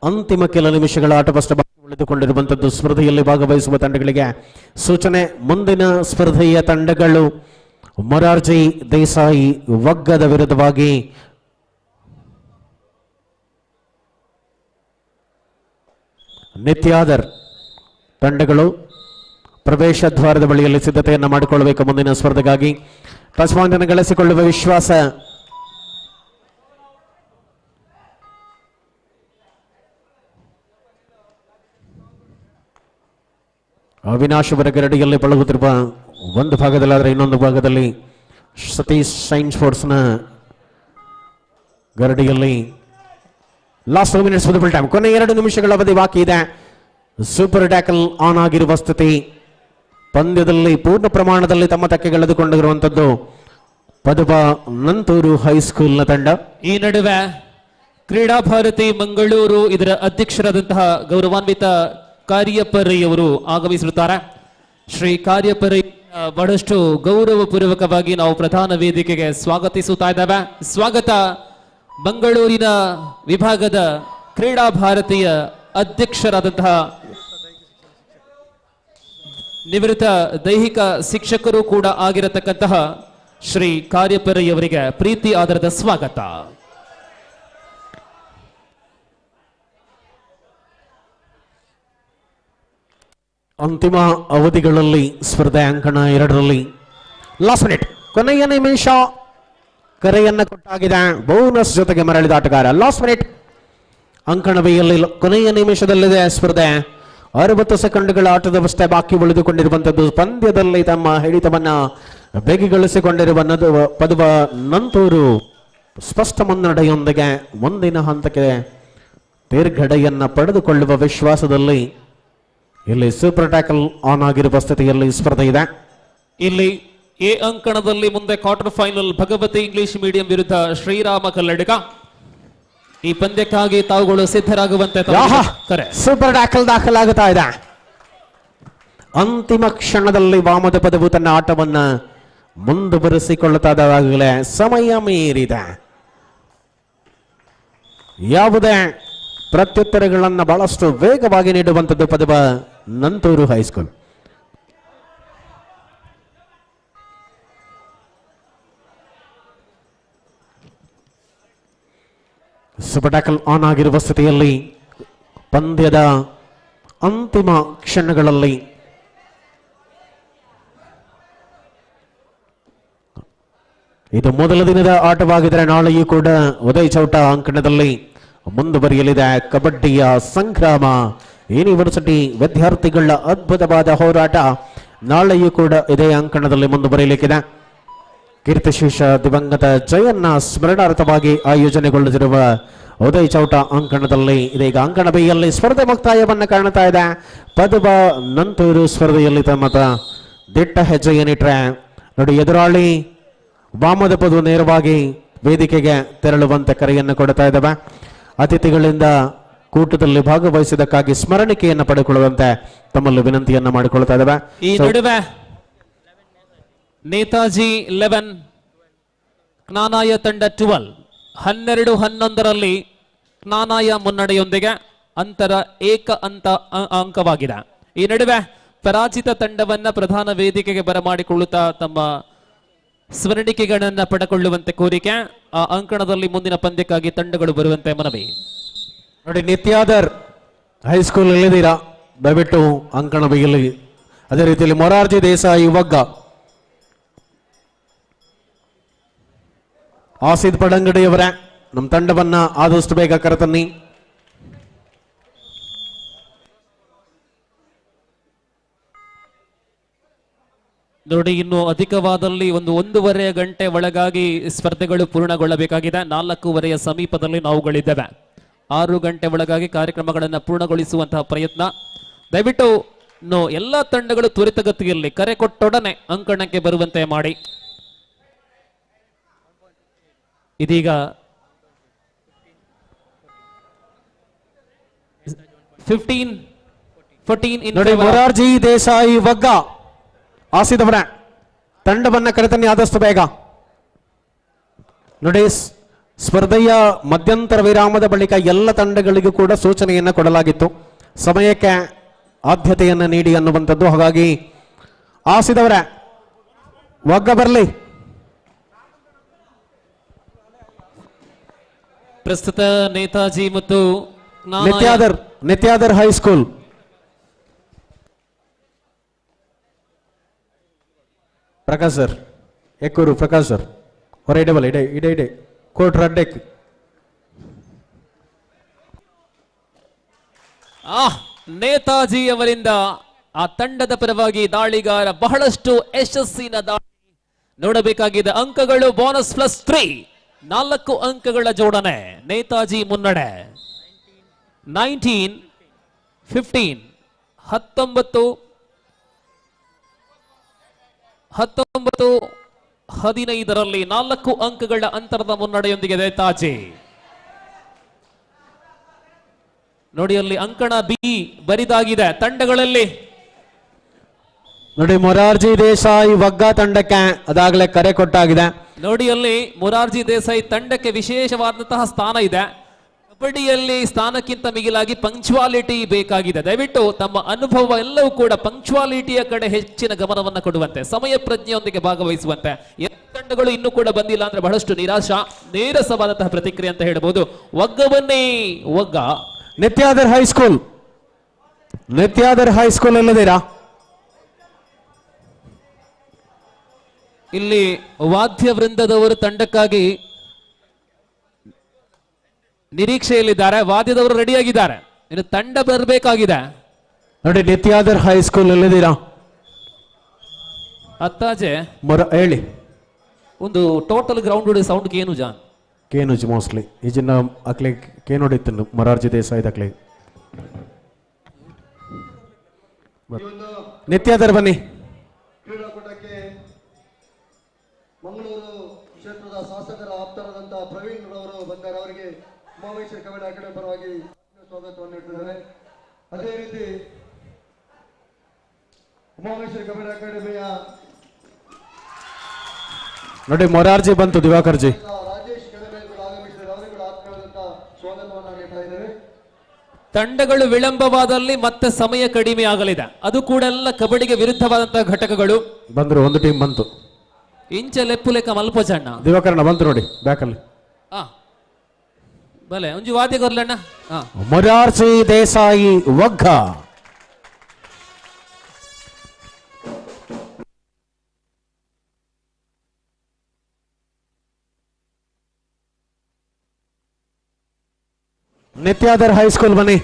ಅಂತಿಮ ಕೆಲ ನಿಮಿಷಗಳ ಆಟವಷ್ಟ ಉಳಿದುಕೊಂಡಿರುವಂಥದ್ದು. ಸ್ಪರ್ಧೆಯಲ್ಲಿ ಭಾಗವಹಿಸುವ ತಂಡಗಳಿಗೆ ಸೂಚನೆ: ಮುಂದಿನ ಸ್ಪರ್ಧೆಯ ತಂಡಗಳು ಮೊರಾರ್ಜಿ ದೇಸಾಯಿ ವಗ್ಗದ ವಿರುದ್ಧವಾಗಿ ನಿತ್ಯಾದರ್ ತಂಡಗಳು ಪ್ರವೇಶ ದ್ವಾರದ ಬಳಿಯಲ್ಲಿ ಸಿದ್ಧತೆಯನ್ನು ಮಾಡಿಕೊಳ್ಳಬೇಕು ಮುಂದಿನ ಸ್ಪರ್ಧೆಗಾಗಿ. ಟಚ್ ಪಾಯಿಂಟ್ ಅನ್ನು ಗಳಿಸಿಕೊಳ್ಳುವ ವಿಶ್ವಾಸ ಅವಿನಾಶ್ ಅವರ ಗರಡಿಯಲ್ಲಿ ಬಳಗುತ್ತಿರುವ ಒಂದು ಭಾಗದಲ್ಲಾದರೆ ಇನ್ನೊಂದು ಭಾಗದಲ್ಲಿ ಸತೀಶ್ ಸೈನ್ಸ್ ಫೋರ್ಸ್ನ ಗರಡಿಯಲ್ಲಿ ಲಾಸ್ಟ್ 2 ಮಿನಿಟ್ಸ್ ಫುಲ್ ಟೈಮ್. ಕೊನೆ 2 ನಿಮಿಷಗಳ ಅವಧಿ ಬಾಕಿ ಇದೆ. ಸೂಪರ್ ಟ್ಯಾಕಲ್ ಆನ್ ಆಗಿರುವ ಸ್ಥಿತಿ. ಪಂದ್ಯದಲ್ಲಿ ಪೂರ್ಣ ಪ್ರಮಾಣದಲ್ಲಿ ತಮ್ಮ ತೆಕ್ಕೆಗೆಳೆದುಕೊಂಡಿರುವಂಥದ್ದು ಪದವ ನಂತೂರು ಹೈಸ್ಕೂಲ್ನ ತಂಡ. ಈ ನಡುವೆ ಕ್ರೀಡಾ ಭಾರತಿ ಮಂಗಳೂರು ಇದರ ಅಧ್ಯಕ್ಷರಾದಂತಹ ಗೌರವಾನ್ವಿತ ಕಾರ್ಯಪರ್ರಿ ಅವರು ಆಗಮಿಸಿರುತ್ತಾರೆ. ಶ್ರೀ ಕಾರ್ಯಪರ್ರಿ ಬಹಳಷ್ಟು ಗೌರವಪೂರ್ವಕವಾಗಿ ನಾವು ಪ್ರಧಾನ ವೇದಿಕೆಗೆ ಸ್ವಾಗತಿಸುತ್ತಾ ಇದ್ದೇವೆ. ಸ್ವಾಗತ. ಮಂಗಳೂರಿನ ವಿಭಾಗದ ಕ್ರೀಡಾ ಭಾರತೀಯ ಅಧ್ಯಕ್ಷರಾದಂತಹ ನಿವೃತ್ತ ದೈಹಿಕ ಶಿಕ್ಷಕರು ಕೂಡ ಆಗಿರತಕ್ಕಂತಹ ಶ್ರೀ ಕಾರ್ಯಪರ್ರಿ ಅವರಿಗೆ ಪ್ರೀತಿ ಆಧಾರದ ಸ್ವಾಗತ. ಅಂತಿಮ ಅವಧಿಗಳಲ್ಲಿ ಸ್ಪರ್ಧೆ ಅಂಕಣ 2ರಲ್ಲಿ ಲಾಸ್ಟ್ ಮಿನಿಟ್ ಕೊನೆಯ ನಿಮಿಷ ಕರೆಯನ್ನ ಕೊಟ್ಟಾಗಿದೆ. ಬೋನಸ್ ಜೊತೆಗೆ ಮರಳಿದ ಆಟಗಾರ. ಲಾಸ್ಟ್ ಮಿನಿಟ್ ಅಂಕಣ ಬಿಯಲ್ಲಿ ಕೊನೆಯ ನಿಮಿಷದಲ್ಲಿದೆ ಸ್ಪರ್ಧೆ. 60 ಸೆಕೆಂಡ್ಗಳ ಆಟದವಷ್ಟೇ ಬಾಕಿ ಉಳಿದುಕೊಂಡಿರುವಂಥದ್ದು. ಪಂದ್ಯದಲ್ಲಿ ತಮ್ಮ ಹಿಡಿತವನ್ನ ಬೇಗಿಗೊಳಿಸಿಕೊಂಡಿರುವ ಪದವ ನಂತೂರು ಸ್ಪಷ್ಟ ಮುನ್ನಡೆಯೊಂದಿಗೆ ಮುಂದಿನ ಹಂತಕ್ಕೆ ತೇರ್ಗಡೆಯನ್ನ ಪಡೆದುಕೊಳ್ಳುವ ವಿಶ್ವಾಸದಲ್ಲಿ ಇಲ್ಲಿ ಸೂಪರ್ ಟ್ಯಾಕಲ್ ಆನ್ ಆಗಿರುವ ಸ್ಥಿತಿಯಲ್ಲಿ ಸ್ಪರ್ಧೆ ಇದೆ. ಇಲ್ಲಿ ಎ ಅಂಕಣದಲ್ಲಿ ಮುಂದೆ quarter final Bhagavati English medium ವಿರುದ್ಧ ಶ್ರೀರಾಮ ಕಲ್ಲಡಿಗ. ಈ ಪಂದ್ಯಕ್ಕಾಗಿ ತಾವುಗಳು ಸಿದ್ಧರಾಗುವಂತೆ ಸೂಪರ್ ಟ್ಯಾಕಲ್ ದಾಖಲಾಗುತ್ತಾ ಇದೆ. ಅಂತಿಮ ಕ್ಷಣದಲ್ಲಿ ವಾಮದ ಪದವು ತನ್ನ ಆಟವನ್ನ ಮುಂದುವರಿಸಿಕೊಳ್ಳುತ್ತಾ ಇದ್ದಾಗಲೇ ಸಮಯ ಮೀರಿದೆ. ಯಾವುದೇ ಪ್ರತ್ಯುತ್ತರಗಳನ್ನು ಬಹಳಷ್ಟು ವೇಗವಾಗಿ ನೀಡುವಂಥದ್ದು Padava Nanthur high school. Super tackle on ಆಗಿರುವ ಸ್ಥಿತಿಯಲ್ಲಿ ಪಂದ್ಯದ ಅಂತಿಮ ಕ್ಷಣಗಳಲ್ಲಿ ಇದು ಮೊದಲ ದಿನದ ಆಟವಾಗಿದ್ದರೆ ನಾಳೆಯೂ ಕೂಡ ಉದಯ್ ಚೌಟ ಅಂಕಣದಲ್ಲಿ ಮುಂದುವರಿಯಲಿದೆ. ಕಬಡ್ಡಿಯ ಸಂಗ್ರಾಮ. ಯೂನಿವರ್ಸಿಟಿ ವಿದ್ಯಾರ್ಥಿಗಳ ಅದ್ಭುತವಾದ ಹೋರಾಟ ನಾಳೆಯೂ ಕೂಡ ಇದೇ ಅಂಕಣದಲ್ಲಿ ಮುಂದುವರಿಯಲಿಕ್ಕಿದೆ. ಕೀರ್ತಿಶೇಷ ದಿವಂಗತ ಜಯನ್ನ ಸ್ಮರಣಾರ್ಥವಾಗಿ ಆಯೋಜನೆಗೊಳ್ಳುತ್ತಿರುವ ಉದಯ್ ಚೌಟ ಅಂಕಣದಲ್ಲಿ ಇದೀಗ ಅಂಕಣ ಬಿಯಲ್ಲಿ ಸ್ಪರ್ಧೆ ಮುಕ್ತಾಯವನ್ನು ಕಾಣ್ತಾ ಇದೆ. ಪದಬ ನಂತೂರು ಸ್ಪರ್ಧೆಯಲ್ಲಿ ತಮ್ಮ ದಿಟ್ಟ ಹೆಜ್ಜೆಯನ್ನಿಟ್ರೆ ನೋಡಿ ಎದುರಾಳಿ ವಾಮದ ಪದು ನೇರವಾಗಿ ವೇದಿಕೆಗೆ ತೆರಳುವಂತೆ ಕರೆಯನ್ನು ಕೊಡ್ತಾ ಇದ್ದಾವೆ. ಅತಿಥಿಗಳಿಂದ ಕೂಟದಲ್ಲಿ ಭಾಗವಹಿಸಿದಕ್ಕಾಗಿ ಸ್ಮರಣಿಕೆಯನ್ನು ಪಡೆದುಕೊಳ್ಳುವಂತೆ ತಮ್ಮಲ್ಲಿ ವಿನಂತಿಯನ್ನ ಮಾಡಿಕೊಳ್ತಾ ಇದ್ದಾವೆ. ಈ ನಡುವೆ ನೇತಾಜಿ 11 ಜ್ಞಾನಾಯ ತಂಡ 12-11ರಲ್ಲಿ ಜ್ಞಾನಾಯ ಮುನ್ನಡೆಯೊಂದಿಗೆ ಅಂತರ ಅಂಕವಾಗಿದೆ. ಈ ನಡುವೆ ಪರಾಜಿತ ತಂಡವನ್ನ ಪ್ರಧಾನ ವೇದಿಕೆಗೆ ಬರಮಾಡಿಕೊಳ್ಳುತ್ತಾ ತಮ್ಮ ಸ್ಮರಣಿಕೆಗಳನ್ನ ಪಡೆದುಕೊಳ್ಳುವಂತೆ ಕೋರಿಕೆ. ಆ ಅಂಕಣದಲ್ಲಿ ಮುಂದಿನ ಪಂದ್ಯಕ್ಕಾಗಿ ತಂಡಗಳು ಬರುವಂತೆ ಮನವಿ. ನೋಡಿ ನಿತ್ಯಾದರ್ ಹೈಸ್ಕೂಲ್ ಇಲ್ಲಿದ್ದೀರಾ, ದಯವಿಟ್ಟು ಅಂಕಣ ಬಿಗಿಲಿ. ಅದೇ ರೀತಿಯಲ್ಲಿ ಮೊರಾರ್ಜಿ ದೇಸಾಯಿ ವಗ್ಗ, ಆಸಿದ್ ಪಡಂಗಡಿಯವರ ನಮ್ಮ ತಂಡವನ್ನ ಆದಷ್ಟು ಬೇಗ ಕರೆತನ್ನಿ. ನೋಡಿ ಇನ್ನು ಅಧಿಕವಾದಲ್ಲಿ ಒಂದೂವರೆ ಗಂಟೆ ಒಳಗಾಗಿ ಸ್ಪರ್ಧೆಗಳು ಪೂರ್ಣಗೊಳ್ಳಬೇಕಾಗಿದೆ. 4:15 ಸಮೀಪದಲ್ಲಿ ನಾವುಗಳಿದ್ದೇವೆ. 6 ಗಂಟೆ ಒಳಗಾಗಿ ಕಾರ್ಯಕ್ರಮಗಳನ್ನು ಪೂರ್ಣಗೊಳಿಸುವಂತಹ ಪ್ರಯತ್ನ. ದಯವಿಟ್ಟು ಎಲ್ಲ ತಂಡಗಳು ತ್ವರಿತಗತಿಯಲ್ಲಿ ಕರೆ ಕೊಟ್ಟೊಡನೆ ಅಂಕಣಕ್ಕೆ ಬರುವಂತೆ ಮಾಡಿ. ಇದೀಗ 15-14 ನೋಡಿ ಮೊರಾರ್ಜಿ ದೇಸಾಯಿ ವಗ್ಗ ಆಸಿದವರ ತಂಡವನ್ನ ಕರೆತನ್ನಿ ಆದಷ್ಟು ಬೇಗ. ನೋಡಿ ಸ್ಪರ್ಧೆಯ ಮಧ್ಯಂತರ ವಿರಾಮದ ಬಳಿಕ ಎಲ್ಲ ತಂಡಗಳಿಗೂ ಕೂಡ ಸೂಚನೆಯನ್ನ ಕೊಡಲಾಗಿತ್ತು, ಸಮಯಕ್ಕೆ ಆದ್ಯತೆಯನ್ನು ನೀಡಿ ಅನ್ನುವಂಥದ್ದು. ಹಾಗಾಗಿ ಆಸಿದವರ ವಗ್ಗ ಬರಲಿ. ಪ್ರಸ್ತುತ ನೇತಾಜಿ ಮತ್ತು Nityadar high school Prakash sir, Ekkur Prakash sir, ಹೊರ ಇಡಬಲ್ಲ ಇಡೆ ಕೋರ್ಟ್ ರಡ್ಡೆಕ್. ನೇತಾಜಿ ಅವರಿಂದ ಆ ತಂಡದ ಪರವಾಗಿ ದಾಳಿಗಾರ ಬಹಳಷ್ಟು ಯಶಸ್ಸಿನ ದಾಳಿ ನೋಡಬೇಕಾಗಿದೆ. ಅಂಕಗಳು ಬೋನಸ್ +3, 4 ಅಂಕಗಳ ಜೋಡಣೆ. ನೇತಾಜಿ ಮುನ್ನಡೆ 19-15, 19-15ರಲ್ಲಿ 4 ಅಂಕಗಳ ಅಂತರದ ಮುನ್ನಡೆಯೊಂದಿಗೆ ನೇತಾಜಿ. ನೋಡಿ ಅಲ್ಲಿ ಅಂಕಣ ಬಿ ಬರಿದಾಗಿದೆ ತಂಡಗಳಲ್ಲಿ. ನೋಡಿ ಮೊರಾರ್ಜಿ ದೇಸಾಯಿ ವಗ್ಗ ತಂಡಕ್ಕೆ ಅದಾಗಲೇ ಕರೆ ಕೊಟ್ಟಾಗಿದೆ. ನೋಡಿ ಅಲ್ಲಿ ಮೊರಾರ್ಜಿ ದೇಸಾಯಿ ತಂಡಕ್ಕೆ ವಿಶೇಷವಾದಂತಹ ಸ್ಥಾನ ಇದೆ. ಕಬಡ್ಡಿಯಲ್ಲಿ ಸ್ಥಾನಕ್ಕಿಂತ ಮಿಗಿಲಾಗಿ ಪಂಕ್ಚುವಾಲಿಟಿ ಬೇಕಾಗಿದೆ. ದಯವಿಟ್ಟು ತಮ್ಮ ಅನುಭವ ಎಲ್ಲವೂ ಕೂಡ ಪಂಕ್ಚುವಾಲಿಟಿಯ ಕಡೆ ಹೆಚ್ಚಿನ ಗಮನವನ್ನು ಕೊಡುವಂತೆ, ಸಮಯ ಪ್ರಜ್ಞೆಯೊಂದಿಗೆ ಭಾಗವಹಿಸುವಂತೆ. ಎಲ್ಲ ತಂಡಗಳು ಇನ್ನೂ ಕೂಡ ಬಂದಿಲ್ಲ ಅಂದ್ರೆ ಬಹಳಷ್ಟು ನೀರಸವಾದಂತಹ ಪ್ರತಿಕ್ರಿಯೆ ಅಂತ ಹೇಳಬಹುದು. ವಗ್ಗವನ್ನೇ ವಗ್ಗ ನಿತ್ಯಾದರ್ ಹೈಸ್ಕೂಲ್ ಅಲ್ಲದಿರಾ? ಇಲ್ಲಿ ವಾದ್ಯ ವೃಂದದವರು ತಂಡಕ್ಕಾಗಿ ನಿರೀಕ್ಷೆಯಲ್ಲಿದ್ದಾರೆ. ವಾದ್ಯದವರು ರೆಡಿಯಾಗಿದ್ದಾರೆ, ಇನ್ನು ತಂಡ ಬರಬೇಕಾಗಿದೆ. ನೋಡಿ ನಿತ್ಯಾದರ್ ಹೈಸ್ಕೂಲ್ ಅಲ್ಲದಿರಾ? ಅತ್ತಾಜೆ ಹೇಳಿ. ಒಂದು ಟೋಟಲ್ ಗ್ರೌಂಡ್ ಸೌಂಡ್ ಕೇನು ಜಾನ್ ಕೇನುಜ್ ಮೋಸ್ಟ್ಲಿ ಈಜಿನ ಅಕ್ಲೆ ಕೇನೋಡಿತ್ತು ಮೊರಾರ್ಜಿ ದೇಸಾಯಿ ಅಕ್ಲೆ. ನಿತ್ಯಾದರ್ ಬನ್ನಿ. ಕ್ರೀಡಾಕೂಟಕ್ಕೆ ಮಂಗಳೂರು ಕ್ಷೇತ್ರದ ಶಾಸಕರ ಆಪ್ತರಾದಂಥ ಪ್ರವೀಣ್ ಅವರು ಬಂದರೆ ಅವರಿಗೆ ಉಮಾಮೇಶ್ವರಿ ಕಬಡ್ಡಿ ಅಕಾಡೆಮಿ ಪರವಾಗಿ ಸ್ವಾಗತವನ್ನು ನೀಡುತ್ತಿದ್ದಾರೆ. ಅದೇ ರೀತಿ ಉಮಾಮೇಶ್ವರಿ ಕಬಡ್ಡಿ ಅಕಾಡೆಮಿಯ ನೋಡಿ ಮೊರಾರ್ಜಿ ಬಂತು, ದಿವಾಕರ್ಜಿ ರಾಜೇಶ್ ಕಡಿಮೆ ಆಗಮಿಸಿದರೆ ಅವರಿಗೂ ಆತ್ಮೀಯವಾದಂಥ ಸ್ವಾಗತವನ್ನು ನೀಡ್ತಾ ಇದ್ದೇವೆ. ತಂಡಗಳು ವಿಳಂಬವಾದಲ್ಲಿ ಮತ್ತೆ ಸಮಯ ಕಡಿಮೆ ಆಗಲಿದೆ. ಅದು ಕೂಡ ಎಲ್ಲ ಕಬಡ್ಡಿಗೆ ವಿರುದ್ಧವಾದಂತಹ ಘಟಕಗಳು. ಬಂದ್ರು, ಒಂದು ಟೀಮ್ ಬಂತು. ಇಂಚ ಲೆಪ್ಪು ಲೆಕ್ಕ ಮಲ್ಪ ಚಣ್ಣ ದಿವಾಕರಣ ಬಂತು ನೋಡಿ ಬ್ಯಾಕಲ್ಲಿ. ಬಲೆ ಒಂಜಿ ವಾದ್ಯ ಕೊರ್ಲಣ್ಣ. ಮೊರಾರ್ಜಿ ದೇಸಾಯಿ ವಗ್ಗ. ನಿತ್ಯಾದರ್ ಹೈಸ್ಕೂಲ್ ಬನ್ನಿ.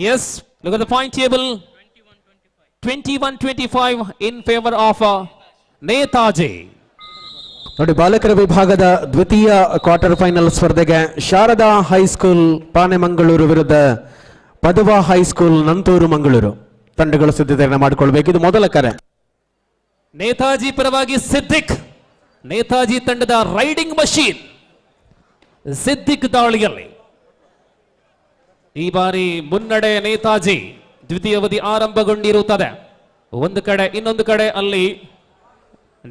Yes, look at the point table. 21-25 in favor of Netaji. ನೋಡಿ, ಬಾಲಕರ ವಿಭಾಗದ ದ್ವಿತೀಯ ಕ್ವಾರ್ಟರ್ ಫೈನಲ್ ಸ್ಪರ್ಧೆಗೆ ಶಾರದಾ ಹೈಸ್ಕೂಲ್ ಪಾನೆಮಂಗಳೂರು ವಿರುದ್ಧ ಪದವ ಹೈಸ್ಕೂಲ್ ನಂತೂರು ಮಂಗಳೂರು ತಂಡಗಳು ಸಿದ್ಧತೆಯನ್ನು ಮಾಡಿಕೊಳ್ಬೇಕು. ಇದು ಮೊದಲ ಕರೆ. ನೇತಾಜಿ ಪರವಾಗಿ ಸಿದ್ದಿಕ್, ನೇತಾಜಿ ತಂಡದ ರೈಡಿಂಗ್ ಮಷೀನ್ ಸಿದ್ದಿಕ್ ದಾಳಿಯಲ್ಲಿ ಈ ಬಾರಿ ಮುನ್ನಡೆ ನೇತಾಜಿ. ದ್ವಿತೀಯ ಅವಧಿ ಆರಂಭಗೊಂಡಿರುತ್ತದೆ. ಒಂದು ಕಡೆ, ಇನ್ನೊಂದು ಕಡೆ ಅಲ್ಲಿ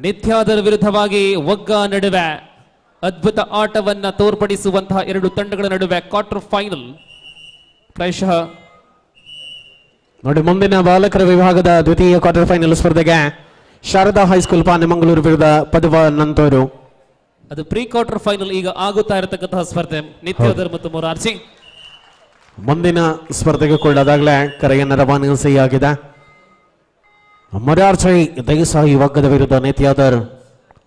ನಿತ್ಯಾದರ ವಿರುದ್ಧವಾಗಿ ಒಗ್ಗ ನಡುವೆ ಅದ್ಭುತ ಆಟವನ್ನ ತೋರ್ಪಡಿಸುವಂತಹ ಎರಡು ತಂಡಗಳ ನಡುವೆ ಕ್ವಾರ್ಟರ್ ಫೈನಲ್. ಪ್ರಾಯಶಃ ನೋಡಿ, ಮುಂದಿನ ಬಾಲಕರ ವಿಭಾಗದ ದ್ವಿತೀಯ ಕ್ವಾರ್ಟರ್ ಫೈನಲ್ ಸ್ಪರ್ಧೆಗೆ ಶಾರದಾ ಹೈಸ್ಕೂಲ್ ಪಾನೆಮಂಗಳೂರು ವಿರುದ್ಧ ಪದವ ನಂತೂರು. ಅದು ಪ್ರೀ ಕ್ವಾರ್ಟರ್ ಫೈನಲ್ ಈಗ ಆಗುತ್ತಾ ಇರತಕ್ಕಂತಹ ಸ್ಪರ್ಧೆ ನಿತ್ಯಾದರ್ ಮತ್ತು ಮೊರಾರ್ಜಿ. ಮುಂದಿನ ಸ್ಪರ್ಧೆಗೆ ಕೂಡ ಅದಾಗಲೇ ಕರೆಯನ್ನು ರವಾನಿಸಿಯಾಗಿದೆ. ಮೊರಾರ್ಜಿ ದೇಸಾಯಿ ಒಗ್ಗದ ವಿರುದ್ಧ ನಿತ್ಯಾದರ್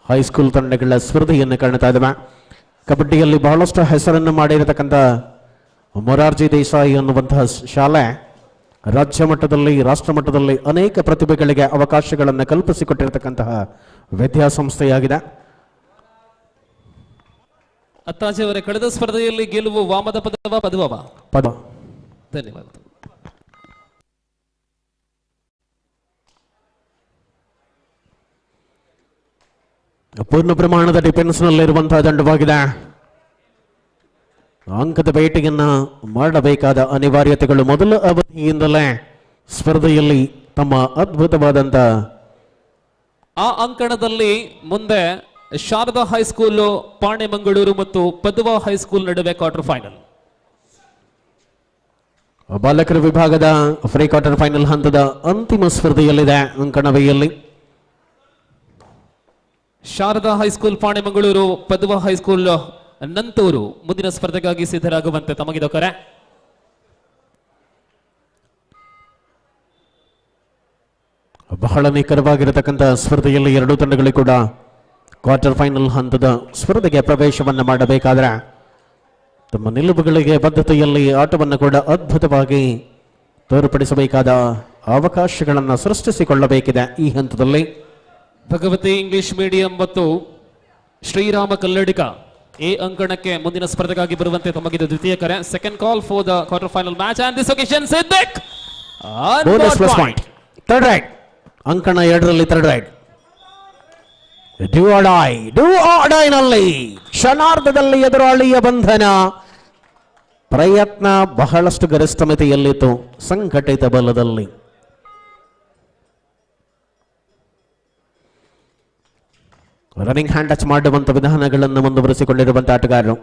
ಹೈಸ್ಕೂಲ್ ತಂಡಗಳ ಸ್ಪರ್ಧೆಯನ್ನು ಕಾಣ್ತಾ ಇದ್ದಾವೆ. ಕಬಡ್ಡಿಯಲ್ಲಿ ಬಹಳಷ್ಟು ಹೆಸರನ್ನು ಮಾಡಿರತಕ್ಕಂಥ ಮೊರಾರ್ಜಿ ದೇಸಾಯಿ ಅನ್ನುವಂತಹ ಶಾಲೆ ರಾಜ್ಯ ಮಟ್ಟದಲ್ಲಿ, ರಾಷ್ಟ್ರ ಮಟ್ಟದಲ್ಲಿ ಅನೇಕ ಪ್ರತಿಭೆಗಳಿಗೆ ಅವಕಾಶಗಳನ್ನು ಕಲ್ಪಿಸಿಕೊಟ್ಟಿರತಕ್ಕಂತಹ ವಿದ್ಯಾಸಂಸ್ಥೆಯಾಗಿದೆ. ಅತ್ತಾಜಿ ಅವರ ಕಳೆದ ಸ್ಪರ್ಧೆಯಲ್ಲಿ ಗೆಲುವು ವಾಮದ ಪದವ ಪದವ ಪದ. ಧನ್ಯವಾದ. ಪೂರ್ಣ ಪ್ರಮಾಣದ ಡಿಫೆನ್ಸ್ನಲ್ಲಿರುವಂತಹ ತಂಡವಾಗಿದೆ. ಅಂಕದ ಬೇಟೆಯನ್ನ ಮಾಡಬೇಕಾದ ಅನಿವಾರ್ಯತೆಗಳು ಮೊದಲ ಅವಧಿಯಿಂದಲೇ ಸ್ಪರ್ಧೆಯಲ್ಲಿ ತಮ್ಮ ಅದ್ಭುತವಾದಂತ ಆ ಅಂಕಣದಲ್ಲಿ ಮುಂದೆ ಶಾರದಾ ಹೈಸ್ಕೂಲ್ ಪಾಣೆಮಂಗಳೂರು ಮತ್ತು ಪದವ ಹೈಸ್ಕೂಲ್ ನಡುವೆ ಕ್ವಾರ್ಟರ್ ಫೈನಲ್. ಬಾಲಕರ ವಿಭಾಗದ ಫ್ರೀ ಕ್ವಾರ್ಟರ್ ಫೈನಲ್ ಹಂತದ ಅಂತಿಮ ಸ್ಪರ್ಧೆಯಲ್ಲಿದೆ ಅಂಕಣವೆಯಲ್ಲಿ. ಶಾರದಾ ಹೈಸ್ಕೂಲ್ ಪಾಣೆಮಂಗಳೂರು, ಪದವ ಹೈಸ್ಕೂಲ್ ನಂತೂರು ಮುಂದಿನ ಸ್ಪರ್ಧೆಗಾಗಿ ಸಿದ್ಧರಾಗುವಂತೆ ತಮಗಿದ ಕರೆ. ಬಹಳ ನಿಖರವಾಗಿರತಕ್ಕಂಥ ಸ್ಪರ್ಧೆಯಲ್ಲಿ ಎರಡೂ ತಂಡಗಳು ಕೂಡ ಕ್ವಾರ್ಟರ್ ಫೈನಲ್ ಹಂತದ ಸ್ಪರ್ಧೆಗೆ ಪ್ರವೇಶವನ್ನು ಮಾಡಬೇಕಾದ್ರೆ ತಮ್ಮ ನಿಲುವುಗಳಿಗೆ ಬದ್ಧತೆಯಲ್ಲಿ ಆಟವನ್ನು ಕೂಡ ಅದ್ಭುತವಾಗಿ ತೋರ್ಪಡಿಸಬೇಕಾದ ಅವಕಾಶಗಳನ್ನು ಸೃಷ್ಟಿಸಿಕೊಳ್ಳಬೇಕಿದೆ. ಈ ಹಂತದಲ್ಲಿ ಭಗವತಿ ಇಂಗ್ಲಿಷ್ ಮೀಡಿಯಂ ಮತ್ತು ಶ್ರೀರಾಮ ಕಲ್ಲಡಿಗ ಎ ಅಂಕಣಕ್ಕೆ ಮುಂದಿನ ಸ್ಪರ್ಧೆಗಾಗಿ ಬರುವಂತೆ ತಮಗಿದ ದ್ವಿತೀಯ ಕರೆ. Second call for the quarter final match and this occasion Siddiq bonus plus point. Third raid, ಅಂಕಣ 2ರಲ್ಲಿ third raid. Do or die ನಲ್ಲಿ ಕ್ಷಣಾರ್ಧದಲ್ಲಿ ಎದುರಾಳಿಯ ಬಂಧನ. ಪ್ರಯತ್ನ ಬಹಳಷ್ಟು ಗರಿಷ್ಠ ಮಿತಿಯಲ್ಲಿತ್ತು, ಸಂಘಟಿತ ಬಲದಲ್ಲಿ. ರನ್ನಿಂಗ್ ಹ್ಯಾಂಡ್ ಟಚ್ ಮಾಡುವಂತ ವಿಧಾನಗಳನ್ನು ಮುಂದುವರಿಸಿಕೊಂಡಿರುವಂತಹ ಆಟಗಾರರು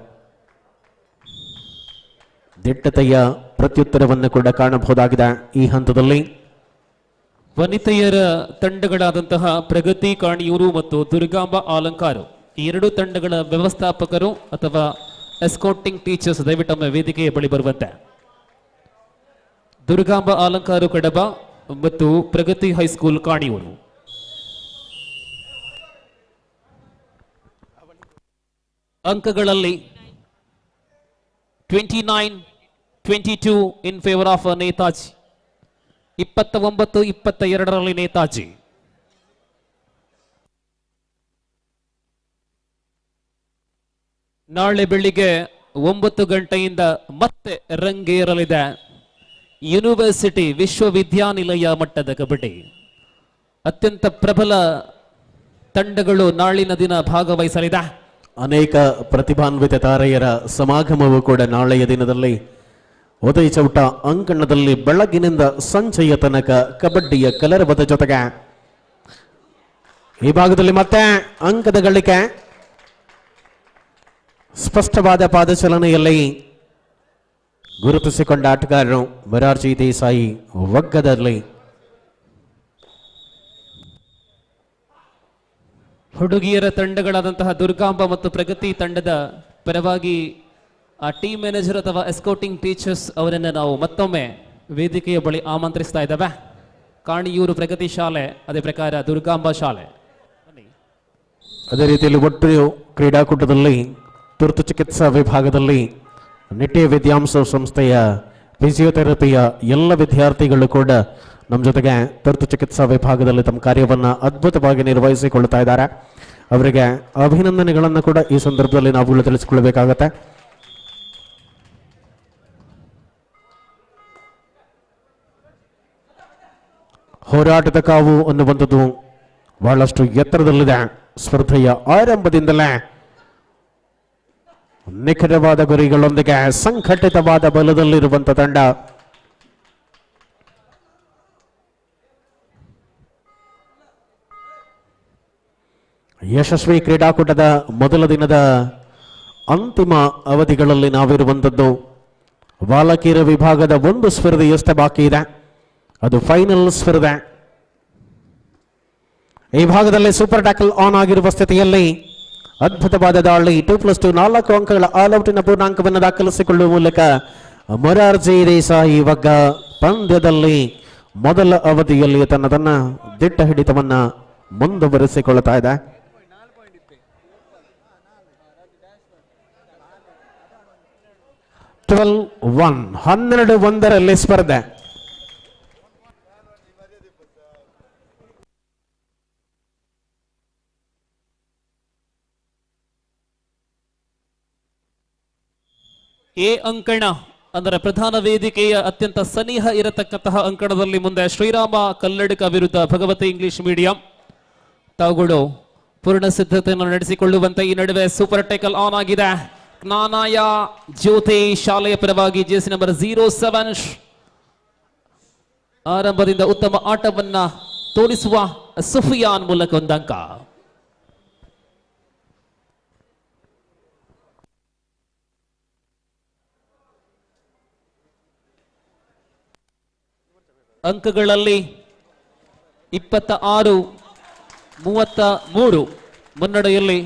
ದಿಟ್ಟತೆಯ ಪ್ರತ್ಯುತ್ತರವನ್ನು ಕೂಡ ಕಾಣಬಹುದಾಗಿದೆ. ಈ ಹಂತದಲ್ಲಿ ವನಿತೆಯರ ತಂಡಗಳಾದಂತಹ ಪ್ರಗತಿ ಕಾಣಿಯೂರು ಮತ್ತು ದುರ್ಗಾಂಬ ಆಲಂಕಾರು ಈ ಎರಡು ತಂಡಗಳ ವ್ಯವಸ್ಥಾಪಕರು ಅಥವಾ ಎಸ್ಕೋಟಿಂಗ್ ಟೀಚರ್ಸ್ ದಯವಿಟ್ಟೊಮ್ಮೆ ವೇದಿಕೆಯ ಬಳಿ ಬರುವಂತೆ. ದುರ್ಗಾಂಬ ಆಲಂಕಾರು ಕಡಬ ಮತ್ತು ಪ್ರಗತಿ ಹೈಸ್ಕೂಲ್ ಕಾಣಿಯೂರು. ಅಂಕಗಳಲ್ಲಿ 29-22 ಇನ್ ಫೇವರ್ ಆಫ್ ನೇತಾಜಿ. 29-22ರಲ್ಲಿ ನೇತಾಜಿ. ನಾಳೆ ಬೆಳಿಗ್ಗೆ 9 ಗಂಟೆಯಿಂದ ಮತ್ತೆ ರಂಗೇರಲಿದೆ ಯೂನಿವರ್ಸಿಟಿ ವಿಶ್ವವಿದ್ಯಾನಿಲಯ ಮಟ್ಟದ ಕಬಡ್ಡಿ. ಅತ್ಯಂತ ಪ್ರಬಲ ತಂಡಗಳು ನಾಳಿನ ದಿನ ಭಾಗವಹಿಸಲಿದೆ. ಅನೇಕ ಪ್ರತಿಭಾನ್ವಿತ ತಾರೆಯರ ಸಮಾಗಮವು ಕೂಡ ನಾಳೆಯ ದಿನದಲ್ಲಿ ಉದಯ ಚೌಟ ಅಂಕಣದಲ್ಲಿ ಬೆಳಗಿನಿಂದ ಸಂಜೆಯ ತನಕ ಕಬಡ್ಡಿಯ ಕಲರವದ ಜೊತೆಗೆ ಈ ಭಾಗದಲ್ಲಿ ಮತ್ತೆ ಅಂಕದ ಗಳಿಕೆ. ಸ್ಪಷ್ಟವಾದ ಪಾದಚಲನೆಯಲ್ಲಿ ಗುರುತಿಸಿಕೊಂಡ ಆಟಗಾರರು ಮೊರಾರ್ಜಿ ದೇಸಾಯಿ ಒಗ್ಗದಲ್ಲಿ. ಹುಡುಗಿಯರ ತಂಡಗಳಾದಂತಹ ದುರ್ಗಾಂಬ ಮತ್ತು ಪ್ರಗತಿ ತಂಡದ ಪರವಾಗಿ ಆ ಟೀಮ್ ಮ್ಯಾನೇಜರ್ ಅಥವಾ ಎಸ್ಕೋಟಿಂಗ್ ಟೀಚರ್ಸ್ ಅವರನ್ನು ನಾವು ಮತ್ತೊಮ್ಮೆ ವೇದಿಕೆಯ ಬಳಿ ಆಮಂತ್ರಿಸ್ತಾ ಇದ್ದಾವೆ. ಕಾಣಿಯೂರು ಪ್ರಗತಿ ಶಾಲೆ, ಅದೇ ಪ್ರಕಾರ ದುರ್ಗಾಂಬ ಶಾಲೆ. ಅದೇ ರೀತಿಯಲ್ಲಿ ಒಟ್ಟು ಕ್ರೀಡಾಕೂಟದಲ್ಲಿ ತುರ್ತು ಚಿಕಿತ್ಸಾ ವಿಭಾಗದಲ್ಲಿ ನಿಟ್ಟೆ ವಿದ್ಯಾಂಸ ಸಂಸ್ಥೆಯ ಫಿಸಿಯೋಥೆರಪಿಯ ಎಲ್ಲ ವಿದ್ಯಾರ್ಥಿಗಳು ಕೂಡ ನಮ್ಮ ಜೊತೆಗೆ ತುರ್ತು ಚಿಕಿತ್ಸಾ ವಿಭಾಗದಲ್ಲಿ ತಮ್ಮ ಕಾರ್ಯವನ್ನು ಅದ್ಭುತವಾಗಿ ನಿರ್ವಹಿಸಿಕೊಳ್ತಾ ಇದ್ದಾರೆ. ಅವರಿಗೆ ಅಭಿನಂದನೆಗಳನ್ನು ಕೂಡ ಈ ಸಂದರ್ಭದಲ್ಲಿ ನಾವುಗಳು ತಿಳಿಸಿಕೊಳ್ಳಬೇಕಾಗತ್ತೆ. ಹೋರಾಟದ ಕಾವು ಅನ್ನುವಂಥದ್ದು ಬಹಳಷ್ಟು ಎತ್ತರದಲ್ಲಿದೆ. ಸ್ಪರ್ಧೆಯ ಆರಂಭದಿಂದಲೇ ನಿಖರವಾದ ಗುರಿಗಳೊಂದಿಗೆ ಸಂಘಟಿತವಾದ ಬಲದಲ್ಲಿರುವಂಥ ತಂಡ. ಯಶಸ್ವಿ ಕ್ರೀಡಾಕೂಟದ ಮೊದಲ ದಿನದ ಅಂತಿಮ ಅವಧಿಗಳಲ್ಲಿ ನಾವಿರುವಂಥದ್ದು. ಬಾಲಕಿಯರ ವಿಭಾಗದ ಒಂದು ಸ್ಪರ್ಧೆಯಷ್ಟೇ ಬಾಕಿ ಇದೆ, ಅದು ಫೈನಲ್ ಸ್ಪರ್ಧೆ. ಈ ಭಾಗದಲ್ಲಿ ಸೂಪರ್ ಟ್ಯಾಕಲ್ ಆನ್ ಆಗಿರುವ ಸ್ಥಿತಿಯಲ್ಲಿ ಅದ್ಭುತವಾದ ದಾಳಿ 2+2 4 ಅಂಕಗಳ ಆಲ್ಔಟಿನ ಪೂರ್ಣಾಂಕವನ್ನು ದಾಖಲಿಸಿಕೊಳ್ಳುವ ಮೂಲಕ ಮೊರಾರ್ಜಿ ದೇಸಾಯಿ ಇವಾಗ ಪಂದ್ಯದಲ್ಲಿ ಮೊದಲ ಅವಧಿಯಲ್ಲಿ ತನ್ನ ದಿಟ್ಟ ಹಿಡಿತವನ್ನ ಮುಂದುವರಿಸಿಕೊಳ್ಳುತ್ತಾ ಇದೆ. 12-1 12-1 ಸ್ಪರ್ಧೆ. ಎ ಅಂಕಣ ಅಂದರೆ ಪ್ರಧಾನ ವೇದಿಕೆಯ ಅತ್ಯಂತ ಸನಿಹ ಇರತಕ್ಕಂತಹ ಅಂಕಣದಲ್ಲಿ ಮುಂದೆ ಶ್ರೀರಾಮ ಕಲ್ಲಡ್ಕ ವಿರುದ್ಧ ಭಗವತಿ ಇಂಗ್ಲಿಷ್ ಮೀಡಿಯಂ ತಾವುಗಳು ಪೂರ್ಣ ಸಿದ್ಧತೆಯನ್ನು ನಡೆಸಿಕೊಳ್ಳುವಂತೆ. ಈ ನಡುವೆ ಸೂಪರ್ ಟೇಕಲ್ ಆನ್ ಆಗಿದೆ. ಜ್ಞಾನಾಯ ಜ್ಯೋತಿ ಶಾಲೆಯ ಪರವಾಗಿ ಜೆಸಿ ನಂಬರ್ 07 ಆರಂಭದಿಂದ ಉತ್ತಮ ಆಟವನ್ನ ತೋರಿಸುವ ಸುಫಿಯಾನ್ ಮೂಲಕ ಒಂದು ಅಂಕ. ಅಂಕಗಳಲ್ಲಿ 26-33 ಮುನ್ನಡೆಯಲ್ಲಿ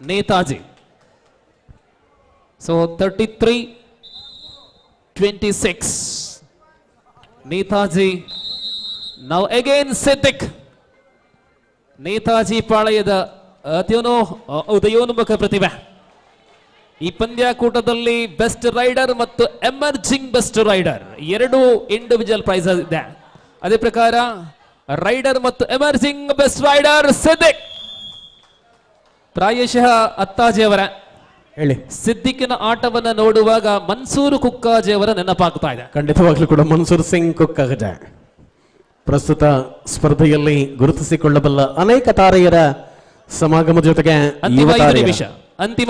ನೇತಾಜಿ. ಸೊ 33-26 ನೇತಾಜಿ. ನಾವು ಅಗೇನ್ ಸಿದ್ದಿಕ್. ನೇತಾಜಿ ಪಾಳಯದ ಉದಯೋನ್ಮುಖ ಪ್ರತಿಭೆ. ಈ ಪಂದ್ಯಾಕೂಟದಲ್ಲಿ ಬೆಸ್ಟ್ ರೈಡರ್ ಮತ್ತು ಎಮರ್ಜಿಂಗ್ ಬೆಸ್ಟ್ ರೈಡರ್ ಎರಡು ಇಂಡಿವಿಜುವಲ್ ಪ್ರೈಸ್ ಇದೆ. ಅದೇ ಪ್ರಕಾರ ರೈಡರ್ ಮತ್ತು ಎಮರ್ಜಿಂಗ್ ಬೆಸ್ಟ್ ರೈಡರ್ ಸಿದ್ದಿಕ್. ಪ್ರಾಯಶಃ ಅತ್ತಾಜಿ ಅವರ ಹೇಳಿ, ಸಿದ್ದಿಕ್ಕಿನ ಆಟವನ್ನ ನೋಡುವಾಗ ಮನ್ಸೂರು ಕುಕ್ಕಾಜಿ ಅವರ ನೆನಪಾಗ್ತಾ ಇದೆ. ಖಂಡಿತವಾಗ್ಲೂ ಕೂಡ ಮನ್ಸೂರ್ ಸಿಂಗ್ ಕುಕ್ಕಾಜ ಪ್ರಸ್ತುತ ಸ್ಪರ್ಧೆಯಲ್ಲಿ ಗುರುತಿಸಿಕೊಳ್ಳಬಲ್ಲ ಅನೇಕ ತಾರೆಯರ ಸಮಾಗಮದ ಜೊತೆಗೆ ಅಂತಿಮ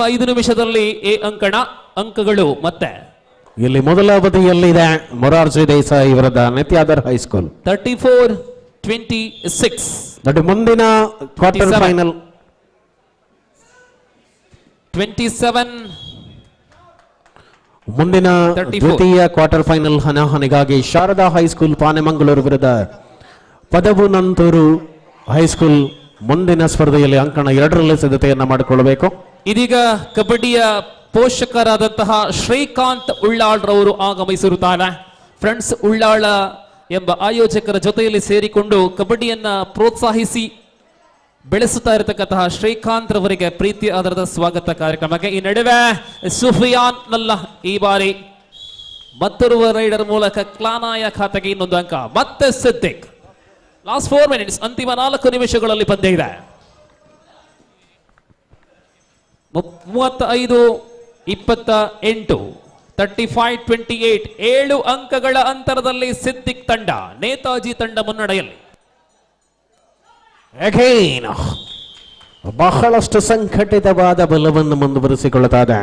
5 ನಿಮಿಷದಲ್ಲಿ ಎ ಅಂಕಣ ಅಂಕಗಳು ಮತ್ತೆ ಇಲ್ಲಿ ಮೊದಲ ಅವಧಿಯಲ್ಲಿದೆ ಮೊರಾರ್ಜಿ ದೇಸಾಯಿ ವಿರುದ್ಧ ನಿತ್ಯಾದರ್ ಹೈಸ್ಕೂಲ್ 34-26. ನಡು ಮುಂದಿನ ಕ್ವಾರ್ಟರ್ ಫೈನಲ್ 27. ಮುಂದಿನ ದ್ವಿತೀಯ ಕ್ವಾರ್ಟರ್ ಫೈನಲ್ ಹಣಾಹಣಿಗಾಗಿ ಶಾರದಾ ಹೈಸ್ಕೂಲ್ ಪಾನೆಮಂಗಳೂರು ವಿರುದ್ಧ ಪದಬುನಂತೂರು ಹೈಸ್ಕೂಲ್ ಮುಂದಿನ ಸ್ಪರ್ಧೆಯಲ್ಲಿ ಅಂಕಣ 2ರಲ್ಲಿ ಸಿದ್ಧತೆಯನ್ನ ಮಾಡಿಕೊಳ್ಳಬೇಕು. ಇದೀಗ ಕಬಡ್ಡಿಯ ಪೋಷಕರಾದಂತಹ ಶ್ರೀಕಾಂತ್ ಉಳ್ಳಾಳ್ರವರು ಆಗಮಿಸಿರುತ್ತಾರೆ. ಫ್ರೆಂಡ್ಸ್ ಉಳ್ಳಾಳ ಎಂಬ ಆಯೋಜಕರ ಜೊತೆಯಲ್ಲಿ ಸೇರಿಕೊಂಡು ಕಬಡ್ಡಿಯನ್ನ ಪ್ರೋತ್ಸಾಹಿಸಿ ಬೆಳೆಸುತ್ತಾ ಇರತಕ್ಕಂತಹ ಶ್ರೀಕಾಂತ್ ರವರಿಗೆ ಪ್ರೀತಿ ಆಧಾರದ ಸ್ವಾಗತ ಕಾರ್ಯಕ್ರಮಕ್ಕೆ. ಈ ನಡುವೆ ಸುಫಿಯಾನ್ ನಲ್ಲ ಈ ಬಾರಿ ಮತ್ತೋರ್ವ ರೈಡರ್ ಮೂಲಕ ಕ್ಲಾನಾಯ ಖಾತೆಗೆ ಇನ್ನೊಂದು ಅಂಕ. ಮತ್ತೆ ಸಿದ್ದಿಕ್. ಲಾಸ್ಟ್ 4 ಮಿನಿಟ್ಸ್, ಅಂತಿಮ 4 ನಿಮಿಷಗಳಲ್ಲಿ ಪಂದ್ಯ ಇದೆ. 35-28 35-28 7 ಅಂಕಗಳ ಅಂತರದಲ್ಲಿ ಸಿದ್ದಿಕ್ ತಂಡ ನೇತಾಜಿ ತಂಡ ಮುನ್ನಡೆಯಲ್ಲಿ. ಬಹಳಷ್ಟು ಸಂಘಟಿತವಾದ ಬಲವನ್ನು ಮುಂದುವರಿಸಿಕೊಳ್ಳುತ್ತದೆ.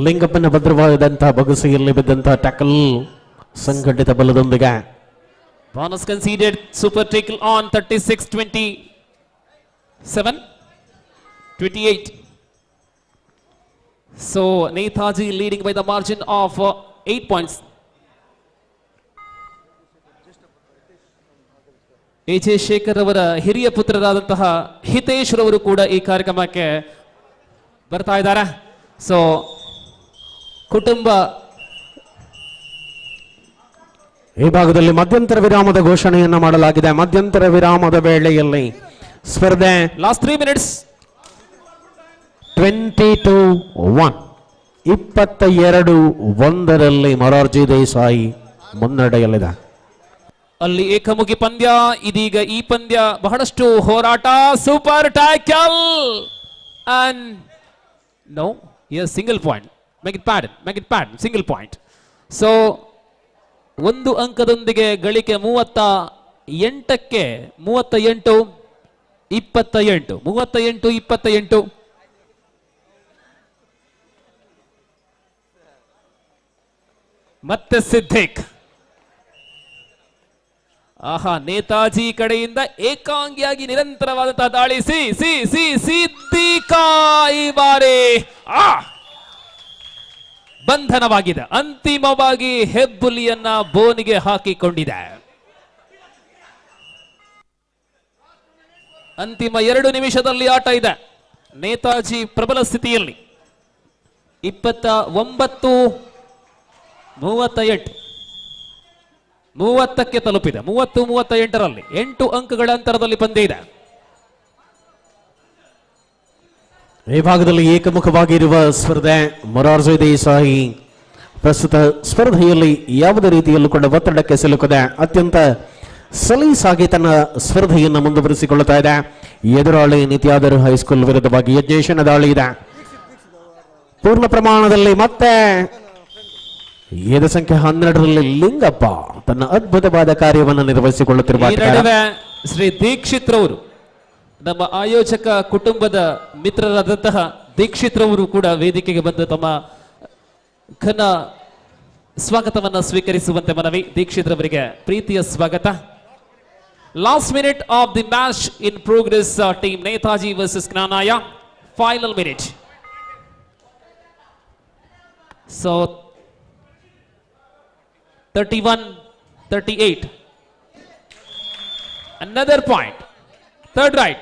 ಲಿಂಗಪ್ಪನ ಭದ್ರವಾದಂತಹ ಬಗಸೆಯಲ್ಲಿ ಬಿದ್ದಂತಹ ಟ್ಯಾಕಲ್ ಸಂಘಟಿತ ಬಲದೊಂದಿಗೆ. Bonus conceded. Super tackle on 36-27-28. So Netaji leading by the margin of 8 points. AJ Shekhar ಅವರ ಹಿರಿಯ ಪುತ್ರರಾದಂತಹ ಹಿತೇಶ್ ರವರು ಕೂಡ ಈ ಕಾರ್ಯಕ್ರಮಕ್ಕೆ ಬರ್ತಾ ಇದ್ದಾರೆ. ಸೊ ಕುಟುಂಬ ಈ ಭಾಗದಲ್ಲಿ ಮಧ್ಯಂತರ ವಿರಾಮದ ಘೋಷಣೆಯನ್ನ ಮಾಡಲಾಗಿದೆ. ಮಧ್ಯಂತರ ವಿರಾಮದ ವೇಳೆಯಲ್ಲಿ ಸ್ಪರ್ಧೆ ಲಾಸ್ಟ್ 3 ಮಿನಿಟ್ಸ್ 22-1 22-1 ಮೊರಾರ್ಜಿ ದೇಸಾಯಿ ಮುನ್ನಡೆಯಲ್ಲಿದೆ. ಅಲ್ಲಿ ಏಕಮುಖಿ ಪಂದ್ಯ. ಇದೀಗ ಈ ಪಂದ್ಯ ಬಹಳಷ್ಟು ಹೋರಾಟ. Super tackle and no single point. Make it pattern single point. So ಒಂದು ಅಂಕದೊಂದಿಗೆ ಗಳಿಕೆ 38ಕ್ಕೆ 38-28. ಮತ್ತೆ ಸಿದ್ದಿಕ್. ಆಹಾ, ನೇತಾಜಿ ಕಡೆಯಿಂದ ಏಕಾಂಗಿಯಾಗಿ ನಿರಂತರವಾದಂತಹ ದಾಳಿ. ಸಿದ್ದಿಕಾ ಈ ಬಾರಿ ಬಂಧನವಾಗಿದೆ. ಅಂತಿಮವಾಗಿ ಹೆಬ್ಬುಲಿಯನ್ನ ಬೋನಿಗೆ ಹಾಕಿಕೊಂಡಿದೆ. ಅಂತಿಮ 2 ನಿಮಿಷದಲ್ಲಿ ಆಟ ಇದೆ. ನೇತಾಜಿ ಪ್ರಬಲ ಸ್ಥಿತಿಯಲ್ಲಿ 29-38 30ಕ್ಕೆ ತಲುಪಿದೆ. 30-38ರಲ್ಲಿ 8 ಅಂಕಗಳ ಅಂತರದಲ್ಲಿ ಪಂದ್ಯ ಇದೆ. ಈ ಭಾಗದಲ್ಲಿ ಏಕಮುಖವಾಗಿರುವ ಸ್ಪರ್ಧೆ. ಮೊರಾರ್ಜಿ ದೇಸಾಯಿ ಪ್ರಸ್ತುತ ಸ್ಪರ್ಧೆಯಲ್ಲಿ ಯಾವುದೇ ರೀತಿಯಲ್ಲೂ ಕೂಡ ಒತ್ತಡಕ್ಕೆ ಸಿಲುಕದೆ ಅತ್ಯಂತ ಸಲೀಸಾಗಿ ತನ್ನ ಸ್ಪರ್ಧೆಯನ್ನು ಮುಂದುವರಿಸಿಕೊಳ್ಳುತ್ತಾ ಇದೆ. ಎದುರಾಳಿ ನಿತ್ಯಾದರು ಹೈಸ್ಕೂಲ್ ವಿರುದ್ಧವಾಗಿ ಯಜ್ಞೇಶನ ದಾಳಿ ಇದೆ. ಪೂರ್ಣ ಪ್ರಮಾಣದಲ್ಲಿ ಮತ್ತೆ ಏದ ಸಂಖ್ಯೆ 12ರಲ್ಲಿ ಲಿಂಗಪ್ಪ ತನ್ನ ಅದ್ಭುತವಾದ ಕಾರ್ಯವನ್ನು ನಿರ್ವಹಿಸಿಕೊಳ್ಳುತ್ತಿರುವ ಶ್ರೀ ದೀಕ್ಷಿತ್ ರವರು, ನಮ್ಮ ಆಯೋಜಕ ಕುಟುಂಬದ ಮಿತ್ರರಾದಂತಹ ದೀಕ್ಷಿತ್ ರವರು ಕೂಡ ವೇದಿಕೆಗೆ ಬಂದು ತಮ್ಮ ಘನ ಸ್ವಾಗತವನ್ನು ಸ್ವೀಕರಿಸುವಂತೆ ಮನವಿ. ದೀಕ್ಷಿತ್ ರವರಿಗೆ ಪ್ರೀತಿಯ ಸ್ವಾಗತ. Last minute of the match in progress. Team Netaji versus Jnanaya. Final minute. So 31-38. Another point. Third right.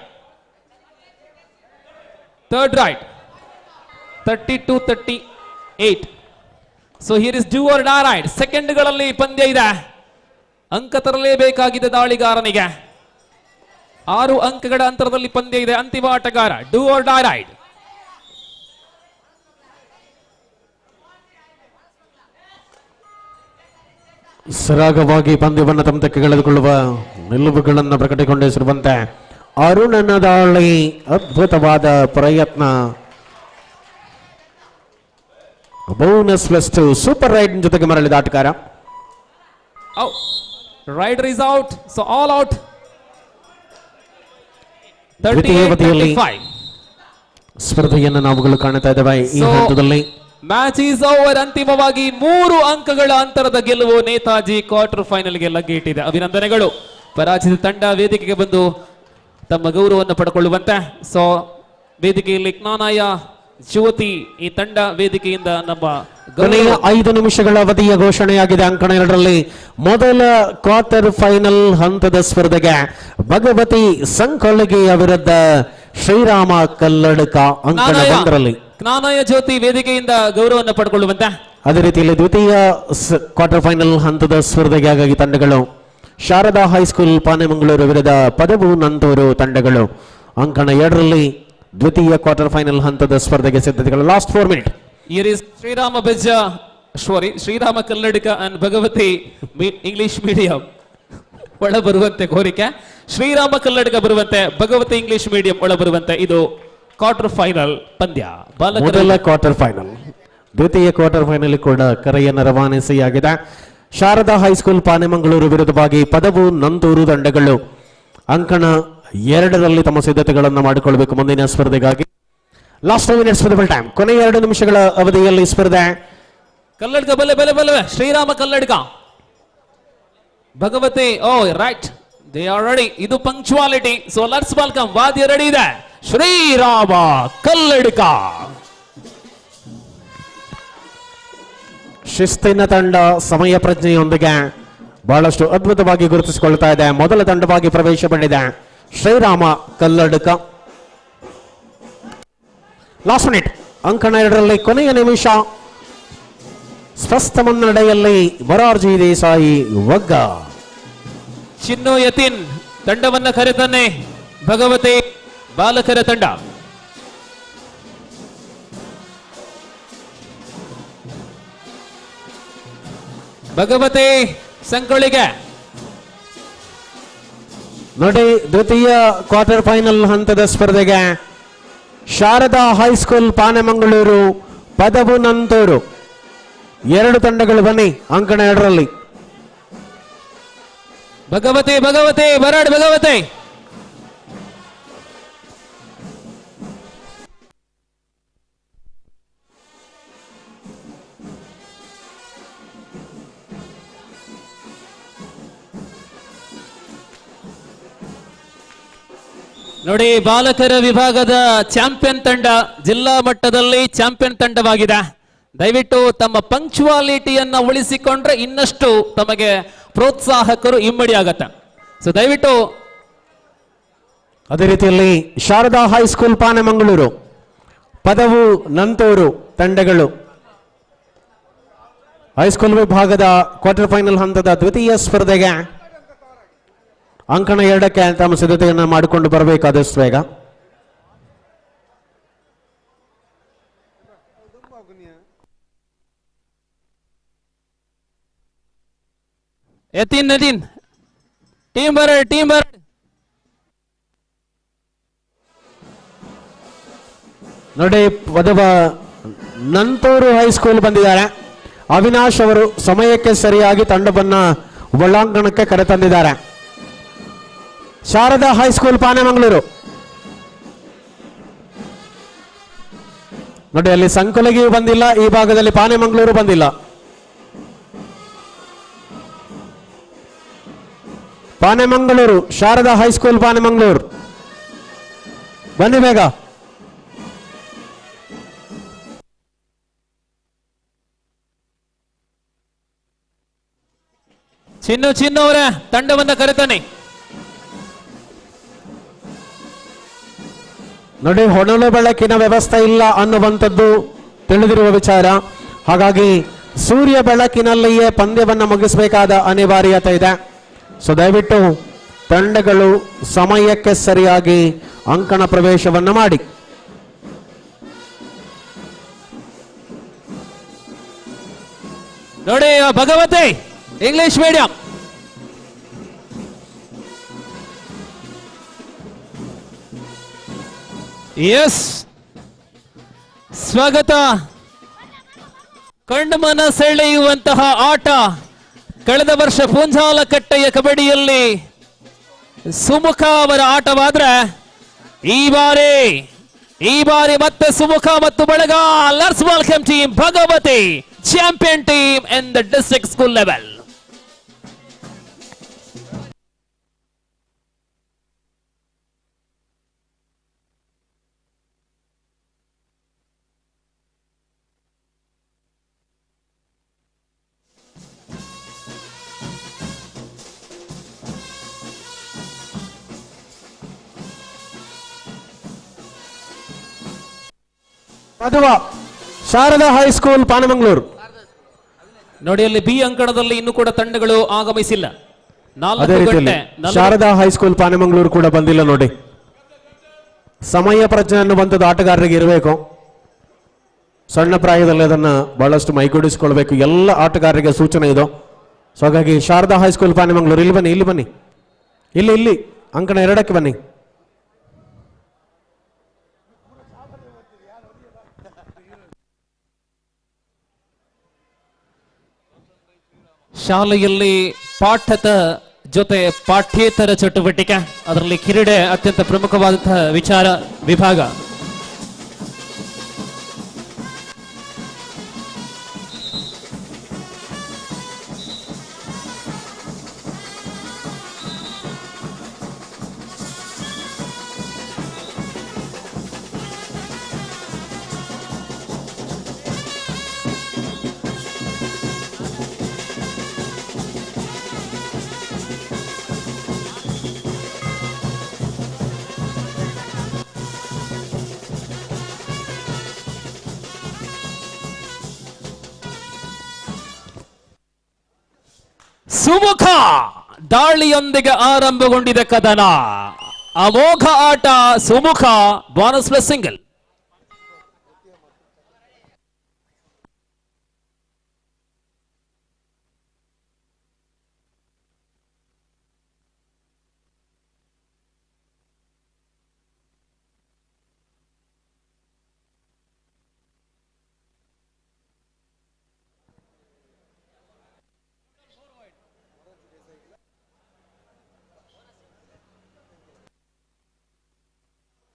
32-38. So here is do or die right. ಸೆಕೆಂಡ್ಗಳಲ್ಲಿ ಪಂದ್ಯ ಇದೆ. ಅಂಕ ತರಲೇಬೇಕಾಗಿದೆ ದಾಳಿಗಾರನಿಗೆ. 6 ಅಂಕಗಳ ಅಂತರದಲ್ಲಿ ಪಂದ್ಯ ಇದೆ. ಅಂತಿಮ ಆಟಗಾರ. Do or die right. ಸರಾಗವಾಗಿ ಪಂದ್ಯವನ್ನು ತಮ್ಮ ತೆಗೆದುಕೊಳ್ಳುವ ನಿಲುವುಗಳನ್ನು ಪ್ರಕಟಿಸಿರುವಂತೆ ಅರುಣನ ದಾಳಿ. ಅದ್ಭುತವಾದ ಪ್ರಯತ್ನ. ಬೋನಸ್ ಪ್ಲಸ್ 2 ಸೂಪರ್ ರೈಡ್ ಜೊತೆಗೆ ಮರಳಿದ ಆಟಗಾರ. Raider is out. So all out. ದ್ವಿತೀಯ ಅವಧಿಯಲ್ಲಿ ಸ್ಪರ್ಧೆಯನ್ನು ನಾವುಗಳು ಕಾಣುತ್ತಾ ಇದ್ದೇವೆ. ಈ ಹಂತದಲ್ಲಿ ಮ್ಯಾಚ್ ಈಸ್ ಓವರ್. ಅಂತಿಮವಾಗಿ 3 ಅಂಕಗಳ ಅಂತರದ ಗೆಲುವು. ನೇತಾಜಿ ಕ್ವಾರ್ಟರ್ ಫೈನಲ್ಗೆ ಲಗ್ಗೆಯಿಟ್ಟಿದೆ. ಅಭಿನಂದನೆಗಳು. ಪರಾಜಿತ ತಂಡ ವೇದಿಕೆಗೆ ಬಂದು ತಮ್ಮ ಗೌರವವನ್ನು ಪಡೆದುಕೊಳ್ಳುವಂತೆ. ಸೊ ವೇದಿಕೆಯಲ್ಲಿ ಜ್ಞಾನಾಯ ಜ್ಯೋತಿ ಈ ತಂಡ ವೇದಿಕೆಯಿಂದ ನಮ್ಮ ಕೊನೆಯ 5 ನಿಮಿಷಗಳ ಅವಧಿಯ ಘೋಷಣೆಯಾಗಿದೆ. ಅಂಕಣ 2ರಲ್ಲಿ ಮೊದಲ ಕ್ವಾರ್ಟರ್ ಫೈನಲ್ ಹಂತದ ಸ್ಪರ್ಧೆಗೆ ಭಗವತಿ ಸಂಕೊಳಗಿಯ ವಿರುದ್ಧ ಶ್ರೀರಾಮ ಕಲ್ಲಡ್ಕ. ಅಂಕಣ 1ರಲ್ಲಿ ಜ್ಞಾನಾಯ ಜ್ಯೋತಿ ವೇದಿಕೆಯಿಂದ ಗೌರವವನ್ನು ಪಡೆದುಕೊಳ್ಳುವಂತೆ. ಅದೇ ರೀತಿಯಲ್ಲಿ ದ್ವಿತೀಯ ಕ್ವಾರ್ಟರ್ ಫೈನಲ್ ಹಂತದ ಸ್ಪರ್ಧೆಗಾಗಿ ತಂಡಗಳು ಶಾರದಾ ಹೈಸ್ಕೂಲ್ ಪಾನೆಮಂಗಳೂರು ವಿರುದ್ಧ ಪದವು ನಂತೂರು ತಂಡಗಳು. ಅಂಕಣ 2ರಲ್ಲಿ ದ್ವಿತೀಯ ಕ್ವಾರ್ಟರ್ ಫೈನಲ್ ಹಂತದ ಸ್ಪರ್ಧೆಗೆ ಸಿದ್ಧತೆಗಳು. Last 4 minute. Shrirama Bejja Shrirama Kalladka and Bhagavati English medium ಒಳ ಬರುವಂತೆ ಕೋರಿಕೆ. ಶ್ರೀರಾಮ ಕಲ್ಲಡ್ಕ ಬರುವಂತೆ, ಭಗವತಿ ಇಂಗ್ಲಿಷ್ ಮೀಡಿಯಂ ಒಳ ಬರುವಂತೆ. ಇದು ಕ್ವಾರ್ಟರ್ ಫೈನಲ್ ಪಂದ್ಯ. ಮೊದಲ ಕ್ವಾರ್ಟರ್ ಫೈನಲ್. ದ್ವಿತೀಯ ಕ್ವಾರ್ಟರ್ ಫೈನಲ್ ಕೂಡ ಕರೆಯನ್ನು ರವಾನಿಸಿಯಾಗಿದೆ. ಶಾರದಾ ಹೈಸ್ಕೂಲ್ ಪಾನೆಮಂಗಳೂರು ವಿರುದ್ಧವಾಗಿ ಪದವು ನಂತೂರು ತಂಡಗಳು ಅಂಕಣ 2ರಲ್ಲಿ ತಮ್ಮ ಸಿದ್ಧತೆಗಳನ್ನು ಮಾಡಿಕೊಳ್ಳಬೇಕು ಮುಂದಿನ ಸ್ಪರ್ಧೆಗಾಗಿ. Last 2 minutes for the time. ಕೊನೆಯ 2 ನಿಮಿಷಗಳ ಅವಧಿಯಲ್ಲಿ ಸ್ಪರ್ಧೆ. ಕಲ್ಲಡ್ಕ ಬಲೆ ಬಲೆ ಬಲೆ Shrirama Kalladka Bhagavati. Oh right, they are ready. ಇದು ಪಂಕ್ಚುವಾಲಿಟಿ. So let's welcome. ವಾದ್ಯ ರೆಡಿ ಇದೆ. ಶ್ರೀರಾಮ ಕಲ್ಲಡ್ಕ. ಶಿಸ್ತಿನ ತಂಡ ಸಮಯ ಪ್ರಜ್ಞೆಯೊಂದಿಗೆ ಬಹಳಷ್ಟು ಅದ್ಭುತವಾಗಿ ಗುರುತಿಸಿಕೊಳ್ತಾ ಇದೆ. ಮೊದಲ ತಂಡವಾಗಿ ಪ್ರವೇಶ ಪಡೆದಿದೆ ಶ್ರೀರಾಮ ಕಲ್ಲಡ್ಕ. Last minute. ಅಂಕಣ 2ರಲ್ಲಿ ಕೊನೆಯ ನಿಮಿಷ. ಸ್ಪಷ್ಟ ಮುನ್ನಡೆಯಲ್ಲಿ ಮೊರಾರ್ಜಿ ದೇಸಾಯಿ ಒಗ್ಗ. ಚಿನ್ನು ಯತಿನ್ ತಂಡವನ್ನ ಕರೆತಾನೆ. ಭಗವತಿ ಬಾಲಕರ ತಂಡ. ಭಗವತಿ ಸಂಕೊಳ್ಳಿಗೆ. ನೋಡಿ, ದ್ವಿತೀಯ ಕ್ವಾರ್ಟರ್ ಫೈನಲ್ ಹಂತದ ಸ್ಪರ್ಧೆಗೆ ಶಾರದಾ ಹೈಸ್ಕೂಲ್ ಪಾನೆಮಂಗಳೂರು, ಪದವು ನಂತೂರು ಎರಡು ತಂಡಗಳು ಬನ್ನಿ ಅಂಕಣ 2ರಲ್ಲಿ. ಭಗವತಿ ಭಗವತಿ ಬರಾಡ್ ಭಗವತಿ. ನೋಡಿ, ಬಾಲಕರ ವಿಭಾಗದ ಚಾಂಪಿಯನ್ ತಂಡ ಜಿಲ್ಲಾ ಮಟ್ಟದಲ್ಲಿ ಚಾಂಪಿಯನ್ ತಂಡವಾಗಿದೆ. ದಯವಿಟ್ಟು ತಮ್ಮ ಪಂಕ್ಚುವಾಲಿಟಿಯನ್ನ ಉಳಿಸಿಕೊಂಡ್ರೆ ಇನ್ನಷ್ಟು ತಮಗೆ ಪ್ರೋತ್ಸಾಹಕರು ಇಮ್ಮಡಿ ಆಗತ್ತೆ. ಸೊ ದಯವಿಟ್ಟು ಅದೇ ರೀತಿಯಲ್ಲಿ ಶಾರದಾ ಹೈಸ್ಕೂಲ್ ಪಾನೆಮಂಗಳೂರು, ಪದವು ನಂತೂರು ತಂಡಗಳು ಹೈಸ್ಕೂಲ್ ವಿಭಾಗದ ಕ್ವಾರ್ಟರ್ ಫೈನಲ್ ಹಂತದ ದ್ವಿತೀಯ ಸ್ಪರ್ಧೆಗೆ ಅಂಕಣ 2ಕ್ಕೆ ತಮ್ಮ ಸಿದ್ಧತೆಯನ್ನು ಮಾಡಿಕೊಂಡು ಬರಬೇಕಾದಷ್ಟು ಬೇಗ. ಯತೀನ್ ನದೀನ್ ಟೀಮ್ ಬರಡ್. ನೋಡಿ, ಪದವ ನಂತೂರು ಹೈಸ್ಕೂಲ್ ಬಂದಿದ್ದಾರೆ. ಅವಿನಾಶ್ ಅವರು ಸಮಯಕ್ಕೆ ಸರಿಯಾಗಿ ತಂಡವನ್ನ ಒಳಾಂಗಣಕ್ಕೆ ಕರೆತಂದಿದ್ದಾರೆ. ಶಾರದಾ ಹೈಸ್ಕೂಲ್ ಪಾನೆಮಂಗಳೂರು, ನೋಡಿ ಅಲ್ಲಿ ಸಂಕುಲಗಿಯೂ ಬಂದಿಲ್ಲ, ಈ ಭಾಗದಲ್ಲಿ ಪಾನೆಮಂಗಳೂರು ಬಂದಿಲ್ಲ. ಪಾನೆಮಂಗಳೂರು, ಶಾರದಾ ಹೈಸ್ಕೂಲ್ ಪಾನೆಮಂಗಳೂರು ಬನ್ನಿ ಬೇಗ. ಚಿನ್ನು ಅವರ ತಂಡವನ್ನ ಕರೆತಾನೆ. ನೋಡಿ, ಹೊನಲು ಬೆಳಕಿನ ವ್ಯವಸ್ಥೆ ಇಲ್ಲ ಅನ್ನುವಂಥದ್ದು ತಿಳಿದಿರುವ ವಿಚಾರ. ಹಾಗಾಗಿ ಸೂರ್ಯ ಬೆಳಕಿನಲ್ಲಿಯೇ ಪಂದ್ಯವನ್ನು ಮುಗಿಸಬೇಕಾದ ಅನಿವಾರ್ಯತೆ ಇದೆ. ಸೊ ದಯವಿಟ್ಟು ತಂಡಗಳು ಸಮಯಕ್ಕೆ ಸರಿಯಾಗಿ ಅಂಕಣ ಪ್ರವೇಶವನ್ನು ಮಾಡಿ. ನೋಡಿ, ಭಗವತಿ ಇಂಗ್ಲಿಷ್ ಮೀಡಿಯಂ. ಎಸ್, ಸ್ವಾಗತ. ಕಣ್ಮನ ಸೆಳೆಯುವಂತಹ ಆಟ. ಕಳೆದ ವರ್ಷ ಪೂಂಜಾಲಕಟ್ಟೆಯ ಕಬಡ್ಡಿಯಲ್ಲಿ ಸುಮುಖ ಅವರ ಆಟವಾದ್ರೆ ಈ ಬಾರಿ ಮತ್ತೆ ಸುಮುಖ ಮತ್ತು ಬಳಗ let's welcome team Bhagavati, champion team in the district school level. ಅಥವಾ ಶಾರದಾ ಹೈಸ್ಕೂಲ್ ಪಾನೆಮಂಗಳೂರು. ನೋಡಿ, ಅಲ್ಲಿ ಬಿ ಅಂಕಣದಲ್ಲಿ ಇನ್ನೂ ಕೂಡ ತಂಡಗಳು ಆಗಮಿಸಿಲ್ಲ. ಅದೇ ರೀತಿಯಲ್ಲಿ ಶಾರದಾ ಹೈಸ್ಕೂಲ್ ಪಾನೆಮಂಗಳೂರು ಕೂಡ ಬಂದಿಲ್ಲ. ನೋಡಿ, ಸಮಯ ಪ್ರಜ್ಞೆ ಅನ್ನುವಂಥದ್ದು ಆಟಗಾರರಿಗೆ ಇರಬೇಕು. ಸಣ್ಣ ಪ್ರಾಯದಲ್ಲಿ ಅದನ್ನ ಬಹಳಷ್ಟು ಮೈಗೂಡಿಸಿಕೊಳ್ಬೇಕು. ಎಲ್ಲ ಆಟಗಾರರಿಗೆ ಸೂಚನೆ ಇದು. ಸೊ ಹಾಗಾಗಿ ಶಾರದಾ ಹೈಸ್ಕೂಲ್ ಪಾನೆಮಂಗಳೂರು, ಇಲ್ಲಿ ಬನ್ನಿ, ಇಲ್ಲಿ ಅಂಕಣ 2ಕ್ಕೆ ಬನ್ನಿ. ಶಾಲೆಯಲ್ಲಿ ಪಾಠದ ಜೊತೆ ಪಾಠ್ಯೇತರ ಚಟುವಟಿಕೆ, ಅದರಲ್ಲಿ ಕ್ರೀಡೆ ಅತ್ಯಂತ ಪ್ರಮುಖವಾದಂತಹ ವಿಭಾಗ. ಸುಮುಖ ದಾಳಿಯೊಂದಿಗೆ ಆರಂಭಗೊಂಡಿದೆ ಕದನ. ಅಮೋಘ ಆಟ ಸುಮುಖ. Bonus plus single.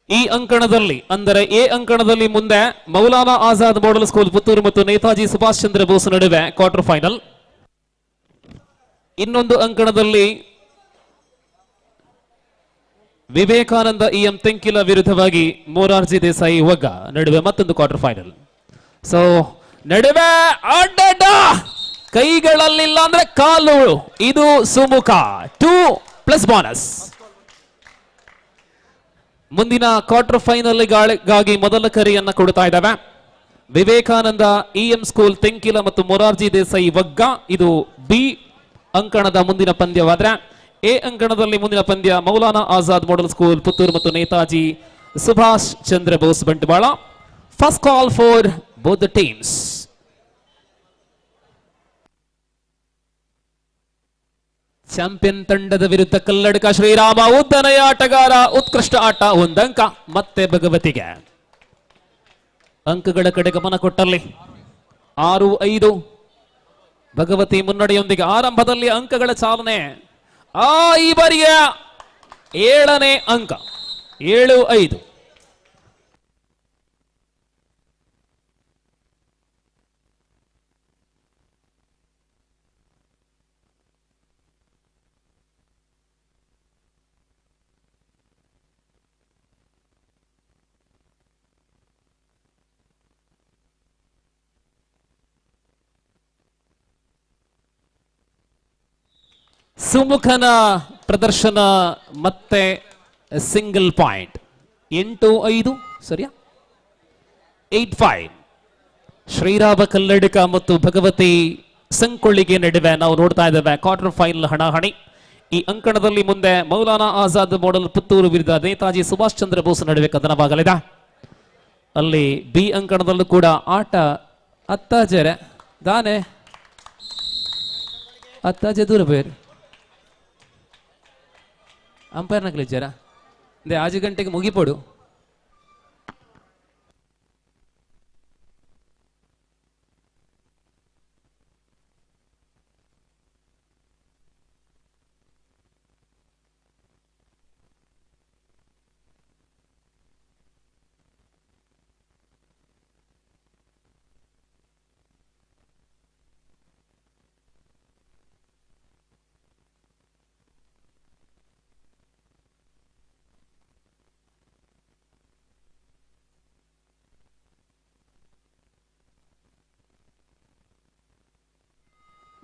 ಈ ಅಂಕಣದಲ್ಲಿ ಅಂದರೆ ಎ ಅಂಕಣದಲ್ಲಿ ಮುಂದೆ ಮೌಲಾನಾ ಆಜಾದ್ ಮಾಡೆಲ್ ಸ್ಕೂಲ್ ಪುತ್ತೂರು ಮತ್ತು ನೇತಾಜಿ ಸುಭಾಷ್ ಚಂದ್ರ ಬೋಸ್ ನಡುವೆ ಕ್ವಾರ್ಟರ್ ಫೈನಲ್. ಇನ್ನೊಂದು ಅಂಕಣದಲ್ಲಿ ವಿವೇಕಾನಂದ ಇಎಂ ತೆಂಕಿಲ ವಿರುದ್ಧವಾಗಿ ಮೊರಾರ್ಜಿ ದೇಸಾಯಿ ಒಗ್ಗ ನಡುವೆ ಮತ್ತೊಂದು ಕ್ವಾರ್ಟರ್ ಫೈನಲ್. ಸೊ ನಡುವೆ ಅಡ್ಡ ಕೈಗಳಲ್ಲಿಲ್ಲ ಅಂದ್ರೆ ಕಾಲು, ಇದು ಸುಮುಖ 2+ ಬೋನಸ್. ಮುಂದಿನ ಕ್ವಾರ್ಟರ್ ಫೈನಲ್ ಗಾಗಿ ಮೊದಲ ಕರೆಯನ್ನ ಕೊಡ್ತಾ ಇದ್ದಾವೆ ವಿವೇಕಾನಂದ ಇಎಂ ಸ್ಕೂಲ್ ತೆಂಕಿಲ ಮತ್ತು ಮೊರಾರ್ಜಿ ದೇಸಾಯಿ ಒಗ್ಗ. ಇದು ಬಿ ಅಂಕಣದ ಮುಂದಿನ ಪಂದ್ಯವಾದ್ರೆ ಎ ಅಂಕಣದಲ್ಲಿ ಮುಂದಿನ ಪಂದ್ಯ ಮೌಲಾನಾ ಆಜಾದ್ ಮಾಡೆಲ್ ಸ್ಕೂಲ್ ಪುತ್ತೂರು ಮತ್ತು Netaji Subhash Chandra Bose Bantwal. First call for both the teams. Champion ತಂಡದ ವಿರುದ್ಧ ಕಲ್ಲಡ್ಕ ಶ್ರೀರಾಮ, ಉದ್ದನೆಯ ಆಟಗಾರ, ಉತ್ಕೃಷ್ಟ ಆಟ, ಒಂದಂಕ. ಮತ್ತೆ ಭಗವತಿಗೆ ಅಂಕಗಳ ಕಡೆ ಗಮನ ಕೊಟ್ಟಲ್ಲಿ 6-5 ಭಗವತಿ ಮುನ್ನಡೆಯೊಂದಿಗೆ ಆರಂಭದಲ್ಲಿ ಅಂಕಗಳ ಚಾಲನೆ. ಈ ಬಾರಿಯ 7ನೇ ಅಂಕ 7-5. ಸುಮುಖನ ಪ್ರದರ್ಶನ ಮತ್ತೆ ಸಿಂಗಲ್ ಪಾಯಿಂಟ್. 8-5 ಸರಿಯಾ, 8-5. ಶ್ರೀರಾಮ ಕಲ್ಲಡ್ಕ ಮತ್ತು ಭಗವತಿ ಸಂಕೊಳ್ಳಿಗೆ ನಡುವೆ ನಾವು ನೋಡ್ತಾ ಇದ್ದೇವೆ ಕ್ವಾರ್ಟರ್ ಫೈನಲ್ ಹಣಾಹಣಿ. ಈ ಅಂಕಣದಲ್ಲಿ ಮುಂದೆ ಮೌಲಾನಾ ಆಜಾದ್ ಮಾಡೆಲ್ ಪುತ್ತೂರು ವಿರುದ್ಧ ನೇತಾಜಿ ಸುಭಾಷ್ ಚಂದ್ರ ಬೋಸ್ ನಡುವೆ ಕದನವಾಗಲಿದೆ. ಅಲ್ಲಿ ಬಿ ಅಂಕಣದಲ್ಲೂ ಕೂಡ ಆಟ ಅತ್ತಾಜರೆ ದಾನೆ ಅತ್ತಾಜೆ ದೂರ ಬೇರೆ ಅಂಪೈರ್ ನಗಲಿಜ್ಜಾರ ಅದೇ 5 ಗಂಟೆಗೆ ಮುಗಿಪೋಡು.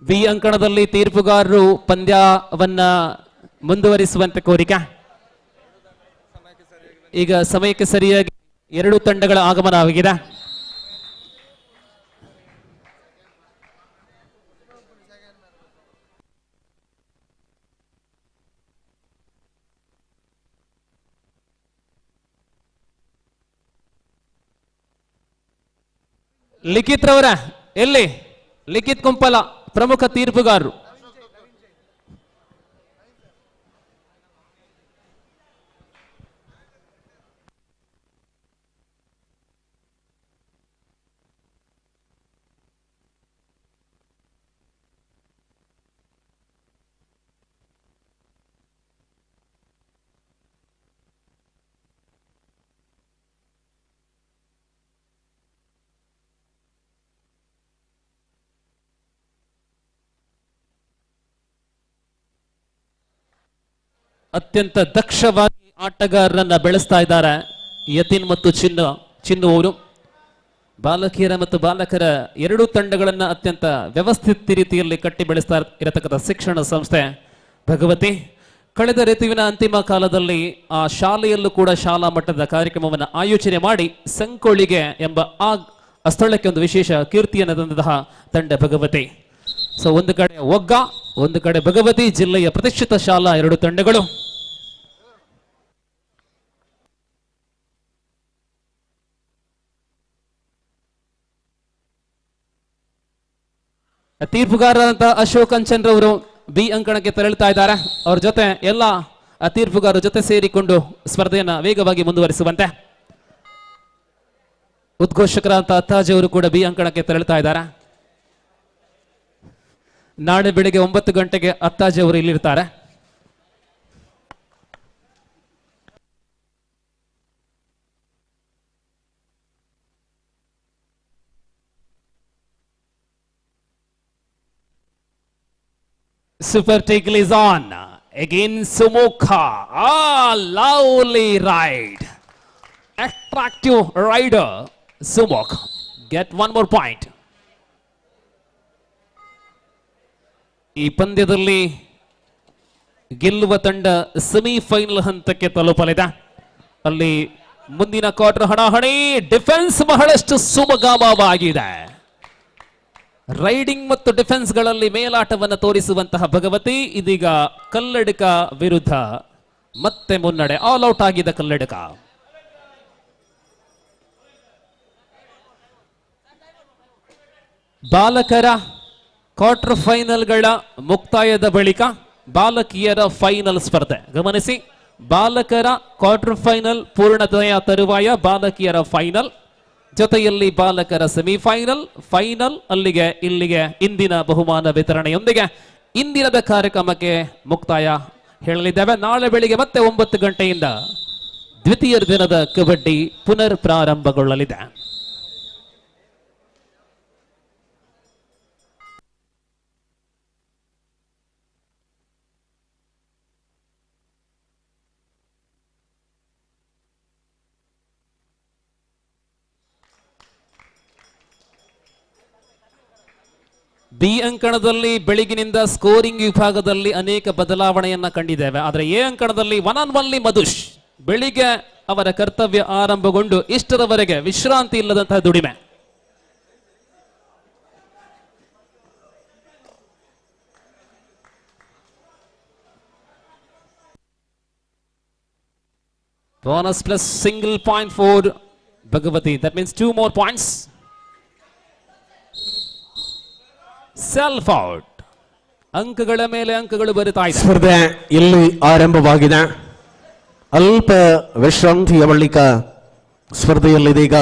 ಬಿ ಅಂಕಣದಲ್ಲಿ ತೀರ್ಪುಗಾರರು ಪಂದ್ಯವನ್ನ ಮುಂದುವರಿಸುವಂತೆ ಕೋರಿಕೆ. ಈಗ ಸಮಯಕ್ಕೆ ಸರಿಯಾಗಿ 2 ತಂಡಗಳ ಆಗಮನವಾಗಿದೆ. ಲಿಖಿತ್ ರವರ ಎಲ್ಲಿ? ಲಿಖಿತ್ ಕುಂಪಲ ಪ್ರಮುಖ ತೀರ್ಪುಗಾರರು. ಅತ್ಯಂತ ದಕ್ಷವಾಗಿ ಆಟಗಾರರನ್ನ ಬೆಳೆಸ್ತಾ ಇದ್ದಾರೆ ಯತಿನ್ ಮತ್ತು ಚಿನ್ನು ಅವರು. ಬಾಲಕಿಯರ ಮತ್ತು ಬಾಲಕರ 2 ತಂಡಗಳನ್ನ ಅತ್ಯಂತ ವ್ಯವಸ್ಥಿತ ರೀತಿಯಲ್ಲಿ ಕಟ್ಟಿ ಬೆಳೆಸ್ತಾ ಇರತಕ್ಕಂಥ ಶಿಕ್ಷಣ ಸಂಸ್ಥೆ ಭಗವತಿ. ಕಳೆದ ಋತುವಿನ ಅಂತಿಮ ಕಾಲದಲ್ಲಿ ಆ ಶಾಲೆಯಲ್ಲೂ ಕೂಡ ಶಾಲಾ ಮಟ್ಟದ ಕಾರ್ಯಕ್ರಮವನ್ನು ಆಯೋಜನೆ ಮಾಡಿ ಸಂಕೊಳ್ಳಿಗೆ ಎಂಬ ಆ ಸ್ಥಳಕ್ಕೆ ಒಂದು ವಿಶೇಷ ಕೀರ್ತಿಯನ್ನು ತಂದಂತಹ ತಂಡ ಭಗವತಿ. ಸೊ ಒಂದು ಕಡೆ ಒಗ್ಗ, ಒಂದು ಕಡೆ ಭಗವತಿ, ಜಿಲ್ಲೆಯ ಪ್ರತಿಷ್ಠಿತ ಶಾಲಾ 2 ತಂಡಗಳು. ತೀರ್ಪುಗಾರರಂತ ಅಶೋಕ್ ಅಂಚನ್ ರವರು ಬಿ ಅಂಕಣಕ್ಕೆ ತೆರಳುತ್ತಾ ಇದ್ದಾರೆ. ಅವ್ರ ಜೊತೆ ಎಲ್ಲ ತೀರ್ಪುಗಾರರ ಜೊತೆ ಸೇರಿಕೊಂಡು ಸ್ಪರ್ಧೆಯನ್ನ ವೇಗವಾಗಿ ಮುಂದುವರಿಸುವಂತೆ. ಉದ್ಘೋಷಕರಂತ ಅತ್ತಾಜಿ ಅವರು ಕೂಡ ಬಿ ಅಂಕಣಕ್ಕೆ ತೆರಳುತ್ತಾ ಇದ್ದಾರೆ. ನಾಳೆ ಬೆಳಿಗ್ಗೆ 9 ಗಂಟೆಗೆ ಅತ್ತಾಜಿ ಅವರು ಇಲ್ಲಿರ್ತಾರೆ. Super tackle is on. Again Sumukha. Lovely ride. Attractive rider. Sumukh. Get one more point. ಈ ಪಂದ್ಯದಲ್ಲಿ ಗೆಲ್ಲುವ ತಂಡ ಸೆಮಿಫೈನಲ್ ಹಂತಕ್ಕೆ ತಲುಪಲಿದೆ. ಅಲ್ಲಿ ಮುಂದಿನ ಕ್ವಾರ್ಟರ್ ಹಣಾಹಣಿ. ಡಿಫೆನ್ಸ್ ಬಹಳಷ್ಟು ಸುಮಗಾಮವಾಗಿದೆ. ರೈಡಿಂಗ್ ಮತ್ತು ಡಿಫೆನ್ಸ್ ಗಳಲ್ಲಿ ಮೇಲಾಟವನ್ನು ತೋರಿಸುವಂತಹ ಭಗವತಿ ಇದೀಗ ಕಲ್ಲಡಿಕ ವಿರುದ್ಧ ಮತ್ತೆ ಮುನ್ನಡೆ. ಆಲ್ ಔಟ್ ಆಗಿದ್ದ ಕಲ್ಲಡಿಕ. ಬಾಲಕರ ಕ್ವಾರ್ಟರ್ ಫೈನಲ್ಗಳ ಮುಕ್ತಾಯದ ಬಳಿಕ ಬಾಲಕಿಯರ ಫೈನಲ್ ಸ್ಪರ್ಧೆ ಗಮನಿಸಿ. ಬಾಲಕರ ಕ್ವಾರ್ಟರ್ ಫೈನಲ್ ಪೂರ್ಣತೆಯ ತರುವಾಯ ಬಾಲಕಿಯರ ಫೈನಲ್, ಜೊತೆಯಲ್ಲಿ ಬಾಲಕರ ಸೆಮಿಫೈನಲ್, ಫೈನಲ್. ಅಲ್ಲಿಗೆ ಇಲ್ಲಿಗೆ ಇಂದಿನ ಬಹುಮಾನ ವಿತರಣೆಯೊಂದಿಗೆ ಇಂದಿನದ ಕಾರ್ಯಕ್ರಮಕ್ಕೆ ಮುಕ್ತಾಯ ಹೇಳಲಿದ್ದೇವೆ. ನಾಳೆ ಬೆಳಿಗ್ಗೆ ಮತ್ತೆ 9 ಗಂಟೆಯಿಂದ ದ್ವಿತೀಯ ದಿನದ ಕಬಡ್ಡಿ ಪುನರ್ ಪ್ರಾರಂಭಗೊಳ್ಳಲಿದೆ. ಬಿ ಅಂಕಣದಲ್ಲಿ ಬೆಳಗಿನಿಂದ ಸ್ಕೋರಿಂಗ್ ವಿಭಾಗದಲ್ಲಿ ಅನೇಕ ಬದಲಾವಣೆಯನ್ನ ಕಂಡಿದ್ದೇವೆ. ಆದರೆ ಎ ಅಂಕಣದಲ್ಲಿ 1-on-1 ಮಧುಶ್ ಬೆಳಿಗ್ಗೆ ಅವರ ಕರ್ತವ್ಯ ಆರಂಭಗೊಂಡು ಇಷ್ಟರವರೆಗೆ ವಿಶ್ರಾಂತಿ ಇಲ್ಲದಂತಹ ದುಡಿಮೆ. Bonus plus single point for Bhagavati. That means 2 more points. Self out. ಅಂಕಗಳ ಮೇಲೆ ಅಂಕಗಳು ಬರುತ್ತಾ ಇದೆ. ಸ್ಪರ್ಧೆ ಇಲ್ಲಿ ಆರಂಭವಾಗಿದೆ. ಅಲ್ಪ ವಿಶ್ರಾಂತಿಯ ಬಳಿಕ ಸ್ಪರ್ಧೆಯಲ್ಲಿದೀಗ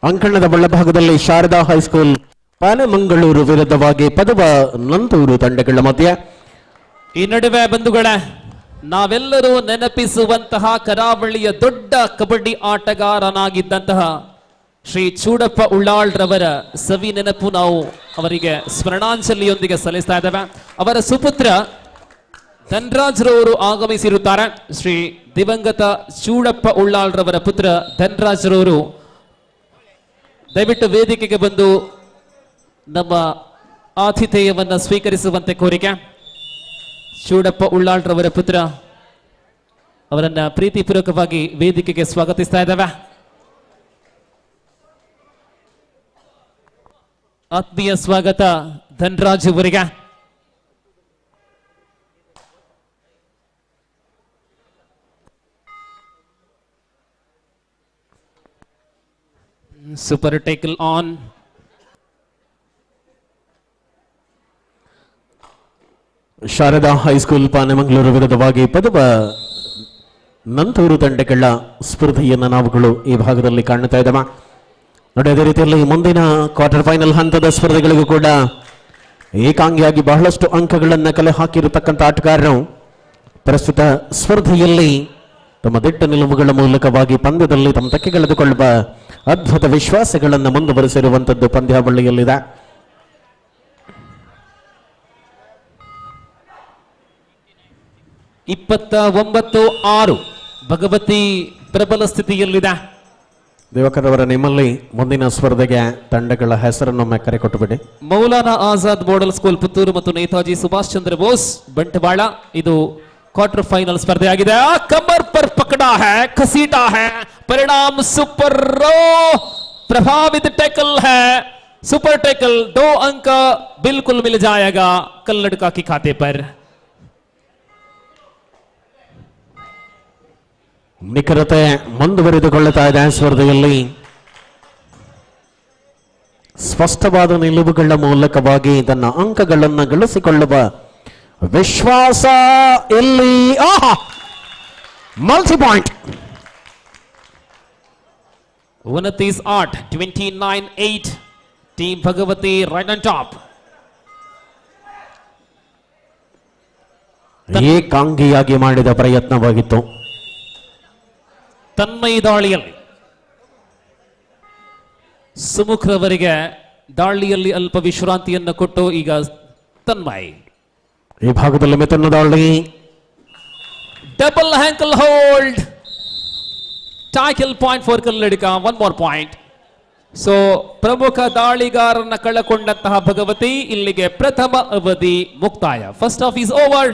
ಅಂಕಣದ ಬಳ್ಳಭಾಗದಲ್ಲಿ ಶಾರದಾ ಹೈಸ್ಕೂಲ್ ಪಾನಮಂಗಳೂರು ವಿರುದ್ಧವಾಗಿ ಪದವ ನಂತೂರು ತಂಡಗಳ ಮಧ್ಯೆ. ಈ ನಡುವೆ ಬಂಧುಗಳೇ, ನಾವೆಲ್ಲರೂ ನೆನಪಿಸುವಂತಹ ಕರಾವಳಿಯ ದೊಡ್ಡ ಕಬಡ್ಡಿ ಆಟಗಾರನಾಗಿದ್ದಂತಹ ಶ್ರೀ ಚೂಡಪ್ಪ ಉಳ್ಳಾಳ್ ರವರ ಸವಿ ನೆನಪು ನಾವು ಅವರಿಗೆ ಸ್ಮರಣಾಂಜಲಿಯೊಂದಿಗೆ ಸಲ್ಲಿಸ್ತಾ ಇದ್ದೇವೆ. ಅವರ ಸುಪುತ್ರ ಧನ್ರಾಜ್ ರವರು ಆಗಮಿಸಿರುತ್ತಾರೆ. ಶ್ರೀ ದಿವಂಗತ ಚೂಡಪ್ಪ ಉಳ್ಳಾಳ್ ರವರ ಪುತ್ರ ಧನ್ರಾಜ್ ರವರು ದಯವಿಟ್ಟು ವೇದಿಕೆಗೆ ಬಂದು ನಮ್ಮ ಆತಿಥೇಯವನ್ನು ಸ್ವೀಕರಿಸುವಂತೆ ಕೋರಿಕೆ. ಚೂಡಪ್ಪ ಉಳ್ಳಾಳ್ ರವರ ಪುತ್ರ ಅವರನ್ನ ಪ್ರೀತಿಪೂರ್ವಕವಾಗಿ ವೇದಿಕೆಗೆ ಸ್ವಾಗತಿಸ್ತಾ ಇದ್ದೇವೆ. ಆತ್ಮೀಯ ಸ್ವಾಗತ ಧನ್ರಾಜ್ ಅವರಿಗೆ. Super tackle on. Sharada high school Panemangaluru ವಿರುದ್ಧವಾಗಿ ಪದವ ನಂತೂರು ತಂಡಗಳ ಸ್ಪರ್ಧೆಯನ್ನು ನಾವುಗಳು ಈ ಭಾಗದಲ್ಲಿ ಕಾಣುತ್ತಾ ಇದ್ದಾವೆ. ನೋಡಿ, ಅದೇ ರೀತಿಯಲ್ಲಿ ಮುಂದಿನ ಕ್ವಾರ್ಟರ್ ಫೈನಲ್ ಹಂತದ ಸ್ಪರ್ಧೆಗಳಿಗೂ ಕೂಡ ಏಕಾಂಗಿಯಾಗಿ ಬಹಳಷ್ಟು ಅಂಕಗಳನ್ನು ಕಲೆ ಹಾಕಿರತಕ್ಕಂಥ ಆಟಗಾರರು ಪ್ರಸ್ತುತ ಸ್ಪರ್ಧೆಯಲ್ಲಿ ತಮ್ಮ ದಿಟ್ಟ ನಿಲುವುಗಳ ಮೂಲಕವಾಗಿ ಪಂದ್ಯದಲ್ಲಿ ತಮ್ಮ ತೆಕ್ಕೆಗೆಳೆದುಕೊಳ್ಳುವ ಅದ್ಭುತ ವಿಶ್ವಾಸಗಳನ್ನು ಮುಂದುವರೆಸಿರುವಂಥದ್ದು ಪಂದ್ಯಾವಳಿಯಲ್ಲಿದೆ. ಇಪ್ಪತ್ತ 29-6 ಭಗವತಿ ಪ್ರಬಲ ಸ್ಥಿತಿಯಲ್ಲಿದೆ. ದಿವಾಕರ್ ನಿಮ್ಮಲ್ಲಿ ಮುಂದಿನ ಸ್ಪರ್ಧೆಗೆ ತಂಡಗಳ ಹೆಸರನ್ನೊಮ್ಮೆ ಕರೆ ಕೊಟ್ಟುಬಿಡಿ. ಮೌಲಾನಾ ಆಜಾದ್ ಮಾಡೆಲ್ ಸ್ಕೂಲ್ ಪುತ್ತೂರು ಮತ್ತು ನೇತಾಜಿ ಸುಭಾಷ್ ಚಂದ್ರ ಬೋಸ್ ಬಂಟ್ವಾಳ. ಇದು ಕ್ವಾರ್ಟರ್ ಫೈನಲ್ ಸ್ಪರ್ಧೆ ಆಗಿದೆ. ಕಮರ್ ಪರ್ ಪಕಡಾ ಹೈ, ಖಸೀಟಾ ಹೈ, ಪರಿಣಾಮ सुपर प्रभावित टैकल है, सुपर टैकल. 2 अंक बिल्कुल मिल जाएगा कल्लड़का के खाते पर. ನಿಖರತೆ ಮುಂದುವರಿದುಕೊಳ್ಳುತ್ತಾ ಇದೆ ಸ್ಪರ್ಧೆಯಲ್ಲಿ. ಸ್ಪಷ್ಟವಾದ ನಿಲುವುಗಳ ಮೂಲಕವಾಗಿ ತನ್ನ ಅಂಕಗಳನ್ನು ಗಳಿಸಿಕೊಳ್ಳುವ ವಿಶ್ವಾಸ ಇಲ್ಲಿ. Multi point. 29-8, 29-8. Team Bhagavati right on top. ಏಕಾಂಗಿಯಾಗಿ ಮಾಡಿದ ಪ್ರಯತ್ನವಾಗಿತ್ತು. ತನ್ಮಯಿ ದಾಳಿಯಲ್ಲಿ ಸುಮುಖ್ರವರಿಗೆ ದಾಳಿಯಲ್ಲಿ ಅಲ್ಪ ವಿಶ್ರಾಂತಿಯನ್ನು ಕೊಟ್ಟು ಈಗ ತನ್ಮಯ್ ಈ ಭಾಗದಲ್ಲಿ ಮಿಥುನ ದಾಳಿ. Double ankle hold. Tackle point for ಕಲ್ಲಡಿಗ. 1 more point. ಸೊ ಪ್ರಮುಖ ದಾಳಿಗಾರನ್ನ ಕಳಕೊಂಡಂತಹ ಭಗವತಿ ಇಲ್ಲಿಗೆ ಪ್ರಥಮ ಅವಧಿ ಮುಕ್ತಾಯ. First half is over.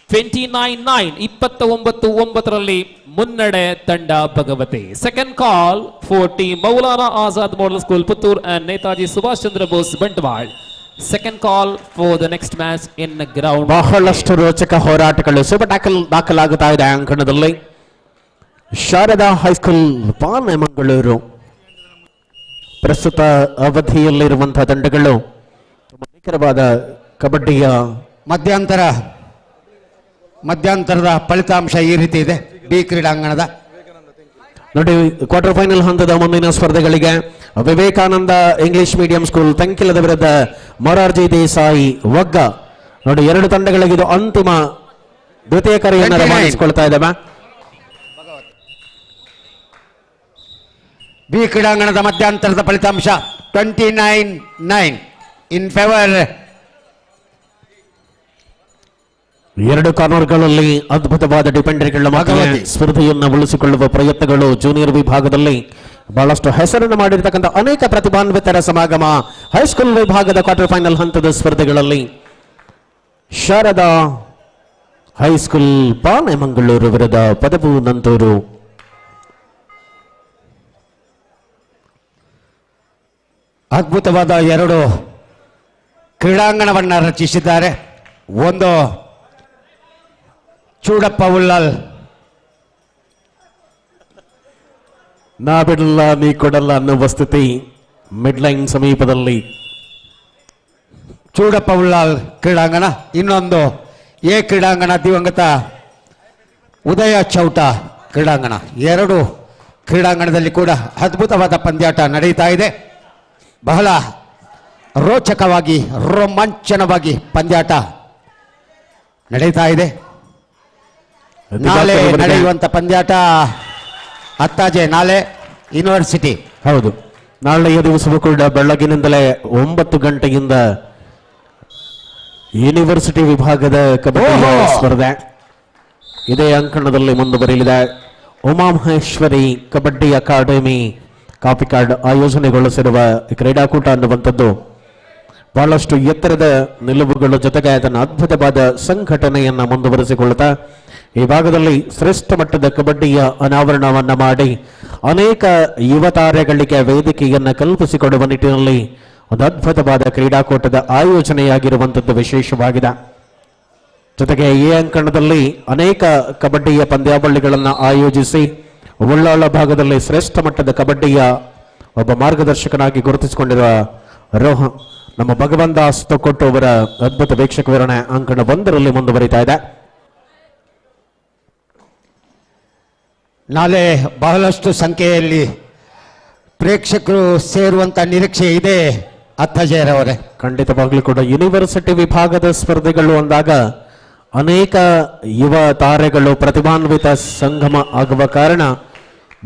29-9 29-9 ಮುನ್ನಡೆ ತಂಡ Bhagavati. Second call for team Maulana Azad model school Puttur and Netaji Subhash Chandra Bose Bantwal. Second call for the next match in ground. ಬಹಳಷ್ಟು ರೋಚಕ ಹೋರಾಟಗಳು ಸೂಪರ್ ಟ್ಯಾಕಲ್ ದಾಖಲಾಗುತ್ತಾ ಇದೆ ಅಂಕಣದಲ್ಲಿ. ಶಾರದಾ ಹೈಸ್ಕೂಲ್ ಬಾಲೆಮಂಗಳೂರು ಪ್ರಸ್ತುತ ಅವಧಿಯಲ್ಲಿರುವಂತಹ ತಂಡಗಳು ನಿಖರವಾದ ಕಬಡ್ಡಿಯ ಮಧ್ಯಂತರದ ಫಲಿತಾಂಶ ಈ ರೀತಿ ಇದೆ. ಬಿ ಕ್ರೀಡಾಂಗಣದ ನೋಡಿ, ಕ್ವಾರ್ಟರ್ ಫೈನಲ್ ಹಂತದ ಮುಂದಿನ ಸ್ಪರ್ಧೆಗಳಿಗೆ ವಿವೇಕಾನಂದ ಇಂಗ್ಲಿಷ್ ಮೀಡಿಯಂ ಸ್ಕೂಲ್ ತಂಕಿಲದ ವಿರುದ್ಧ ಮೊರಾರ್ಜಿ ದೇಸಾಯಿ ಒಗ್ಗ. ನೋಡಿ, ಎರಡು ತಂಡಗಳಿಗೆ ಇದು ಅಂತಿಮ ದ್ವಿತೀಯ ಕರೆಯನ್ನು ರವಾನಿಸಿಕೊಳ್ತಾ ಇದ್ದಾವೆ. ಬಿ ಕ್ರೀಡಾಂಗಣದ ಮಧ್ಯಂತರದ ಫಲಿತಾಂಶ 29-9 ಇನ್ ಫೇವರ್. ಎರಡು ಕಾರ್ನರ್ಗಳಲ್ಲಿ ಅದ್ಭುತವಾದ ಡಿಪೆಂಡರ್ಗಳ ಮಧ್ಯೆ ಸ್ಪರ್ಧೆಯನ್ನು ಉಳಿಸಿಕೊಳ್ಳುವ ಪ್ರಯತ್ನಗಳು. ಜೂನಿಯರ್ ವಿಭಾಗದಲ್ಲಿ ಬಹಳಷ್ಟು ಹೆಸರನ್ನು ಮಾಡಿರ್ತಕ್ಕಂಥ ಅನೇಕ ಪ್ರತಿಭಾನ್ವಿತರ ಸಮಾಗಮ. ಹೈಸ್ಕೂಲ್ ವಿಭಾಗದ ಕ್ವಾರ್ಟರ್ ಫೈನಲ್ ಹಂತದ ಸ್ಪರ್ಧೆಗಳಲ್ಲಿ ಶಾರದಾ ಹೈಸ್ಕೂಲ್ ಬಾಲೆಮಂಗಳೂರು ವಿರುದ್ಧ ಪದವು ನಂತೂರು. ಅದ್ಭುತವಾದ ಎರಡು ಕ್ರೀಡಾಂಗಣವನ್ನು ರಚಿಸಿದ್ದಾರೆ. ಒಂದು ಚೂಡಪ್ಪ ಉಳ್ಳಾಲ್, ನಾ ಬಿಡಲ್ಲ ನೀ ಕೊಡಲ್ಲ ಅನ್ನುವ ಸ್ಥಿತಿ ಮಿಡ್ಲೈನ್ ಸಮೀಪದಲ್ಲಿ. ಚೂಡಪ್ಪ ಉಳ್ಳಾಲ್ ಕ್ರೀಡಾಂಗಣ. ಇನ್ನೊಂದು ಎ ಕ್ರೀಡಾಂಗಣ ದಿವಂಗತ ಉದಯ ಚೌಟ ಕ್ರೀಡಾಂಗಣ. ಎರಡು ಕ್ರೀಡಾಂಗಣದಲ್ಲಿ ಕೂಡ ಅದ್ಭುತವಾದ ಪಂದ್ಯಾಟ ನಡೀತಾ ಇದೆ. ಬಹಳ ರೋಚಕವಾಗಿ ರೋಮಾಂಚನವಾಗಿ ಪಂದ್ಯಾಟ ನಡೀತಾ ಇದೆ. ನಾಳೆ ನಡೆಯುವಂತ ಪಂದ್ಯಾಟ ಅತ್ತಾಜೆ ನಾಳೆ ಯೂನಿವರ್ಸಿಟಿ. ಹೌದು, ನಾಳೆಯ ದಿವಸವೂ ಕೂಡ ಬೆಳಗಿನಿಂದಲೇ 9 ಗಂಟೆಯಿಂದ ಯೂನಿವರ್ಸಿಟಿ ವಿಭಾಗದ ಕಬಡ್ಡಿ ಸ್ಪರ್ಧೆ ಇದೇ ಅಂಕಣದಲ್ಲಿ ಮುಂದುವರಿಯಲಿದೆ. ಉಮಾಮಹೇಶ್ವರಿ ಕಬಡ್ಡಿ ಅಕಾಡೆಮಿ ಕಾಪಿಕಾಡ್ ಆಯೋಜನೆಗೊಳಿಸಿರುವ ಕ್ರೀಡಾಕೂಟ ಅನ್ನುವಂಥದ್ದು ಬಹಳಷ್ಟು ಎತ್ತರದ ನಿಲುವುಗಳ ಜೊತೆಗೆ ಅದನ್ನು ಅದ್ಭುತವಾದ ಸಂಘಟನೆಯನ್ನು ಮುಂದುವರಿಸಿಕೊಳ್ಳುತ್ತಾ ಈ ಭಾಗದಲ್ಲಿ ಶ್ರೇಷ್ಠ ಮಟ್ಟದ ಕಬಡ್ಡಿಯ ಅನಾವರಣವನ್ನು ಮಾಡಿ ಅನೇಕ ಯುವ ತಾರೆಗಳಿಗೆ ವೇದಿಕೆಯನ್ನು ಕಲ್ಪಿಸಿಕೊಡುವ ನಿಟ್ಟಿನಲ್ಲಿ ಒಂದು ಅದ್ಭುತವಾದ ಕ್ರೀಡಾಕೂಟದ ಆಯೋಜನೆಯಾಗಿರುವಂಥದ್ದು ವಿಶೇಷವಾಗಿದೆ. ಜೊತೆಗೆ ಈ ಅಂಕಣದಲ್ಲಿ ಅನೇಕ ಕಬಡ್ಡಿಯ ಪಂದ್ಯಾವಳಿಗಳನ್ನು ಆಯೋಜಿಸಿ ಉಳ್ಳಾಳ ಭಾಗದಲ್ಲಿ ಶ್ರೇಷ್ಠ ಮಟ್ಟದ ಕಬಡ್ಡಿಯ ಒಬ್ಬ ಮಾರ್ಗದರ್ಶಕನಾಗಿ ಗುರುತಿಸಿಕೊಂಡಿರುವ ನಮ್ಮ ಭಗವಂತ ತೊಕ್ಕೊಟ್ಟು ಅವರ ಅದ್ಭುತ ವೀಕ್ಷಕ ವಿವರಣೆ ಅಂಕಣ 1ರಲ್ಲಿ ಮುಂದುವರಿತಾ ಇದೆ. ನಾಳೆ ಬಹಳಷ್ಟು ಸಂಖ್ಯೆಯಲ್ಲಿ ಪ್ರೇಕ್ಷಕರು ಸೇರುವಂತ ನಿರೀಕ್ಷೆ ಇದೆ. ಅತ್ತಜೇರವರೇ, ಖಂಡಿತವಾಗ್ಲೂ ಕೂಡ ಯೂನಿವರ್ಸಿಟಿ ವಿಭಾಗದ ಸ್ಪರ್ಧೆಗಳು ಅಂದಾಗ ಅನೇಕ ಯುವ ತಾರೆಗಳು ಪ್ರತಿಭಾನ್ವಿತ ಸಂಗಮ ಆಗುವ ಕಾರಣ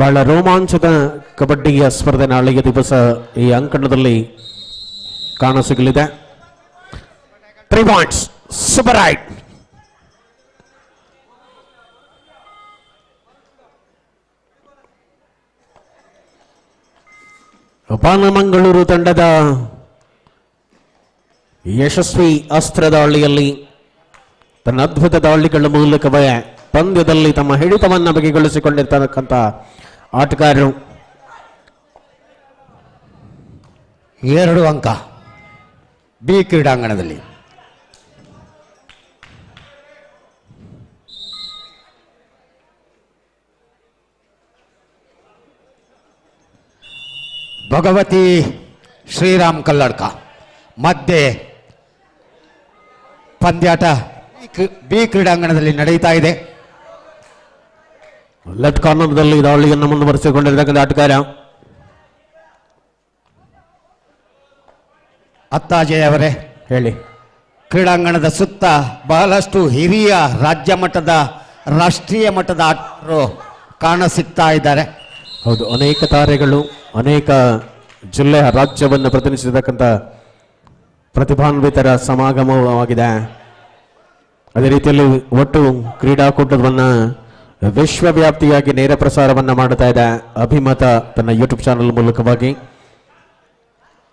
ಬಹಳ ರೋಮಾಂಚದ ಕಬಡ್ಡಿಯ ಸ್ಪರ್ಧೆ ನಾಳೆಯ ದಿವಸ ಈ ಅಂಕಣದಲ್ಲಿ ಕಾಣಸಿಗಲಿದೆ. 3 ಪಾಯಿಂಟ್ಸ್ ಸೂಪರ್ ರೈಟ್. ಬಾಲೆಮಂಗಳೂರು ತಂಡದ ಯಶಸ್ವಿ ಅಸ್ತ್ರ ದಾಳಿಯಲ್ಲಿ ತನ್ನ ಅದ್ಭುತ ದಾಳಿಗಳ ಮೂಲಕವೇ ಪಂದ್ಯದಲ್ಲಿ ತಮ್ಮ ಹಿಡಿತವನ್ನು ಬಗೆಗೊಳಿಸಿಕೊಂಡಿರ್ತಕ್ಕಂಥ ಆಟಗಾರರು. 2 ಅಂಕ ಬಿ ಕ್ರೀಡಾಂಗಣದಲ್ಲಿ. ಭಗವತಿ ಶ್ರೀರಾಮ್ ಕಲ್ಲಡ್ಕ ಮಧ್ಯೆ ಪಂದ್ಯಾಟ ಬಿ ಕ್ರೀಡಾಂಗಣದಲ್ಲಿ ನಡೀತಾ ಇದೆ. ಲೆಫ್ಟ್ ಕಾರ್ನರ್ದಲ್ಲಿ ದಾಳಿಯನ್ನು ಮುಂದುವರಿಸಿಕೊಂಡಿರ್ತಕ್ಕಂಥ ಆಟಗಾರ ಅತ್ತಾಜಯ್ ಅವರೇ ಹೇಳಿ. ಕ್ರೀಡಾಂಗಣದ ಸುತ್ತ ಬಹಳಷ್ಟು ಹಿರಿಯ ರಾಜ್ಯ ಮಟ್ಟದ ರಾಷ್ಟ್ರೀಯ ಮಟ್ಟದ ಆಟಗಾರರು ಕಾಣಸಿಗ್ತಾ ಇದ್ದಾರೆ. ಹೌದು, ಅನೇಕ ತಾರೆಗಳು ಅನೇಕ ಜಿಲ್ಲೆಯ ರಾಜ್ಯವನ್ನು ಪ್ರತಿನಿಧಿಸಿರ್ತಕ್ಕಂಥ ಪ್ರತಿಭಾನ್ವಿತರ ಸಮಾಗಮವಾಗಿದೆ. ಅದೇ ರೀತಿಯಲ್ಲಿ ಒಟ್ಟು ಕ್ರೀಡಾಕೂಟವನ್ನ ವಿಶ್ವವ್ಯಾಪ್ತಿಯಾಗಿ ನೇರ ಪ್ರಸಾರವನ್ನ ಮಾಡ್ತಾ ಇದೆ ಅಭಿಮತ ತನ್ನ ಯೂಟ್ಯೂಬ್ ಚಾನೆಲ್ ಮೂಲಕವಾಗಿ.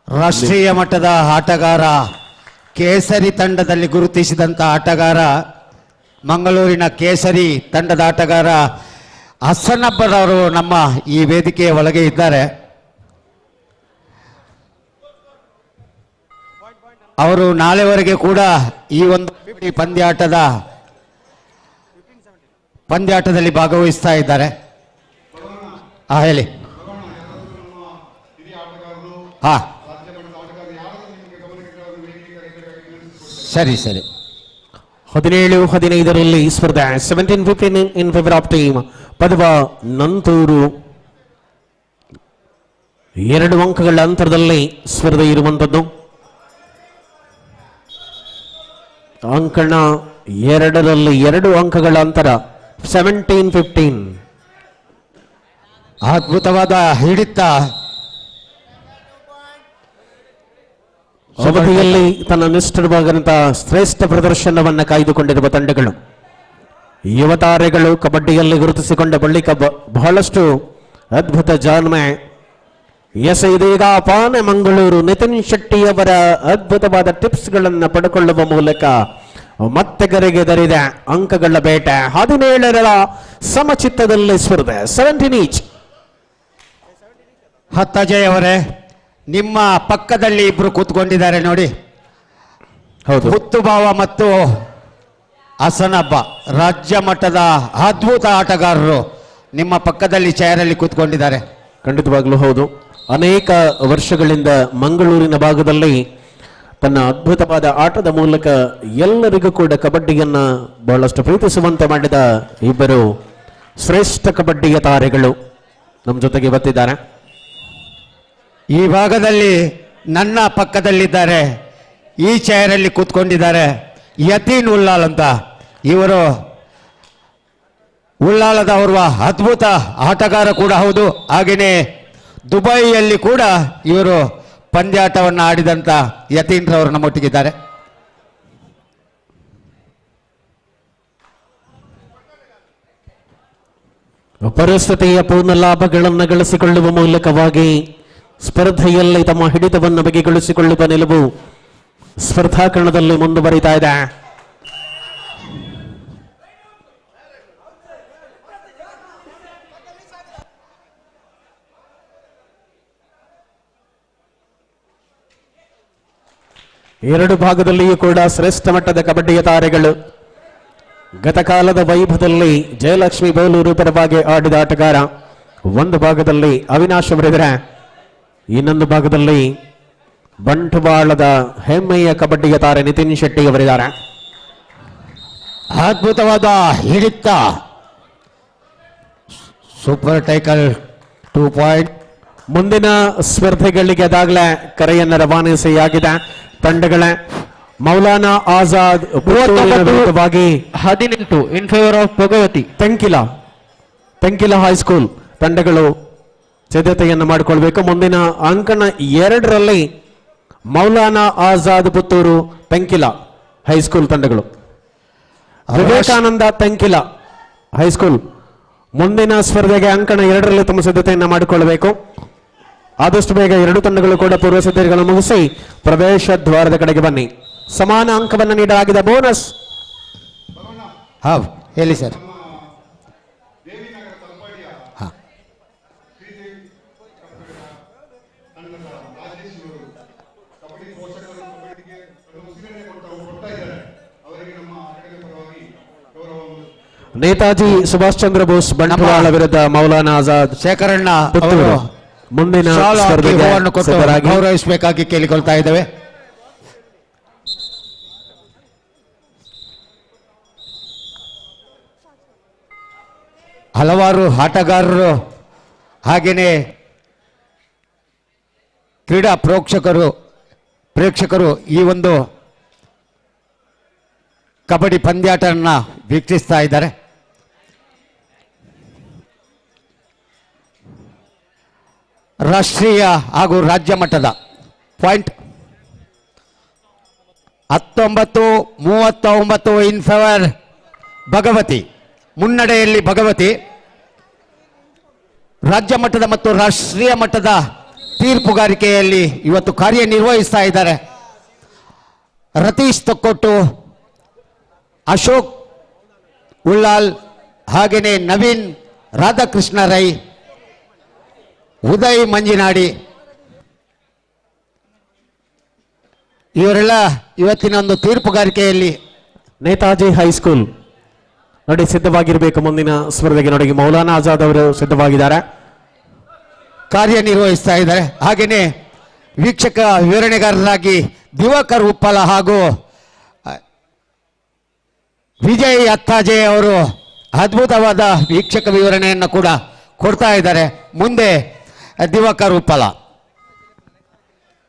ರಾಷ್ಟ್ರೀಯ ಮಟ್ಟದ ಆಟಗಾರ, ಕೇಸರಿ ತಂಡದಲ್ಲಿ ಗುರುತಿಸಿದಂಥ ಆಟಗಾರ, ಮಂಗಳೂರಿನ ಕೇಸರಿ ತಂಡದ ಆಟಗಾರ ಹಸನಬ್ಬರವರು ನಮ್ಮ ಈ ವೇದಿಕೆಯ ಒಳಗೆ ಇದ್ದಾರೆ. ಅವರು ನಾಳೆವರೆಗೆ ಕೂಡ ಈ ಒಂದು ಪಂದ್ಯಾಟದಲ್ಲಿ ಭಾಗವಹಿಸ್ತಾ ಇದ್ದಾರೆ. ಹೇಳಿ. ಹಾ, ಸರಿ ಸರಿ. 17-15 ಸ್ಪರ್ಧೆ 17-15 in favour of team Padava Nanthur. 2 ಅಂಕಗಳ ಅಂತರದಲ್ಲಿ ಸ್ಪರ್ಧೆ ಇರುವಂತದ್ದು. ಅಂಕಣ 2ರಲ್ಲಿ 2 ಅಂಕಗಳ ಅಂತರ 17-15. ಅದ್ಭುತವಾದ ಹಿಡಿತ. ಅವಧಿಯಲ್ಲಿ ತನ್ನ ನಿಷ್ಠುರವಾದಂತಹ ಶ್ರೇಷ್ಠ ಪ್ರದರ್ಶನವನ್ನು ಕಾಯ್ದುಕೊಂಡಿರುವ ತಂಡಗಳು, ಯುವ ತಾರೆಗಳು ಕಬಡ್ಡಿಯಲ್ಲಿ ಗುರುತಿಸಿಕೊಂಡ ಬಳಿಕ ಬಹಳಷ್ಟು ಅದ್ಭುತ ಜಾಣ್ಮೆ ಇದೀಗ ಪಾನೆ ಮಂಗಳೂರು ನಿತಿನ್ ಶೆಟ್ಟಿಯವರ ಅದ್ಭುತವಾದ ಟಿಪ್ಸ್ಗಳನ್ನು ಪಡೆದುಕೊಳ್ಳುವ ಮೂಲಕ ಮತ್ತೆ ಗರಿಗೆದರಿದೆ ಅಂಕಗಳ ಬೇಟೆ. 17ರ ಸಮಚಿತ್ತದಲ್ಲಿ ಸ್ಪರ್ಧೆ 17 ಈಚ್. ಅಜಯ್ ಅವರೇ, ನಿಮ್ಮ ಪಕ್ಕದಲ್ಲಿ ಇಬ್ರು ಕೂತ್ಕೊಂಡಿದ್ದಾರೆ ನೋಡಿ. ಹೌದು, ಮುತ್ತುಭಾವ ಮತ್ತು ಹಸನಬ್ಬ ರಾಜ್ಯ ಮಟ್ಟದ ಅದ್ಭುತ ಆಟಗಾರರು ನಿಮ್ಮ ಪಕ್ಕದಲ್ಲಿ ಚೇರಲ್ಲಿ ಕೂತ್ಕೊಂಡಿದ್ದಾರೆ. ಖಂಡಿತವಾಗ್ಲೂ ಹೌದು. ಅನೇಕ ವರ್ಷಗಳಿಂದ ಮಂಗಳೂರಿನ ಭಾಗದಲ್ಲಿ ತನ್ನ ಅದ್ಭುತವಾದ ಆಟದ ಮೂಲಕ ಎಲ್ಲರಿಗೂ ಕೂಡ ಕಬಡ್ಡಿಯನ್ನ ಬಹಳಷ್ಟು ಪ್ರೀತಿಸುವಂತೆ ಮಾಡಿದ ಇಬ್ಬರು ಶ್ರೇಷ್ಠ ಕಬಡ್ಡಿಯ ತಾರೆಗಳು ನಮ್ಮ ಜೊತೆಗೆ ಬರ್ತಿದ್ದಾರೆ. ಈ ಭಾಗದಲ್ಲಿ ನನ್ನ ಪಕ್ಕದಲ್ಲಿದ್ದಾರೆ, ಈ ಚೇರಲ್ಲಿ ಕೂತ್ಕೊಂಡಿದ್ದಾರೆ ಯತೀನ್ ಉಲ್ಲಾಲ್ ಅಂತ. ಇವರು ಉಲ್ಲಾಲದವರು ಅದ್ಭುತ ಆಟಗಾರ ಕೂಡ ಹೌದು. ಹಾಗೆಯೇ ದುಬೈಯಲ್ಲಿ ಕೂಡ ಇವರು ಪಂದ್ಯಾಟವನ್ನು ಆಡಿದಂಥ ಯತೀನ್ ರವರು ನಮ್ಮೊಟ್ಟಿಗಿದ್ದಾರೆ. ಪರಿಸ್ಥಿತಿಯ ಪೂರ್ಣ ಲಾಭಗಳನ್ನು ಗಳಿಸಿಕೊಳ್ಳುವ ಮೂಲಕವಾಗಿ ಸ್ಪರ್ಧೆಯಲ್ಲಿ ತಮ್ಮ ಹಿಡಿತವನ್ನು ಬಗೆಗೊಳಿಸಿಕೊಳ್ಳುವ ನಿಲುವು ಸ್ಪರ್ಧಾಕರಣದಲ್ಲಿ ಮುಂದುವರಿತಾ ಇದೆ. ಎರಡು ಭಾಗದಲ್ಲಿಯೂ ಕೂಡ ಶ್ರೇಷ್ಠ ಮಟ್ಟದ ಕಬಡ್ಡಿಯ ತಾರೆಗಳು. ಗತಕಾಲದ ವೈಭವದಲ್ಲಿ ಜಯಲಕ್ಷ್ಮಿ ಬೋಲೂರು ಪರವಾಗಿ ಆಡಿದ ಆಟಗಾರ ಒಂದು ಭಾಗದಲ್ಲಿ ಅವಿನಾಶ್ ಅವರಿದ್ದಾರೆ, ಇನ್ನೊಂದು ಭಾಗದಲ್ಲಿ ಬಂಟ್ವಾಳದ ಹೆಮ್ಮೆಯ ಕಬಡ್ಡಿಯ ತಾರೆ ನಿತಿನ್ ಶೆಟ್ಟಿ ಅವರಿದ್ದಾರೆ. ಅದ್ಭುತವಾದ ಹಿಡಿತ, ಸೂಪರ್ ಟೈಕಲ್ 2 ಪಾಯಿಂಟ್. ಮುಂದಿನ ಸ್ಪರ್ಧೆಗಳಿಗೆ ಅದಾಗಲೇ ಕರೆಯನ್ನು ರವಾನಿಸಿಯಾಗಿದೆ. ತಂಡಗಳ ಮೌಲಾನಾ ಆಜಾದ್ ವಿರುದ್ಧವಾಗಿ 18 in favour of Bhagavati. Tenkila high school ತಂಡಗಳು ಸಿದ್ಧತೆಯನ್ನು ಮಾಡಿಕೊಳ್ಬೇಕು. ಮುಂದಿನ ಅಂಕಣ 2ರಲ್ಲಿ ಮೌಲಾನಾ ಆಜಾದ್ ಪುತ್ತೂರು ತೆಂಕಿಲ ಹೈಸ್ಕೂಲ್ ತಂಡಗಳು, ವಿವೇಕಾನಂದ ತೆಂಕಿಲ ಹೈಸ್ಕೂಲ್ ಮುಂದಿನ ಸ್ಪರ್ಧೆಗೆ ಅಂಕಣ 2ರಲ್ಲಿ ತಮ್ಮ ಸಿದ್ಧತೆಯನ್ನು ಮಾಡಿಕೊಳ್ಳಬೇಕು. ಆದಷ್ಟು ಬೇಗ ಎರಡು ತಂಡಗಳು ಕೂಡ ಪೂರ್ವ ಸಿದ್ಧತೆಗಳನ್ನು ಮುಗಿಸಿ ಪ್ರವೇಶ ದ್ವಾರದ ಕಡೆಗೆ ಬನ್ನಿ. ಸಮಾನ ಅಂಕವನ್ನು ನೀಡಲಾಗಿದೆ. ಬೋನಸ್. ಹೇಳಿ ಸರ್. ನೇತಾಜಿ ಸುಭಾಷ್ ಚಂದ್ರ ಬೋಸ್ ಬಂಟ್ವಾಳ ವಿರುದ್ಧ ಮೌಲಾನಾ ಆಜಾದ್ ಶೇಖರಣ್ಣ ಪುತ್ತೂರು ಮುಂದಿನ ಸ್ಪರ್ಧೆಗೆ ಸಿದ್ಧರಾಗಿ ಗೌರವಿಸಬೇಕಾಗಿ ಕೇಳಿಕೊಳ್ತಾ ಇದ್ದೇವೆ. ಹಲವಾರು ಆಟಗಾರರು ಹಾಗೆಯೇ ಕ್ರೀಡಾ ಪ್ರೇಕ್ಷಕರು ಈ ಒಂದು ಕಬಡ್ಡಿ ಪಂದ್ಯಾಟವನ್ನು ವೀಕ್ಷಿಸ್ತಾ ಇದ್ದಾರೆ. ರಾಷ್ಟ್ರೀಯ ಹಾಗೂ ರಾಜ್ಯ ಮಟ್ಟದ ಪಾಯಿಂಟ್ 19-39 ಇನ್ ಫೇವರ್ ಭಗವತಿ. ಮುನ್ನಡೆಯಲ್ಲಿ ಭಗವತಿ. ರಾಜ್ಯ ಮಟ್ಟದ ಮತ್ತು ರಾಷ್ಟ್ರೀಯ ಮಟ್ಟದ ತೀರ್ಪುಗಾರಿಕೆಯಲ್ಲಿ ಇವತ್ತು ಕಾರ್ಯನಿರ್ವಹಿಸ್ತಾ ಇದ್ದಾರೆ. ರತೀಶ್ ತೊಕ್ಕೊಟ್ಟು, ಅಶೋಕ್ ಉಳ್ಳಾಲ್, ಹಾಗೆಯೇ ನವೀನ್ ರಾಧಾಕೃಷ್ಣ ರೈ, ಉದಯ್ ಮಂಜಿನಾಡಿ, ಇವರೆಲ್ಲ ಇವತ್ತಿನ ಒಂದು ತೀರ್ಪುಗಾರಿಕೆಯಲ್ಲಿ ನೇತಾಜಿ ಹೈಸ್ಕೂಲ್ ನೋಡಿ ಸಿದ್ಧವಾಗಿರಬೇಕು ಮುಂದಿನ ಸ್ಪರ್ಧೆಗೆ. ನೋಡಿ ಮೌಲಾನಾ ಆಜಾದ್ ಅವರು ಸಿದ್ಧವಾಗಿದ್ದಾರೆ, ಕಾರ್ಯನಿರ್ವಹಿಸ್ತಾ ಇದ್ದಾರೆ. ಹಾಗೆಯೇ ವೀಕ್ಷಕ ವಿವರಣೆಗಾರರಾಗಿ ದಿವಾಕರ್ ಉಪ್ಪಲ ಹಾಗೂ ವಿಜಯ್ ಅತ್ತಾಜೆ ಅವರು ಅದ್ಭುತವಾದ ವೀಕ್ಷಕ ವಿವರಣೆಯನ್ನು ಕೂಡ ಕೊಡ್ತಾ ಇದ್ದಾರೆ. ಮುಂದೆ ದಿವಾಕರ್ ಉಪ್ಪಲ.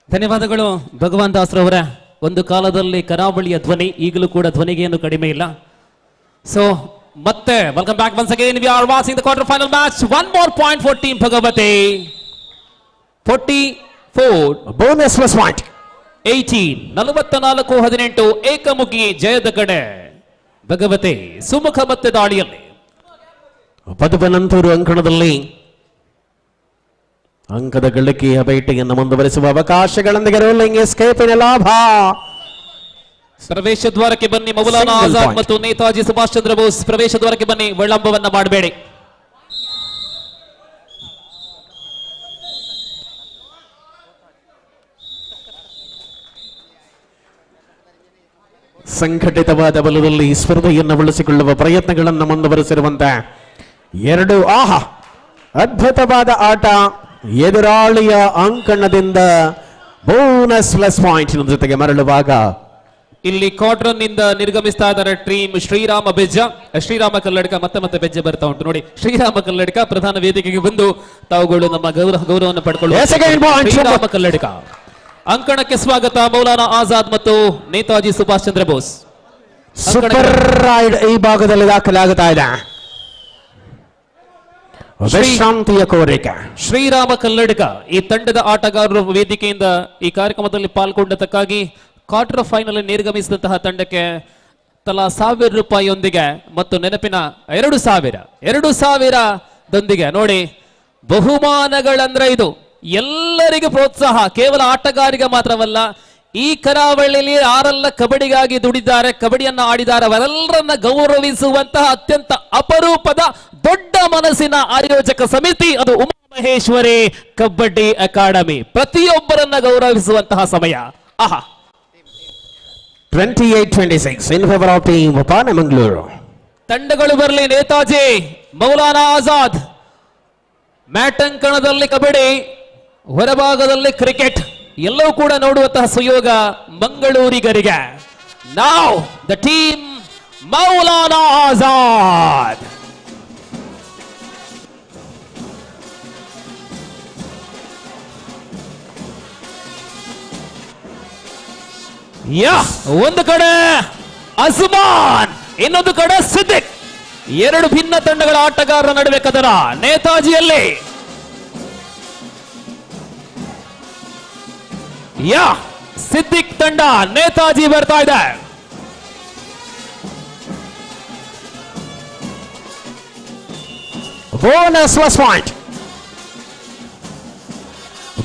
ಧನ್ಯವಾದಗಳು ಭಗವಾನ್ ದಾಸ್ರವರ. ಒಂದು ಕಾಲದಲ್ಲಿ ಕರಾವಳಿಯ ಧ್ವನಿ, ಈಗಲೂ ಕೂಡ ಧ್ವನಿಗೆ ಏನು ಕಡಿಮೆ ಇಲ್ಲ. ಸೊ ಮತ್ತೆ welcome back once again. We are watching the quarter final match. One more point for team Bhagavati. 44 bonus plus point. 18 44-18 ಏಕಮುಖಿ ಜಯದ ಕಡೆ ಭಗವತಿ. ಸುಮುಖ ಮತ್ತೆ ದಾಳಿಯಲ್ಲಿ ಪದಪನಂತೂರು ಅಂಕಣದಲ್ಲಿ ಅಂಕದ ಗಳಿಕೆಯ ಬೇಟೆಯನ್ನು ಮುಂದುವರಿಸುವ ಅವಕಾಶಗಳೊಂದಿಗೆ ರೋಲಿಂಗ್ ಎಸ್ಕೇಪಿನ ಲಾಭ. ಪ್ರವೇಶ ದ್ವಾರಕ್ಕೆ ಬನ್ನಿ ಮೌಲಾನಾ Single ಆಜಾದ್ point. ಮತ್ತು ನೇತಾಜಿ ಸುಭಾಷ್ ಚಂದ್ರ ಬೋಸ್. ಪ್ರವೇಶ ದ್ವಾರಕ್ಕೆ ಬನ್ನಿ, ವಿಳಂಬವನ್ನ ಮಾಡಬೇಡಿ. ಸಂಘಟಿತವಾದ ಬಲದಲ್ಲಿ ಸ್ಪರ್ಧೆಯನ್ನು ಉಳಿಸಿಕೊಳ್ಳುವ ಪ್ರಯತ್ನಗಳನ್ನು ಮುಂದುವರಿಸಿರುವಂತೆ ಎರಡು ಅದ್ಭುತವಾದ ಆಟ. ಎದುರಾಳಿಯ ಅಂಕಣದಿಂದ ಬೋನಸ್ ಪ್ಲಸ್ ಪಾಯಿಂಟ್ ಜೊತೆಗೆ ಮರಳುವಾಗ ಇಲ್ಲಿ ಕ್ವಾರ್ಟರ್ ನಿಂದ ನಿರ್ಗಮಿಸ್ತಾ ಇದ್ದಾರೆ ಟೀಮ್ ಶ್ರೀರಾಮ ಬೆಜ್ಜ. ಶ್ರೀರಾಮ ಕಲ್ಲಡ್ಕ ಮತ್ತೆ ಬೆಜ್ಜೆ ಬರ್ತಾ ಉಂಟು ನೋಡಿ. ಶ್ರೀರಾಮ ಕಲ್ಲಡ್ಕ ಪ್ರಧಾನ ವೇದಿಕೆಗೆ ಬಂದು ತಾವುಗಳು ನಮ್ಮ ಗೌರವವನ್ನು ಪಡ್ಕೊಳ್ಳುವ ಶ್ರೀರಾಮ ಕಲ್ಲಡ್ಕ. ಅಂಕಣಕ್ಕೆ ಸ್ವಾಗತ ಮೌಲಾನಾ ಆಜಾದ್ ಮತ್ತು ನೇತಾಜಿ ಸುಭಾಷ್ ಚಂದ್ರ ಬೋಸ್. ಸೂಪರ್ ರೈಡ್ ಈ ಭಾಗದಲ್ಲಿ ದಾಖಲಾಗುತ್ತಾ ಇದೆ. ವಿಶ್ರಾಂತಿಯ ಕೋರಿಕೆ. ಶ್ರೀರಾಮ ಕಲ್ಲಡ್ಕ ಈ ತಂಡದ ಆಟಗಾರರು ವೇದಿಕೆಯಿಂದ ಈ ಕಾರ್ಯಕ್ರಮದಲ್ಲಿ ಪಾಲ್ಗೊಂಡದಕ್ಕಾಗಿ ಕ್ವಾರ್ಟರ್ ಫೈನಲ್ ನಿರ್ಗಮಿಸಿದಂತಹ ತಂಡಕ್ಕೆ ತಲಾ ₹1000 ಮತ್ತು ನೆನಪಿನ 2,000 ನೋಡಿ ಬಹುಮಾನಗಳಂದ್ರೆ ಇದು ಎಲ್ಲರಿಗೂ ಪ್ರೋತ್ಸಾಹ. ಕೇವಲ ಆಟಗಾರಿಗೆ ಮಾತ್ರವಲ್ಲ, ಈ ಕರಾವಳಿಯಲ್ಲಿ ಯಾರೆಲ್ಲ ಕಬಡ್ಡಿಗಾಗಿ ದುಡಿದ್ದಾರೆ, ಕಬಡ್ಡಿಯನ್ನ ಆಡಿದ್ದಾರೆ, ಅವರೆಲ್ಲರನ್ನ ಗೌರವಿಸುವಂತಹ ಅತ್ಯಂತ ಅಪರೂಪದ ದೊಡ್ಡ ಮನಸ್ಸಿನ ಆಯೋಜಕ ಸಮಿತಿ ಅದು ಉಮಾ ಮಹೇಶ್ವರಿ ಕಬಡ್ಡಿ ಅಕಾಡೆಮಿ. ಪ್ರತಿಯೊಬ್ಬರನ್ನ ಗೌರವಿಸುವಂತಹ ಸಮಯ. 28-26 in favor of team ಪಾನೆಮಂಗಳೂರು. ತಂಡಗಳು ಬರಲಿ. ನೇತಾಜಿ, ಮೌಲಾನಾ ಆಜಾದ್. ಮ್ಯಾಟ್ ಅಂಕಣದಲ್ಲಿ ಕಬಡ್ಡಿ, ಹೊರಭಾಗದಲ್ಲಿ ಕ್ರಿಕೆಟ್, ಎಲ್ಲವೂ ಕೂಡ ನೋಡುವಂತಹ ಸುಯೋಗ ಮಂಗಳೂರಿಗರಿಗೆ. ನಾವ್ ದ ಟೀಮ್ ಮೌಲಾನಾ ಆಜಾದ್. ಒಂದು ಕಡೆ ಅಸ್ಮಾನ್, ಇನ್ನೊಂದು ಕಡೆ ಸಿದ್ದಿಕ್. ಎರಡು ಭಿನ್ನ ತಂಡಗಳ ಆಟಗಾರರ ನಡುವೆ ಕದನ. ನೇತಾಜಿಯಲ್ಲಿ ಸಿದ್ದಿಕ್ ತಂಡ, ನೇತಾಜಿ ಬರ್ತಾ ಇದೆ. Bonus plus point.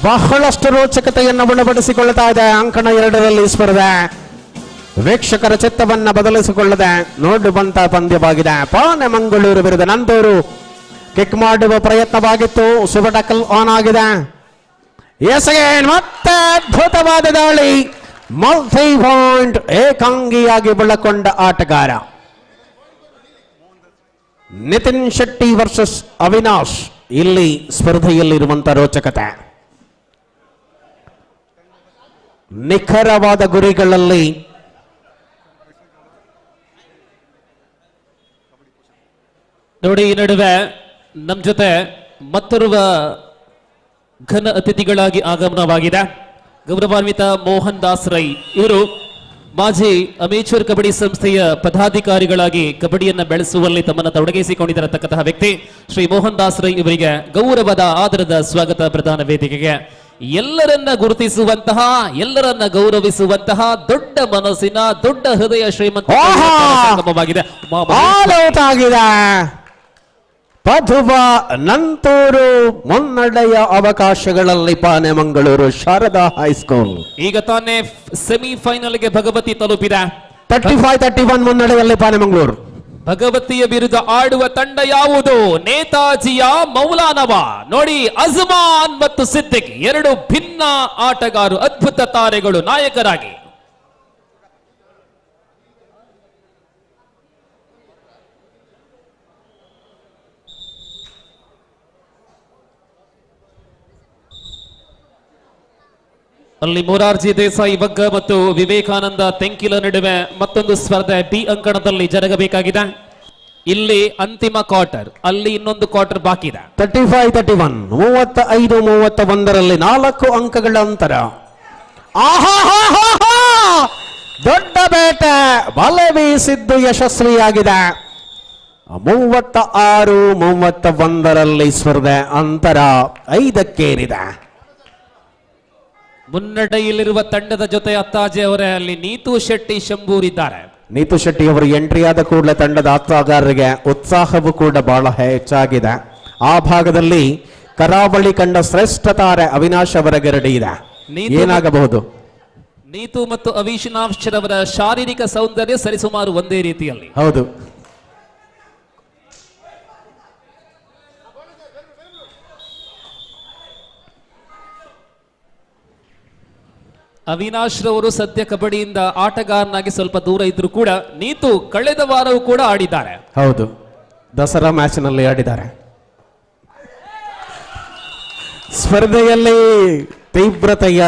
ಬಹಳಷ್ಟು ರೋಚಕತೆಯನ್ನು ಉಣಬಡಿಸಿಕೊಳ್ಳುತ್ತಾ ಇದೆ ಅಂಕಣ 2ರಲ್ಲಿ ಸ್ಪರ್ಧೆ. ವೀಕ್ಷಕರ ಚಿತ್ತವನ್ನ ಬದಲಿಸಿಕೊಳ್ಳದೆ ನೋಡುವಂತ ಪಂದ್ಯವಾಗಿದೆ. ಪಾನೆಮಂಗಳೂರು ವಿರುದ್ಧ ನಂದೂರು ಕಿಕ್ ಮಾಡುವ ಪ್ರಯತ್ನವಾಗಿತ್ತು. ಸುಬಟಕಲ್ ಆನ್ ಆಗಿದೆ. ಮತ್ತೆ ಅದ್ಭುತವಾದ ದಾಳಿ. ಮಲ್ಟಿ ಪಾಯಿಂಟ್ ಏಕಾಂಗಿಯಾಗಿ ಬೆಳಕೊಂಡ ಆಟಗಾರ ನಿತಿನ್ ಶೆಟ್ಟಿ ವರ್ಸಸ್ ಅವಿನಾಶ್. ಇಲ್ಲಿ ಸ್ಪರ್ಧೆಯಲ್ಲಿರುವಂತ ರೋಚಕತೆ, ನಿಖರವಾದ ಗುರಿಗಳಲ್ಲಿ ನೋಡಿ. ಈ ನಡುವೆ ನಮ್ಮ ಜೊತೆ ಮತ್ತೋರ್ವ ಘನ ಅತಿಥಿಗಳಾಗಿ ಆಗಮನವಾಗಿದೆ ಗೌರವಾನ್ವಿತ ಮೋಹನ್ ದಾಸ್ ರೈ. ಇವರು ಮಾಜಿ ಅಮೇಚೂರ್ ಕಬಡ್ಡಿ ಸಂಸ್ಥೆಯ ಪದಾಧಿಕಾರಿಗಳಾಗಿ ಕಬಡ್ಡಿಯನ್ನ ಬೆಳೆಸುವಲ್ಲಿ ತಮ್ಮನ್ನು ತೊಡಗಿಸಿಕೊಂಡಿರತಕ್ಕಂತಹ ವ್ಯಕ್ತಿ ಶ್ರೀ ಮೋಹನ್ ದಾಸ್ ರೈ ಇವರಿಗೆ ಗೌರವದ ಆದರದ ಸ್ವಾಗತ ಪ್ರಧಾನ ವೇದಿಕೆಗೆ. ಎಲ್ಲರನ್ನ ಗುರುತಿಸುವಂತಹ, ಎಲ್ಲರನ್ನ ಗೌರವಿಸುವಂತಹ ದೊಡ್ಡ ಮನಸ್ಸಿನ, ದೊಡ್ಡ ಹೃದಯ ಶ್ರೀಮಂತ ಸಂಗಮವಾಗಿದೆ. ಆಲ್ ಔಟ್ ಆಗಿದೆ. ಪದುವ ನಂತೂರು ಮುನ್ನಡೆಯ ಅವಕಾಶಗಳಲ್ಲಿ ಪಾನೆಮಂಗಳೂರು ಶಾರದಾ ಹೈಸ್ಕೂಲ್. ಈಗ ತಾನೇ ಸೆಮಿಫೈನಲ್ಗೆ ಭಗವತಿ ತಲುಪಿದೆ. 35-31 ಮುನ್ನಡೆಯಲ್ಲಿ ಪಾನೆಮಂಗಳೂರು. ಭಗವತಿಯ ವಿರುದ್ಧ ಆಡುವ ತಂಡ ಯಾವುದು? ನೇತಾಜಿಯ ಮೌಲಾನವ. ನೋಡಿ, ಅಜ್ಮಾನ್ ಮತ್ತು ಸಿದ್ದಿಕ್ ಎರಡು ಭಿನ್ನ ಆಟಗಾರರು, ಅದ್ಭುತ ತಾರೆಗಳು ನಾಯಕರಾಗಿ. ಅಲ್ಲಿ ಮೊರಾರ್ಜಿ ದೇಸಾಯಿ ವಗ್ಗ ಮತ್ತು ವಿವೇಕಾನಂದ ತೆಂಕಿಲ ನಡುವೆ ಮತ್ತೊಂದು ಸ್ಪರ್ಧೆ ಬಿ ಅಂಕಣದಲ್ಲಿ ಜರುಗಬೇಕಾಗಿದೆ. ಇಲ್ಲಿ ಅಂತಿಮ ಕ್ವಾರ್ಟರ್, ಅಲ್ಲಿ ಇನ್ನೊಂದು ಕ್ವಾರ್ಟರ್ ಬಾಕಿ ಇದೆ. 35-31 35-31ರಲ್ಲಿ 4 ಅಂಕಗಳ ಅಂತರ. ದೊಡ್ಡ ಬೇಟೆ ಬಲೆ ಬೀಸಿದ್ದು ಯಶಸ್ವಿಯಾಗಿದೆ. 36-31ರಲ್ಲಿ ಸ್ಪರ್ಧೆ ಅಂತರ 5ಕ್ಕೇರಿದೆ. ಮುನ್ನಡೆಯಲ್ಲಿರುವ ತಂಡದ ಜೊತೆ ಅತ್ತಾಜೆ ಅವರೇ ಅಲ್ಲಿ ನೀತು ಶೆಟ್ಟಿ ಶಂಭೂರ್ ಇದ್ದಾರೆ. ನೀತು ಶೆಟ್ಟಿ ಅವರು ಎಂಟ್ರಿ ಆದ ಕೂಡಲೇ ತಂಡದ ಆಟಗಾರರಿಗೆ ಉತ್ಸಾಹವೂ ಕೂಡ ಬಹಳ ಹೆಚ್ಚಾಗಿದೆ. ಆ ಭಾಗದಲ್ಲಿ ಕರಾವಳಿ ಕಂಡ ಶ್ರೇಷ್ಠ ತಾರೆ ಅವಿನಾಶ್ ಅವರ ಗರಡಿ ಇದೆ. ಏನಾಗಬಹುದು? ನೀತು ಮತ್ತು ಅವಿನಾಶ್ ಅವರ ಶಾರೀರಿಕ ಸೌಂದರ್ಯ ಸರಿಸುಮಾರು ಒಂದೇ ರೀತಿಯಲ್ಲಿ. ಹೌದು. ಅವಿನಾಶ್ ರವರು ಸದ್ಯ ಕಬಡ್ಡಿಯಿಂದ ಆಟಗಾರನಾಗಿ ಸ್ವಲ್ಪ ದೂರ ಇದ್ರು ಕೂಡ ನೀತು ಕಳೆದ ವಾರವೂ ಕೂಡ ಆಡಿದ್ದಾರೆ. ಹೌದು, ದಸರಾ ಮ್ಯಾಚ್ ನಲ್ಲಿ ಆಡಿದ್ದಾರೆ. ಸ್ಪರ್ಧೆಯಲ್ಲಿ ತೀವ್ರತೆಯ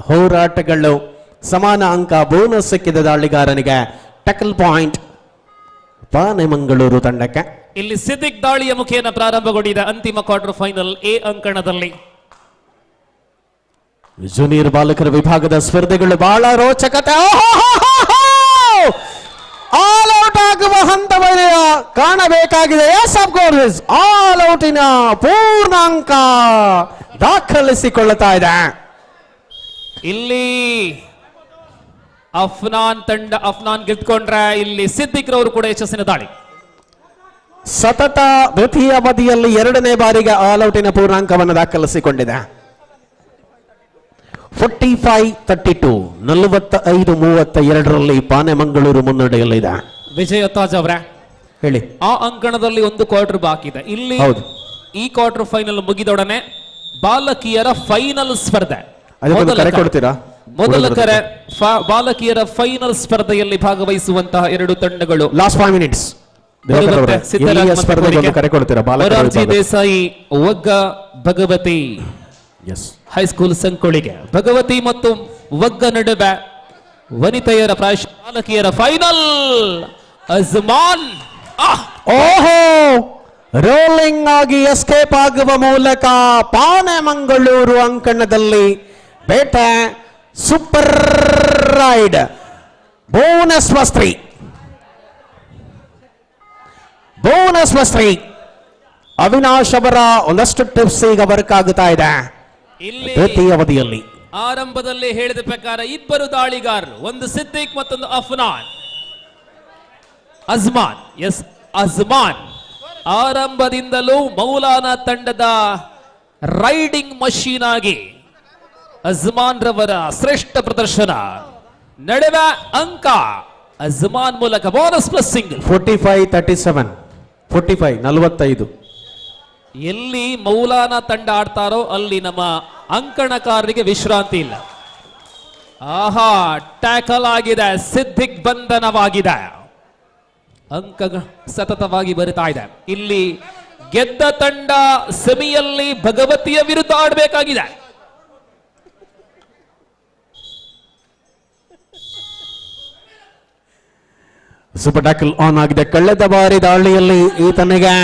ಹೋರಾಟಗಳು, ಸಮಾನ ಅಂಕ, ಬೋನಸ್ ಸಿಕ್ಕಿದ ದಾಳಿಗಾರನಿಗೆ ಟಕಲ್ ಪಾಯಿಂಟ್ ಪಾನೆಮಂಗಳೂರು ತಂಡಕ್ಕೆ. ಇಲ್ಲಿ ಸಿದ್ದಿಕ್ ದಾಳಿಯ ಮುಖೇನ ಪ್ರಾರಂಭಗೊಂಡಿದೆ ಅಂತಿಮ ಕ್ವಾರ್ಟರ್ ಫೈನಲ್ ಎ ಅಂಕಣದಲ್ಲಿ. ಜೂನಿಯರ್ ಬಾಲಕರ ವಿಭಾಗದ ಸ್ಪರ್ಧೆಗಳು ಬಹಳ ರೋಚಕತೆ. ಆಲ್ ಔಟ್ ಆಗುವ ಹಂತವನ್ನು ಕಾಣಬೇಕಾಗಿದೆ. ಎಸ್ ಆಫ್ ಕೋರ್ಸ್ ಆಲ್ ಔಟಿನ ಪೂರ್ಣಾಂಕ ದಾಖಲಿಸಿಕೊಳ್ಳುತ್ತಾ ಇದೆ. ಇಲ್ಲಿ ಅಫ್ನಾನ್ ಗೆದ್ಕೊಂಡ್ರೆ ಇಲ್ಲಿ ಸಿದ್ದಿಕ್ ರವರು ಕೂಡ ಯಶಸ್ಸಿನ ದಾಳಿ. ಸತತ ದ್ವಿತೀಯ ಅವಧಿಯಲ್ಲಿ 2ನೇ ಬಾರಿಗೆ ಆಲ್ ಔಟಿನ ಪೂರ್ಣಾಂಕವನ್ನು ದಾಖಲಿಸಿಕೊಂಡಿದೆ. 45-32 45-32ರಲ್ಲಿ ಪಾನೆಮಂಗಳೂರು ಮುನ್ನಡೆಯಲ್ಲಿದೆ. ವಿಜಯ್ ತಾಜ್ ಅವರೇ ಹೇಳಿ. ಆ ಅಂಕಣದಲ್ಲಿ ಒಂದು ಕ್ವಾರ್ಟರ್ ಬಾಕಿ ಇದೆ. ಇಲ್ಲಿ ಈ ಕ್ವಾರ್ಟರ್ ಫೈನಲ್ ಮುಗಿದೊಡನೆ ಬಾಲಕಿಯರ ಫೈನಲ್ ಸ್ಪರ್ಧೆ. ಕರೆ ಕೊಡ್ತೀರಾ? ಮೊದಲ ಕರೆ ಬಾಲಕಿಯರ ಫೈನಲ್ ಸ್ಪರ್ಧೆಯಲ್ಲಿ ಭಾಗವಹಿಸುವಂತಹ 2 ತಂಡಗಳು. Last 5 minutes. ಕರೆ ಕೊಡ್ತೀರಾ? ಮೊರಾರ್ಜಿ ದೇಸಾಯಿ ವಗ್ಗ ಭಗವತಿ ಹೈಸ್ಕೂಲ್ ಸಂಕೊಳಿಗೆ. ಭಗವತಿ ಮತ್ತು ವಗ್ಗ ನಡುವೆ ವನಿತೆಯರ ಬಾಲಕಿಯರ ಫೈನಲ್. ಅಜ್ಮಾನ್ ಓಹೋ, ರೋಲಿಂಗ್ ಆಗಿ ಎಸ್ಕೇಪ್ ಆಗುವ ಮೂಲಕ ಪಾನೆಮಂಗಳೂರು ಅಂಕಣದಲ್ಲಿ ಬೇಟೆ. ಸೂಪರ್ ರೈಡ್, ಬೋನಸ್ ಮಸ್ತ್ರಿ. ಅವಿನಾಶ್ ಅವರ ಒಂದಷ್ಟು ಟಿಪ್ಸ್ ಈಗ ವರ್ಕ್ ಆಗುತ್ತಾ ಇದೆ ಇಲ್ಲಿ ದ್ವಿತೀಯ ಅವಧಿಯಲ್ಲಿ. ಆರಂಭದಲ್ಲಿ ಹೇಳಿದ ಪ್ರಕಾರ 2 ದಾಳಿಗಾರರು, ಒಂದು ಸಿದ್ದಿಕ್ ಮತ್ತೊಂದು ಅಜ್ಮಾನ್. ಆರಂಭದಿಂದಲೂ ಮೌಲಾನಾ ತಂಡದ ರೈಡಿಂಗ್ ಮಷೀನ್ ಆಗಿ ಅಜ್ಮಾನ್ ರವರ ಶ್ರೇಷ್ಠ ಪ್ರದರ್ಶನ. ನಡುವೆ ಅಂಕ ಅಜ್ಮಾನ್ ಮೂಲಕ ಬೋನಸ್ ಪ್ಲಸ್ ಸಿಂಗಲ್. 45-37 45 ಎಲ್ಲಿ ಮೌಲಾನಾ ತಂಡ ಆಡ್ತಾರೋ ಅಲ್ಲಿ ನಮ್ಮ ಅಂಕಣಕಾರರಿಗೆ ವಿಶ್ರಾಂತಿ ಇಲ್ಲ. ಆಹಾ, ಟ್ಯಾಕಲ್ ಆಗಿದೆ, ಸಿದ್ದಿಕ್ ಬಂಧನವಾಗಿದೆ, ಅಂಕ ಸತತವಾಗಿ ಬರುತ್ತಾ ಇದೆ. ಇಲ್ಲಿ ಗೆದ್ದ ತಂಡ ಸೆಮಿಯಲ್ಲಿ ಭಗವತಿಯ ವಿರುದ್ಧ ಆಡಬೇಕಾಗಿದೆ. ಸೂಪರ್ ಟ್ಯಾಕಲ್ ಆನ್ ಆಗಿದೆ. ಕಳೆದ ಬಾರಿ ದಾಳಿಯಲ್ಲಿ ಈತನಿಗೆ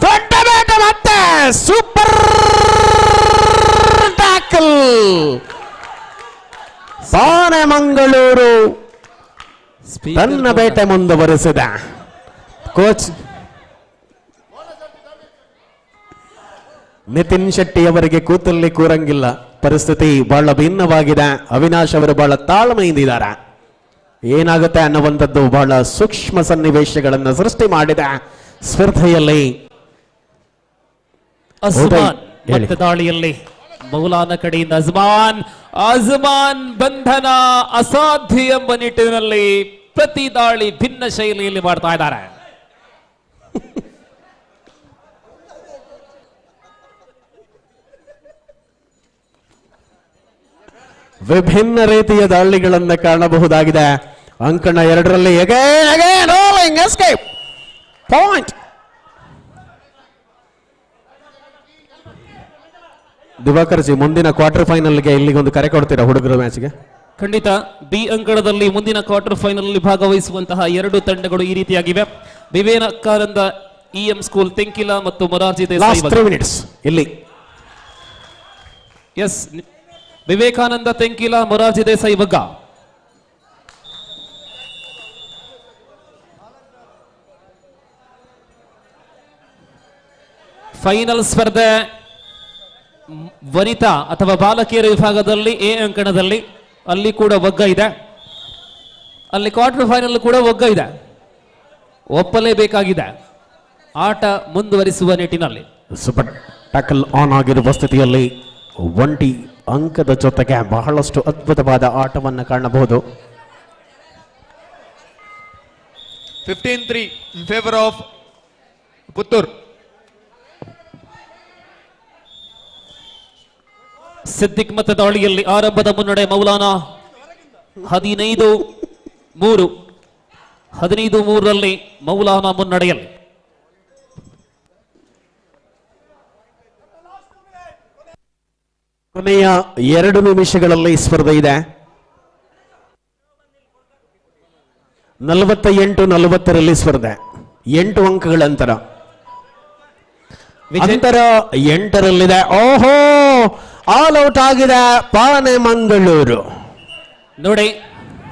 ದೊಡ್ಡ ಬೇಟ, ಮತ್ತೆ ಸೂಪರ್ ಟ್ಯಾಕಲ್. ಪಾನೆಮಂಗಳೂರು ತನ್ನ ಬೇಟೆ ಮುಂದುವರಿಸಿದ. ಕೋಚ್ ನಿತಿನ್ ಶೆಟ್ಟಿ ಅವರಿಗೆ ಕೂತಲ್ಲಿ ಕೂರಂಗಿಲ್ಲ, ಪರಿಸ್ಥಿತಿ ಬಹಳ ಭಿನ್ನವಾಗಿದೆ. ಅವಿನಾಶ್ ಅವರು ಬಹಳ ತಾಳ್ಮೆಯಿಂದಿದ್ದಾರೆ. ಏನಾಗುತ್ತೆ ಅನ್ನುವಂಥದ್ದು ಬಹಳ ಸೂಕ್ಷ್ಮ ಸನ್ನಿವೇಶಗಳನ್ನು ಸೃಷ್ಟಿ ಮಾಡಿದೆ ಸ್ಪರ್ಧೆಯಲ್ಲಿ. ಅಜ್ಮಾನ್ ಮತ್ತೆ ದಾಳಿಯಲ್ಲಿ ಮೌಲಾನ ಕಡೆಯಿಂದ ಅಜ್ಮಾನ್ ಬಂಧನ ಅಸಾಧ್ಯ ಎಂಬ ನಿಟ್ಟಿನಲ್ಲಿ ಪ್ರತಿ ದಾಳಿ ಭಿನ್ನ ಶೈಲಿಯಲ್ಲಿ ಮಾಡ್ತಾ ಇದ್ದಾರೆ. ವಿಭಿನ್ನ ರೀತಿಯ ದಾಳಿಗಳನ್ನು ಕಾಣಬಹುದಾಗಿದೆ. ಅಂಕಣ 2ರಲ್ಲಿ ಪಾಯಿಂಟ್. ದಿವಾಕರ್ ಜಿ, ಮುಂದಿನ ಕ್ವಾರ್ಟರ್ ಫೈನಲ್ಗೆ ಇಲ್ಲಿಗೊಂದು ಕರೆ ಕೊಡ್ತೀರಾ ಹುಡುಗರ ಮ್ಯಾಚ್ಗೆ? ಖಂಡಿತ. ಬಿ ಅಂಕಣದಲ್ಲಿ ಮುಂದಿನ ಕ್ವಾರ್ಟರ್ ಫೈನಲ್ ಅಲ್ಲಿ ಭಾಗವಹಿಸುವಂತಹ 2 ತಂಡಗಳು ಈ ರೀತಿಯಾಗಿವೆ. ವಿವೇಕಾನಂದ ಇಎಂ ಸ್ಕೂಲ್ ತೆಂಕಿಲ ಮತ್ತು ಮೊರಾರ್ಜಿ ದೇಸಾಯಿ. 3 minutes ಇಲ್ಲಿ. ಎಸ್, ವಿವೇಕಾನಂದ ತೆಂಕಿಲ, ಮೊರಾರ್ಜಿ ದೇಸಾಯಿ ವಗ್ಗ. ಫೈನಲ್ ಸ್ಪರ್ಧೆ ವನಿತಾ ಅಥವಾ ಬಾಲಕಿಯರ ವಿಭಾಗದಲ್ಲಿ ಎ ಅಂಕಣದಲ್ಲಿ ಅಲ್ಲಿ ಕೂಡ ಒಗ್ಗ ಇದೆ. ಅಲ್ಲಿ ಕ್ವಾರ್ಟರ್ ಫೈನಲ್ ಕೂಡ ಒಗ್ಗ ಇದೆ. ಒಪ್ಪಲೇಬೇಕಾಗಿದೆ ಆಟ ಮುಂದುವರಿಸುವ ನಿಟ್ಟಿನಲ್ಲಿ. ಸೂಪರ್ ಟ್ಯಾಕಲ್ ಆನ್ ಆಗಿರುವ ಸ್ಥಿತಿಯಲ್ಲಿ ಒಂಟಿ ಅಂಕದ ಜೊತೆಗೆ ಬಹಳಷ್ಟು ಅದ್ಭುತವಾದ ಆಟವನ್ನು ಕಾಣಬಹುದು. 15-3 in favor of Puttur. Siddiq ಮತ್ತೆ ದಾಳಿಯಲ್ಲಿ ಆರಂಭದ ಮುನ್ನಡೆ ಮೌಲಾನಾ 15-3. 15-3ರಲ್ಲಿ ಮೌಲಾನಾ ಮುನ್ನಡೆಯಲ್ಲಿ. ಕೊನೆಯ 2 ನಿಮಿಷಗಳಲ್ಲಿ ಸ್ಪರ್ಧೆ ಇದೆ. 48-40ರಲ್ಲಿ ಸ್ಪರ್ಧೆ. 8 ಅಂಕಗಳ ಅಂತರ. ಅಂತರ 8ರಲ್ಲಿದೆ. ಓಹೋ, ಆಲ್ ಔಟ್ ಆಗಿದೆ ಪಾನೆ ಮಂಗಳೂರು. ನೋಡಿ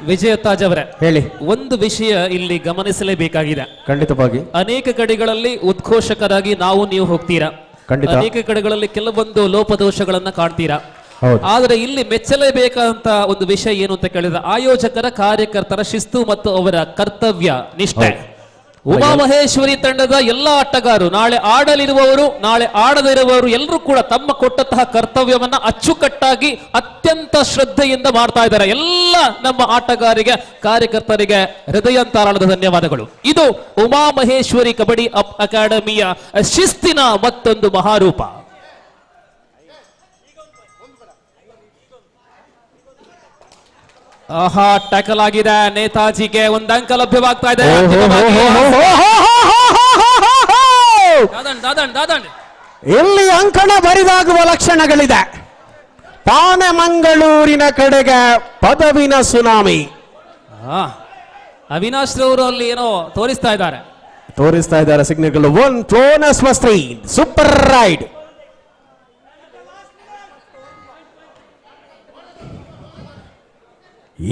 ವಿಜಯ ತಾಜ್ ಅವರೇ, ಹೇಳಿ. ಒಂದು ವಿಷಯ ಇಲ್ಲಿ ಗಮನಿಸಲೇಬೇಕಾಗಿದೆ. ಖಂಡಿತವಾಗಿ ಅನೇಕ ಕಡೆಗಳಲ್ಲಿ ಉದ್ಘೋಷಕರಾಗಿ ನೀವು ಹೋಗ್ತೀರಾ, ಖಂಡಿತ. ಅನೇಕ ಕಡೆಗಳಲ್ಲಿ ಕೆಲವೊಂದು ಲೋಪದೋಷಗಳನ್ನ ಕಾಣ್ತೀರಾ. ಹೌದು. ಆದರೆ ಇಲ್ಲಿ ಮೆಚ್ಚಲೇಬೇಕಾದಂತ ಒಂದು ವಿಷಯ ಏನು ಅಂತ ಕೇಳಿದ್ರೆ ಆಯೋಜಕರ ಕಾರ್ಯಕರ್ತರ ಶಿಸ್ತು ಮತ್ತು ಅವರ ಕರ್ತವ್ಯ ನಿಷ್ಠೆ. ಉಮಾಮಹೇಶ್ವರಿ ತಂಡದ ಎಲ್ಲ ಆಟಗಾರರು, ನಾಳೆ ಆಡಲಿರುವವರು, ನಾಳೆ ಆಡದಿರುವವರು ಎಲ್ಲರೂ ಕೂಡ ತಮ್ಮ ಕೊಟ್ಟಂತಹ ಕರ್ತವ್ಯವನ್ನ ಅಚ್ಚುಕಟ್ಟಾಗಿ ಅತ್ಯಂತ ಶ್ರದ್ಧೆಯಿಂದ ಮಾಡ್ತಾ ಇದ್ದಾರೆ. ಎಲ್ಲ ನಮ್ಮ ಆಟಗಾರರಿಗೆ, ಕಾರ್ಯಕರ್ತರಿಗೆ ಹೃದಯಾಂತರಾಳದ ಧನ್ಯವಾದಗಳು. ಇದು ಉಮಾಮಹೇಶ್ವರಿ ಕಬಡ್ಡಿ ಅಕಾಡೆಮಿಯ ಶಿಸ್ತಿನ ಮತ್ತೊಂದು ಮಹಾರೂಪ. ಆಹಾ, ಟ್ಯಾಕಲ್ ಆಗಿದೆ. ನೇತಾಜಿಗೆ ಒಂದು ಅಂಕ ಲಭ್ಯವಾಗ್ತಾ ಇದೆ. ಇಲ್ಲಿ ಅಂಕಣ ಬರಿದಾಗುವ ಲಕ್ಷಣಗಳಿದೆ. ಪಾನೆ ಮಂಗಳೂರಿನ ಕಡೆಗೆ ಪದವಿನ ಸುನಾಮಿ. ಅವಿನಾಶ್ ರವರು ಅಲ್ಲಿ ಏನೋ ತೋರಿಸ್ತಾ ಇದ್ದಾರೆ ಸಿಗ್ನಲ್ಗಳು. 1 ಬೋನಸ್ + 3 ಸೂಪರ್ ರೈಡ್.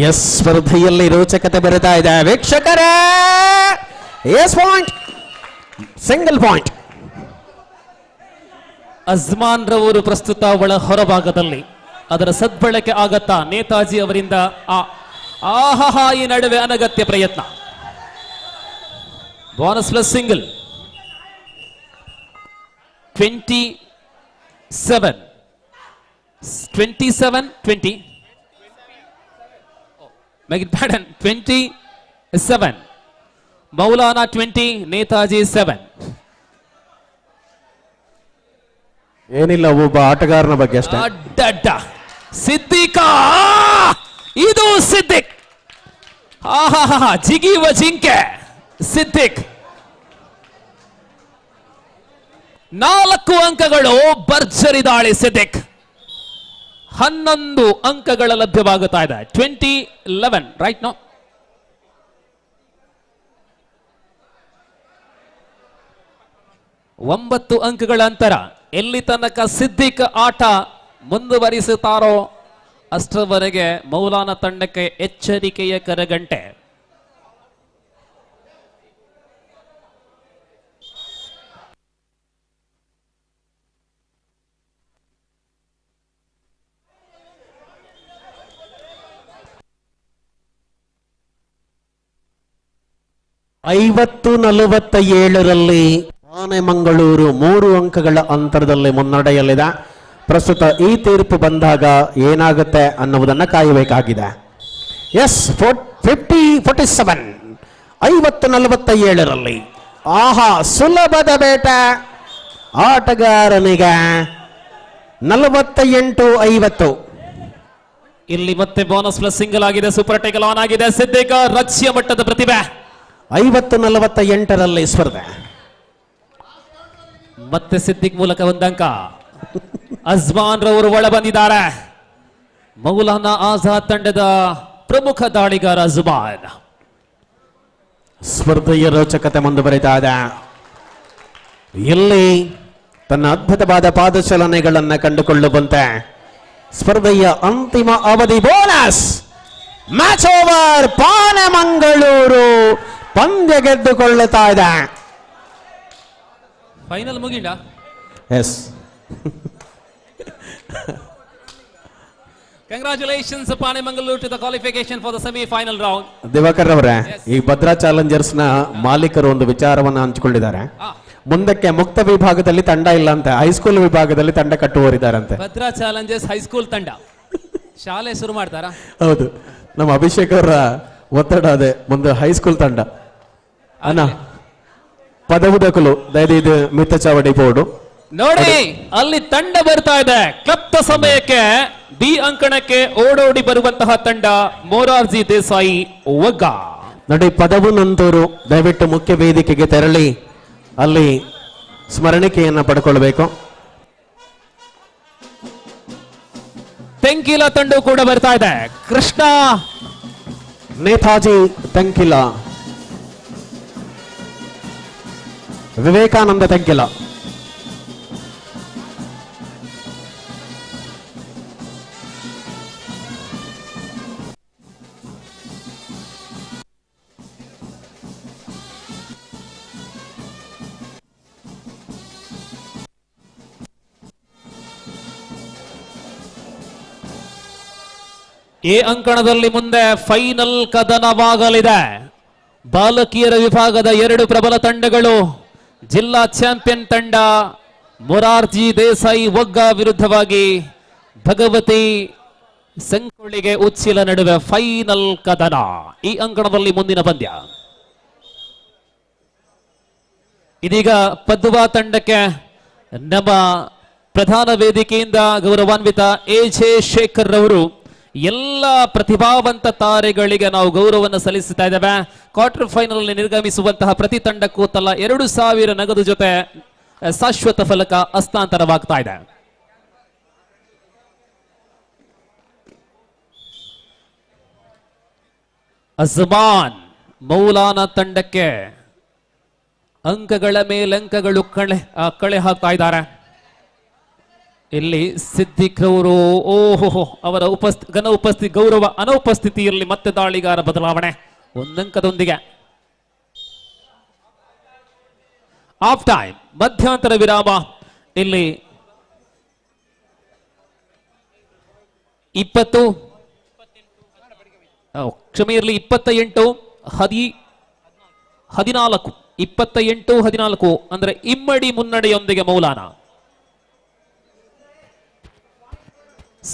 ಎಸ್, ಸ್ಪರ್ಧೆಯಲ್ಲಿ ರೋಚಕತೆ ಬೆರೆತಾ ಇದೆ ವೀಕ್ಷಕರೇ. Yes point, single point. Ajman ರವರು ಪ್ರಸ್ತುತ ಒಳ ಹೊರಭಾಗದಲ್ಲಿ. ಅದರ ಸದ್ಬಳಕೆ ಆಗತ್ತಾ ನೇತಾಜಿ ಅವರಿಂದ? ಆಹಾ, ಈ ನಡುವೆ ಅನಗತ್ಯ ಪ್ರಯತ್ನ. Bonus plus single. 27-20. Make it pattern. 27. Maulana 20, Netaji 7. ಏನಿಲ್ಲ, ಒಬ್ಬ ಆಟಗಾರನ ಬಗ್ಗೆ ಅಷ್ಟೇ. ಸಿದ್ದಿಕ, ಇದು ಸಿದ್ದಿಕ್. ಜಿಗಿಯುವ ಜಿಂಕೆ ಸಿದ್ದಿಕ್. 4 ಅಂಕಗಳು. ಭರ್ಜರಿ ದಾಳಿ ಸಿದ್ದಿಕ್. 11 ಅಂಕಗಳ ಲಭ್ಯವಾಗುತ್ತಾ ಇದೆ. 20-11 ರೈಟ್ ನೋ. ಒಂಬತ್ತು ಅಂಕಗಳ ಅಂತರ. ಎಲ್ಲಿ ತನಕ ಸಿದ್ದಿಕ್ ಆಟ ಮುಂದುವರಿಸುತ್ತಾರೋ ಅಷ್ಟರವರೆಗೆ ಮೌಲಾನ ತಂಡಕ್ಕೆ ಎಚ್ಚರಿಕೆಯ ಕರಗಂಟೆ. 50-47ರಲ್ಲಿ ಆನೆಮಂಗಳೂರು 3 ಅಂಕಗಳ ಅಂತರದಲ್ಲಿ ಮುನ್ನಡೆಯಲ್ಲಿದೆ. ಪ್ರಸ್ತುತ ಈ ತೀರ್ಪು ಬಂದಾಗ ಏನಾಗುತ್ತೆ ಅನ್ನುವುದನ್ನು ಕಾಯಬೇಕಾಗಿದೆ. ಎಸ್ 50-47 50-47ರಲ್ಲಿ ಆಹಾ ಸುಲಭದ ಬೇಟ ಆಟಗಾರನಿಗೆ 48-50. ಇಲ್ಲಿ ಮತ್ತೆ ಬೋನಸ್ ಪ್ಲಸ್ ಸಿಂಗಲ್ ಆಗಿದೆ. ಸೂಪರ್ ಟೇಕಲ್ ಆನ್ ಆಗಿದೆ. ಸಿದ್ದಿಕ್ ರಾಜ್ಯ ಮಟ್ಟದ ಪ್ರತಿಭೆ. 50-48ರಲ್ಲಿ ಸ್ಪರ್ಧೆ. ಮತ್ತೆ ಸಿದ್ದಿಕ್ ಮೂಲಕ ಒಂದಂಕ. ಅಜ್ಮಾನ್ ರವರು ಒಳ ಬಂದಿದ್ದಾರೆ. ಮೌಲಾನಾ ಆಜಾದ್ ತಂಡದ ಪ್ರಮುಖ ದಾಳಿಗಾರ ಅಜ್ಮಾನ್. ಸ್ಪರ್ಧೆಯ ರೋಚಕತೆ ಮುಂದುವರಿತಾ ಇದೆ. ಇಲ್ಲಿ ತನ್ನ ಅದ್ಭುತವಾದ ಪಾದಚಲನೆಗಳನ್ನು ಕಂಡುಕೊಳ್ಳುವಂತೆ ಸ್ಪರ್ಧೆಯ ಅಂತಿಮ ಅವಧಿ ಬೋನಸ್ ಮ್ಯಾಚ್ ಓವರ್. ಪಾನಮಂಗಳೂರು ಪಂದ್ಯ ಗೆದ್ದುಕೊಳ್ಳುತ್ತಾ ಇದೆ. ಫೈನಲ್ ಮುಗಿಡ. Yes Congratulations Panemangaluru to the qualification for the semi-final round. ದಿವಾಕರ್ ಅವರೇ, ಈ ಭದ್ರಾ ಚಾಲೆಂಜರ್ಸ್ ನ ಮಾಲೀಕರು ಒಂದು ವಿಚಾರವನ್ನು ಹಂಚಿಕೊಂಡಿದ್ದಾರೆ. ಮುಂದಕ್ಕೆ ಮುಕ್ತ ವಿಭಾಗದಲ್ಲಿ ತಂಡ ಇಲ್ಲ ಅಂತ, ಹೈಸ್ಕೂಲ್ ವಿಭಾಗದಲ್ಲಿ ತಂಡ ಕಟ್ಟುವವರಿದ್ದಾರಂತೆ. ಭದ್ರಾ ಚಾಲೆಂಜರ್ಸ್ ಹೈಸ್ಕೂಲ್ ತಂಡ ಶಾಲೆ ಶುರು ಮಾಡ್ತಾರಾ? ಹೌದು, ನಮ್ಮ ಅಭಿಷೇಕ್ ಅವರ ಒತ್ತಡ ಅದೇ, ಮುಂದೆ ಹೈಸ್ಕೂಲ್ ತಂಡ ಅಣ್ಣ ಪದವುದಕಲು ದಯವಿದು ಮಿತ್ತ ಚಾವಡಿ ಬೋರ್ಡು ನೋಡಿ. ಅಲ್ಲಿ ತಂಡ ಬರ್ತಾ ಇದೆ. ಕ್ಲಪ್ತ ಸಮಯಕ್ಕೆ ಬಿ ಅಂಕಣಕ್ಕೆ ಓಡೋಡಿ ಬರುವಂತಹ ತಂಡ ಮೊರಾರ್ಜಿ ದೇಸಾಯಿ ಒಗ್ಗ. ನೋಡಿ, ಪದವು ನಂತೂರು ದಯವಿಟ್ಟು ಮುಖ್ಯ ವೇದಿಕೆಗೆ ತೆರಳಿ ಅಲ್ಲಿ ಸ್ಮರಣಿಕೆಯನ್ನ ಪಡ್ಕೊಳ್ಬೇಕು. ತೆಂಕಿಲ ತಂಡ ಕೂಡ ಬರ್ತಾ ಇದೆ. ಕೃಷ್ಣ ನೇತಾಜಿ ತೆಂಕಿಲ, ವಿವೇಕಾನಂದ ತೆಂಕಿಲ. ಈ ಅಂಕಣದಲ್ಲಿ ಮುಂದೆ ಫೈನಲ್ ಕದನವಾಗಲಿದೆ. ಬಾಲಕಿಯರ ವಿಭಾಗದ 2 ಪ್ರಬಲ ತಂಡಗಳು, ಜಿಲ್ಲಾ ಚಾಂಪಿಯನ್ ತಂಡ ಮೊರಾರ್ಜಿ ದೇಸಾಯಿ ಒಗ್ಗ ವಿರುದ್ಧವಾಗಿ ಭಗವತಿ ಸಂಕೊಳಿಗೆ ಉಚ್ಚಿಲ ನಡುವೆ ಫೈನಲ್ ಕದನ. ಈ ಅಂಕಣದಲ್ಲಿ ಮುಂದಿನ ಪಂದ್ಯ. ಇದೀಗ ಪದ್ವಾ ತಂಡಕ್ಕೆ ನಮ್ಮ ಪ್ರಧಾನ ವೇದಿಕೆಯಿಂದ ಗೌರವಾನ್ವಿತ ಎಜೆ ಶೇಖರ್ ರವರು ಎಲ್ಲ ಪ್ರತಿಭಾವಂತ ತಾರೆಗಳಿಗೆ ನಾವು ಗೌರವವನ್ನು ಸಲ್ಲಿಸುತ್ತಾ ಇದ್ದೇವೆ. ಕ್ವಾರ್ಟರ್ ಫೈನಲ್ ನಿರ್ಗಮಿಸುವಂತಹ ಪ್ರತಿ ತಂಡಕ್ಕೂ ತಲಾ 2,000 ನಗದು ಜೊತೆ ಶಾಶ್ವತ ಫಲಕ ಹಸ್ತಾಂತರವಾಗ್ತಾ ಇದೆ. ಅಜ್ಮಾನ್ ಮೌಲಾನಾ ತಂಡಕ್ಕೆ ಅಂಕಗಳ ಮೇಲೆ ಅಂಕಗಳು ಕಳೆ ಹಾಕ್ತಾ ಇದ್ದಾರೆ. ಇಲ್ಲಿ ಸಿದ್ದಿಕ್ ರವರು ಓಹೋ ಅವರ ಗೌರವ ಅನುಪಸ್ಥಿತಿಯಲ್ಲಿ ಮತ್ತೆ ದಾಳಿಗಾರ ಬದಲಾವಣೆ ಒಂದಂಕದೊಂದಿಗೆ. ಆಫ್ ಟೈಮ್ ಮಧ್ಯಂತರ ವಿರಾಮ. ಇಲ್ಲಿ 20 ಕ್ಷಮೆ ಇರಲಿ 28-14 28-14 ಅಂದ್ರೆ ಇಮ್ಮಡಿ ಮುನ್ನಡೆಯೊಂದಿಗೆ Maulana.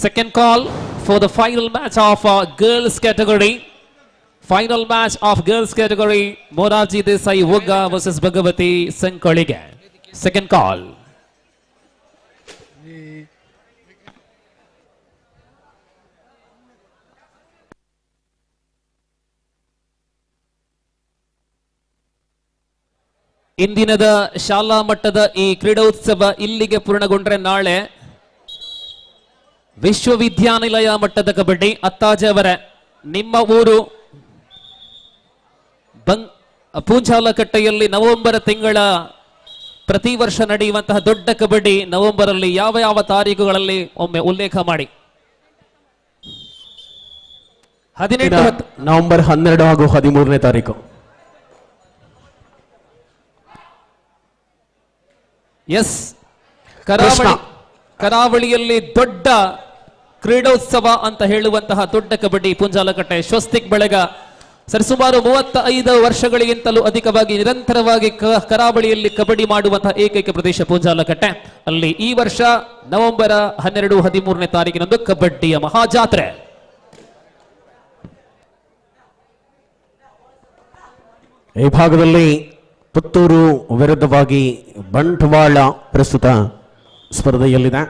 Second call for the final match of girls category. Final match of girls category, Morarji Desai Wogga versus Bhagavati Sankolige. Second call. ಇಂದಿನದ ಶಾಲಾ ಮಟ್ಟದ ಈ ಕ್ರೀಡೋತ್ಸವ ಇಲ್ಲಿಗೆ ಪೂರ್ಣಗೊಂಡ್ರೆ ನಾಳೆ ವಿಶ್ವವಿದ್ಯಾನಿಲಯ ಮಟ್ಟದ ಕಬಡ್ಡಿ. ಅತ್ತಾಜವರ ನಿಮ್ಮ ಊರು ಪೂಂಜಾಲಕಟ್ಟೆಯಲ್ಲಿ ನವೆಂಬರ್ ತಿಂಗಳ ಪ್ರತಿ ವರ್ಷ ನಡೆಯುವಂತಹ ದೊಡ್ಡ ಕಬಡ್ಡಿ ನವೆಂಬರ್ ಅಲ್ಲಿ ಯಾವ ಯಾವ ತಾರೀಖುಗಳಲ್ಲಿ ಒಮ್ಮೆ ಉಲ್ಲೇಖ ಮಾಡಿ. 18 ನವೆಂಬರ್ 12 ಹಾಗೂ 13ನೇ ತಾರೀಕು. ಎಸ್, ಕರಾವಳಿಯಲ್ಲಿ ದೊಡ್ಡ ಕ್ರೀಡೋತ್ಸವ ಅಂತ ಹೇಳುವಂತಹ ದೊಡ್ಡ ಕಬಡ್ಡಿ ಪುಂಜಾಲಕಟ್ಟೆ ಸ್ವಸ್ತಿಕ್ ಬೆಳಗ ಸರಿಸುಮಾರು 35 ವರ್ಷಗಳಿಗಿಂತಲೂ ಅಧಿಕವಾಗಿ ನಿರಂತರವಾಗಿ ಕರಾವಳಿಯಲ್ಲಿ ಕಬಡ್ಡಿ ಮಾಡುವಂತಹ ಏಕೈಕ ಪ್ರದೇಶ ಪೂಂಜಾಲಕಟ್ಟೆ. ಅಲ್ಲಿ ಈ ವರ್ಷ ನವೆಂಬರ್ 12, 13ನೇ ತಾರೀಕಿನಂದು ಕಬಡ್ಡಿಯ ಮಹಾಜಾತ್ರೆ. ಈ ಭಾಗದಲ್ಲಿ ಪುತ್ತೂರು ವಿರುದ್ಧವಾಗಿ ಬಂಟ್ವಾಳ ಪ್ರಸ್ತುತ ಸ್ಪರ್ಧೆಯಲ್ಲಿದೆ.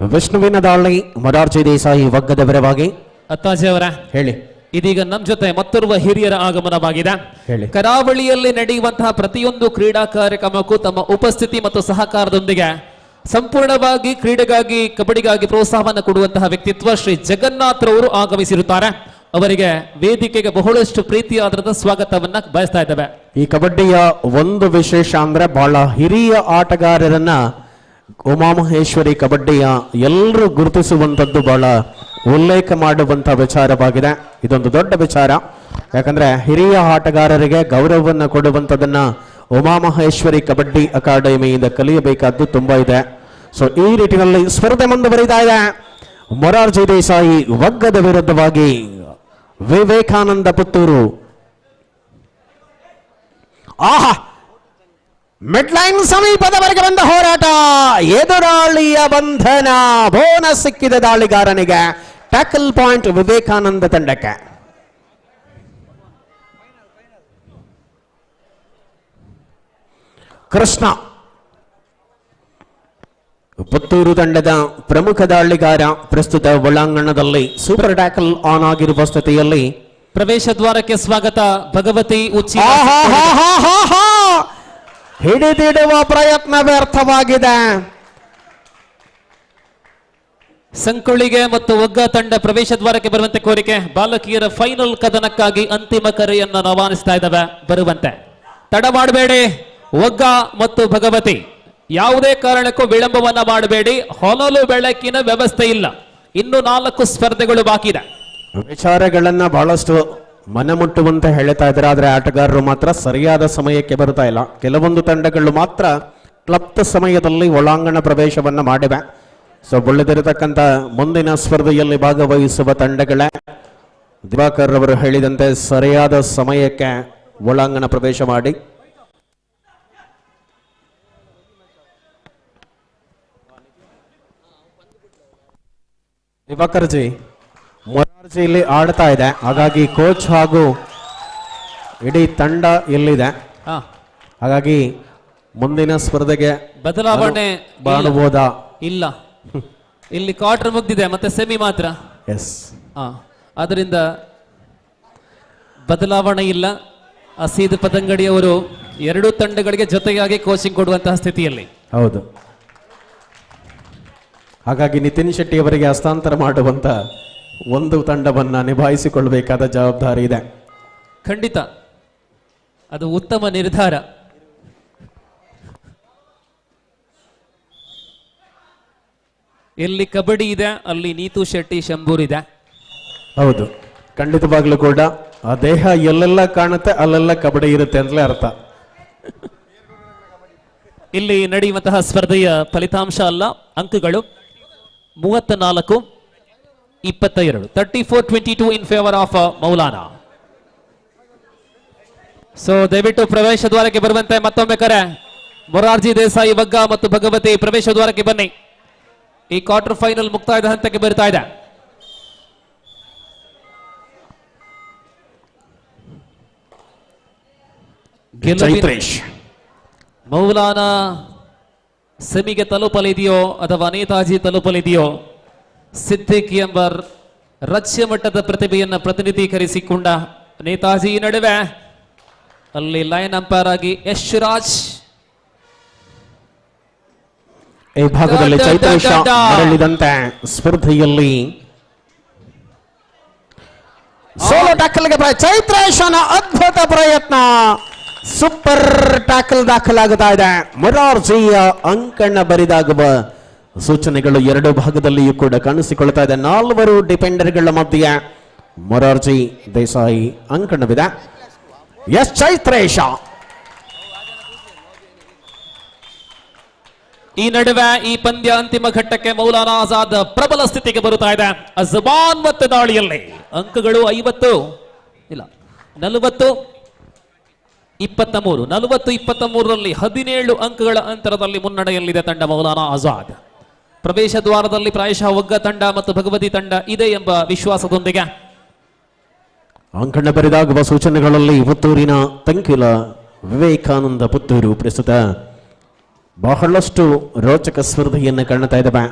ವಿಷ್ಣುವಿನ ದಾಳಿ ಮೊರಾರ್ಜಿ ದೇಸಾಯಿ ವಗ್ಗದ ವಿರವಾಗಿ. ಅತ್ತಾಜಿ ಅವರ ಹೇಳಿ. ಇದೀಗ ನಮ್ಮ ಜೊತೆ ಮತ್ತೋರ್ವ ಹಿರಿಯರ ಆಗಮನವಾಗಿದೆ. ಹೇಳಿ. ಕರಾವಳಿಯಲ್ಲಿ ನಡೆಯುವಂತಹ ಪ್ರತಿಯೊಂದು ಕ್ರೀಡಾ ಕಾರ್ಯಕ್ರಮಕ್ಕೂ ತಮ್ಮ ಉಪಸ್ಥಿತಿ ಮತ್ತು ಸಹಕಾರದೊಂದಿಗೆ ಸಂಪೂರ್ಣವಾಗಿ ಕ್ರೀಡೆಗಾಗಿ ಕಬಡ್ಡಿಗಾಗಿ ಪ್ರೋತ್ಸಾಹವನ್ನು ಕೊಡುವಂತಹ ವ್ಯಕ್ತಿತ್ವ ಶ್ರೀ ಜಗನ್ನಾಥ್ ರವರು ಆಗಮಿಸಿರುತ್ತಾರೆ. ಅವರಿಗೆ ವೇದಿಕೆಗೆ ಬಹಳಷ್ಟು ಪ್ರೀತಿಯಾದ ಸ್ವಾಗತವನ್ನ ಬಯಸ್ತಾ ಇದ್ದೇವೆ. ಈ ಕಬಡ್ಡಿಯ ಒಂದು ವಿಶೇಷ ಅಂದ್ರೆ ಬಹಳ ಹಿರಿಯ ಆಟಗಾರರನ್ನ ಉಮಾಮಹೇಶ್ವರಿ ಕಬಡ್ಡಿಯ ಎಲ್ಲರೂ ಗುರುತಿಸುವಂತದ್ದು ಬಹಳ ಉಲ್ಲೇಖ ಮಾಡುವಂತ ವಿಚಾರವಾಗಿದೆ. ಇದೊಂದು ದೊಡ್ಡ ವಿಚಾರ. ಯಾಕಂದ್ರೆ ಹಿರಿಯ ಆಟಗಾರರಿಗೆ ಗೌರವವನ್ನು ಕೊಡುವಂತದನ್ನ ಉಮಾಮಹೇಶ್ವರಿ ಕಬಡ್ಡಿ ಅಕಾಡೆಮಿಯಿಂದ ಕಲಿಯಬೇಕಾದ್ದು ತುಂಬಾ ಇದೆ. ಸೊ ಈ ನಿಟ್ಟಿನಲ್ಲಿ ಸ್ಪರ್ಧೆ ಮುಂದುವರಿತಾ ಇದೆ. ಮೊರಾರ್ಜಿ ದೇಸಾಯಿ ವಗ್ಗದ ವಿರುದ್ಧವಾಗಿ ವಿವೇಕಾನಂದ ಪುತ್ತೂರು. ಆಹಾ, ಮಿಡ್ಲೈನ್ ಸಮೀಪದವರೆಗೆ ಬಂದ ಹೋರಾಟ, ಎದುರಾಳಿಯ ಬಂಧನ, ಬೋನಸ್ ಸಿಕ್ಕಿದ ದಾಳಿಗಾರನಿಗೆ. ಟ್ಯಾಕಲ್ ಪಾಯಿಂಟ್ ವಿವೇಕಾನಂದ ತಂಡಕ್ಕೆ. ಕೃಷ್ಣ ಪುತ್ತೂರು ತಂಡದ ಪ್ರಮುಖ ದಾಳಿಗಾರ ಪ್ರಸ್ತುತ ಒಳಾಂಗಣದಲ್ಲಿ ಸೂಪರ್ ಟ್ಯಾಕಲ್ ಆನ್ ಆಗಿರುವ ಸ್ಥಿತಿಯಲ್ಲಿ ಪ್ರವೇಶ ದ್ವಾರಕ್ಕೆ ಸ್ವಾಗತ. ಭಗವತಿ ಉಚ್ಚಿ ಹಿಡಿದಿಡುವ ಪ್ರಯತ್ನ ವ್ಯರ್ಥವಾಗಿದೆ. ಸಂಕೊಳ್ಳಿಗೆ ಮತ್ತು ಒಗ್ಗ ತಂಡ ಪ್ರವೇಶ ದ್ವಾರಕ್ಕೆ ಬರುವಂತೆ ಕೋರಿಕೆ. ಬಾಲಕಿಯರ ಫೈನಲ್ ಕದನಕ್ಕಾಗಿ ಅಂತಿಮ ಕರೆಯನ್ನು ರವಾನಿಸ್ತಾ ಇದ್ದಾವೆ. ಬರುವಂತೆ ತಡ ಮಾಡಬೇಡಿ. ಒಗ್ಗ ಮತ್ತು ಭಗವತಿ ಯಾವುದೇ ಕಾರಣಕ್ಕೂ ವಿಳಂಬವನ್ನ ಮಾಡಬೇಡಿ. ಹೊನಲು ಬೆಳಕಿನ ವ್ಯವಸ್ಥೆ ಇಲ್ಲ. ಇನ್ನು 4 ಸ್ಪರ್ಧೆಗಳು ಬಾಕಿ ಇದೆ. ವಿಚಾರಗಳನ್ನ ಬಹಳಷ್ಟು ಮನಮುಟ್ಟುವಂತೆ ಹೇಳ್ತಾ ಇದ್ದಾರೆ. ಆದ್ರೆ ಆಟಗಾರರು ಮಾತ್ರ ಸರಿಯಾದ ಸಮಯಕ್ಕೆ ಬರ್ತಾ ಇಲ್ಲ. ಕೆಲವೊಂದು ತಂಡಗಳು ಮಾತ್ರ ಕ್ಲಪ್ತ ಸಮಯದಲ್ಲಿ ಒಳಾಂಗಣ ಪ್ರವೇಶವನ್ನ ಮಾಡಿವೆ. ಸೊ ಉಳಿದಿರತಕ್ಕಂತ ಮುಂದಿನ ಸ್ಪರ್ಧೆಯಲ್ಲಿ ಭಾಗವಹಿಸುವ ತಂಡಗಳೇ ದಿವಾಕರ್ ಅವರು ಹೇಳಿದಂತೆ ಸರಿಯಾದ ಸಮಯಕ್ಕೆ ಒಳಾಂಗಣ ಪ್ರವೇಶ ಮಾಡಿ. ದಿವಾಕರ್ ಜಿ, ಮೊರಾರ್ಜಿಯಲ್ಲಿ ಆಡ್ತಾ ಇದೆ, ಹಾಗಾಗಿ ಕೋಚ್ ಹಾಗೂ ಇಡೀ ತಂಡ ಇಲ್ಲಿದೆ. ಹಾಗಾಗಿ ಮುಂದಿನ ಸ್ಪರ್ಧೆಗೆ ಬದಲಾವಣೆ ಮಾಡಬಹುದಾ? ಇಲ್ಲ, ಇಲ್ಲಿ ಕ್ವಾರ್ಟರ್ ಮುಗ್ದಿದೆ, ಮತ್ತೆ ಸೆಮಿ ಮಾತ್ರ. ಎಸ್, ಅದರಿಂದ ಬದಲಾವಣೆ ಇಲ್ಲ. ಅಸೀದ್ ಪತಂಗಡಿಯವರು 2 ತಂಡಗಳಿಗೆ ಜೊತೆಯಾಗಿ ಕೋಚಿಂಗ್ ಕೊಡುವಂತಹ ಸ್ಥಿತಿಯಲ್ಲಿ. ಹೌದು. ಹಾಗಾಗಿ ನಿತಿನ್ ಶೆಟ್ಟಿ ಅವರಿಗೆ ಹಸ್ತಾಂತರ ಮಾಡುವಂತ ಒಂದು ತಂಡವನ್ನ ನಿಭಾಯಿಸಿಕೊಳ್ಳಬೇಕಾದ ಜವಾಬ್ದಾರಿ ಇದೆ. ಖಂಡಿತ ಅದು ಉತ್ತಮ ನಿರ್ಧಾರ. ಎಲ್ಲಿ ಕಬಡ್ಡಿ ಇದೆ ಅಲ್ಲಿ ನೀತು ಶೆಟ್ಟಿ, ಶಂಭೂರ್ ಇದೆ. ಹೌದು, ಖಂಡಿತವಾಗ್ಲೂ ಕೂಡ ಆ ದೇಹ ಎಲ್ಲೆಲ್ಲ ಕಾಣುತ್ತೆ ಅಲ್ಲೆಲ್ಲ ಕಬಡ್ಡಿ ಇರುತ್ತೆ ಅಂತಲೇ ಅರ್ಥ. ಇಲ್ಲಿ ನಡೆಯುವಂತಹ ಸ್ಪರ್ಧೆಯ ಫಲಿತಾಂಶ ಅಲ್ಲ, ಅಂಕಗಳು 34-22, 34-22 ಇನ್ ಫೇವರ್ ಆಫ್ ಮೌಲಾನಾ. ಸೊ ದಯವಿಟ್ಟು ಪ್ರವೇಶ ದ್ವಾರಕ್ಕೆ ಬರುವಂತೆ ಮತ್ತೊಮ್ಮೆ ಕರೆ. ಮೊರಾರ್ಜಿ ದೇಸಾಯಿ ವಗ್ಗ ಮತ್ತು ಭಗವತಿ ಪ್ರವೇಶ ದ್ವಾರಕ್ಕೆ ಬನ್ನಿ. ಈ ಕ್ವಾರ್ಟರ್ ಫೈನಲ್ ಮುಕ್ತಾಯದ ಹಂತಕ್ಕೆ ಬರ್ತಾ ಇದೆ. ಮೌಲಾನಾ ಸೆಮಿಗೆ ತಲುಪಲಿದೆಯೋ ಅಥವಾ ನೇತಾಜಿ ತಲುಪಲಿದೆಯೋ, ಸಿದ್ದಿಕ್ ಎಂಬ ರಾಜ್ಯ ಮಟ್ಟದ ಪ್ರತಿಭೆಯನ್ನು ಪ್ರತಿನಿಧೀಕರಿಸಿಕೊಂಡ ನೇತಾಜಿ ನಡುವೆ ಅಲ್ಲಿ ಲೈನ್ ಅಂಪೈರ್ ಆಗಿ ಯಶ್ರಾಜ್. ಈ ಭಾಗದಲ್ಲಿ ಚೈತ್ರೇಶ ಮರಳಿದಂತೆ ಸ್ಪರ್ಧೆಯಲ್ಲಿ ಸೋಲೋ ಟ್ಯಾಕಲ್ಗೆ ಚೈತ್ರೇಶನ ಅದ್ಭುತ ಪ್ರಯತ್ನ, ಸೂಪರ್ ಟ್ಯಾಕಲ್ ದಾಖಲಾಗುತ್ತಾ ಇದೆ. ಮೊರಾರ್ಜಿಯ ಅಂಕಣ ಬರಿದಾಗುವ ಸೂಚನೆಗಳು 2 ಭಾಗದಲ್ಲಿಯೂ ಕೂಡ ಕಾಣಿಸಿಕೊಳ್ತಾ ಇದೆ. 4 ಡಿಫೆಂಡರ್ಗಳ ಮಧ್ಯೆ ಮೊರಾರ್ಜಿ ದೇಸಾಯಿ ಅಂಕಣವಿದೆ. ಎಸ್ ಚೈತ್ರೇಶ. ಈ ನಡುವೆ ಈ ಪಂದ್ಯ ಅಂತಿಮ ಘಟ್ಟಕ್ಕೆ ಮೌಲಾನಾ ಆಜಾದ್ ಪ್ರಬಲ ಸ್ಥಿತಿಗೆ ಬರುತ್ತಾ ಇದೆ. ಅಜಮಾನ್ ಮತ್ತೆ ದಾಳಿಯಲ್ಲಿ ಅಂಕಗಳು 50. ಇಲ್ಲ 40-23 17 ಅಂಕಗಳ ಅಂತರದಲ್ಲಿ ಮುನ್ನಡೆಯಲ್ಲಿದೆ ತಂಡ ಮೌಲಾನಾ ಆಜಾದ್. ಪ್ರವೇಶ ದ್ವಾರದಲ್ಲಿ ಪ್ರಾಯಶಃ ಒಗ್ಗ ತಂಡ ಮತ್ತು ಭಗವತಿ ತಂಡ ಇದೆ ಎಂಬ ವಿಶ್ವಾಸದೊಂದಿಗೆ ಅಂಕಣ ಬರೆದಾಗುವ ಸೂಚನೆಗಳಲ್ಲಿ ಪುತ್ತೂರಿನ ತಂಕಿಲ ವಿವೇಕಾನಂದ ಪುತ್ತೂರು ಪ್ರಸ್ತುತ ಬಹಳಷ್ಟು ರೋಚಕ ಸ್ಪರ್ಧೆಯನ್ನು ಕಾಣ್ತಾ ಇದ್ದಾವೆ.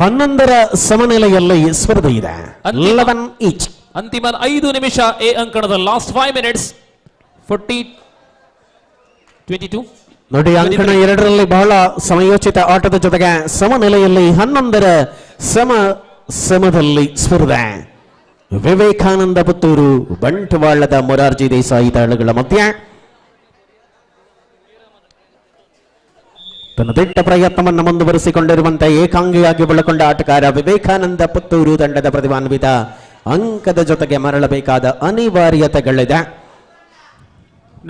11ರ ಸಮನಿಲೆಯಲ್ಲಿ ಸ್ಪರ್ಧೆ ಇದೆ. 11 ಈಚ್. ಅಂತಿಮ 5 ನಿಮಿಷ ಎ ಅಂಕಣದ ಲಾಸ್ಟ್ 5 minutes 40-22. ನೋಡಿ, ಅಂಕಣ 2ರಲ್ಲಿ ಬಹಳ ಸಮಯೋಚಿತ ಆಟದ ಜೊತೆಗೆ ಸಮನಿಲೆಯಲ್ಲಿ 11ರ ಸಮದಲ್ಲಿ ಸ್ಪರ್ಧೆ. ವಿವೇಕಾನಂದ ಪುತ್ತೂರು ಬಂಟ್ವಾಳದ ಮೊರಾರ್ಜಿ ದೇಸಾಯಿ ತಾಳಗಳ ಮಧ್ಯೆ ತನ್ನ ದಿಟ್ಟ ಪ್ರಯತ್ನವನ್ನು ಮುಂದುವರಿಸಿಕೊಂಡಿರುವಂತಹ ಏಕಾಂಗಿಯಾಗಿ ಬೆಳಕೊಂಡ ಆಟಗಾರ ವಿವೇಕಾನಂದ ಪುತ್ತೂರು ತಂಡದ ಪ್ರತಿಭಾನ್ವಿತ ಅಂಕದ ಜೊತೆಗೆ ಮರಳಬೇಕಾದ ಅನಿವಾರ್ಯತೆಗಳಿದೆ.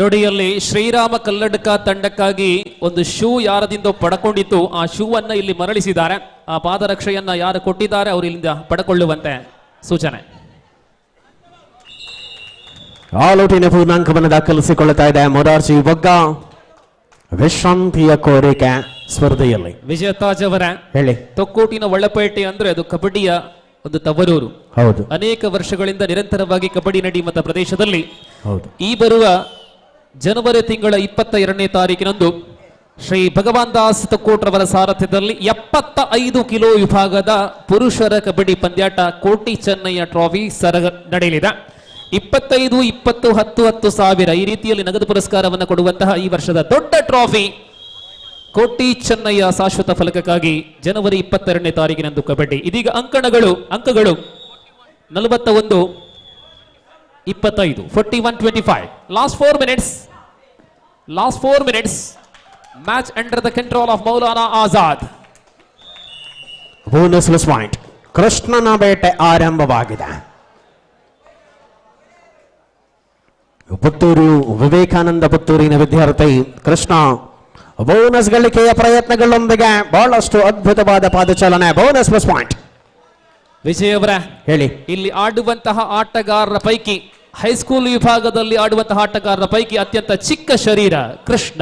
ನೋಡಿ, ಅಲ್ಲಿ ಶ್ರೀರಾಮ ಕಲ್ಲಡ್ಕ ತಂಡಕ್ಕಾಗಿ ಒಂದು ಶೂ ಯಾರದಿಂದ ಪಡ್ಕೊಂಡಿತ್ತು, ಆ ಶೂ ಅನ್ನ ಇಲ್ಲಿ ಮರಳಿಸಿದ್ದಾರೆ. ಆ ಪಾದರಕ್ಷೆಯನ್ನ ಯಾರು ಕೊಟ್ಟಿದ್ದಾರೆ ಅವರು ಇಲ್ಲಿಂದ ಪಡ್ಕೊಳ್ಳುವಂತೆ ಸೂಚನೆ. ಆಲೋಟಿನ ಪೂರ್ಣಾಂಕವನ್ನು ದಾಖಲಿಸಿಕೊಳ್ಳುತ್ತಾ ಇದೆ ಮೊರಾರ್ಜಿ ಒಗ್ಗ. ವಿಶ್ರಾಂತಿಯ ಕೋರಿಕೆ ಸ್ಪರ್ಧೆಯಲ್ಲಿ ವಿಜಯ ತಾಜ್ ಅವರ ಹೇಳಿ. ತೊಕ್ಕೋಟಿನ ಒಳ್ಳಪೇಟೆ ಅಂದ್ರೆ ಅದು ಕಬಡ್ಡಿಯ ಒಂದು ತವರೂರು. ಹೌದು, ಅನೇಕ ವರ್ಷಗಳಿಂದ ನಿರಂತರವಾಗಿ ಕಬಡ್ಡಿ ನಡೆಯುವಂತ ಪ್ರದೇಶದಲ್ಲಿ ಹೌದು. ಈ ಬರುವ ಜನವರಿ ತಿಂಗಳ 22ನೇ ತಾರೀಕಿನಂದು ಶ್ರೀ ಭಗವಾನ್ ದಾಸ್ ತೊಕ್ಕೋಟ್ರವರ ಸಾರಥ್ಯದಲ್ಲಿ 75 ಕಿಲೋ ವಿಭಾಗದ ಪುರುಷರ ಕಬಡ್ಡಿ ಪಂದ್ಯಾಟ ಕೋಟಿ ಚೆನ್ನಯ್ಯ ಟ್ರಾಫಿ ನಡೆಯಲಿದೆ. 25, 20, 10, 10,000 ಈ ರೀತಿಯಲ್ಲಿ ನಗದು ಪುರಸ್ಕಾರವನ್ನು ಕೊಡುವಂತಹ ಈ ವರ್ಷದ ದೊಡ್ಡ ಟ್ರಾಫಿ ಕೋಟಿ ಚೆನ್ನಯ್ಯ ಶಾಶ್ವತ ಫಲಕಕ್ಕಾಗಿ ಜನವರಿ 22ನೇ ತಾರೀಕಿನಂದು ಕಬಡ್ಡಿ. ಇದೀಗ ಅಂಕಗಳು 41-25 41-25. Last 4 minutes match under the control of Maulana Azad. Bonus point. ಕೃಷ್ಣನ ಬೇಟೆ ಆರಂಭವಾಗಿದೆ. ಪುತ್ತೂರು ವಿವೇಕಾನಂದ ಪುತ್ತೂರಿನ ವಿದ್ಯಾರ್ಥಿ ಕೃಷ್ಣ ಬೋನಸ್ ಗಳಿಕೆಯ ಪ್ರಯತ್ನಗಳೊಂದಿಗೆ ಬಹಳಷ್ಟು ಅದ್ಭುತವಾದ ಪಾದಚಾಲನೆ. Bonus plus point. ವಿಜಯ್ ಅವರ ಹೇಳಿ. ಇಲ್ಲಿ ಆಡುವಂತಹ ಆಟಗಾರರ ಪೈಕಿ ಹೈಸ್ಕೂಲ್ ವಿಭಾಗದಲ್ಲಿ ಆಡುವಂತಹ ಆಟಗಾರರ ಪೈಕಿ ಅತ್ಯಂತ ಚಿಕ್ಕ ಶರೀರ ಕೃಷ್ಣ.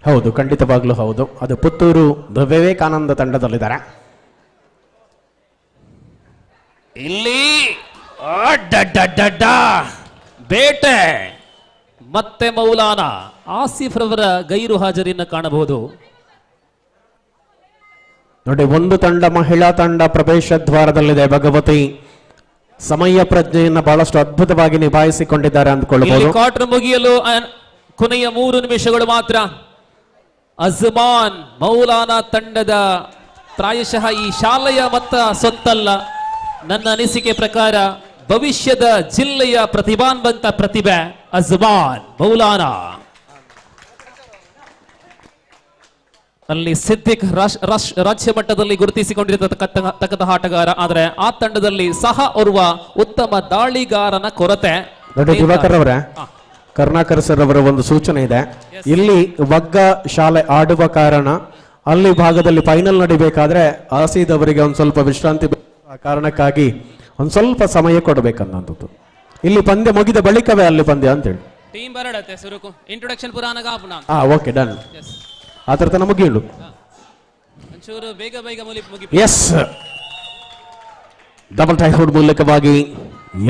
ಹೌದು, ಖಂಡಿತವಾಗ್ಲೂ ಹೌದು. ಅದು ಪುತ್ತೂರು ವಿವೇಕಾನಂದ ತಂಡದಲ್ಲಿದ್ದಾರೆ. ಇಲ್ಲಿ ಬೇಟೆ ಮತ್ತೆ ಮೌಲಾನಾ ಆಸಿಫ್ ರವರ ಗೈರು ಹಾಜರಿಯನ್ನು ಕಾಣಬಹುದು. ನೋಡಿ, ಒಂದು ತಂಡ ಮಹಿಳಾ ತಂಡ ಪ್ರವೇಶ ದ್ವಾರದಲ್ಲಿದೆ. ಭಗವತಿ ಸಮಯ ಪ್ರಜ್ಞೆಯನ್ನು ಬಹಳಷ್ಟು ಅದ್ಭುತವಾಗಿ ನಿಭಾಯಿಸಿಕೊಂಡಿದ್ದಾರೆ ಅಂದ್ಕೊಳ್ಳಬಹುದು. ಕ್ವಾರ್ಟರ್ ಮುಗಿಯಲು ಕೊನೆಯ 3 ನಿಮಿಷಗಳು ಮಾತ್ರ. ಅಜ್ಮಾನ್ ಮೌಲಾನಾ ತಂಡದ ಪ್ರಾಯಶಃ ಈ ಶಾಲೆಯ ಮತ್ತ ಸೊತ್ತಲ್ಲ, ನನ್ನ ಅನಿಸಿಕೆ ಪ್ರಕಾರ ಭವಿಷ್ಯದ ಜಿಲ್ಲೆಯ ಪ್ರತಿಭಾನ್ವಂತ ಪ್ರತಿಭೆ ಅಜ್ಮಾನ್ ಮೌಲಾನಾ. ಅಲ್ಲಿ ಸಿದ್ದಿಕ್ ರಾಜ್ಯ ಮಟ್ಟದಲ್ಲಿ ಗುರುತಿಸಿಕೊಂಡಿರತಕ್ಕಂತಹ ಆಟಗಾರ, ಆದರೆ ಆ ತಂಡದಲ್ಲಿ ಸಹ ಓರ್ವ ಉತ್ತಮ ದಾಳಿಗಾರನ ಕೊರತೆ. ನೋಡಿ ದಿವಾಕರ್ ಅವರ, ಕರುಣಾಕರ್ ಸರ್ ಅವರ ಒಂದು ಸೂಚನೆ ಇದೆ. ಇಲ್ಲಿ ಒಗ್ಗ ಶಾಲೆ ಆಡುವ ಕಾರಣ ಅಲ್ಲಿ ಭಾಗದಲ್ಲಿ ಫೈನಲ್ ನಡಿಬೇಕಾದ್ರೆ ಆಸೀದ್ ಅವರಿಗೆ ಒಂದು ಸ್ವಲ್ಪ ವಿಶ್ರಾಂತಿ ಕಾರಣಕ್ಕಾಗಿ ಒಂದು ಸ್ವಲ್ಪ ಸಮಯ ಕೊಡಬೇಕನ್ನೋದು. ಇಲ್ಲಿ ಪಂದ್ಯ ಮುಗಿದ ಬಳಿಕವೇ ಅಲ್ಲಿ ಪಂದ್ಯ ಅಂತೇಳಿ ಟೀಮ್ ಬರಡತ್ತೆ ಸುರುಕು ಇಂಟ್ರೊಡಕ್ಷನ್ ಪುರಾಣಗ ಆಪುನ. Okay, done. ಆ ಥರ ತನ ಮುಗಿಯುಳು. ಒಂಚೂರು ಬೇಗ ಮುಗಿ. ಎಸ್, ಡಬಲ್ ಟೈಹೌಡ್ ಮೂಲಕವಾಗಿ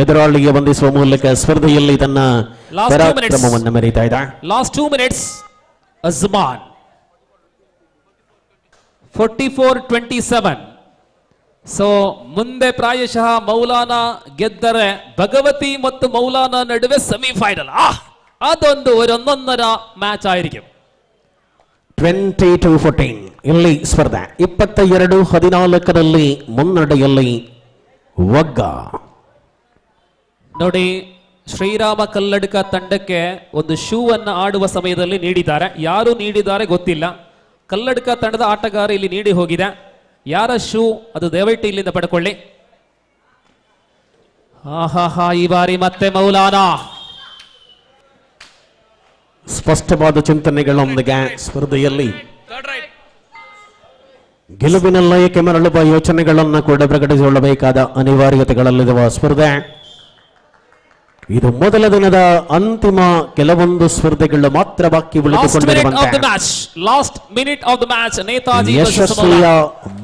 ಎದುರಾಳಿಗೆ ಬಂಧಿಸುವ ಮೂಲಕ ಸ್ಪರ್ಧೆಯಲ್ಲಿ ತನ್ನ ಪರಾಕ್ರಮವನ್ನು ಮೆರೀತಾ ಇದೆ. Last 2 minutes ಅಜ್ಮಾನ್ 44-27. ಸೊ ಮುಂದೆ ಪ್ರಾಯಶಃ ಮೌಲಾನಾ ಗೆದ್ದರೆ ಭಗವತಿ ಮತ್ತು ಮೌಲಾನಾ ನಡುವೆ ಸೆಮಿಫೈನಲ್, ಅದೊಂದು ಒಂದೊಂದರ ಮ್ಯಾಚ್ ಆയിരിക്കും. 22-14 ಇಲ್ಲಿ ಸ್ಪರ್ಧೆ. 22-14 ಮುನ್ನಡೆಯಲ್ಲಿ ಒಗ್ಗ. ನೋಡಿ, ಶ್ರೀರಾಮ ಕಲ್ಲಡ್ಕ ತಂಡಕ್ಕೆ ಒಂದು ಶೂ ಅನ್ನು ಆಡುವ ಸಮಯದಲ್ಲಿ ನೀಡಿದ್ದಾರೆ. ಯಾರು ನೀಡಿದ್ದಾರೆ ಗೊತ್ತಿಲ್ಲ. ಕಲ್ಲಡ್ಕ ತಂಡದ ಆಟಗಾರ ಇಲ್ಲಿ ನೀಡಿ ಹೋಗಿದೆ. ಯಾರ ಶೂ ಅದು ದಯವಿಟ್ಟು ಇಲ್ಲಿಂದ ಪಡ್ಕೊಳ್ಳಿ. ಈ ಬಾರಿ ಮತ್ತೆ ಮೌಲಾನಾ ಸ್ಪಷ್ಟವಾದ ಚಿಂತನೆಗಳೊಂದಿಗೆ ಸ್ಪರ್ಧೆಯಲ್ಲಿ ಗೆಲುವಿನ ಲಯಕ್ಕೆ ಮರಳುವ ಯೋಚನೆಗಳನ್ನು ಕೂಡ ಪ್ರಕಟಿಸಿಕೊಳ್ಳಬೇಕಾದ ಅನಿವಾರ್ಯತೆಗಳಲ್ಲಿರುವ ಸ್ಪರ್ಧೆ. ಇದು ಮೊದಲ ದಿನದ ಅಂತಿಮ ಕೆಲವೊಂದು ಸ್ಪರ್ಧೆಗಳು ಮಾತ್ರ ಬಾಕಿ last minute of the match Netaji ಯಶಸ್ವಿಯ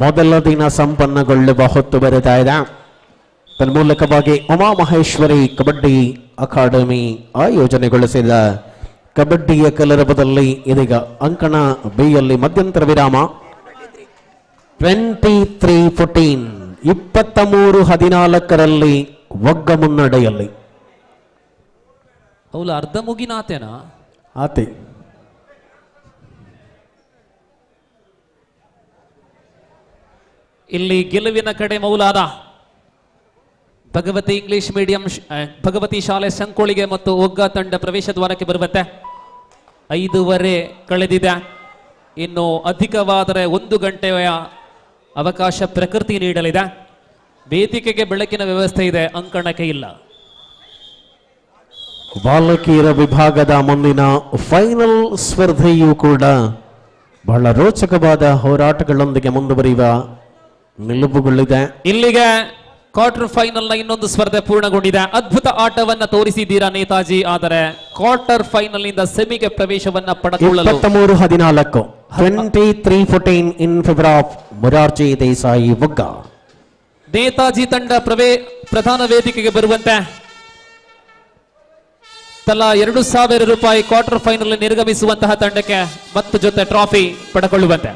ಮೊದಲ ದಿನ ಸಂಪನ್ನಗೊಳ್ಳುವ ಹೊತ್ತು ಬರುತ್ತಾ ಇದೆ. ತನ್ಮೂಲಕವಾಗಿ ಉಮಾಮಹೇಶ್ವರಿ ಕಬಡ್ಡಿ ಅಕಾಡೆಮಿ ಆಯೋಜನೆಗೊಳಿಸಿದ ಕಬಡ್ಡಿಯ ಕಲರವದಲ್ಲಿ ಇದೀಗ ಅಂಕಣ ಬಿಯಲ್ಲಿ ಮಧ್ಯಂತರ ವಿರಾಮ. 23-14 23-14 ಒಗ್ಗ ಮುನ್ನಡೆಯಲ್ಲಿ ಅವಳು ಅರ್ಧ ಮುಗಿನಾತೇನಾ ಆತೆ. ಇಲ್ಲಿ ಗೆಲುವಿನ ಕಡೆ ಮೌಲಾದ ಭಗವತಿ ಇಂಗ್ಲಿಷ್ ಮೀಡಿಯಂ ಭಗವತಿ ಶಾಲೆ ಸಂಕೋಳಿಗೆ ಮತ್ತು ಒಗ್ಗ ತಂಡ ಪ್ರವೇಶ ದ್ವಾರಕ್ಕೆ ಬರುವಂತೆ. 5:15 ಕಳೆದಿದೆ. ಇನ್ನು ಅಧಿಕವಾದರೆ 1 ಗಂಟೆಯ ಅವಕಾಶ ಪ್ರಕೃತಿ ನೀಡಲಿದೆ. ವೇದಿಕೆಗೆ ಬೆಳಕಿನ ವ್ಯವಸ್ಥೆ ಇದೆ, ಅಂಕಣಕ್ಕೆ ಇಲ್ಲ. ಬಾಲಕಿಯರ ವಿಭಾಗದ ಮುಂದಿನ ಫೈನಲ್ ಸ್ಪರ್ಧೆಯೂ ಕೂಡ ಬಹಳ ರೋಚಕವಾದ ಹೋರಾಟಗಳೊಂದಿಗೆ ಮುಂದುವರಿಯುವ ನಿಲುವುಗಳಿದೆ. ಇಲ್ಲಿಗೆ ಕ್ವಾರ್ಟರ್ ಫೈನಲ್ ನ ಇನ್ನೊಂದು ಸ್ಪರ್ಧೆ ಪೂರ್ಣಗೊಂಡಿದೆ. ಅದ್ಭುತ ಆಟವನ್ನ ತೋರಿಸಿದ್ದೀರಾ ನೇತಾಜಿ. ಆದರೆ ಕ್ವಾರ್ಟರ್ ಫೈನಲ್ ನಿಂದ ಸೆಮಿಗೆ ಪ್ರವೇಶವನ್ನ ಪಡೆದುಕೊಳ್ಳಲು 23-14 23-14 in favour of Morarji Desai Vagga. Netaji ತಂಡ ಪ್ರಧಾನ ವೇದಿಕೆಗೆ ಬರುವಂತೆ ತಲಾ 2,000 ರೂಪಾಯಿ ಕ್ವಾರ್ಟರ್ ಫೈನಲ್ ನಿರ್ಗಮಿಸುವಂತಹ ತಂಡಕ್ಕೆ ಮತ್ತು ಜೊತೆ ಟ್ರಾಫಿ ಪಡೆದುಕೊಳ್ಳುವಂತೆ.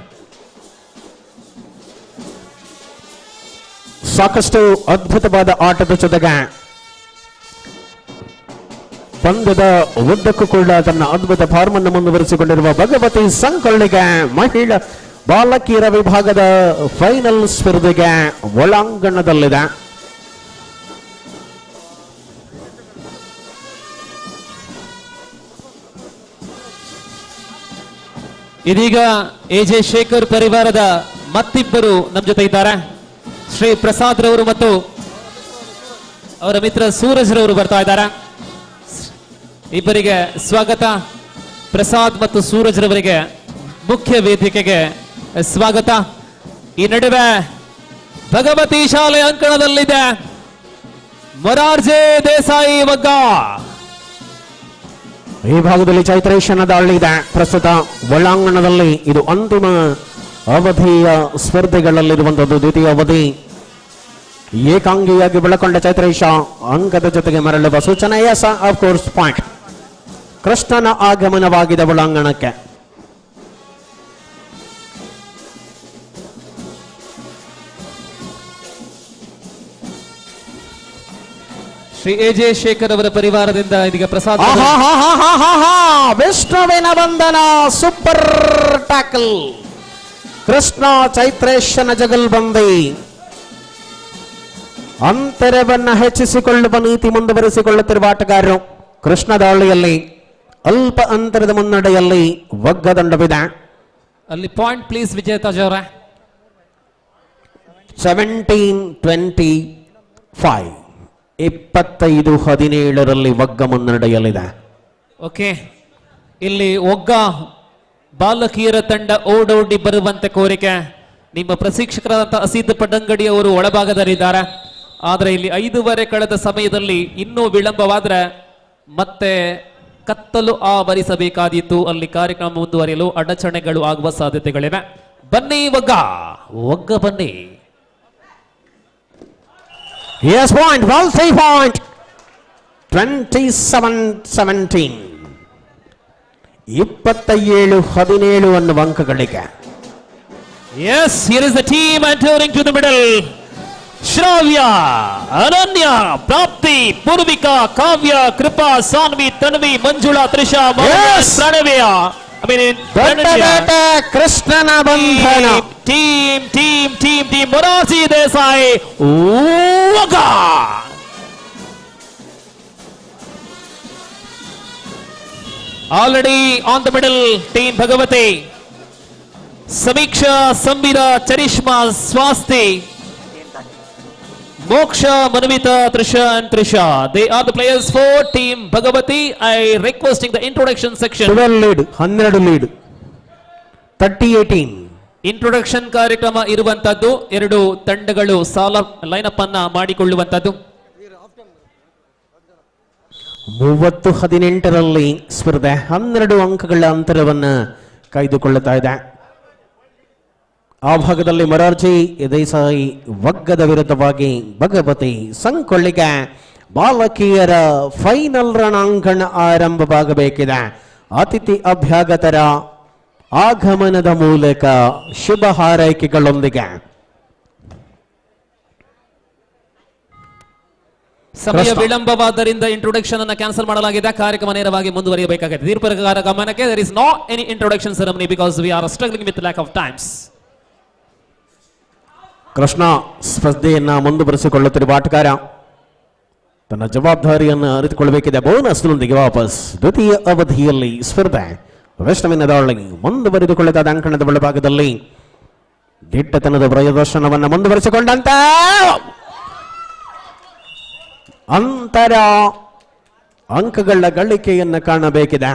ಸಾಕಷ್ಟು ಅದ್ಭುತವಾದ ಆಟದ ಜೊತೆಗೆ ಪಂದ್ಯದ ಉದ್ದಕ್ಕೂ ಕೂಡ ತನ್ನ ಅದ್ಭುತ ಫಾರ್ಮ್ ಅನ್ನು ಮುಂದುವರಿಸಿಕೊಂಡಿರುವ ಭಗವತಿ ಸಂಕೊಳ್ಳಿಗೆ ಮಹಿಳಾ ಬಾಲಕಿಯರ ವಿಭಾಗದ ಫೈನಲ್ ಸ್ಪರ್ಧೆಗೆ ಒಳಾಂಗಣದಲ್ಲಿದೆ. ಇದೀಗ ಎಜೆ ಶೇಖರ್ ಪರಿವಾರದ ಮತ್ತಿಬ್ಬರು ನಮ್ಮ ಜೊತೆ ಇದ್ದಾರೆ. ಶ್ರೀ ಪ್ರಸಾದ್ ರವರು ಮತ್ತು ಅವರ ಮಿತ್ರ ಸೂರಜ್ ರವರು ಬರ್ತಾ ಇದ್ದಾರೆ. ಇಬ್ಬರಿಗೆ ಸ್ವಾಗತ. ಪ್ರಸಾದ್ ಮತ್ತು ಸೂರಜ್ ರವರಿಗೆ ಮುಖ್ಯ ವೇದಿಕೆಗೆ ಸ್ವಾಗತ. ಈ ನಡುವೆ ಭಗವತಿ ಶಾಲೆ ಅಂಕಣದಲ್ಲಿದೆ ಮೊರಾರ್ಜಿ ದೇಸಾಯಿ ಒಗ್ಗ. ಈ ಭಾಗದಲ್ಲಿ ಚೈತ್ರೇಶನ ದಾಳಿ ಇದೆ. ಪ್ರಸ್ತುತ ಒಳಾಂಗಣದಲ್ಲಿ ಇದು ಅಂತಿಮ ಅವಧಿಯ ಸ್ಪರ್ಧೆಗಳಲ್ಲಿರುವಂತದ್ದು. ದ್ವಿತೀಯ ಅವಧಿ ಏಕಾಂಗಿಯಾಗಿ ಬೆಳಕೊಂಡ ಚೈತ್ರೇಶ ಅಂಕದ ಜೊತೆಗೆ ಮರಳುವ ಸೂಚನೆ. Yes of course point. ಕೃಷ್ಣನ ಆಗಮನವಾಗಿದೆ ಒಳಾಂಗಣಕ್ಕೆ. ಶ್ರೀ ಎಜೆ ಶೇಖರ್ ಅವರ ಪರಿವಾರದಿಂದ ಇದೀಗ ಪ್ರಸಾದ್ ವಿಷ್ಣುವಿನ ಬಂಧನ ಸೂಪರ್ ಟ್ಯಾಕಲ್. ಕೃಷ್ಣ ಚೈತ್ರೇಶನ ಜಗಲ್ಬಂದಿ ಅಂತರವನ್ನ ಹೆಚ್ಚಿಸಿಕೊಳ್ಳುವ ನೀತಿ ಮುಂದುವರಿಸಿಕೊಳ್ಳುತ್ತಿರುವ ಆಟಗಾರರು. ಕೃಷ್ಣ ದಾಳಿಯಲ್ಲಿ ಅಲ್ಪ ಅಂತರದ ಮುನ್ನಡೆಯಲ್ಲಿ ಒಗ್ಗ ತಂಡವಿದೆ. ಅಲ್ಲಿ ಪಾಯಿಂಟ್ ಪ್ಲೀಸ್ ವಿಜೇತಾಜ್ ಅವರ 17-25 25-17 ಒಗ್ಗ ಮುನ್ನಡೆಯಲ್ಲಿದೆ. ಓಕೆ, ಇಲ್ಲಿ ಒಗ್ಗ ಬಾಲಕಿಯರ ತಂಡ ಓಡೋಡಿ ಬರುವಂತೆ ಕೋರಿಕೆ. ನಿಮ್ಮ ಪ್ರಶಿಕ್ಷಕರಾದಂಥ ಅಸೀದ್ ಪಡಂಗಡಿ ಅವರು ಒಳಭಾಗದಲ್ಲಿದ್ದಾರೆ. ಆದರೆ ಇಲ್ಲಿ 5:15 ಕಳೆದ ಸಮಯದಲ್ಲಿ ಇನ್ನೂ ವಿಳಂಬವಾದರೆ ಮತ್ತೆ ಕತ್ತಲು ಆವರಿಸಬೇಕಾದೀತು. ಅಲ್ಲಿ ಕಾರ್ಯಕ್ರಮ ಮುಂದುವರಿಯಲು ಅಡಚಣೆಗಳು ಆಗುವ ಸಾಧ್ಯತೆಗಳಿವೆ. ಬನ್ನಿ ಒಗ್ಗ, ಒಗ್ಗ ಬನ್ನಿ. Yes, point, well, 3 point. 27-17 27-17 ಅನ್ನುವ ಅಂಕಗಳಿಗೆ. Yes, here is the team entering to the middle. ಶ್ರಾವ್ಯ, ಅನನ್ಯ, ಪ್ರಾಪ್ತಿ, ಪೂರ್ವಿಕಾ, ಕಾವ್ಯ, ಕೃಪಾ, ಸಾನ್ವಿ, ತನ್ವಿ, ಮಂಜುಳಾ, ತ್ರಿಷಾ, ಪ್ರಣವ್ಯ. ಕೃಷ್ಣನ ಬಂಧನ. Team Morarji Desai Vagga. Already on the middle team Bhagavati, Sameeksha, Sambira, Charishma, Swasti, Moksha, Manvita, Trisha and Trisha. They are the players for team Bhagavati. I requesting the introduction section. 12 lead, 12 lead. 30-18. Introduction ಕಾರ್ಯಕ್ರಮ ಇರುವಂತದ್ದು. ಎರಡು ತಂಡಗಳು ಸಾಲ ಲೈನಪ್ ಅನ್ನ ಮಾಡಿಕೊಳ್ಳುವಂತದ್ದು. 30-18ರಲ್ಲಿ ಸ್ಪರ್ಧೆ 12 ಅಂಕಗಳ ಅಂತರವನ್ನು ಕಾಯ್ದುಕೊಳ್ಳುತ್ತಾ ಇದೆ. ಆ ಭಾಗದಲ್ಲಿ ಮೊರಾರ್ಜಿ ದೇಸಾಯಿ ವಗ್ಗದ ವಿರುದ್ಧವಾಗಿ ಭಗವತಿ ಸಂಕೊಳ್ಳಿಗೆ ಬಾಲಕಿಯರ ಫೈನಲ್ ರಣಾಂಗಣ ಆರಂಭವಾಗಬೇಕಿದೆ. ಅತಿಥಿ ಅಭ್ಯಾಗತರ ಆಗಮನದ ಮೂಲಕ ಶುಭ ಹಾರೈಕೆಗಳೊಂದಿಗೆ ಸಮಯ ವಿಳಂಬವಾದ್ದರಿಂದ ಇಂಟ್ರೊಡಕ್ಷನ್ ಅನ್ನು ಕ್ಯಾನ್ಸಲ್ ಮಾಡಲಾಗಿದೆ. ಕಾರ್ಯಕ್ರಮ ನೇರವಾಗಿ ಮುಂದುವರಿಯಬೇಕಾಗಿದೆ. ತೀರ್ಪುಗಾರ ಗಮನಕ್ಕೆ, there is no any introduction ceremony because we are struggling with lack of times. Krishna ಸ್ಪರ್ಧೆಯನ್ನ ಮುಂದುವರಿಸಿಕೊಳ್ಳುತ್ತಿರುವ ಆಟಗಾರ ತನ್ನ ಜವಾಬ್ದಾರಿಯನ್ನು ಅರಿತುಕೊಳ್ಳಬೇಕಿದೆ. ಬೋನಸ್ನೊಂದಿಗೆ ವಾಪಸ್ ದ್ವಿತೀಯ ಅವಧಿಯಲ್ಲಿ ಸ್ಪರ್ಧೆ ವೆಸ್ಟಮಿನ ದಾಳಿ ಮುಂದುವರಿದುಕೊಳ್ಳುತ್ತಾದ ಅಂಕಣದ ಬಲಭಾಗದಲ್ಲಿ ದಿಟ್ಟತನದ ಪ್ರದರ್ಶನವನ್ನು ಮುಂದುವರಿಸಿಕೊಂಡಂತ ಅಂತರ ಅಂಕಗಳ ಗಳಿಕೆಯನ್ನು ಕಾಣಬೇಕಿದೆ.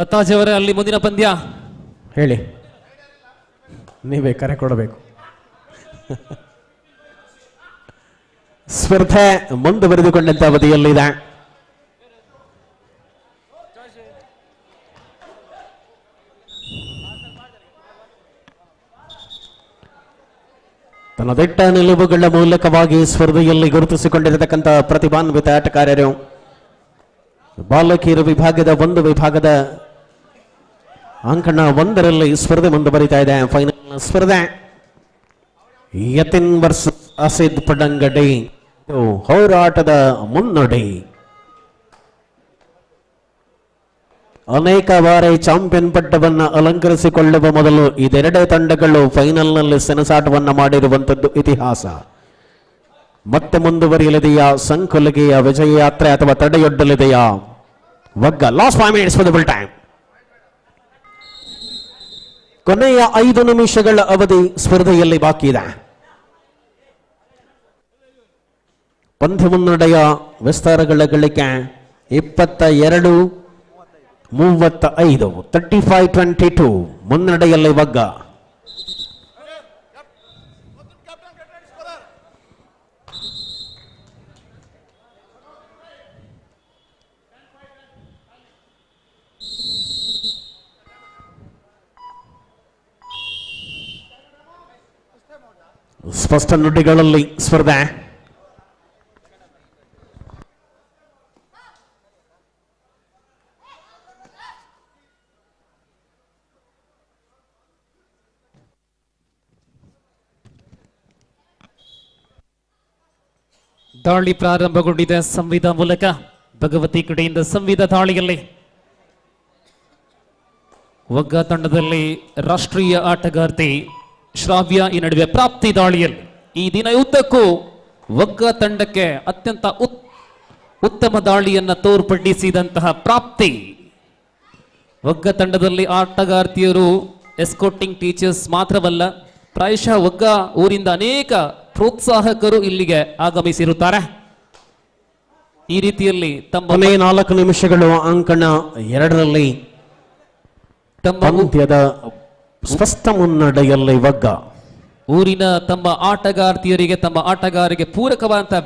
ಅತ್ತಾಜಿಯವರೇ, ಅಲ್ಲಿ ಮುಂದಿನ ಪಂದ್ಯ ಹೇಳಿ, ನೀವೇ ಕರೆ ಕೊಡಬೇಕು. ಸ್ಪರ್ಧೆ ಮುಂದುವರೆದುಕೊಂಡಂತ ಅವಧಿಯಲ್ಲಿದೆ. ತನ್ನ ದಿಟ್ಟ ನಿಲುವುಗಳ ಮೂಲಕವಾಗಿ ಸ್ಪರ್ಧೆಯಲ್ಲಿ ಗುರುತಿಸಿಕೊಂಡಿರತಕ್ಕಂಥ ಪ್ರತಿಭಾನ್ವಿತ ಆಟಗಾರರು ಬಾಲಕಿಯರ ವಿಭಾಗದ ಒಂದು ವಿಭಾಗದ ಅಂಕಣ 1ರಲ್ಲಿ ಸ್ಪರ್ಧೆ ಮುಂದುವರಿತಾ ಇದೆ. ಫೈನಲ್ ಸ್ಪರ್ಧೆ ಯತಿನ್ ವರ್ಸಸ್ ಅಸಿದ್ ಪಡಂಗಡಿ, ಹೋರಾಟದ ಮುನ್ನಡೆ. ಅನೇಕ ಬಾರಿ ಚಾಂಪಿಯನ್ ಪಟ್ಟವನ್ನು ಅಲಂಕರಿಸಿಕೊಳ್ಳುವ ಮೊದಲು ಇದೆರಡೇ ತಂಡಗಳು ಫೈನಲ್ನಲ್ಲಿ ಸೆಣಸಾಟವನ್ನು ಮಾಡಿರುವಂಥದ್ದು ಇತಿಹಾಸ. ಮತ್ತೆ ಮುಂದುವರಿಯಲಿದೆಯಾ ಸಂಕೊಲಗಿಯ ವಿಜಯ ಯಾತ್ರೆ ಅಥವಾ ತಡೆಯೊಡ್ಡಲಿದೆಯಾ Vagga? Last 5 minutes for the full time. ಕೊನೆಯ 5 ನಿಮಿಷಗಳ ಅವಧಿ ಸ್ಪರ್ಧೆಯಲ್ಲಿ ಬಾಕಿ ಇದೆ. ಪಂದ್ಯ ಮುನ್ನಡೆಯ ವಿಸ್ತಾರಗಳ ಗಳಿಕೆ 22-35, 35-22 ಮುನ್ನಡೆಯಲ್ಲಿ ವಗ್ಗ. ಸ್ಪಷ್ಟ ನುಡಿಗಳಲ್ಲಿ ಸ್ಪರ್ಧೆ. ದಾಳಿ ಪ್ರಾರಂಭಗೊಂಡಿದೆ ಸಂವಿಧ ಮೂಲಕ. ಭಗವತಿ ಕಡೆಯಿಂದ ಸಂವಿಧ ದಾಳಿಯಲ್ಲಿ ವಗ್ಗ ತಂಡದಲ್ಲಿ ರಾಷ್ಟ್ರೀಯ ಆಟಗಾರ್ತಿ ಶ್ರಾವ್ಯ, ಈ ನಡುವೆ ಪ್ರಾಪ್ತಿ ದಾಳಿಯಲ್ಲಿ. ಈ ದಿನ ಉದ್ದಕ್ಕೂ ವಗ್ಗ ತಂಡಕ್ಕೆ ಅತ್ಯಂತ ಉತ್ತಮ ದಾಳಿಯನ್ನು ತೋರ್ಪಡಿಸಿದಂತಹ ಪ್ರಾಪ್ತಿ. ವಗ್ಗ ತಂಡದಲ್ಲಿ ಆಟಗಾರ್ತಿಯರು ಎಸ್ಕೋಟಿಂಗ್ ಟೀಚರ್ಸ್ ಮಾತ್ರವಲ್ಲ, ಪ್ರಾಯಶಃ ವಗ್ಗ ಊರಿಂದ ಅನೇಕ ಪ್ರೋತ್ಸಾಹಕರು ಇಲ್ಲಿಗೆ ಆಗಮಿಸಿರುತ್ತಾರೆ. ಈ ರೀತಿಯಲ್ಲಿ ತಮ್ಮ 4 ನಿಮಿಷಗಳು ಅಂಕಣ 2ರಲ್ಲಿ ತಮ್ಮ ಪಂದ್ಯದ ಸ್ಪಷ್ಟ ಮುನ್ನಡೆಯಲ್ಲಿ ವಗ್ಗ. ಊರಿನ ತಮ್ಮ ಆಟಗಾರ್ತಿಯರಿಗೆ, ತಮ್ಮ ಆಟಗಾರರಿಗೆ ಪೂರಕವಾದಂತಹ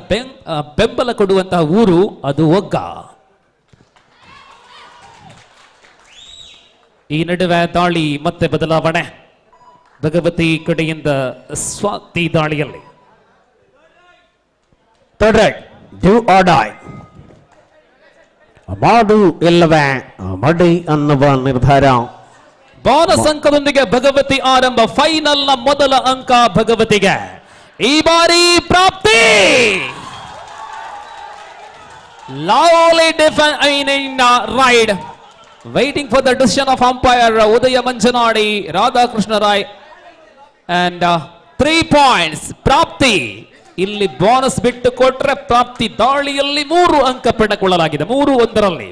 ಬೆಂಬಲ ಕೊಡುವಂತಹ ಊರು ಅದು ವಗ್ಗ. ಈ ನಡುವೆ ದಾಳಿ ಮತ್ತೆ ಬದಲಾವಣೆ. ಭಗವತಿ ಕಡೆಯಿಂದ ಸ್ವಾತಿ ದಾಳಿಯಲ್ಲಿ ಮಾಡು ಇಲ್ಲವೇ ಮಡಿ ಅನ್ನುವ ನಿರ್ಧಾರ. ಬೋನಸ್ ಅಂಕದೊಂದಿಗೆ ಭಗವತಿ ಆರಂಭ. ಫೈನಲ್ ನ ಮೊದಲ ಅಂಕ ಭಗವತಿಗೆ. ಈ ಬಾರಿ Prapti lovely defining raid. Waiting for the decision of umpire Udaya Manjanadi, Radhakrishna Rai and 3 points ಪ್ರಾಪ್ತಿ. ಇಲ್ಲಿ ಬೋನಸ್ ಬಿಟ್ಟು ಕೊಟ್ರೆ ಪ್ರಾಪ್ತಿ ದಾಳಿಯಲ್ಲಿ 3 ಅಂಕ ಪಡೆದುಕೊಳ್ಳಲಾಗಿದೆ. 3-1ರಲ್ಲಿ.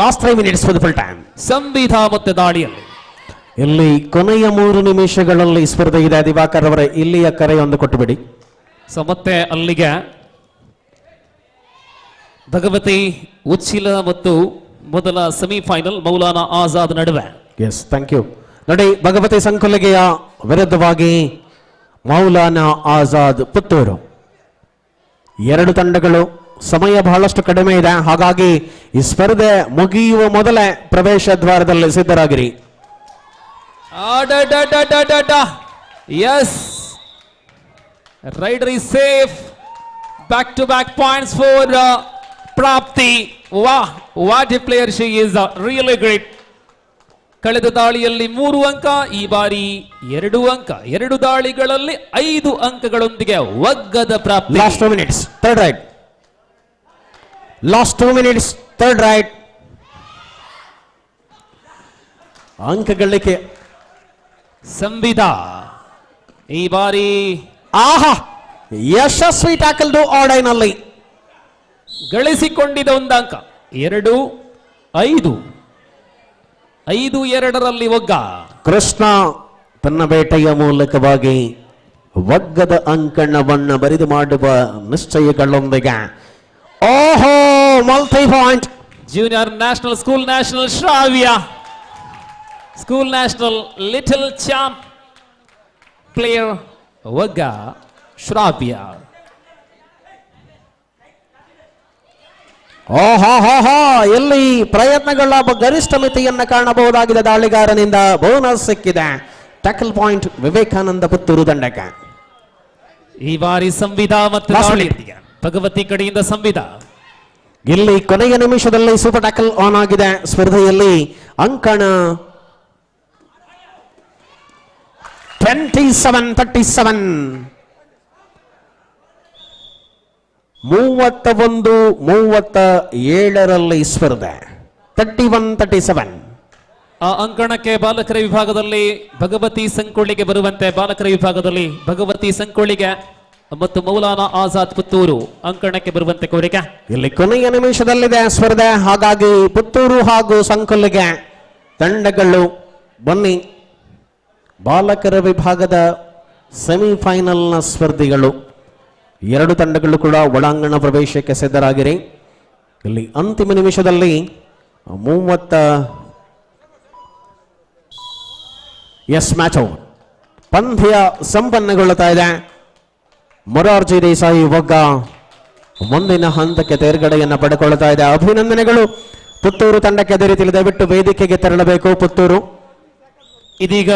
Last 3 minutes for the full time. Samvidha ಮತ್ತೆ ದಾಳಿಯಲ್ಲಿ ಇಲ್ಲಿ ಕೊನೆಯ 3 ನಿಮಿಷಗಳಲ್ಲಿ ಸ್ಪರ್ಧೆ ಇದೆ. ದಿವಾಕರ್ ಅವರೇ, ಇಲ್ಲಿಯ ಕರೆಯೊಂದು ಕೊಟ್ಟು ಬಿಡಿ. ಸೊ ಮತ್ತೆ ಅಲ್ಲಿಗೆ ಭಗವತಿ ಉಚ್ಚಿಲ ಮತ್ತು ಮೊದಲ ಸೆಮಿಫೈನಲ್ ಮೌಲಾನಾ ಆಜಾದ್ ನಡುವೆ. Yes, thank you. ನೋಡಿ, ಭಗವತಿ ಸಂಕುಲಿಗೆಯ ವಿರುದ್ಧವಾಗಿ ಮೌಲಾನಾ ಆಜಾದ್ ಪುತ್ತೂರು. ಎರಡು ತಂಡಗಳು, ಸಮಯ ಬಹಳಷ್ಟು ಕಡಿಮೆ ಇದೆ, ಹಾಗಾಗಿ ಈ ಸ್ಪರ್ಧೆ ಮುಗಿಯುವ ಮೊದಲೇ ಪ್ರವೇಶ ದ್ವಾರದಲ್ಲಿ ಸಿದ್ಧರಾಗಿರಿ. Yes, raider is safe. Back to back points for Prapti. ವಾಹ್, what a player she is, really great. ಕಳೆದ ದಾಳಿಯಲ್ಲಿ 3 ಅಂಕ, ಈ ಬಾರಿ 2 ಅಂಕ. 2 ದಾಳಿಗಳಲ್ಲಿ 5 ಅಂಕಗಳೊಂದಿಗೆ ಒಗ್ಗದ ಪ್ರಾಪ್ತಿ. Last 2 minutes, third right. Last 2 minutes, third right. ಅಂಕ ಗಳಿಕೆ ಸಂವಿಧಾ ಈ ಬಾರಿ ಆಹಾ ಯಶಸ್ವಿ ಟ್ಯಾಕಲ್ ಆರ್ಡೈನಲ್ಲಿ ಗಳಿಸಿಕೊಂಡಿದ್ದ ಒಂದು ಅಂಕ. 2-5, 5-2ರಲ್ಲಿ ಒಗ್ಗ. ಕೃಷ್ಣ ತನ್ನ ಬೇಟೆಯ ಮೂಲಕವಾಗಿ ಒಗ್ಗದ ಅಂಕಣವನ್ನು ಬರಿದು ಮಾಡುವ ನಿಶ್ಚಯಗಳೊಂದಿಗೆ ಓಹೋ multi point. Junior national, school national Shravya, school national little champ player Vagga Shravya. ಓಹೋ, ಇಲ್ಲಿ ಪ್ರಯತ್ನಗಳ ಗರಿಷ್ಠ ಮಿತಿಯನ್ನು ಕಾಣಬಹುದಾಗಿದೆ. ದಾಳಿಗಾರನಿಂದ ಬೋನಸ್ ಸಿಕ್ಕಿದೆ. ಟ್ಯಾಕಲ್ ಪಾಯಿಂಟ್ ವಿವೇಕಾನಂದ ಪುತ್ತೂರು ತಂಡಕ್ಕೆ. ಈ ಬಾರಿ ಸಂವಿಧಾ ಮತ್ತು ದಾಳಿ ಭಗವತಿ ಕಡೆಯಿಂದ ಸಂವಿಧಾ. ಇಲ್ಲಿ ಕೊನೆಯ ನಿಮಿಷದಲ್ಲಿ ಸೂಪರ್ ಟ್ಯಾಕಲ್ ಆನ್ ಆಗಿದೆ. ಸ್ಪರ್ಧೆಯಲ್ಲಿ ಅಂಕಣ 27-37, 31-37ರಲ್ಲಿ ಸ್ಪರ್ಧೆ. 31-37. ಆ ಅಂಕಣಕ್ಕೆ ಬಾಲಕರ ವಿಭಾಗದಲ್ಲಿ ಭಗವತಿ ಸಂಕೊಳ್ಳಿಗೆ ಬರುವಂತೆ, ಬಾಲಕರ ವಿಭಾಗದಲ್ಲಿ ಭಗವತಿ ಸಂಕೊಳ್ಳಿಗೆ ಮತ್ತು ಮೌಲಾನಾ ಆಜಾದ್ ಪುತ್ತೂರು ಅಂಕಣಕ್ಕೆ ಬರುವಂತೆ ಕೋರಿಕೆ. ಇಲ್ಲಿ ಕೊನೆಯ ನಿಮಿಷದಲ್ಲಿದೆ ಸ್ಪರ್ಧೆ, ಹಾಗಾಗಿ ಪುತ್ತೂರು ಹಾಗೂ ಸಂಕೊಲ್ಲಿಗೆ ತಂಡಗಳು ಬನ್ನಿ. ಬಾಲಕರ ವಿಭಾಗದ ಸೆಮಿಫೈನಲ್ನ ಸ್ಪರ್ಧಿಗಳು 2 ತಂಡಗಳು ಕೂಡ ಒಳಾಂಗಣ ಪ್ರವೇಶಕ್ಕೆ ಸಿದ್ಧರಾಗಿರಿ. ಇಲ್ಲಿ ಅಂತಿಮ ನಿಮಿಷದಲ್ಲಿ 30 ಮ್ಯಾಚ್ ಓವರ್ ಪಂದ್ಯ ಸಂಪನ್ನಗೊಳ್ಳುತ್ತಾ ಇದೆ. ಮೊರಾರ್ಜಿ ದೇಸಾಯಿ ಒಗ್ಗ ಮುಂದಿನ ಹಂತಕ್ಕೆ ತೇರ್ಗಡೆಯನ್ನು ಪಡೆದುಕೊಳ್ಳುತ್ತಾ ಇದೆ. ಅಭಿನಂದನೆಗಳು ಪುತ್ತೂರು ತಂಡಕ್ಕೆ. ಅದೇ ರೀತಿಯಲ್ಲಿ ದಯವಿಟ್ಟು ವೇದಿಕೆಗೆ ತೆರಳಬೇಕು ಪುತ್ತೂರು. ಇದೀಗ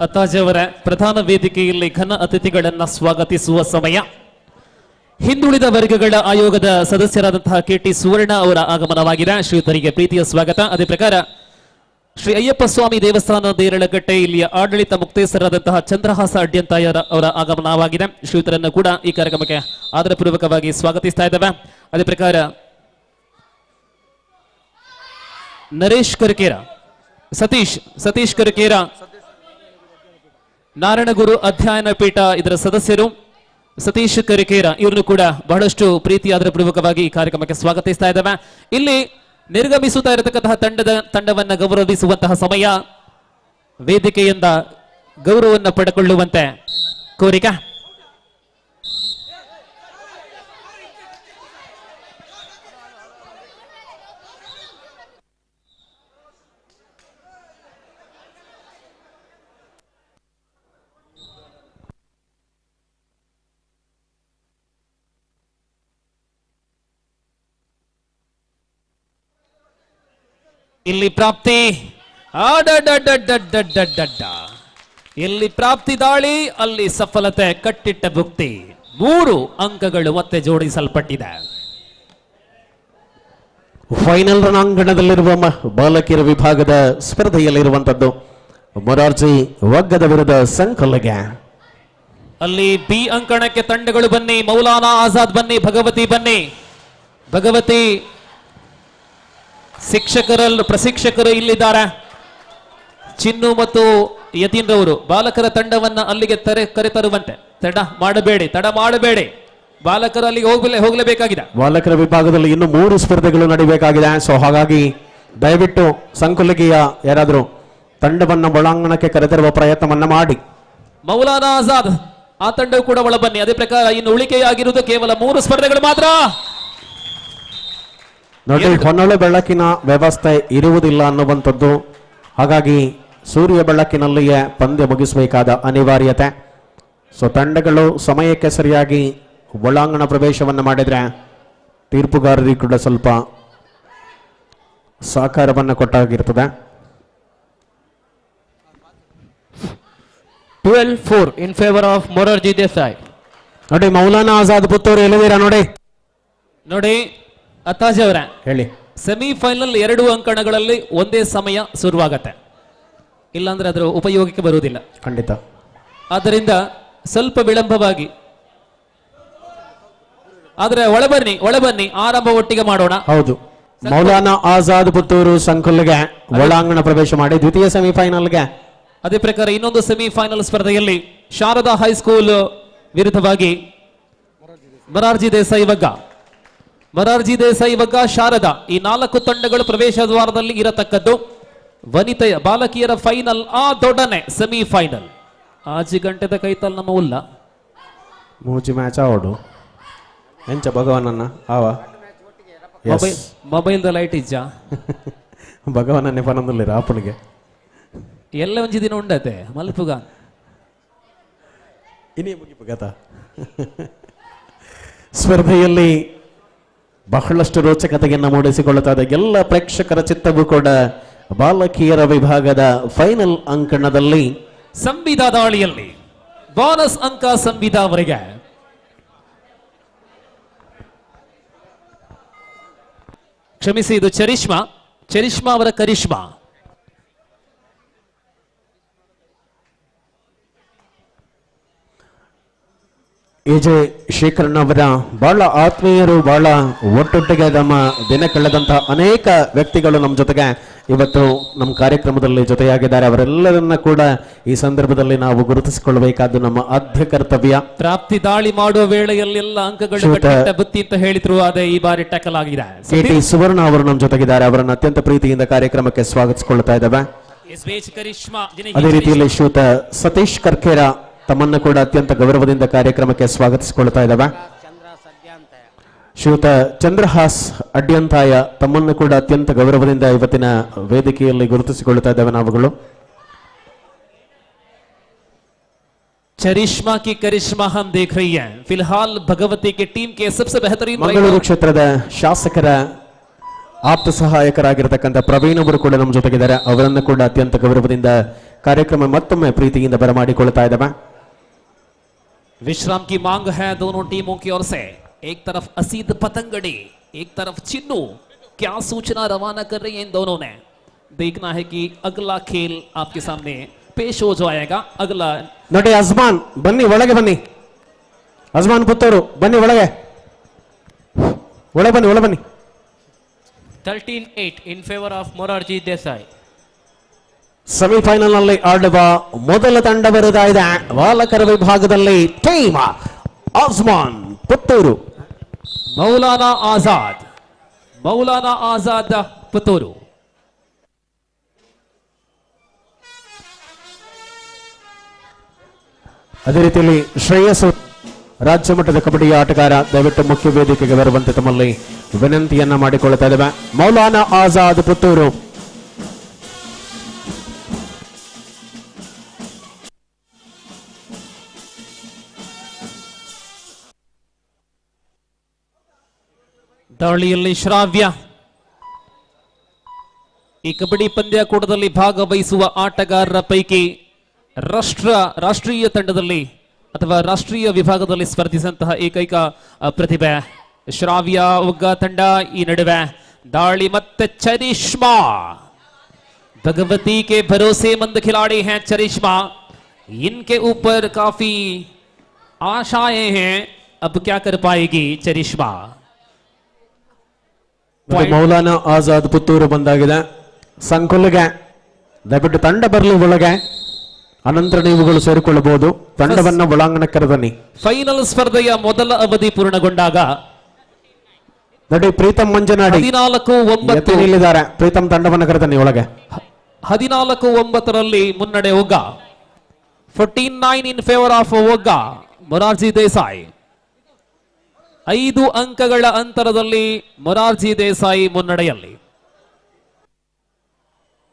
ಅತ್ತಾಜವರ ಪ್ರಧಾನ ವೇದಿಕೆಯಲ್ಲಿ ಘನ ಅತಿಥಿಗಳನ್ನು ಸ್ವಾಗತಿಸುವ ಸಮಯ. ಹಿಂದುಳಿದ ವರ್ಗಗಳ ಆಯೋಗದ ಸದಸ್ಯರಾದಂತಹ KT ಸುವರ್ಣ ಅವರ ಆಗಮನವಾಗಿದೆ. ಶ್ರೀಯುತರಿಗೆ ಪ್ರೀತಿಯ ಸ್ವಾಗತ. ಅದೇ ಪ್ರಕಾರ ಶ್ರೀ ಅಯ್ಯಪ್ಪ ಸ್ವಾಮಿ ದೇವಸ್ಥಾನ ದೇರಳಗಟ್ಟೆ ಇಲ್ಲಿಯ ಆಡಳಿತ ಮುಕ್ತೇಸರಾದಂತಹ ಚಂದ್ರಹಾಸ ಅಡ್ಯಂತಾಯರ ಅವರ ಆಗಮನವಾಗಿದೆ. ಶ್ರೀಯುತರನ್ನು ಕೂಡ ಈ ಕಾರ್ಯಕ್ರಮಕ್ಕೆ ಆದರಪೂರ್ವಕವಾಗಿ ಸ್ವಾಗತಿಸ್ತಾ ಇದ್ದೇವೆ. ಅದೇ ಪ್ರಕಾರ ನರೇಶ್ ಕರ್ಕೇರ, ಸತೀಶ್ ಕರ್ಕೇರ, ನಾರಾಯಣಗುರು ಅಧ್ಯಯನ ಪೀಠ ಇದರ ಸದಸ್ಯರು. ಸತೀಶ್ ಕರಿಕೇರ ಇವ್ರನ್ನು ಕೂಡ ಬಹಳಷ್ಟು ಪ್ರೀತಿಯಾದ ಪೂರ್ವಕವಾಗಿ ಈ ಕಾರ್ಯಕ್ರಮಕ್ಕೆ ಸ್ವಾಗತಿಸ್ತಾ ಇದ್ದೇವೆ. ಇಲ್ಲಿ ನಿರ್ಗಮಿಸುತ್ತಾ ಇರತಕ್ಕಂತಹ ತಂಡವನ್ನ ಗೌರವಿಸುವಂತಹ ಸಮಯ. ವೇದಿಕೆಯಿಂದ ಗೌರವವನ್ನು ಪಡೆದುಕೊಳ್ಳುವಂತೆ ಕೋರಿಕೆ. ಇಲ್ಲಿ ಪ್ರಾಪ್ತಿ, ಇಲ್ಲಿ ಪ್ರಾಪ್ತಿ ದಾಳಿ, ಅಲ್ಲಿ ಸಫಲತೆ, ಕಟ್ಟಿಟ್ಟ ಭುಕ್ತಿ. 3 ಅಂಕಗಳು ಮತ್ತೆ ಜೋಡಿಸಲ್ಪಟ್ಟಿದೆ. ಫೈನಲ್ ರಣಾಂಗಣದಲ್ಲಿರುವ ಬಾಲಕಿಯರ ವಿಭಾಗದ ಸ್ಪರ್ಧೆಯಲ್ಲಿರುವಂತದ್ದು ಮೊರಾರ್ಜಿ ಒಗ್ಗದ ವಿರುದ್ಧ ಸಂಕೊಲ್ಲಿಗೆ. ಅಲ್ಲಿ ಬಿ ಅಂಕಣಕ್ಕೆ ತಂಡಗಳು ಬನ್ನಿ. ಮೌಲಾನಾ ಆಜಾದ್ ಬನ್ನಿ, ಭಗವತಿ ಬನ್ನಿ. ಭಗವತಿ ಪ್ರಶಿಕ್ಷಕರು ಇಲ್ಲಿದ್ದಾರೆ. ಚಿನ್ನು ಮತ್ತು ಯತೀನ್ ರವರು ಬಾಲಕರ ತಂಡವನ್ನ ಅಲ್ಲಿಗೆ ಕರೆತರುವಂತೆ. ತಡ ಮಾಡಬೇಡಿ. ಬಾಲಕರು ಅಲ್ಲಿಗೆ ಹೋಗಲೇಬೇಕಾಗಿದೆ. ಬಾಲಕರ ವಿಭಾಗದಲ್ಲಿ ಇನ್ನು 3 ಸ್ಪರ್ಧೆಗಳು ನಡೀಬೇಕಾಗಿದೆ. ಸೊ ಹಾಗಾಗಿ ದಯವಿಟ್ಟು ಸಂಕುಲಿಗೆಯ ಯಾರಾದರೂ ತಂಡವನ್ನ ಒಳಾಂಗಣಕ್ಕೆ ಕರೆತರುವ ಪ್ರಯತ್ನವನ್ನ ಮಾಡಿ. ಮೌಲಾನಾ ಆಜಾದ್ ಆ ತಂಡವು ಕೂಡ ಒಳ ಬನ್ನಿ. ಅದೇ ಪ್ರಕಾರ ಇನ್ನು ಉಳಿಕೆಯಾಗಿರುವುದು ಕೇವಲ 3 ಸ್ಪರ್ಧೆಗಳು ಮಾತ್ರ. ನೋಡಿ, ಎರಡು. ಹೊನ್ನೊಳೆ ಬೆಳಕಿನ ವ್ಯವಸ್ಥೆ ಇರುವುದಿಲ್ಲ ಅನ್ನುವಂಥದ್ದು, ಹಾಗಾಗಿ ಸೂರ್ಯ ಬೆಳಕಿನಲ್ಲಿಯೇ ಪಂದ್ಯ ಮುಗಿಸಬೇಕಾದ ಅನಿವಾರ್ಯತೆ. ಸೊ ತಂಡಗಳು ಸಮಯಕ್ಕೆ ಸರಿಯಾಗಿ ಒಳಾಂಗಣ ಪ್ರವೇಶವನ್ನು ಮಾಡಿದ್ರೆ ತೀರ್ಪುಗಾರರಿಗೆ ಕೂಡ ಸ್ವಲ್ಪ ಸಹಕಾರವನ್ನು ಕೊಟ್ಟಾಗಿರ್ತದೆ. 12-4 in favor of Morarji Desai. ನೋಡಿ, ಮೌಲಾನಾ ಆಜಾದ್ ಪುತ್ತೂರು ಎಲ್ಲಿದ್ದೀರಾ ನೋಡಿ ನೋಡಿ ಅತ್ತಾಜ್ ಅವರ ಹೇಳಿ. ಸೆಮಿಫೈನಲ್ 2 ಅಂಕಣಗಳಲ್ಲಿ ಒಂದೇ ಸಮಯ ಶುರುವಾಗತ್ತೆ, ಇಲ್ಲಾಂದ್ರೆ ಅದರ ಉಪಯೋಗಕ್ಕೆ ಬರುವುದಿಲ್ಲ. ಖಂಡಿತ. ಆದ್ದರಿಂದ ಸ್ವಲ್ಪ ವಿಳಂಬವಾಗಿ, ಆದ್ರೆ ಒಳಬನ್ನಿ ಆರಂಭ ಒಟ್ಟಿಗೆ ಮಾಡೋಣ. ಹೌದು, ಮೌಲಾನಾ ಆಜಾದ್ ಪುತ್ತೂರು ಸಂಕುಲ್ಗೆ ಒಳಾಂಗಣ ಪ್ರವೇಶ ಮಾಡಿ ದ್ವಿತೀಯ ಸೆಮಿಫೈನಲ್ಗೆ. ಅದೇ ಪ್ರಕಾರ ಇನ್ನೊಂದು ಸೆಮಿಫೈನಲ್ ಸ್ಪರ್ಧೆಯಲ್ಲಿ ಶಾರದಾ ಹೈಸ್ಕೂಲ್ ವಿರುದ್ಧವಾಗಿ ಮೊರಾರ್ಜಿ ದೇಸಾಯಿ ವಗ್ಗ ಶಾರದಾ, ಈ 4 ತಂಡಗಳು ಪ್ರವೇಶ ದ್ವಾರದಲ್ಲಿ ಇರತಕ್ಕದ್ದು. ವನಿತೆಯ ಬಾಲಕಿಯರ ಫೈನಲ್ ಆ ದೊಡ್ಡನೆ ಸೆಮಿಫೈನಲ್ ಆಜಿ ಗಂಟೆದ ಕೈತಲ್ ನಮ್ಮ ಉಲ್ಲ ಮೂಜಿ ಮ್ಯಾಚ್ ಆವಡು ಎಂಚ ಭಗವಾನನ್ನ ಆವ ಮೊಬೈಲ್ ಲೈಟ್ ಇಜ್ಜ ಭಗವಾನ ನೆಪನೊಂದಿಲ್ಲ ಆಪಳಿಗೆ ಎಲ್ಲ ಒಂಜಿ ದಿನ ಉಂಡತೆ ಮಲ್ಪುಗ ಇನಿ ಮುಗಿಪುಗತ. ಸ್ಪರ್ಧೆಯಲ್ಲಿ ಬಹಳಷ್ಟು ರೋಚಕತೆಯನ್ನು ಮೂಡಿಸಿಕೊಳ್ಳುತ್ತಾ ಇದೆ. ಎಲ್ಲ ಪ್ರೇಕ್ಷಕರ ಚಿತ್ತವೂ ಕೂಡ ಬಾಲಕಿಯರ ವಿಭಾಗದ ಫೈನಲ್ ಅಂಕಣದಲ್ಲಿ ಸಂವಿಧಾ ದಾಳಿಯಲ್ಲಿ ಬೋನಸ್ ಅಂಕ ಸಂವಿಧಾ ಅವರಿಗೆ. ಕ್ಷಮಿಸಿ, ಇದು ಚರಿಷ್ಮಾ ಅವರ ಕರಿಷ್ಮಾ. ಎಜೆ ಶೇಖರಣ್ಣ ಅವರ ಬಹಳ ಆತ್ಮೀಯರು, ಬಹಳ ಒಟ್ಟೊಟ್ಟಿಗೆ ನಮ್ಮ ದಿನ ಕಳೆದಂತಹ ಅನೇಕ ವ್ಯಕ್ತಿಗಳು ನಮ್ಮ ಜೊತೆಗೆ ಇವತ್ತು ನಮ್ಮ ಕಾರ್ಯಕ್ರಮದಲ್ಲಿ ಜೊತೆಯಾಗಿದ್ದಾರೆ. ಅವರೆಲ್ಲರನ್ನ ಕೂಡ ಈ ಸಂದರ್ಭದಲ್ಲಿ ನಾವು ಗುರುತಿಸಿಕೊಳ್ಳಬೇಕಾದ್ದು ನಮ್ಮ ಆದ್ಯ ಕರ್ತವ್ಯ. ಪ್ರಾಪ್ತಿ ದಾಳಿ ಮಾಡುವ ವೇಳೆಯಲ್ಲಿ ಎಲ್ಲ ಅಂಕಗಳು ಬುತ್ತಿ ಅಂತ ಹೇಳಿದ್ರು, ಅದೇ ಈ ಬಾರಿ ಟ್ಯಾಕಲ್ ಆಗಿದೆ. ಕೆ.ಟಿ. ಸುವರ್ಣ ಅವರು ನಮ್ಮ ಜೊತೆಗಿದ್ದಾರೆ. ಅವರನ್ನು ಅತ್ಯಂತ ಪ್ರೀತಿಯಿಂದ ಕಾರ್ಯಕ್ರಮಕ್ಕೆ ಸ್ವಾಗತಿಸಿಕೊಳ್ಳುತ್ತಾ ಇದ್ದಾವೆ. ಅದೇ ರೀತಿಯಲ್ಲಿ ಶ್ರೀಯುತ ಸತೀಶ್ ಕರ್ಕೇರ ತಮ್ಮನ್ನು ಕೂಡ ಅತ್ಯಂತ ಗೌರವದಿಂದ ಕಾರ್ಯಕ್ರಮಕ್ಕೆ ಸ್ವಾಗತಿಸಿಕೊಳ್ತಾ ಇದ್ದಾವೆ. ಶ್ರೀಯುತ ಚಂದ್ರಹಾಸ್ ಅಡ್ಯಂತಾಯ ತಮ್ಮನ್ನು ಕೂಡ ಅತ್ಯಂತ ಗೌರವದಿಂದ ಇವತ್ತಿನ ವೇದಿಕೆಯಲ್ಲಿ ಗುರುತಿಸಿಕೊಳ್ಳುತ್ತಾ ಇದ್ದಾವೆ ನಾವುಗಳು. चरिश्मा की करिश्मा हम देख रही हैं. फिलहाल भगवती के टीम के सबसे बेहतरीन ಮಂಗಳೂರು ಕ್ಷೇತ್ರದ ಶಾಸಕರ ಆಪ್ತ ಸಹಾಯಕರಾಗಿರತಕ್ಕಂಥ ಪ್ರವೀಣ್ ಅವರು ಕೂಡ ನಮ್ಮ ಜೊತೆಗಿದ್ದಾರೆ. ಅವರನ್ನು ಕೂಡ ಅತ್ಯಂತ ಗೌರವದಿಂದ ಕಾರ್ಯಕ್ರಮ ಮತ್ತೊಮ್ಮೆ ಪ್ರೀತಿಯಿಂದ ಬರಮಾಡಿಕೊಳ್ಳುತ್ತಾ ಇದ್ದಾವೆ. विश्राम की मांग है दोनों टीमों की ओर से. एक तरफ असीद पतंगड़ी, एक तरफ चिन्नू. क्या सूचना रवाना कर रही है इन दोनों ने? देखना है कि अगला खेल आपके सामने पेश हो जाएगा. अगला ನೋಡಿ, ಅಜ್ಮಾನ್ ಬನ್ನಿ, ಒಳಗೆ ಬನ್ನಿ. ಅಜ್ಮಾನ್ ಪುತ್ತೂರು ಬನ್ನಿ, ಒಳಗೆ ಬನ್ನಿ. 13-8 in favor of Morarji Desai. Semifinal ನಲ್ಲಿ ಆಡುವ ಮೊದಲ ತಂಡ ಬರುತ್ತಾ ಇದೆ ಬಾಲಕರ ವಿಭಾಗದಲ್ಲಿ ಟೀಮ್ ಅಜ್ಮಾನ್ ಪುತ್ತೂರು. ಮೌಲಾನಾ ಆಜಾದ್ ಪುತ್ತೂರು. ಅದೇ ರೀತಿಯಲ್ಲಿ ಶ್ರೇಯಸ್ ರಾಜ್ಯ ಮಟ್ಟದ ಕಬಡ್ಡಿ ಆಟಗಾರ, ದಯವಿಟ್ಟು ಮುಖ್ಯ ವೇದಿಕೆಗೆ ಬರುವಂತೆ ತಮ್ಮಲ್ಲಿ ವಿನಂತಿಯನ್ನ ಮಾಡಿಕೊಳ್ಳುತ್ತಾ ಇದ್ದೇವೆ. ಮೌಲಾನಾ ಆಜಾದ್ ಪುತ್ತೂರು ದಾಳಿಯಲ್ಲಿ ಶ್ರಾವ್ಯ. ಈ ಕಬಡ್ಡಿ ಪಂದ್ಯಾಕೂಟದಲ್ಲಿ ಭಾಗವಹಿಸುವ ಆಟಗಾರರ ಪೈಕಿ ರಾಷ್ಟ್ರೀಯ ತಂಡದಲ್ಲಿ ಅಥವಾ ರಾಷ್ಟ್ರೀಯ ವಿಭಾಗದಲ್ಲಿ ಸ್ಪರ್ಧಿಸಿದಂತಹ ಏಕೈಕ ಪ್ರತಿಭೆ ಶ್ರಾವ್ಯ ಒಗ್ಗ ತಂಡ. ಈ ನಡುವೆ ದಾಳಿ ಮತ್ತೆ ಚರಿಷ್ಮಾ. भगवती के भरोसेमंद खिलाड़ी हैं चरिश्मा. इनके ऊपर काफी आशाएं हैं. अब क्या कर पाएगी चरिश्मा? ಮೌಲಾನಾ ಆಜಾದ್ ಪುತ್ತೂರು ಬಂದಾಗಿದೆ. ಸಂಕುಲ್ಗೆ ದಯವಿಟ್ಟು ತಂಡ ಬರಲಿ ಒಳಗೆ, ಅನಂತರ ನೀವುಗಳು ಸೇರಿಕೊಳ್ಳಬಹುದು. ತಂಡವನ್ನ ಒಳಾಂಗಣಕ್ಕೆ ಕರೆದನ್ನಿ. ಫೈನಲ್ ಸ್ಪರ್ಧೆಯ ಮೊದಲ ಅವಧಿ ಪೂರ್ಣಗೊಂಡಾಗ ನೋಡಿ, ಪ್ರೀತಂ ಮಂಜನಾಡಿ 14-9 ನಿಲ್ಲಿದ್ದಾರೆ. ಪ್ರೀತಂ ತಂಡವನ್ನು ಕರೆದನ್ನಿ ಒಳಗೆ. 14-9 ಮುನ್ನಡೆ Vagga. 14-9 in favour of Vagga Morarji Desai. 5 ಅಂಕಗಳ ಅಂತರದಲ್ಲಿ ಮೊರಾರ್ಜಿ ದೇಸಾಯಿ ಮುನ್ನಡೆಯಲ್ಲಿ.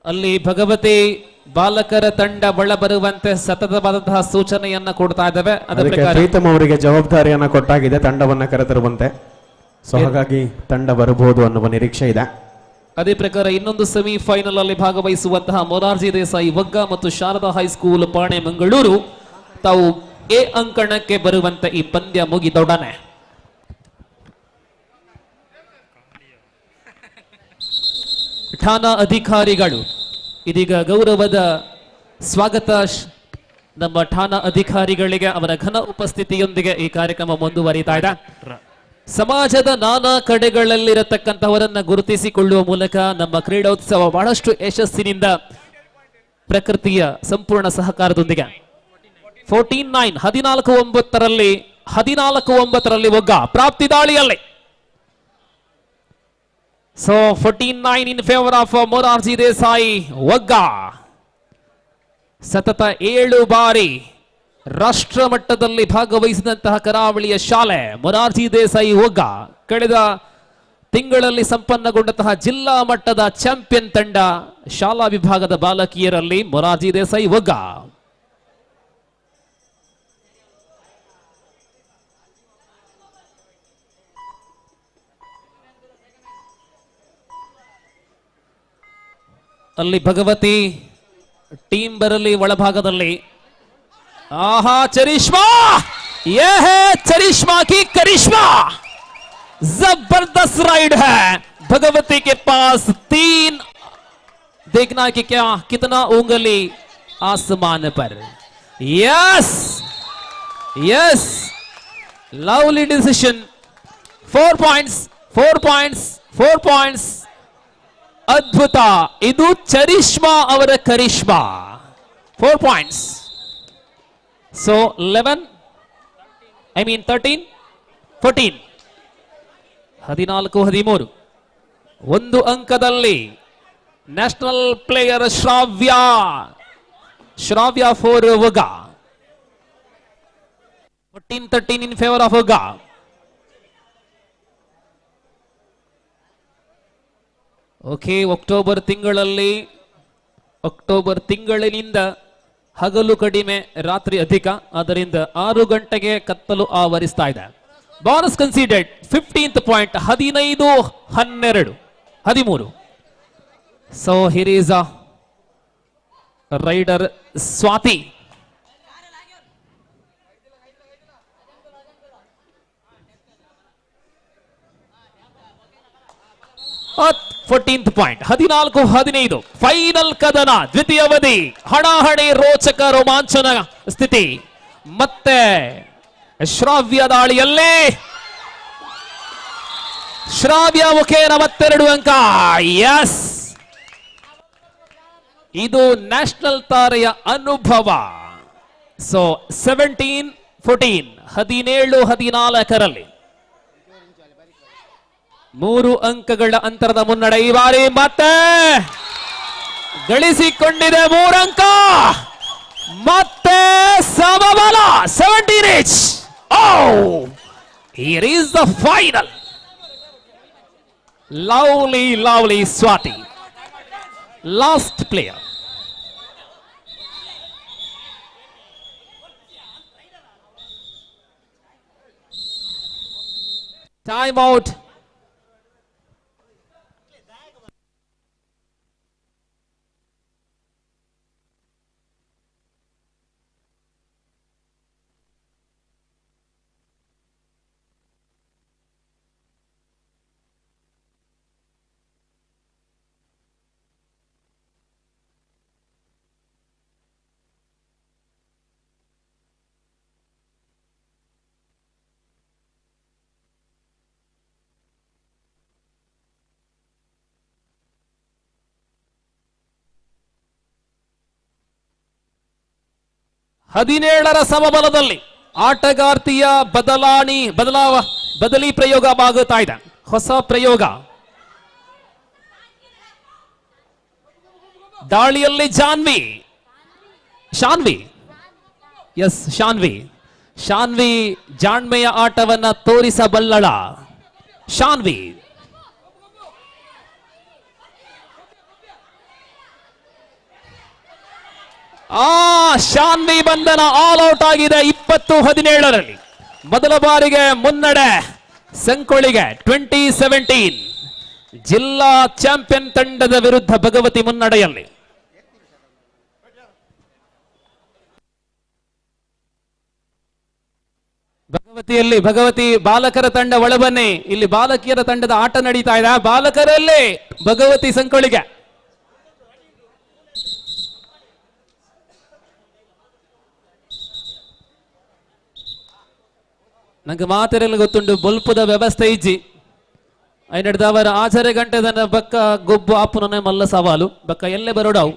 ಅಲ್ಲಿ ಭಗವತಿ ಬಾಲಕರ ತಂಡ ಒಳ ಬರುವಂತೆ ಸತತವಾದಂತಹ ಸೂಚನೆಯನ್ನ ಕೊಡ್ತಾ ಇದ್ದಾವೆ. ಅದರ ಪ್ರಕಾರ ಪ್ರೀತಮ್ ಅವರಿಗೆ ಜವಾಬ್ದಾರಿಯನ್ನ ಕೊಟ್ಟಾಗಿದೆ ತಂಡವನ್ನ ಕರೆತರುವಂತೆ. ಸೊ ಹಾಗಾಗಿ ತಂಡ ಬರಬಹುದು ಅನ್ನುವ ನಿರೀಕ್ಷೆ ಇದೆ. ಅದೇ ಪ್ರಕಾರ ಇನ್ನೊಂದು ಸೆಮಿಫೈನಲ್ ಅಲ್ಲಿ ಭಾಗವಹಿಸುವಂತಹ ಮೊರಾರ್ಜಿ ದೇಸಾಯಿ ವಗ್ಗ ಮತ್ತು ಶಾರದಾ ಹೈಸ್ಕೂಲ್ ಪಾಣೆ ಮಂಗಳೂರು ತಾವು ಎ ಅಂಕಣಕ್ಕೆ ಬರುವಂತೆ ಈ ಪಂದ್ಯ ಮುಗಿದೊಡನೆ ಠಾಣಾ ಅಧಿಕಾರಿಗಳು ಇದೀಗ ಗೌರವದ ಸ್ವಾಗತ ನಮ್ಮ ಠಾಣಾ ಅಧಿಕಾರಿಗಳಿಗೆ ಅವರ ಘನ ಉಪಸ್ಥಿತಿಯೊಂದಿಗೆ ಈ ಕಾರ್ಯಕ್ರಮ ಮುಂದುವರಿತಾ ಇದೆ. ಸಮಾಜದ ನಾನಾ ಕಡೆಗಳಲ್ಲಿರತಕ್ಕಂಥವರನ್ನ ಗುರುತಿಸಿಕೊಳ್ಳುವ ಮೂಲಕ ನಮ್ಮ ಕ್ರೀಡೋತ್ಸವ ಬಹಳಷ್ಟು ಯಶಸ್ಸಿನಿಂದ ಪ್ರಕೃತಿಯ ಸಂಪೂರ್ಣ ಸಹಕಾರದೊಂದಿಗೆ 14-9 14-9ರಲ್ಲಿ ಒಗ್ಗ ಪ್ರಾಪ್ತಿ ದಾಳಿಯಲ್ಲಿ. So 14-9 in favour of Morarji Desai Vagga. ಸತತ 7 ಬಾರಿ ರಾಷ್ಟ್ರ ಮಟ್ಟದಲ್ಲಿ ಭಾಗವಹಿಸಿದಂತಹ ಕರಾವಳಿಯ ಶಾಲೆ ಮೊರಾರ್ಜಿ ದೇಸಾಯಿ ಒಗ್ಗ ಕಳೆದ ತಿಂಗಳಲ್ಲಿ ಸಂಪನ್ನಗೊಂಡಂತಹ ಜಿಲ್ಲಾ ಮಟ್ಟದ ಚಾಂಪಿಯನ್ ತಂಡ ಶಾಲಾ ವಿಭಾಗದ ಬಾಲಕಿಯರಲ್ಲಿ ಮೊರಾರ್ಜಿ ದೇಸಾಯಿ ಒಗ್ಗ. ಅಲ್ಲಿ ಭಗವತಿ ಟೀಮ್ ಬರಲಿ ಒಳಭಾಗದಲ್ಲಿ. आहा चरिश्मा, यह है चरिश्मा की करिश्मा. जबरदस्त राइड है भगवती के पास. 3 देखना कि क्या कितना उंगली आसमान पर. Yes yes lovely decision. 4 points 4 points 4 points. अद्भुत. इदु चरिश्मा अवर करिश्मा. 4 पॉइंट्स. So 13 14 14-13 ಒಂದು ಅಂಕದಲ್ಲಿ national player Shravya for Vagga. 14-13 in favour of Vagga. Okay, October ತಿಂಗಳಿನಿಂದ ಹಗಲು ಕಡಿಮೆ ರಾತ್ರಿ ಅಧಿಕ, ಆದ್ದರಿಂದ 6 ಗಂಟೆಗೆ ಕತ್ತಲು ಆವರಿಸ್ತಾ ಇದೆ. Bonus considered 15th point. 15-12-13. So here is a raider Swathi. at 14th point. 14-15 final ಕದನ, ದ್ವಿತೀಯ ಅವಧಿ, ಹಣಾಹಣಿ, ರೋಚಕ ರೋಮಾಂಚನ ಸ್ಥಿತಿ. ಮತ್ತೆ ಶ್ರಾವ್ಯ ದಾಳಿಯಲ್ಲೇ ಶ್ರಾವ್ಯ ಮುಖೇನ ಮತ್ತೆರಡು ಅಂಕ. ಎಸ್, ಇದು ನ್ಯಾಷನಲ್ ತಾರೆಯ ಅನುಭವ. ಸೊ 17-14 17-14ರಲ್ಲಿ 3 ಅಂಕಗಳ ಅಂತರದ ಮುನ್ನಡೆ ಈ ಬಾರಿ ಮತ್ತೆ ಗಳಿಸಿಕೊಂಡಿದೆ. 3 ಅಂಕ ಮತ್ತೆ ಸಮಬಲ. 17 each. Oh, here is the final. Lovely Swati, last player. Time out. ಹದಿನೇಳರ ಸಮಬಲದಲ್ಲಿ ಆಟಗಾರ್ತಿಯ ಬದಲಿ ಪ್ರಯೋಗ ಆಗುತ್ತಾ ಇದೆ. ಹೊಸ ಪ್ರಯೋಗ. ದಾಳಿಯಲ್ಲಿ ಶಾನ್ವಿ ಶಾನ್ವಿ ಜಾಣ್ಮೆಯ ಆಟವನ್ನ ತೋರಿಸಬಲ್ಲಳ. ಶಾನ್ವಿ ಶಾನ್ವಿ ಬಂಧನ ಆಲ್ ಔಟ್ ಆಗಿದೆ 20-17ರಲ್ಲಿ. ಮೊದಲ ಬಾರಿಗೆ ಮುನ್ನಡೆ ಸಂಕೊಳಿಗೆ. 2017 ಜಿಲ್ಲಾ ಚಾಂಪಿಯನ್ ತಂಡದ ವಿರುದ್ಧ ಭಗವತಿ ಮುನ್ನಡೆಯಲ್ಲಿ. ಭಗವತಿ ಬಾಲಕರ ತಂಡ ಒಳಬನ್ನಿ. ಇಲ್ಲಿ ಬಾಲಕಿಯರ ತಂಡದ ಆಟ ನಡೀತಾ ಇದೆ. ಬಾಲಕರಲ್ಲಿ ಭಗವತಿ ಸಂಕೊಳಿಗೆ. ನಂಗೆ ಮಾತಿರಲು ಗೊತ್ತುಂಡು ಬೊಲ್ಪುದ ವ್ಯವಸ್ಥೆ ಇಜ್ಜಿ ಐನಡ್ದವರ ಆಚರೆ ಗಂಟೆದನ ಬಕ್ಕ ಗೊಬ್ಬು ಆಪುನನೆ ಮಲ್ಲ ಸವಾಲು ಬಕ್ಕ ಎಲ್ಲೇ ಬರೋಡಾವು.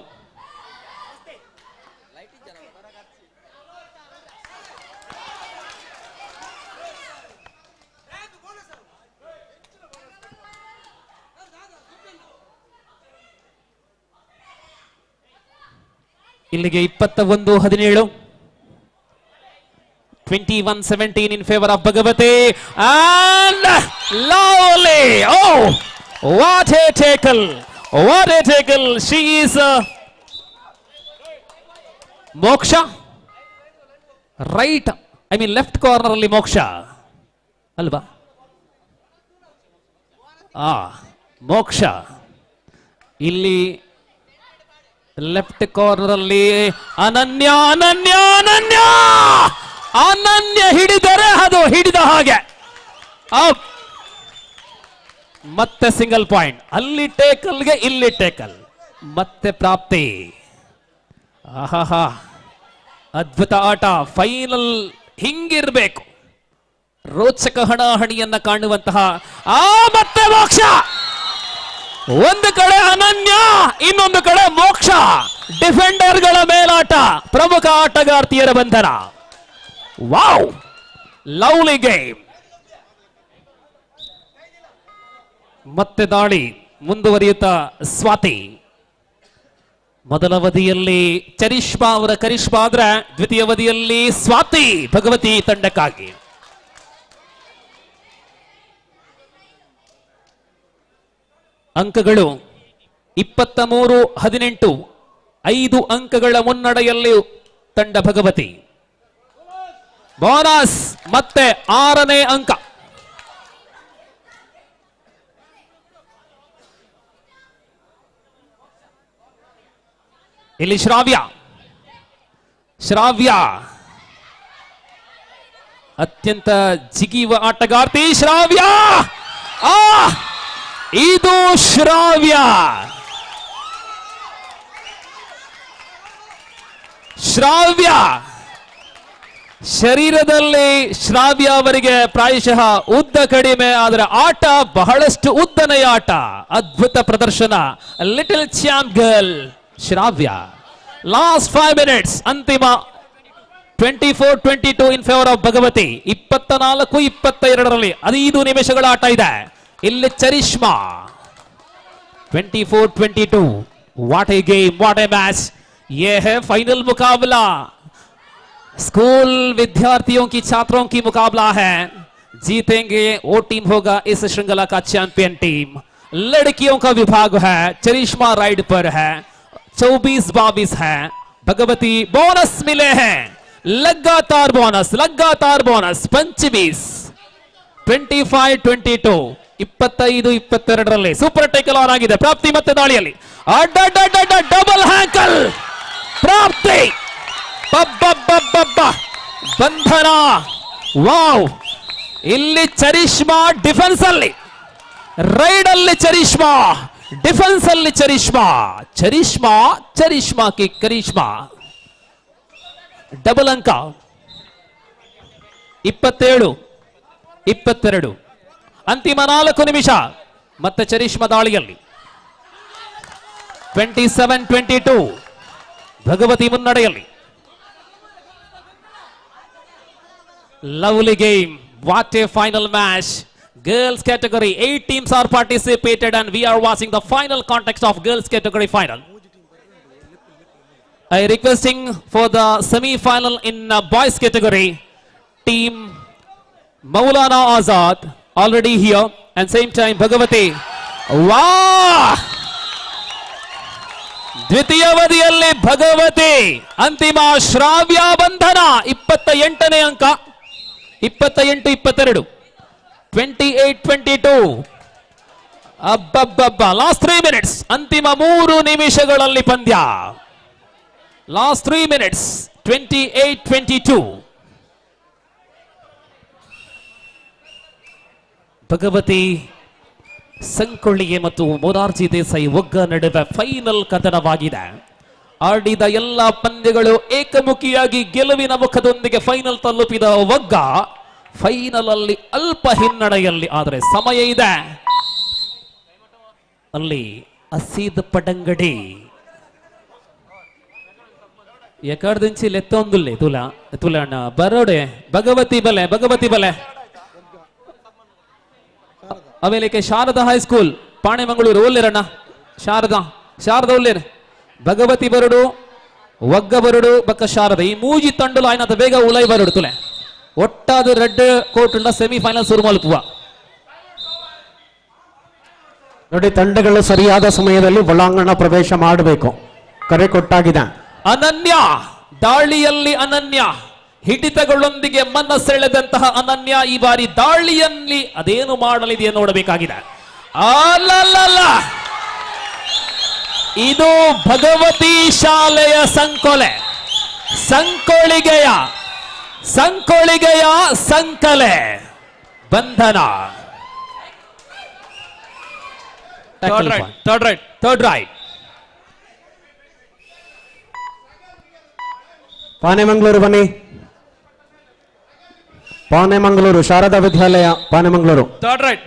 ಇಲ್ಲಿಗೆ 21-17. 21-17 in favor of Bhagavati and lovely. Oh, what a tackle, what a tackle. She is Moksha right, I mean left corner ಅಲ್ಲಿ Moksha ಅಲ್ವಾ? Moksha ಇಲ್ಲಿ ಲೆಫ್ಟ್ ಕಾರ್ನರ್ ಅಲ್ಲಿ ಅನನ್ಯ ಅನನ್ಯ ಅನನ್ಯ ಅನನ್ಯ ಹಿಡಿದರೆ ಅದು ಹಿಡಿದ ಹಾಗೆ. ಮತ್ತೆ ಸಿಂಗಲ್ ಪಾಯಿಂಟ್. ಅಲ್ಲಿ ಟೇಕಲ್ಗೆ ಇಲ್ಲಿ ಟೇಕಲ್ ಮತ್ತೆ ಪ್ರಾಪ್ತಿ. ಆಹಾ, ಅದ್ಭುತ ಆಟ. ಫೈನಲ್ ಹಿಂಗಿರ್ಬೇಕು. ರೋಚಕ ಹಣಾಹಣಿಯನ್ನ ಕಾಣುವಂತಹ ಮತ್ತೆ ಮೋಕ್ಷ. ಒಂದು ಕಡೆ ಅನನ್ಯ, ಇನ್ನೊಂದು ಕಡೆ ಮೋಕ್ಷ. ಡಿಫೆಂಡರ್ಗಳ ಮೇಲಾಟ, ಪ್ರಮುಖ ಆಟಗಾರ್ತಿಯರ ಬಂಧನ. Wow, lovely game. ಮತ್ತೆ ದಾಳಿ ಮುಂದುವರಿಯುತ್ತಾ ಸ್ವಾತಿ. ಮೊದಲ ಅವಧಿಯಲ್ಲಿ ಚರಿಷ್ಮಾ ಅವರ ಕರಿಷ್ಮಾ ಆದ್ರೆ ದ್ವಿತೀಯ ಅವಧಿಯಲ್ಲಿ ಸ್ವಾತಿ ಭಗವತಿ ತಂಡಕ್ಕಾಗಿ. ಅಂಕಗಳು 23-18, 5 ಅಂಕಗಳ ಮುನ್ನಡೆಯಲ್ಲಿ ತಂಡ ಭಗವತಿ. ಬೋನಸ್ ಮತ್ತೆ 6ನೇ ಅಂಕ. ಇಲ್ಲಿ ಶ್ರಾವ್ಯ ಅತ್ಯಂತ ಜಿಗಿಯುವ ಆಟಗಾರ್ತಿ. ಶ್ರಾವ್ಯ, ಇದು ಶ್ರಾವ್ಯ ಶರೀರದಲ್ಲಿ ಶ್ರಾವ್ಯ ಅವರಿಗೆ ಪ್ರಾಯಶಃ ಉದ್ದ ಕಡಿಮೆ, ಆದರೆ ಆಟ ಬಹಳಷ್ಟು ಉದ್ದನೆಯ ಆಟ. ಅದ್ಭುತ ಪ್ರದರ್ಶನ. ಲಿಟಲ್ ಚಾಂಪ್ ಗರ್ಲ್ ಶ್ರಾವ್ಯ. ಲಾಸ್ಟ್ 5 minutes ಅಂತಿಮ. 24-22 ಇನ್ ಫೇವರ್ ಆಫ್ ಭಗವತಿ. 24-22ರಲ್ಲಿ 5 ನಿಮಿಷಗಳ ಆಟ ಇದೆ. ಇಲ್ಲಿ Charishma. 24-22. What A game, what A match. ये है फाइनल मुकाबला. स्कूल विद्यार्थियों की, छात्रों की मुकाबला है. जीतेंगे वो टीम होगा इस श्रृंखला का चैंपियन टीम. लड़कियों का विभाग है. चरिश्मा राइड पर है. 24-22 है. भगवती बोनस मिले हैं, लगातार बोनस 25. 25-22. 25-22ರಲ್ಲಿ ಸೂಪರ್ ಟೇಕಲ್ ಆನ್ ಆಗಿದೆ. ಪ್ರಾಪ್ತಿ ಮತ್ತೆ ದಾಳಿಯಲ್ಲಿ ಡಬಲ್ ಹ್ಯಾಂಕಲ್. ಪ್ರಾಪ್ತಿ ಬಂಧನ. ವಾವ್, ಇಲ್ಲಿ ಚರಿಷ್ಮಾ ಡಿಫೆನ್ಸ್ ಅಲ್ಲಿ, ರೈಡ್ ಅಲ್ಲಿ ಚರಿಷ್ಮಾ, ಡಿಫೆನ್ಸ್ ಅಲ್ಲಿ ಚರಿಷ್ಮಾ ಕಿ ಕರಿಷ್ಮಾ. ಡಬಲ್ ಅಂಕ. 27-22. ಅಂತಿಮ 4 ನಿಮಿಷ. ಮತ್ತೆ ಚರಿಷ್ಮಾ ದಾಳಿಯಲ್ಲಿ. 27-22 ಭಗವತಿ ಮುನ್ನಡೆಯಲ್ಲಿ. Lovely game. What a final match. Girls category 8 teams are participated and we are watching the final context of girls category final. I requesting for the semi final in boys category. team Maulana Azad already here, and same time Bhagavati. Wow! ದ್ವಿತೀಯವಧಿಯಲ್ಲಿ ಭಗವತಿ ಅಂತಿಮ ಶ್ರಾವ್ಯ ಬಂಧನ 28ನೇ ಅಂಕ 28-22 28-22 ಅಬ್ಬಬ್ಬಬ್ಬ ಲಾಸ್ಟ್ 3 ಮಿನಿಟ್ಸ್ ಅಂತಿಮ 3 ನಿಮಿಷಗಳಲ್ಲಿ ಪಂದ್ಯ ಲಾಸ್ಟ್ 3 ಮಿನಿಟ್ಸ್ 28-22 ಭಗವತಿ ಸಂಕೊಳ್ಳಿಗೆ ಮತ್ತು ಮೊರಾರ್ಜಿ ದೇಸಾಯಿ ಒಗ್ಗ ನಡುವೆ ಫೈನಲ್ ಕದನವಾಗಿದೆ. ಆಡಿದ ಎಲ್ಲ ಪಂದ್ಯಗಳು ಏಕಮುಖಿಯಾಗಿ ಗೆಲುವಿನ ಮುಖದೊಂದಿಗೆ ಫೈನಲ್ ತಲುಪಿದ ಒಗ್ಗ ಫೈನಲ್ ಅಲ್ಲಿ ಅಲ್ಪ ಹಿನ್ನಡೆಯಲ್ಲಿ, ಆದರೆ ಸಮಯ ಇದೆ. ಅಲ್ಲಿ ಅಸೀದ್ ಪಡಂಗಡಿ ಎಕಡ್ದಿಂಚಿ ಲೆತ್ತೊಂದುಲ್ಲೆ ತುಲಣ್ಣ ಬರೋಡೆ ಭಗವತಿ ಬಲೆ ಅವೇಲಿಕೆ ಶಾರದಾ ಹೈಸ್ಕೂಲ್ ಪಾಣೆಮಂಗಳೂರು ಒಲ್ಲೆರಣ್ಣ ಶಾರದಾ ಒಲ್ಲೇರು ಭಗವತಿ ಬರಡು ಒಗ್ಗ ಬರಡು ಬಕ್ಕ ಶಾರದಾ ಈ ಮೂಜಿ ತಂಡಲು ಆಯ್ನದ ಬೇಗ ಉಲೈ ಬರಡು ತುಲೆ ಒಟ್ಟಾದ ರೆಡ್ ಕೋರ್ಟ್ ಸೆಮಿಫೈನಲ್ ಶುರು ಮಲ್ಪುವ ನೋಡಿ, ತಂಡಗಳು ಸರಿಯಾದ ಸಮಯದಲ್ಲಿ ಒಳಾಂಗಣ ಪ್ರವೇಶ ಮಾಡಬೇಕು. ಕರೆ ಕೊಟ್ಟಾಗಿದೆ. ಅನನ್ಯ ದಾಳಿಯಲ್ಲಿ ಅನನ್ಯ ಹಿಡಿತಗಳೊಂದಿಗೆ ಮನಸ್ಸೆಳೆದಂತಹ ಅನನ್ಯ ಈ ಬಾರಿ ದಾಳಿಯಲ್ಲಿ ಅದೇನು ಮಾಡಲಿದೆಯೇ ನೋಡಬೇಕಾಗಿದೆ. ಅಲ್ಲಲ್ಲ, ಇದು ಭಗವತಿ ಶಾಲೆಯ ಸಂಕೊಳಿಗೆಯ ಸಂಕಲೆ ಬಂಧನ. ಥರ್ಡ್ ರೈಟ್ ಪಾನೆಮಂಗಳೂರು ಬನ್ನಿ. Panemangaluru Sharada Vidyalaya Panemangaluru. Third raid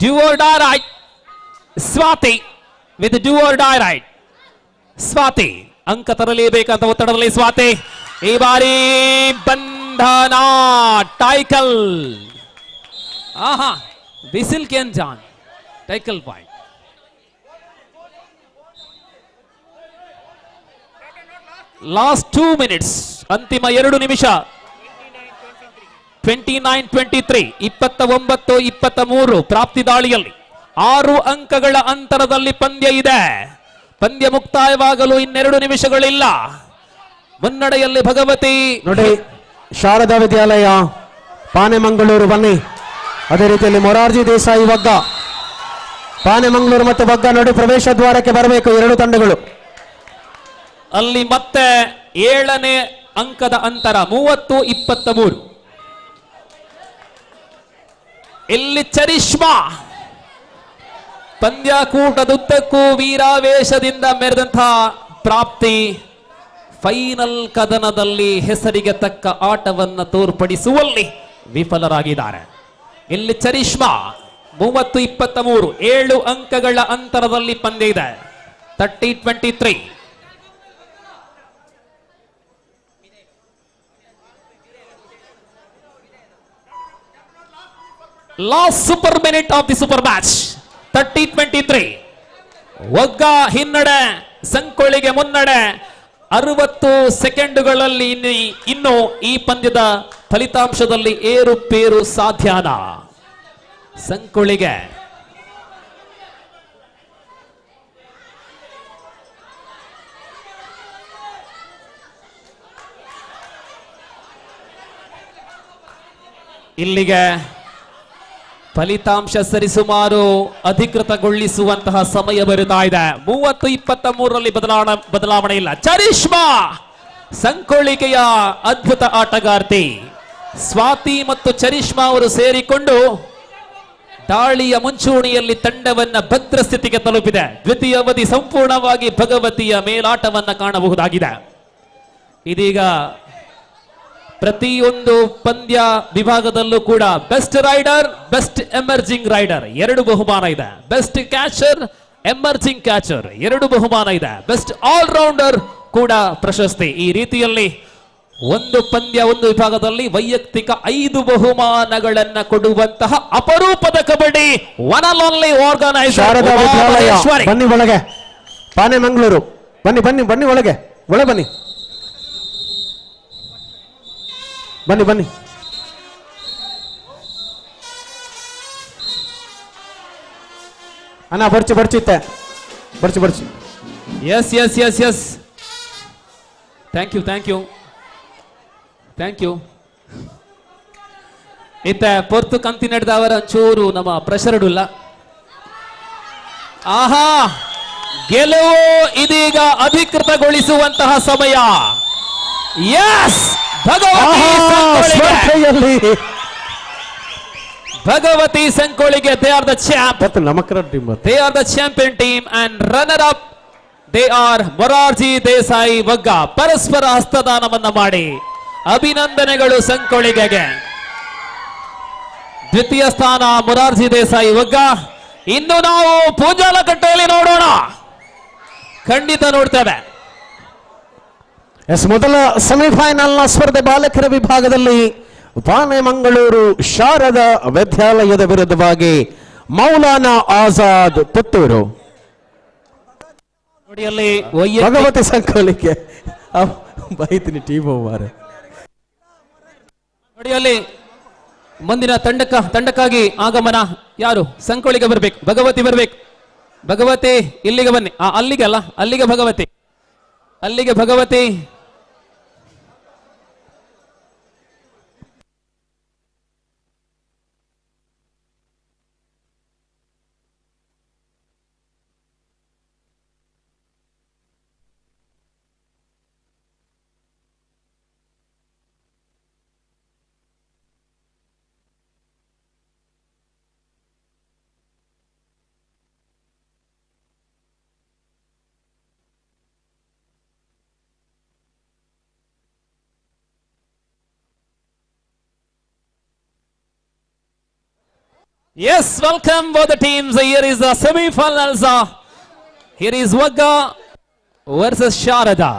do or die raid Swathi with do or die raid. Swathi ಅಂಕ ತರಲೇಬೇಕಂತ ಒತ್ತಡದಲ್ಲಿ ಸ್ವಾತಿ ಈ ಬಾರಿ ಬಂಧನ ಟೈಕಲ್. ಆಹಾ ಬಿಸಿಲ್ ಕೆನ್ ಜಾನ್ ಟೈಕಲ್ ಪಾಯಿಂಟ್. ಲಾಸ್ಟ್ 2 ಮಿನಿಟ್ಸ್ ಅಂತಿಮ 2 ನಿಮಿಷ 29-23 29-23 ಪ್ರಾಪ್ತಿ ದಾಳಿಯಲ್ಲಿ 6 ಅಂಕಗಳ ಅಂತರದಲ್ಲಿ ಪಂದ್ಯ ಇದೆ. ಪಂದ್ಯ ಮುಕ್ತಾಯವಾಗಲು 2 ನಿಮಿಷಗಳಿಲ್ಲ. ಮುನ್ನಡೆಯಲ್ಲಿ ಭಗವತಿ. ನೋಡಿ, ಶಾರದಾ ವಿದ್ಯಾಲಯ ಪಾನೆಮಂಗಳೂರು ಬನ್ನಿ. ಅದೇ ರೀತಿಯಲ್ಲಿ ಮೊರಾರ್ಜಿ ದೇಸಾಯಿ ಒಗ್ಗ ಪಾನೆಮಂಗಳೂರು ಮತ್ತು ಒಗ್ಗ ನೋಡಿ ಪ್ರವೇಶ ದ್ವಾರಕ್ಕೆ ಬರಬೇಕು 2 ತಂಡಗಳು. ಅಲ್ಲಿ ಮತ್ತೆ 7ನೇ ಅಂಕದ ಅಂತರ 30-23. ಇಲ್ಲಿ ಚರಿಷ್ಮಾ ಪಂದ್ಯಕೂಟದುದ್ದಕ್ಕೂ ವೀರಾವೇಶದಿಂದ ಮೆರೆದಂತಹ ಪ್ರಾಪ್ತಿ ಫೈನಲ್ ಕದನದಲ್ಲಿ ಹೆಸರಿಗೆ ತಕ್ಕ ಆಟವನ್ನು ತೋರ್ಪಡಿಸುವಲ್ಲಿ ವಿಫಲರಾಗಿದ್ದಾರೆ. ಇಲ್ಲಿ ಚರಿಷ್ಮಾ 30-23 7 ಅಂಕಗಳ ಅಂತರದಲ್ಲಿ ಪಂದ್ಯ ಇದೆ. 30-23. Last super minute of the super match 30-23. ಒಗ್ಗ ಹಿನ್ನಡೆ, ಸಂಕೊಳ್ಳಿಗೆ ಮುನ್ನಡೆ. 60 ಸೆಕೆಂಡುಗಳಲ್ಲಿ ಇನ್ನು ಈ ಪಂದ್ಯದ ಫಲಿತಾಂಶದಲ್ಲಿ ಏರುಪೇರು ಸಾಧ್ಯನಾ? ಸಂಕೊಳ್ಳಿಗೆ ಇಲ್ಲಿಗೆ ಫಲಿತಾಂಶ ಸರಿಸುಮಾರು ಅಧಿಕೃತಗೊಳಿಸುವಂತಹ ಸಮಯ ಬರುತ್ತಾ ಇದೆ. 30-23ರಲ್ಲಿ ಬದಲಾವಣೆ ಇಲ್ಲ. ಚರಿಷ್ಮಾ ಸಂಕೊಳ್ಳಿಗೆಯ ಅದ್ಭುತ ಆಟಗಾರ್ತಿ ಸ್ವಾತಿ ಮತ್ತು ಚರಿಷ್ಮಾ ಅವರು ಸೇರಿಕೊಂಡು ದಾಳಿಯ ಮುಂಚೂಣಿಯಲ್ಲಿ ತಂಡವನ್ನ ಭದ್ರ ಸ್ಥಿತಿಗೆ ತಲುಪಿದೆ. ದ್ವಿತೀಯ ಅವಧಿ ಸಂಪೂರ್ಣವಾಗಿ ಭಗವತಿಯ ಮೇಲಾಟವನ್ನ ಕಾಣಬಹುದಾಗಿದೆ. ಇದೀಗ ಪ್ರತಿಯೊಂದು ಪಂದ್ಯ ವಿಭಾಗದಲ್ಲೂ ಕೂಡ best raider, best emerging raider 2 ಬಹುಮಾನ ಇದೆ. ಬೆಸ್ಟ್ ಕ್ಯಾಚರ್, ಎಮರ್ಜಿಂಗ್ ಕ್ಯಾಚರ್ 2 ಬಹುಮಾನ ಇದೆ. ಬೆಸ್ಟ್ ಆಲ್ರೌಂಡರ್ ಕೂಡ ಪ್ರಶಸ್ತಿ. ಈ ರೀತಿಯಲ್ಲಿ ಒಂದು ಪಂದ್ಯ ಒಂದು ವಿಭಾಗದಲ್ಲಿ ವೈಯಕ್ತಿಕ 5 ಬಹುಮಾನಗಳನ್ನ ಕೊಡುವಂತಹ ಅಪರೂಪದ kabaddi one and only organiser Sharada Vidyalaya. ಬನ್ನಿ ಒಳಗೆ. ಪಾನೆಮಂಗಳೂರು ಬನ್ನಿ ಒಳಗೆ ಬನ್ನಿ. ಬನ್ನಿ ಬನ್ನಿ. ಅಣ್ಣ ಬರ್ಚಿ ಬರ್ಚಿತ್ತೆ ಬರ್ಚಿ. Yes yes yes yes thank you ಇತ್ತ ಪೊರ್ತು ಕಂತಿ ನಡೆದವರ ಒಂಚೂರು ನಮ್ಮ ಪ್ರೆಷರ್ಡುಲ್ಲ. ಆಹಾ, ಗೆಲುವು ಇದೀಗ ಅಧಿಕೃತಗೊಳಿಸುವಂತಹ ಸಮಯ. Yes, Bhagavati Sankolige they are the champ. ನಮಕರ team They are the champion team and runner up they are Morarji Desai Vagga. ಪರಸ್ಪರ ಹಸ್ತದಾನವನ್ನ ಮಾಡಿ ಅಭಿನಂದನೆಗಳು ಸಂಕೋಳಿಗೆಗೆ. ದ್ವಿತೀಯ ಸ್ಥಾನ ಮೊರಾರ್ಜಿ ದೇಸಾಯಿ ವಗ್ಗ. ಇನ್ನು ನಾವು ಪೂಂಜಾಲಕಟ್ಟೆಯಲ್ಲಿ ನೋಡೋಣ, ಖಂಡಿತ ನೋಡ್ತೇವೆ. ಎಸ್, ಮೊದಲ ಸೆಮಿಫೈನಲ್ ನ ಸ್ಪರ್ಧೆ ಬಾಲಕರ ವಿಭಾಗದಲ್ಲಿ ಬಾನೆಮಂಗಳೂರು ಶಾರದಾ ವಿದ್ಯಾಲಯದ ವಿರುದ್ಧವಾಗಿ ಮೌಲಾನಾ ಆಜಾದ್ ಪುತ್ತೂರು. ನೋಡಿ ಅಲ್ಲಿ ಭಗವತಿ ಸಂಕೋಳಿಗೆ ಬೈತೀನಿ ಟೀಮ್ ಓವರ್. ನೋಡಿ ಅಲ್ಲಿ ಮುಂದಿನ ತಂಡಕ್ಕಾಗಿ ಆಗಮನ ಯಾರು? ಸಂಕೋಳಿಗೆ ಬರ್ಬೇಕು, ಭಗವತಿ ಬರ್ಬೇಕು. ಭಗವತಿ ಇಲ್ಲಿಗೆ ಬನ್ನಿ. ಅಲ್ಲಿಗೆ ಅಲ್ಲ, ಅಲ್ಲಿಗೆ Bhagavati. Yes, welcome both the teams. Here is the semi-finals. Here is Wagga versus Sharada,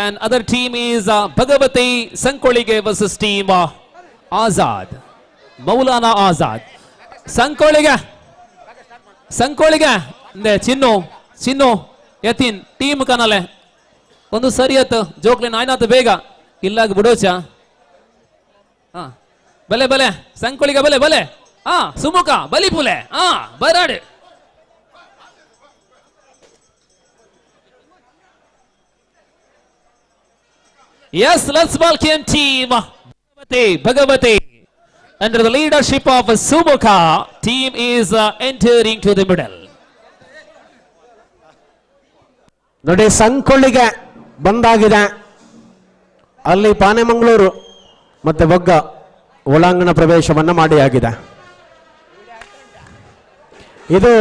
and other team is Bhagavati Sankolige versus team Azad, Maulana Azad. Sankolige ne Chinnu Yatin team ಕನಲೆ ಒಂದು ಸರಿಯತ್ ಜೋಕ್ಲಿನ ಆಯ್ನಾತ ಬೇಗ ಇಲ್ಲಾಗ ಬಿಡೋಚ. ಬಲೆ ಸಂಕೋಳಿಗೆ ಬಲೆ Sumukha ಬಲಿಪುಲೆ ಬರಾಡು. Yes, let's welcome team Bhagavati under the leadership of Sumukha. Team is entering to the middle. ನೋಡಿ, ಸಂಕೊಳ್ಳಿಗೆ ಬಂದಾಗಿದೆ. ಅಲ್ಲಿ ಬಾನೆಮಂಗಳೂರು ಮತ್ತೆ ಬಗ್ಗ ಒಳಾಂಗಣ ಪ್ರವೇಶವನ್ನ ಮಾಡಿ ಆಗಿದೆ. ಇದು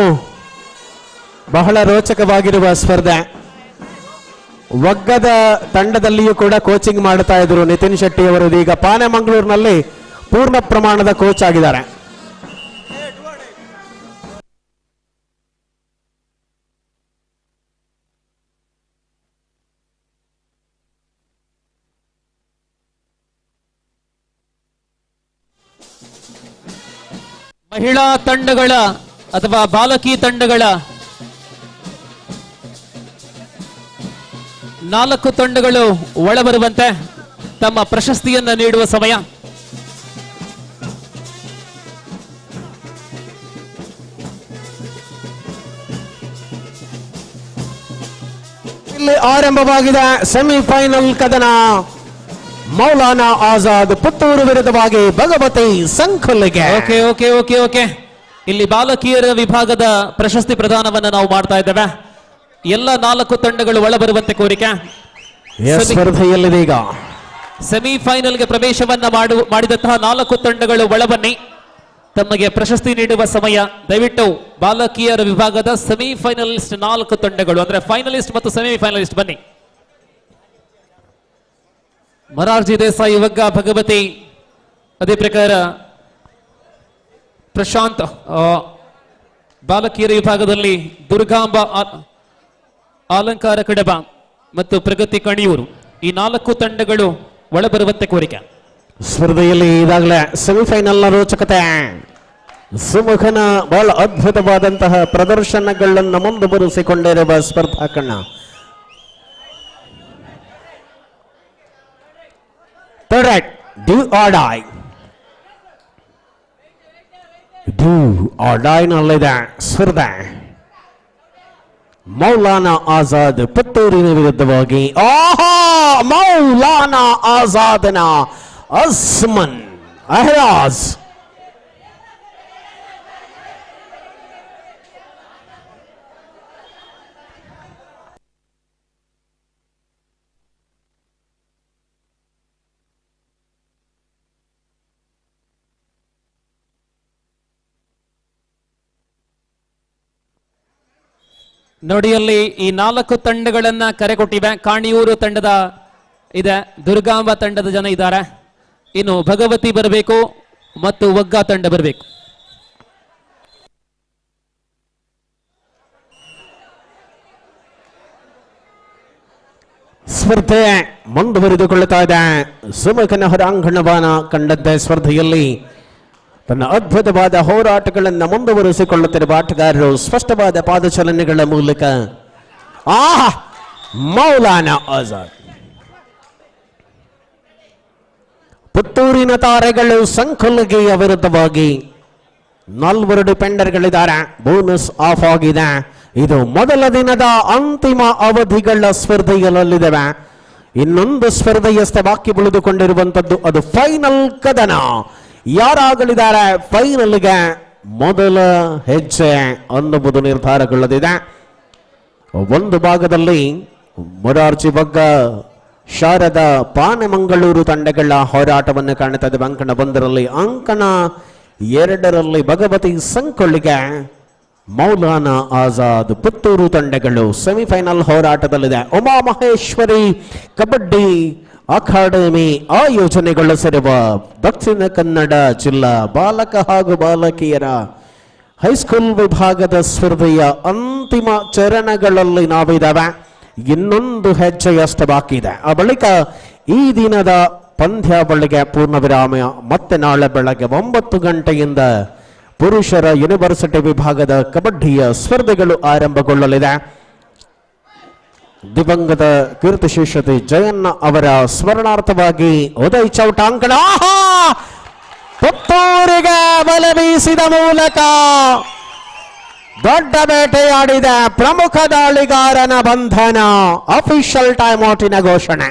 ಬಹಳ ರೋಚಕವಾಗಿರುವ ಸ್ಪರ್ಧೆ. ವಗ್ಗದ ತಂಡದಲ್ಲಿಯೂ ಕೂಡ ಕೋಚಿಂಗ್ ಮಾಡ್ತಾ ಇದ್ರು ನಿತಿನ್ ಶೆಟ್ಟಿ ಅವರು. ಈಗ ಬಾನೆಮಂಗಳೂರಿನಲ್ಲಿ ಪೂರ್ಣ ಪ್ರಮಾಣದ ಕೋಚ್ ಆಗಿದ್ದಾರೆ. ಮಹಿಳಾ ತಂಡಗಳ ಅಥವಾ ಬಾಲಕಿ ತಂಡಗಳ 4 ತಂಡಗಳು ಒಳಬರುವಂತೆ ತಮ್ಮ ಪ್ರಶಸ್ತಿಯನ್ನು ನೀಡುವ ಸಮಯ. ಇಲ್ಲಿ ಆರಂಭವಾಗಿದೆ ಸೆಮಿಫೈನಲ್ ಕದನ. ಮೌಲಾನಾ ಆಜಾದ್ ಪುತ್ತೂರು ವಿರುದ್ಧವಾಗಿ ಭಗವತಿ ಸಂಕೋಳಿಗೆ. ಓಕೆ. ಇಲ್ಲಿ ಬಾಲಕಿಯರ ವಿಭಾಗದ ಪ್ರಶಸ್ತಿ ಪ್ರದಾನವನ್ನು ನಾವು ಮಾಡ್ತಾ ಇದ್ದೇವೆ. ಎಲ್ಲ 4 ತಂಡಗಳು ಒಳಬರುವಂತೆ ಕೋರಿಕೆ. ಸ್ಪರ್ಧೆಯಲ್ಲಿದೆ ಈಗ ಸೆಮಿಫೈನಲ್ಗೆ ಪ್ರವೇಶವನ್ನ ಮಾಡಿದಂತಹ 4 ತಂಡಗಳು ಒಳಬನ್ನಿ, ತಮಗೆ ಪ್ರಶಸ್ತಿ ನೀಡುವ ಸಮಯ. ದಯವಿಟ್ಟು ಬಾಲಕಿಯರ ವಿಭಾಗದ ಸೆಮಿಫೈನಲಿಸ್ಟ್ 4 ತಂಡಗಳು ಅಂದ್ರೆ ಫೈನಲಿಸ್ಟ್ ಮತ್ತು ಸೆಮಿಫೈನಲಿಸ್ಟ್ ಬನ್ನಿ. ಮೊರಾರ್ಜಿ ದೇಸಾಯಿ ವಗ್ಗ ಭಗವತಿ, ಅದೇ ಪ್ರಕಾರ ಪ್ರಶಾಂತ್ ಬಾಲಕಿಯರ ವಿಭಾಗದಲ್ಲಿ ದುರ್ಗಾಂಬ ಅಲಂಕಾರ ಕಡಬ ಮತ್ತು ಪ್ರಗತಿ ಕಣಿಯೂರು, ಈ 4 ತಂಡಗಳು ಒಳಬರುವಂತೆ ಕೋರಿಕೆ. ಸ್ಪರ್ಧೆಯಲ್ಲಿ ಈಗಾಗಲೇ ಸೆಮಿಫೈನಲ್ ನ ರೋಚಕತೆ. ಸುಮುಖನ ಬಹಳ ಅದ್ಭುತವಾದಂತಹ ಪ್ರದರ್ಶನಗಳನ್ನು ಮುಂದುವರಿಸಿಕೊಂಡಿರುವ ಸ್ಪರ್ಧಾ ಕಣ್ಣ. Third raid do or die. Do or ಡೈನಲ್ಲಿದೆ ಸ್ಪರ್ಧೆ. ಮೌಲಾನಾ ಆಜಾದ್ ಪುತ್ತೂರಿನ ವಿರುದ್ಧವಾಗಿ ಮೌಲಾನಾ ಆಜಾದ್ನ ಅಸ್ಮನ್ ಅಹರಾಜ್. ನೋಡಿಯಲ್ಲಿ ಈ 4 ತಂಡಗಳನ್ನ ಕರೆ ಕೊಟ್ಟಿವೆ. ಕಾಣಿಯೂರು ತಂಡದ ಇದೆ, ದುರ್ಗಾಂಬ ತಂಡದ ಜನ ಇದ್ದಾರೆ, ಇನ್ನು ಭಗವತಿ ಬರಬೇಕು ಮತ್ತು ಒಗ್ಗ ತಂಡ ಬರಬೇಕು. ಸ್ಪರ್ಧೆ ಮುಂದುವರಿದುಕೊಳ್ಳುತ್ತಾ ಇದೆ. ಸುಮಕನ ಹೊರಾಂಗಣವನ ಕಂಡಂತೆ ಸ್ಪರ್ಧೆಯಲ್ಲಿ ತನ್ನ ಅದ್ಭುತವಾದ ಹೋರಾಟಗಳನ್ನು ಮುಂದುವರಿಸಿಕೊಳ್ಳುತ್ತಿರುವ ಆಟಗಾರರು ಸ್ಪಷ್ಟವಾದ ಪಾದಚಲನೆಗಳ ಮೂಲಕ ಮೌಲಾನಾ ಆಜಾದ್. ಪುತ್ತೂರಿನ ತಾರೆಗಳು ಸಂಕುಲಗಿಯ ವಿರುದ್ಧವಾಗಿ 4 ಡಿಪೆಂಡರ್ಗಳಿದ್ದಾರೆ. ಬೋನಸ್ ಆಫ್ ಆಗಿದೆ. ಇದು ಮೊದಲ ದಿನದ ಅಂತಿಮ ಅವಧಿಗಳ ಸ್ಪರ್ಧೆಗಳಲ್ಲಿದೆ. ಇನ್ನೊಂದು ಸ್ಪರ್ಧೆಯಷ್ಟೇ ಬಾಕಿ ಉಳಿದುಕೊಂಡಿರುವಂತದ್ದು, ಅದು ಫೈನಲ್ ಕದನ. ಯಾರಾಗಲಿದ್ದಾರೆ ಫೈನಲ್ಗೆ ಮೊದಲ ಹೆಜ್ಜೆ ಅನ್ನುವುದು ನಿರ್ಧಾರಗೊಳ್ಳದಿದೆ. ಒಂದು ಭಾಗದಲ್ಲಿ ಮೊರಾರ್ಜಿ ಬಗ್ಗ, ಶಾರದಾ, ಪಾನೆಮಂಗಳೂರು ತಂಡಗಳ ಹೋರಾಟವನ್ನು ಕಾಣುತ್ತದೆ. ಅಂಕಣ 1ರಲ್ಲಿ, ಅಂಕಣ 2ರಲ್ಲಿ ಭಗವತಿ ಸಂಕೊಳ್ಳಿಗೆ, ಮೌಲಾನಾ ಆಜಾದ್ ಪುತ್ತೂರು ತಂಡಗಳು ಸೆಮಿಫೈನಲ್ ಹೋರಾಟದಲ್ಲಿದೆ. ಉಮಾಮಹೇಶ್ವರಿ ಕಬಡ್ಡಿ ಅಕಾಡೆಮಿ ಆಯೋಜನೆಗೊಳಿಸಿರುವ ದಕ್ಷಿಣ ಕನ್ನಡ ಜಿಲ್ಲಾ ಬಾಲಕ ಹಾಗೂ ಬಾಲಕಿಯರ ಹೈಸ್ಕೂಲ್ ವಿಭಾಗದ ಸ್ಪರ್ಧೆಯ ಅಂತಿಮ ಚರಣಗಳಲ್ಲಿ ನಾವಿದ್ದಾವೆ. ಇನ್ನೊಂದು ಹೆಜ್ಜೆಯಷ್ಟು ಬಾಕಿ ಇದೆ. ಆ ಬಳಿಕ ಈ ದಿನದ ಪಂದ್ಯಾವಳಿಗೆ ಪೂರ್ಣ ವಿರಾಮ. ಮತ್ತೆ ನಾಳೆ ಬೆಳಗ್ಗೆ 9 ಗಂಟೆಯಿಂದ ಪುರುಷರ ಯೂನಿವರ್ಸಿಟಿ ವಿಭಾಗದ ಕಬಡ್ಡಿಯ ಸ್ಪರ್ಧೆಗಳು ಆರಂಭಗೊಳ್ಳಲಿದೆ. ದಿವಂಗತ ಕೀರ್ತಿಶೇಷತೆ ಜಯಣ್ಣ ಅವರ ಸ್ಮರಣಾರ್ಥವಾಗಿ ಉದಯ್ ಚೌಟಾಂಕಣ ಪುತ್ತೂರಿಗೆ ಬಲೆ ಬೀಸಿದ ಮೂಲಕ ದೊಡ್ಡ ಬೇಟೆಯಾಡಿದ ಪ್ರಮುಖ ದಾಳಿಗಾರನ ಬಂಧನ. ಅಫಿಷಿಯಲ್ ಟೈಮ್ ಔಟಿನ ಘೋಷಣೆ.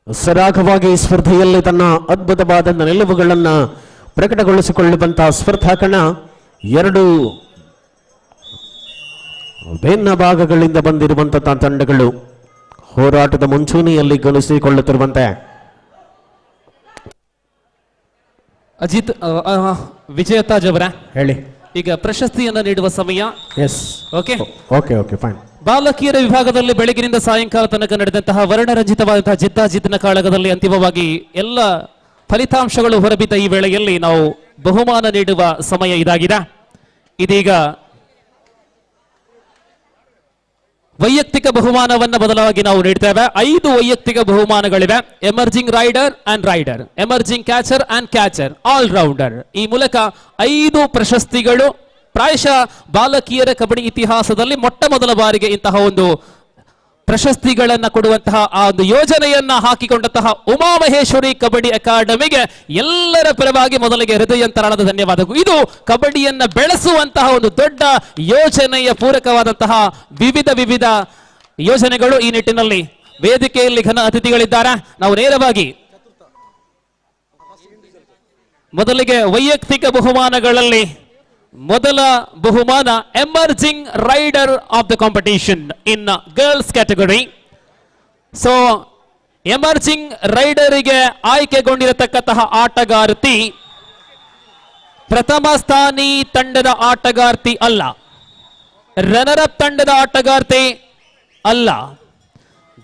ಸರಾಗವಾಗಿ ಸ್ಪರ್ಧೆಯಲ್ಲಿ ತನ್ನ ಅದ್ಭುತವಾದ ನಿಲುವುಗಳನ್ನು ಪ್ರಕಟಗೊಳಿಸಿಕೊಳ್ಳುವಂತಹ ಸ್ಪರ್ಧಾಕಣ 2 ಭಿನ್ನ ಭಾಗಗಳಿಂದ ಬಂದಿರುವಂತಹ ತಂಡಗಳು ಹೋರಾಟದ ಮುಂಚೂಣಿಯಲ್ಲಿ ಗಳಿಸಿಕೊಳ್ಳುತ್ತಿರುವಂತೆ. ಅಜಿತ್ ವಿಜಯತಾಜ್ ಅವರ ಹೇಳಿ, ಈಗ ಪ್ರಶಸ್ತಿಯನ್ನು ನೀಡುವ ಸಮಯ. Yes, okay okay okay fine. ಬಾಲಕಿಯರ ವಿಭಾಗದಲ್ಲಿ ಬೆಳಗಿನಿಂದ ಸಾಯಂಕಾಲ ತನಕ ನಡೆದಂತಹ ವರ್ಣರಂಜಿತವಾದಂತಹ ಜಿದ್ದಾಜಿದ್ದಿನ ಕಾಳಗದಲ್ಲಿ ಅಂತಿಮವಾಗಿ ಎಲ್ಲ ಫಲಿತಾಂಶಗಳು ಹೊರಬಿದ್ದ ಈ ವೇಳೆಯಲ್ಲಿ ನಾವು ಬಹುಮಾನ ನೀಡುವ ಸಮಯ ಇದಾಗಿದೆ. ಇದೀಗ ವೈಯಕ್ತಿಕ ಬಹುಮಾನವನ್ನ ಬದಲಾಗಿ ನಾವು ನೀಡ್ತೇವೆ. 5 ವೈಯಕ್ತಿಕ ಬಹುಮಾನಗಳಿವೆ. Emerging raider and raider, emerging catcher and catcher, all rounder. ಈ ಮೂಲಕ 5 ಪ್ರಶಸ್ತಿಗಳು. ಪ್ರಾಯಶಃ ಬಾಲಕಿಯರ ಕಬಡ್ಡಿ ಇತಿಹಾಸದಲ್ಲಿ ಮೊಟ್ಟ ಮೊದಲ ಬಾರಿಗೆ ಇಂತಹ ಒಂದು ಪ್ರಶಸ್ತಿಗಳನ್ನ ಕೊಡುವಂತಹ ಆ ಒಂದು ಯೋಜನೆಯನ್ನ ಹಾಕಿಕೊಂಡಂತಹ ಉಮಾಮಹೇಶ್ವರಿ ಕಬಡ್ಡಿ ಅಕಾಡೆಮಿಗೆ ಎಲ್ಲರ ಪರವಾಗಿ ಮೊದಲಿಗೆ ಹೃದಯಂತರಾಳದ ಧನ್ಯವಾದಗಳು. ಇದು ಕಬಡ್ಡಿಯನ್ನ ಬೆಳೆಸುವಂತಹ ಒಂದು ದೊಡ್ಡ ಯೋಜನೆಯ ಪೂರಕವಾದಂತಹ ವಿವಿಧ ಯೋಜನೆಗಳು. ಈ ನಿಟ್ಟಿನಲ್ಲಿ ವೇದಿಕೆಯಲ್ಲಿ ಘನ ಅತಿಥಿಗಳಿದ್ದಾರೆ. ನಾವು ನೇರವಾಗಿ ಮೊದಲಿಗೆ ವೈಯಕ್ತಿಕ ಬಹುಮಾನಗಳಲ್ಲಿ ಮೊದಲ ಬಹುಮಾನ emerging rider of the competition in girls category. So emerging ರೈಡರಿಗೆ ಆಯ್ಕೆಗೊಂಡಿರತಕ್ಕಂತಹ ಆಟಗಾರ್ತಿ ಪ್ರಥಮ ಸ್ಥಾನಿ ತಂಡದ ಆಟಗಾರ್ತಿ ಅಲ್ಲ, ರನ್ನರ್ ಅಪ್ ತಂಡದ ಆಟಗಾರ್ತಿ ಅಲ್ಲ,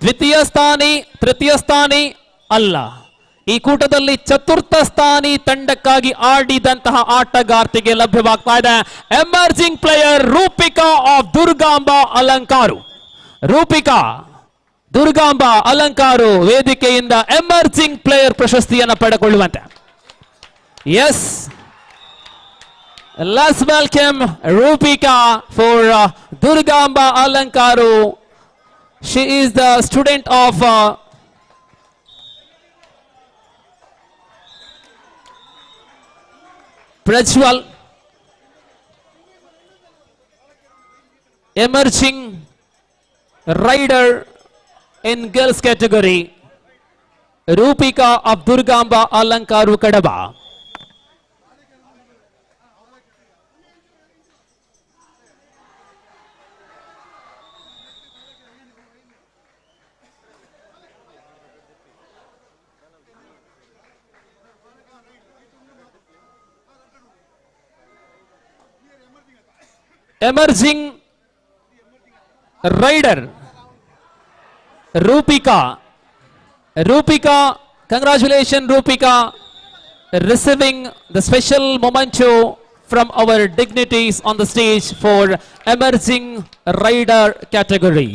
ದ್ವಿತೀಯ ಸ್ಥಾನಿ ತೃತೀಯ ಸ್ಥಾನಿ ಅಲ್ಲ, ಈ ಕೂಟದಲ್ಲಿ ಚತುರ್ಥ ಸ್ಥಾನಿ ತಂಡಕ್ಕಾಗಿ ಆಡಿದಂತಹ ಆಟಗಾರ್ತಿಗೆ ಲಭ್ಯವಾಗ್ತಾ ಇದೆ emerging player Rupika of Durgamba Alankaru. Rupika Durgamba Alankaru ವೇದಿಕೆಯಿಂದ ಎಮರ್ಜಿಂಗ್ ಪ್ಲೇಯರ್ ಪ್ರಶಸ್ತಿಯನ್ನು ಪಡೆದುಕೊಳ್ಳುವಂತೆ. Yes, let's welcome Rupika for Durgamba Alankaru. She is the student of Prajwal, emerging rider in girls category, Rupika of Durgamba Alankaru Kadaba. Emerging rider Rupika. Rupika, congratulations Rupika, receiving the special memento from our dignitaries on the stage for emerging rider category.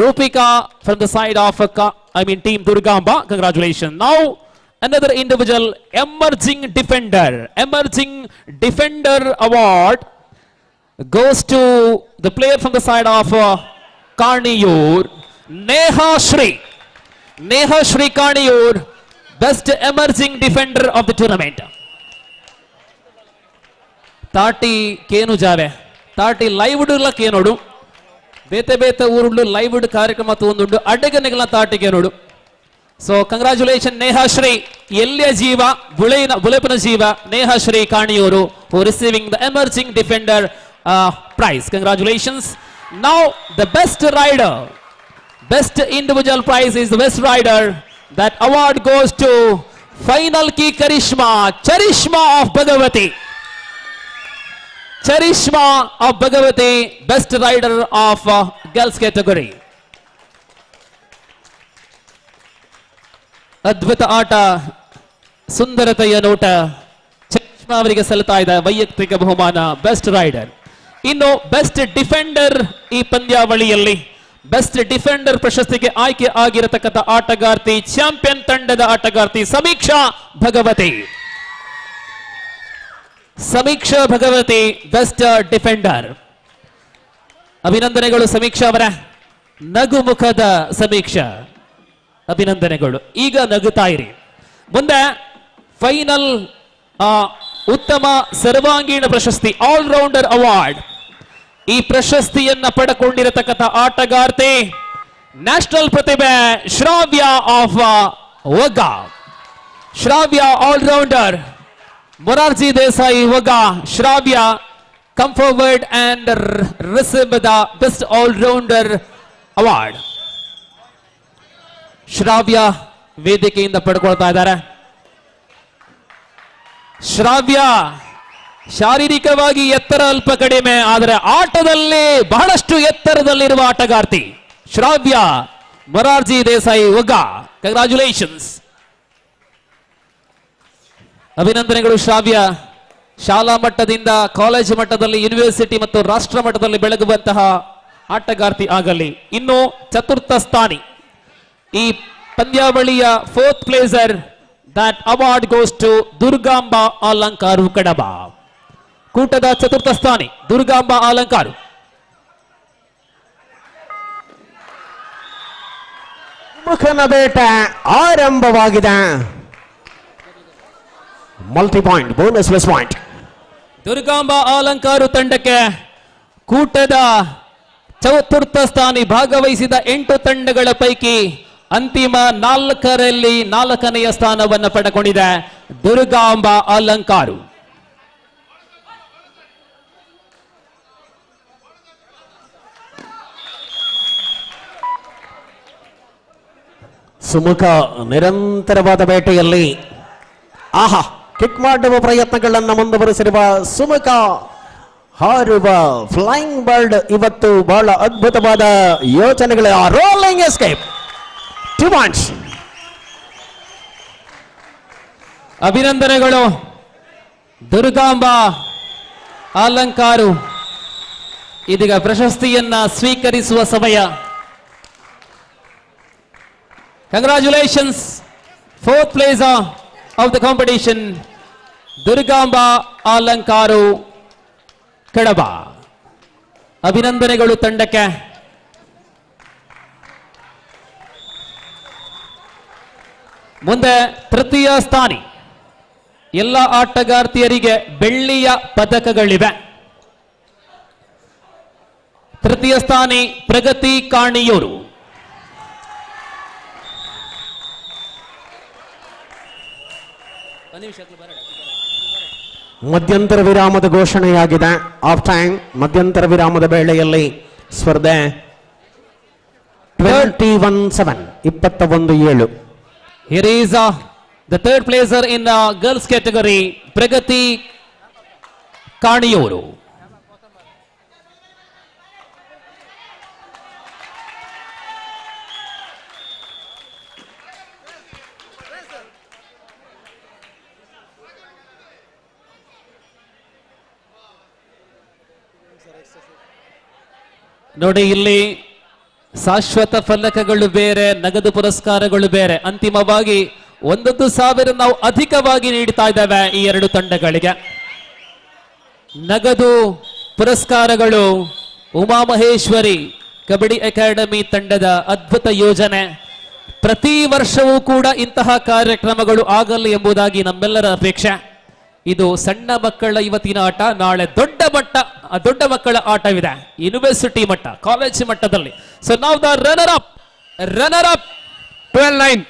Rupika from the side of team Durgamba, congratulations. Now another individual emerging defender award goes to the player from the side of Karniyur, Neha Shri Karniyur, best emerging defender of the tournament. Tati Kenu Jave, Tati live la Kenodu, Bete Urulu live Karikama Tundu, Adeganegla Tati Kenodu. So congratulations Neha Shri, Yelya Jiva, Bulepana Jiva, Neha Shri Karniyuru, who receiving the emerging defender prize. Congratulations. Now the best rider, best individual prize is the best rider. That award goes to Final Ki Charishma of Bhagavati. Charishma of Bhagavati, best rider of girls category. ಅದ್ಭುತ ಆಟ, ಸುಂದರತೆಯ ನೋಟ, ಚರಿಷ್ಮಾ ಅವರಿಗೆ ಸಲ್ಲುತ್ತಾ ಇದೆ ವೈಯಕ್ತಿಕ ಬಹುಮಾನ ಬೆಸ್ಟ್ ರೈಡರ್. ಇನ್ನು ಬೆಸ್ಟ್ ಡಿಫೆಂಡರ್ ಈ ಪಂದ್ಯಾವಳಿಯಲ್ಲಿ ಬೆಸ್ಟ್ ಡಿಫೆಂಡರ್ ಪ್ರಶಸ್ತಿಗೆ ಆಯ್ಕೆ ಆಗಿರತಕ್ಕಂಥ ಆಟಗಾರ್ತಿ, ಚಾಂಪಿಯನ್ ತಂಡದ ಆಟಗಾರ್ತಿ ಸಮೀಕ್ಷಾ ಭಗವತಿ ಬೆಸ್ಟ್ ಡಿಫೆಂಡರ್. ಅಭಿನಂದನೆಗಳು ಸಮೀಕ್ಷಾ ಅವರ, ನಗುಮುಖದ ಸಮೀಕ್ಷಾ, ಅಭಿನಂದನೆಗಳು. ಈಗ ನಗುತ್ತಾ ಇರಿ. ಮುಂದೆ ಫೈನಲ್ ಉತ್ತಮ ಸರ್ವಾಂಗೀಣ ಪ್ರಶಸ್ತಿ, ಆಲ್ರೌಂಡರ್ ಅವಾರ್ಡ್. ಈ ಪ್ರಶಸ್ತಿಯನ್ನ ಪಡೆದುಕೊಂಡಿರತಕ್ಕಂಥ ಆಟಗಾರ್ತಿ ನ್ಯಾಷನಲ್ ಪ್ರತಿಭೆ Shravya of Vagga. Shravya all rounder, Morarji Desai Vagga. Shravya come forward and receive the best all-rounder award. Shravya ವೇದಿಕೆಯಿಂದ ಪಡೆದುಕೊಳ್ತಾ ಇದ್ದಾರೆ. ಶ್ರಾವ್ಯ ಶಾರೀರಿಕವಾಗಿ ಎತ್ತರ ಅಲ್ಪ ಕಡಿಮೆ, ಆದರೆ ಆಟದಲ್ಲಿ ಬಹಳಷ್ಟು ಎತ್ತರದಲ್ಲಿರುವ ಆಟಗಾರ್ತಿ ಶ್ರಾವ್ಯ ಮೊರಾರ್ಜಿ ದೇಸಾಯಿ ವಗ್ಗಾ. ಕಂಗ್ರಾಚುಲೇಷನ್ಸ್, ಅಭಿನಂದನೆಗಳು ಶ್ರಾವ್ಯ. ಶಾಲಾ ಮಟ್ಟದಿಂದ ಕಾಲೇಜು ಮಟ್ಟದಲ್ಲಿ, ಯೂನಿವರ್ಸಿಟಿ ಮತ್ತು ರಾಷ್ಟ್ರ ಮಟ್ಟದಲ್ಲಿ ಬೆಳಗುವಂತಹ ಆಟಗಾರ್ತಿ ಆಗಲಿ. ಇನ್ನು ಚತುರ್ಥ ಸ್ಥಾನಿ ಈ ಪಂದ್ಯಾವಳಿಯ fourth placer, that award goes to Durgamba Alankaru Kadaba. ಕೂಟದ ಚತುರ್ಥ ಸ್ಥಾನಿ ದುರ್ಗಾಂಬಾ ಅಲಂಕಾರು. ಮುಖನ ಬೇಟ ಆರಂಭವಾಗಿದೆ. Multi point, bonus plus point. Durgamba Alankaru ತಂಡಕ್ಕೆ ಕೂಟದ ಚತುರ್ಥ ಸ್ಥಾನಿ ಭಾಗವಹಿಸಿದ 8 ತಂಡಗಳ ಪೈಕಿ ಅಂತಿಮ 4ರಲ್ಲಿ 4ನೆಯ ಸ್ಥಾನವನ್ನು ಪಡೆದುಕೊಂಡಿದೆ ದುರ್ಗಾಂಬಾ ಅಲಂಕಾರು. ಸುಮುಖ ನಿರಂತರವಾದ ಬೇಟೆಯಲ್ಲಿ ಕಿಕ್ ಮಾಡುವ ಪ್ರಯತ್ನಗಳನ್ನು ಮುಂದುವರೆಸಿರುವ ಸುಮುಖ ಹಾರುವ ಫ್ಲೈಂಗ್ ಬರ್ಡ್ ಇವತ್ತು ಬಹಳ ಅದ್ಭುತವಾದ ಯೋಚನೆಗಳ ರೋಲಿಂಗ್ ಎಸ್ಕೇಪ್. 2 ಪಾಯಿಂಟ್ಸ್. ಅಭಿನಂದನೆಗಳು. ದುರ್ಗಾಂಬ ಅಲಂಕಾರು ಇದೀಗ ಪ್ರಶಸ್ತಿಯನ್ನ ಸ್ವೀಕರಿಸುವ ಸಮಯ. Congratulations. Fourth place of the competition Durgamba Alankaru Kadaba. ಅಭಿನಂದನೆಗಳು ತಂಡಕ್ಕೆ. ಮುಂದೆ ತೃತೀಯ ಸ್ಥಾನಿ ಎಲ್ಲ ಆಟಗಾರ್ತಿಯರಿಗೆ ಬೆಳ್ಳಿಯ ಪದಕಗಳಿವೆ. ತೃತೀಯ ಸ್ಥಾನಿ ಪ್ರಗತಿ ಕಾಣಿಯೂರು. ಮಧ್ಯಂತರ ವಿರಾಮದ ಘೋಷಣೆಯಾಗಿದೆ. ಆಫ್ ಟೈಮ್ ಮಧ್ಯಂತರ ವಿರಾಮದ ವೇಳೆಯಲ್ಲಿ ಸ್ಪರ್ಧೆ 21-7 Here is the third placer in the girls category, Pragati Kaniyuru. ನೋಡಿ, ಇಲ್ಲಿ ಶಾಶ್ವತ ಫಲಕಗಳು ಬೇರೆ, ನಗದು ಪುರಸ್ಕಾರಗಳು ಬೇರೆ. ಅಂತಿಮವಾಗಿ 1,000 ನಾವು ಅಧಿಕವಾಗಿ ನೀಡ್ತಾ ಇದ್ದೇವೆ ಈ ಎರಡು ತಂಡಗಳಿಗೆ. ನಗದು ಪುರಸ್ಕಾರಗಳು ಉಮಾಮಹೇಶ್ವರಿ ಕಬಡ್ಡಿ ಅಕಾಡೆಮಿ ತಂಡದ ಅದ್ಭುತ ಯೋಜನೆ. ಪ್ರತಿ ವರ್ಷವೂ ಕೂಡ ಇಂತಹ ಕಾರ್ಯಕ್ರಮಗಳು ಆಗಲಿ ಎಂಬುದಾಗಿ ನಮ್ಮೆಲ್ಲರ ಅಪೇಕ್ಷೆ. ಇದು ಸಣ್ಣ ಮಕ್ಕಳ ಇವತ್ತಿನ ಆಟ, ನಾಳೆ ದೊಡ್ಡ ಮಕ್ಕಳ ಆಟವಿದೆ, ಯೂನಿವರ್ಸಿಟಿ ಮಟ್ಟ, ಕಾಲೇಜ್ ಮಟ್ಟದಲ್ಲಿ. ಸೊ ನಾವು ದ ರನ್ನರ್ ಅಪ್ 12-9.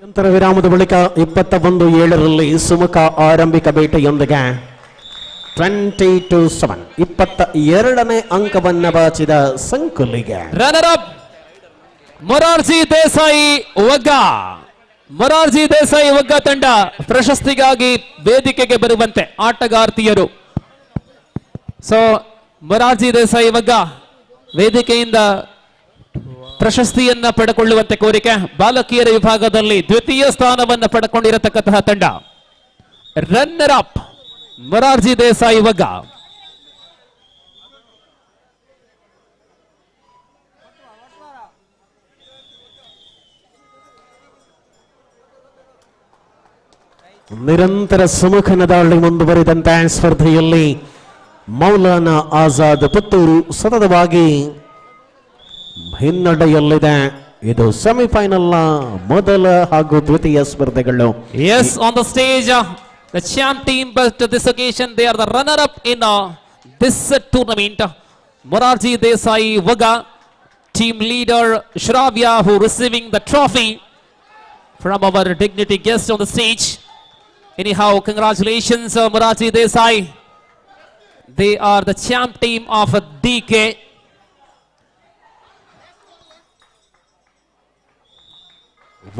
ನಂತರ ವಿರಾಮದ ಬಳಿಕ 21-7 ಸುಮುಖ ಆರಂಭಿಕ ಬೇಟೆಯೊಂದಿಗೆ 22-7 22ನೇ ಅಂಕವನ್ನ ಬಾಚಿದ ಸಂಕುಲಿಗೆ ರನ್ನರ್ ಅಪ್ ಮೊರಾರ್ಜಿ ದೇಸಾಯಿ ಒಗ್ಗ ತಂಡ ಪ್ರಶಸ್ತಿಗಾಗಿ ವೇದಿಕೆಗೆ ಬರುವಂತೆ ಆಟಗಾರ್ತಿಯರು. ಸೊ ಮೊರಾರ್ಜಿ ದೇಸಾಯಿ ಒಗ್ಗ ವೇದಿಕೆಯಿಂದ ಪ್ರಶಸ್ತಿಯನ್ನ ಪಡೆದುಕೊಳ್ಳುವಂತೆ ಕೋರಿಕೆ. ಬಾಲಕಿಯರ ವಿಭಾಗದಲ್ಲಿ ದ್ವಿತೀಯ ಸ್ಥಾನವನ್ನು ಪಡೆದುಕೊಂಡಿರತಕ್ಕಂತಹ ತಂಡ ರನ್ನರ್ ಅಪ್ ಮೊರಾರ್ಜಿ ದೇಸಾಯಿ ಒಗ್ಗ. ನಿರಂತರ ಸುಮುಖನ ದಾಳಿ ಮುಂದುವರಿದಂತೆ ಸ್ಪರ್ಧೆಯಲ್ಲಿ ಮೌಲಾನಾ ಆಜಾದ್ ಪುತ್ತೂರು ಸತತವಾಗಿ ಹಿನ್ನಡೆಯಲ್ಲಿದೆ. ಇದು ಸೆಮಿಫೈನಲ್ನ ಮೊದಲ ಹಾಗೂ ದ್ವಿತೀಯ ಸ್ಪರ್ಧೆಗಳು. Yes, on the stage, the champ team, but this occasion they are the runner-up in this tournament. Morarji Desai Vaga, team leader Shravya, who receiving the trophy from our dignity guest on the stage. Anyhow, congratulations, Morarji Desai. They are the champ team of DK.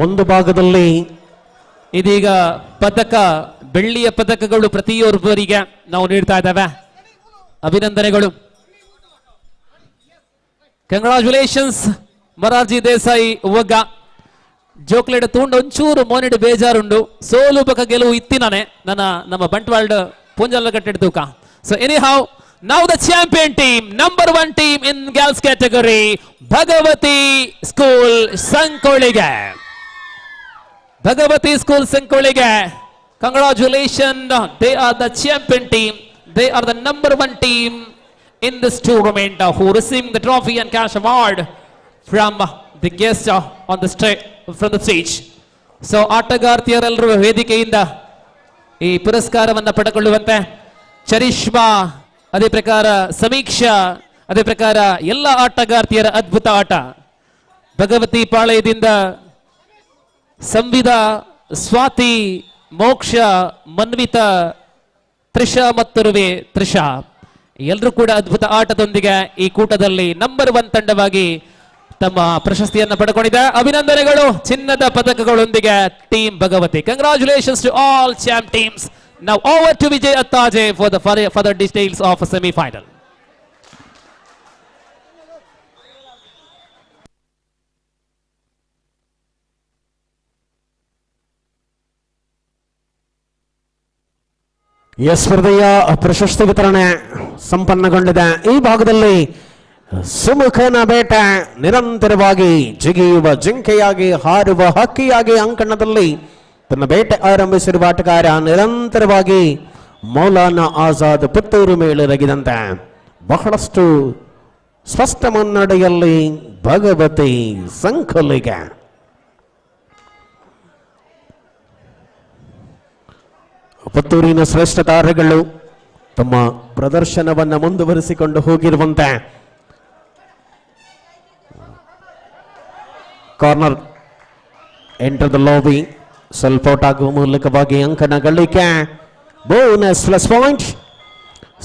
ಒಂದು ಭಾಗದಲ್ಲಿ ಇದೀಗ ಪದಕ, ಬೆಳ್ಳಿಯ ಪದಕಗಳು ಪ್ರತಿಯೊಬ್ಬರಿಗೆ ನಾವು ನೀಡ್ತಾ ಇದ್ದೇವೆ. ಅಭಿನಂದನೆಗಳು. ಕಂಗ್ರಾಚುಲೇಷನ್ಸ್ ಮೊರಾರ್ಜಿ ದೇಸಾಯಿ ಒಗ್ಗ. ಜೋಕ್ಲೇಟ್ ತೂಂಡು ಒಂಚೂರು ಮೋನಿಡ್ ಬೇಜಾರುಂಡು, ಸೋಲು ಪಕ್ಕ ಗೆಲುವು ಇತ್ತಿನಾನೆ ನಮ್ಮ ಬಂಟ್ವಾಲ್ಡ್ ಪುಂಜಲ್ಲ ಕಟ್ಟಿಡ್ ತೂಕ. So anyhow, now the champion team, number 1 team in girls category, Bhagavati School Sankolige. Bhagavati School Sankolige, congratulations, they are the champion team. They are the number 1 team in this tournament who receiving the trophy and cash award from the guest on the from the stage. So ಆಟಗಾರ್ತಿಯರೆಲ್ಲರೂ ವೇದಿಕೆಯಿಂದ ಈ ಪುರಸ್ಕಾರವನ್ನು ಪಡೆದುಕೊಳ್ಳುವಂತೆ. ಚರಿಷ್ಮಾ, ಅದೇ ಪ್ರಕಾರ ಸಮೀಕ್ಷಾ, ಅದೇ ಪ್ರಕಾರ ಎಲ್ಲ ಆಟಗಾರ್ತಿಯರ ಅದ್ಭುತ ಆಟ. ಭಗವತಿ ಪಾಳಯದಿಂದ ಸಂವಿಧಾ, ಸ್ವಾತಿ, ಮೋಕ್ಷ, ಮನ್ವಿತಾ, ತ್ರಿಷಾ ಮತ್ತು ತ್ರಿಷಾ ಎಲ್ಲರೂ ಕೂಡ ಅದ್ಭುತ ಆಟದೊಂದಿಗೆ ಈ ಕೂಟದಲ್ಲಿ ನಂಬರ್ 1 ತಂಡವಾಗಿ ತಮ್ಮ ಪ್ರಶಸ್ತಿಯನ್ನು ಪಡೆದುಕೊಂಡಿದೆ. ಅಭಿನಂದನೆಗಳು. ಚಿನ್ನದ ಪದಕಗಳೊಂದಿಗೆ team Bhagavati. Congratulations to all champ teams. Now over to Vijay Attaje for the further details of a semi-final. ಈ ಸ್ಪರ್ಧೆಯ ಪ್ರಶಸ್ತಿ ವಿತರಣೆ ಸಂಪನ್ನಗೊಂಡಿದೆ. ಈ ಭಾಗದಲ್ಲಿ ಸುಮುಖನ ಬೇಟೆ ನಿರಂತರವಾಗಿ ಜಿಗಿಯುವ ಜಿಂಕೆಯಾಗಿ ಹಾರುವ ಹಕ್ಕಿಯಾಗಿ ಅಂಕಣದಲ್ಲಿ ತನ್ನ ಬೇಟೆ ಆರಂಭಿಸಿರುವ ಆಟಗಾರ ನಿರಂತರವಾಗಿ ಮೌಲಾನಾ ಆಜಾದ್ ಪುತ್ತೂರು ಮೇಲೆರಗಿದಂತೆ ಬಹಳಷ್ಟು ಸ್ಪಷ್ಟ ಮುನ್ನಡೆಯಲ್ಲಿ ಭಗವತಿ ಸಂಕುಲಿಗೆ. ಪುತ್ತೂರಿನ ಶ್ರೇಷ್ಠ ತಾರೆಗಳು ತಮ್ಮ ಪ್ರದರ್ಶನವನ್ನು ಮುಂದುವರಿಸಿಕೊಂಡು ಹೋಗಿರುವಂತೆ ಕಾರ್ನರ್ ಎಂಟರ್ ದ ಲಾಬಿ ಸ್ವಲ್ಪ ಔಟ್ ಆಗುವ ಮೂಲಕವಾಗಿ ಅಂಕನ ಗಳಿಕೆ. Bonus plus point.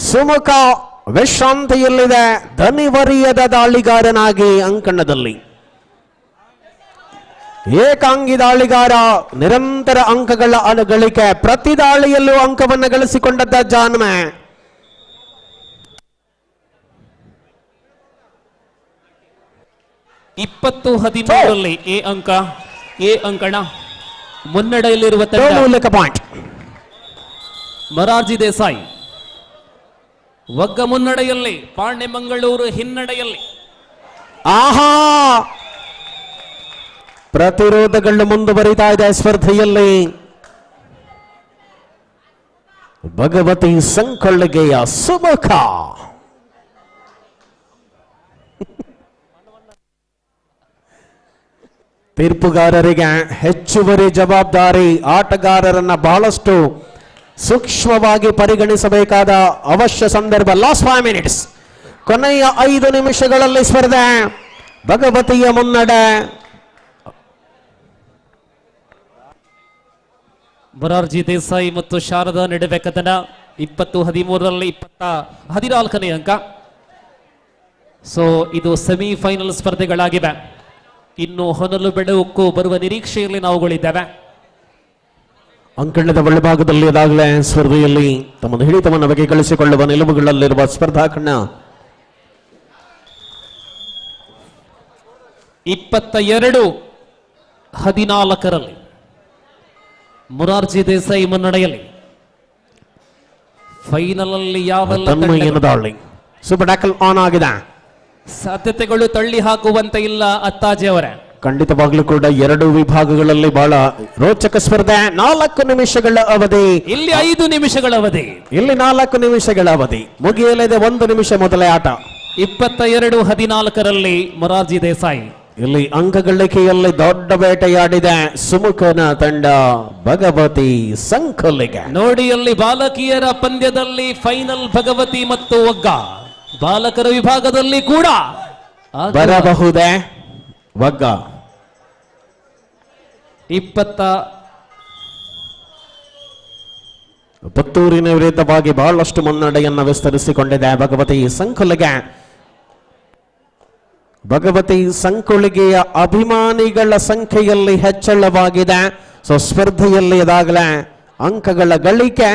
ಸುಮುಖ ವಿಶ್ರಾಂತಿಯಲ್ಲಿದೆ. ದನಿವರಿಯದ ದಾಳಿಗಾರನಾಗಿ ಅಂಕಣದಲ್ಲಿ ಏಕಾಂಗಿ ದಾಳಿಗಾರ ನಿರಂತರ ಅಂಕಗಳ ಗಳಿಕೆ. ಪ್ರತಿ ದಾಳಿಯಲ್ಲೂ ಅಂಕವನ್ನು ಗಳಿಸಿಕೊಂಡದ್ದ ಜಾನ್ಮೆ. ಇಪ್ಪತ್ತು 13 ಎ ಅಂಕಣ ಮುನ್ನಡೆಯಲ್ಲಿರುವ ಮೂಲಕ ಪಾಯಿಂಟ್. ಮೊರಾರ್ಜಿ ದೇಸಾಯಿ ಒಗ್ಗ ಮುನ್ನಡೆಯಲ್ಲಿ, ಪಾಂಡೆ ಮಂಗಳೂರು ಹಿನ್ನಡೆಯಲ್ಲಿ. ಆಹಾ, ಪ್ರತಿರೋಧಗಳು ಮುಂದುವರಿತಾ ಇದೆ ಸ್ಪರ್ಧೆಯಲ್ಲಿ. ಭಗವತಿ ಸಂಕೊಳ್ಳಿಗೆಯ ಸುಮುಖ ತೀರ್ಪುಗಾರರಿಗೆ ಹೆಚ್ಚುವರಿ ಜವಾಬ್ದಾರಿ. ಆಟಗಾರರನ್ನ ಬಹಳಷ್ಟು ಸೂಕ್ಷ್ಮವಾಗಿ ಪರಿಗಣಿಸಬೇಕಾದ ಅವಶ್ಯ ಸಂದರ್ಭ. ಲಾಸ್ಟ್ 5 ಮಿನಿಟ್ಸ್, ಕೊನೆಯ 5 ನಿಮಿಷಗಳಲ್ಲಿ ಸ್ಪರ್ಧೆ. ಭಗವತಿಯ ಮುನ್ನಡೆ. ಮೊರಾರ್ಜಿ ದೇಸಾಯಿ ಮತ್ತು ಶಾರದಾ ನಡುವೆ ಕದನ. 20-13 14ನೇ ಅಂಕ. ಸೊ ಇದು ಸೆಮಿಫೈನಲ್ ಸ್ಪರ್ಧೆಗಳಾಗಿವೆ. ಇನ್ನು ಹೊನಲು ಬೆಳಕು ಬರುವ ನಿರೀಕ್ಷೆಯಲ್ಲಿ ನಾವುಗಳಿದ್ದೇವೆ. ಅಂಕಣದ ಒಳಭಾಗದಲ್ಲಿ ಅದಾಗಲೇ ಸ್ಪರ್ಧೆಯಲ್ಲಿ ತಮ್ಮ ಹಿಡಿತವನ್ನು ಬಗೆಗಳಿಸಿಕೊಳ್ಳುವ ನಿಲುವುಗಳಲ್ಲಿರುವ ಸ್ಪರ್ಧಾ ಕಣ್ಣ. 22-14 ಮೊರಾರ್ಜಿ ದೇಸಾಯಿ ಮುನ್ನಡೆಯಲ್ಲಿ. ಫೈನಲ್ ಅಲ್ಲಿ ಯಾವೆಲ್ಲ ದಾಳಿ ಸೂಪರ್ ಟ್ಯಾಕಲ್ ಆನ್ ಆಗಿದೆ. ಸಾಧ್ಯತೆಗಳು ತಳ್ಳಿ ಹಾಕುವಂತೆ ಇಲ್ಲ ಅತ್ತಾಜಿ ಅವರೇ. ಖಂಡಿತವಾಗ್ಲೂ ಕೂಡ 2 ವಿಭಾಗಗಳಲ್ಲಿ ಬಹಳ ರೋಚಕ ಸ್ಪರ್ಧೆ. 4 ನಿಮಿಷಗಳ ಅವಧಿ. ಇಲ್ಲಿ 5 ನಿಮಿಷಗಳ ಅವಧಿ. ಇಲ್ಲಿ 4 ನಿಮಿಷಗಳ ಅವಧಿ. ಮುಗಿಯಲಿದೆ 1 ನಿಮಿಷ ಮೊದಲೇ ಆಟ. 22-14 ಮೊರಾರ್ಜಿ ದೇಸಾಯಿ. ಇಲ್ಲಿ ಅಂಕ ಗಳಿಕೆಯಲ್ಲಿ ದೊಡ್ಡ ಬೇಟೆಯಾಡಿದೆ ಸುಮುಖನ ತಂಡ ಭಗವತಿ ಸಂಕುಲಿಗೆ. ನೋಡಿ ಅಲ್ಲಿ ಬಾಲಕಿಯರ ಪಂದ್ಯದಲ್ಲಿ ಫೈನಲ್ ಭಗವತಿ ಮತ್ತು ಒಗ್ಗ. ಬಾಲಕರ ವಿಭಾಗದಲ್ಲಿ ಕೂಡ ಬರಬಹುದೇ ಒಗ್ಗ. 20 ಪುತ್ತೂರಿನ ವಿರುದ್ಧವಾಗಿ ಬಹಳಷ್ಟು ಮುನ್ನಡೆಯನ್ನು ವಿಸ್ತರಿಸಿಕೊಂಡಿದೆ ಭಗವತಿ ಸಂಕುಲಿಗೆ. ಭಗವತಿ ಸಂಕುಲಿಗೆಯ ಅಭಿಮಾನಿಗಳ ಸಂಖ್ಯೆಯಲ್ಲಿ ಹೆಚ್ಚಳವಾಗಿದೆ. ಸೊ ಸ್ಪರ್ಧೆಯಲ್ಲಿ ಇದಾಗಲೇ ಅಂಕಗಳ ಗಳಿಕೆ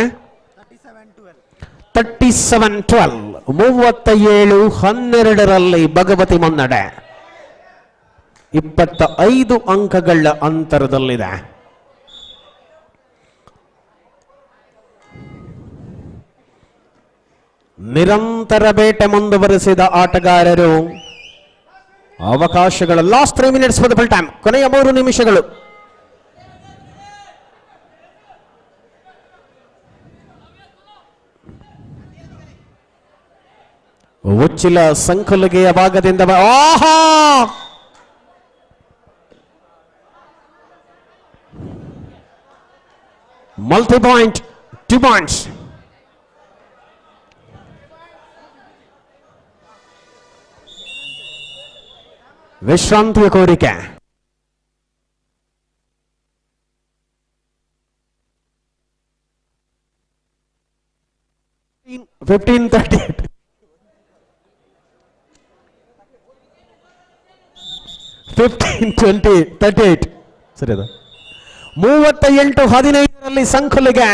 37-12 37-12 ಭಗವತಿ ಮುನ್ನಡೆ. 25 ಅಂಕಗಳ ಅಂತರದಲ್ಲಿದೆ. ನಿರಂತರ ಬೇಟೆ ಮುಂದುವರೆಸಿದ ಆಟಗಾರರು ಅವಕಾಶಗಳ. Last 3 minutes for the full time. ಕೊನೆಯ 3 ನಿಮಿಷಗಳು. ಉಚ್ಚಿಲ ಸಂಕುಲಿಗೆಯ ಭಾಗದಿಂದ ಆಹಾ, ಮಲ್ಟಿ ಪಾಯಿಂಟ್ 2 ಪಾಯಿಂಟ್ಸ್. ವಿಶ್ರಾಂತಿಯ ಕೋರಿಕೆ. ಫಿಫ್ಟೀನ್ 38 ಸರಿ ಅದು. 38-15 ಸಂಕುಲಿಗೆ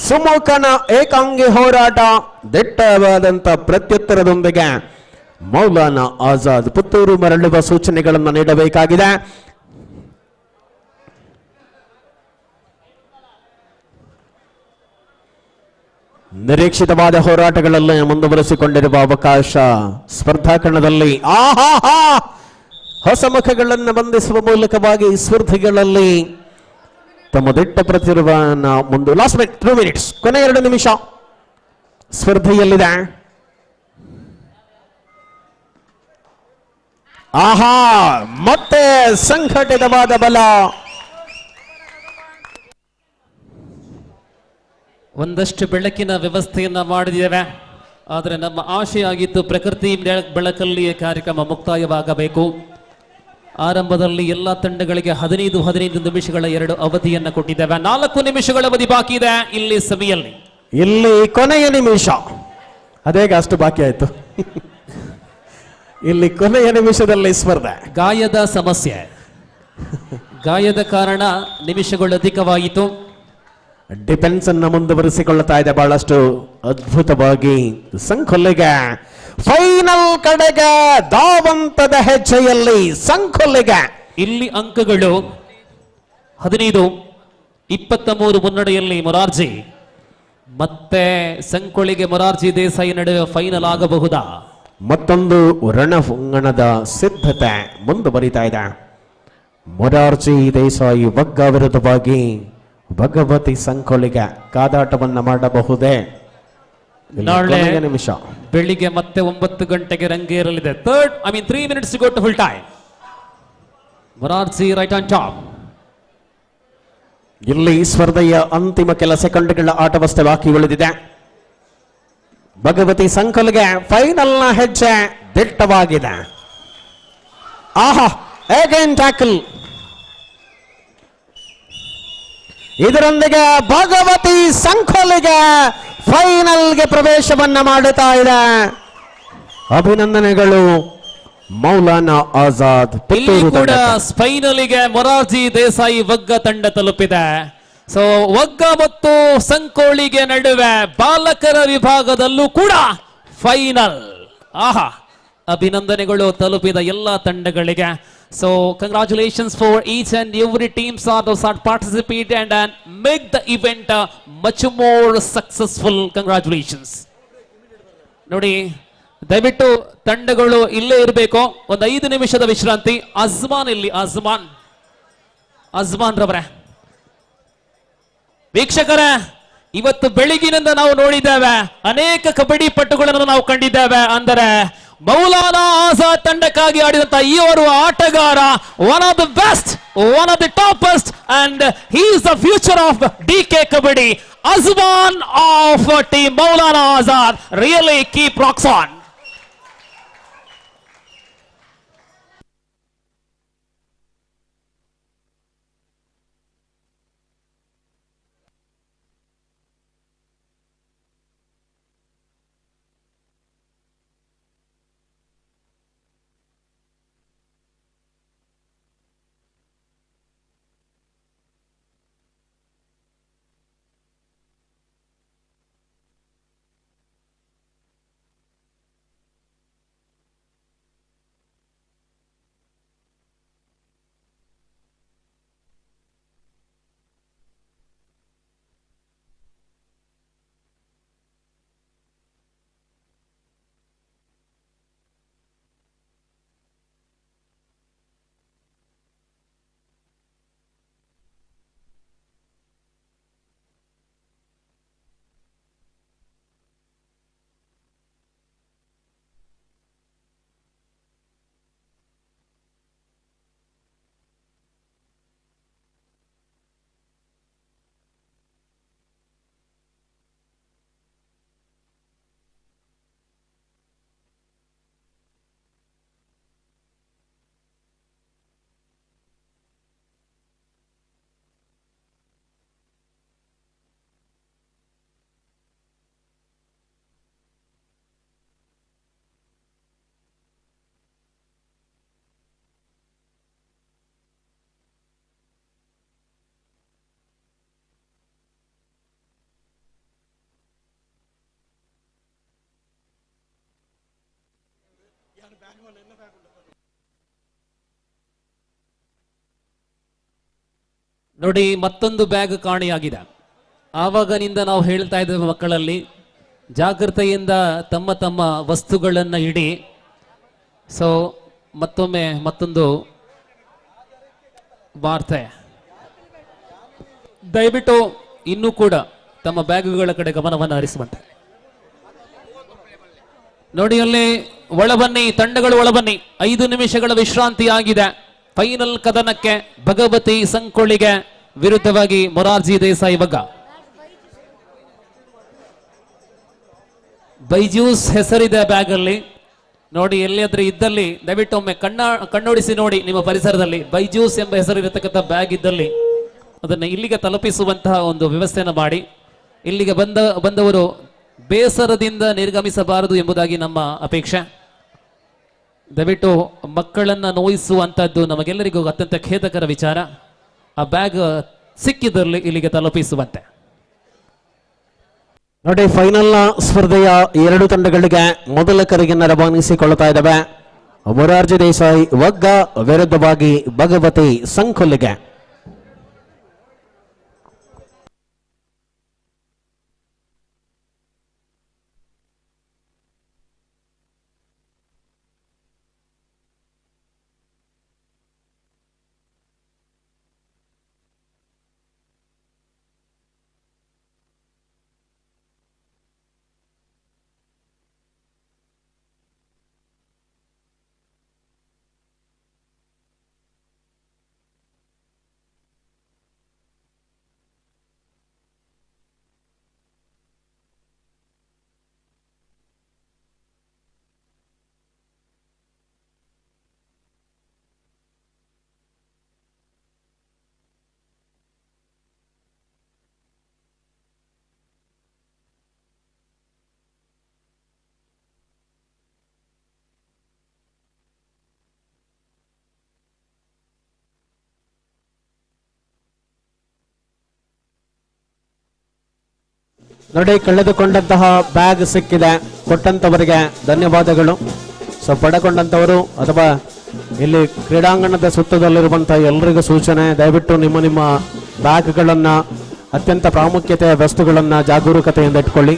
ಸುಮುಖನ ಏಕಾಂಗಿ ಹೋರಾಟ. ದಿಟ್ಟವಾದಂತ ಪ್ರತ್ಯುತ್ತರದೊಂದಿಗೆ ಮೌಲಾನಾ ಆಜಾದ್ ಪುತ್ತೂರು ಮರಳುವ ಸೂಚನೆಗಳನ್ನು ನೀಡಬೇಕಾಗಿದೆ. ನಿರೀಕ್ಷಿತವಾದ ಹೋರಾಟಗಳಲ್ಲಿ ಮುಂದುವರೆಸಿಕೊಂಡಿರುವ ಅವಕಾಶ ಸ್ಪರ್ಧಾಕರಣದಲ್ಲಿ ಆಹಾ ಹೊಸ ಮುಖಗಳನ್ನು ಬಂಧಿಸುವ ಮೂಲಕವಾಗಿ ಸ್ಪರ್ಧಿಗಳಲ್ಲಿ ತಮ್ಮ ದಿಟ್ಟ ಪ್ರತಿಭೆಯನ್ನ ಮುಂದೆ ಲಾಸ್ಟ್ ಮಿನಿಟ್ 2 ಮಿನಿಟ್ಸ್ ಕೊನೆ 2 ನಿಮಿಷ ಸ್ಪರ್ಧೆಯಲ್ಲಿದೆ. ಆಹಾ ಮತ್ತೆ ಸಂಘಟಿತವಾದ ಬಲ. ಒಂದಷ್ಟು ಬೆಳಕಿನ ವ್ಯವಸ್ಥೆಯನ್ನ ಮಾಡಿದ್ದೇವೆ, ಆದರೆ ನಮ್ಮ ಆಶೆ ಆಗಿತ್ತು ಪ್ರಕೃತಿ ಬೆಳಕಲ್ಲಿಯೇ ಕಾರ್ಯಕ್ರಮ ಮುಕ್ತಾಯವಾಗಬೇಕು. ಆರಂಭದಲ್ಲಿ ಎಲ್ಲ ತಂಡಗಳಿಗೆ 15 ನಿಮಿಷಗಳ 2 ಅವಧಿಯನ್ನ ಕೊಟ್ಟಿದ್ದೇವೆ. 4 ನಿಮಿಷಗಳ ಅವಧಿ ಬಾಕಿ ಇದೆ ಇಲ್ಲಿ ಸಭೆಯಲ್ಲಿ. ಇಲ್ಲಿ ಕೊನೆಯ ನಿಮಿಷ ಅದೇಗ ಅಷ್ಟು ಬಾಕಿ ಆಯ್ತು. ಇಲ್ಲಿ ಕೊನೆಯ ನಿಮಿಷದಲ್ಲಿ ಸ್ಪರ್ಧೆ. ಗಾಯದ ಸಮಸ್ಯೆ, ಗಾಯದ ಕಾರಣ ನಿಮಿಷಗಳು ಅಧಿಕವಾಯಿತು. ಡಿಫೆನ್ಸ್ ಅನ್ನು ಮುಂದುವರಿಸಿಕೊಳ್ಳುತ್ತಾ ಇದೆ ಬಹಳಷ್ಟು ಅದ್ಭುತವಾಗಿ. ಸಂಕೊಲ್ಲಿಗೆ ಫೈನಲ್ ಕಡೆಗೆ ಧಾವಂತದ ಹೆಜ್ಜೆಯಲ್ಲಿ ಸಂಕೊಲ್ಲಿಗೆ. ಇಲ್ಲಿ ಅಂಕಗಳು 15-23 ಮುನ್ನಡೆಯಲ್ಲಿ ಮೊರಾರ್ಜಿ. ಮತ್ತೆ ಸಂಕೊಳಿಗೆ ಮೊರಾರ್ಜಿ ದೇಸಾಯಿ ನಡುವೆ ಫೈನಲ್ ಆಗಬಹುದಾ? ಮತ್ತೊಂದು ರಣಹೊಂಗಣದ ಸಿದ್ಧತೆ ಮುಂದುವರಿತಾ ಇದೆ. ಮೊರಾರ್ಜಿ ದೇಸಾಯಿ ವಗ್ಗ ವಿರುದ್ಧವಾಗಿ ಭಗವತಿ ಸಂಕೊಳಿಗೆ ಕಾದಾಟವನ್ನ ಮಾಡಬಹುದೇ? ನಾಳೆ ನಿಮಿಷ ಬೆಳಿಗ್ಗೆ ಮತ್ತೆ 9 ಗಂಟೆಗೆ ರಂಗೇರಲಿದೆ. 3 minutes to go to full time. Morarji right on top. ಇಲ್ಲಿ ಸ್ಪರ್ಧೆಯ ಅಂತಿಮ ಕೆಲ ಸೆಕೆಂಡ್ಗಳ ಆಟವಷ್ಟೇ ಬಾಕಿ ಉಳಿದಿದೆ. ಭಗವತಿ ಸಂಕೊಲಿಗೆ ಫೈನಲ್ ನ ಹೆಜ್ಜೆ ದಿಟ್ಟವಾಗಿದೆ. ಆಹಾ ಅಗೇನ್ ಟ್ಯಾಕಲ್. ಇದರೊಂದಿಗೆ ಭಗವತಿ ಸಂಕೊಲಿಗೆ ಫೈನಲ್ಗೆ ಪ್ರವೇಶವನ್ನ ಮಾಡುತ್ತಾ ಇದೆ. ಅಭಿನಂದನೆಗಳು ಮೌಲಾನಾ ಆಜಾದ್. ಇಲ್ಲಿ ಕೂಡ ಫೈನಲಿಗೆ ಮೊರಾರ್ಜಿ ದೇಸಾಯಿ ವಗ್ಗ ತಂಡ ತಲುಪಿದೆ. ಸೊ ವಗ್ಗ ಮತ್ತು ಸಂಕೋಳಿಗೆ ನಡುವೆ ಬಾಲಕರ ವಿಭಾಗದಲ್ಲೂ ಕೂಡ ಫೈನಲ್. ಆಹಾ ಅಭಿನಂದನೆಗಳು ತಲುಪಿದ ಎಲ್ಲ ತಂಡಗಳಿಗೆ. So congratulations for each and every teams are those that participate and make the event much more successful. Congratulations. ನೋಡಿ ದಯವಿಟ್ಟು ತಂಡಗಳು ಇಲ್ಲೇ ಇರಬೇಕು. ಒಂದು 5 ನಿಮಿಷದ ವಿಶ್ರಾಂತಿ. ಅಜ್ಮಾನ್ ಇಲ್ಲಿ ಅಜ್ಮಾನ್ ರವರೇ. ವೀಕ್ಷಕರೇ, ಇವತ್ತು ಬೆಳಿಗಿನಿಂದ ನಾವು ನೋಡಿದ್ದೇವೆ, ಅನೇಕ ಕಬಡ್ಡಿ ಪಟುಗಳನ್ನು ನಾವು ಕಂಡಿದ್ದೇವೆ. ಅಂದರೆ ಮೌಲಾನಾ ಆಜಾದ್ ತಂಡಕ್ಕಾಗಿ ಆಡಿದಂತ ಇವರು ಆಟಗಾರ one of the best, one of the toppest, and he is the future of DK kabaddi. Ajman of team Maulana Azad. Really keep rocks on. ನೋಡಿ ಮತ್ತೊಂದು ಬ್ಯಾಗ್ ಕಾಣೆಯಾಗಿದೆ. ಆವಾಗನಿಂದ ನಾವು ಹೇಳ್ತಾ ಇದ್ದೇವೆ ಮಕ್ಕಳಲ್ಲಿ ಜಾಗೃತೆಯಿಂದ ತಮ್ಮ ತಮ್ಮ ವಸ್ತುಗಳನ್ನು ಇಡಿ. ಸೊ ಮತ್ತೊಮ್ಮೆ ಮತ್ತೊಂದು ವಾರ್ತೆ, ದಯವಿಟ್ಟು ಇನ್ನೂ ಕೂಡ ತಮ್ಮ ಬ್ಯಾಗುಗಳ ಕಡೆ ಗಮನವನ್ನು ಹರಿಸುವಂತೆ ನೋಡಿ. ಅಲ್ಲಿ ಒಳಬನ್ನಿ, ತಂಡಗಳು ಒಳಬನ್ನಿ. 5 ನಿಮಿಷಗಳ ವಿಶ್ರಾಂತಿ ಆಗಿದೆ. ಫೈನಲ್ ಕದನಕ್ಕೆ ಭಗವತಿ ಸಂಕೊಳ್ಳಿಗೆ ವಿರುದ್ಧವಾಗಿ ಮೊರಾರ್ಜಿ ದೇಸಾಯಿ ವಗ್ಗ. ಬೈಜೂಸ್ ಹೆಸರಿದೆ ಬ್ಯಾಗ್ ಅಲ್ಲಿ ನೋಡಿ. ಎಲ್ಲಿಯಾದ್ರೂ ಇದ್ದಲ್ಲಿ ದಯವಿಟ್ಟು ಒಮ್ಮೆ ಕಣ್ಣೋಡಿಸಿ ನೋಡಿ. ನಿಮ್ಮ ಪರಿಸರದಲ್ಲಿ ಬೈಜೂಸ್ ಎಂಬ ಹೆಸರಿರತಕ್ಕಂಥ ಬ್ಯಾಗ್ ಇದ್ದಲ್ಲಿ ಅದನ್ನು ಇಲ್ಲಿಗೆ ತಲುಪಿಸುವಂತಹ ಒಂದು ವ್ಯವಸ್ಥೆಯನ್ನು ಮಾಡಿ. ಇಲ್ಲಿಗೆ ಬಂದವರು ಬೇಸರದಿಂದ ನಿರ್ಗಮಿಸಬಾರದು ಎಂಬುದಾಗಿ ನಮ್ಮ ಅಪೇಕ್ಷೆ. ದಯವಿಟ್ಟು ಮಕ್ಕಳನ್ನ ನೋಯಿಸುವಂತದ್ದು ನಮಗೆಲ್ಲರಿಗೂ ಅತ್ಯಂತ ಖೇದಕರ ವಿಚಾರ. ಆ ಬ್ಯಾಗ್ ಸಿಕ್ಕಿದಲ್ಲಿ ಇಲ್ಲಿಗೆ ತಲುಪಿಸುವಂತೆ ನೋಡಿ. ಫೈನಲ್ ಸ್ಪರ್ಧೆಯ 2 ತಂಡಗಳಿಗೆ ಮೊದಲ ಕರೆಯನ್ನು ರವಾನಿಸಿಕೊಳ್ಳುತ್ತಾ ಇದ್ದಾವೆ. ಮೊರಾರ್ಜಿ ದೇಸಾಯಿ ವಗ್ಗ ವಿರುದ್ಧವಾಗಿ ಭಗವತಿ ಸಂಕೊಲ್ಲಿಗೆ. ನೋಡಿ, ಕಳೆದುಕೊಂಡಂತಹ ಬ್ಯಾಗ್ ಸಿಕ್ಕಿದೆ. ಕೊಟ್ಟಂತವರಿಗೆ ಧನ್ಯವಾದಗಳು. ಸೊ ಪಡೆಕೊಂಡಂತವರು ಅಥವಾ ಇಲ್ಲಿ ಕ್ರೀಡಾಂಗಣದ ಸುತ್ತದಲ್ಲಿರುವಂತಹ ಎಲ್ಲರಿಗೂ ಸೂಚನೆ, ದಯವಿಟ್ಟು ನಿಮ್ಮ ಬ್ಯಾಗ್ಗಳನ್ನ, ಅತ್ಯಂತ ಪ್ರಾಮುಖ್ಯತೆಯ ವಸ್ತುಗಳನ್ನ ಜಾಗರೂಕತೆಯಿಂದ ಇಟ್ಕೊಳ್ಳಿ.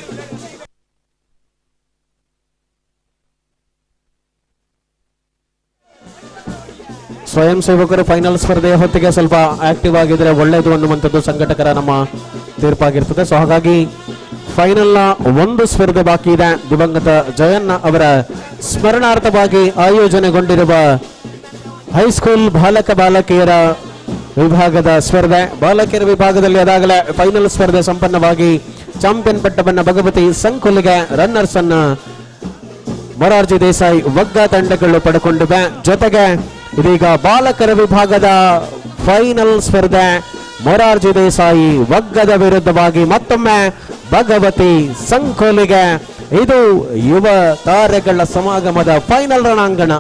ಸ್ವಯಂ ಸೇವಕರು ಫೈನಲ್ ಸ್ಪರ್ಧೆಯ ಹೊತ್ತಿಗೆ ಸ್ವಲ್ಪ ಆಕ್ಟಿವ್ ಆಗಿದ್ರೆ ಒಳ್ಳೆಯದು ಅನ್ನುವಂಥದ್ದು ಸಂಘಟಕರ ನಮ್ಮ ತೀರ್ಪಾಗಿರ್ತದೆ. ಸೊ ಹಾಗಾಗಿ ಫೈನಲ್ನ 1 ಸ್ಪರ್ಧೆ ಬಾಕಿ ಇದೆ. ದಿವಂಗತ ಜಯಣ್ಣ ಅವರ ಸ್ಮರಣಾರ್ಥವಾಗಿ ಆಯೋಜನೆಗೊಂಡಿರುವ ಹೈಸ್ಕೂಲ್ ಬಾಲಕಿಯರ ವಿಭಾಗದ ಸ್ಪರ್ಧೆ. ಬಾಲಕಿಯರ ವಿಭಾಗದಲ್ಲಿ ಅದಾಗಲೇ ಫೈನಲ್ ಸ್ಪರ್ಧೆ ಸಂಪನ್ನವಾಗಿ ಚಾಂಪಿಯನ್ ಪಟ್ಟವನ್ನು ಭಗವತಿ ಸಂಕುಲಿಗೆ, ರನ್ನರ್ಸ್ ಅನ್ನ ಮೊರಾರ್ಜಿ ದೇಸಾಯಿ ವಗ್ಗ ತಂಡಗಳು ಪಡೆಕೊಂಡಿವೆ. ಜೊತೆಗೆ ಇದೀಗ ಬಾಲಕರ ವಿಭಾಗದ ಫೈನಲ್ ಸ್ಪರ್ಧೆ ಮೊರಾರ್ಜಿ ದೇಸಾಯಿ ವಗ್ಗದ ವಿರುದ್ಧವಾಗಿ ಮತ್ತೊಮ್ಮೆ ಭಗವತಿ ಸಂಕೋಲಿಗೆ. ಇದು ಯುವ ತಾರೆಗಳ ಸಮಾಗಮದ ಫೈನಲ್ ರಣಾಂಗಣ.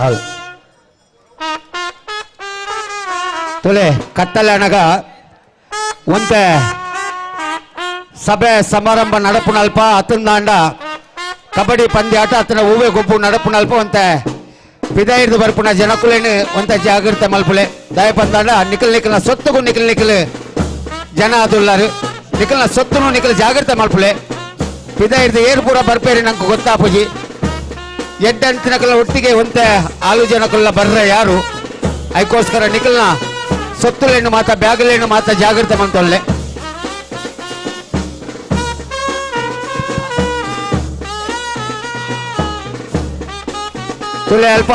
ಹೌದು ತುಲೆ ಕತ್ತಲೆ ಅನಗ ಒಂತೆ ಸಭೆ ಸಮಾರಂಭ ನಡಪುನಲ್ಪ ಅತಂದಾಂಡ ಕಬಡ್ಡಿ ಪಂದ್ಯಾಟ ಅತನ ಹೂವೆ ಗುಂಪು ನಡಪುನಲ್ಪ ಒಂತೆ ಬಿದಾಯಿರ್ದು ಬರ್ಪುನ ಜನಕುಲೇನು ಒಂತೆ ಜಾಗೃತ ಮಲ್ಪುಲೆ ದಯ ಪಂದಾಂಡ ನಿಖಲ್ ನಿಖಲ್ನ ಸೊತ್ತುಗೂ ನಿಖಲ್ ಜನ ಅದುಲ್ಲಾರು ನಿಖಲ್ನ ಸೊತ್ತುನು ನಿಖಲ್ ಜಾಗೃತ ಮಲ್ಪುಲೆ ಬಿದಾಯಿರ್ದು ಏರು ಪೂರ ಬರ್ಪೇರಿ ನಂಗೆ ಗೊತ್ತಾಪುಜಿ ಎಡ್ಡಂತಿನಕಲ್ಲ ಒಟ್ಟಿಗೆ ಒಂತೆ ಆಲು ಜನಕಲ್ಲ ಬರ್ರೆ ಯಾರು ಅದಕ್ಕೋಸ್ಕರ ನಿಖಲ್ನ ಸೊತ್ತುಲೇನು ಮಾತ ಬ್ಯಾಗಲೇನು ಮಾತ ಜಾಗೃತ ಮಂತೊಲ್ಲೆ ತುಲೆ ಅಲ್ಪ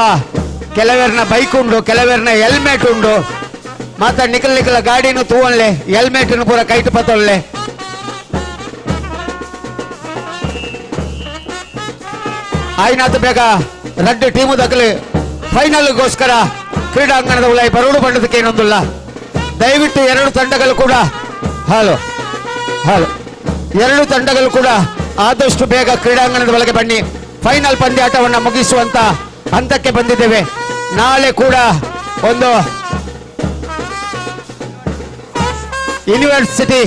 ಕೆಲವೇರ್ನ ಬೈಕ್ ಉಂಡು ಕೆಲವೇರ್ನ ಹೆಲ್ಮೆಟ್ ಉಂಡು ಮಾತ ನಿಖಲ್ ಗಾಡಿನೂ ತೂವನ್ಲೆ ಹೆಲ್ಮೆಟ್ನು ಪೂರ ಕೈಟ್ ಪತ್ತೊಲ್ಲೆ ಆಯ್ನಾತ ಬೇಗ ರಡ್ಡು ಟೀಮು ದಕ್ಕಲು ಫೈನಲ್ಗೋಸ್ಕರ ಕ್ರೀಡಾಂಗಣದ ಉಲಾಯಿ ಬರೋಡು ಬಂಡದಕ್ಕೆ ಏನೊಂದಿಲ್ಲ ದಯವಿಟ್ಟು ಎರಡು ತಂಡಗಳು ಕೂಡ ಹಲೋ ಎರಡು ತಂಡಗಳು ಕೂಡ ಆದಷ್ಟು ಬೇಗ ಕ್ರೀಡಾಂಗಣದ ಒಳಗೆ ಬನ್ನಿ ಫೈನಲ್ ಪಂದ್ಯಾಟವನ್ನು ಮುಗಿಸುವಂತ ಹಂತಕ್ಕೆ ಬಂದಿದ್ದೇವೆ ನಾಳೆ ಕೂಡ ಒಂದು ಯೂನಿವರ್ಸಿಟಿ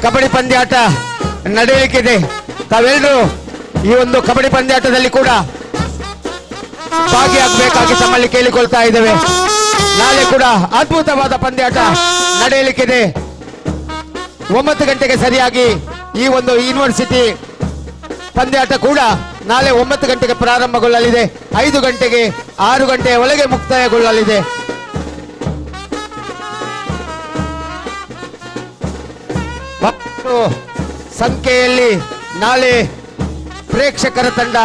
ಕಬಡ್ಡಿ ಪಂದ್ಯಾಟ ನಡೆಯಲಿಕ್ಕಿದೆ ತಾವೆಲ್ಲರೂ ಈ ಒಂದು ಕಬಡ್ಡಿ ಪಂದ್ಯಾಟದಲ್ಲಿ ಕೂಡ ಭಾಗಿಯಾಗಬೇಕಾಗಿ ತಮ್ಮಲ್ಲಿ ಕೇಳಿಕೊಳ್ತಾ ಇದ್ದೇವೆ ನಾಳೆ ಕೂಡ ಅದ್ಭುತವಾದ ಪಂದ್ಯಾಟ ನಡೆಯಲಿಕ್ಕಿದೆ 9 ಗಂಟೆಗೆ ಸರಿಯಾಗಿ ಈ ಒಂದು ಯೂನಿವರ್ಸಿಟಿ ಪಂದ್ಯಾಟ ಕೂಡ ನಾಳೆ 9 ಗಂಟೆಗೆ ಪ್ರಾರಂಭಗೊಳ್ಳಲಿದೆ 5 ಗಂಟೆಗೆ 6 ಗಂಟೆಯ ಒಳಗೆ ಮುಕ್ತಾಯಗೊಳ್ಳಲಿದೆ ಸಂಖ್ಯೆಯಲ್ಲಿ ನಾಳೆ ಪ್ರೇಕ್ಷಕರ ತಂಡ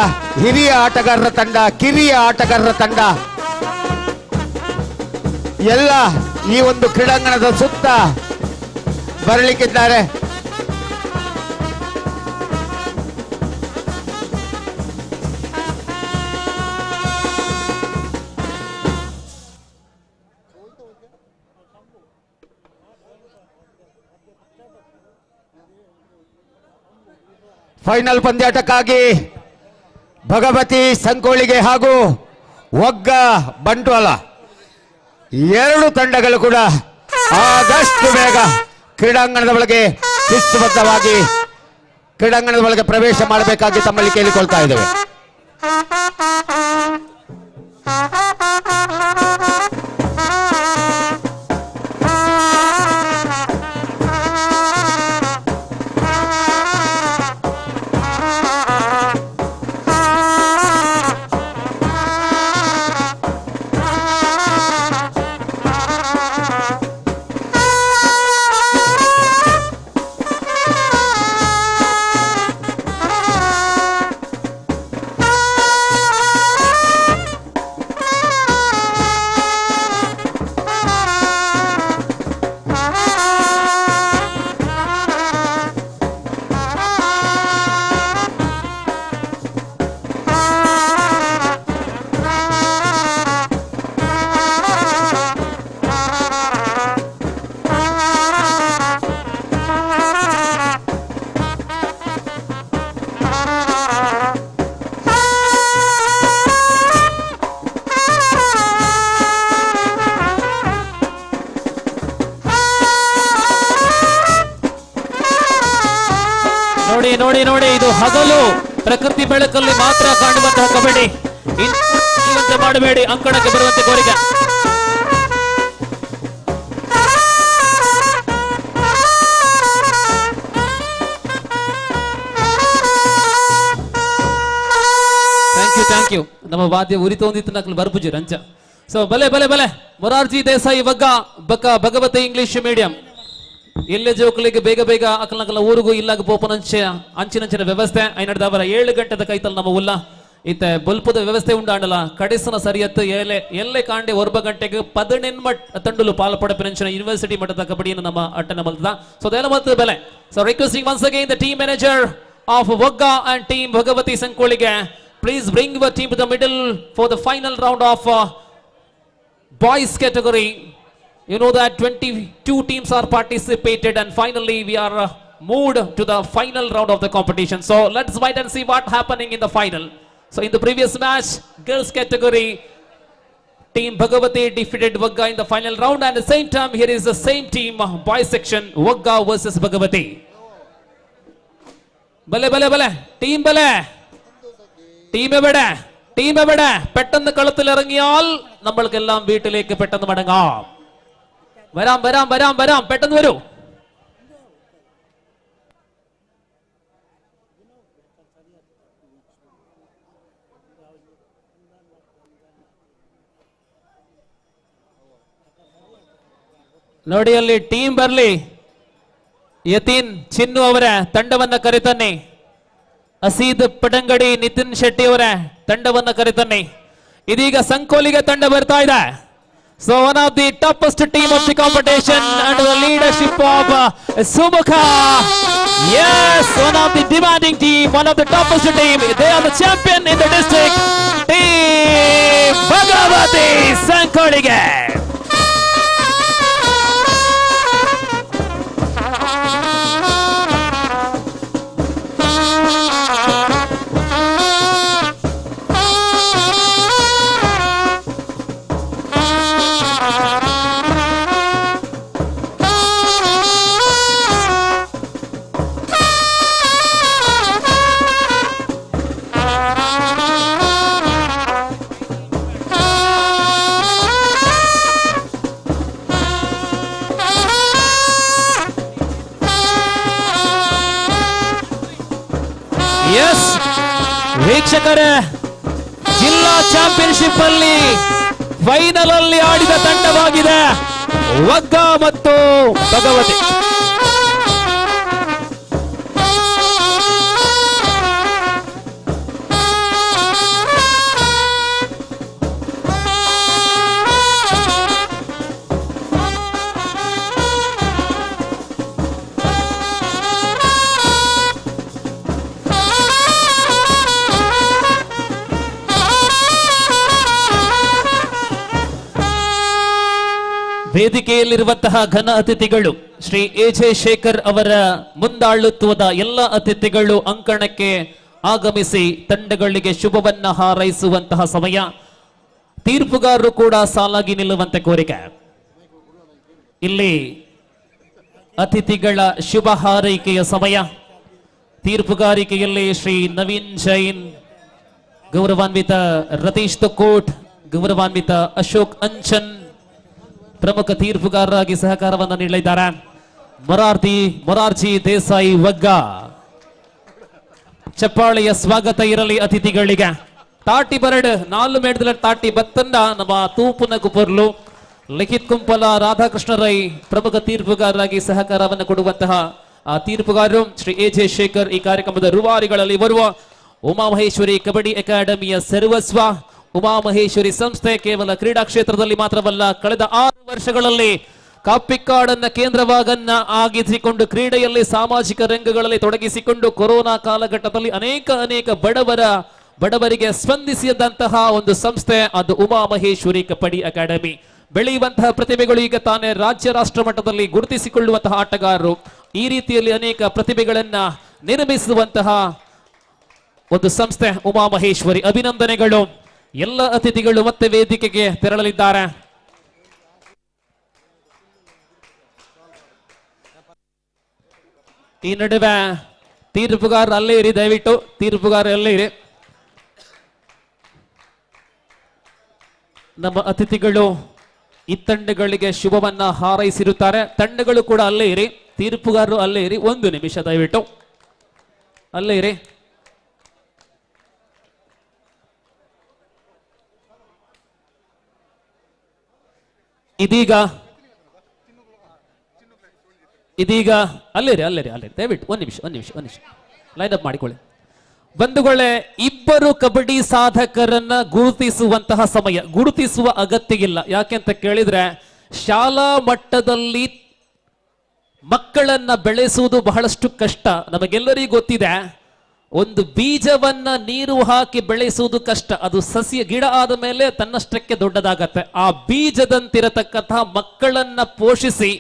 ಹಿರಿಯ ಆಟಗಾರರ ತಂಡ ಕಿರಿಯ ಆಟಗಾರರ ತಂಡ ಎಲ್ಲ ಈ ಒಂದು ಕ್ರೀಡಾಂಗಣದ ಸುತ್ತ ಬರಲಿಕ್ಕಿದ್ದಾರೆ ಫೈನಲ್ ಪಂದ್ಯಾಟಕ್ಕಾಗಿ ಭಗವತಿ ಸಂಕೋಳಿಗೆ ಹಾಗೂ ಒಗ್ಗ ಬಂಟ್ವಾಳ ಎರಡು ತಂಡಗಳು ಕೂಡ ಆದಷ್ಟು ಬೇಗ ಕ್ರೀಡಾಂಗಣದ ಒಳಗೆ ಶಿಸ್ತುಬದ್ಧವಾಗಿ ಕ್ರೀಡಾಂಗಣದ ಒಳಗೆ ಪ್ರವೇಶ ಮಾಡಬೇಕಾಗಿ ತಮ್ಮಲ್ಲಿ ಕೇಳಿಕೊಳ್ತಾ ಇದ್ದೇವೆ ನೋಡಿ ನೋಡಿ ಇದು ಹಗಲು ಪ್ರಕೃತಿ ಬೆಳಕಲ್ಲಿ ಮಾತ್ರ ಕಾಣುವಂತಹ ಕಬಡ್ಡಿ ಇನ್ನು ಮಾಡಬೇಡಿ ಅಂಕಣಕ್ಕೆ ಬರುವಂತೆ ಕೋರಿಕೆ ಥ್ಯಾಂಕ್ ಯು ನಮ್ಮ ವಾದ್ಯ ಉರಿತೊಂದಿತ್ತು ನಕಲು ಬರ್ಪುಜಿ ರಂಚ ಸೊ ಬಲೆ ಬಲೆ ಬಲೆ ಮೊರಾರ್ಜಿ ದೇಸಾಯಿ ವಗ್ಗ ಬಕ್ಕ ಭಗವತಿ ಇಂಗ್ಲಿಷ್ ಮೀಡಿಯಂ ಎಲ್ಲೇ ಜೋಕಲಿಗೆ ಬೇಗ ಬೇಗ ಅಕಲ್ನಕಲ್ಲ ಊರಿಗೂ ಇಲ್ಲಾಗ ಅಂಚಿನಂಚಿನ ವ್ಯವಸ್ಥೆ ಐನಡ್ದವರ 7 ಗಂಟೆದ ಕೈತಲ್ ನಮ್ಮ ಉಲ್ಲ ಇತ್ತೆ ಬಲ್ಪದ ವ್ಯವಸ್ಥೆ ಉಂಡಾಂಡಲ ಕಡಿಸನ ಸರಿಯತ್ತು ಎಲ್ಲೇ ಕಾಂಡೆ 1 ಗಂಟೆಗೆ 18 ತಂಡುಲು ಪಾಲ್ಪಡಪಿನಂಚಿನ ಯೂನಿವರ್ಸಿಟಿ ಮಟ್ಟದ ಕಬಡ್ಡಿಯನ್ನು ನಮ್ಮ ಅಟ್ಟನ ಮಲ್ತದ ಸೊ ಅದೆಲ್ಲ ಮತ್ತು ಬೆಲೆ so requesting once again the team manager of Vagga and team Bhagavati Sankolige please bring your team to the middle for the final round of boys category. You know that 22 teams are participated and finally we are moved to the final round of the competition. So let's wait and see what happening in the final. So in the previous match, girls category, Team Bhagavati defeated Wagga in the final round, and at the same time here is the same team boys section Wagga versus Bhagavati. Bale bale bale team bale team എവിടെ പെട്ടെന്ന് കളത്തിലിറങ്ങിയാൽ നമ്മൾക്കെല്ലാം വീട്ടിലേക്ക് പെട്ടെന്ന് മടങ്ങാം. വരാം പെട്ടെന്ന് വരൂ. ನೋಡಿ ಅಲ್ಲಿ ಟೀಮ್ ಬರ್ಲಿ. ಯತೀನ್ ಚಿನ್ನು ಅವರ ತಂಡವನ್ನ ಕರೆತನ್ನಿ. ಅಸೀದ್ ಪಟಂಗಡಿ ನಿತಿನ್ ಶೆಟ್ಟಿ ಅವರ ತಂಡವನ್ನ ಕರೆತನ್ನಿ. ಇದೀಗ ಸಂಕೋಲಿಗೆ ತಂಡ ಬರ್ತಾ ಇದೆ. So one of the toppest team of the competition under the leadership of Sumukha. Yes, one of the demanding team, one of the toughest team. They are the champion in the district. Team Bhagavati Sankolige. Yes ವೀಕ್ಷಕರೇ, ಜಿಲ್ಲಾ ಚಾಂಪಿಯನ್ಶಿಪ್ ಅಲ್ಲಿ ಫೈನಲ್ ಅಲ್ಲಿ ಆಡಿದ ತಂಡವಾಗಿದೆ ವಗ್ಗಾ ಮತ್ತು ಭಗವತಿ. ವೇದಿಕೆಯಲ್ಲಿರುವಂತಹ ಘನ ಅತಿಥಿಗಳು ಶ್ರೀ ಎಜೆ ಶೇಖರ್ ಅವರ ಮುಂದಾಳುತ್ವದ ಎಲ್ಲ ಅತಿಥಿಗಳು ಅಂಕಣಕ್ಕೆ ಆಗಮಿಸಿ ತಂಡಗಳಿಗೆ ಶುಭವನ್ನ ಹಾರೈಸುವಂತಹ ಸಮಯ. ತೀರ್ಪುಗಾರರು ಕೂಡ ಸಾಲಾಗಿ ನಿಲ್ಲುವಂತೆ ಕೋರಿಕೆ. ಇಲ್ಲಿ ಅತಿಥಿಗಳ ಶುಭ ಹಾರೈಕೆಯ ಸಮಯ. ತೀರ್ಪುಗಾರಿಕೆಯಲ್ಲಿ ಶ್ರೀ ನವೀನ್ ಜೈನ್, ಗೌರವಾನ್ವಿತ ರತೀಶ್ ತುಕೋಟ್, ಗೌರವಾನ್ವಿತ ಅಶೋಕ್ ಅಂಚನ್ ಪ್ರಮುಖ ತೀರ್ಪುಗಾರರಾಗಿ ಸಹಕಾರವನ್ನು ನೀಡಲಿದ್ದಾರೆ. ಮೊರಾರ್ಜಿ ದೇಸಾಯಿ ವಗ್ಗಾ. ಚಪ್ಪಾಳೆಯ ಸ್ವಾಗತ ಇರಲಿ ಅತಿಥಿಗಳಿಗೆ. ತಾಟಿ ಬರಡ್ 4 ಮೇಡದ ತಾಟಿ ಬತ್ತಂಡ ನಮ್ಮ ತೂಪುನ ಕುಪರ್ಲು ಲಿಖಿತ್ ಕುಂಪಲ ರಾಧಾಕೃಷ್ಣ ರೈ ಪ್ರಮುಖ ತೀರ್ಪುಗಾರರಾಗಿ ಸಹಕಾರವನ್ನು ಕೊಡುವಂತಹ ತೀರ್ಪುಗಾರರು ಶ್ರೀ ಎಜೆ ಶೇಖರ್. ಈ ಕಾರ್ಯಕ್ರಮದ ರೂವಾರಿಗಳಲ್ಲಿ ಬರುವ ಉಮಾಮಹೇಶ್ವರಿ ಕಬಡ್ಡಿ ಅಕಾಡೆಮಿಯ ಸರ್ವಸ್ವ. ಉಮಾಮಹೇಶ್ವರಿ ಸಂಸ್ಥೆ ಕೇವಲ ಕ್ರೀಡಾ ಕ್ಷೇತ್ರದಲ್ಲಿ ಮಾತ್ರವಲ್ಲ, ಕಳೆದ 6 ವರ್ಷಗಳಲ್ಲಿ ಕಾಪಿಕಾಡನ್ನ ಕೇಂದ್ರವಾಗನ್ನ ಆಗಿಸಿಕೊಂಡು ಕ್ರೀಡೆಯಲ್ಲಿ ಸಾಮಾಜಿಕ ರಂಗಗಳಲ್ಲಿ ತೊಡಗಿಸಿಕೊಂಡು ಕೊರೋನಾ ಕಾಲಘಟ್ಟದಲ್ಲಿ ಅನೇಕ ಬಡವರಿಗೆ ಸ್ಪಂದಿಸಿದಂತಹ ಒಂದು ಸಂಸ್ಥೆ ಅದು ಉಮಾಮಹೇಶ್ವರಿ ಕಬಡ್ಡಿ ಅಕಾಡೆಮಿ. ಬೆಳೆಯುವಂತಹ ಪ್ರತಿಭೆಗಳು ಈಗ ತಾನೇ ರಾಜ್ಯ ರಾಷ್ಟ್ರ ಮಟ್ಟದಲ್ಲಿ ಗುರುತಿಸಿಕೊಳ್ಳುವಂತಹ ಆಟಗಾರರು. ಈ ರೀತಿಯಲ್ಲಿ ಅನೇಕ ಪ್ರತಿಭೆಗಳನ್ನ ನಿರ್ಮಿಸುವಂತಹ ಒಂದು ಸಂಸ್ಥೆ ಉಮಾಮಹೇಶ್ವರಿ. ಅಭಿನಂದನೆಗಳು. ಎಲ್ಲ ಅತಿಥಿಗಳು ಮತ್ತೆ ವೇದಿಕೆಗೆ ತೆರಳಲಿದ್ದಾರೆ. ಈ ನಡುವೆ ತೀರ್ಪುಗಾರ ಅಲ್ಲೇ ಇರಿ, ದಯವಿಟ್ಟು ತೀರ್ಪುಗಾರ ಅಲ್ಲೇ ಇರಿ. ನಮ್ಮ ಅತಿಥಿಗಳು ಈ ತಂಡಗಳಿಗೆ ಶುಭವನ್ನ ಹಾರೈಸಿರುತ್ತಾರೆ. ತಂಡಗಳು ಕೂಡ ಅಲ್ಲೇ ಇರಿ, ತೀರ್ಪುಗಾರರು ಅಲ್ಲೇ ಇರಿ. 1 ನಿಮಿಷ ದಯವಿಟ್ಟು ಅಲ್ಲೇ ಇರಿ. ಇದೀಗ ಅಲ್ಲೇ ದಯವಿಟ್ಟು 1 ನಿಮಿಷ ಲೈನ್ ಅಪ್ ಮಾಡಿಕೊಳ್ಳಿ. ಬಂಧುಗಳೇ, ಇಬ್ಬರು ಕಬಡ್ಡಿ ಸಾಧಕರನ್ನ ಗುರುತಿಸುವಂತಹ ಸಮಯ. ಗುರುತಿಸುವ ಅಗತ್ಯ ಇಲ್ಲ. ಯಾಕೆಂತ ಕೇಳಿದ್ರೆ ಶಾಲಾ ಮಟ್ಟದಲ್ಲಿ ಮಕ್ಕಳನ್ನ ಬೆಳೆಸುವುದು ಬಹಳಷ್ಟು ಕಷ್ಟ. ನಮಗೆಲ್ಲರಿಗೂ ಗೊತ್ತಿದೆ, ಒಂದು ಬೀಜವನ್ನ ನೀರು ಹಾಕಿ ಬೆಳೆಸುವುದು ಕಷ್ಟ. ಅದು ಸಸ್ಯ ಗಿಡ ಆದ ಮೇಲೆ ತನ್ನಷ್ಟಕ್ಕೆ ದೊಡ್ಡದಾಗತ್ತೆ. ಆ ಬೀಜದಂತಿರತಕ್ಕಂತಹ ಮಕ್ಕಳನ್ನ ಪೋಷಿಸಿ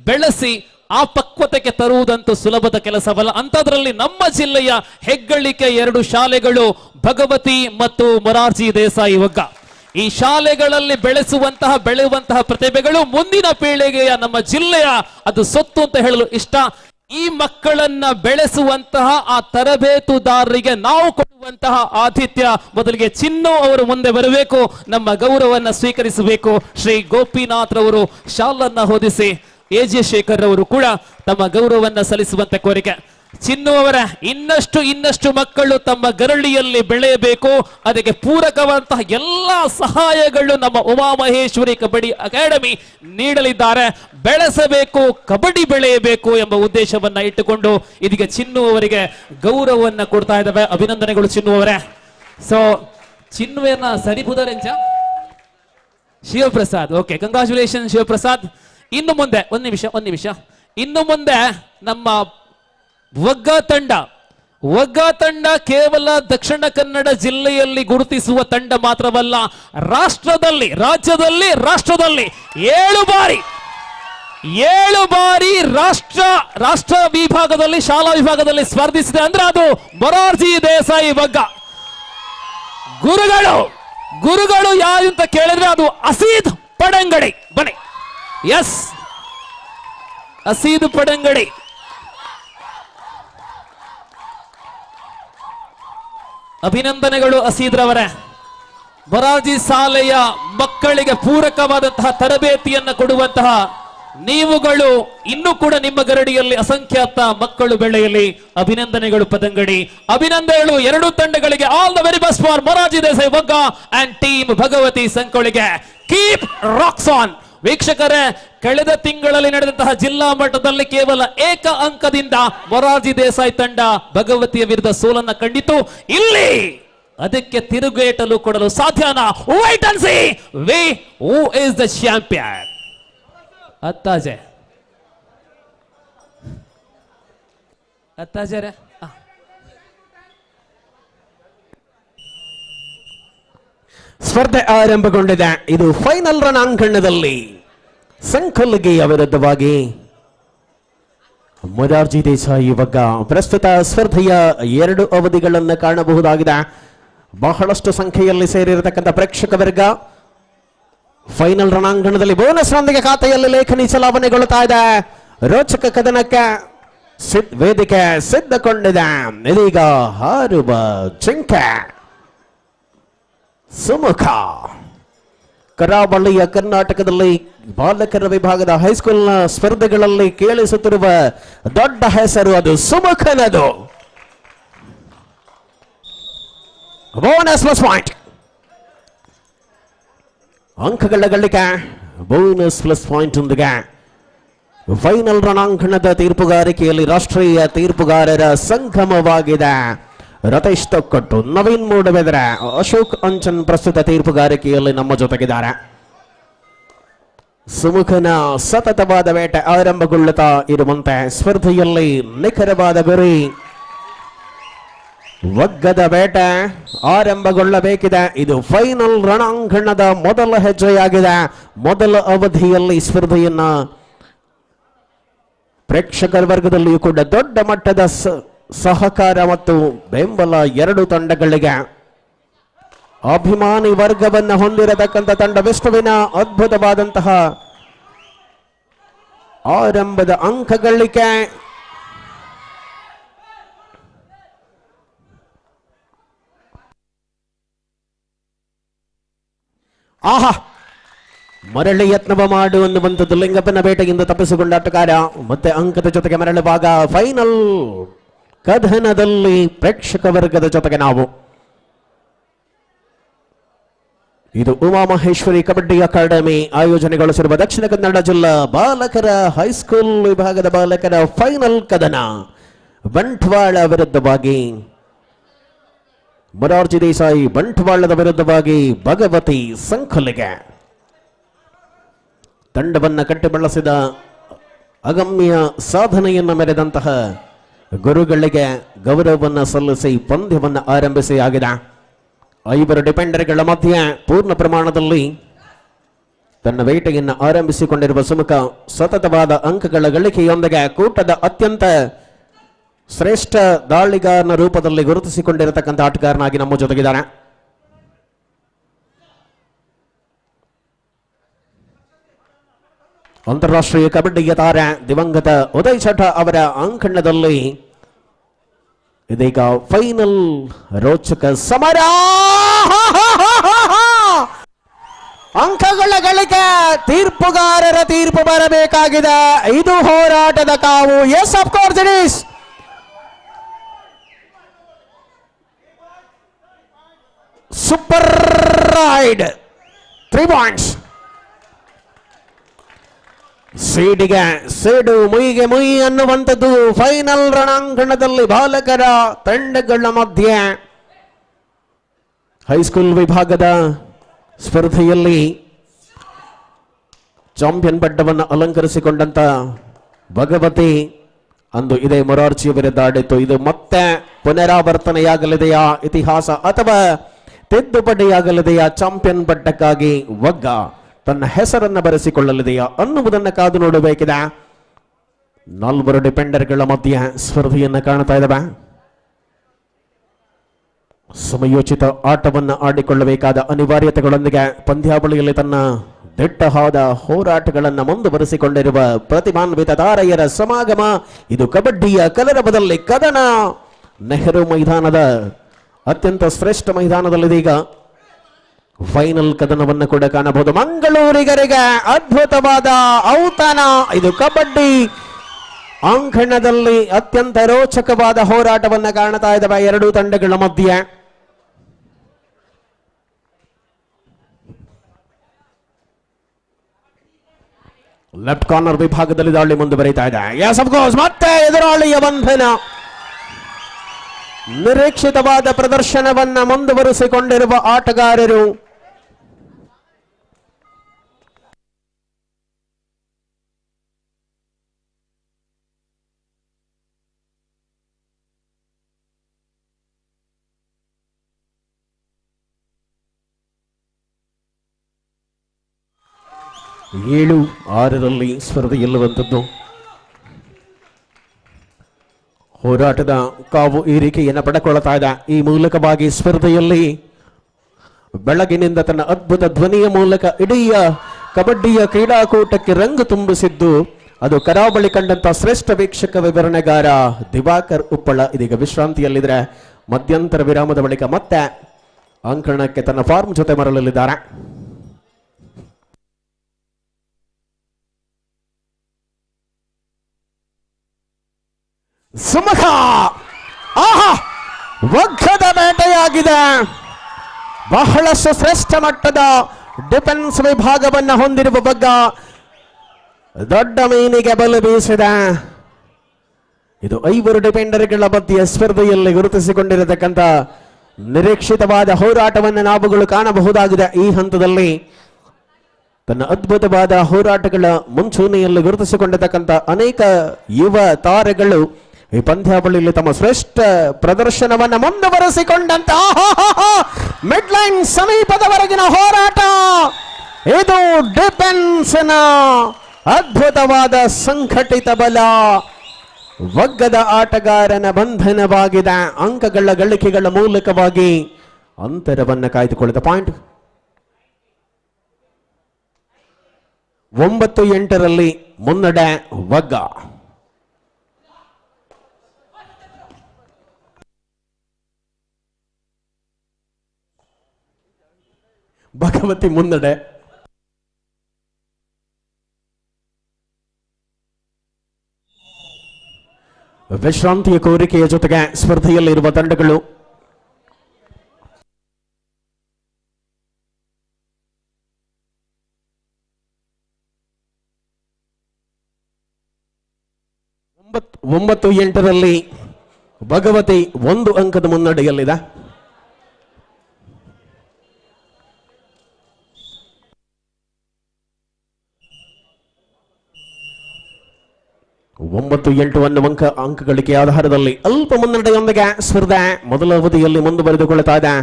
ಬೆಳೆಸಿ ಆ ಪಕ್ವತೆಗೆ ತರುವುದಂತೂ ಸುಲಭದ ಕೆಲಸವಲ್ಲ. ಅಂತದ್ರಲ್ಲಿ ನಮ್ಮ ಜಿಲ್ಲೆಯ ಹೆಗ್ಗಳಿಕೆ 2 ಶಾಲೆಗಳು ಭಗವತಿ ಮತ್ತು ಮೊರಾರ್ಜಿ ದೇಸಾಯಿ ವಗ್ಗಾ. ಈ ಶಾಲೆಗಳಲ್ಲಿ ಬೆಳೆಯುವಂತಹ ಪ್ರತಿಭೆಗಳು ಮುಂದಿನ ಪೀಳಿಗೆಯ ನಮ್ಮ ಜಿಲ್ಲೆಯ ಅದು ಸೊತ್ತು ಅಂತ ಹೇಳಲು ಇಷ್ಟ. ಈ ಮಕ್ಕಳನ್ನ ಬೆಳೆಸುವಂತಹ ಆ ತರಬೇತುದಾರರಿಗೆ ನಾವು ಕೊಡುವಂತಹ ಆತಿಥ್ಯ ಮೊದಲಿಗೆ ಚಿನ್ನು ಅವರು ಮುಂದೆ ಬರಬೇಕು, ನಮ್ಮ ಗೌರವವನ್ನ ಸ್ವೀಕರಿಸಬೇಕು. ಶ್ರೀ ಗೋಪಿನಾಥ್ ರವರು ಶಾಲನ್ನ ಹೊದಿಸಿ ಎಜೆ ಶೇಖರ್ ಅವರು ಕೂಡ ತಮ್ಮ ಗೌರವವನ್ನ ಸಲ್ಲಿಸುವಂತೆ ಕೋರಿಕೆ. ಚಿನ್ನು ಅವರ ಇನ್ನಷ್ಟು ಮಕ್ಕಳು ತಮ್ಮ ಗರಳಿಯಲ್ಲಿ ಬೆಳೆಯಬೇಕು, ಅದಕ್ಕೆ ಪೂರಕವಾದಂತಹ ಎಲ್ಲಾ ಸಹಾಯಗಳು ನಮ್ಮ ಉಮಾಮಹೇಶ್ವರಿ ಕಬಡ್ಡಿ ಅಕಾಡೆಮಿ ನೀಡಲಿದ್ದಾರೆ. ಬೆಳೆಸಬೇಕು, ಕಬಡ್ಡಿ ಬೆಳೆಯಬೇಕು ಎಂಬ ಉದ್ದೇಶವನ್ನ ಇಟ್ಟುಕೊಂಡು ಇದೀಗ ಚಿನ್ನು ಅವರಿಗೆ ಗೌರವವನ್ನ ಕೊಡ್ತಾ ಇದ್ದಾವೆ. ಅಭಿನಂದನೆಗಳು ಚಿನ್ನು ಅವರೇ. ಸೊ ಚಿನ್ನುವನ್ನ ಸರಿಬುದರೆಂಚ ಶಿವಪ್ರಸಾದ್, ಓಕೆ, ಕಂಗ್ರಾಚುಲೇಷನ್ ಶಿವಪ್ರಸಾದ್. ಇನ್ನು ಮುಂದೆ ಒಂದು ನಿಮಿಷ ಇನ್ನು ಮುಂದೆ ನಮ್ಮ ಒಗ್ಗ ತಂಡ ಕೇವಲ ದಕ್ಷಿಣ ಕನ್ನಡ ಜಿಲ್ಲೆಯಲ್ಲಿ ಗುರುತಿಸುವ ತಂಡ ಮಾತ್ರವಲ್ಲ, ರಾಜ್ಯದಲ್ಲಿ 7 ಬಾರಿ ರಾಷ್ಟ್ರ ವಿಭಾಗದಲ್ಲಿ, ಶಾಲಾ ವಿಭಾಗದಲ್ಲಿ ಸ್ಪರ್ಧಿಸಿದೆ ಅಂದ್ರೆ ಅದು ಮೊರಾರ್ಜಿ ದೇಸಾಯಿ ಒಗ್ಗ. ಗುರುಗಳು ಯಾರು ಅಂತ ಕೇಳಿದ್ರೆ ಅದು ಅಸೀದ್ ಪಡಂಗಡಿ. ಬನ್ನಿ, ಎಸ್, ಅಸೀದ್ ಪಡಂಗಡಿ. ಅಭಿನಂದನೆಗಳು ಅಸೀದ್ರವರೇ. ಮೊರಾರ್ಜಿ ಶಾಲೆಯ ಮಕ್ಕಳಿಗೆ ಪೂರಕವಾದಂತಹ ತರಬೇತಿಯನ್ನು ಕೊಡುವಂತಹ ನೀವುಗಳು ಇನ್ನೂ ಕೂಡ ನಿಮ್ಮ ಗರಡಿಯಲ್ಲಿ ಅಸಂಖ್ಯಾತ ಮಕ್ಕಳು ಬೆಳೆಯಲಿ. ಅಭಿನಂದನೆಗಳು ಪದಂಗಡಿ. ಅಭಿನಂದನೆಗಳು ಎರಡೂ ತಂಡಗಳಿಗೆ. All the very best for Morarji Desai Vagga and team Bhagavati Sankolige. Keep rocks on. ವೀಕ್ಷಕರೇ, ಕಳೆದ ತಿಂಗಳಲ್ಲಿ ನಡೆದಂತಹ ಜಿಲ್ಲಾ ಮಟ್ಟದಲ್ಲಿ ಕೇವಲ ಏಕ ಅಂಕದಿಂದ ಮೊರಾರ್ಜಿ ದೇಸಾಯಿ ತಂಡ ಭಗವತಿಯ ವಿರುದ್ಧ ಸೋಲನ್ನ ಕಂಡಿತು. ಇಲ್ಲಿ ಅದಕ್ಕೆ ತಿರುಗೇಟಲು ಕೊಡಲು ಸಾಧ್ಯನಾ? White and C who is the champion. Attaje ಸ್ಪರ್ಧೆ ಆರಂಭಗೊಂಡಿದೆ. ಇದು ಫೈನಲ್ ರಣಾಂಗಣದಲ್ಲಿ ಸಂಕಲ್ಗಿಯ ವಿರುದ್ಧವಾಗಿ ಮೊರಾರ್ಜಿ ದೇಸಾಯಿ ಒಗ್ಗ. ಪ್ರಸ್ತುತ ಸ್ಪರ್ಧೆಯ 2 ಅವಧಿಗಳನ್ನು ಕಾಣಬಹುದಾಗಿದೆ. ಬಹಳಷ್ಟು ಸಂಖ್ಯೆಯಲ್ಲಿ ಸೇರಿರತಕ್ಕಂಥ ಪ್ರೇಕ್ಷಕ ವರ್ಗ ಫೈನಲ್ ರಣಾಂಗಣದಲ್ಲಿ ಬೋನಸ್ ನೊಂದಿಗೆ ಖಾತೆಯಲ್ಲಿ ಲೇಖನಿ ಚಲಾವಣೆಗೊಳ್ಳುತ್ತಾ ಇದೆ. ರೋಚಕ ಕದನಕ್ಕೆ ವೇದಿಕೆ ಸಿದ್ಧಗೊಂಡಿದೆ. ಇದೀಗ ಹಾರುವ ಜಿಂಕೆ ಸುಮುಖ. ಕರಾವಳಿಯ ಕರ್ನಾಟಕದಲ್ಲಿ ಬಾಲಕರ ವಿಭಾಗದ ಹೈಸ್ಕೂಲ್ನ ಸ್ಪರ್ಧೆಗಳಲ್ಲಿ ಕೇಳಿಸುತ್ತಿರುವ ದೊಡ್ಡ ಹೆಸರು ಅದು ಸುಮುಖನದು. ಬೋನಸ್ ಪ್ಲಸ್ ಪಾಯಿಂಟ್, ಅಂಕಗಳ ಗಳಿಕೆ, ಬೋನಸ್ ಪ್ಲಸ್ ಪಾಯಿಂಟ್ ಒಂದಿಗೆ ಫೈನಲ್ ರಣಾಂಗಣದ ತೀರ್ಪುಗಾರಿಕೆಯಲ್ಲಿ ರಾಷ್ಟ್ರೀಯ ತೀರ್ಪುಗಾರರ ಸಂಗಮವಾಗಿದೆ. ರತೇಶ್ ತೊಕ್ಕೊಟ್ಟು, ನವೀನ್ ಮೂಡಬೆದರೆ, ಅಶೋಕ್ ಅಂಚನ್ ಪ್ರಸ್ತುತ ತೀರ್ಪುಗಾರಿಕೆಯಲ್ಲಿ ನಮ್ಮ ಜೊತೆಗಿದ್ದಾರೆ. ಸುಮುಖನ ಸತತವಾದ ಬೇಟೆ ಆರಂಭಗೊಳ್ಳುತ್ತಾ ಇರುವಂತೆ ಸ್ಪರ್ಧೆಯಲ್ಲಿ ನಿಖರವಾದ ಗುರಿ. ಒಗ್ಗದ ಬೇಟೆ ಆರಂಭಗೊಳ್ಳಬೇಕಿದೆ. ಇದು ಫೈನಲ್ ರಣಾಂಗಣದ ಮೊದಲ ಹೆಜ್ಜೆಯಾಗಿದೆ. ಮೊದಲ ಅವಧಿಯಲ್ಲಿ ಸ್ಪರ್ಧೆಯನ್ನ ಪ್ರೇಕ್ಷಕರ ವರ್ಗದಲ್ಲಿಯೂ ಕೂಡ ದೊಡ್ಡ ಮಟ್ಟದ ಸಹಕಾರ ಮತ್ತು ಬೆಂಬಲ 2 ತಂಡಗಳಿಗೆ. ಅಭಿಮಾನಿ ವರ್ಗವನ್ನು ಹೊಂದಿರತಕ್ಕಂಥ ತಂಡ ವಿಷ್ಣುವಿನ ಅದ್ಭುತವಾದಂತಹ ಆರಂಭದ ಅಂಕ ಗಳಿಕೆ. ಆಹಾ, ಮರಳಿ ಯತ್ನವ ಮಾಡು ಅನ್ನುವಂಥದ್ದು ಲಿಂಗಪ್ಪನ ಬೇಟೆಯಿಂದ ತಪ್ಪಿಸಿಕೊಂಡ ಆಟಗಾರ. ಮತ್ತೆ ಅಂಕದ ಜೊತೆಗೆ ಮರಳುವಾಗ ಫೈನಲ್ ಕದನದಲ್ಲಿ ಪ್ರೇಕ್ಷಕ ವರ್ಗದ ಜೊತೆಗೆ ನಾವು. ಇದು ಉಮಾಮಹೇಶ್ವರಿ ಕಬಡ್ಡಿ ಅಕಾಡೆಮಿ ಆಯೋಜನೆಗೊಳಿಸಿರುವ ದಕ್ಷಿಣ ಕನ್ನಡ ಜಿಲ್ಲಾ ಬಾಲಕರ ಹೈಸ್ಕೂಲ್ ವಿಭಾಗದ ಬಾಲಕರ ಫೈನಲ್ ಕದನ. ಬಂಟ್ವಾಳ ವಿರುದ್ಧವಾಗಿ ಮೊರಾರ್ಜಿ ದೇಸಾಯಿ, ಬಂಟ್ವಾಳದ ವಿರುದ್ಧವಾಗಿ ಭಗವತಿ ಸಂಕಲಿಗೆ. ತಂಡವನ್ನು ಕಟ್ಟಿ ಬೆಳೆಸಿದ ಅಗಮ್ಯ ಸಾಧನೆಯನ್ನು ಮೆರೆದಂತಹ ಗುರುಗಳಿಗೆ ಗೌರವವನ್ನು ಸಲ್ಲಿಸಿ ಪಂದ್ಯವನ್ನು ಆರಂಭಿಸಿ ಆಗಿದೆ. 5 ಡಿಪೆಂಡರ್ಗಳ ಮಧ್ಯೆ ಪೂರ್ಣ ಪ್ರಮಾಣದಲ್ಲಿ ತನ್ನ ಬೇಟೆಯನ್ನು ಆರಂಭಿಸಿಕೊಂಡಿರುವ ಸುಮುಖ ಸತತವಾದ ಅಂಕಗಳ ಗಳಿಕೆಯೊಂದಿಗೆ ಕೂಟದ ಅತ್ಯಂತ ಶ್ರೇಷ್ಠ ದಾಳಿಗಾರನ ರೂಪದಲ್ಲಿ ಗುರುತಿಸಿಕೊಂಡಿರತಕ್ಕಂಥ ಆಟಗಾರನಾಗಿ ನಮ್ಮ ಜೊತೆಗಿದ್ದಾನೆ. ಅಂತಾರಾಷ್ಟ್ರೀಯ ಕಬಡ್ಡಿಯ ತಾರೆ ದಿವಂಗತ ಉದಯ್ ಚಟ ಅವರ ಅಂಕಣದಲ್ಲಿ ಇದೀಗ ಫೈನಲ್ ರೋಚಕ ಸಮರ. ಅಂಕಗಳ ಗಳಿಕೆ ತೀರ್ಪುಗಾರರ ತೀರ್ಪು ಬರಬೇಕಾಗಿದೆ. ಇದು ಹೋರಾಟದ ಕಾವು. Yes of course it is. Super raid 3 points. ಸೀಡಿಗೆ ಸೀಡು, ಮುಯಿಗೆ ಮುಯಿ ಅನ್ನುವಂಥದ್ದು ಫೈನಲ್ ರಣಾಂಗಣದಲ್ಲಿ ಬಾಲಕರ ತಂಡಗಳ ಮಧ್ಯೆ ಹೈಸ್ಕೂಲ್ ವಿಭಾಗದ ಸ್ಪರ್ಧೆಯಲ್ಲಿ ಚಾಂಪಿಯನ್ ಪಟ್ಟವನ್ನು ಅಲಂಕರಿಸಿಕೊಂಡಂತ ಭಗವತಿ ಅಂದು ಇದೇ ಮೊರಾರ್ಜಿಯ ವಿರುದ್ಧ ಆಡಿತು. ಇದು ಮತ್ತೆ ಪುನರಾವರ್ತನೆಯಾಗಲಿದೆಯಾ ಇತಿಹಾಸ ಅಥವಾ ತಿದ್ದುಪಡಿಯಾಗಲಿದೆಯಾ? ಚಾಂಪಿಯನ್ ಪಟ್ಟಕ್ಕಾಗಿ ವಗ್ಗ ತನ್ನ ಹೆಸರನ್ನು ಬರೆಸಿಕೊಳ್ಳಲಿದೆಯಾ ಅನ್ನುವುದನ್ನು ಕಾದು ನೋಡಬೇಕಿದೆ. 4 ಡಿಪೆಂಡರ್ಗಳ ಮಧ್ಯೆ ಸ್ಪರ್ಧೆಯನ್ನು ಕಾಣ್ತಾ ಇದ್ದಾವೆ. ಸಮಯೋಚಿತ ಆಟವನ್ನು ಆಡಿಕೊಳ್ಳಬೇಕಾದ ಅನಿವಾರ್ಯತೆಗಳೊಂದಿಗೆ ಪಂದ್ಯಾವಳಿಯಲ್ಲಿ ತನ್ನ ದಿಟ್ಟವಾದ ಹೋರಾಟಗಳನ್ನು ಮುಂದುವರೆಸಿಕೊಂಡಿರುವ ಪ್ರತಿಭಾನ್ವಿತ ತಾರೆಯರ ಸಮಾಗಮ. ಇದು ಕಬಡ್ಡಿಯ ಕಲರವದಲ್ಲಿ ಕದನ. ನೆಹರು ಮೈದಾನದ ಅತ್ಯಂತ ಶ್ರೇಷ್ಠ ಮೈದಾನದಲ್ಲಿದೀಗ ಫೈನಲ್ ಕದನವನ್ನು ಕೂಡ ಕಾಣಬಹುದು. ಮಂಗಳೂರಿಗರಿಗೆ ಅದ್ಭುತವಾದ ಔತಣ. ಇದು ಕಬಡ್ಡಿ ಅಂಕಣದಲ್ಲಿ ಅತ್ಯಂತ ರೋಚಕವಾದ ಹೋರಾಟವನ್ನು ಕಾಣ್ತಾ ಇದ್ದಾವೆ ಎರಡೂ ತಂಡಗಳ ಮಧ್ಯೆ. ಲೆಫ್ಟ್ ಕಾರ್ನರ್ ವಿಭಾಗದಲ್ಲಿ ದಾಳಿ ಮುಂದುವರಿತಾ ಇದೆ. ಎಸ್ ಆಫ್ ಕೋರ್ಸ್ ಮತ್ತೆ ಎದುರಾಳಿಯ ಬಂಧನ. ನಿರೀಕ್ಷಿತವಾದ ಪ್ರದರ್ಶನವನ್ನ ಮುಂದುವರಿಸಿಕೊಂಡಿರುವ ಆಟಗಾರರು ಏಳು 6ರಲ್ಲಿ ಸ್ಪರ್ಧೆ ಗೆಲ್ಲುವಂಥದ್ದು. ಹೋರಾಟದ ಕಾವು ಏರಿಕೆಯನ್ನು ಪಡೆದುಕೊಳ್ಳುತ್ತಾ ಇದೆ. ಈ ಮೂಲಕವಾಗಿ ಸ್ಪರ್ಧೆಯಲ್ಲಿ ಬೆಳಗಿನಿಂದ ತನ್ನ ಅದ್ಭುತ ಧ್ವನಿಯ ಮೂಲಕ ಇಡೀ ಕಬಡ್ಡಿಯ ಕ್ರೀಡಾಕೂಟಕ್ಕೆ ರಂಗು ತುಂಬಿಸಿದ್ದು ಅದು ಕರಾವಳಿ ಕಂಡಂತ ಶ್ರೇಷ್ಠ ವೀಕ್ಷಕ ವಿವರಣೆಗಾರ ದಿವಾಕರ್ ಉಪ್ಪಳ ಇದೀಗ ವಿಶ್ರಾಂತಿಯಲ್ಲಿದ್ರೆ ಮಧ್ಯಂತರ ವಿರಾಮದ ಬಳಿಕ ಮತ್ತೆ ಅಂಕಣಕ್ಕೆ ತನ್ನ ಫಾರ್ಮ್ ಜೊತೆ ಮರಳಲಿದ್ದಾರೆ. ಸುಮುಖ ಆಹಾ ವಗ್ಗದ ಬೇಟೆಯಾಗಿದೆ. ಬಹಳಷ್ಟು ಶ್ರೇಷ್ಠ ಮಟ್ಟದ ಡಿಫೆನ್ಸ್ ವಿಭಾಗವನ್ನು ಹೊಂದಿರುವ ಬಗ್ಗ ದೊಡ್ಡ ಮೀನಿಗೆ ಬಲು ಬೀಸಿದೆ. ಇದು 5 ಡಿಫೆಂಡರ್ಗಳ ಮಧ್ಯೆ ಸ್ಪರ್ಧೆಯಲ್ಲಿ ಗುರುತಿಸಿಕೊಂಡಿರತಕ್ಕಂಥ ನಿರೀಕ್ಷಿತವಾದ ಹೋರಾಟವನ್ನು ನಾವುಗಳು ಕಾಣಬಹುದಾಗಿದೆ. ಈ ಹಂತದಲ್ಲಿ ತನ್ನ ಅದ್ಭುತವಾದ ಹೋರಾಟಗಳ ಮುಂಚೂಣಿಯಲ್ಲಿ ಗುರುತಿಸಿಕೊಂಡಿರತಕ್ಕಂಥ ಅನೇಕ ಯುವ ತಾರೆಗಳು ಈ ಪಂದ್ಯಾವಳಿಯಲ್ಲಿ ತಮ್ಮ ಶ್ರೇಷ್ಠ ಪ್ರದರ್ಶನವನ್ನು ಮುಂದುವರೆಸಿಕೊಂಡಂತ ಮಿಡ್ಲೈನ್ ಸಮೀಪದವರೆಗಿನ ಹೋರಾಟ. ಇದು ಡಿಫೆನ್ಸ್ನ ಅದ್ಭುತವಾದ ಸಂಘಟಿತ ಬಲ. ವಗ್ಗದ ಆಟಗಾರನ ಬಂಧನವಾಗಿದೆ. ಅಂಕಗಳ ಗಳಿಕೆಗಳ ಮೂಲಕವಾಗಿ ಅಂತರವನ್ನು ಕಾಯ್ದುಕೊಳ್ಳುತ್ತ ಪಾಯಿಂಟ್ 9-8ರಲ್ಲಿ ಮುನ್ನಡೆ ವಗ್ಗ. ಭಗವತಿ ಮುನ್ನಡೆ. ವಿಶ್ರಾಂತಿಯ ಕೋರಿಕೆಯ ಜೊತೆಗೆ ಸ್ಪರ್ಧೆಯಲ್ಲಿರುವ ತಂಡಗಳು ಒಂಬತ್ತು 8ರಲ್ಲಿ ಭಗವತಿ 1 ಅಂಕದ ಮುನ್ನಡೆಯಲ್ಲಿದೆ. ಒಂಬತ್ತು 8 ಅನ್ನುವ ಅಂಕ ಗಳಿಕೆ ಆಧಾರದಲ್ಲಿ ಅಲ್ಪ ಮುನ್ನಡೆಯೊಂದಿಗೆ ಸ್ಪರ್ಧೆ ಮೊದಲ ಅವಧಿಯಲ್ಲಿ ಮುಂದುವರೆದುಕೊಳ್ಳುತ್ತಾ ಇದೆ.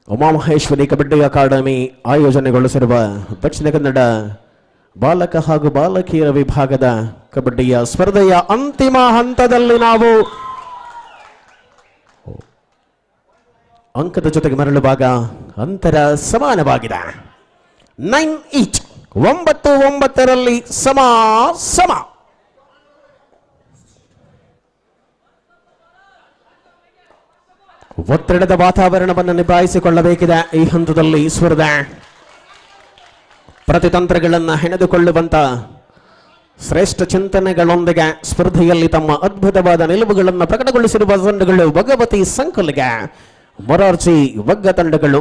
ಉಮಾಮಹೇಶ್ವರಿ ಕಬಡ್ಡಿ ಅಕಾಡೆಮಿ ಆಯೋಜನೆಗೊಳಿಸಿರುವ ದಕ್ಷಿಣ ಕನ್ನಡ ಬಾಲಕ ಹಾಗೂ ಬಾಲಕಿಯರ ವಿಭಾಗದ ಕಬಡ್ಡಿಯ ಸ್ಪರ್ಧೆಯ ಅಂತಿಮ ಹಂತದಲ್ಲಿ ನಾವು ಅಂಕದ ಜೊತೆಗೆ ಮರಳುವಾಗ ಅಂತರ ಸಮಾನವಾಗಿದೆ. 9 ಈಚ್. 9-9 ಸಮ ಸಮ. ಒತ್ತಡದ ವಾತಾವರಣವನ್ನು ನಿಭಾಯಿಸಿಕೊಳ್ಳಬೇಕಿದೆ ಈ ಹಂತದಲ್ಲಿ ಸ್ಪರ್ಧೆ. ಪ್ರತಿತಂತ್ರಗಳನ್ನು ಹೆಣೆದುಕೊಳ್ಳುವಂತ ಶ್ರೇಷ್ಠ ಚಿಂತನೆಗಳೊಂದಿಗೆ ಸ್ಪರ್ಧೆಯಲ್ಲಿ ತಮ್ಮ ಅದ್ಭುತವಾದ ನಿಲುವುಗಳನ್ನು ಪ್ರಕಟಗೊಳಿಸಿರುವ ತಂಡಗಳು ಭಗವತಿ ಸಂಕುಲಿಗೆ ಮೊರಾರ್ಜಿ ವಗ್ಗ ತಂಡಗಳು.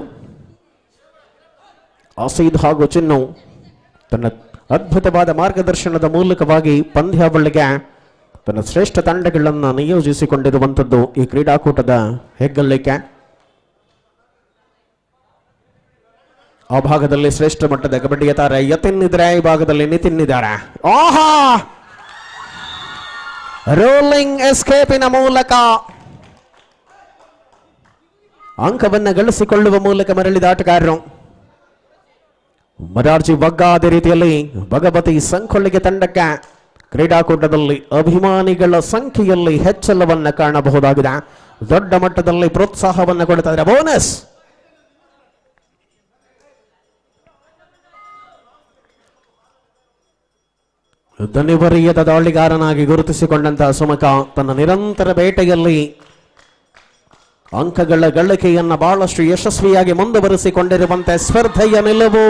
ಆಸೀದ್ ಹಾಗೂ ಚಿನ್ನು ತನ್ನ ಅದ್ಭುತವಾದ ಮಾರ್ಗದರ್ಶನದ ಮೂಲಕವಾಗಿ ಪಂದ್ಯಾವಳಿಗೆ ತನ್ನ ಶ್ರೇಷ್ಠ ತಂಡಗಳನ್ನು ನಿಯೋಜಿಸಿಕೊಂಡಿರುವಂಥದ್ದು ಈ ಕ್ರೀಡಾಕೂಟದ ಹೆಗ್ಗಳಿಕೆ. ಆ ಭಾಗದಲ್ಲಿ ಶ್ರೇಷ್ಠ ಮಟ್ಟದ ಕಬಡ್ಡಿಯ ತಾರೆ ಯತಿನ್ ಇದ್ರೆ, ಈ ಭಾಗದಲ್ಲಿ ನಿತಿನ್ ಇದ್ದಾರೆ. ಆಹಾ, ರೋಲಿಂಗ್ ಎಸ್ಕೇಪಿನ ಮೂಲಕ ಅಂಕವನ್ನು ಗಳಿಸಿಕೊಳ್ಳುವ ಮೂಲಕ ಮರಳಿದ ಆಟಗಾರರು. ಮೊರಾರ್ಜಿ ವಗ್ಗ ಅದೇ ರೀತಿಯಲ್ಲಿ ಭಗವತಿ ಸಂಕೊಳ್ಳಿಗೆ ತಂಡಕ್ಕೆ ಕ್ರೀಡಾಕೂಟದಲ್ಲಿ ಅಭಿಮಾನಿಗಳ ಸಂಖ್ಯೆಯಲ್ಲಿ ಹೆಚ್ಚಳವನ್ನು ಕಾಣಬಹುದಾಗಿದೆ. ದೊಡ್ಡ ಮಟ್ಟದಲ್ಲಿ ಪ್ರೋತ್ಸಾಹವನ್ನು ಕೊಡ್ತಾ ಇದ್ದಾರೆ. ಬೋನಸ್ ದನಿವರಿಯದ ದಾಳಿಗಾರನಾಗಿ ಗುರುತಿಸಿಕೊಂಡಂತಹ ಸುಮಕ ತನ್ನ ನಿರಂತರ ಬೇಟೆಯಲ್ಲಿ ಅಂಕಗಳ ಗಳಿಕೆಯನ್ನು ಬಹಳಷ್ಟು ಯಶಸ್ವಿಯಾಗಿ ಮುಂದುವರಿಸಿಕೊಂಡಿರುವಂತೆ ಸ್ಪರ್ಧೆಯ ನಿಲುವು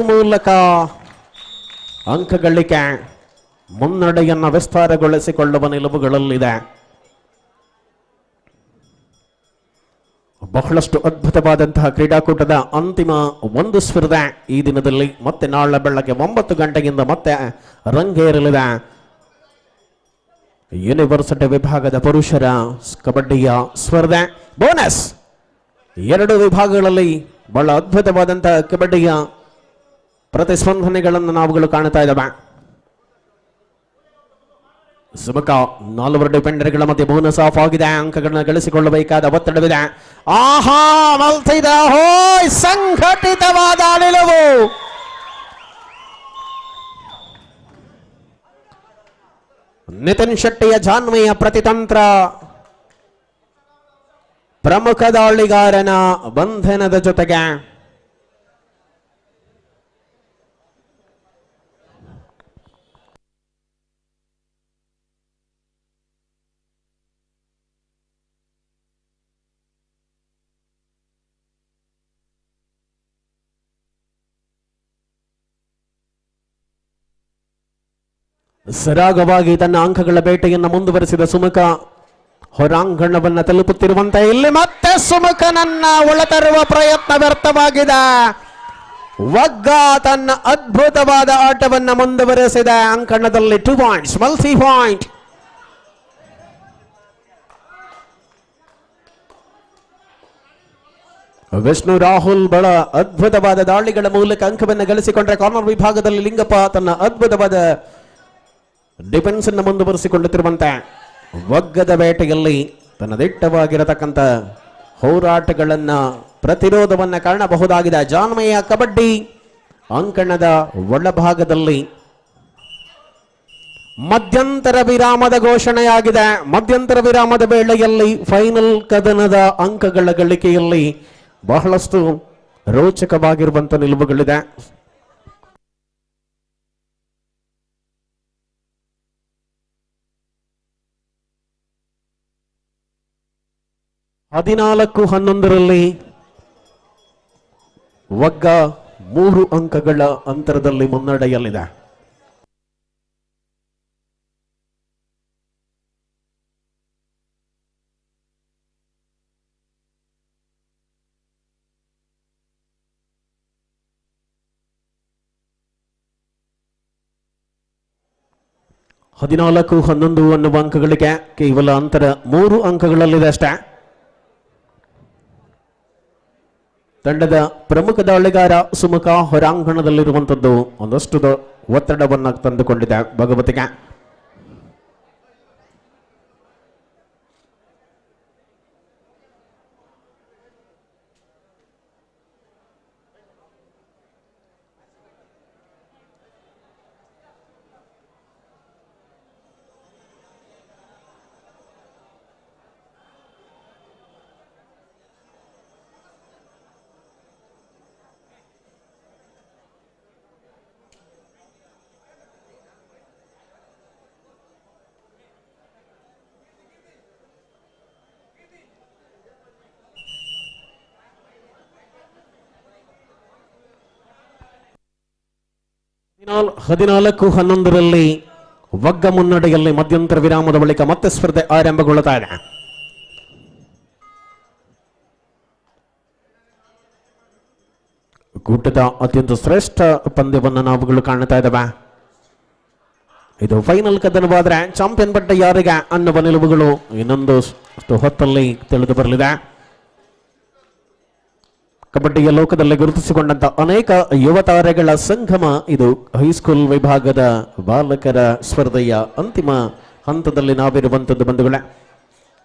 ಮೂಲಕ ಅಂಕ ಗಳಿಕೆ ಮುನ್ನಡೆಯನ್ನು ವಿಸ್ತಾರಗೊಳಿಸಿಕೊಳ್ಳುವ ನಿಲುವುಗಳಲ್ಲಿದೆ. ಬಹಳಷ್ಟು ಅದ್ಭುತವಾದಂತಹ ಕ್ರೀಡಾಕೂಟದ ಅಂತಿಮ ಒಂದು ಸ್ಪರ್ಧೆ ಈ ದಿನದಲ್ಲಿ ಮತ್ತೆ ನಾಳೆ ಬೆಳಗ್ಗೆ 9 ಗಂಟೆಗಿಂದ ಮತ್ತೆ ರಂಗೇರಲಿದೆ. ಯೂನಿವರ್ಸಿಟಿ ವಿಭಾಗದ ಪುರುಷರ ಕಬಡ್ಡಿಯ ಸ್ಪರ್ಧೆ. ಬೋನಸ್ 2 ವಿಭಾಗಗಳಲ್ಲಿ ಬಹಳ ಅದ್ಭುತವಾದಂತಹ ಕಬಡ್ಡಿಯ ಪ್ರತಿಸ್ಪಂದನೆಗಳನ್ನು ನಾವುಗಳು ಕಾಣ್ತಾ ಇದ್ದಾವೆ. ಸುಮಕ 4 ಡಿಫೆಂಡರ್ಗಳ ಮಧ್ಯೆ ಬೋನಸ್ ಆಫ್ ಆಗಿದೆ. ಅಂಕಗಳನ್ನು ಗಳಿಸಿಕೊಳ್ಳಬೇಕಾದ ಒತ್ತಡವಿದೆ. ಆಹಾ, ಮಲ್ತಿದ ಹೋಯ್, ಸಂಘಟಿತವಾದ ನಿಲುವು. ನಿತಿನ್ ಶೆಟ್ಟಿಯ ಜಾನ್ಮೆಯ ಪ್ರತಿತಂತ್ರ ಪ್ರಮುಖ ದಾಳಿಗಾರನ ಬಂಧನದ ಜೊತೆಗೆ ಸರಾಗವಾಗಿ ತನ್ನ ಅಂಕಗಳ ಬೇಟೆಯನ್ನು ಮುಂದುವರೆಸಿದ ಸುಮುಖ ಹೊರಾಂಗಣವನ್ನು ತಲುಪುತ್ತಿರುವಂತೆ ಇಲ್ಲಿ ಮತ್ತೆ ಸುಮುಖನನ್ನ ಒಳತರುವ ಪ್ರಯತ್ನ ವ್ಯರ್ಥವಾಗಿದೆ. ವಗ್ಗ ತನ್ನ ಅದ್ಭುತವಾದ ಆಟವನ್ನು ಮುಂದುವರೆಸಿದ ಅಂಕಣದಲ್ಲಿ 2 points, multi point. Vishnu Rahul ಬಹಳ ಅದ್ಭುತವಾದ ದಾಳಿಗಳ ಮೂಲಕ ಅಂಕವನ್ನು ಗಳಿಸಿಕೊಂಡ್ರೆ, ಕಾರ್ನರ್ ವಿಭಾಗದಲ್ಲಿ ಲಿಂಗಪ್ಪ ತನ್ನ ಅದ್ಭುತವಾದ ಡಿಫೆನ್ಸ್ ಅನ್ನು ಮುಂದುವರಿಸಿಕೊಳ್ಳುತ್ತಿರುವಂತೆ ವಗ್ಗದ ಬೇಟೆಯಲ್ಲಿ ತನ್ನ ದಿಟ್ಟವಾಗಿರತಕ್ಕಂಥ ಹೋರಾಟಗಳನ್ನ ಪ್ರತಿರೋಧವನ್ನ ಕಾಣಬಹುದಾಗಿದೆ. ಜಾನ್ಮೆಯ ಕಬಡ್ಡಿ ಅಂಕಣದ ಒಳಭಾಗದಲ್ಲಿ ಮಧ್ಯಂತರ ವಿರಾಮದ ಘೋಷಣೆಯಾಗಿದೆ. ಮಧ್ಯಂತರ ವಿರಾಮದ ವೇಳೆಯಲ್ಲಿ ಫೈನಲ್ ಕದನದ ಅಂಕಗಳ ಗಳಿಕೆಯಲ್ಲಿ ಬಹಳಷ್ಟು ರೋಚಕವಾಗಿರುವಂತ ನಿಲುವುಗಳಿದೆ. ಹದಿನಾಲ್ಕು 11ರಲ್ಲಿ ವಗ್ಗ 3 ಅಂಕಗಳ ಅಂತರದಲ್ಲಿ ಮುನ್ನಡೆಯಲ್ಲಿದೆ. ಹದಿನಾಲ್ಕು 11 ಅನ್ನುವ ಅಂಕಗಳಿಗೆ ಕೇವಲ ಅಂತರ 3 ಅಂಕಗಳಲ್ಲಿದೆ ಅಷ್ಟೇ. ತಂಡದ ಪ್ರಮುಖ ದಾಳಿಗಾರ ಸುಮುಖ ಹೊರಾಂಗಣದಲ್ಲಿರುವಂಥದ್ದು ಒಂದಷ್ಟು ಒತ್ತಡವನ್ನು ತಂದುಕೊಂಡಿದೆ ಭಗವತಿಗೆ. 14-11 ವಗ್ಗ ಮುನ್ನಡೆಯಲ್ಲಿ ಮಧ್ಯಂತರ ವಿರಾಮದ ಬಳಿಕ ಮತ್ತೆ ಸ್ಪರ್ಧೆ ಆರಂಭಗೊಳ್ಳುತ್ತಾ ಇದೆ. ಕೂಟದ ಅತ್ಯಂತ ಶ್ರೇಷ್ಠ ಪಂದ್ಯವನ್ನು ನಾವುಗಳು ಕಾಣ್ತಾ ಇದ್ದಾವೆ. ಇದು ಫೈನಲ್ ಕದನವಾದ್ರೆ ಚಾಂಪಿಯನ್ ಪಟ್ಟ ಯಾರಿಗೆ ಅನ್ನುವ ನಿಲುವುಗಳು ಇನ್ನೊಂದು ಹೊತ್ತಲ್ಲಿ ತಿಳಿದು ಬರಲಿದೆ. ಕಬಡ್ಡಿಯ ಲೋಕದಲ್ಲಿ ಗುರುತಿಸಿಕೊಂಡಂತ ಅನೇಕ ಯುವ ತಾರೆಗಳ ಸಂಗಮ ಇದು. ಹೈಸ್ಕೂಲ್ ವಿಭಾಗದ ಬಾಲಕರ ಸ್ಪರ್ಧೆಯ ಅಂತಿಮ ಹಂತದಲ್ಲಿ ನಾವಿರುವಂತದ್ದು ಬಂಧುಗಳೇ.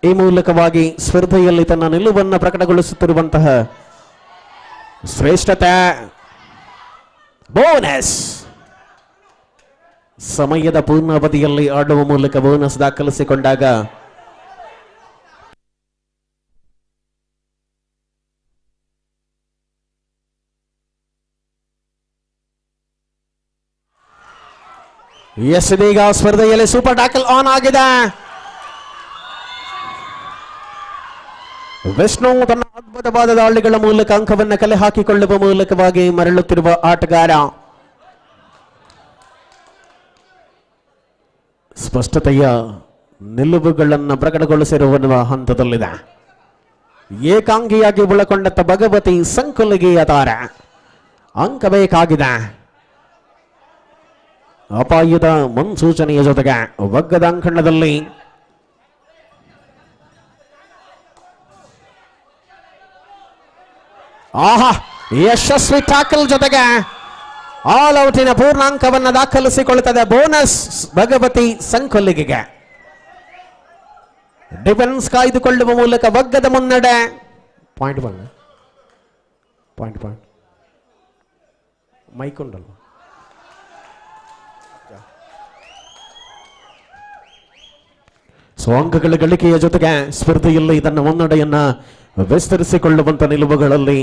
ಈ ಮೂಲಕವಾಗಿ ಸ್ಪರ್ಧೆಯಲ್ಲಿ ತನ್ನ ನಿಲುವನ್ನು ಪ್ರಕಟಗೊಳಿಸುತ್ತಿರುವಂತಹ ಶ್ರೇಷ್ಠತೆ ಬೋನಸ್ ಸಮಯದ ಪೂರ್ಣಾವಧಿಯಲ್ಲಿ ಆಡುವ ಮೂಲಕ ಬೋನಸ್ ದಾಖಲಿಸಿಕೊಂಡಾಗ ಇದೀಗ ಸ್ಪರ್ಧೆಯಲ್ಲಿ ಸೂಪರ್ ಟ್ಯಾಕಲ್ ಆನ್ ಆಗಿದೆ. ವಿಷ್ಣು ತನ್ನ ಅದ್ಭುತವಾದ ದಾಳಿಗಳ ಮೂಲಕ ಅಂಕವನ್ನು ಕಲೆ ಹಾಕಿಕೊಳ್ಳುವ ಮೂಲಕವಾಗಿ ಮರಳುತ್ತಿರುವ ಆಟಗಾರ. ಸ್ಪಷ್ಟತೆಯ ನಿಲುವುಗಳನ್ನು ಪ್ರಕಟಗೊಳಿಸಿರುವ ಹಂತದಲ್ಲಿದೆ. ಏಕಾಂಗಿಯಾಗಿ ಉಳಕೊಂಡಂತ ಭಗವತಿ ಸಂಕುಲಿಗೆಯ ತಾರ ಅಂಕ ಬೇಕಾಗಿದೆ. ಅಪಾಯದ ಮುನ್ಸೂಚನೆಯ ಜೊತೆಗೆ ವಗ್ಗದ ಅಂಕಣದಲ್ಲಿ ಯಶಸ್ವಿ ಟ್ಯಾಕಲ್ ಜೊತೆಗೆ ಆಲ್ ಔಟಿನ ಪೂರ್ಣಾಂಕವನ್ನು ದಾಖಲಿಸಿಕೊಳ್ಳುತ್ತದೆ. ಬೋನಸ್ ಭಗವತಿ ಸಂಕೊಲ್ಲಿಗೆಗೆ. ಡಿಫೆನ್ಸ್ ಕಾಯ್ದುಕೊಳ್ಳುವ ಮೂಲಕ ವಗ್ಗದ ಮುನ್ನಡೆ. ಪಾಯಿಂಟ್ ಮೈಕ್ ಉಂಟಲ್ಲ. ಅಂಕಗಳ ಗಳಿಕೆಯ ಜೊತೆಗೆ ಸ್ಪರ್ಧೆಯಲ್ಲಿ ತನ್ನ ಮುನ್ನಡೆಯನ್ನ ವಿಸ್ತರಿಸಿಕೊಳ್ಳುವಂತ ನಿಲುವುಗಳಲ್ಲಿ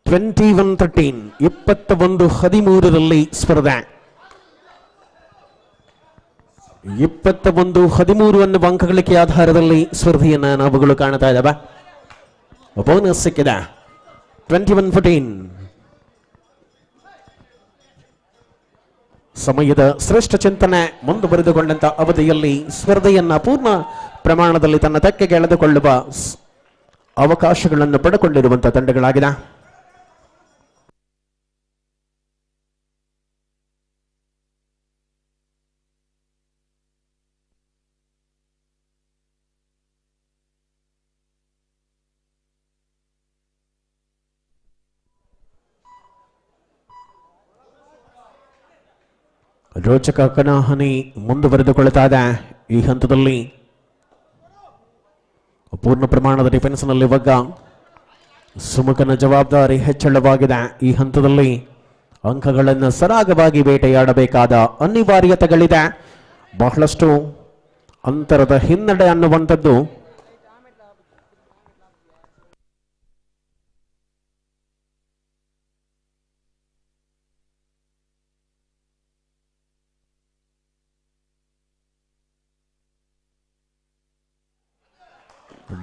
(21-13) 21-13 ಸ್ಪರ್ಧೆ. 21-13 ಅನ್ನುವ ಅಂಕ ಗಳಿಕೆ ಆಧಾರದಲ್ಲಿ ಸ್ಪರ್ಧೆಯನ್ನ ನಾವುಗಳು ಕಾಣ್ತಾ ಇದ್ದಾವೆ. ಬೋನಸ್ ಸಿಕ್ಕಿದೆ 21-14. ಸಮಯದ ಶ್ರೇಷ್ಠ ಚಿಂತನೆ ಮುಂದುವರೆದುಕೊಂಡಂತ ಅವಧಿಯಲ್ಲಿ ಸ್ಪರ್ಧೆಯನ್ನ ಪೂರ್ಣ ಪ್ರಮಾಣದಲ್ಲಿ ತನ್ನ ತೆಕ್ಕೆಗೆ ಎಳೆದುಕೊಳ್ಳುವ ಅವಕಾಶಗಳನ್ನು ಪಡೆದುಕೊಂಡಿರುವಂತಹ ತಂಡಗಳಾಗಿದೆ. ರೋಚಕ ಕಣಹಾನಿ ಮುಂದುವರೆದುಕೊಳ್ಳುತ್ತಾ ಇದೆ. ಈ ಹಂತದಲ್ಲಿ ಪೂರ್ಣ ಪ್ರಮಾಣದ ಡಿಫೆನ್ಸ್ನಲ್ಲಿ ವಗ್ಗ ಸುಮುಖನ ಜವಾಬ್ದಾರಿ ಹೆಚ್ಚಳವಾಗಿದೆ. ಈ ಹಂತದಲ್ಲಿ ಅಂಕಗಳನ್ನು ಸರಾಗವಾಗಿ ಬೇಟೆಯಾಡಬೇಕಾದ ಅನಿವಾರ್ಯತೆಗಳಿದೆ. ಬಹಳಷ್ಟು ಅಂತರದ ಹಿನ್ನಡೆ ಅನ್ನುವಂಥದ್ದು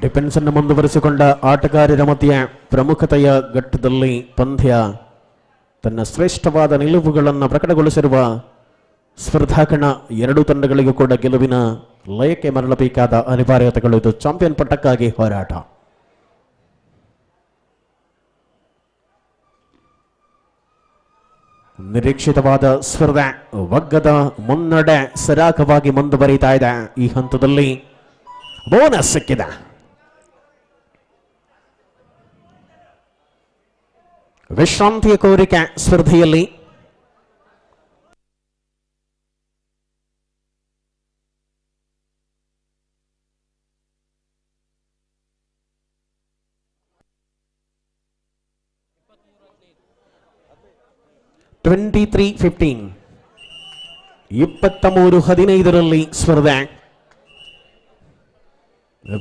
ಡಿಫೆನ್ಸ್ ಅನ್ನು ಮುಂದುವರಿಸಿಕೊಂಡ ಆಟಗಾರರ ಮಧ್ಯೆ ಪ್ರಮುಖತೆಯ ಘಟ್ಟದಲ್ಲಿ ಪಂದ್ಯ ತನ್ನ ಶ್ರೇಷ್ಠವಾದ ನಿಲುವುಗಳನ್ನು ಪ್ರಕಟಗೊಳಿಸಿರುವ ಸ್ಪರ್ಧಾಕಣ ಎರಡೂ ತಂಡಗಳಿಗೂ ಕೂಡ ಗೆಲುವಿನ ಲಯಕ್ಕೆ ಮರಳಬೇಕಾದ ಅನಿವಾರ್ಯತೆಗಳು. ಇದು ಚಾಂಪಿಯನ್ ಪಟ್ಟಕ್ಕಾಗಿ ಹೋರಾಟ. ನಿರೀಕ್ಷಿತವಾದ ಸ್ಪರ್ಧೆ ವಗ್ಗದ ಮುನ್ನಡೆ ಸರಾಗವಾಗಿ ಮುಂದುವರಿತಾ ಇದೆ. ಈ ಹಂತದಲ್ಲಿ ಬೋನಸ್ ಸಿಕ್ಕಿದೆ. ವಿಶ್ರಾಂತಿಯ ಕೋರಿಕೆ ಸ್ಪರ್ಧೆಯಲ್ಲಿ (23-15) 23-15 ಸ್ಪರ್ಧೆ.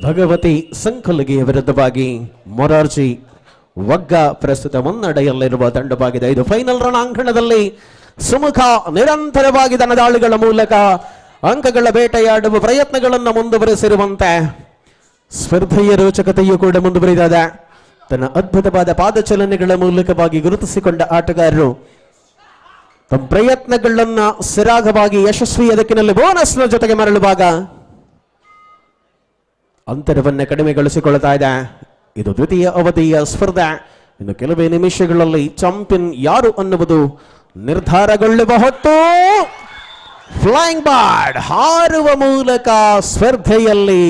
ಭಗವತಿ ಸಂಕುಲಿಗೆಯ ವಿರುದ್ಧವಾಗಿ ಮೊರಾರ್ಜಿ ವಗ್ಗ ಪ್ರಸ್ತುತ ಮುನ್ನಡೆಯಲ್ಲಿರುವ ತಂಡವಾಗಿದೆ. ಇದು ಫೈನಲ್ ರಣಾಂಗಣದಲ್ಲಿ ಸುಮುಖ ನಿರಂತರವಾಗಿ ತನ್ನ ದಾಳಿಗಳ ಮೂಲಕ ಅಂಕಗಳ ಬೇಟೆಯಾಡುವ ಪ್ರಯತ್ನಗಳನ್ನು ಮುಂದುವರೆಸಿರುವಂತೆ ಸ್ಪರ್ಧೆಯ ರೋಚಕತೆಯೂ ಕೂಡ ಮುಂದುವರಿದಾದ ತನ್ನ ಅದ್ಭುತವಾದ ಪಾದಚಲನೆಗಳ ಮೂಲಕವಾಗಿ ಗುರುತಿಸಿಕೊಂಡ ಆಟಗಾರರು ತಮ್ಮ ಪ್ರಯತ್ನಗಳನ್ನ ಸರಾಗವಾಗಿ ಯಶಸ್ವಿಯ ದಿಕ್ಕಿನಲ್ಲಿ ಬೋನಸ್ನ ಜೊತೆಗೆ ಮರಳುವಾಗ ಅಂತರವನ್ನ ಕಡಿಮೆಗೊಳಿಸಿಕೊಳ್ಳುತ್ತಾ ಇದೆ. ಇದು ದ್ವಿತೀಯ ಅವಧಿಯ ಸ್ಪರ್ಧೆ. ಇನ್ನು ಕೆಲವೇ ನಿಮಿಷಗಳಲ್ಲಿ ಚಾಂಪಿಯನ್ ಯಾರು ಅನ್ನುವುದು ನಿರ್ಧಾರಗೊಳ್ಳುವ ಹೊತ್ತು. ಫ್ಲೈಯಿಂಗ್ ಬಾರ್ಡ್ ಹಾರುವ ಮೂಲಕ ಸ್ಪರ್ಧೆಯಲ್ಲಿ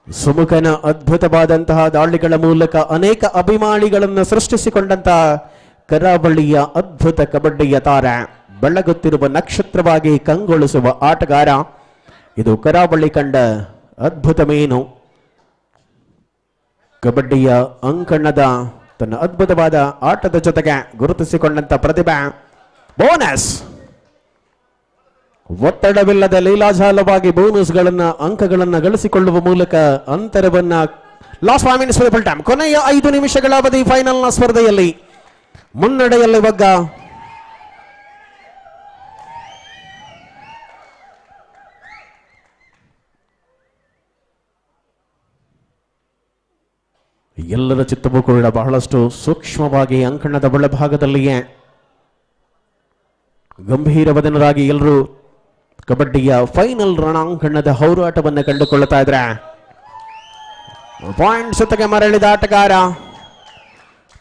ಸುಮುಖನ ಅದ್ಭುತವಾದಂತಹ ದಾಳಿಗಳ ಮೂಲಕ ಅನೇಕ ಅಭಿಮಾನಿಗಳನ್ನು ಸೃಷ್ಟಿಸಿಕೊಂಡಂತಹ ಕರಾವಳಿಯ ಅದ್ಭುತ ಕಬಡ್ಡಿಯ ತಾರೆ, ಬೆಳಗುತ್ತಿರುವ ನಕ್ಷತ್ರವಾಗಿ ಕಂಗೊಳಿಸುವ ಆಟಗಾರ. ಇದು ಕರಾವಳಿ ಕಂಡ ಅದ್ಭುತ ಮೀನು. ಕಬಡ್ಡಿಯ ಅಂಕಣದ ತನ್ನ ಅದ್ಭುತವಾದ ಆಟದ ಜೊತೆಗೆ ಗುರುತಿಸಿಕೊಂಡಂತ ಪ್ರತಿಭೆ. ಬೋನಸ್ ಒತ್ತಡವಿಲ್ಲದ ಲೀಲಾಜಾಲವಾಗಿ ಬೋನಸ್ಗಳನ್ನ ಅಂಕಗಳನ್ನ ಗಳಿಸಿಕೊಳ್ಳುವ ಮೂಲಕ ಅಂತರವನ್ನ ಲಾಸ್ಟ್ 5 minutes ಫುಲ್ ಟೈಮ್, ಕೊನೆಯ 5 ನಿಮಿಷಗಳ ಅವಧಿ ಫೈನಲ್ನ ಸ್ಪರ್ಧೆಯಲ್ಲಿ ಮುನ್ನಡೆಯಲ್ಲಿ ಒಗ್ಗ ಎಲ್ಲರ ಚಿತ್ತವೂ ಕೂಡ ಬಹಳಷ್ಟು ಸೂಕ್ಷ್ಮವಾಗಿ ಅಂಕಣದ ಒಳಭಾಗದಲ್ಲಿಯೇ ಗಂಭೀರವದನರಾಗಿ ಎಲ್ಲರೂ ಕಬಡ್ಡಿಯ ಫೈನಲ್ ರಣಾಂಗಣದ ಹೋರಾಟವನ್ನು ಕಂಡುಕೊಳ್ಳುತ್ತಾ ಇದ್ರೆ ಪಾಯಿಂಟ್ ಸುತ್ತಗೆ ಮರಳಿದ ಆಟಗಾರ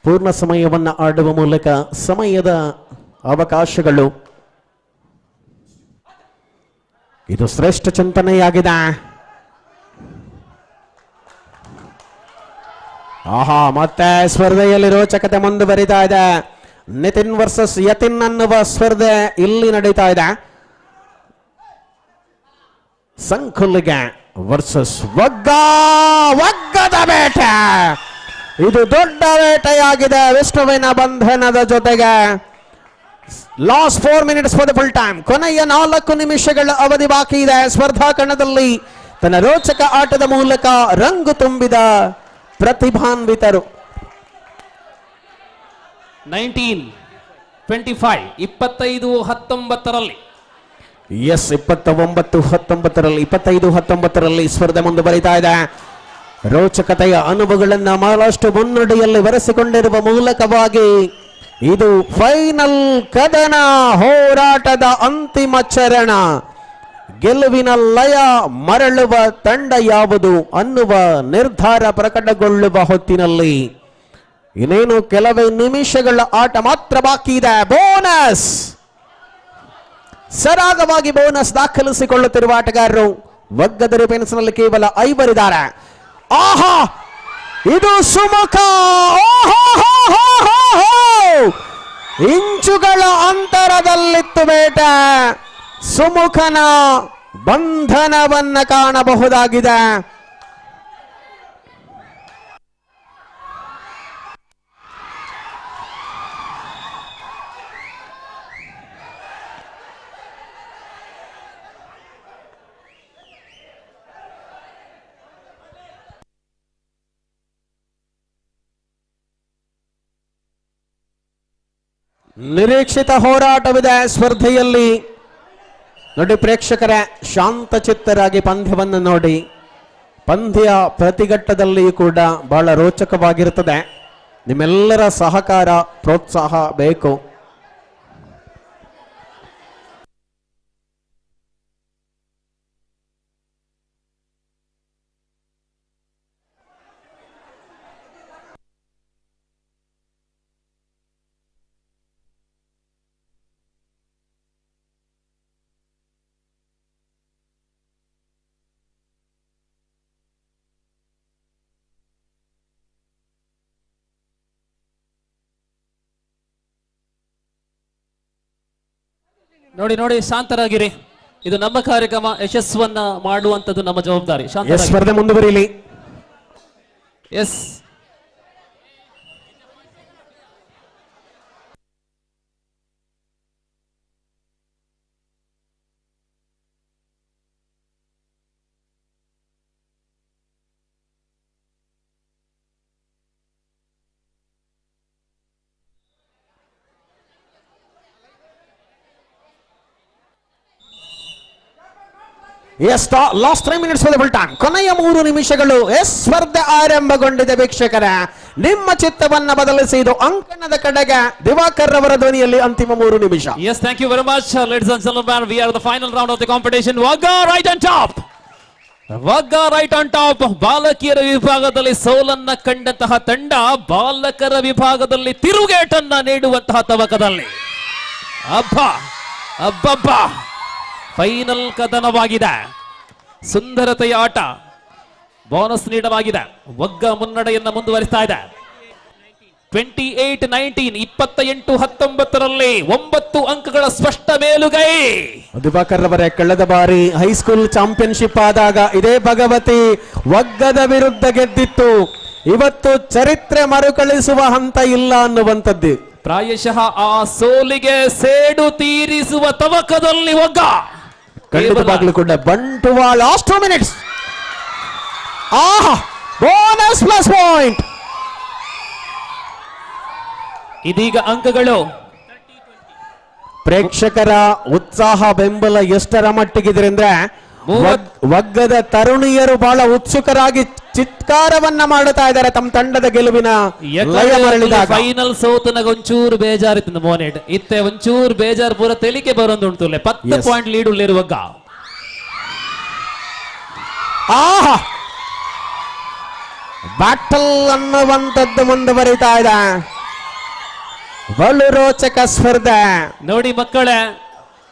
ಪೂರ್ಣ ಸಮಯವನ್ನು ಆಡುವ ಮೂಲಕ ಸಮಯದ ಅವಕಾಶಗಳು ಇದು ಶ್ರೇಷ್ಠ ಚಿಂತನೆಯಾಗಿದೆ. ಆಹಾ, ಮತ್ತೆ ಸ್ಪರ್ಧೆಯಲ್ಲಿ ರೋಚಕತೆ ಮುಂದುವರಿತಾ ಇದೆ. ನಿತಿನ್ ವರ್ಸಸ್ ಯತಿನ್ ಅನ್ನುವ ಸ್ಪರ್ಧೆ ಇಲ್ಲಿ ನಡೀತಾ ಇದೆ. ಸಂಕುಲಿಗೆ ವರ್ಸಸ್ ಒಗ್ಗದ ಬೇಟೆ. ಇದು ದೊಡ್ಡ ಬೇಟೆಯಾಗಿದೆ. ವಿಷ್ಣುವಿನ ಬಂಧನದ ಜೊತೆಗೆ last 4 minutes for the full time, ಕೊನೆಯ 4 ನಿಮಿಷಗಳ ಅವಧಿ ಬಾಕಿ ಇದೆ. ಸ್ಪರ್ಧಾ ಕಣದಲ್ಲಿ ತನ್ನ ರೋಚಕ ಆಟದ ಮೂಲಕ ರಂಗು ತುಂಬಿದ ಪ್ರತಿಭಾನ್ವಿತರು 19-25 25-19ರಲ್ಲಿ ಎಸ್ 29-19ರಲ್ಲಿ 25-19ರಲ್ಲಿ ಸ್ಪರ್ಧೆ ಮುಂದುವರಿತಾ ಇದೆ. ರೋಚಕತೆಯ ಅನುಭವಗಳನ್ನ ಬಹಳಷ್ಟು ಮುನ್ನಡೆಯಲ್ಲಿ ಬರೆಸಿಕೊಂಡಿರುವ ಮೂಲಕವಾಗಿ ಇದು ಫೈನಲ್ ಕದನ ಹೋರಾಟದ ಅಂತಿಮ ಚರಣ. ಗೆಲುವಿನ ಲಯ ಮರಳುವ ತಂಡ ಯಾವುದು ಅನ್ನುವ ನಿರ್ಧಾರ ಪ್ರಕಟಗೊಳ್ಳುವ ಹೊತ್ತಿನಲ್ಲಿ ಇನ್ನೇನು ಕೆಲವೇ ನಿಮಿಷಗಳ ಆಟ ಮಾತ್ರ ಬಾಕಿ ಇದೆ. ಬೋನಸ್ ಸರಾಗವಾಗಿ ಬೋನಸ್ ದಾಖಲಿಸಿಕೊಳ್ಳುತ್ತಿರುವ ಆಟಗಾರರು ಒಗ್ಗದ ರಿಪೆನ್ಸ್ನಲ್ಲಿ ಕೇವಲ 5 ಇದ್ದಾರೆ. ಆಹಾ, ಇದು ಸುಮುಖ. ಇಂಚುಗಳ ಅಂತರದಲ್ಲಿತ್ತು ಬೇಟೆ. ಸುಮುಖನ ಬಂಧನವನ್ನ ಕಾಣಬಹುದಾಗಿದೆ. ನಿರೀಕ್ಷಿತ ಹೋರಾಟವಿದೆ ಸ್ಪರ್ಧೆಯಲ್ಲಿ. ನೋಡಿ ಪ್ರೇಕ್ಷಕರೇ, ಶಾಂತಚಿತ್ತರಾಗಿ ಪಂದ್ಯವನ್ನು ನೋಡಿ. ಪಂದ್ಯ ಪ್ರತಿಘಟ್ಟದಲ್ಲಿ ಕೂಡ ಬಹಳ ರೋಚಕವಾಗಿರುತ್ತದೆ. ನಿಮ್ಮೆಲ್ಲರ ಸಹಕಾರ ಪ್ರೋತ್ಸಾಹ ಬೇಕು. ನೋಡಿ ನೋಡಿ, ಶಾಂತರಾಗಿರಿ. ಇದು ನಮ್ಮ ಕಾರ್ಯಕ್ರಮ, ಯಶಸ್ವನ್ನ ಮಾಡುವಂತದ್ದು ನಮ್ಮ ಜವಾಬ್ದಾರಿ. ಸ್ಪರ್ಧೆ ಮುಂದುವರಿಯಲಿ. Yes, yes last 3 minutes for the full time. ಕೊನೆಯ 3 ನಿಮಿಷಗಳು. ಎಸ್ ಸ್ಪರ್ಧೆ ಆರಂಭಗೊಂಡಿದೆ ವೀಕ್ಷಕರ. ನಿಮ್ಮ ಚಿತ್ತವನ್ನ ಬದಲಿಸಿ ಇದು ಅಂಕಣದ ಕಡೆಗೆ ದಿವಾಕರ್ ಅವರ ಧ್ವನಿಯಲ್ಲಿ ಅಂತಿಮ 3 ನಿಮಿಷ. Yes, thank you very much, ladies and gentlemen. We are the final round of the competition. Wagga right on top. Wagga right on top. ಬಾಲಕಿಯರ ವಿಭಾಗದಲ್ಲಿ ಸೋಲನ್ನ ಕಂಡಂತಹ ತಂಡ ಬಾಲಕರ ವಿಭಾಗದಲ್ಲಿ ತಿರುಗೇಟನ್ನ ನೀಡುವಂತಹ ತವಕದಲ್ಲಿ ಅಬ್ಬಬ್ಬ ಫೈನಲ್ ಕದನವಾಗಿದೆ. ಸುಂದರತೆಯ ಆಟ. ಬೋನಸ್ ನೀಡಲಾಗಿದೆ. ವಗ್ಗ ಮುನ್ನಡೆಯನ್ನ ಮುಂದುವರಿಸ್ತಾ ಇದೆ. 28-19 28-19ರಲ್ಲಿ 9 ಅಂಕಗಳ ಸ್ಪಷ್ಟ ಮೇಲುಗೈ. ದಿವಾಕರ್ ಅವರೇ, ಕಳೆದ ಬಾರಿ ಹೈಸ್ಕೂಲ್ ಚಾಂಪಿಯನ್ಶಿಪ್ ಆದಾಗ ಇದೇ ಭಗವತಿ ವಗ್ಗದ ವಿರುದ್ಧ ಗೆದ್ದಿತ್ತು. ಇವತ್ತು ಚರಿತ್ರೆ ಮರುಕಳಿಸುವ ಹಂತ ಇಲ್ಲ ಅನ್ನುವಂಥದ್ದು. ಪ್ರಾಯಶಃ ಆ ಸೋಲಿಗೆ ಸೇಡು ತೀರಿಸುವ ತವಕದಲ್ಲಿ ವಗ್ಗ ಖಂಡಿತವಾಗ್ಲೂ ಕೂಡ ಬಂಟುವಾಳ ಲಾಸ್ಟ್ 2 minutes. ಆಹಾ, ಬೋನಸ್ ಪ್ಲಸ್ ಪಾಯಿಂಟ್. ಇದೀಗ ಅಂಕಗಳು. ಪ್ರೇಕ್ಷಕರ ಉತ್ಸಾಹ ಬೆಂಬಲ ಎಷ್ಟರ ಮಟ್ಟಿಗಿದೆ ಅಂದ್ರೆ ವಗ್ಗದ ತರುಣಿಯರು ಬಹಳ ಉತ್ಸುಕರಾಗಿ ಚಿತ್ಕಾರವನ್ನ ಮಾಡುತ್ತಾ ಇದ್ದಾರೆ ತಮ್ಮ ತಂಡದ ಗೆಲುವಿನ ಲಯ ಮರಳಿದಾಗ. ಫೈನಲ್ ಸೋತನಾಗ ಒಂಚೂರು ಬೇಜಾರಿತ್ತು ಮೋನೆಟ್ ಇತ್ತೆ ಒಂಚೂರು ಬೇಜಾರು ಪೂರ ತೆಲಿಕೆ ಬರೋದು 10 ಪಾಯಿಂಟ್ ಲೀಡ್ ಉಳ್ಳಿರುವಾಗ. ಆಹಾ, ಬ್ಯಾಟಲ್ ಅನ್ನುವಂಥದ್ದು ಮುಂದುವರಿತಾ ಇದೆ. ಬಲು ರೋಚಕ ಸ್ಪರ್ಧೆ ನೋಡಿ ಮಕ್ಕಳೇ.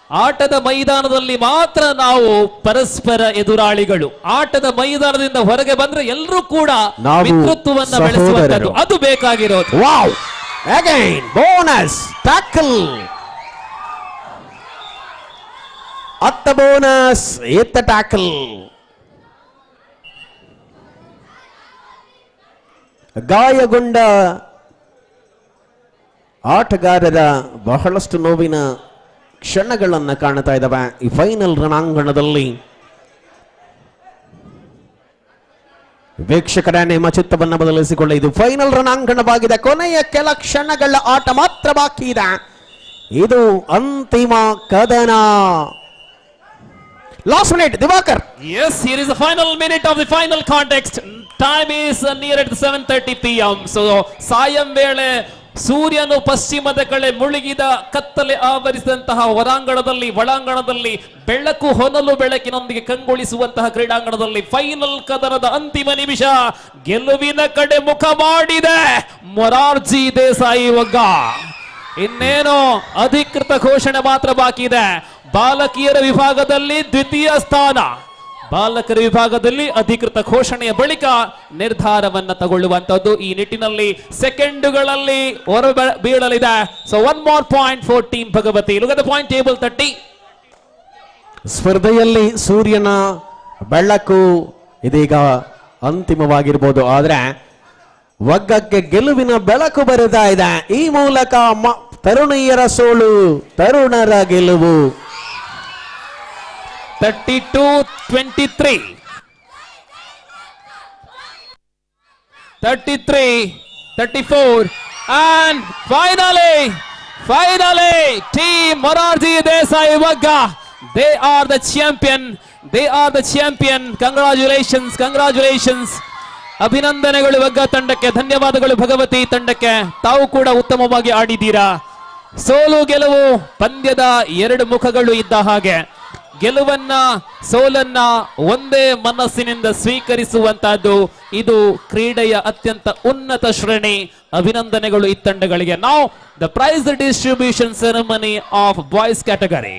ಆಟದ ಮೈದಾನದಲ್ಲಿ ಮಾತ್ರ ನಾವು ಪರಸ್ಪರ ಎದುರಾಳಿಗಳು. ಆಟದ ಮೈದಾನದಿಂದ ಹೊರಗೆ ಬಂದ್ರೆ ಎಲ್ಲರೂ ಕೂಡ ಮಿತ್ರತ್ವವನ್ನ ಬೆಳೆಸುವಂತದ್ದು, ಅದು ಬೇಕಾಗಿರೋದು. Wow, again bonus tackle. ಅತ್ತ ಬೋನಸ್, ಇತ್ತ ಟ್ಯಾಕಲ್. ಗಾಯಗೊಂಡ ಆಟಗಾರರ ಬಹಳಷ್ಟು ನೋವಿನ ಕ್ಷಣಗಳನ್ನು ಕಾಣ್ತಾ ಇದ್ದಾವೆ ಈ ಫೈನಲ್ ರಣಾಂಗಣದಲ್ಲಿ. ವೀಕ್ಷಕರ, ನಿಮ್ಮ ಚಿತ್ತವನ್ನು ಬದಲಿಸಿಕೊಳ್ಳಿ. ಇದು ಫೈನಲ್ ರಣಾಂಗಣವಾಗಿದೆ. ಕೊನೆಯ ಕೆಲ ಕ್ಷಣಗಳ ಆಟ ಮಾತ್ರ ಬಾಕಿ ಇದೆ. ಇದು ಅಂತಿಮ ಕದನ. Last minute, Diwakar. Yes, here is the final minute of the final context. Time is near at 7:30 PM. So ಸಾಯಂ ವೇಳೆ ಸೂರ್ಯನು ಪಶ್ಚಿಮದ ಕಡೆ ಮುಳುಗಿದ ಕತ್ತಲೆ ಆವರಿಸಿದಂತಹ ಒಳಾಂಗಣದಲ್ಲಿ ಬೆಳಕು ಹೊನಲು ಬೆಳಕಿನೊಂದಿಗೆ ಕಂಗೊಳಿಸುವಂತಹ ಕ್ರೀಡಾಂಗಣದಲ್ಲಿ ಫೈನಲ್ ಕದನದ ಅಂತಿಮ ನಿಮಿಷ. ಗೆಲುವಿನ ಕಡೆ ಮುಖ ಮಾಡಿದೆ ಮೊರಾರ್ಜಿ ದೇಸಾಯಿ ವಗ್ಗ. ಇನ್ನೇನು ಅಧಿಕೃತ ಘೋಷಣೆ ಮಾತ್ರ ಬಾಕಿ ಇದೆ. ಬಾಲಕಿಯರ ವಿಭಾಗದಲ್ಲಿ ದ್ವಿತೀಯ ಸ್ಥಾನ, ಬಾಲಕರ ವಿಭಾಗದಲ್ಲಿ ಅಧಿಕೃತ ಘೋಷಣೆಯ ಬಳಿಕ ನಿರ್ಧಾರವನ್ನ ತಗೊಳ್ಳುವಂತದ್ದು. ಈ ನಿಟ್ಟಿನಲ್ಲಿ ಸೆಕೆಂಡುಗಳಲ್ಲಿ ಹೊರ ಬೀಳಲಿದೆ. So 1 more point for team Bhagavati. Look at the point table 30. ಸ್ಪರ್ಧೆಯಲ್ಲಿ ಸೂರ್ಯನ ಬೆಳಕು ಇದೀಗ ಅಂತಿಮವಾಗಿರ್ಬೋದು, ಆದ್ರೆ ವಗ್ಗಕ್ಕೆ ಗೆಲುವಿನ ಬೆಳಕು ಬರುತ್ತಾ ಇದೆ. ಈ ಮೂಲಕ ತರುಣಿಯರ ಸೋಲು, ತರುಣರ ಗೆಲುವು. 32-23 33-34 and finally team Morarji Desai Wagga, they are the champion. Congratulations. ಅಭಿನಂದನೆಗಳು ವಗ್ಗ ತಂಡಕ್ಕೆ, ಧನ್ಯವಾದಗಳು ಭಗವತಿ ತಂಡಕ್ಕೆ. ತಾವು ಕೂಡ ಉತ್ತಮವಾಗಿ ಆಡಿದ್ದೀರಾ. ಸೋಲು ಗೆಲುವು ಪಂದ್ಯದ 2 ಮುಖಗಳು ಇದ್ದ ಹಾಗೆ. ಗೆಲುವನ್ನ ಸೋಲನ್ನ ಒಂದೇ ಮನಸ್ಸಿನಿಂದ ಸ್ವೀಕರಿಸುವಂತಹದ್ದು ಇದು ಕ್ರೀಡೆಯ ಅತ್ಯಂತ ಉನ್ನತ ಶ್ರೇಣಿ. ಅಭಿನಂದನೆಗಳು ಈ ತಂಡಗಳಿಗೆ. Now the prize distribution ceremony of boys category.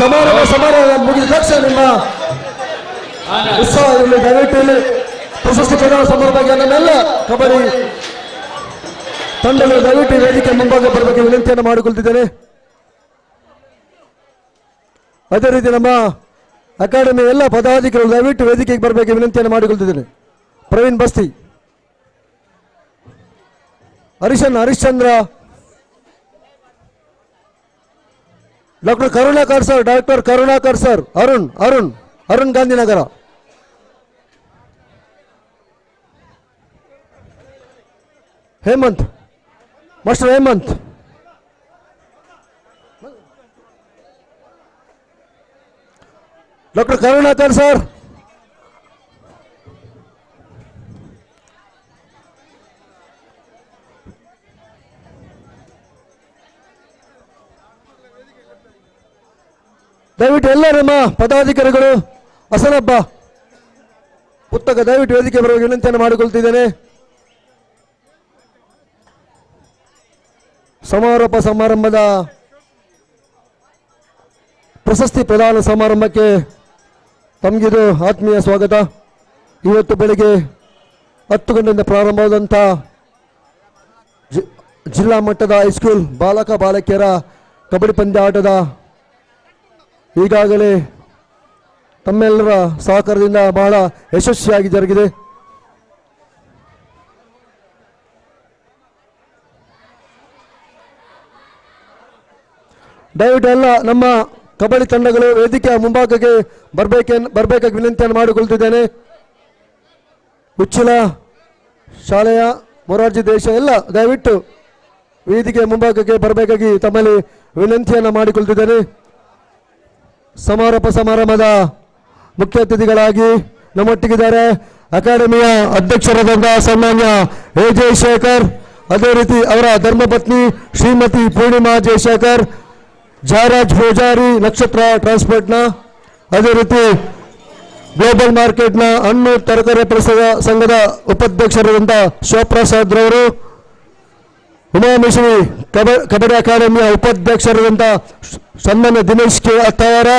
ಸಮಾರಂಭ ಮುಗಿದ ತಕ್ಷಣ ನಿಮ್ಮ ಉತ್ಸಾಹ ಇರಲಿ. ದಯವಿಟ್ಟು ಇಲ್ಲಿ ಪ್ರಶಸ್ತಿ ಪ್ರದಾನ ಸಮಾರಂಭಕ್ಕೆ ನಮ್ಮೆಲ್ಲ ಕಬಡ್ಡಿ ತಂಡಗಳು ದಯವಿಟ್ಟು ವೇದಿಕೆ ಮುಂಭಾಗ ಬರಬೇಕು ವಿನಂತಿಯನ್ನು ಮಾಡಿಕೊಳ್ತಿದ್ದೇನೆ. ಅದೇ ರೀತಿ ನಮ್ಮ ಅಕಾಡೆಮಿ ಎಲ್ಲ ಪದಾಧಿಕಾರಿಗಳು ದಯವಿಟ್ಟು ವೇದಿಕೆಗೆ ಬರಬೇಕು ವಿನಂತಿಯನ್ನು ಮಾಡಿಕೊಳ್ತಿದ್ದೇನೆ. Praveen Basti, Harishchandra, doctor Karunakar sir, Arun Gandhinagar, Hemant, master Hemant, doctor Karunakar sir, ದಯವಿಟ್ಟು ಎಲ್ಲ ನಮ್ಮ ಪದಾಧಿಕಾರಿಗಳು ಹಸನಬ್ಬ ಪುಸ್ತಕ ದಯವಿಟ್ಟು ವೇದಿಕೆ ಬರುವ ವಿನಂತಿಯನ್ನು ಮಾಡಿಕೊಳ್ತಿದ್ದೇನೆ. ಸಮಾರಂಭದ ಪ್ರಶಸ್ತಿ ಪ್ರದಾನ ಸಮಾರಂಭಕ್ಕೆ ತಮಗಿದು ಆತ್ಮೀಯ ಸ್ವಾಗತ. ಇವತ್ತು ಬೆಳಿಗ್ಗೆ 10 ಗಂಟೆಯಿಂದ ಪ್ರಾರಂಭವಾದಂಥ ಜಿಲ್ಲಾ ಮಟ್ಟದ ಹೈಸ್ಕೂಲ್ ಬಾಲಕಿಯರ ಕಬಡ್ಡಿ ಪಂದ್ಯಾಟದ ಈಗಾಗಲೇ ತಮ್ಮೆಲ್ಲರ ಸಹಕಾರದಿಂದ ಬಹಳ ಯಶಸ್ವಿಯಾಗಿ ಜರುಗಿದೆ. ದಯವಿಟ್ಟು ಎಲ್ಲ ನಮ್ಮ ಕಬಡ್ಡಿ ತಂಡಗಳು ವೇದಿಕೆಯ ಮುಂಭಾಗಕ್ಕೆ ಬರಬೇಕಾಗಿ ವಿನಂತಿಯನ್ನು ಮಾಡಿಕೊಳ್ತಿದ್ದೇನೆ. ಉಚ್ಚಿಲ ಶಾಲೆಯ ಮೊರಾರ್ಜಿ ದೇಶ ಎಲ್ಲ ದಯವಿಟ್ಟು ವೇದಿಕೆಯ ಮುಂಭಾಗಕ್ಕೆ ಬರಬೇಕಾಗಿ ತಮ್ಮಲ್ಲಿ ವಿನಂತಿಯನ್ನು ಮಾಡಿಕೊಳ್ತಿದ್ದೇನೆ. ಸಮಾರಂಭದ ಮುಖ್ಯ ಅತಿಥಿಗಳಾಗಿ ನಮ್ಮೊಟ್ಟಿಗಿದ್ದಾರೆ ಅಕಾಡೆಮಿಯ ಅಧ್ಯಕ್ಷರಾದಂತಹ ಸನ್ಮಾನ್ಯ ಎ ಜಯಶೇಖರ್, ಅದೇ ರೀತಿ ಅವರ ಧರ್ಮಪತ್ನಿ ಶ್ರೀಮತಿ ಪೂರ್ಣಿಮಾ ಜಯಶೇಖರ್, ಜಯರಾಜ್ ಪೂಜಾರಿ ನಕ್ಷತ್ರ ಟ್ರಾನ್ಸ್ಪೋರ್ಟ್ನ, ಅದೇ ರೀತಿ ಗ್ಲೋಬಲ್ ಮಾರ್ಕೆಟ್ನ ಹಣ್ಣು ತರಕಾರಿ ಸಂಘದ ಉಪಾಧ್ಯಕ್ಷರಾದಂಥ ಶಿವಪ್ರಸಾದ್ ರವರು, ಉಮಾಮೇಶ್ವರಿ ಕಬಡ್ಡಿ ಅಕಾಡೆಮಿಯ ಉಪಾಧ್ಯಕ್ಷರಾದಂಥ ಸನ್ಮಾನ್ಯ ದಿನೇಶ್ ಕೆ ಅತ್ತಾವರ,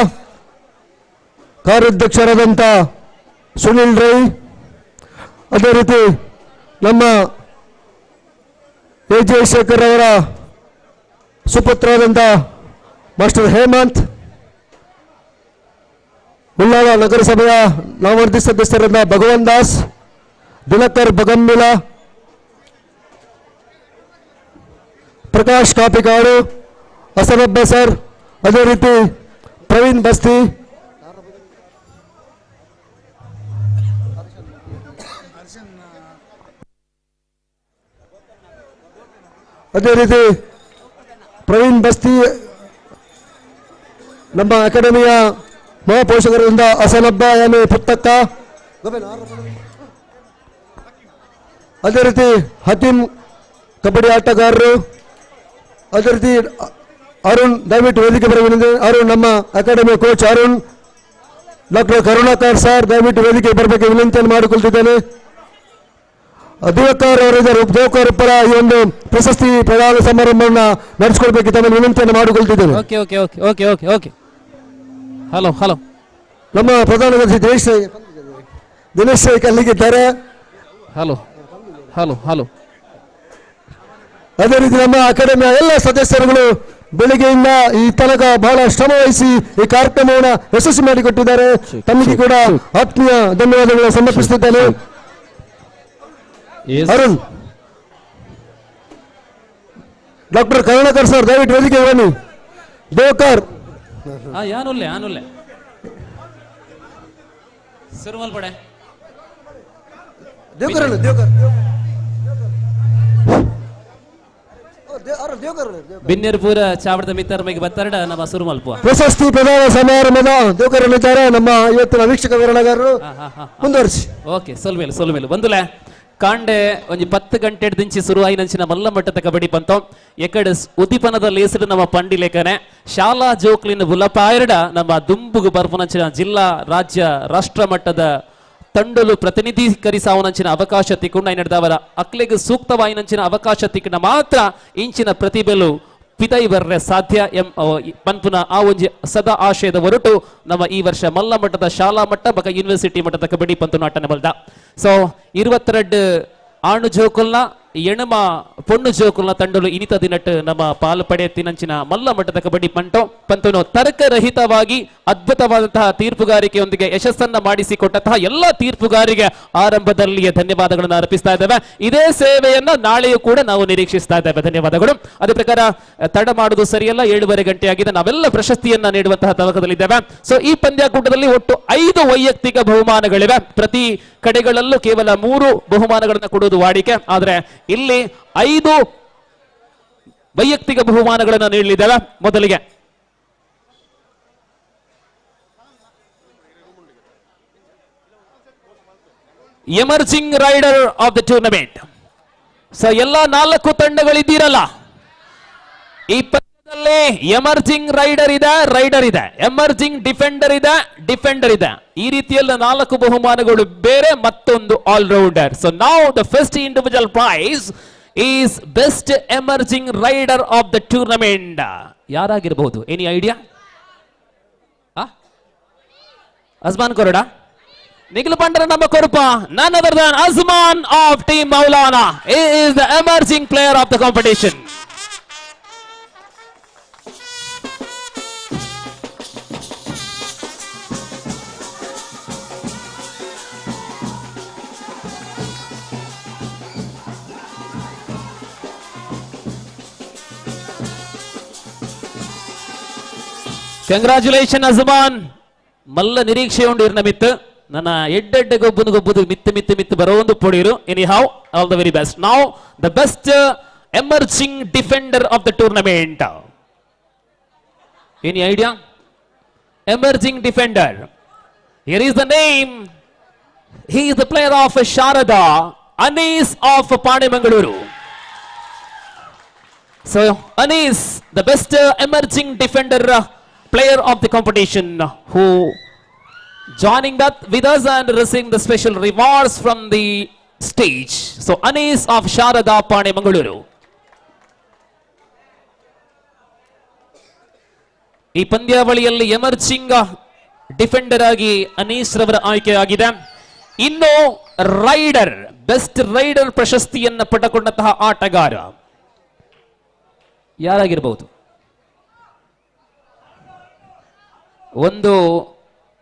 ಕಾರ್ಯಾಧ್ಯಕ್ಷರಾದಂಥ ಸುನಿಲ್ ರೈ, ಅದೇ ರೀತಿ ನಮ್ಮ ಎ ಜಯಶೇಖರ್ ಅವರ ಸುಪುತ್ರರಾದಂಥ ಮಾಸ್ಟರ್ ಹೇಮಂತ್, ಉಳ್ಳಾಳ ನಗರಸಭೆಯ ನಾಮವರ್ತಿ ಸದಸ್ಯರಾದ ಭಗವಾನ್ ದಾಸ್, ದಿನಕರ್ ಬಗಂಬಿಲ, ಪ್ರಕಾಶ್ ಕಾಪಿಕಾಡು, ಹಸನಬ್ಬ ಸರ್, ಅದೇ ರೀತಿ ಪ್ರವೀಣ್ ಬಸ್ತಿ, ನಮ್ಮ ಅಕಾಡೆಮಿಯ ಮಹಾಪೋಷಕರಿಂದ ಹಸನಬ್ಬ ಎನ್ ಪುತ್ತಕ್ಕ, ಅದೇ ರೀತಿ ಹತೀಮ್ ಕಬಡ್ಡಿ ಆಟಗಾರರು, ಅದೇ ರೀತಿ ಅರುಣ್ ದಯವಿಟ್ಟು ವೇದಿಕೆ ಬರಬೇಕು. ಅರುಣ್ ನಮ್ಮ ಅಕಾಡೆಮಿಯ coach Arun, doctor Karunakar sir ದಯವಿಟ್ಟು ವೇದಿಕೆ ಬರಬೇಕು ವಿನಂತಿಯನ್ನು ಮಾಡಿಕೊಳ್ತಿದ್ದೇನೆ. ದಿವಕರ್ ಅವರಿದ್ದಾರೆ, ದಿವಕರ್ ಪರ ಈ ಒಂದು ಪ್ರಶಸ್ತಿ ಪ್ರದಾನ ಸಮಾರಂಭವನ್ನು ನಡೆಸಿಕೊಳ್ಬೇಕು ತಮ್ಮ ವಿನಂತಿಯನ್ನು ಮಾಡಿಕೊಳ್ತಿದ್ದೇನೆ. ಹಲೋ ಹಲೋ ನಮ್ಮ ಪ್ರಧಾನ ದಿನೇಶ್ ಅಲ್ಲಿಗಿದ್ದಾರೆ. ಹಲೋ ಹಲೋ ಹಲೋ ಅದೇ ರೀತಿ ನಮ್ಮ ಅಕಾಡೆಮಿಯ ಎಲ್ಲ ಸದಸ್ಯರುಗಳು ಬೆಳಿಗ್ಗೆಯಿಂದ ಈ ತನಕ ಬಹಳ ಶ್ರಮ ವಹಿಸಿ ಈ ಕಾರ್ಯಕ್ರಮವನ್ನು ಯಶಸ್ವಿ ಮಾಡಿಕೊಟ್ಟಿದ್ದಾರೆ. ತಮಗೆ ಕೂಡ ಆತ್ಮೀಯ ಧನ್ಯವಾದಗಳನ್ನು ಸಮರ್ಪಿಸುತ್ತಿದ್ದೇನೆ. ಅರುಣ್, ಡಾಕ್ಟರ್ ಕರುಣಾಕರ್ ಸರ್ ದಯವಿಟ್ಟು ವೇದಿಕೆ ಬನ್ನಿ. ದೇವಕರ್ ಆನುಲ್ಲೆ ಸುರುಮಲ್ ಪಡೆ ಬಿನ್ನೇರ್ಪುರ ಚಾವಡದ ಮಿತ್ತರ್ಮೆಗೆ ಬತ್ತರಡ ನಮ್ಮ ಸುರುಮಲ್ಪುವ ಪ್ರಶಸ್ತಿ ಪ್ರದಾನ ಸಮಾರಂಭದ ದೇವಕರಲ್ಲಿದ್ದಾರೆ ನಮ್ಮ ಇವತ್ತಿನ ವೀಕ್ಷಕ ವಿವರಣೆಗಾರರು. ಮುಂದುವರಿಸಿ. ಓಕೆ ಸೊಲ್ಮೇಲು ಬಂದುಲೆ ಕಾಂಡೆ ಒಂಜಿ 10 ಗಂಟೆ ದಿಂಚಿ ಶುರು ಆಯ್ನಂಚಿನ ಮಲ್ಲ ಮಟ್ಟದ ಕಬಡ್ಡಿ ಪಂತಂ ಎಕಡೆ ಉದಿಪನದ ಲೇಸಡು ನಮ್ಮ ಪಂಡಿ ಲೇಖನೆ ಶಾಲಾ ಜೋಕ್ಲಿನ ಬುಲಪಾಯರಡ ನಮ್ಮ ದುಂಬುಗು ಬರ್ಪನಂಚಿನ ಜಿಲ್ಲಾ ರಾಜ್ಯ ರಾಷ್ಟ್ರ ಮಟ್ಟದ ತಂಡಲು ಪ್ರತಿನಿಧೀಕರಿಸಾವನಂಚಿನ ಅವಕಾಶ ತಿಕ್ಕೊಂಡು ನಡೆದವರ ಅಕ್ಲೆಗೆ ಸೂಕ್ತವಾಯಿನಂಚಿನ ಅವಕಾಶ ತಿಕ್ಕಿನ ಮಾತ್ರ ಇಂಚಿನ ಪ್ರತಿಭೆಲು ಪಿತೈ ಬರ್ರೆ ಸಾಧ್ಯ ಪಂಪುನ ಆ ಒಂಜಿ ಸದಾ ಆಶಯದ ಹೊರಟು ನಮ್ಮ ಈ ವರ್ಷ ಮಲ್ಲ ಮಟ್ಟದ ಶಾಲಾ ಮಟ್ಟ ಬಕ ಯೂನಿವರ್ಸಿಟಿ ಮಟ್ಟದ ಕಬಡ್ಡಿ ಪಂತು ನಾಟನೆ ಬಲ್ದ ಸೊ 22 ಆಣು ಜೋಕುಲ್ನ ಎಣಮ ಪೊಣ್ಣು ಜೋಕುಲ್ನ ತಂಡಲು ಇನಿತ ದಿನಟ್ಟು ನಮ್ಮ ಪಾಲು ಪಡೆಯತ್ತಿನಂಚಿನ ಮಲ್ಲ ಮಟ್ಟದ ಕಬಡ್ಡಿ ಪಂತನು ತರ್ಕರಹಿತವಾಗಿ ಅದ್ಭುತವಾದಂತಹ ತೀರ್ಪುಗಾರಿಕೆಯೊಂದಿಗೆ ಯಶಸ್ಸನ್ನ ಮಾಡಿಸಿಕೊಟ್ಟಂತಹ ಎಲ್ಲ ತೀರ್ಪುಗಾರಿಗೆ ಆರಂಭದಲ್ಲಿಯೇ ಧನ್ಯವಾದಗಳನ್ನು ಅರ್ಪಿಸ್ತಾ ಇದ್ದೇವೆ. ಇದೇ ಸೇವೆಯನ್ನ ನಾಳೆಯೂ ಕೂಡ ನಾವು ನಿರೀಕ್ಷಿಸ್ತಾ ಇದ್ದೇವೆ. ಧನ್ಯವಾದಗಳು. ಅದೇ ಪ್ರಕಾರ ತಡ ಮಾಡುವುದು ಸರಿಯಲ್ಲ, 7:30 ಗಂಟೆ ಆಗಿದೆ. ನಾವೆಲ್ಲ ಪ್ರಶಸ್ತಿಯನ್ನ ನೀಡುವಂತಹ ತವಕದಲ್ಲಿದ್ದೇವೆ. ಸೊ ಈ ಪಂದ್ಯಾಕೂಟದಲ್ಲಿ ಒಟ್ಟು 5 ವೈಯಕ್ತಿಕ ಬಹುಮಾನಗಳಿವೆ. ಪ್ರತಿ ಕಡೆಗಳಲ್ಲೂ ಕೇವಲ 3 ಬಹುಮಾನಗಳನ್ನು ಕೊಡುವುದು ವಾಡಿಕೆ, ಆದರೆ ಇಲ್ಲಿ 5 ವೈಯಕ್ತಿಕ ಬಹುಮಾನಗಳನ್ನು ನೀಡಲಿದ್ದೇವೆ. ಮೊದಲಿಗೆ emerging rider of the tournament. So ಎಲ್ಲ 4 ತಂಡಗಳಿದ್ದೀರಲ್ಲ, ಈ ಪಂದ್ಯದಲ್ಲಿ ಎಮರ್ಜಿಂಗ್ ರೈಡರ್ ಇದೆ, ಎಮರ್ಜಿಂಗ್ ಡಿಫೆಂಡರ್ ಇದೆ. ಈ ರೀತಿಯಲ್ಲ 4 ಬಹುಮಾನಗಳು ಬೇರೆ, ಮತ್ತೊಂದು all rounder. So now the first individual prize is best emerging rider of the tournament. ಯಾರಾಗಿರಬಹುದು? Any idea? ಅಜ್ಮಾನ್ ಕೊರಡ ನಿಖಿಲ್ ಪಂಡರ ನಮ್ಮ ಕೊರಪ, none other than Azman of Team Maulana. He is the emerging player of the competition. Congratulation Ajman. ಮಲ್ಲ ನಿರೀಕ್ಷೆಯುಂಡು ಮಿತ್ತು ನನ್ನ ಎಡ್ಡೆಡ್ಡೆ ಗೊಬ್ಬುದು ಮಿತ್ತು ಬರೋ ಒಂದು ಪೊಡಿರು. Anyhow, all the very best. Now the best emerging defender of the tournament. Any idea? Emerging defender. Here is the name. He is the player of Sharada, Anees of Panemangalore. So Anees, the best emerging defender player of the competition, who joining that with us and receiving the special rewards from the stage. So Anis of Sharada Pane Mangaluru. ಈ ಪಂದ್ಯಾವಳಿಯಲ್ಲಿ ಎಮರ್ಜಿಂಗ್ ಡಿಫೆಂಡರ್ ಆಗಿ ಅನೀಸ್ ರವರ ಆಯ್ಕೆ ಆಗಿದೆ. ಇನ್ನು ರೈಡರ್, ಬೆಸ್ಟ್ ರೈಡರ್ ಪ್ರಶಸ್ತಿಯನ್ನು ಪಡೆದುಕೊಂಡಂತಹ ಆಟಗಾರ ಯಾರಾಗಿರಬಹುದು? ಒಂದು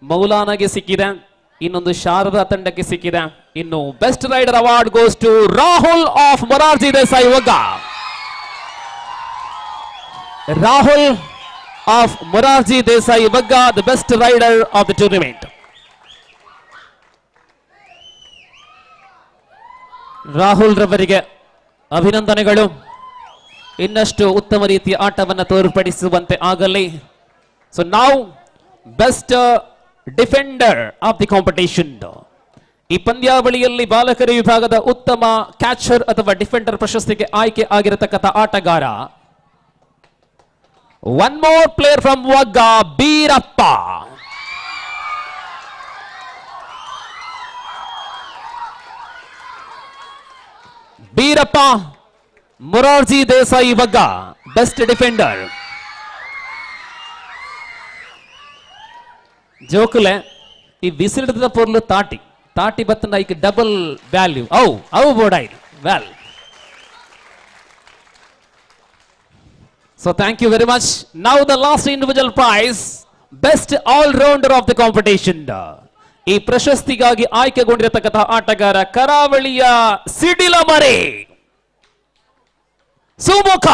ಮೌಲಾನಾಗೆ ಸಿಕ್ಕಿದೆ, ಇನ್ನೊಂದು ಶಾರದಾ ತಂಡಕ್ಕೆ ಸಿಕ್ಕಿದೆ. ಇನ್ನು best rider award goes to Rahul of Morarji Desai Wagga. Rahul of Morarji Desai Wagga, the best rider of the tournament. Rahul ರವರಿಗೆ ಅಭಿನಂದನೆಗಳು. ಇನ್ನಷ್ಟು ಉತ್ತಮ ರೀತಿಯ ಆಟವನ್ನು ತೋರ್ಪಡಿಸುವಂತೆ ಆಗಲಿ. So now best defender of the competition. ಈ ಪಂದ್ಯಾವಳಿಯಲ್ಲಿ ಬಾಲಕರ ವಿಭಾಗದ ಉತ್ತಮ ಕ್ಯಾಚರ್ ಅಥವಾ ಡಿಫೆಂಡರ್ ಪ್ರಶಸ್ತಿಗೆ ಆಯ್ಕೆ ಆಗಿರತಕ್ಕಂಥ ಆಟಗಾರ, one more player from Wagga, Beerappa. Beerappa, Morarji Desai Wagga, best defender. ಜೋಕುಲೆ ಈ ವಿಸಿಡಿದ ಪೊರ್ಲು ತಾಟಿ ಬತ್ತನ ಈಗ ಡಬಲ್ ವ್ಯಾಲ್ಯೂ ಅವು ಬೋಡಾಯಿ ವ್ಯಾಲ್. So thank you very much. Now the last individual prize, best all rounder of the competition. ಈ ಪ್ರಶಸ್ತಿಗಾಗಿ ಆಯ್ಕೆಗೊಂಡಿರತಕ್ಕಂತಹ ಆಟಗಾರ ಕರಾವಳಿಯ ಸಿಡಿಲ ಮರೆ ಸುಮುಖ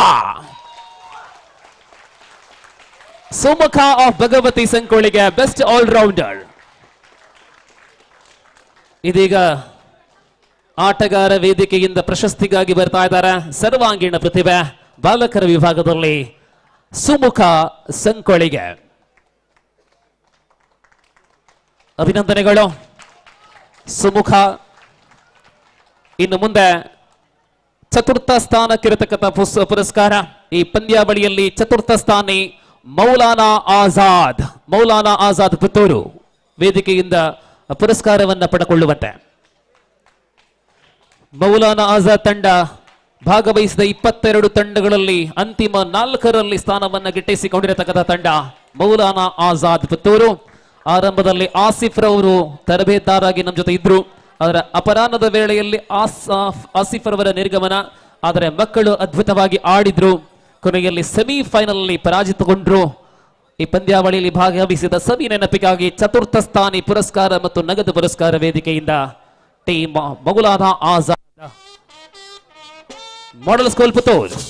ಆಫ್ ಭಗವತಿ ಸಂಕೋಳಿಗೆ ಬೆಸ್ಟ್ ಆಲ್ ರೌಂಡರ್. ಇದೀಗ ಆಟಗಾರ ವೇದಿಕೆಯಿಂದ ಪ್ರಶಸ್ತಿಗಾಗಿ ಬರ್ತಾ ಇದ್ದಾರೆ ಸರ್ವಾಂಗೀಣ ಪ್ರತಿಭೆ ಬಾಲಕರ ವಿಭಾಗದಲ್ಲಿ ಸುಮುಖ ಸಂಕೋಳಿಗೆ. ಅಭಿನಂದನೆಗಳು ಸುಮುಖ. ಇನ್ನು ಮುಂದೆ ಚತುರ್ಥ ಸ್ಥಾನಕ್ಕಿರತಕ್ಕಂಥ ಪುರಸ್ಕಾರ. ಈ ಪಂದ್ಯಾವಳಿಯಲ್ಲಿ ಚತುರ್ಥ ಸ್ಥಾನಿ ಮೌಲಾನಾ ಆಜಾದ್ ಪುತ್ತೂರು ವೇದಿಕೆಯಿಂದ ಪುರಸ್ಕಾರವನ್ನ ಪಡೆದುಕೊಳ್ಳುವಂತೆ. ಮೌಲಾನಾ ಆಜಾದ್ ತಂಡ ಭಾಗವಹಿಸಿದ 22 ತಂಡಗಳಲ್ಲಿ ಅಂತಿಮ 4ರಲ್ಲಿ ಸ್ಥಾನವನ್ನ ಗಿಟ್ಟಿಸಿಕೊಂಡಿರತಕ್ಕಂಥ ತಂಡ ಮೌಲಾನಾ ಆಜಾದ್ ಪುತ್ತೂರು. ಆರಂಭದಲ್ಲಿ ಆಸಿಫ್ ರವರು ತರಬೇತುದಾರರಾಗಿ ನಮ್ಮ ಜೊತೆ ಇದ್ರು. ಅದರ ಅಪರಾಹ್ನದ ವೇಳೆಯಲ್ಲಿ ಆಸಿಫ್ ರವರ ನಿರ್ಗಮನ. ಆದರೆ ಮಕ್ಕಳು ಅದ್ಭುತವಾಗಿ ಆಡಿದ್ರು. ಕೊನೆಯಲ್ಲಿ ಸೆಮಿಫೈನಲ್ ಅಲ್ಲಿ ಪರಾಜಿತಗೊಂಡ್ರು. ಈ ಪಂದ್ಯಾವಳಿಯಲ್ಲಿ ಭಾಗವಹಿಸಿದ ಸವಿ ನೆನಪಿಗಾಗಿ ಚತುರ್ಥ ಸ್ಥಾನಿ ಪುರಸ್ಕಾರ ಮತ್ತು ನಗದು ಪುರಸ್ಕಾರ ವೇದಿಕೆಯಿಂದ team Maulana Azad model school Puttur.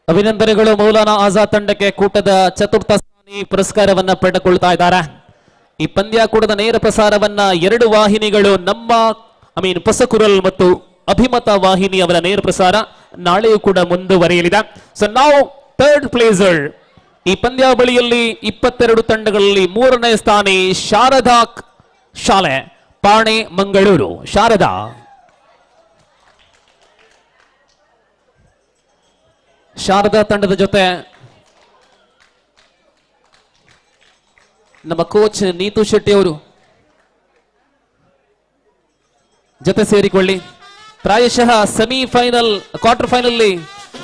ಅಭಿನಂದನೆಗಳು ಮೌಲಾನಾ ಆಜಾದ್ ತಂಡಕ್ಕೆ. ಕೂಟದ ಚತುರ್ಥ ಸ್ಥಾನಿ ಪುರಸ್ಕಾರವನ್ನ ಪಡೆದುಕೊಳ್ತಾ ಇದ್ದಾರೆ. ಈ ಪಂದ್ಯಾಕೂಟದ ನೇರ ಪ್ರಸಾರವನ್ನ 2 ವಾಹಿನಿಗಳು ನಮ್ಮ ಪೊಸಕುರಲ್ ಮತ್ತು ಅಭಿಮತ ವಾಹಿನಿ ಅವರ ನೇರ ಪ್ರಸಾರ ನಾಳೆಯೂ ಕೂಡ ಮುಂದುವರಿಯಲಿದೆ. ಸೊ ನಾವು ಥರ್ಡ್ ಪ್ಲೇಸರ್ ಈ ಪಂದ್ಯಾವಳಿಯಲ್ಲಿ 22 ತಂಡಗಳಲ್ಲಿ 3ನೇ ಸ್ಥಾನಿ ಶಾರದಾ ಶಾಲೆ ಪಾಣೆ ಮಂಗಳೂರು. ಶಾರದಾ ತಂಡದ ಜೊತೆ ನಮ್ಮ ಕೋಚ್ ನೀತು ಶೆಟ್ಟಿ ಅವರು ಜೊತೆ ಸೇರಿಕೊಳ್ಳಿ. ಪ್ರಾಯಶಃ ಸೆಮಿಫೈನಲ್ ಕ್ವಾರ್ಟರ್ ಫೈನಲ್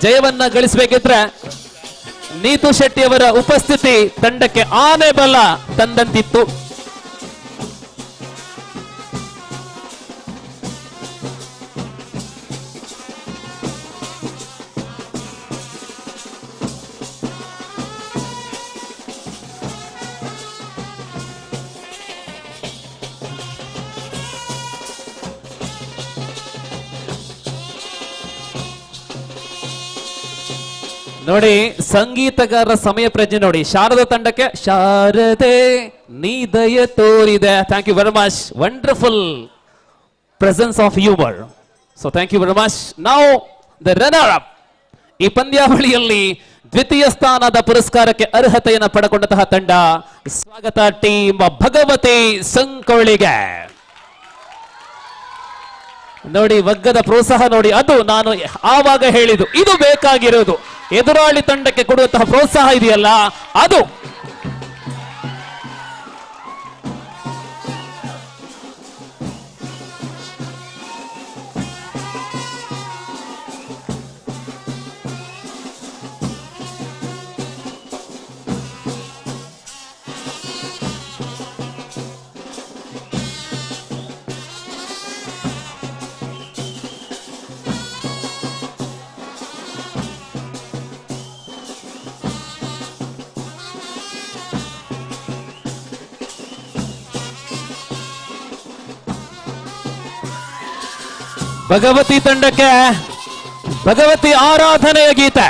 ಜಯವನ್ನ ಗಳಿಸಬೇಕಿದ್ರೆ ನೀತು ಶೆಟ್ಟಿ ಅವರ ಉಪಸ್ಥಿತಿ ತಂಡಕ್ಕೆ ಆನೆ ಬಲ ತಂದಂತಿತ್ತು. ನೋಡಿ ಸಂಗೀತಗಾರರ ಸಮಯ ಪ್ರಜ್ಞೆ ನೋಡಿ. ಶಾರದಾ ತಂಡಕ್ಕೆ ಶಾರದೆ ನೀ ದಯ ತೋರಿದೆ. Thank you very much. Wonderful presence of humour. So thank you very much. Now the runner up. ಈ ಪಂದ್ಯಾವಳಿಯಲ್ಲಿ ದ್ವಿತೀಯ ಸ್ಥಾನದ ಪುರಸ್ಕಾರಕ್ಕೆ ಅರ್ಹತೆಯನ್ನು ಪಡೆಕೊಂಡಂತಹ ತಂಡ ಸ್ವಾಗತ ಟೀಮ್ ಭಗವತಿ ಸಂಕೋಳಿಗೆ. ನೋಡಿ ವಗ್ಗದ ಪ್ರೋತ್ಸಾಹ ನೋಡಿ. ಅದು ನಾನು ಆವಾಗ ಹೇಳಿದ್ದು, ಇದು ಬೇಕಾಗಿರೋದು. ಎದುರಾಳಿ ತಂಡಕ್ಕೆ ಕೊಡುವಂತಹ ಪ್ರೋತ್ಸಾಹ ಇದೆಯಲ್ಲ ಅದು. ಭಗವತಿ ತಂಡಕ್ಕೆ ಭಗವತಿ ಆರಾಧನೆಯ ಗೀತೆ.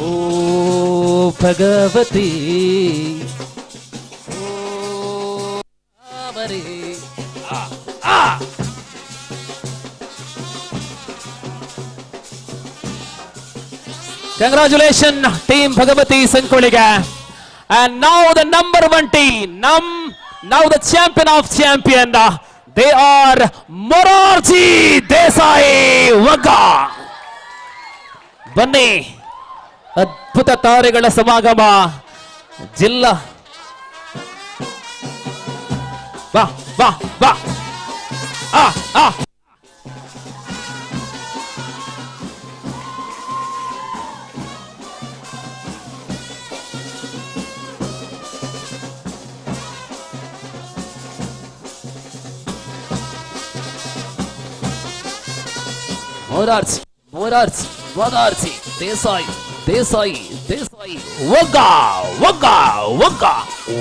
ಓ Bhagavati Congratulations, team Bhagavati Sankuliga. And now the number 1 team, now the champion of champion, they are Morarji Desai Wagga. ಬನ್ನಿ, ಅದ್ಭುತ ತಾರೆಗಳ ಸಮಾಗಮ. ಜಿಲ್ಲಾ ಬಾ ಬಾ ಬಾ ಆ ಆ Morarji, Morarji, Morarji, Desai, Desai, Desai, Wagga, Wagga, Wagga,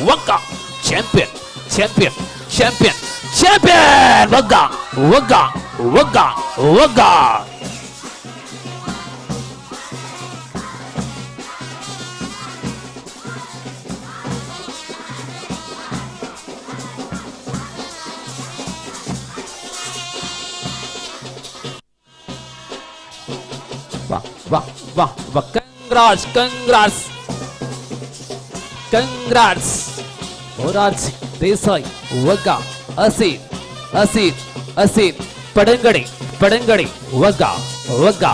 Wagga, champion, champion, champion, champion, Wagga, Wagga, Wagga, Wagga. ವಾಹ್ ವಾಹ್ ವಾಹ್ congrats congrats congrats Morarji Desai Wagga Aseed Aseed Aseed Padangadi Padangadi Wagga Wagga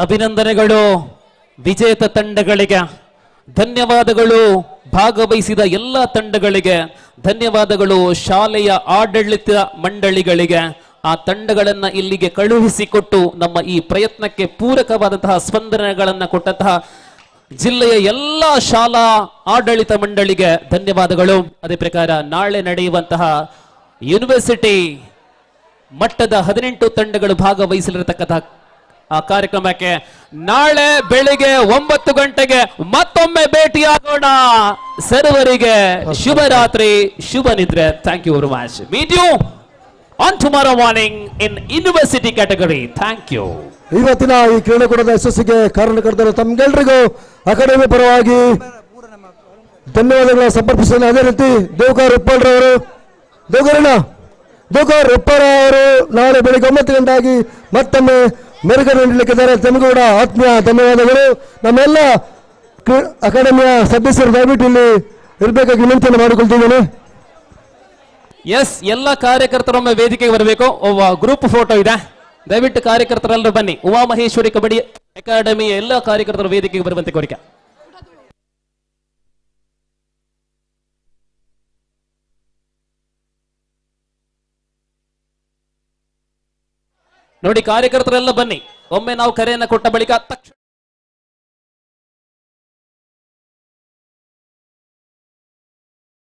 ಅಭಿನಂದನೆಗಳು ವಿಜೇತ ತಂಡಗಳಿಗೆ, ಧನ್ಯವಾದಗಳು ಭಾಗವಹಿಸಿದ ಎಲ್ಲ ತಂಡಗಳಿಗೆ, ಧನ್ಯವಾದಗಳು ಶಾಲೆಯ ಆಡಳಿತ ಮಂಡಳಿಗಳಿಗೆ. ಆ ತಂಡಗಳನ್ನ ಇಲ್ಲಿಗೆ ಕಳುಹಿಸಿಕೊಟ್ಟು ನಮ್ಮ ಈ ಪ್ರಯತ್ನಕ್ಕೆ ಪೂರಕವಾದಂತಹ ಸ್ಪಂದನೆಗಳನ್ನ ಕೊಟ್ಟಂತಹ ಜಿಲ್ಲೆಯ ಎಲ್ಲ ಶಾಲಾ ಆಡಳಿತ ಮಂಡಳಿಗೆ ಧನ್ಯವಾದಗಳು. ಅದೇ ಪ್ರಕಾರ ನಾಳೆ ನಡೆಯುವಂತಹ ಯೂನಿವರ್ಸಿಟಿ ಮಟ್ಟದ 18 ತಂಡಗಳು ಭಾಗವಹಿಸಲಿರತಕ್ಕಂತಹ ಆ ಕಾರ್ಯಕ್ರಮಕ್ಕೆ ನಾಳೆ ಬೆಳಿಗ್ಗೆ 9 ಗಂಟೆಗೆ ಮತ್ತೊಮ್ಮೆ ಭೇಟಿಯಾಗೋಣ. ಸರ್ವರಿಗೆ ಶುಭರಾತ್ರಿ, ಶುಭ ನಿದ್ರೆ. Thank you very much. Meet you on tomorrow morning in university category. Thank you. ಇವತ್ತಿನ ಈ ಕ್ರೀಡಾಕೂಟದ ಯಶಸ್ಸಿಗೆ ಕಾರಣಕರ್ತರು ತಮ್ಗೆಲ್ರಿಗೂ ಅಕಾಡೆಮಿ ಪರವಾಗಿ ಧನ್ಯವಾದಗಳ ಸಮರ್ಪಿಸಿದ. ಅದೇ ರೀತಿ ದೇವಕಾರ್ ಉಪ್ಪಳ್ರವರು ದೇವಕಾರ್ ಉಪ್ಪಳ ಅವರು ನಾಳೆ ಬೆಳಿಗ್ಗೆ 9 ಗಂಟೆಯಾಗಿ ಮತ್ತೊಮ್ಮೆ ಮೆರುಗನ್ನು ನೀಡಲಿಕ್ಕಿದ್ದಾರೆ. ತಮಗೂ ಕೂಡ ಆತ್ಮೀಯ ಧನ್ಯವಾದಗಳು. ನಮ್ಮೆಲ್ಲ ಅಕಾಡೆಮಿಯ ಸದಸ್ಯರು ದಯವಿಟ್ಟು ಇಲ್ಲಿ ಇರಬೇಕಾಗಿ ವಿನಂತಿಯನ್ನು ಮಾಡಿಕೊಳ್ತಿದ್ದೇನೆ. ಎಸ್, ಎಲ್ಲ ಕಾರ್ಯಕರ್ತರೊಮ್ಮೆ ವೇದಿಕೆಗೆ ಬರಬೇಕು. ಗ್ರೂಪ್ ಫೋಟೋ ಇದೆ, ದಯವಿಟ್ಟು ಕಾರ್ಯಕರ್ತರೆಲ್ಲರೂ ಬನ್ನಿ. ಉಮಾಮಹೇಶ್ವರಿ ಕಬಡ್ಡಿ ಅಕಾಡೆಮಿಯ ಎಲ್ಲ ಕಾರ್ಯಕರ್ತರು ವೇದಿಕೆಗೆ ಬರುವಂತೆ ಕೋರಿಕೆ. ನೋಡಿ, ಕಾರ್ಯಕರ್ತರೆಲ್ಲ ಬನ್ನಿ. ಒಮ್ಮೆ ನಾವು ಕರೆಯನ್ನು ಕೊಟ್ಟ ಬಳಿಕ ತಕ್ಷಣ